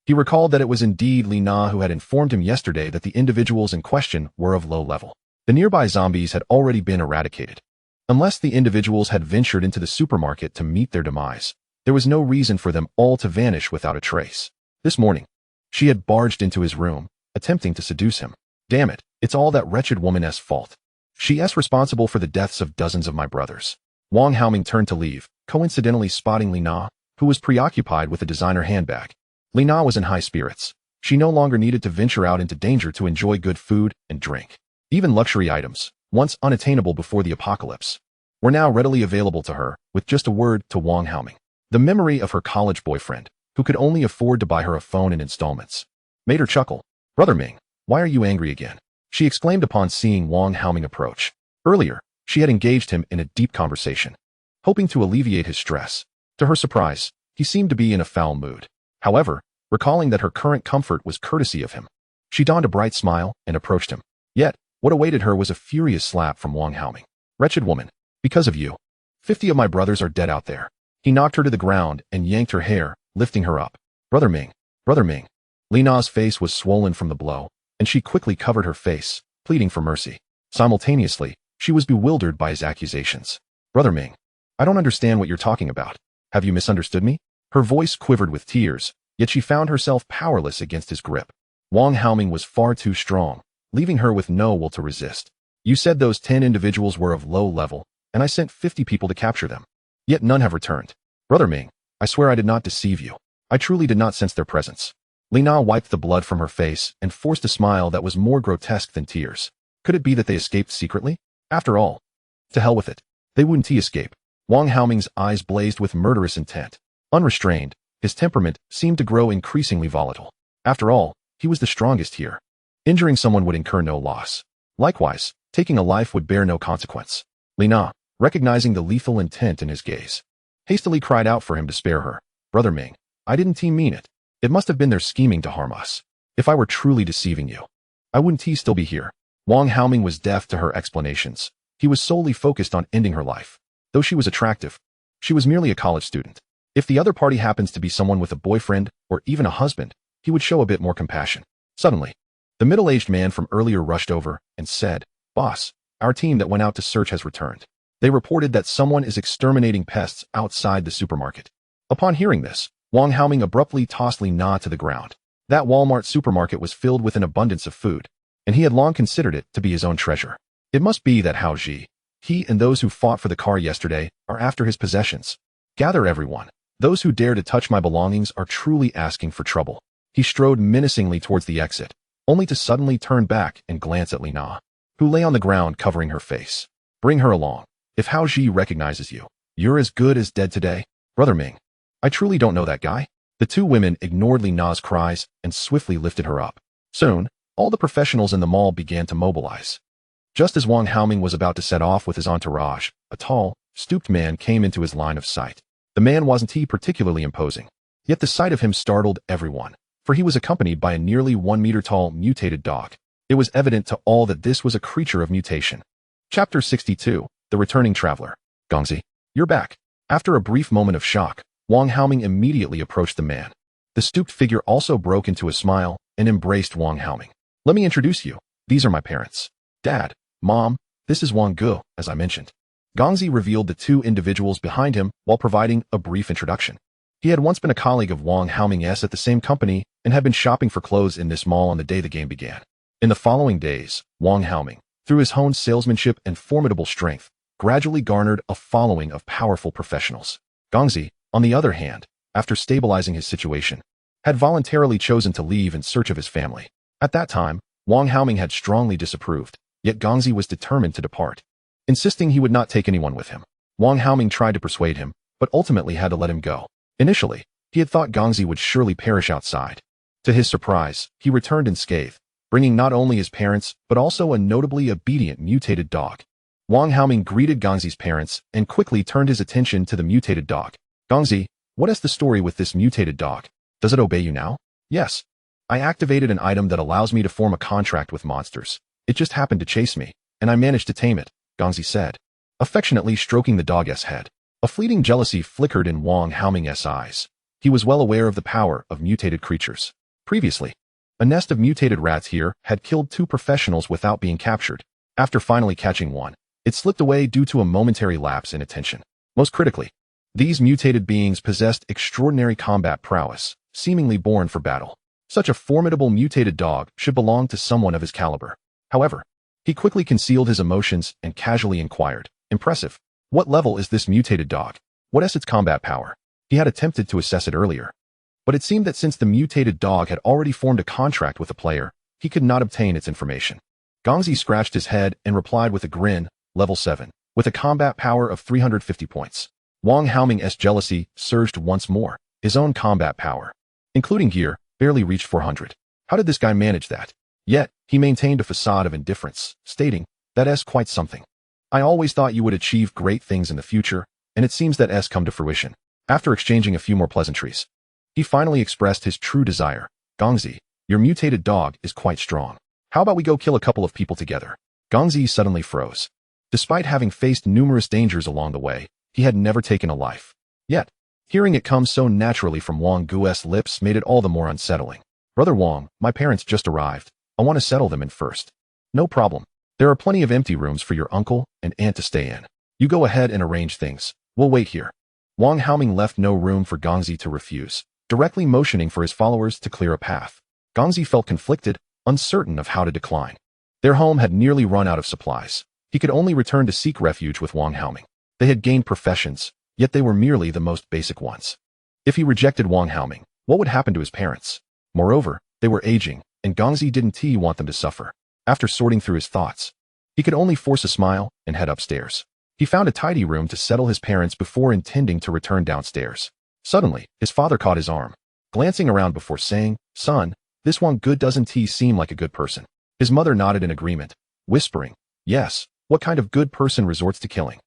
He recalled that it was indeed Li Na who had informed him yesterday that the individuals in question were of low level. The nearby zombies had already been eradicated. Unless the individuals had ventured into the supermarket to meet their demise, there was no reason for them all to vanish without a trace. This morning, she had barged into his room, attempting to seduce him. Damn it, it's all that wretched woman's fault. She's responsible for the deaths of dozens of my brothers. Wang Haoming turned to leave, coincidentally spotting Li Na, who was preoccupied with a designer handbag. Li Na was in high spirits. She no longer needed to venture out into danger to enjoy good food and drink. Even luxury items, once unattainable before the apocalypse, were now readily available to her with just a word to Wang Haoming. The memory of her college boyfriend, who could only afford to buy her a phone in installments, made her chuckle. Brother Ming, why are you angry again? She exclaimed upon seeing Wang Haoming approach. Earlier, she had engaged him in a deep conversation, hoping to alleviate his stress. To her surprise, he seemed to be in a foul mood. However, recalling that her current comfort was courtesy of him, she donned a bright smile and approached him. Yet, what awaited her was a furious slap from Wang Haoming. Wretched woman, because of you, 50 of my brothers are dead out there. He knocked her to the ground and yanked her hair, lifting her up. Brother Ming, Brother Ming. Li Na's face was swollen from the blow, and she quickly covered her face, pleading for mercy. Simultaneously, she was bewildered by his accusations. Brother Ming, I don't understand what you're talking about. Have you misunderstood me? Her voice quivered with tears, yet she found herself powerless against his grip. Wang Haoming was far too strong, leaving her with no will to resist. You said those 10 individuals were of low level, and I sent 50 people to capture them. Yet none have returned. Brother Ming, I swear I did not deceive you. I truly did not sense their presence. Li Na wiped the blood from her face and forced a smile that was more grotesque than tears. Could it be that they escaped secretly? After all, to hell with it. They wouldn't escape. Wang Haoming's eyes blazed with murderous intent. Unrestrained, his temperament seemed to grow increasingly volatile. After all, he was the strongest here. Injuring someone would incur no loss. Likewise, taking a life would bear no consequence. Li Na, recognizing the lethal intent in his gaze, hastily cried out for him to spare her. Brother Ming, I didn't mean it. It must have been their scheming to harm us. If I were truly deceiving you, I wouldn't still be here. Wang Haoming was deaf to her explanations. He was solely focused on ending her life. Though she was attractive, she was merely a college student. If the other party happens to be someone with a boyfriend or even a husband, he would show a bit more compassion. Suddenly, the middle-aged man from earlier rushed over and said, Boss, our team that went out to search has returned. They reported that someone is exterminating pests outside the supermarket. Upon hearing this, Wang Haoming abruptly tossed Li Na to the ground. That Walmart supermarket was filled with an abundance of food, and he had long considered it to be his own treasure. It must be that Hao Ji, he and those who fought for the car yesterday, are after his possessions. Gather everyone. Those who dare to touch my belongings are truly asking for trouble. He strode menacingly towards the exit, only to suddenly turn back and glance at Li Na, who lay on the ground covering her face. Bring her along. If Hao Ji recognizes you, you're as good as dead today. Brother Ming, I truly don't know that guy. The two women ignored Li Na's cries and swiftly lifted her up. Soon, all the professionals in the mall began to mobilize. Just as Wang Haoming was about to set off with his entourage, a tall, stooped man came into his line of sight. The man wasn't particularly imposing, yet the sight of him startled everyone, for he was accompanied by a nearly 1 meter tall mutated dog. It was evident to all that this was a creature of mutation. Chapter 62, The Returning Traveler. Gongzi, you're back. After a brief moment of shock, Wang Haoming immediately approached the man. The stooped figure also broke into a smile and embraced Wang Haoming. Let me introduce you. These are my parents. Dad, Mom, this is Wang Gu, as I mentioned. Gongzi revealed the two individuals behind him while providing a brief introduction. He had once been a colleague of Wang Haoming's at the same company and had been shopping for clothes in this mall on the day the game began. In the following days, Wang Haoming, through his honed salesmanship and formidable strength, gradually garnered a following of powerful professionals. Gongzi, on the other hand, after stabilizing his situation, had voluntarily chosen to leave in search of his family. At that time, Wang Haoming had strongly disapproved, Yet Gongzi was determined to depart, insisting he would not take anyone with him. Wang Haoming tried to persuade him, but ultimately had to let him go. Initially, he had thought Gongzi would surely perish outside. To his surprise, he returned unscathed, bringing not only his parents, but also a notably obedient mutated dog. Wang Haoming greeted Gongzi's parents and quickly turned his attention to the mutated dog. Gongzi, what is the story with this mutated dog? Does it obey you now? Yes. I activated an item that allows me to form a contract with monsters. It just happened to chase me, and I managed to tame it, Gongzi said, affectionately stroking the dog's head. A fleeting jealousy flickered in Wang Haoming's eyes. He was well aware of the power of mutated creatures. Previously, a nest of mutated rats here had killed 2 professionals without being captured. After finally catching one, it slipped away due to a momentary lapse in attention. Most critically, these mutated beings possessed extraordinary combat prowess, seemingly born for battle. Such a formidable mutated dog should belong to someone of his caliber. However, he quickly concealed his emotions and casually inquired, "Impressive. What level is this mutated dog? What is its combat power?" He had attempted to assess it earlier, but it seemed that since the mutated dog had already formed a contract with the player, he could not obtain its information. Gongzi scratched his head and replied with a grin, "Level 7, with a combat power of 350 points. Wang Haoming's jealousy surged once more. His own combat power, including gear, barely reached 400. How did this guy manage that? Yet, he maintained a facade of indifference, stating, "That's quite something. I always thought you would achieve great things in the future, and it seems that's come to fruition." After exchanging a few more pleasantries, he finally expressed his true desire. "Gongzi, your mutated dog is quite strong. How about we go kill a couple of people together?" Gongzi suddenly froze. Despite having faced numerous dangers along the way, he had never taken a life. Yet, hearing it come so naturally from Wang Gu's lips made it all the more unsettling. "Brother Wang, my parents just arrived. I want to settle them in first." "No problem. There are plenty of empty rooms for your uncle and aunt to stay in. You go ahead and arrange things. We'll wait here." Wang Haoming left no room for Gongzi to refuse, directly motioning for his followers to clear a path. Gongzi felt conflicted, uncertain of how to decline. Their home had nearly run out of supplies. He could only return to seek refuge with Wang Haoming. They had gained professions, yet they were merely the most basic ones. If he rejected Wang Haoming, what would happen to his parents? Moreover, they were aging, and Gongzi didn't want them to suffer. After sorting through his thoughts, he could only force a smile and head upstairs. He found a tidy room to settle his parents before intending to return downstairs. Suddenly, his father caught his arm, glancing around before saying, "Son, this one good doesn't seem like a good person." His mother nodded in agreement, whispering, "Yes, what kind of good person resorts to killing?"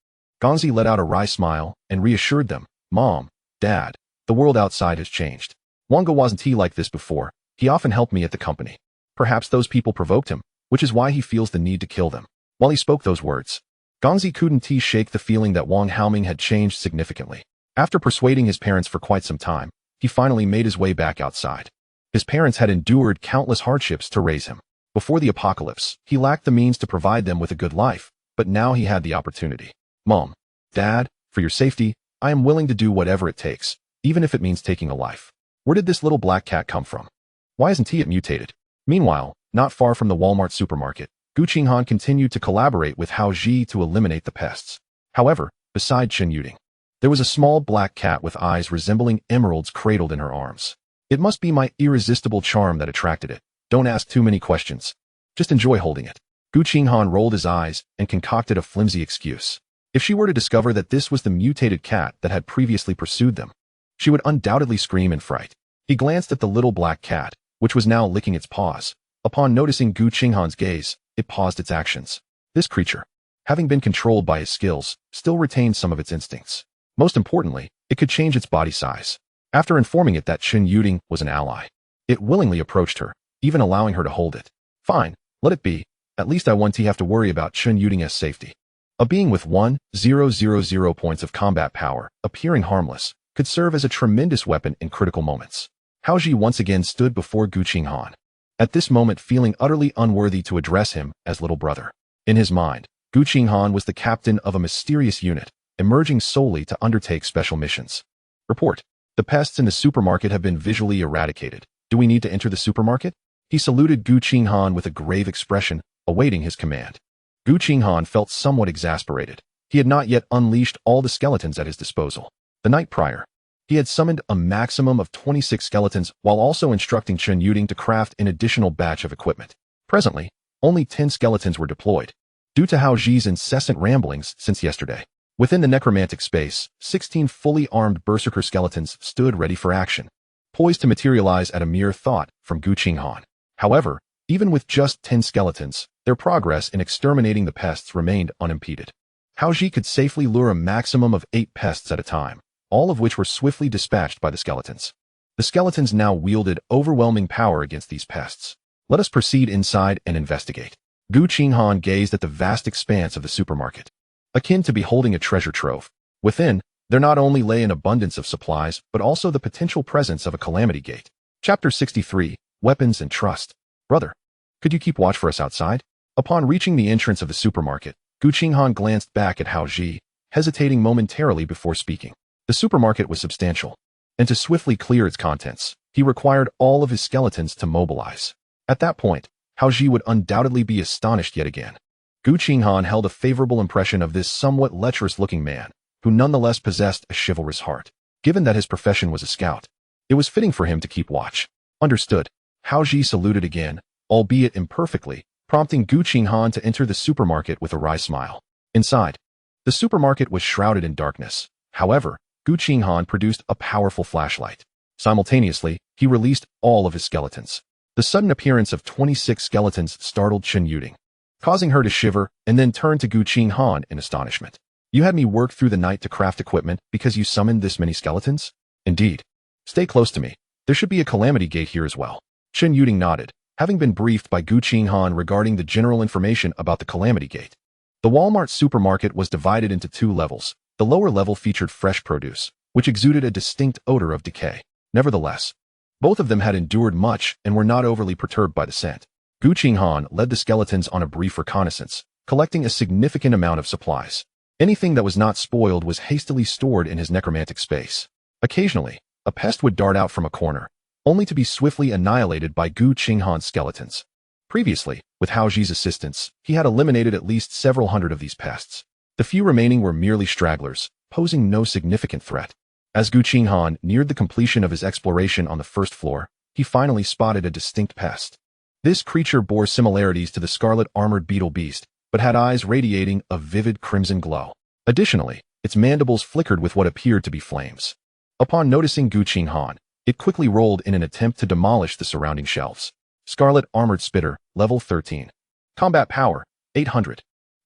Gongzi let out a wry smile and reassured them, "Mom, Dad, the world outside has changed. Wanga wasn't like this before. He often helped me at the company. Perhaps those people provoked him, which is why he feels the need to kill them." While he spoke those words, Gongzi couldn't shake the feeling that Wang Haoming had changed significantly. After persuading his parents for quite some time, he finally made his way back outside. His parents had endured countless hardships to raise him. Before the apocalypse, he lacked the means to provide them with a good life, but now he had the opportunity. "Mom, Dad, for your safety, I am willing to do whatever it takes, even if it means taking a life. Where did this little black cat come from? Why isn't he mutated?" Meanwhile, not far from the Walmart supermarket, Gu Qinghan continued to collaborate with Hao Ji to eliminate the pests. However, beside Chen Yuding, there was a small black cat with eyes resembling emeralds cradled in her arms. "It must be my irresistible charm that attracted it. Don't ask too many questions. Just enjoy holding it." Gu Qinghan rolled his eyes and concocted a flimsy excuse. If she were to discover that this was the mutated cat that had previously pursued them, she would undoubtedly scream in fright. He glanced at the little black cat, which was now licking its paws. Upon noticing Gu Qinghan's gaze, it paused its actions. This creature, having been controlled by his skills, still retained some of its instincts. Most importantly, it could change its body size. After informing it that Chen Yuding was an ally, it willingly approached her, even allowing her to hold it. "Fine, let it be. At least I won't have to worry about Chen Yuding's safety." A being with 1,000 points of combat power, appearing harmless, could serve as a tremendous weapon in critical moments. Hao Ji once again stood before Gu Qinghan, at this moment feeling utterly unworthy to address him as little brother. In his mind, Gu Qinghan was the captain of a mysterious unit, emerging solely to undertake special missions. "Report. The pests in the supermarket have been visually eradicated. Do we need to enter the supermarket?" He saluted Gu Qinghan with a grave expression, awaiting his command. Gu Qinghan felt somewhat exasperated. He had not yet unleashed all the skeletons at his disposal. The night prior, he had summoned a maximum of 26 skeletons while also instructing Chen Yuding to craft an additional batch of equipment. Presently, only 10 skeletons were deployed, due to Hao Ji's incessant ramblings since yesterday. Within the necromantic space, 16 fully armed berserker skeletons stood ready for action, poised to materialize at a mere thought from Gu Qinghan. However, even with just 10 skeletons, their progress in exterminating the pests remained unimpeded. Hao Ji could safely lure a maximum of 8 pests at a time, all of which were swiftly dispatched by the skeletons. The skeletons now wielded overwhelming power against these pests. Let us proceed inside and investigate. Gu Qinghan gazed at the vast expanse of the supermarket, akin to beholding a treasure trove. Within, there not only lay an abundance of supplies, but also the potential presence of a calamity gate. Chapter 63, Weapons and Trust. Brother, could you keep watch for us outside? Upon reaching the entrance of the supermarket, Gu Qinghan glanced back at Hao Ji, hesitating momentarily before speaking. The supermarket was substantial, and to swiftly clear its contents, he required all of his skeletons to mobilize. At that point, Hao Ji would undoubtedly be astonished yet again. Gu Qinghan held a favorable impression of this somewhat lecherous-looking man, who nonetheless possessed a chivalrous heart. Given that his profession was a scout, it was fitting for him to keep watch. Understood. Hao Ji saluted again, albeit imperfectly, prompting Gu Qinghan to enter the supermarket with a wry smile. Inside, the supermarket was shrouded in darkness. However, Gu Qinghan produced a powerful flashlight. Simultaneously, he released all of his skeletons. The sudden appearance of 26 skeletons startled Chen Yuding, causing her to shiver and then turn to Gu Qinghan in astonishment. You had me work through the night to craft equipment because you summoned this many skeletons? Indeed. Stay close to me. There should be a calamity gate here as well. Chen Yuding nodded, having been briefed by Gu Qinghan regarding the general information about the calamity gate. The Walmart supermarket was divided into 2 levels. The lower level featured fresh produce, which exuded a distinct odor of decay. Nevertheless, both of them had endured much and were not overly perturbed by the scent. Gu Qinghan led the skeletons on a brief reconnaissance, collecting a significant amount of supplies. Anything that was not spoiled was hastily stored in his necromantic space. Occasionally, a pest would dart out from a corner, only to be swiftly annihilated by Gu Qinghan's skeletons. Previously, with Hao Ji's assistance, he had eliminated at least several hundred of these pests. The few remaining were merely stragglers, posing no significant threat. As Gu Qinghan neared the completion of his exploration on the first floor, he finally spotted a distinct pest. This creature bore similarities to the scarlet armored beetle beast, but had eyes radiating a vivid crimson glow. Additionally, its mandibles flickered with what appeared to be flames. Upon noticing Gu Qinghan, it quickly rolled in an attempt to demolish the surrounding shelves. Scarlet Armored Spitter, Level 13. Combat Power, 800.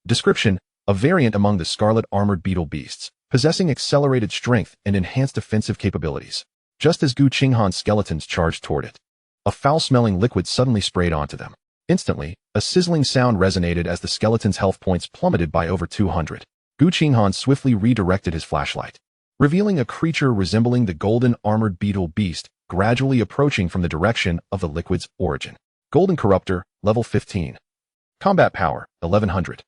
Description: a variant among the scarlet armored beetle beasts, possessing accelerated strength and enhanced offensive capabilities. Just as Gu Qinghan's skeletons charged toward it, a foul-smelling liquid suddenly sprayed onto them. Instantly, a sizzling sound resonated as the skeleton's health points plummeted by over 200. Gu Qinghan swiftly redirected his flashlight, revealing a creature resembling the golden armored beetle beast gradually approaching from the direction of the liquid's origin. Golden Corruptor, Level 15. Combat Power, 1100.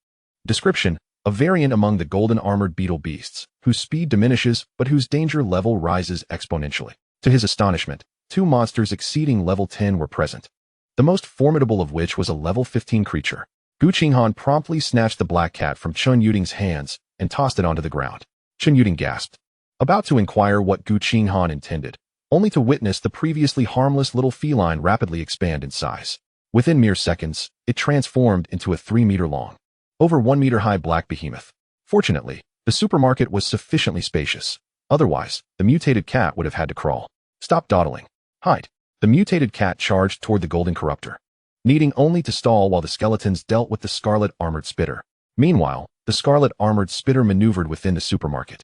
Description: a variant among the golden armored beetle beasts, whose speed diminishes but whose danger level rises exponentially. To his astonishment, 2 monsters exceeding level 10 were present, the most formidable of which was a level 15 creature. Gu Qinghan promptly snatched the black cat from Chen Yuding's hands and tossed it onto the ground. Chen Yuding gasped, about to inquire what Gu Qinghan intended, only to witness the previously harmless little feline rapidly expand in size. Within mere seconds, it transformed into a 3-meter-long, over 1-meter-high black behemoth. Fortunately, the supermarket was sufficiently spacious. Otherwise, the mutated cat would have had to crawl. Stop dawdling. Hide. The mutated cat charged toward the golden corruptor, needing only to stall while the skeletons dealt with the scarlet armored spitter. Meanwhile, the scarlet armored spitter maneuvered within the supermarket,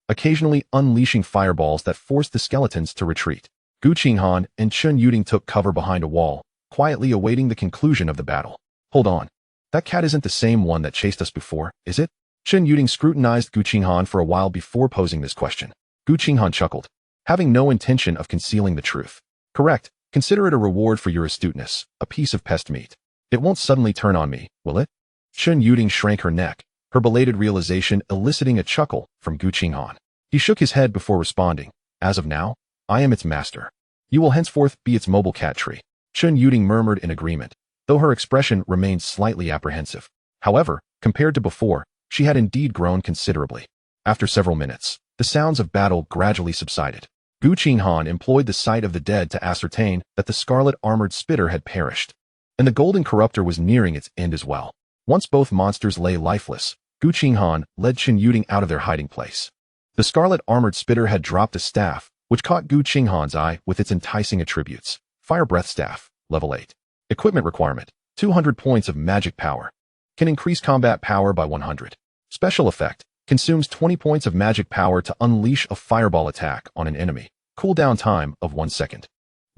occasionally unleashing fireballs that forced the skeletons to retreat. Gu Qinghan and Chen Yuding took cover behind a wall, quietly awaiting the conclusion of the battle. Hold on. That cat isn't the same one that chased us before, is it? Chen Yuding scrutinized Gu Qinghan for a while before posing this question. Gu Qinghan chuckled, having no intention of concealing the truth. Correct. Consider it a reward for your astuteness, a piece of pest meat. It won't suddenly turn on me, will it? Chen Yuding shrank her neck, her belated realization eliciting a chuckle from Gu Qinghan. He shook his head before responding. As of now, I am its master. You will henceforth be its mobile cat tree. Chen Yuding murmured in agreement, though her expression remained slightly apprehensive. However, compared to before, she had indeed grown considerably. After several minutes, the sounds of battle gradually subsided. Gu Qinghan employed the sight of the dead to ascertain that the scarlet armored spitter had perished. and the golden corruptor was nearing its end as well. Once both monsters lay lifeless, Gu Qinghan led Chen Yuding out of their hiding place. The scarlet armored spitter had dropped a staff, which caught Gu Qinghan's eye with its enticing attributes. Fire Breath Staff, level 8. Equipment requirement, 200 points of magic power. Can increase combat power by 100. Special effect, consumes 20 points of magic power to unleash a fireball attack on an enemy. Cooldown time of 1 second.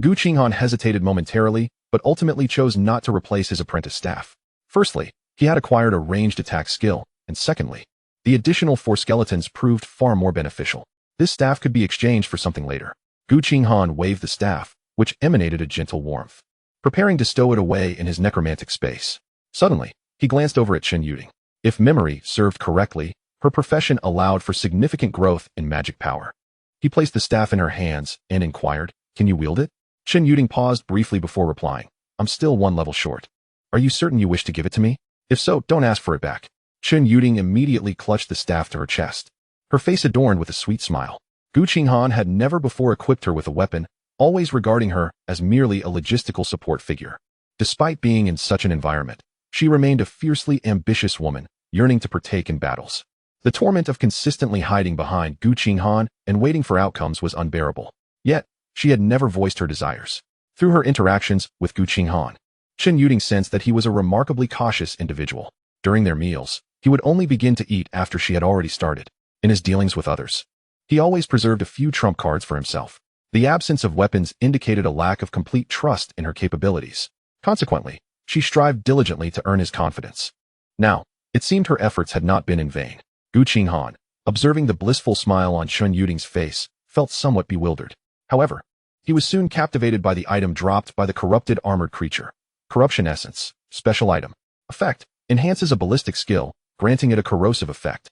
Gu Qinghan hesitated momentarily, but ultimately chose not to replace his apprentice staff. Firstly, he had acquired a ranged attack skill, and secondly, the additional 4 skeletons proved far more beneficial. This staff could be exchanged for something later. Gu Qinghan waved the staff, which emanated a gentle warmth, preparing to stow it away in his necromantic space. Suddenly, he glanced over at Chen Yuding. If memory served correctly, her profession allowed for significant growth in magic power. He placed the staff in her hands and inquired, "Can you wield it?" Chen Yuding paused briefly before replying, "I'm still 1 level short. Are you certain you wish to give it to me? If so, don't ask for it back." Chen Yuding immediately clutched the staff to her chest, her face adorned with a sweet smile. Gu Qinghan had never before equipped her with a weapon, always regarding her as merely a logistical support figure. Despite being in such an environment, she remained a fiercely ambitious woman, yearning to partake in battles. The torment of consistently hiding behind Gu Qinghan and waiting for outcomes was unbearable. Yet, she had never voiced her desires. Through her interactions with Gu Qinghan, Chen Yuding sensed that he was a remarkably cautious individual. During their meals, he would only begin to eat after she had already started. In his dealings with others, he always preserved a few trump cards for himself. The absence of weapons indicated a lack of complete trust in her capabilities. Consequently, she strived diligently to earn his confidence. Now, it seemed her efforts had not been in vain. Gu Qinghan, observing the blissful smile on Chen Yuding's face, felt somewhat bewildered. However, he was soon captivated by the item dropped by the corrupted armored creature. Corruption Essence, special item. Effect, enhances a ballistic skill, granting it a corrosive effect.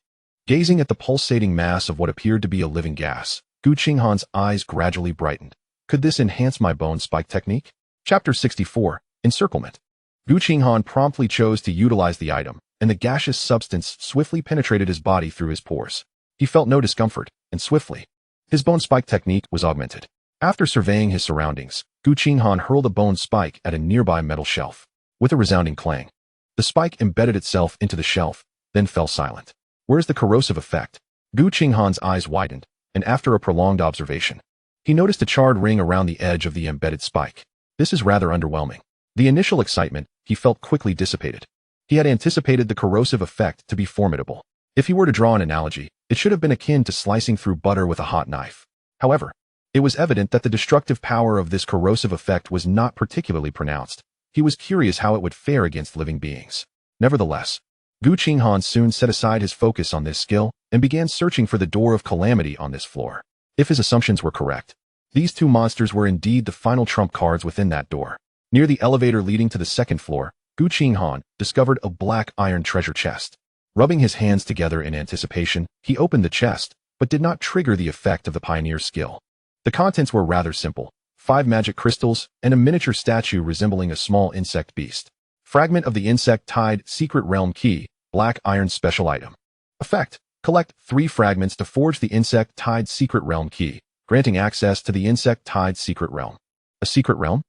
Gazing at the pulsating mass of what appeared to be a living gas, Gu Qinghan's eyes gradually brightened. Could this enhance my bone spike technique? Chapter 64, Encirclement. Gu Qinghan promptly chose to utilize the item, and the gaseous substance swiftly penetrated his body through his pores. He felt no discomfort, and swiftly, his bone spike technique was augmented. After surveying his surroundings, Gu Qinghan hurled a bone spike at a nearby metal shelf. With a resounding clang, the spike embedded itself into the shelf, then fell silent. Where's the corrosive effect? Gu Qinghan's eyes widened, and after a prolonged observation, he noticed a charred ring around the edge of the embedded spike. This is rather underwhelming. The initial excitement he felt quickly dissipated. He had anticipated the corrosive effect to be formidable. If he were to draw an analogy, it should have been akin to slicing through butter with a hot knife. However, it was evident that the destructive power of this corrosive effect was not particularly pronounced. He was curious how it would fare against living beings. Nevertheless, Gu Qinghan soon set aside his focus on this skill and began searching for the door of calamity on this floor. If his assumptions were correct, these 2 monsters were indeed the final trump cards within that door. Near the elevator leading to the 2nd floor, Gu Qinghan discovered a black iron treasure chest. Rubbing his hands together in anticipation, he opened the chest, but did not trigger the effect of the pioneer's skill. The contents were rather simple: 5 magic crystals and a miniature statue resembling a small insect beast. Fragment of the insect-tied secret realm key, black iron special item. Effect, collect 3 fragments to forge the insect-tied secret realm key, granting access to the insect-tied secret realm. A secret realm?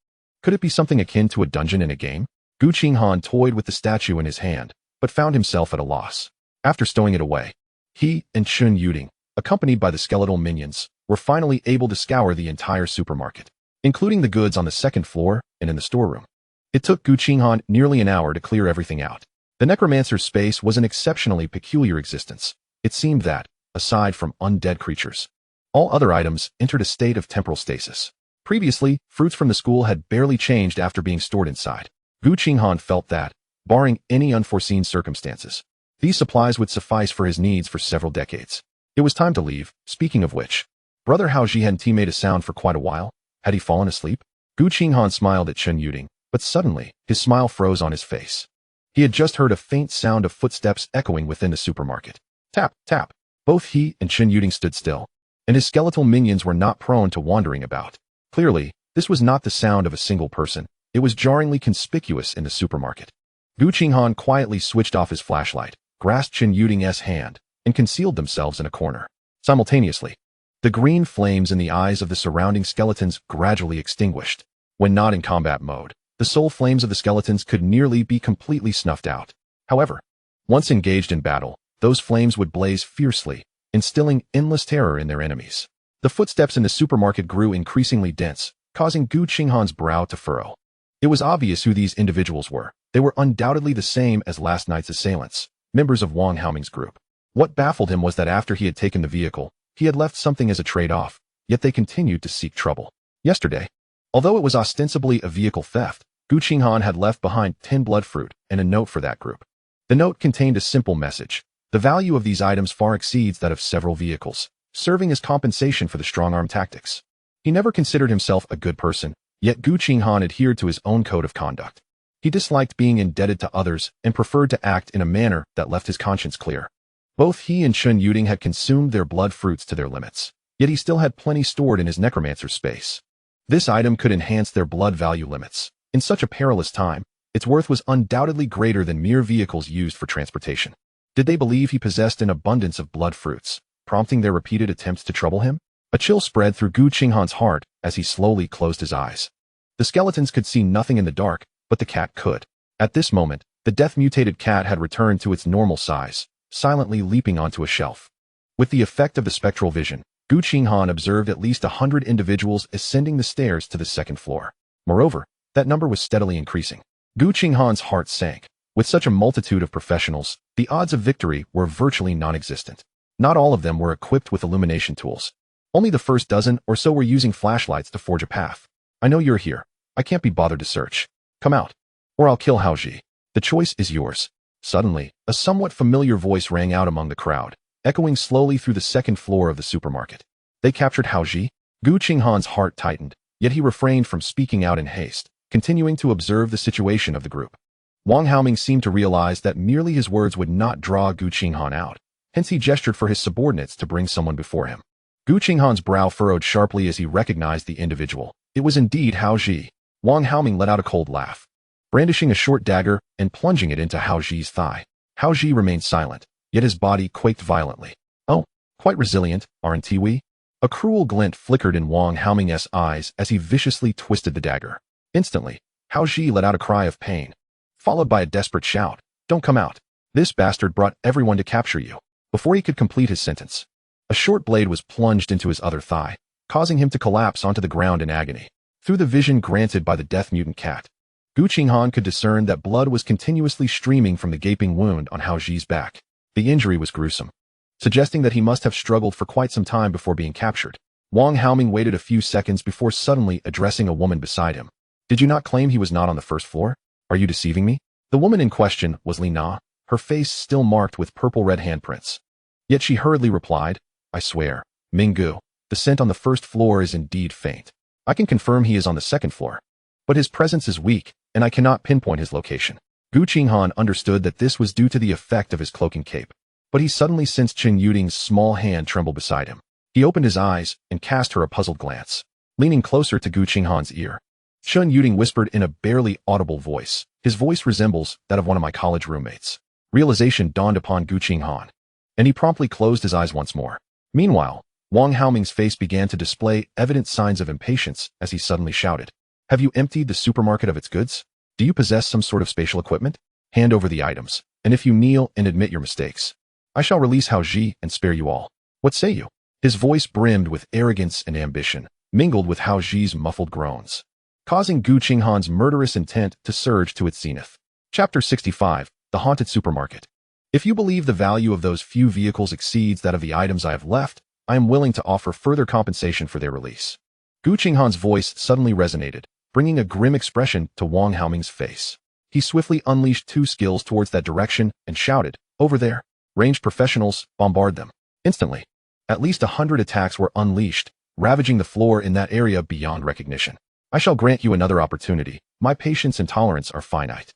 Could it be something akin to a dungeon in a game? Gu Qinghan toyed with the statue in his hand, but found himself at a loss. After stowing it away, he and Chen Yuding, accompanied by the skeletal minions, were finally able to scour the entire supermarket, including the goods on the 2nd floor and in the storeroom. It took Gu Qinghan nearly an hour to clear everything out. The Necromancer's space was an exceptionally peculiar existence. It seemed that, aside from undead creatures, all other items entered a state of temporal stasis. Previously, fruits from the school had barely changed after being stored inside. Gu Qinghan felt that, barring any unforeseen circumstances, these supplies would suffice for his needs for several decades. It was time to leave. Speaking of which, Brother Hao Ji hadn't made a sound for quite a while. Had he fallen asleep? Gu Qinghan smiled at Chen Yuding, but suddenly, his smile froze on his face. He had just heard a faint sound of footsteps echoing within the supermarket. Tap, tap. Both he and Chen Yuding stood still, and his skeletal minions were not prone to wandering about. Clearly, this was not the sound of a single person. It was jarringly conspicuous in the supermarket. Gu Qinghan quietly switched off his flashlight, grasped Chen Yuding's hand, and concealed themselves in a corner. Simultaneously, the green flames in the eyes of the surrounding skeletons gradually extinguished. When not in combat mode, The soul flames of the skeletons could nearly be completely snuffed out. However, once engaged in battle, those flames would blaze fiercely, instilling endless terror in their enemies. The footsteps in the supermarket grew increasingly dense, causing Gu Qinghan's brow to furrow. It was obvious who these individuals were. They were undoubtedly the same as last night's assailants, members of Wang Haoming's group. What baffled him was that after he had taken the vehicle, he had left something as a trade-off, yet they continued to seek trouble. Yesterday, although it was ostensibly a vehicle theft, Gu Qinghan had left behind 10 blood fruit and a note for that group. The note contained a simple message. The value of these items far exceeds that of several vehicles, serving as compensation for the strong-arm tactics. He never considered himself a good person, yet Gu Qinghan adhered to his own code of conduct. He disliked being indebted to others and preferred to act in a manner that left his conscience clear. Both he and Chen Yuding had consumed their blood fruits to their limits, yet he still had plenty stored in his Necromancer space. This item could enhance their blood value limits. In such a perilous time, its worth was undoubtedly greater than mere vehicles used for transportation. Did they believe he possessed an abundance of blood fruits, prompting their repeated attempts to trouble him? A chill spread through Gu Qinghan's heart as he slowly closed his eyes. The skeletons could see nothing in the dark, but the cat could. At this moment, the death-mutated cat had returned to its normal size, silently leaping onto a shelf. With the effect of the spectral vision, Gu Qinghan observed at least 100 individuals ascending the stairs to the second floor. Moreover, that number was steadily increasing. Gu Qinghan's heart sank. With such a multitude of professionals, the odds of victory were virtually non-existent. Not all of them were equipped with illumination tools. Only the first dozen or so were using flashlights to forge a path. I know you're here. I can't be bothered to search. Come out, or I'll kill Haoji. The choice is yours. Suddenly, a somewhat familiar voice rang out among the crowd, echoing slowly through the second floor of the supermarket. They captured Haoji? Gu Qinghan's heart tightened, yet he refrained from speaking out in haste, continuing to observe the situation of the group. Wang Haoming seemed to realize that merely his words would not draw Gu Qinghan out, hence he gestured for his subordinates to bring someone before him. Gu Qinghan's brow furrowed sharply as he recognized the individual. It was indeed Haoji. Wang Haoming let out a cold laugh, brandishing a short dagger and plunging it into Haoji's thigh. Haoji remained silent, yet his body quaked violently. Oh, quite resilient, aren't we? A cruel glint flickered in Wang Haoming's eyes as he viciously twisted the dagger. Instantly, Haoji let out a cry of pain, followed by a desperate shout. Don't come out. This bastard brought everyone to capture you. Before he could complete his sentence, a short blade was plunged into his other thigh, causing him to collapse onto the ground in agony. Through the vision granted by the death mutant cat, Gu Qinghan could discern that blood was continuously streaming from the gaping wound on Haoji's back. The injury was gruesome, suggesting that he must have struggled for quite some time before being captured. Wang Haoming waited a few seconds before suddenly addressing a woman beside him. Did you not claim he was not on the first floor? Are you deceiving me? The woman in question was Li Na, her face still marked with purple-red handprints. Yet she hurriedly replied, I swear, Minggu, the scent on the first floor is indeed faint. I can confirm he is on the second floor, but his presence is weak, and I cannot pinpoint his location. Gu Qinghan understood that this was due to the effect of his cloaking cape, but he suddenly sensed Chen Yuding's small hand tremble beside him. He opened his eyes and cast her a puzzled glance, leaning closer to Gu Qinghan's ear. Chen Yuding whispered in a barely audible voice. His voice resembles that of one of my college roommates. Realization dawned upon Gu Qinghan, and he promptly closed his eyes once more. Meanwhile, Wang Haoming's face began to display evident signs of impatience as he suddenly shouted, Have you emptied the supermarket of its goods? Do you possess some sort of spatial equipment? Hand over the items, and if you kneel and admit your mistakes, I shall release Haoji and spare you all. What say you? His voice brimmed with arrogance and ambition, mingled with Haoji's muffled groans, causing Gu Qinghan's murderous intent to surge to its zenith. Chapter 65, The Haunted Supermarket. If you believe the value of those few vehicles exceeds that of the items I have left, I am willing to offer further compensation for their release. Gu Qinghan's voice suddenly resonated, bringing a grim expression to Wang Haoming's face. He swiftly unleashed 2 skills towards that direction and shouted, Over there! Ranged professionals, bombard them. Instantly, at least 100 attacks were unleashed, ravaging the floor in that area beyond recognition. I shall grant you another opportunity. My patience and tolerance are finite.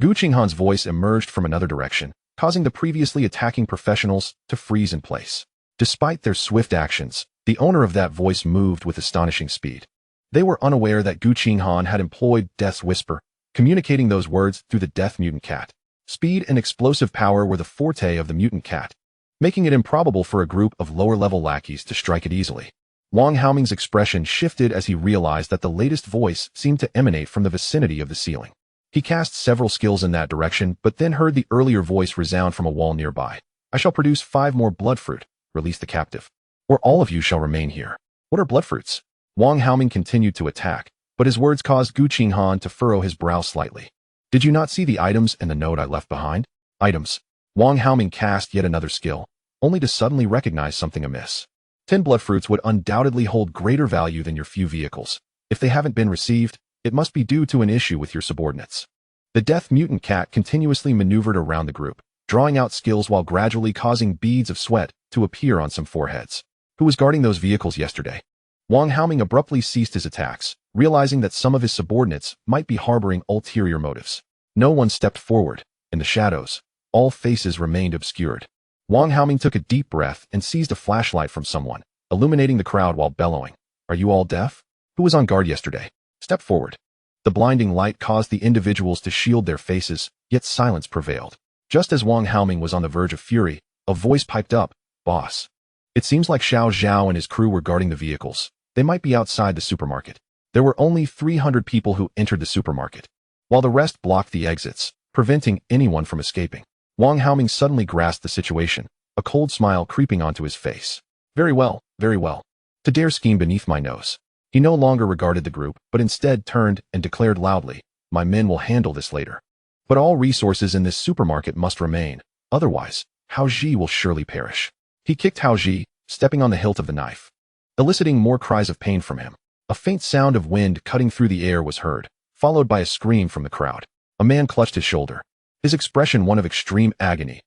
Gu Qinghan's voice emerged from another direction, causing the previously attacking professionals to freeze in place. Despite their swift actions, the owner of that voice moved with astonishing speed. They were unaware that Gu Qinghan had employed Death's Whisper, communicating those words through the death mutant cat. Speed and explosive power were the forte of the mutant cat, making it improbable for a group of lower-level lackeys to strike it easily. Wang Haoming's expression shifted as he realized that the latest voice seemed to emanate from the vicinity of the ceiling. He cast several skills in that direction, but then heard the earlier voice resound from a wall nearby. I shall produce 5 more bloodfruit. Release the captive, or all of you shall remain here. What are bloodfruits? Wang Haoming continued to attack, but his words caused Gu Qinghan to furrow his brow slightly. Did you not see the items and the note I left behind? Items. Wang Haoming cast yet another skill, only to suddenly recognize something amiss. 10 bloodfruits would undoubtedly hold greater value than your few vehicles. If they haven't been received, it must be due to an issue with your subordinates. The death mutant cat continuously maneuvered around the group, drawing out skills while gradually causing beads of sweat to appear on some foreheads. Who was guarding those vehicles yesterday? Wang Haoming abruptly ceased his attacks, realizing that some of his subordinates might be harboring ulterior motives. No one stepped forward. In the shadows, all faces remained obscured. Wang Haoming took a deep breath and seized a flashlight from someone, illuminating the crowd while bellowing. Are you all deaf? Who was on guard yesterday? Step forward. The blinding light caused the individuals to shield their faces, yet silence prevailed. Just as Wang Haoming was on the verge of fury, a voice piped up, Boss. It seems like Xiao Zhao and his crew were guarding the vehicles. They might be outside the supermarket. There were only 300 people who entered the supermarket, while the rest blocked the exits, preventing anyone from escaping. Wang Haoming suddenly grasped the situation, a cold smile creeping onto his face. Very well, very well. To dare scheme beneath my nose. He no longer regarded the group, but instead turned and declared loudly, My men will handle this later. But all resources in this supermarket must remain, otherwise, Hao Ji will surely perish. He kicked Hao Ji, stepping on the hilt of the knife, eliciting more cries of pain from him. A faint sound of wind cutting through the air was heard, followed by a scream from the crowd. A man clutched his shoulder, his expression one of extreme agony.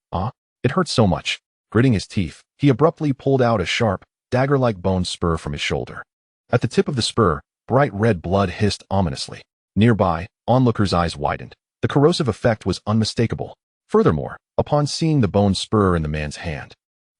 It hurt so much. Gritting his teeth, he abruptly pulled out a sharp, dagger-like bone spur from his shoulder. At the tip of the spur, bright red blood hissed ominously. Nearby, onlookers' eyes widened. The corrosive effect was unmistakable. Furthermore, upon seeing the bone spur in the man's hand,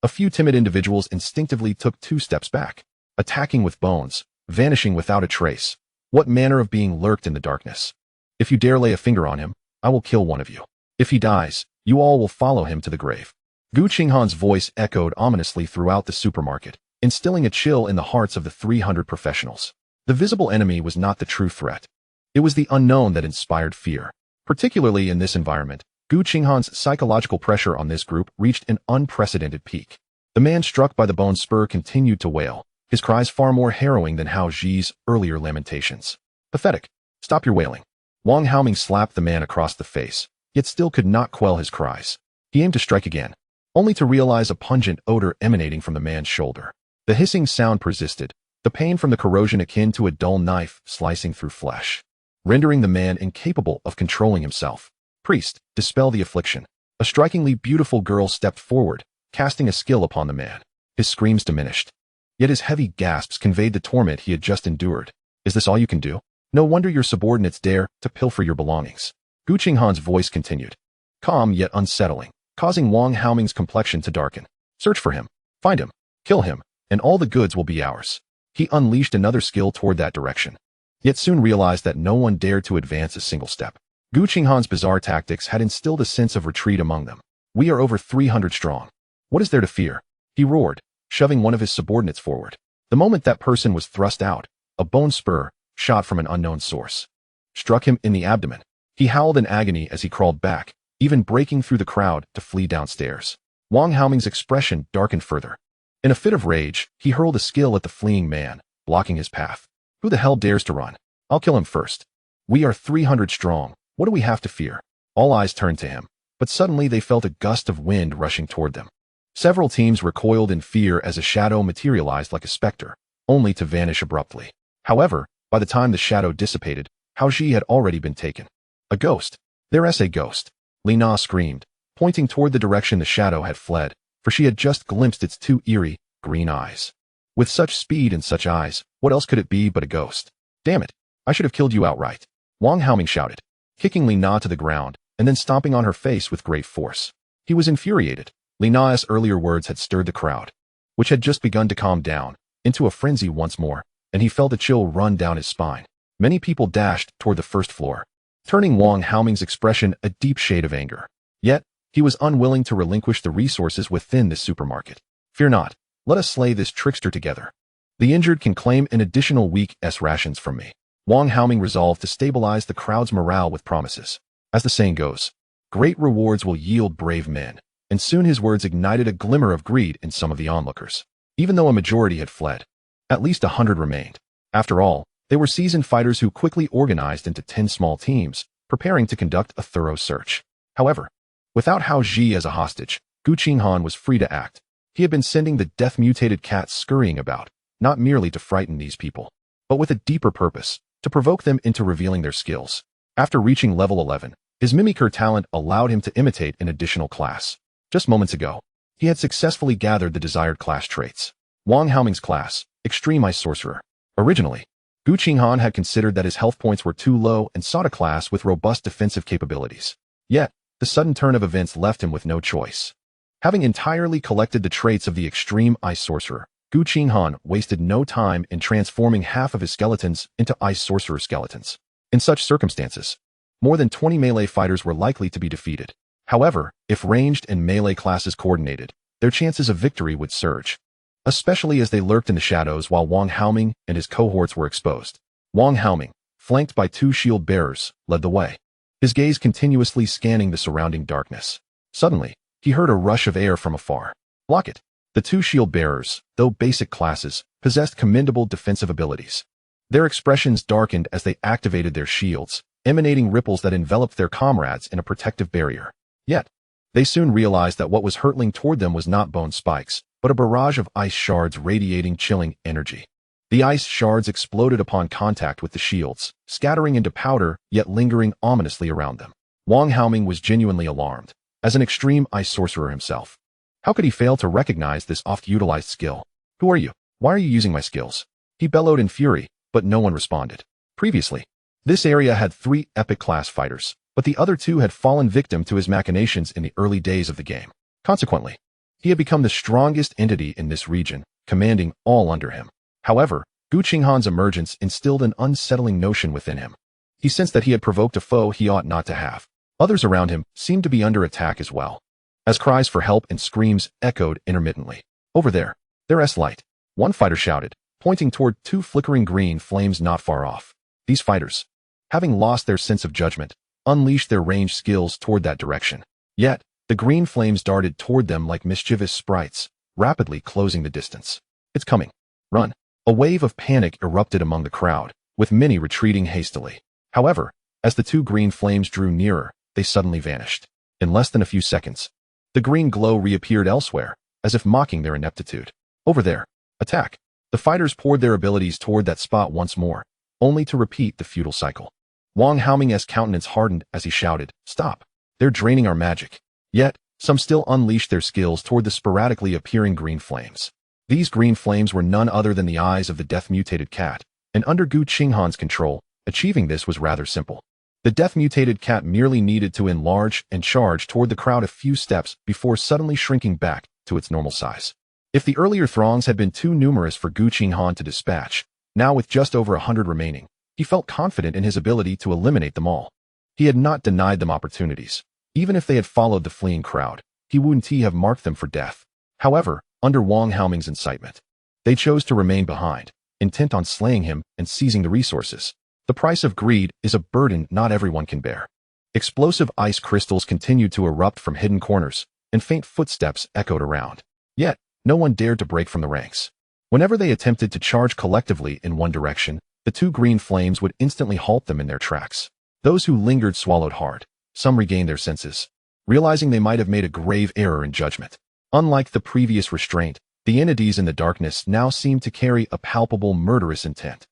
a few timid individuals instinctively took 2 steps back, attacking with bones, vanishing without a trace. What manner of being lurked in the darkness? If you dare lay a finger on him, I will kill one of you. If he dies, you all will follow him to the grave. Gu Qinghan's voice echoed ominously throughout the supermarket, instilling a chill in the hearts of the 300 professionals. The visible enemy was not the true threat. It was the unknown that inspired fear. Particularly in this environment, Gu Qinghan's psychological pressure on this group reached an unprecedented peak. The man struck by the bone spur continued to wail, his cries far more harrowing than Hao Ji's earlier lamentations. Pathetic. Stop your wailing. Wang Haoming slapped the man across the face, yet still could not quell his cries. He aimed to strike again, only to realize a pungent odor emanating from the man's shoulder. The hissing sound persisted, the pain from the corrosion akin to a dull knife slicing through flesh, rendering the man incapable of controlling himself. Priest, dispel the affliction. A strikingly beautiful girl stepped forward, casting a skill upon the man. His screams diminished, yet his heavy gasps conveyed the torment he had just endured. Is this all you can do? No wonder your subordinates dare to pilfer your belongings. Gu Qinghan's voice continued, calm yet unsettling, causing Wang Haoming's complexion to darken. Search for him, find him, kill him, and all the goods will be ours. He unleashed another skill toward that direction, yet soon realized that no one dared to advance a single step. Gu Qinghan's bizarre tactics had instilled a sense of retreat among them. We are over 300 strong. What is there to fear? He roared, shoving one of his subordinates forward. The moment that person was thrust out, a bone spur, shot from an unknown source, struck him in the abdomen. He howled in agony as he crawled back, even breaking through the crowd to flee downstairs. Wang Haoming's expression darkened further. In a fit of rage, he hurled a skill at the fleeing man, blocking his path. Who the hell dares to run? I'll kill him first. We are 300 strong. What do we have to fear? All eyes turned to him, but suddenly they felt a gust of wind rushing toward them. Several teams recoiled in fear as a shadow materialized like a specter, only to vanish abruptly. However, by the time the shadow dissipated, Hao Ji had already been taken. A ghost. There's a ghost. Li Na screamed, pointing toward the direction the shadow had fled, for she had just glimpsed its 2 eerie, green eyes. With such speed and such eyes, what else could it be but a ghost? Damn it, I should have killed you outright. Wang Haoming shouted, kicking Li Na to the ground, and then stomping on her face with great force. He was infuriated. Li Na's earlier words had stirred the crowd, which had just begun to calm down, into a frenzy once more, and he felt a chill run down his spine. Many people dashed toward the first floor, turning Wang Haoming's expression a deep shade of anger. Yet, he was unwilling to relinquish the resources within this supermarket. Fear not, let us slay this trickster together. The injured can claim an additional week's rations from me. Wang Haoming resolved to stabilize the crowd's morale with promises. As the saying goes, great rewards will yield brave men, and soon his words ignited a glimmer of greed in some of the onlookers. Even though a majority had fled, at least 100 remained. After all, they were seasoned fighters who quickly organized into 10 small teams, preparing to conduct a thorough search. However, without Hao Ji as a hostage, Gu Qinghan was free to act. He had been sending the death-mutated cats scurrying about, not merely to frighten these people, but with a deeper purpose, to provoke them into revealing their skills. After reaching level 11, his mimicry talent allowed him to imitate an additional class. Just moments ago, he had successfully gathered the desired class traits. Wang Haoming's class, Extreme Ice Sorcerer. Originally, Gu Qinghan had considered that his health points were too low and sought a class with robust defensive capabilities. Yet, the sudden turn of events left him with no choice. Having entirely collected the traits of the Extreme Ice Sorcerer, Gu Qinghan wasted no time in transforming half of his skeletons into Ice Sorcerer skeletons. In such circumstances, more than 20 melee fighters were likely to be defeated. However, if ranged and melee classes coordinated, their chances of victory would surge, especially as they lurked in the shadows while Wang Haoming and his cohorts were exposed. Wang Haoming, flanked by 2 shield bearers, led the way, his gaze continuously scanning the surrounding darkness. Suddenly, he heard a rush of air from afar. Block it. The 2 shield bearers, though basic classes, possessed commendable defensive abilities. Their expressions darkened as they activated their shields, emanating ripples that enveloped their comrades in a protective barrier. Yet, they soon realized that what was hurtling toward them was not bone spikes, but a barrage of ice shards radiating chilling energy. The ice shards exploded upon contact with the shields, scattering into powder yet lingering ominously around them. Wang Haoming was genuinely alarmed. As an extreme ice sorcerer himself, how could he fail to recognize this oft-utilized skill? Who are you? Why are you using my skills? He bellowed in fury, but no one responded. Previously, this area had 3 epic class fighters, but the other 2 had fallen victim to his machinations in the early days of the game. Consequently, he had become the strongest entity in this region, commanding all under him. However, Gu Qinghan's emergence instilled an unsettling notion within him. He sensed that he had provoked a foe he ought not to have. Others around him seemed to be under attack as well, as cries for help and screams echoed intermittently. Over there, there's light, one fighter shouted, pointing toward 2 flickering green flames not far off. These fighters, having lost their sense of judgment, unleashed their ranged skills toward that direction. Yet, the green flames darted toward them like mischievous sprites, rapidly closing the distance. It's coming. Run. A wave of panic erupted among the crowd, with many retreating hastily. However, as the 2 green flames drew nearer, they suddenly vanished. In less than a few seconds, the green glow reappeared elsewhere, as if mocking their ineptitude. Over there. Attack. The fighters poured their abilities toward that spot once more, only to repeat the futile cycle. Wang Haoming's countenance hardened as he shouted, "Stop! They're draining our magic." Yet, some still unleashed their skills toward the sporadically appearing green flames. These green flames were none other than the eyes of the death-mutated cat, and under Gu Qinghan's control, achieving this was rather simple. The death-mutated cat merely needed to enlarge and charge toward the crowd a few steps before suddenly shrinking back to its normal size. If the earlier throngs had been too numerous for Gu Qinghan to dispatch, now with just over 100 remaining, he felt confident in his ability to eliminate them all. He had not denied them opportunities. Even if they had followed the fleeing crowd, he wouldn't have marked them for death. However, under Wang Haoming's incitement, they chose to remain behind, intent on slaying him and seizing the resources. The price of greed is a burden not everyone can bear. Explosive ice crystals continued to erupt from hidden corners, and faint footsteps echoed around. Yet, no one dared to break from the ranks. Whenever they attempted to charge collectively in one direction, the 2 green flames would instantly halt them in their tracks. Those who lingered swallowed hard. Some regained their senses, realizing they might have made a grave error in judgment. Unlike the previous restraint, the entities in the darkness now seemed to carry a palpable murderous intent.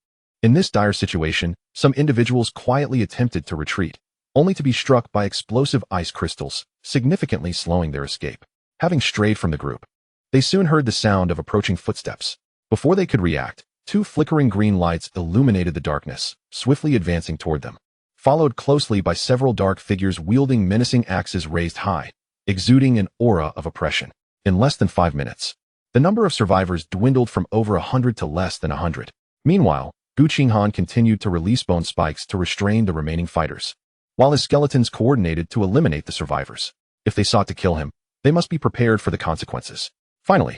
In this dire situation, some individuals quietly attempted to retreat, only to be struck by explosive ice crystals, significantly slowing their escape. Having strayed from the group, they soon heard the sound of approaching footsteps. Before they could react, 2 flickering green lights illuminated the darkness, swiftly advancing toward them, followed closely by several dark figures wielding menacing axes raised high, exuding an aura of oppression. In less than 5 minutes, the number of survivors dwindled from over 100 to less than 100. Meanwhile, Gu Qinghan continued to release bone spikes to restrain the remaining fighters, while his skeletons coordinated to eliminate the survivors. If they sought to kill him, they must be prepared for the consequences. Finally,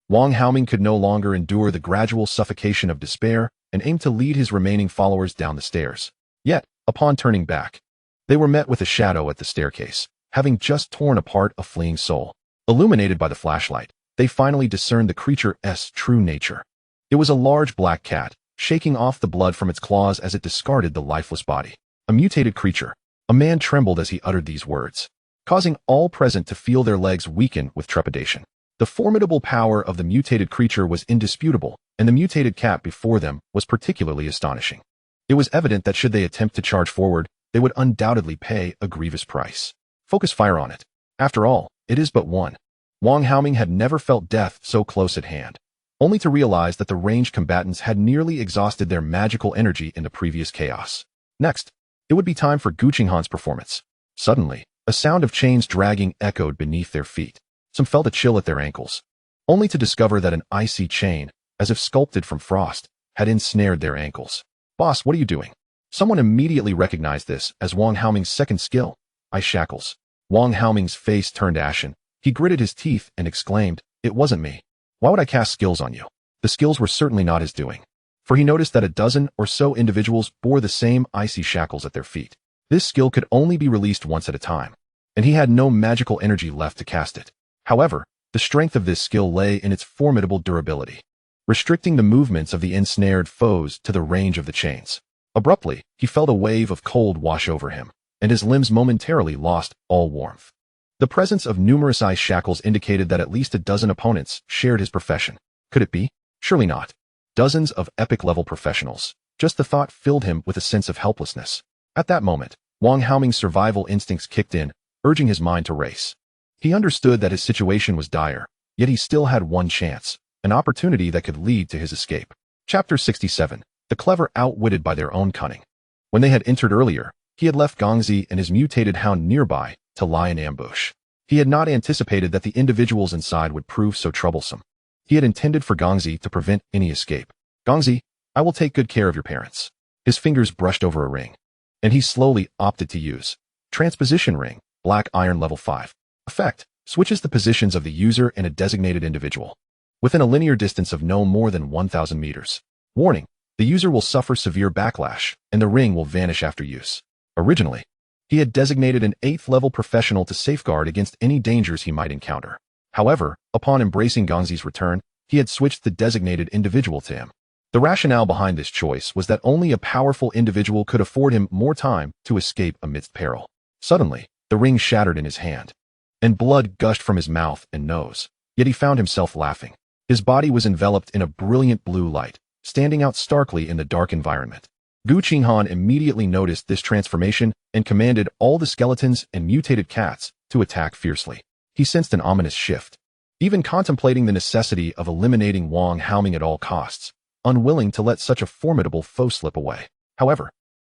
Wang Haoming could no longer endure the gradual suffocation of despair and aimed to lead his remaining followers down the stairs. Yet, upon turning back, they were met with a shadow at the staircase, having just torn apart a fleeing soul. Illuminated by the flashlight, they finally discerned the creature's true nature. It was a large black cat, shaking off the blood from its claws as it discarded the lifeless body. A mutated creature. A man trembled as he uttered these words, causing all present to feel their legs weaken with trepidation. The formidable power of the mutated creature was indisputable, and the mutated cat before them was particularly astonishing. It was evident that should they attempt to charge forward, they would undoubtedly pay a grievous price. Focus fire on it. After all, it is but one. Wang Haoming had never felt death so close at hand, only to realize that the ranged combatants had nearly exhausted their magical energy in the previous chaos. Next, it would be time for Gu Qinghan's performance. Suddenly, a sound of chains dragging echoed beneath their feet. Some felt a chill at their ankles, only to discover that an icy chain, as if sculpted from frost, had ensnared their ankles. "Boss, what are you doing?" Someone immediately recognized this as Wang Haoming's second skill, ice shackles. Wang Haoming's face turned ashen. He gritted his teeth and exclaimed, "It wasn't me. Why would I cast skills on you?" The skills were certainly not his doing, for he noticed that a dozen or so individuals bore the same icy shackles at their feet. This skill could only be released once at a time, and he had no magical energy left to cast it. However, the strength of this skill lay in its formidable durability, restricting the movements of the ensnared foes to the range of the chains. Abruptly, he felt a wave of cold wash over him, and his limbs momentarily lost all warmth. The presence of numerous ice shackles indicated that at least a dozen opponents shared his profession. Could it be? Surely not. Dozens of epic-level professionals. Just the thought filled him with a sense of helplessness. At that moment, Wang Haoming's survival instincts kicked in, urging his mind to race. He understood that his situation was dire, yet he still had one chance, an opportunity that could lead to his escape. Chapter 67. The clever outwitted by their own cunning. When they had entered earlier, he had left Gongzi and his mutated hound nearby to lie in ambush. He had not anticipated that the individuals inside would prove so troublesome. He had intended for Gongzi to prevent any escape. "Gongzi, I will take good care of your parents." His fingers brushed over a ring, and he slowly opted to use Transposition Ring, Black Iron Level 5. Effect: switches the positions of the user and a designated individual within a linear distance of no more than 1,000 meters. Warning: the user will suffer severe backlash, and the ring will vanish after use. Originally, he had designated an 8th level professional to safeguard against any dangers he might encounter. However, upon embracing Gongzi's return, he had switched the designated individual to him. The rationale behind this choice was that only a powerful individual could afford him more time to escape amidst peril. Suddenly, the ring shattered in his hand, and blood gushed from his mouth and nose. Yet he found himself laughing. His body was enveloped in a brilliant blue light, standing out starkly in the dark environment. Gu Qinghan immediately noticed this transformation and commanded all the skeletons and mutated cats to attack fiercely. He sensed an ominous shift, even contemplating the necessity of eliminating Wang Haoming at all costs, unwilling to let such a formidable foe slip away. However,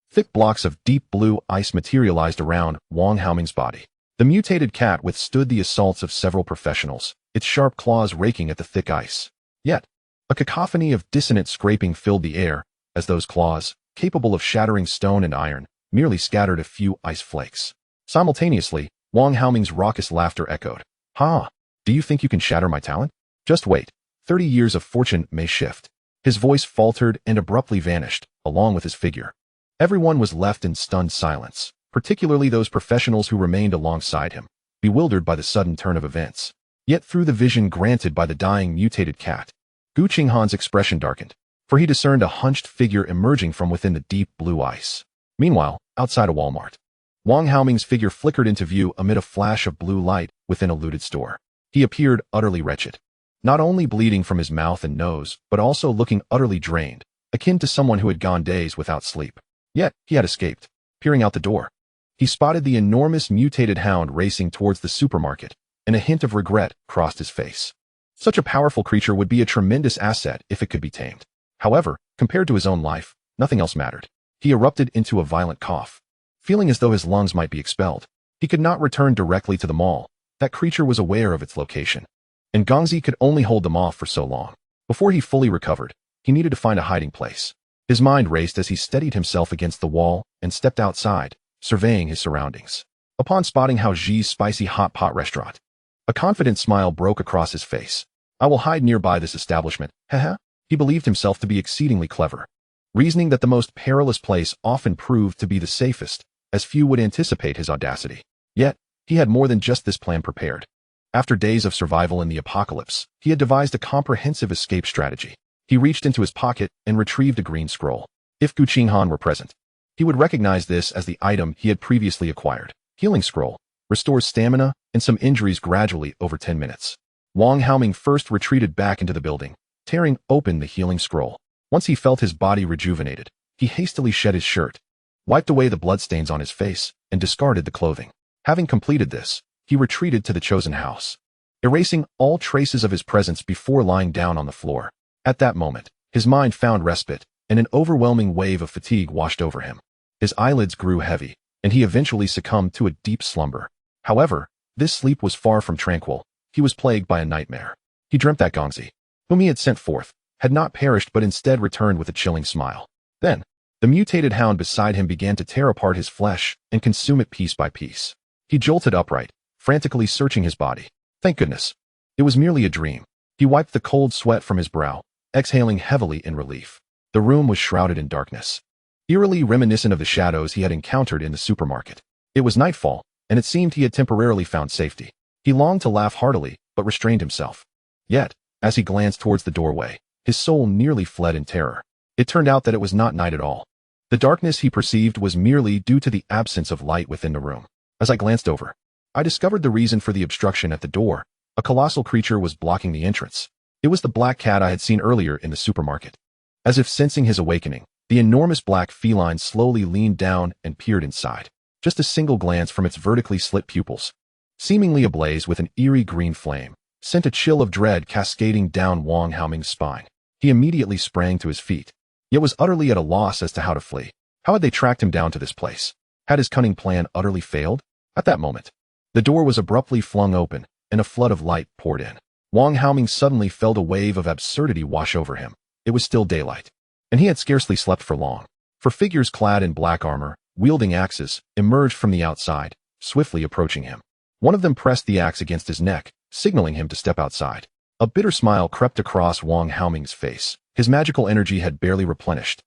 thick blocks of deep blue ice materialized around Wang Haoming's body. The mutated cat withstood the assaults of several professionals, its sharp claws raking at the thick ice. Yet, a cacophony of dissonant scraping filled the air, as those claws, capable of shattering stone and iron, merely scattered a few ice flakes. Simultaneously, Wang Haoming's raucous laughter echoed. "Ha! Do you think you can shatter my talent? Just wait. 30 years of fortune may shift." His voice faltered and abruptly vanished, along with his figure. Everyone was left in stunned silence, particularly those professionals who remained alongside him, bewildered by the sudden turn of events. Yet through the vision granted by the dying mutated cat, Gu Qinghan's expression darkened, for he discerned a hunched figure emerging from within the deep blue ice. Meanwhile, outside a Walmart, Wang Haoming's figure flickered into view amid a flash of blue light within a looted store. He appeared utterly wretched, not only bleeding from his mouth and nose, but also looking utterly drained, akin to someone who had gone days without sleep. Yet, he had escaped. Peering out the door, he spotted the enormous mutated hound racing towards the supermarket, and a hint of regret crossed his face. Such a powerful creature would be a tremendous asset if it could be tamed. However, compared to his own life, nothing else mattered. He erupted into a violent cough, feeling as though his lungs might be expelled. He could not return directly to the mall. That creature was aware of its location, and Gongzi could only hold them off for so long. Before he fully recovered, he needed to find a hiding place. His mind raced as he steadied himself against the wall and stepped outside, surveying his surroundings. Upon spotting Hao Ji's spicy hot pot restaurant, a confident smile broke across his face. I will hide nearby this establishment. Haha. He believed himself to be exceedingly clever, reasoning that the most perilous place often proved to be the safest, as few would anticipate his audacity. Yet, he had more than just this plan prepared. After days of survival in the apocalypse, he had devised a comprehensive escape strategy. He reached into his pocket and retrieved a green scroll. If Gu Qinghan were present, he would recognize this as the item he had previously acquired. Healing scroll. Restores stamina and some injuries gradually over 10 minutes. Wang Haoming first retreated back into the building, tearing open the healing scroll. Once he felt his body rejuvenated, he hastily shed his shirt, wiped away the bloodstains on his face, and discarded the clothing. Having completed this, he retreated to the chosen house, erasing all traces of his presence before lying down on the floor. At that moment, his mind found respite, and an overwhelming wave of fatigue washed over him. His eyelids grew heavy, and he eventually succumbed to a deep slumber. However, this sleep was far from tranquil. He was plagued by a nightmare. He dreamt that Gongzi, whom he had sent forth, had not perished but instead returned with a chilling smile. Then, the mutated hound beside him began to tear apart his flesh and consume it piece by piece. He jolted upright, frantically searching his body. Thank goodness. It was merely a dream. He wiped the cold sweat from his brow, exhaling heavily in relief. The room was shrouded in darkness, eerily reminiscent of the shadows he had encountered in the supermarket. It was nightfall, and it seemed he had temporarily found safety. He longed to laugh heartily, but restrained himself. Yet, as he glanced towards the doorway, his soul nearly fled in terror. It turned out that it was not night at all. The darkness he perceived was merely due to the absence of light within the room. As I glanced over, I discovered the reason for the obstruction at the door. A colossal creature was blocking the entrance. It was the black cat I had seen earlier in the supermarket. As if sensing his awakening, the enormous black feline slowly leaned down and peered inside. Just a single glance from its vertically slit pupils, seemingly ablaze with an eerie green flame, sent a chill of dread cascading down Wang Haoming's spine. He immediately sprang to his feet, yet was utterly at a loss as to how to flee. How had they tracked him down to this place? Had his cunning plan utterly failed? At that moment, the door was abruptly flung open, and a flood of light poured in. Wang Haoming suddenly felt a wave of absurdity wash over him. It was still daylight, and he had scarcely slept for long. For figures clad in black armor, wielding axes, emerged from the outside, swiftly approaching him. One of them pressed the axe against his neck, signaling him to step outside. A bitter smile crept across Wang Haoming's face. His magical energy had barely replenished,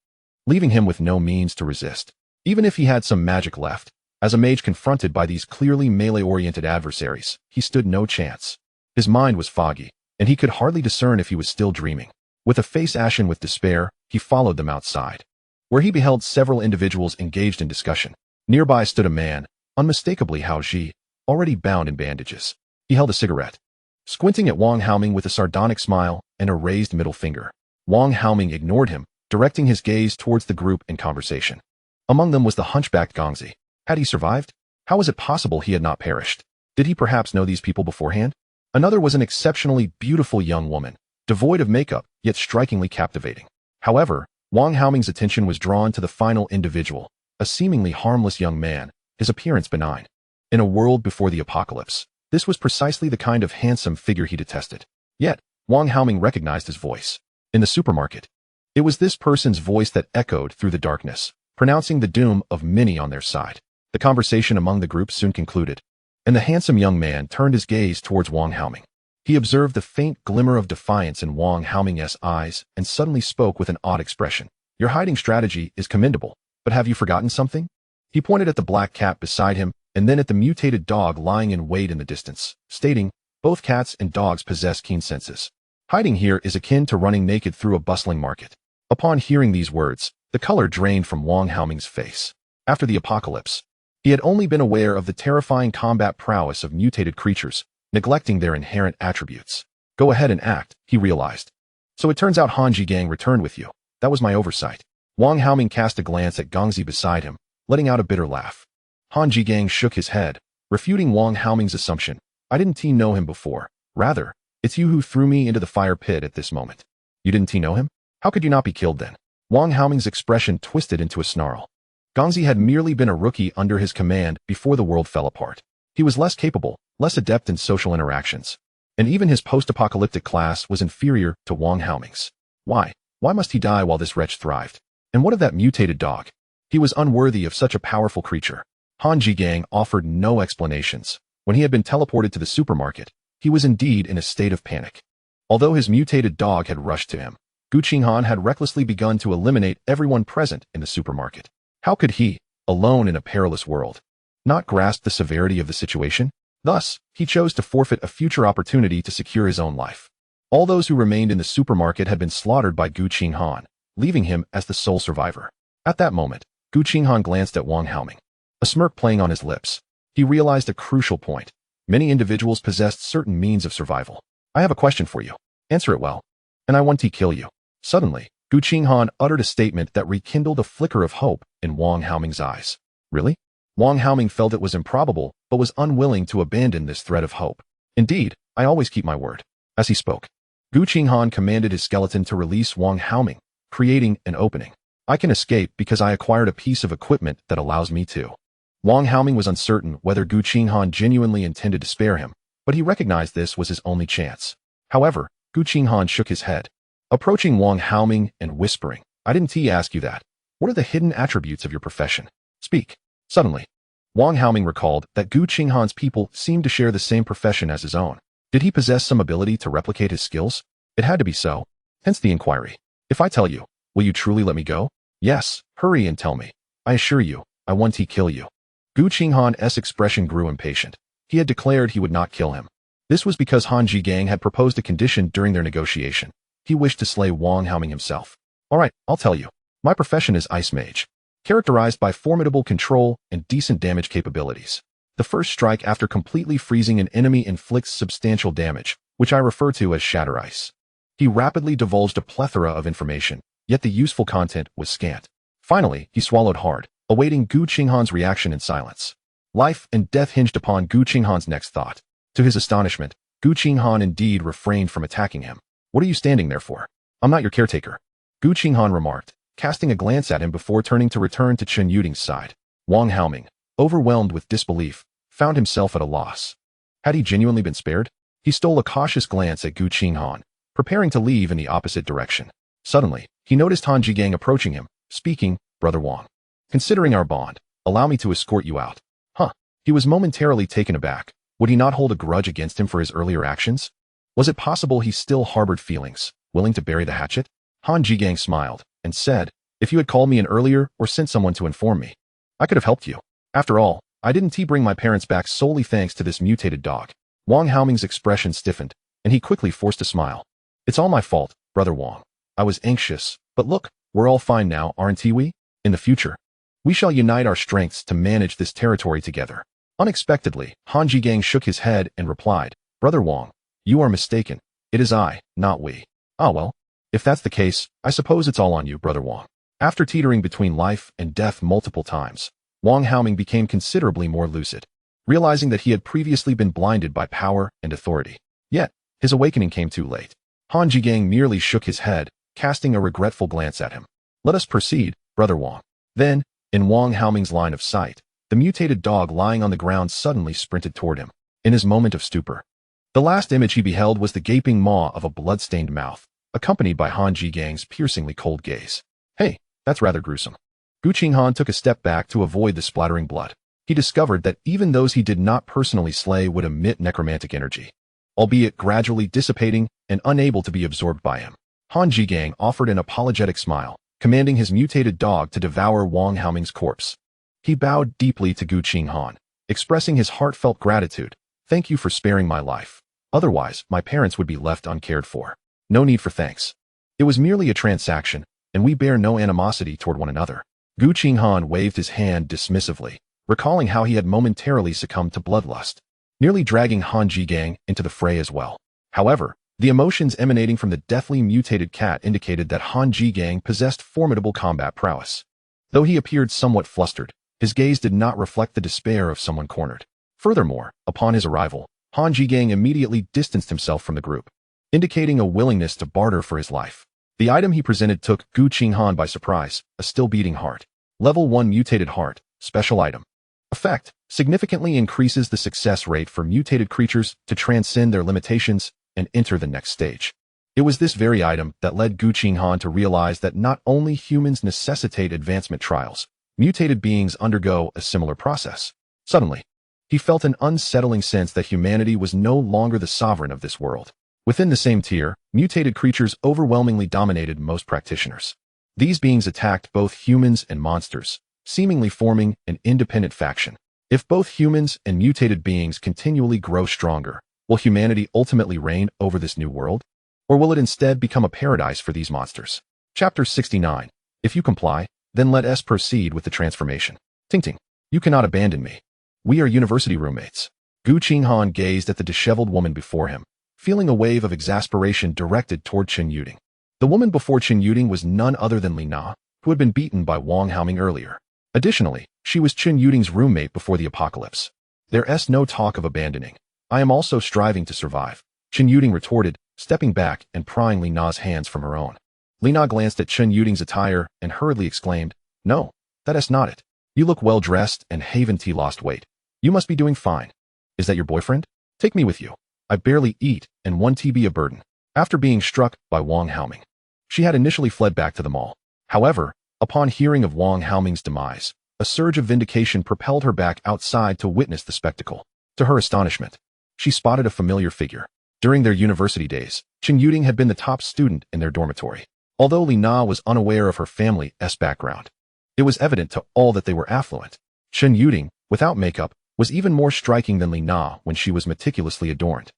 leaving him with no means to resist. Even if he had some magic left, as a mage confronted by these clearly melee-oriented adversaries, he stood no chance. His mind was foggy, and he could hardly discern if he was still dreaming. With a face ashen with despair, he followed them outside, where he beheld several individuals engaged in discussion. Nearby stood a man, unmistakably Hao Ji, already bound in bandages. He held a cigarette, squinting at Wang Haoming with a sardonic smile and a raised middle finger. Wang Haoming ignored him, directing his gaze towards the group in conversation. Among them was the hunchbacked Gongzi. Had he survived? How was it possible he had not perished? Did he perhaps know these people beforehand? Another was an exceptionally beautiful young woman, devoid of makeup, yet strikingly captivating. However, Wang Haoming's attention was drawn to the final individual, a seemingly harmless young man, his appearance benign. In a world before the apocalypse, this was precisely the kind of handsome figure he detested. Yet, Wang Haoming recognized his voice. In the supermarket, it was this person's voice that echoed through the darkness, pronouncing the doom of many on their side. The conversation among the group soon concluded, and the handsome young man turned his gaze towards Wang Haoming. He observed the faint glimmer of defiance in Wang Haoming's eyes and suddenly spoke with an odd expression. Your hiding strategy is commendable, but have you forgotten something? He pointed at the black cat beside him and then at the mutated dog lying in wait in the distance, stating, both cats and dogs possess keen senses. Hiding here is akin to running naked through a bustling market. Upon hearing these words, the color drained from Wang Haoming's face. After the apocalypse, he had only been aware of the terrifying combat prowess of mutated creatures, neglecting their inherent attributes. Go ahead and act, he realized. So it turns out Han Jigang returned with you. That was my oversight. Wang Haoming cast a glance at Gongzi beside him, letting out a bitter laugh. Han Jigang shook his head, refuting Wang Haoming's assumption. I didn't know him before. Rather, it's you who threw me into the fire pit at this moment. You didn't know him? How could you not be killed then? Wang Haoming's expression twisted into a snarl. Gongzi had merely been a rookie under his command before the world fell apart. He was less capable, less adept in social interactions, and even his post-apocalyptic class was inferior to Wang Haoming's. Why? Why must he die while this wretch thrived? And what of that mutated dog? He was unworthy of such a powerful creature. Han Jigang offered no explanations. When he had been teleported to the supermarket, he was indeed in a state of panic. Although his mutated dog had rushed to him, Gu Qinghan had recklessly begun to eliminate everyone present in the supermarket. How could he, alone in a perilous world, not grasp the severity of the situation? Thus, he chose to forfeit a future opportunity to secure his own life. All those who remained in the supermarket had been slaughtered by Gu Qinghan, leaving him as the sole survivor. At that moment, Gu Qinghan glanced at Wang Haoming, a smirk playing on his lips. He realized a crucial point. Many individuals possessed certain means of survival. I have a question for you. Answer it well, and I want to kill you. Suddenly, Gu Qinghan uttered a statement that rekindled a flicker of hope in Wang Haoming's eyes. Really? Wang Haoming felt it was improbable, but was unwilling to abandon this thread of hope. Indeed, I always keep my word. As he spoke, Gu Qinghan commanded his skeleton to release Wang Haoming, creating an opening. I can escape because I acquired a piece of equipment that allows me to. Wang Haoming was uncertain whether Gu Qinghan genuinely intended to spare him, but he recognized this was his only chance. However, Gu Qinghan shook his head, approaching Wang Haoming and whispering, I didn't ask you that. What are the hidden attributes of your profession? Speak. Suddenly, Wang Haoming recalled that Gu Qinghan's people seemed to share the same profession as his own. Did he possess some ability to replicate his skills? It had to be so. Hence the inquiry. If I tell you, will you truly let me go? Yes, hurry and tell me. I assure you, I want to kill you. Gu Qinghan's expression grew impatient. He had declared he would not kill him. This was because Han Jigang had proposed a condition during their negotiation. He wished to slay Wang Haoming himself. All right, I'll tell you. My profession is Ice Mage, characterized by formidable control and decent damage capabilities. The first strike after completely freezing an enemy inflicts substantial damage, which I refer to as Shatter Ice. He rapidly divulged a plethora of information, yet the useful content was scant. Finally, he swallowed hard, awaiting Gu Qinghan's reaction in silence. Life and death hinged upon Gu Qinghan's next thought. To his astonishment, Gu Qinghan indeed refrained from attacking him. What are you standing there for? I'm not your caretaker, Gu Qinghan remarked, casting a glance at him before turning to return to Chen Yuding's side. Wang Haoming, overwhelmed with disbelief, found himself at a loss. Had he genuinely been spared? He stole a cautious glance at Gu Qinghan, preparing to leave in the opposite direction. Suddenly, he noticed Han Jigang approaching him, speaking, Brother Wang. Considering our bond, allow me to escort you out. Huh. He was momentarily taken aback. Would he not hold a grudge against him for his earlier actions? Was it possible he still harbored feelings, willing to bury the hatchet? Han Jigang smiled, and said, if you had called me in earlier or sent someone to inform me, I could have helped you. After all, I didn't bring my parents back solely thanks to this mutated dog. Wang Haoming's expression stiffened, and he quickly forced a smile. It's all my fault, Brother Wang. I was anxious, but look, we're all fine now, aren't we? In the future, we shall unite our strengths to manage this territory together. Unexpectedly, Han Jigang shook his head and replied, Brother Wang, you are mistaken. It is I, not we. Ah well, if that's the case, I suppose it's all on you, Brother Wang. After teetering between life and death multiple times, Wang Haoming became considerably more lucid, realizing that he had previously been blinded by power and authority. Yet, his awakening came too late. Han Jigang merely shook his head, casting a regretful glance at him. Let us proceed, Brother Wang. Then, in Wang Haoming's line of sight, the mutated dog lying on the ground suddenly sprinted toward him. In his moment of stupor, the last image he beheld was the gaping maw of a blood-stained mouth, accompanied by Han Jigang's piercingly cold gaze. Hey, that's rather gruesome. Gu Qinghan took a step back to avoid the splattering blood. He discovered that even those he did not personally slay would emit necromantic energy, albeit gradually dissipating and unable to be absorbed by him. Han Jigang offered an apologetic smile, commanding his mutated dog to devour Wang Haoming's corpse. He bowed deeply to Gu Qinghan, expressing his heartfelt gratitude. Thank you for sparing my life. Otherwise, my parents would be left uncared for. No need for thanks. It was merely a transaction, and we bear no animosity toward one another. Gu Qinghan waved his hand dismissively, recalling how he had momentarily succumbed to bloodlust, nearly dragging Han Jigang into the fray as well. However, the emotions emanating from the deathly mutated cat indicated that Han Jigang possessed formidable combat prowess. Though he appeared somewhat flustered, his gaze did not reflect the despair of someone cornered. Furthermore, upon his arrival, Han Jigang immediately distanced himself from the group, indicating a willingness to barter for his life. The item he presented took Gu Qinghan by surprise, a still-beating heart. Level 1 Mutated Heart, Special Item. Effect: significantly increases the success rate for mutated creatures to transcend their limitations and enter the next stage. It was this very item that led Gu Qinghan to realize that not only humans necessitate advancement trials, mutated beings undergo a similar process. Suddenly, he felt an unsettling sense that humanity was no longer the sovereign of this world. Within the same tier, mutated creatures overwhelmingly dominated most practitioners. These beings attacked both humans and monsters, seemingly forming an independent faction. If both humans and mutated beings continually grow stronger, will humanity ultimately reign over this new world? Or will it instead become a paradise for these monsters? Chapter 69. If you comply, then let us proceed with the transformation. Ting, you cannot abandon me. We are university roommates. Gu Qinghan gazed at the disheveled woman before him, feeling a wave of exasperation directed toward Chen Yuding. The woman before Chen Yuding was none other than Li Na, who had been beaten by Wang Haoming earlier. Additionally, she was Chen Yuding's roommate before the apocalypse. There's no talk of abandoning. I am also striving to survive, Chen Yuding retorted, stepping back and prying Li Na's hands from her own. Li Na glanced at Chen Yuding's attire and hurriedly exclaimed, "No, that's not it. You look well-dressed and haven't lost weight. You must be doing fine. Is that your boyfriend? Take me with you. I barely eat and want to be a burden." After being struck by Wang Haoming, she had initially fled back to the mall. However, upon hearing of Wang Haoming's demise, a surge of vindication propelled her back outside to witness the spectacle. To her astonishment, she spotted a familiar figure. During their university days, Chen Yuding had been the top student in their dormitory. Although Li Na was unaware of her family's background, it was evident to all that they were affluent. Chen Yuding, without makeup, was even more striking than Li Na when she was meticulously adorned,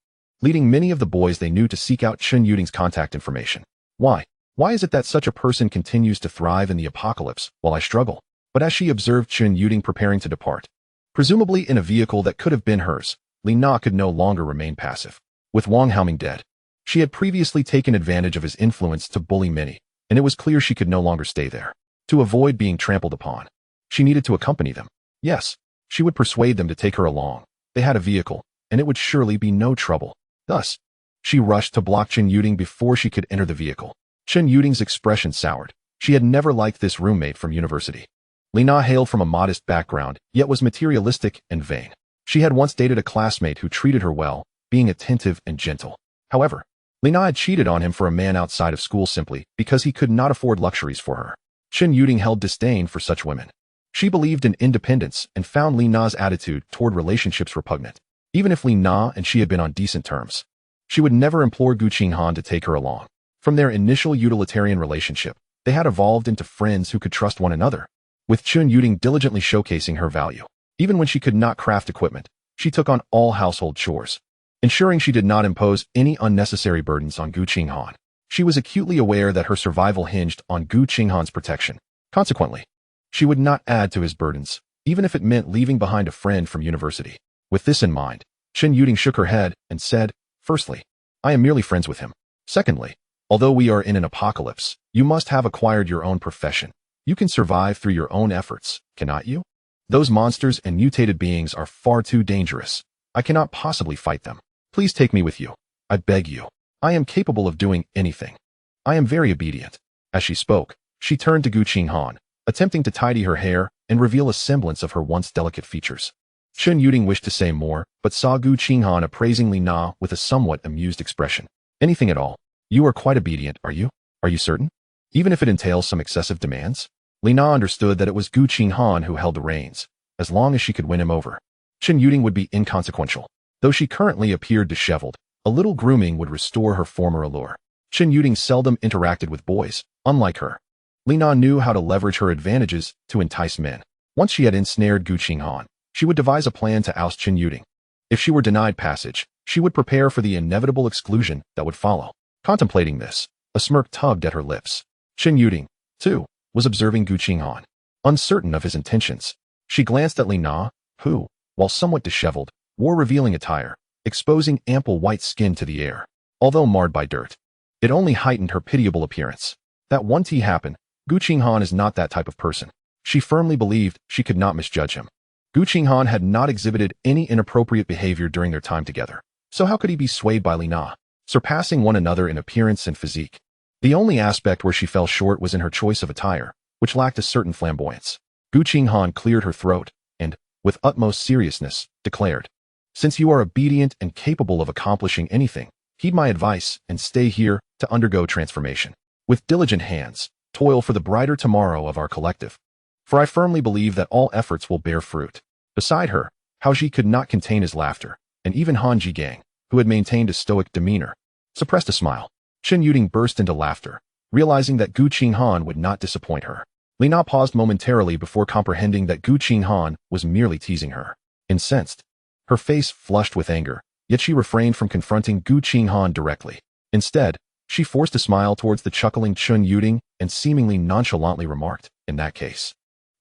leading many of the boys they knew to seek out Chen Yuding's contact information. Why? Why is it that such a person continues to thrive in the apocalypse while I struggle? But as she observed Chen Yuding preparing to depart, presumably in a vehicle that could have been hers, Li Na could no longer remain passive. With Wang Haoming dead, she had previously taken advantage of his influence to bully many, and it was clear she could no longer stay there. To avoid being trampled upon, she needed to accompany them. Yes, she would persuade them to take her along. They had a vehicle, and it would surely be no trouble. Thus, she rushed to block Chen Yuding before she could enter the vehicle. Chen Yuding's expression soured. She had never liked this roommate from university. Li Na hailed from a modest background, yet was materialistic and vain. She had once dated a classmate who treated her well, being attentive and gentle. However, Li Na had cheated on him for a man outside of school simply because he could not afford luxuries for her. Chen Yuding held disdain for such women. She believed in independence and found Li Na's attitude toward relationships repugnant. Even if Li Na and she had been on decent terms, she would never implore Gu Qinghan to take her along. From their initial utilitarian relationship, they had evolved into friends who could trust one another. With Chen Yuding diligently showcasing her value, even when she could not craft equipment, she took on all household chores, ensuring she did not impose any unnecessary burdens on Gu Qinghan. She was acutely aware that her survival hinged on Gu Qinghan's protection. Consequently, she would not add to his burdens, even if it meant leaving behind a friend from university. With this in mind, Chen Yuding shook her head and said, "Firstly, I am merely friends with him. Secondly, although we are in an apocalypse, you must have acquired your own profession. You can survive through your own efforts, cannot you? Those monsters and mutated beings are far too dangerous. I cannot possibly fight them. Please take me with you. I beg you. I am capable of doing anything. I am very obedient." As she spoke, she turned to Gu Qinghan, attempting to tidy her hair and reveal a semblance of her once delicate features. Chen Yuding wished to say more, but saw Gu Qinghan appraising Li Na with a somewhat amused expression. "Anything at all. You are quite obedient, are you? Are you certain? Even if it entails some excessive demands?" Li Na understood that it was Gu Qinghan who held the reins. As long as she could win him over, Chen Yuding would be inconsequential. Though she currently appeared disheveled, a little grooming would restore her former allure. Chen Yuding seldom interacted with boys. Unlike her, Li Na knew how to leverage her advantages to entice men. Once she had ensnared Gu Qinghan, she would devise a plan to oust Chen Yuding. If she were denied passage, she would prepare for the inevitable exclusion that would follow. Contemplating this, a smirk tugged at her lips. Chen Yuding, too, was observing Gu Qinghan. Uncertain of his intentions, she glanced at Li Na, who, while somewhat disheveled, wore revealing attire, exposing ample white skin to the air. Although marred by dirt, it only heightened her pitiable appearance. That one tea happened, Gu Qinghan is not that type of person. She firmly believed she could not misjudge him. Gu Qinghan had not exhibited any inappropriate behavior during their time together, so how could he be swayed by Li Na, surpassing one another in appearance and physique? The only aspect where she fell short was in her choice of attire, which lacked a certain flamboyance. Gu Qinghan cleared her throat and, with utmost seriousness, declared, "Since you are obedient and capable of accomplishing anything, heed my advice and stay here to undergo transformation. With diligent hands, toil for the brighter tomorrow of our collective. For I firmly believe that all efforts will bear fruit." Beside her, Hao Ji could not contain his laughter, and even Han Jigang, who had maintained a stoic demeanor, suppressed a smile. Chen Yuding burst into laughter, realizing that Gu Qinghan would not disappoint her. Li Na paused momentarily before comprehending that Gu Qinghan was merely teasing her. Incensed, her face flushed with anger, yet she refrained from confronting Gu Qinghan directly. Instead, she forced a smile towards the chuckling Chen Yuding and seemingly nonchalantly remarked, "In that case,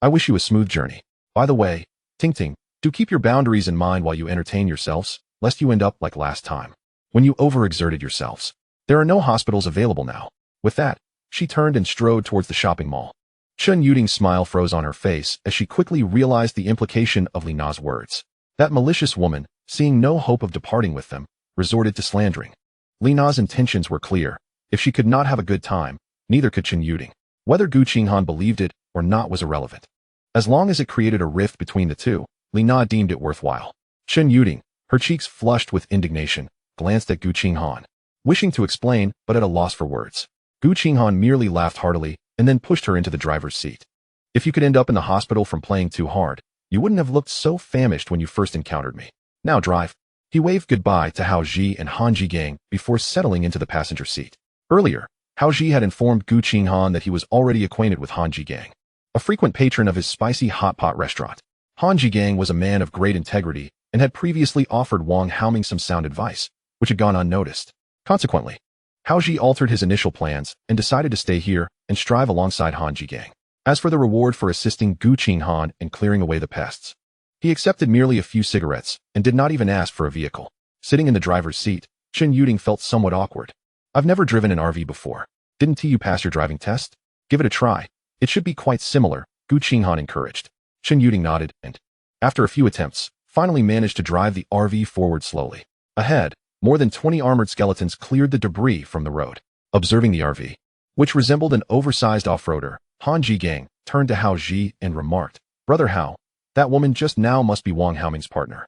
I wish you a smooth journey. By the way, Ting Ting, do keep your boundaries in mind while you entertain yourselves, lest you end up like last time, when you overexerted yourselves. There are no hospitals available now." With that, she turned and strode towards the shopping mall. Chen Yuding's smile froze on her face as she quickly realized the implication of Li Na's words. That malicious woman, seeing no hope of departing with them, resorted to slandering. Li Na's intentions were clear. If she could not have a good time, neither could Chen Yuding. Whether Gu Qinghan believed it or not was irrelevant. As long as it created a rift between the two, Li Na deemed it worthwhile. Chen Yuding, her cheeks flushed with indignation, glanced at Gu Qinghan, wishing to explain but at a loss for words. Gu Qinghan merely laughed heartily and then pushed her into the driver's seat. "If you could end up in the hospital from playing too hard, you wouldn't have looked so famished when you first encountered me. Now drive." He waved goodbye to Hao Ji and Han Jigang before settling into the passenger seat. Earlier, Hao Ji had informed Gu Qinghan that he was already acquainted with Han Jigang, a frequent patron of his spicy hot pot restaurant. Han Jigang was a man of great integrity and had previously offered Wang Haoming some sound advice, which had gone unnoticed. Consequently, Hao Ji altered his initial plans and decided to stay here and strive alongside Han Jigang. As for the reward for assisting Gu Qinghan in clearing away the pests, he accepted merely a few cigarettes and did not even ask for a vehicle. Sitting in the driver's seat, Chen Yuding felt somewhat awkward. "I've never driven an RV before. Didn't you pass your driving test? Give it a try. It should be quite similar," Gu Qinghan encouraged. Chen Yuding nodded and, after a few attempts, finally managed to drive the RV forward slowly. Ahead, more than 20 armored skeletons cleared the debris from the road. Observing the RV, which resembled an oversized off-roader, Han Jigang turned to Hao Ji and remarked, "Brother Hao, that woman just now must be Wang Haoming's partner.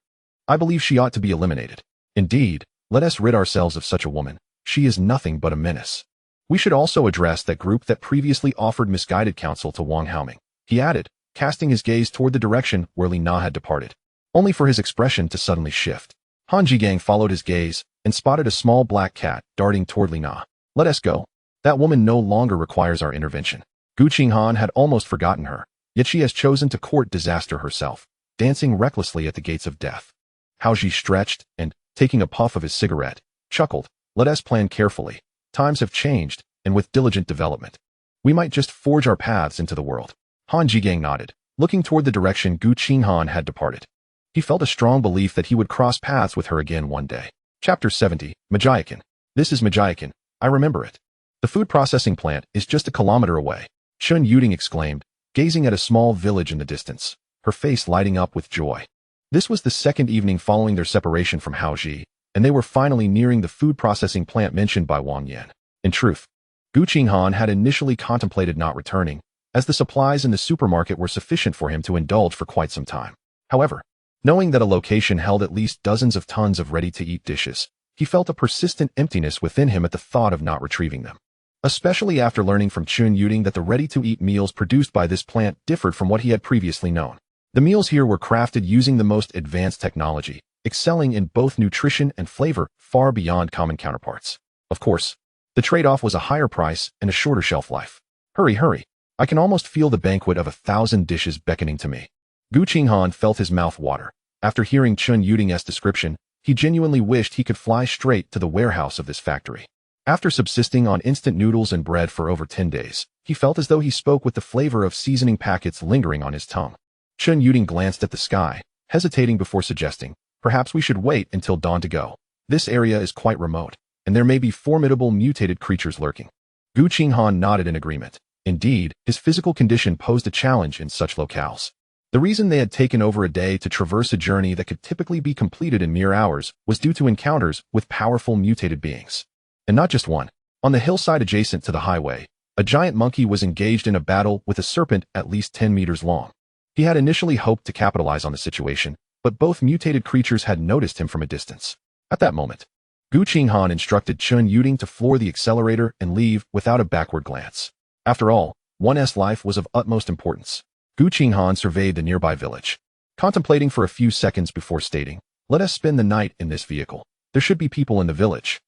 I believe she ought to be eliminated. Indeed, let us rid ourselves of such a woman. She is nothing but a menace. We should also address that group that previously offered misguided counsel to Wang Haoming," he added, casting his gaze toward the direction where Li Na had departed, only for his expression to suddenly shift. Han Jigang followed his gaze and spotted a small black cat darting toward Li Na. "Let us go. That woman no longer requires our intervention." Gu Qinghan had almost forgotten her, yet she has chosen to court disaster herself, dancing recklessly at the gates of death. Hao Ji stretched and, taking a puff of his cigarette, chuckled, "Let us plan carefully. Times have changed, and with diligent development, we might just forge our paths into the world." Han Jigang nodded, looking toward the direction Gu Qinghan had departed. He felt a strong belief that he would cross paths with her again one day. Chapter 70, Mutation. "This is Mutation. I remember it. The food processing plant is just a kilometer away," Chen Yuding exclaimed, gazing at a small village in the distance, her face lighting up with joy. This was the second evening following their separation from Hao Ji, and they were finally nearing the food processing plant mentioned by Wang Yan. In truth, Gu Qinghan had initially contemplated not returning, as the supplies in the supermarket were sufficient for him to indulge for quite some time. However, knowing that a location held at least dozens of tons of ready-to-eat dishes, he felt a persistent emptiness within him at the thought of not retrieving them. Especially after learning from Chen Yuding that the ready-to-eat meals produced by this plant differed from what he had previously known. The meals here were crafted using the most advanced technology, excelling in both nutrition and flavor far beyond common counterparts. Of course, the trade-off was a higher price and a shorter shelf life. Hurry, hurry. I can almost feel the banquet of 1,000 dishes beckoning to me." Gu Qinghan felt his mouth water. After hearing Chen Yuding's description, he genuinely wished he could fly straight to the warehouse of this factory. After subsisting on instant noodles and bread for over 10 days, he felt as though he spoke with the flavor of seasoning packets lingering on his tongue. Chen Yuding glanced at the sky, hesitating before suggesting, "Perhaps we should wait until dawn to go. This area is quite remote, and there may be formidable mutated creatures lurking." Gu Qinghan nodded in agreement. Indeed, his physical condition posed a challenge in such locales. The reason they had taken over a day to traverse a journey that could typically be completed in mere hours was due to encounters with powerful mutated beings. And not just one. On the hillside adjacent to the highway, a giant monkey was engaged in a battle with a serpent at least 10 meters long. He had initially hoped to capitalize on the situation, but both mutated creatures had noticed him from a distance. At that moment, Gu Qinghan instructed Chen Yuding to floor the accelerator and leave without a backward glance. After all, one's life was of utmost importance. Gu Qinghan surveyed the nearby village, contemplating for a few seconds before stating, "Let us spend the night in this vehicle. There should be people in the village."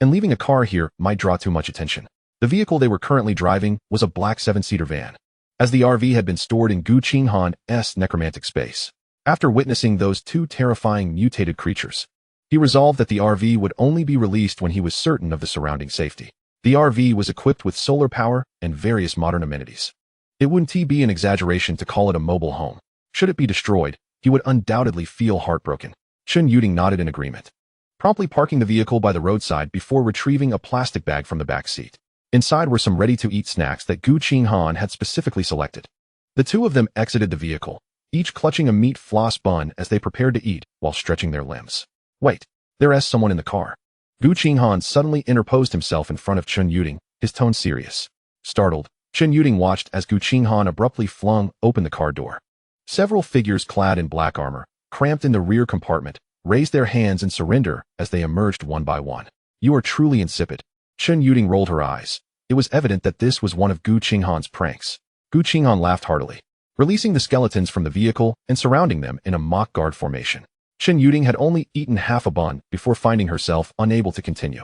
and leaving a car here might draw too much attention. The vehicle they were currently driving was a black 7-seater van, as the RV had been stored in Gu Qinghan's necromantic space. After witnessing those two terrifying mutated creatures, he resolved that the RV would only be released when he was certain of the surrounding safety. The RV was equipped with solar power and various modern amenities. It wouldn't be an exaggeration to call it a mobile home. Should it be destroyed, he would undoubtedly feel heartbroken. Chen Yuding nodded in agreement, promptly parking the vehicle by the roadside before retrieving a plastic bag from the back seat. Inside were some ready-to-eat snacks that Gu Qinghan had specifically selected. The two of them exited the vehicle, each clutching a meat floss bun as they prepared to eat while stretching their limbs. Wait, there's someone in the car. Gu Qinghan suddenly interposed himself in front of Chen Yuding, his tone serious. Startled, Chen Yuding watched as Gu Qinghan abruptly flung open the car door. Several figures clad in black armor, cramped in the rear compartment, raised their hands in surrender as they emerged one by one. You are truly insipid. Chen Yuding rolled her eyes. It was evident that this was one of Gu Qinghan's pranks. Gu Qinghan laughed heartily, releasing the skeletons from the vehicle and surrounding them in a mock guard formation. Chen Yuding had only eaten half a bun before finding herself unable to continue.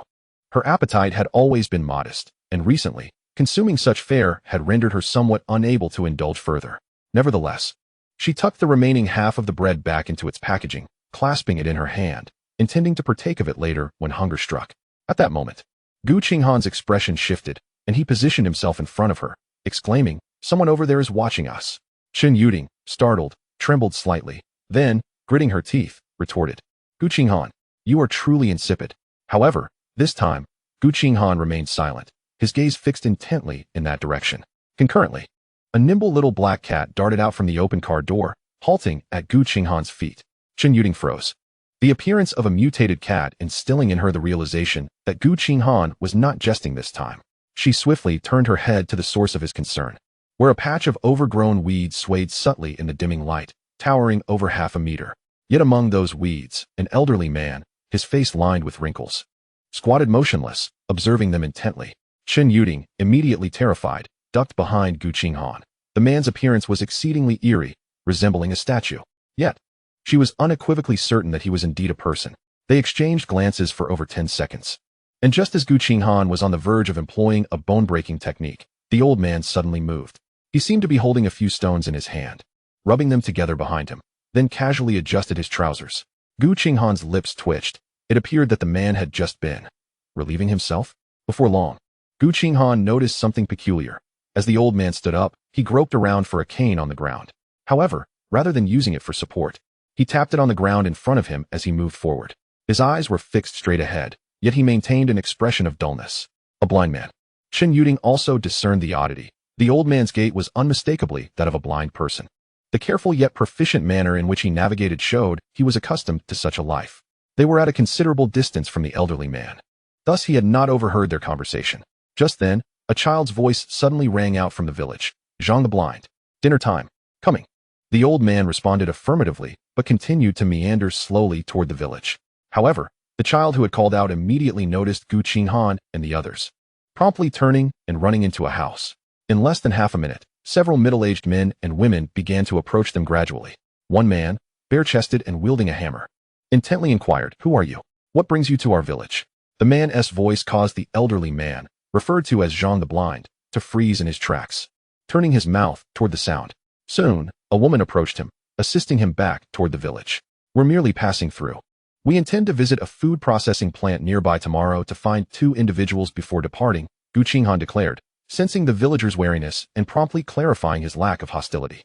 Her appetite had always been modest, and recently, consuming such fare had rendered her somewhat unable to indulge further. Nevertheless, she tucked the remaining half of the bread back into its packaging, clasping it in her hand, intending to partake of it later when hunger struck. At that moment, Gu Qinghan's expression shifted, and he positioned himself in front of her, exclaiming, "Someone over there is watching us." Chen Yuding, startled, trembled slightly, then, gritting her teeth, retorted, "Gu Qinghan, you are truly insipid." However, this time, Gu Qinghan remained silent, his gaze fixed intently in that direction. Concurrently, a nimble little black cat darted out from the open car door, halting at Gu Qinghan's feet. Chen Yuding froze, the appearance of a mutated cat instilling in her the realization that Gu Qinghan was not jesting this time. She swiftly turned her head to the source of his concern, where a patch of overgrown weeds swayed subtly in the dimming light, towering over half a meter. Yet among those weeds, an elderly man, his face lined with wrinkles, squatted motionless, observing them intently. Chen Yuding, immediately terrified, ducked behind Gu Qinghan. The man's appearance was exceedingly eerie, resembling a statue. Yet, she was unequivocally certain that he was indeed a person. They exchanged glances for over 10 seconds. And just as Gu Qinghan was on the verge of employing a bone-breaking technique, the old man suddenly moved. He seemed to be holding a few stones in his hand, rubbing them together behind him, then casually adjusted his trousers. Gu Qinghan's lips twitched. It appeared that the man had just been relieving himself. Before long, Gu Qinghan noticed something peculiar. As the old man stood up, he groped around for a cane on the ground. However, rather than using it for support, he tapped it on the ground in front of him as he moved forward. His eyes were fixed straight ahead, yet he maintained an expression of dullness. A blind man. Chen Yuding also discerned the oddity. The old man's gait was unmistakably that of a blind person. The careful yet proficient manner in which he navigated showed he was accustomed to such a life. They were at a considerable distance from the elderly man. Thus he had not overheard their conversation. Just then, a child's voice suddenly rang out from the village. "Zhang the blind. Dinner time. Coming." The old man responded affirmatively, but continued to meander slowly toward the village. However, the child who had called out immediately noticed Gu Qinghan and the others, promptly turning and running into a house. In less than half a minute, several middle-aged men and women began to approach them gradually. One man, bare-chested and wielding a hammer, intently inquired, "Who are you? What brings you to our village?" The man's voice caused the elderly man, referred to as Zhang the blind, to freeze in his tracks, turning his mouth toward the sound. Soon, a woman approached him, assisting him back toward the village. "We're merely passing through. We intend to visit a food processing plant nearby tomorrow to find 2 individuals before departing," Gu Qinghan declared, sensing the villager's wariness and promptly clarifying his lack of hostility.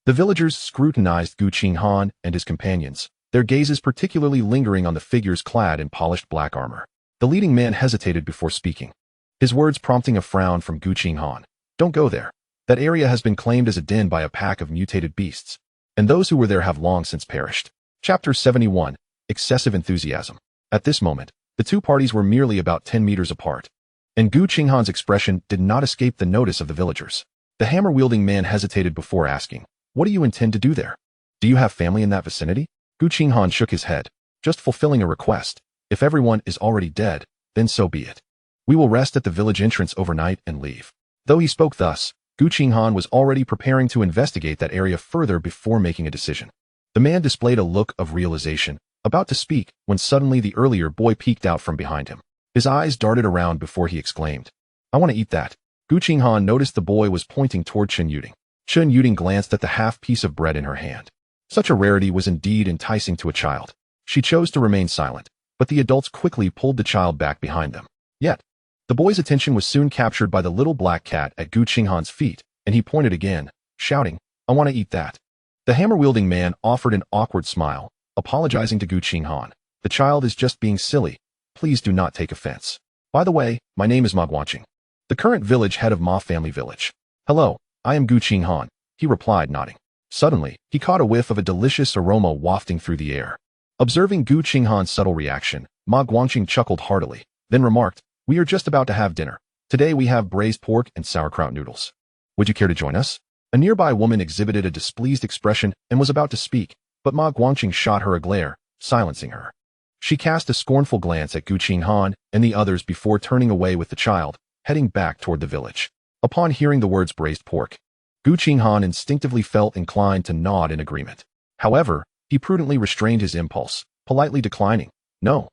The villagers scrutinized Gu Qinghan and his companions, their gazes particularly lingering on the figures clad in polished black armor. The leading man hesitated before speaking, his words prompting a frown from Gu Qinghan. "Don't go there. That area has been claimed as a den by a pack of mutated beasts, and those who were there have long since perished." Chapter 71. Excessive Enthusiasm. At this moment, the two parties were merely about 10 meters apart, and Gu Qinghan's expression did not escape the notice of the villagers. The hammer-wielding man hesitated before asking, "What do you intend to do there? Do you have family in that vicinity?" Gu Qinghan shook his head, "Just fulfilling a request. If everyone is already dead, then so be it. We will rest at the village entrance overnight and leave." Though he spoke thus, Gu Qinghan was already preparing to investigate that area further before making a decision. The man displayed a look of realization, about to speak, when suddenly the earlier boy peeked out from behind him. His eyes darted around before he exclaimed, "I want to eat that." Gu Qinghan noticed the boy was pointing toward Chen Yuding. Chen Yuding glanced at the half piece of bread in her hand. Such a rarity was indeed enticing to a child. She chose to remain silent, but the adults quickly pulled the child back behind them. Yet, the boy's attention was soon captured by the little black cat at Gu Qinghan's feet, and he pointed again, shouting, "I want to eat that." The hammer-wielding man offered an awkward smile, apologizing to Gu Qinghan. "The child is just being silly. Please do not take offense. By the way, my name is Ma Guangqing, the current village head of Ma Family Village." "Hello, I am Gu Qinghan," he replied, nodding. Suddenly, he caught a whiff of a delicious aroma wafting through the air. Observing Gu Qinghan's subtle reaction, Ma Guangqing chuckled heartily, then remarked, "We are just about to have dinner. Today we have braised pork and sauerkraut noodles. Would you care to join us?" A nearby woman exhibited a displeased expression and was about to speak, but Ma Guangqing shot her a glare, silencing her. She cast a scornful glance at Gu Qinghan and the others before turning away with the child, heading back toward the village. Upon hearing the words braised pork, Gu Qinghan instinctively felt inclined to nod in agreement. However, he prudently restrained his impulse, politely declining, No,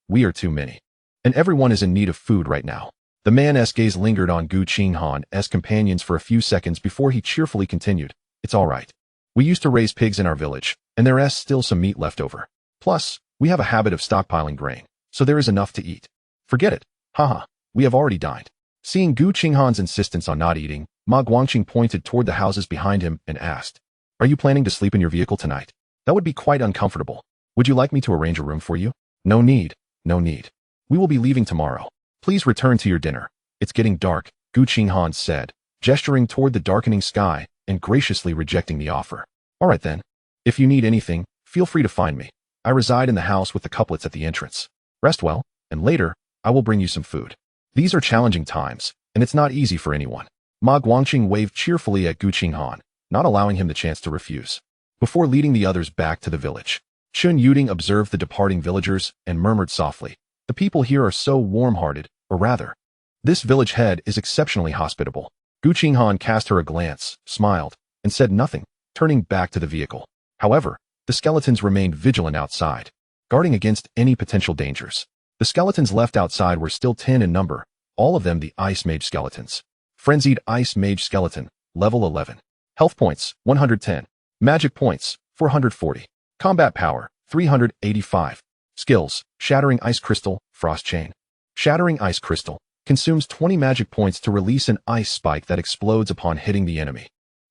we are too many. And everyone is in need of food right now." The man's gaze lingered on Gu Qinghan's companions for a few seconds before he cheerfully continued, "It's all right. We used to raise pigs in our village, and there is still some meat left over. Plus, we have a habit of stockpiling grain, so there is enough to eat. Forget it. Haha, we have already dined." Seeing Gu Qinghan's insistence on not eating, Ma Guangqing pointed toward the houses behind him and asked, "Are you planning to sleep in your vehicle tonight? That would be quite uncomfortable. Would you like me to arrange a room for you?" No need. We will be leaving tomorrow. Please return to your dinner. It's getting dark," Gu Qinghan said, gesturing toward the darkening sky and graciously rejecting the offer. "All right then. If you need anything, feel free to find me. I reside in the house with the couplets at the entrance. Rest well, and later, I will bring you some food." These are challenging times, and it's not easy for anyone. Ma Guangqing waved cheerfully at Gu Qinghan, not allowing him the chance to refuse. Before leading the others back to the village, Chen Yuding observed the departing villagers and murmured softly, "The people here are so warm-hearted, or rather, this village head is exceptionally hospitable." Gu Qinghan cast her a glance, smiled, and said nothing, turning back to the vehicle. However, the skeletons remained vigilant outside, guarding against any potential dangers. The skeletons left outside were still 10 in number, all of them the Ice Mage skeletons. Frenzied Ice Mage Skeleton, level 11. Health points, 110. Magic points, 440. Combat power, 385. Skills, Shattering Ice Crystal, Frost Chain. Shattering Ice Crystal consumes 20 magic points to release an ice spike that explodes upon hitting the enemy,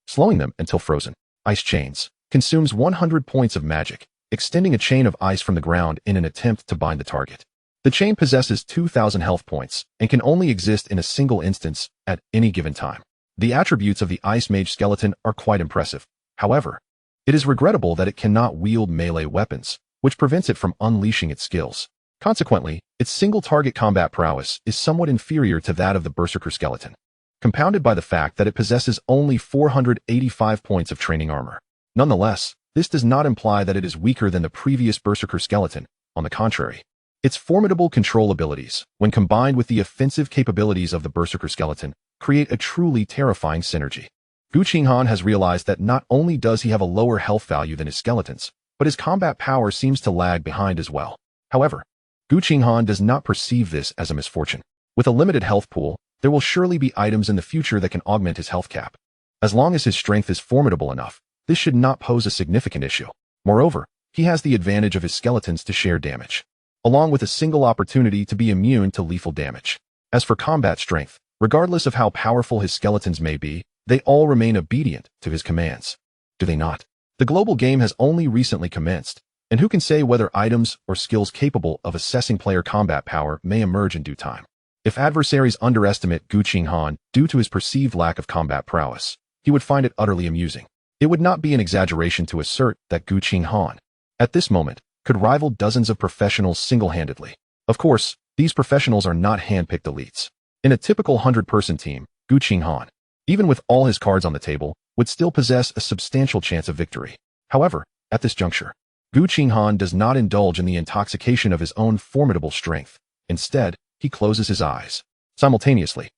slowing them until frozen. Ice Chains consumes 100 points of magic, extending a chain of ice from the ground in an attempt to bind the target. The chain possesses 2,000 health points and can only exist in a single instance at any given time. The attributes of the Ice Mage skeleton are quite impressive. However, it is regrettable that it cannot wield melee weapons, which prevents it from unleashing its skills. Consequently, its single-target combat prowess is somewhat inferior to that of the Berserker skeleton, compounded by the fact that it possesses only 485 points of training armor. Nonetheless, this does not imply that it is weaker than the previous Berserker skeleton. On the contrary, its formidable control abilities, when combined with the offensive capabilities of the Berserker skeleton, create a truly terrifying synergy. Gu Qinghan has realized that not only does he have a lower health value than his skeletons, but his combat power seems to lag behind as well. However, Gu Qinghan does not perceive this as a misfortune. With a limited health pool, there will surely be items in the future that can augment his health cap. As long as his strength is formidable enough, this should not pose a significant issue. Moreover, he has the advantage of his skeletons to share damage, along with a single opportunity to be immune to lethal damage. As for combat strength, regardless of how powerful his skeletons may be, they all remain obedient to his commands. Do they not? The global game has only recently commenced, and who can say whether items or skills capable of assessing player combat power may emerge in due time. If adversaries underestimate Gu Qinghan due to his perceived lack of combat prowess, he would find it utterly amusing. It would not be an exaggeration to assert that Gu Qinghan, at this moment, could rival dozens of professionals single-handedly. Of course, these professionals are not hand-picked elites. In a typical 100-person team, Gu Qinghan, even with all his cards on the table, would still possess a substantial chance of victory. However, at this juncture, Gu Qinghan does not indulge in the intoxication of his own formidable strength. Instead, he closes his eyes. Simultaneously,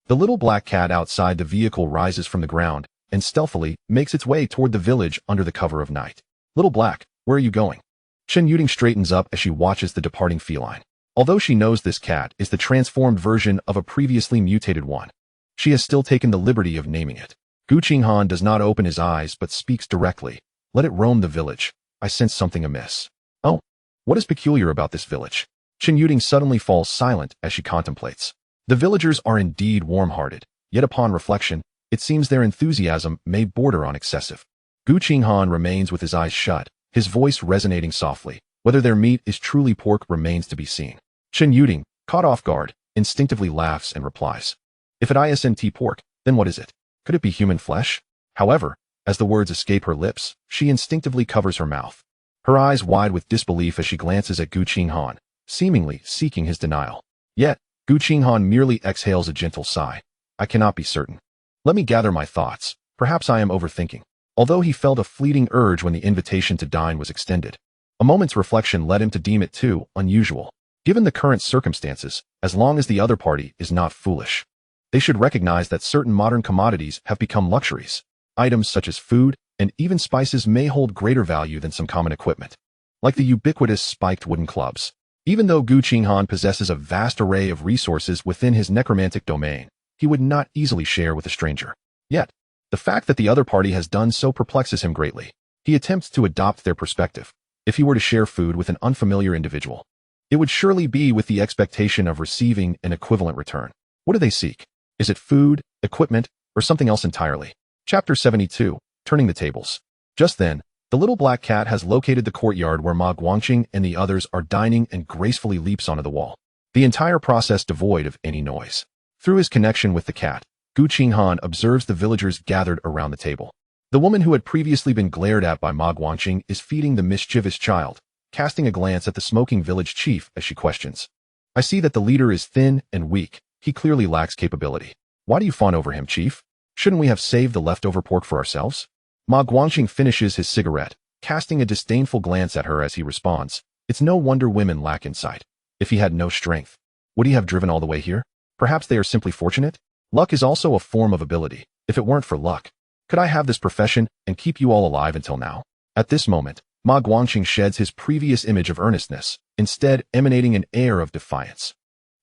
the little black cat outside the vehicle rises from the ground and stealthily makes its way toward the village under the cover of night. "Little Black, where are you going?" Chen Yuding straightens up as she watches the departing feline. Although she knows this cat is the transformed version of a previously mutated one, she has still taken the liberty of naming it. Gu Qinghan does not open his eyes but speaks directly. Let it roam the village. I sense something amiss. Oh, what is peculiar about this village? Chen Yuding suddenly falls silent as she contemplates. The villagers are indeed warm-hearted, yet upon reflection, it seems their enthusiasm may border on excessive. Gu Qinghan remains with his eyes shut, his voice resonating softly. Whether their meat is truly pork remains to be seen. Chen Yuding, caught off guard, instinctively laughs and replies. If it isn't pork, then what is it? Could it be human flesh? However, as the words escape her lips, she instinctively covers her mouth. Her eyes wide with disbelief as she glances at Gu Qinghan, seemingly seeking his denial. Yet, Gu Qinghan merely exhales a gentle sigh. I cannot be certain. Let me gather my thoughts. Perhaps I am overthinking. Although he felt a fleeting urge when the invitation to dine was extended, a moment's reflection led him to deem it too unusual. Given the current circumstances, as long as the other party is not foolish, they should recognize that certain modern commodities have become luxuries. Items such as food and even spices may hold greater value than some common equipment, like the ubiquitous spiked wooden clubs. Even though Gu Qinghan possesses a vast array of resources within his necromantic domain, he would not easily share with a stranger. Yet, the fact that the other party has done so perplexes him greatly. He attempts to adopt their perspective. If he were to share food with an unfamiliar individual, it would surely be with the expectation of receiving an equivalent return. What do they seek? Is it food, equipment, or something else entirely? Chapter 72, Turning the Tables. Just then, the little black cat has located the courtyard where Ma Guangqing and the others are dining and gracefully leaps onto the wall. The entire process devoid of any noise. Through his connection with the cat, Gu Qinghan observes the villagers gathered around the table. The woman who had previously been glared at by Ma Guangqing is feeding the mischievous child, casting a glance at the smoking village chief as she questions. I see that the leader is thin and weak. He clearly lacks capability. Why do you fawn over him, chief? Shouldn't we have saved the leftover pork for ourselves? Ma Guangqing finishes his cigarette, casting a disdainful glance at her as he responds. It's no wonder women lack insight. If he had no strength, would he have driven all the way here? Perhaps they are simply fortunate? Luck is also a form of ability. If it weren't for luck, could I have this profession and keep you all alive until now? At this moment, Ma Guangqing sheds his previous image of earnestness, instead emanating an air of defiance.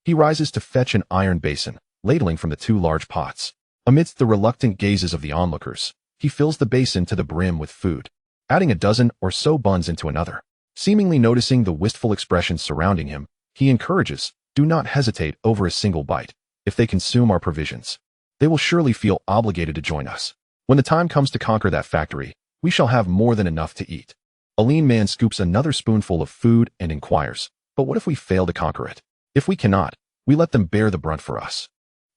He rises to fetch an iron basin, ladling from the two large pots. Amidst the reluctant gazes of the onlookers, he fills the basin to the brim with food, adding a dozen or so buns into another. Seemingly noticing the wistful expressions surrounding him, he encourages, do not hesitate over a single bite. If they consume our provisions, they will surely feel obligated to join us. When the time comes to conquer that factory, we shall have more than enough to eat. A lean man scoops another spoonful of food and inquires, but what if we fail to conquer it? If we cannot, we let them bear the brunt for us,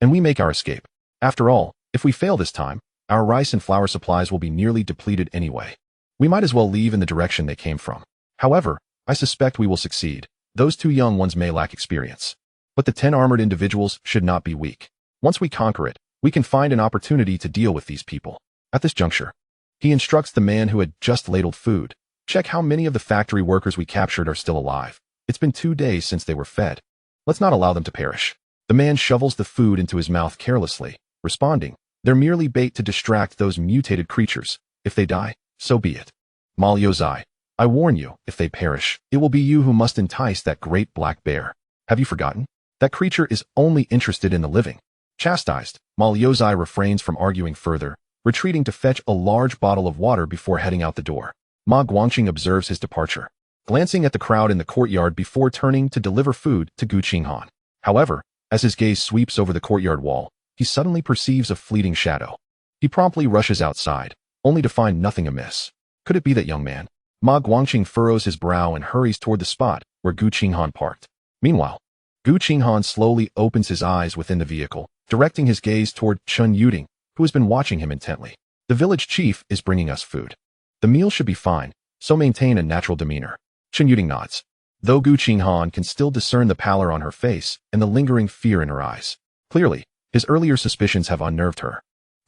and we make our escape. After all, if we fail this time, our rice and flour supplies will be nearly depleted anyway. We might as well leave in the direction they came from. However, I suspect we will succeed. Those two young ones may lack experience, but the 10 armored individuals should not be weak. Once we conquer it, we can find an opportunity to deal with these people. At this juncture, he instructs the man who had just ladled food, check how many of the factory workers we captured are still alive. It's been 2 days since they were fed. Let's not allow them to perish. The man shovels the food into his mouth carelessly, responding, they're merely bait to distract those mutated creatures. If they die, so be it. Ma Liuzai, I warn you, if they perish, it will be you who must entice that great black bear. Have you forgotten? That creature is only interested in the living. Chastised, Ma Liuzai refrains from arguing further, retreating to fetch a large bottle of water before heading out the door. Ma Guangqing observes his departure, glancing at the crowd in the courtyard before turning to deliver food to Gu Qinghan. However, as his gaze sweeps over the courtyard wall, he suddenly perceives a fleeting shadow. He promptly rushes outside, only to find nothing amiss. Could it be that young man? Ma Guangqing furrows his brow and hurries toward the spot where Gu Qinghan parked. Meanwhile, Gu Qinghan slowly opens his eyes within the vehicle, directing his gaze toward Chen Yuding, who has been watching him intently. The village chief is bringing us food. The meal should be fine, so maintain a natural demeanor. Chen Yuding nods, though Gu Qinghan can still discern the pallor on her face and the lingering fear in her eyes. Clearly, his earlier suspicions have unnerved her.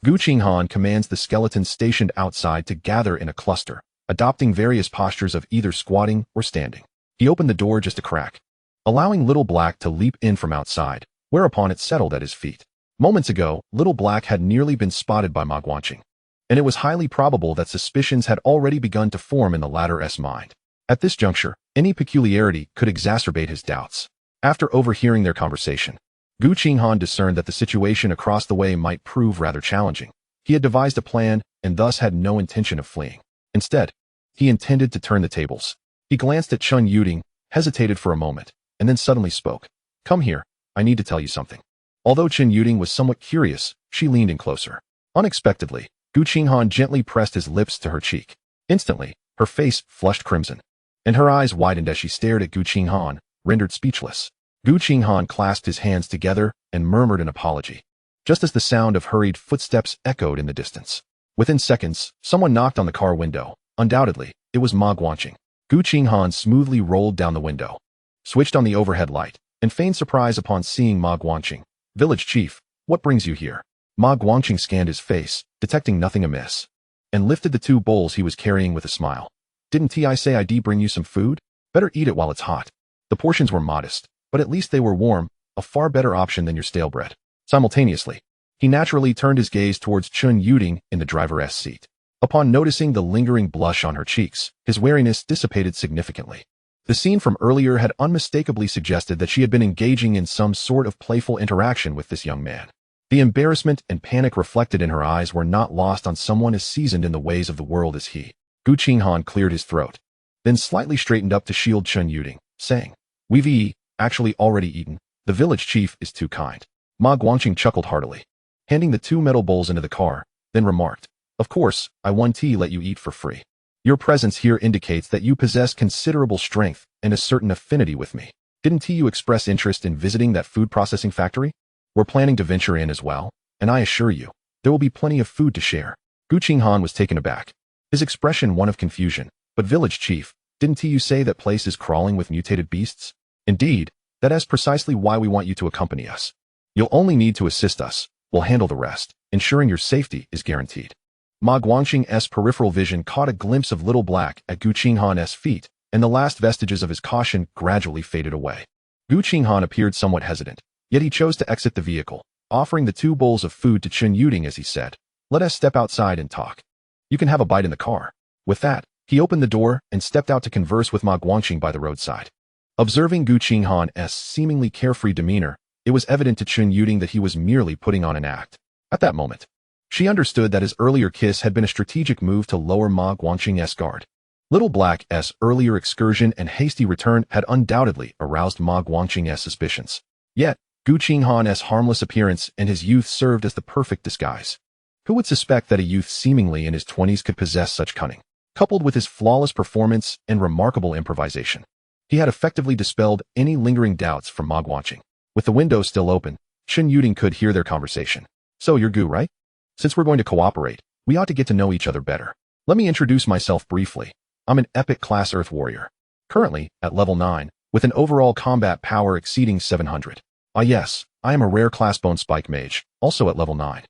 Gu Qinghan commands the skeletons stationed outside to gather in a cluster, adopting various postures of either squatting or standing. He opened the door just a crack, allowing Little Black to leap in from outside, whereupon it settled at his feet. Moments ago, Little Black had nearly been spotted by Ma Guangqing, and it was highly probable that suspicions had already begun to form in the latter's mind. At this juncture, any peculiarity could exacerbate his doubts. After overhearing their conversation, Gu Qinghan discerned that the situation across the way might prove rather challenging. He had devised a plan and thus had no intention of fleeing. Instead, he intended to turn the tables. He glanced at Chun Yuding, hesitated for a moment, and then suddenly spoke. Come here, I need to tell you something. Although Chun Yuding was somewhat curious, she leaned in closer. Unexpectedly, Gu Qinghan gently pressed his lips to her cheek. Instantly, her face flushed crimson, and her eyes widened as she stared at Gu Qinghan, rendered speechless. Gu Qinghan clasped his hands together and murmured an apology, just as the sound of hurried footsteps echoed in the distance. Within seconds, someone knocked on the car window. Undoubtedly, it was Ma Guanqing. Gu Qinghan smoothly rolled down the window, switched on the overhead light, and feigned surprise upon seeing Ma Guanqing. Village chief, what brings you here? Ma Guanqing scanned his face, detecting nothing amiss, and lifted the 2 bowls he was carrying with a smile. Didn't I say I'd bring you some food? Better eat it while it's hot. The portions were modest, but at least they were warm, a far better option than your stale bread. Simultaneously, he naturally turned his gaze towards Chun Yuding in the driver's seat. Upon noticing the lingering blush on her cheeks, his wariness dissipated significantly. The scene from earlier had unmistakably suggested that she had been engaging in some sort of playful interaction with this young man. The embarrassment and panic reflected in her eyes were not lost on someone as seasoned in the ways of the world as he. Gu Qinghan cleared his throat, then slightly straightened up to shield Chun Yuding, saying, We've actually already eaten. The village chief is too kind. Ma Guanqing chuckled heartily, handing the 2 metal bowls into the car, then remarked, Of course, I won't let you eat for free. Your presence here indicates that you possess considerable strength and a certain affinity with me. Didn't you express interest in visiting that food processing factory? We're planning to venture in as well, and I assure you, there will be plenty of food to share. Gu Qinghan was taken aback, his expression one of confusion. But village chief, didn't you say that place is crawling with mutated beasts? Indeed, that is precisely why we want you to accompany us. You'll only need to assist us. We'll handle the rest, ensuring your safety is guaranteed. Ma Guanqing's peripheral vision caught a glimpse of Little Black at Gu Qinghan's feet, and the last vestiges of his caution gradually faded away. Gu Qinghan appeared somewhat hesitant, yet he chose to exit the vehicle, offering the 2 bowls of food to Chun Yuding as he said, Let us step outside and talk. You can have a bite in the car. With that, he opened the door and stepped out to converse with Ma Guanqing by the roadside. Observing Gu Qinghan's seemingly carefree demeanor, it was evident to Chun Yuding that he was merely putting on an act. At that moment, she understood that his earlier kiss had been a strategic move to lower Ma Guanqing's guard. Little Black's earlier excursion and hasty return had undoubtedly aroused Ma Guanqing's suspicions. Yet, Gu Qinghan's harmless appearance and his youth served as the perfect disguise. Who would suspect that a youth seemingly in his 20s could possess such cunning? Coupled with his flawless performance and remarkable improvisation, he had effectively dispelled any lingering doubts from Ma Guanqing. With the window still open, Chun Yuding could hear their conversation. So you're Gu, right? Since we're going to cooperate, we ought to get to know each other better. Let me introduce myself briefly. I'm an epic class Earth warrior, currently at level 9, with an overall combat power exceeding 700. Ah yes, I am a rare class bone spike mage, also at level 9,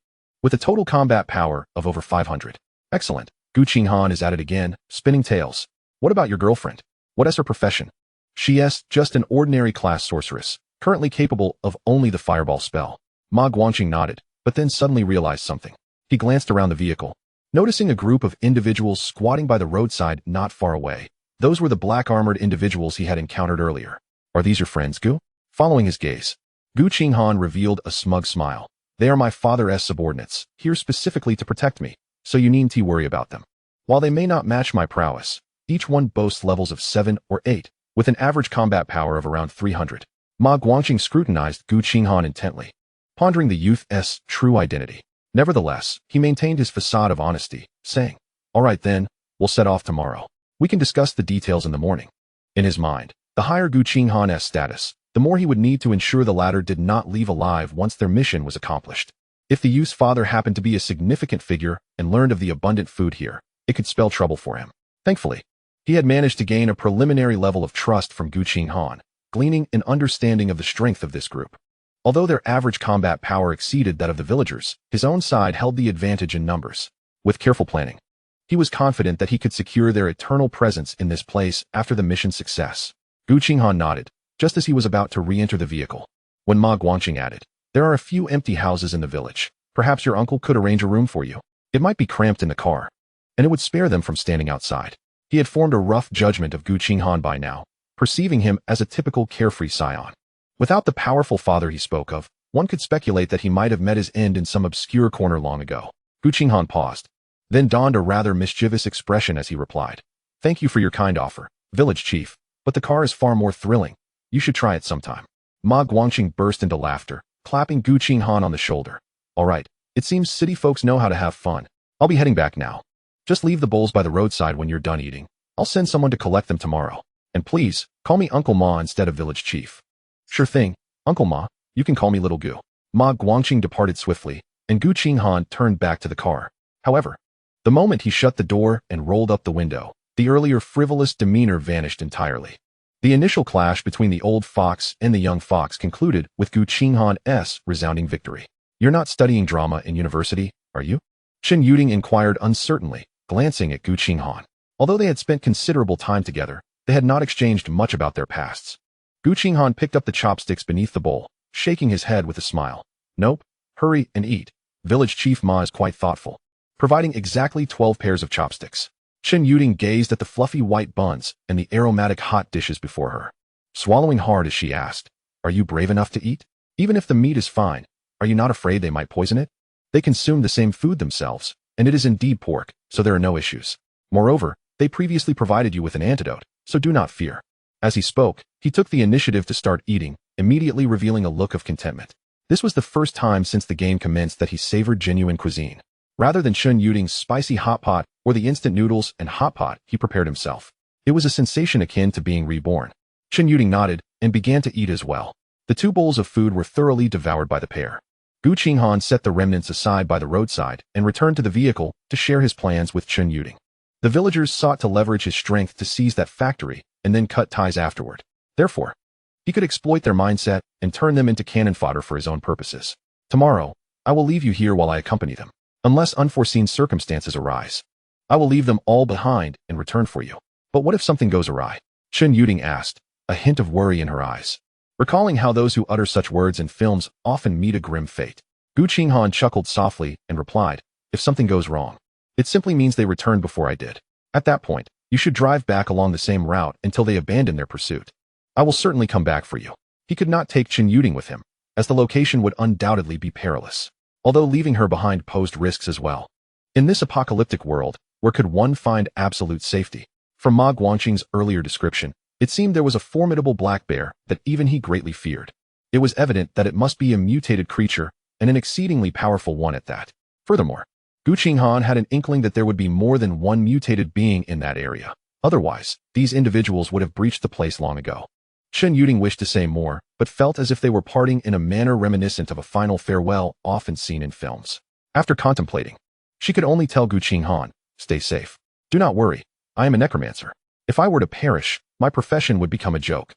with a total combat power of over 500. Excellent. Gu Qinghan is at it again, spinning tales. What about your girlfriend? What is her profession? She is just an ordinary class sorceress, currently capable of only the fireball spell. Ma Guanqing nodded, but then suddenly realized something. He glanced around the vehicle, noticing a group of individuals squatting by the roadside not far away. Those were the black-armored individuals he had encountered earlier. Are these your friends, Gu? Following his gaze, Gu Qinghan revealed a smug smile. They are my father's subordinates, here specifically to protect me, so you needn't worry about them. While they may not match my prowess, each one boasts levels of 7 or 8, with an average combat power of around 300. Ma Guanqing scrutinized Gu Qinghan intently, pondering the youth's true identity. Nevertheless, he maintained his facade of honesty, saying, All right then, we'll set off tomorrow. We can discuss the details in the morning. In his mind, the higher Gu Qinghan's status, the more he would need to ensure the latter did not leave alive once their mission was accomplished. If the youth's father happened to be a significant figure and learned of the abundant food here, it could spell trouble for him. Thankfully, he had managed to gain a preliminary level of trust from Gu Qinghan, gleaning an understanding of the strength of this group. Although their average combat power exceeded that of the villagers, his own side held the advantage in numbers. With careful planning, he was confident that he could secure their eternal presence in this place after the mission's success. Gu Qinghan nodded, just as he was about to re-enter the vehicle, when Ma Guanqing added, There are a few empty houses in the village. Perhaps your uncle could arrange a room for you. It might be cramped in the car, and it would spare them from standing outside. He had formed a rough judgment of Gu Qinghan by now, perceiving him as a typical carefree scion. Without the powerful father he spoke of, one could speculate that he might have met his end in some obscure corner long ago. Gu Qinghan paused, then donned a rather mischievous expression as he replied, "Thank you for your kind offer, village chief, but the car is far more thrilling. You should try it sometime." Ma Guangqing burst into laughter, clapping Gu Qinghan on the shoulder. "All right, it seems city folks know how to have fun. I'll be heading back now. Just leave the bowls by the roadside when you're done eating. I'll send someone to collect them tomorrow. And please, call me Uncle Ma instead of village chief." "Sure thing, Uncle Ma. You can call me Little Gu." Ma Guangqing departed swiftly, and Gu Qinghan turned back to the car. However, the moment he shut the door and rolled up the window, the earlier frivolous demeanor vanished entirely. The initial clash between the old fox and the young fox concluded with Gu Qinghan's resounding victory. "You're not studying drama in university, are you?" Chen Yuding inquired uncertainly, glancing at Gu Qinghan. Although they had spent considerable time together, they had not exchanged much about their pasts. Gu Qinghan picked up the chopsticks beneath the bowl, shaking his head with a smile. "Nope, hurry and eat. Village Chief Ma is quite thoughtful, providing exactly 12 pairs of chopsticks." Chen Yuding gazed at the fluffy white buns and the aromatic hot dishes before her. Swallowing hard as she asked, "Are you brave enough to eat? Even if the meat is fine, are you not afraid they might poison it? They consume the same food themselves, and it is indeed pork, so there are no issues. Moreover, they previously provided you with an antidote, so do not fear." As he spoke, he took the initiative to start eating, immediately revealing a look of contentment. This was the first time since the game commenced that he savored genuine cuisine. Rather than Chen Yuding's spicy hot pot or the instant noodles and hot pot he prepared himself, it was a sensation akin to being reborn. Chen Yuding nodded and began to eat as well. The two bowls of food were thoroughly devoured by the pair. Gu Qinghan set the remnants aside by the roadside and returned to the vehicle to share his plans with Chen Yuding. The villagers sought to leverage his strength to seize that factory and then cut ties afterward. Therefore, he could exploit their mindset and turn them into cannon fodder for his own purposes. "Tomorrow, I will leave you here while I accompany them. Unless unforeseen circumstances arise, I will leave them all behind and return for you." "But what if something goes awry?" Chen Yuding asked, a hint of worry in her eyes. Recalling how those who utter such words in films often meet a grim fate, Gu Qinghan chuckled softly and replied, "If something goes wrong, it simply means they returned before I did. At that point, you should drive back along the same route until they abandon their pursuit. I will certainly come back for you." He could not take Chen Yuding with him, as the location would undoubtedly be perilous, although leaving her behind posed risks as well. In this apocalyptic world, where could one find absolute safety? From Ma Guangqing's earlier description, it seemed there was a formidable black bear that even he greatly feared. It was evident that it must be a mutated creature, and an exceedingly powerful one at that. Furthermore, Gu Qinghan had an inkling that there would be more than one mutated being in that area. Otherwise, these individuals would have breached the place long ago. Chen Yuding wished to say more, but felt as if they were parting in a manner reminiscent of a final farewell often seen in films. After contemplating, she could only tell Gu Qinghan, "Stay safe. Do not worry, I am a necromancer. If I were to perish, my profession would become a joke."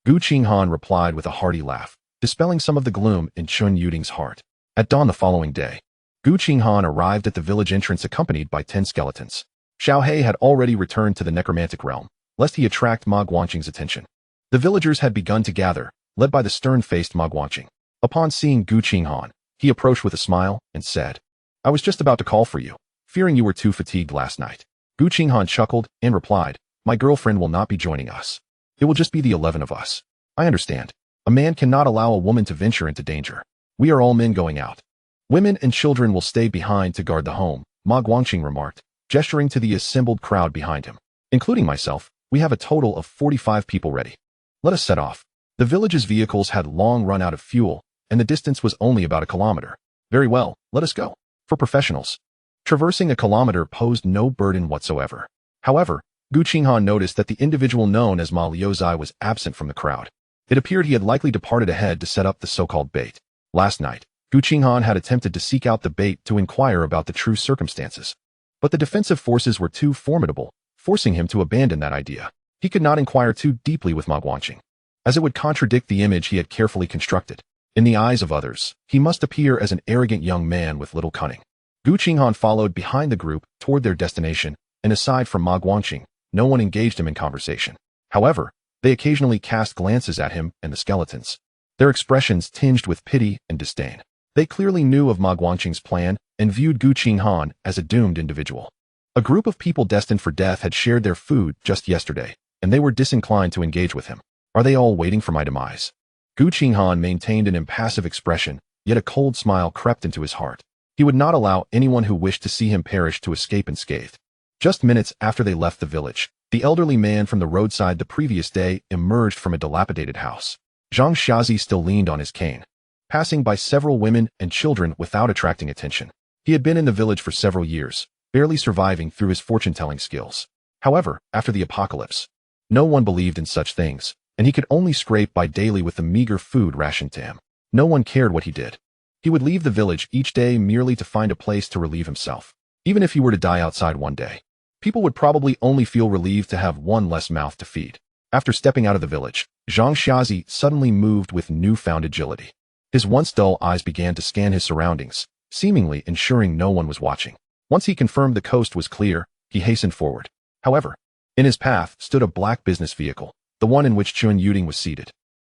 Gu Qinghan replied with a hearty laugh, dispelling some of the gloom in Chen Yuding's heart. At dawn the following day, Gu Qinghan arrived at the village entrance accompanied by 10 skeletons. Xiao He had already returned to the necromantic realm, lest he attract Ma Guangqing's attention. The villagers had begun to gather, led by the stern-faced Ma Guangqing. Upon seeing Gu Qinghan, he approached with a smile and said, "I was just about to call for you, fearing you were too fatigued last night." Gu Qinghan chuckled and replied, "My girlfriend will not be joining us. It will just be the 11 of us. I understand. A man cannot allow a woman to venture into danger. We are all men going out. Women and children will stay behind to guard the home," Ma Guangqing remarked, gesturing to the assembled crowd behind him. "Including myself, we have a total of 45 people ready. Let us set off." The village's vehicles had long run out of fuel, and the distance was only about a kilometer. "Very well, let us go." For professionals, traversing a kilometer posed no burden whatsoever. However, Gu Qinghan noticed that the individual known as Ma Liuzai was absent from the crowd. It appeared he had likely departed ahead to set up the so-called bait. Last night, Gu Qinghan had attempted to seek out the bait to inquire about the true circumstances. But the defensive forces were too formidable, forcing him to abandon that idea. He could not inquire too deeply with Ma Guangqing, as it would contradict the image he had carefully constructed. In the eyes of others, he must appear as an arrogant young man with little cunning. Gu Qinghan followed behind the group toward their destination, and aside from Ma Guangqing, no one engaged him in conversation. However, they occasionally cast glances at him and the skeletons, their expressions tinged with pity and disdain. They clearly knew of Ma Guangqing's plan and viewed Gu Qinghan as a doomed individual. A group of people destined for death had shared their food just yesterday, and they were disinclined to engage with him. "Are they all waiting for my demise?" Gu Qinghan maintained an impassive expression, yet a cold smile crept into his heart. He would not allow anyone who wished to see him perish to escape unscathed. Just minutes after they left the village, the elderly man from the roadside the previous day emerged from a dilapidated house. Zhang Xiazi still leaned on his cane, passing by several women and children without attracting attention. He had been in the village for several years, barely surviving through his fortune-telling skills. However, after the apocalypse, no one believed in such things, and he could only scrape by daily with the meager food rationed to him. No one cared what he did. He would leave the village each day merely to find a place to relieve himself. Even if he were to die outside one day, people would probably only feel relieved to have one less mouth to feed. After stepping out of the village, Zhang Xiazi suddenly moved with newfound agility. His once dull eyes began to scan his surroundings, seemingly ensuring no one was watching. Once he confirmed the coast was clear, he hastened forward. However, in his path stood a black business vehicle, the one in which Chun Yuding was seated.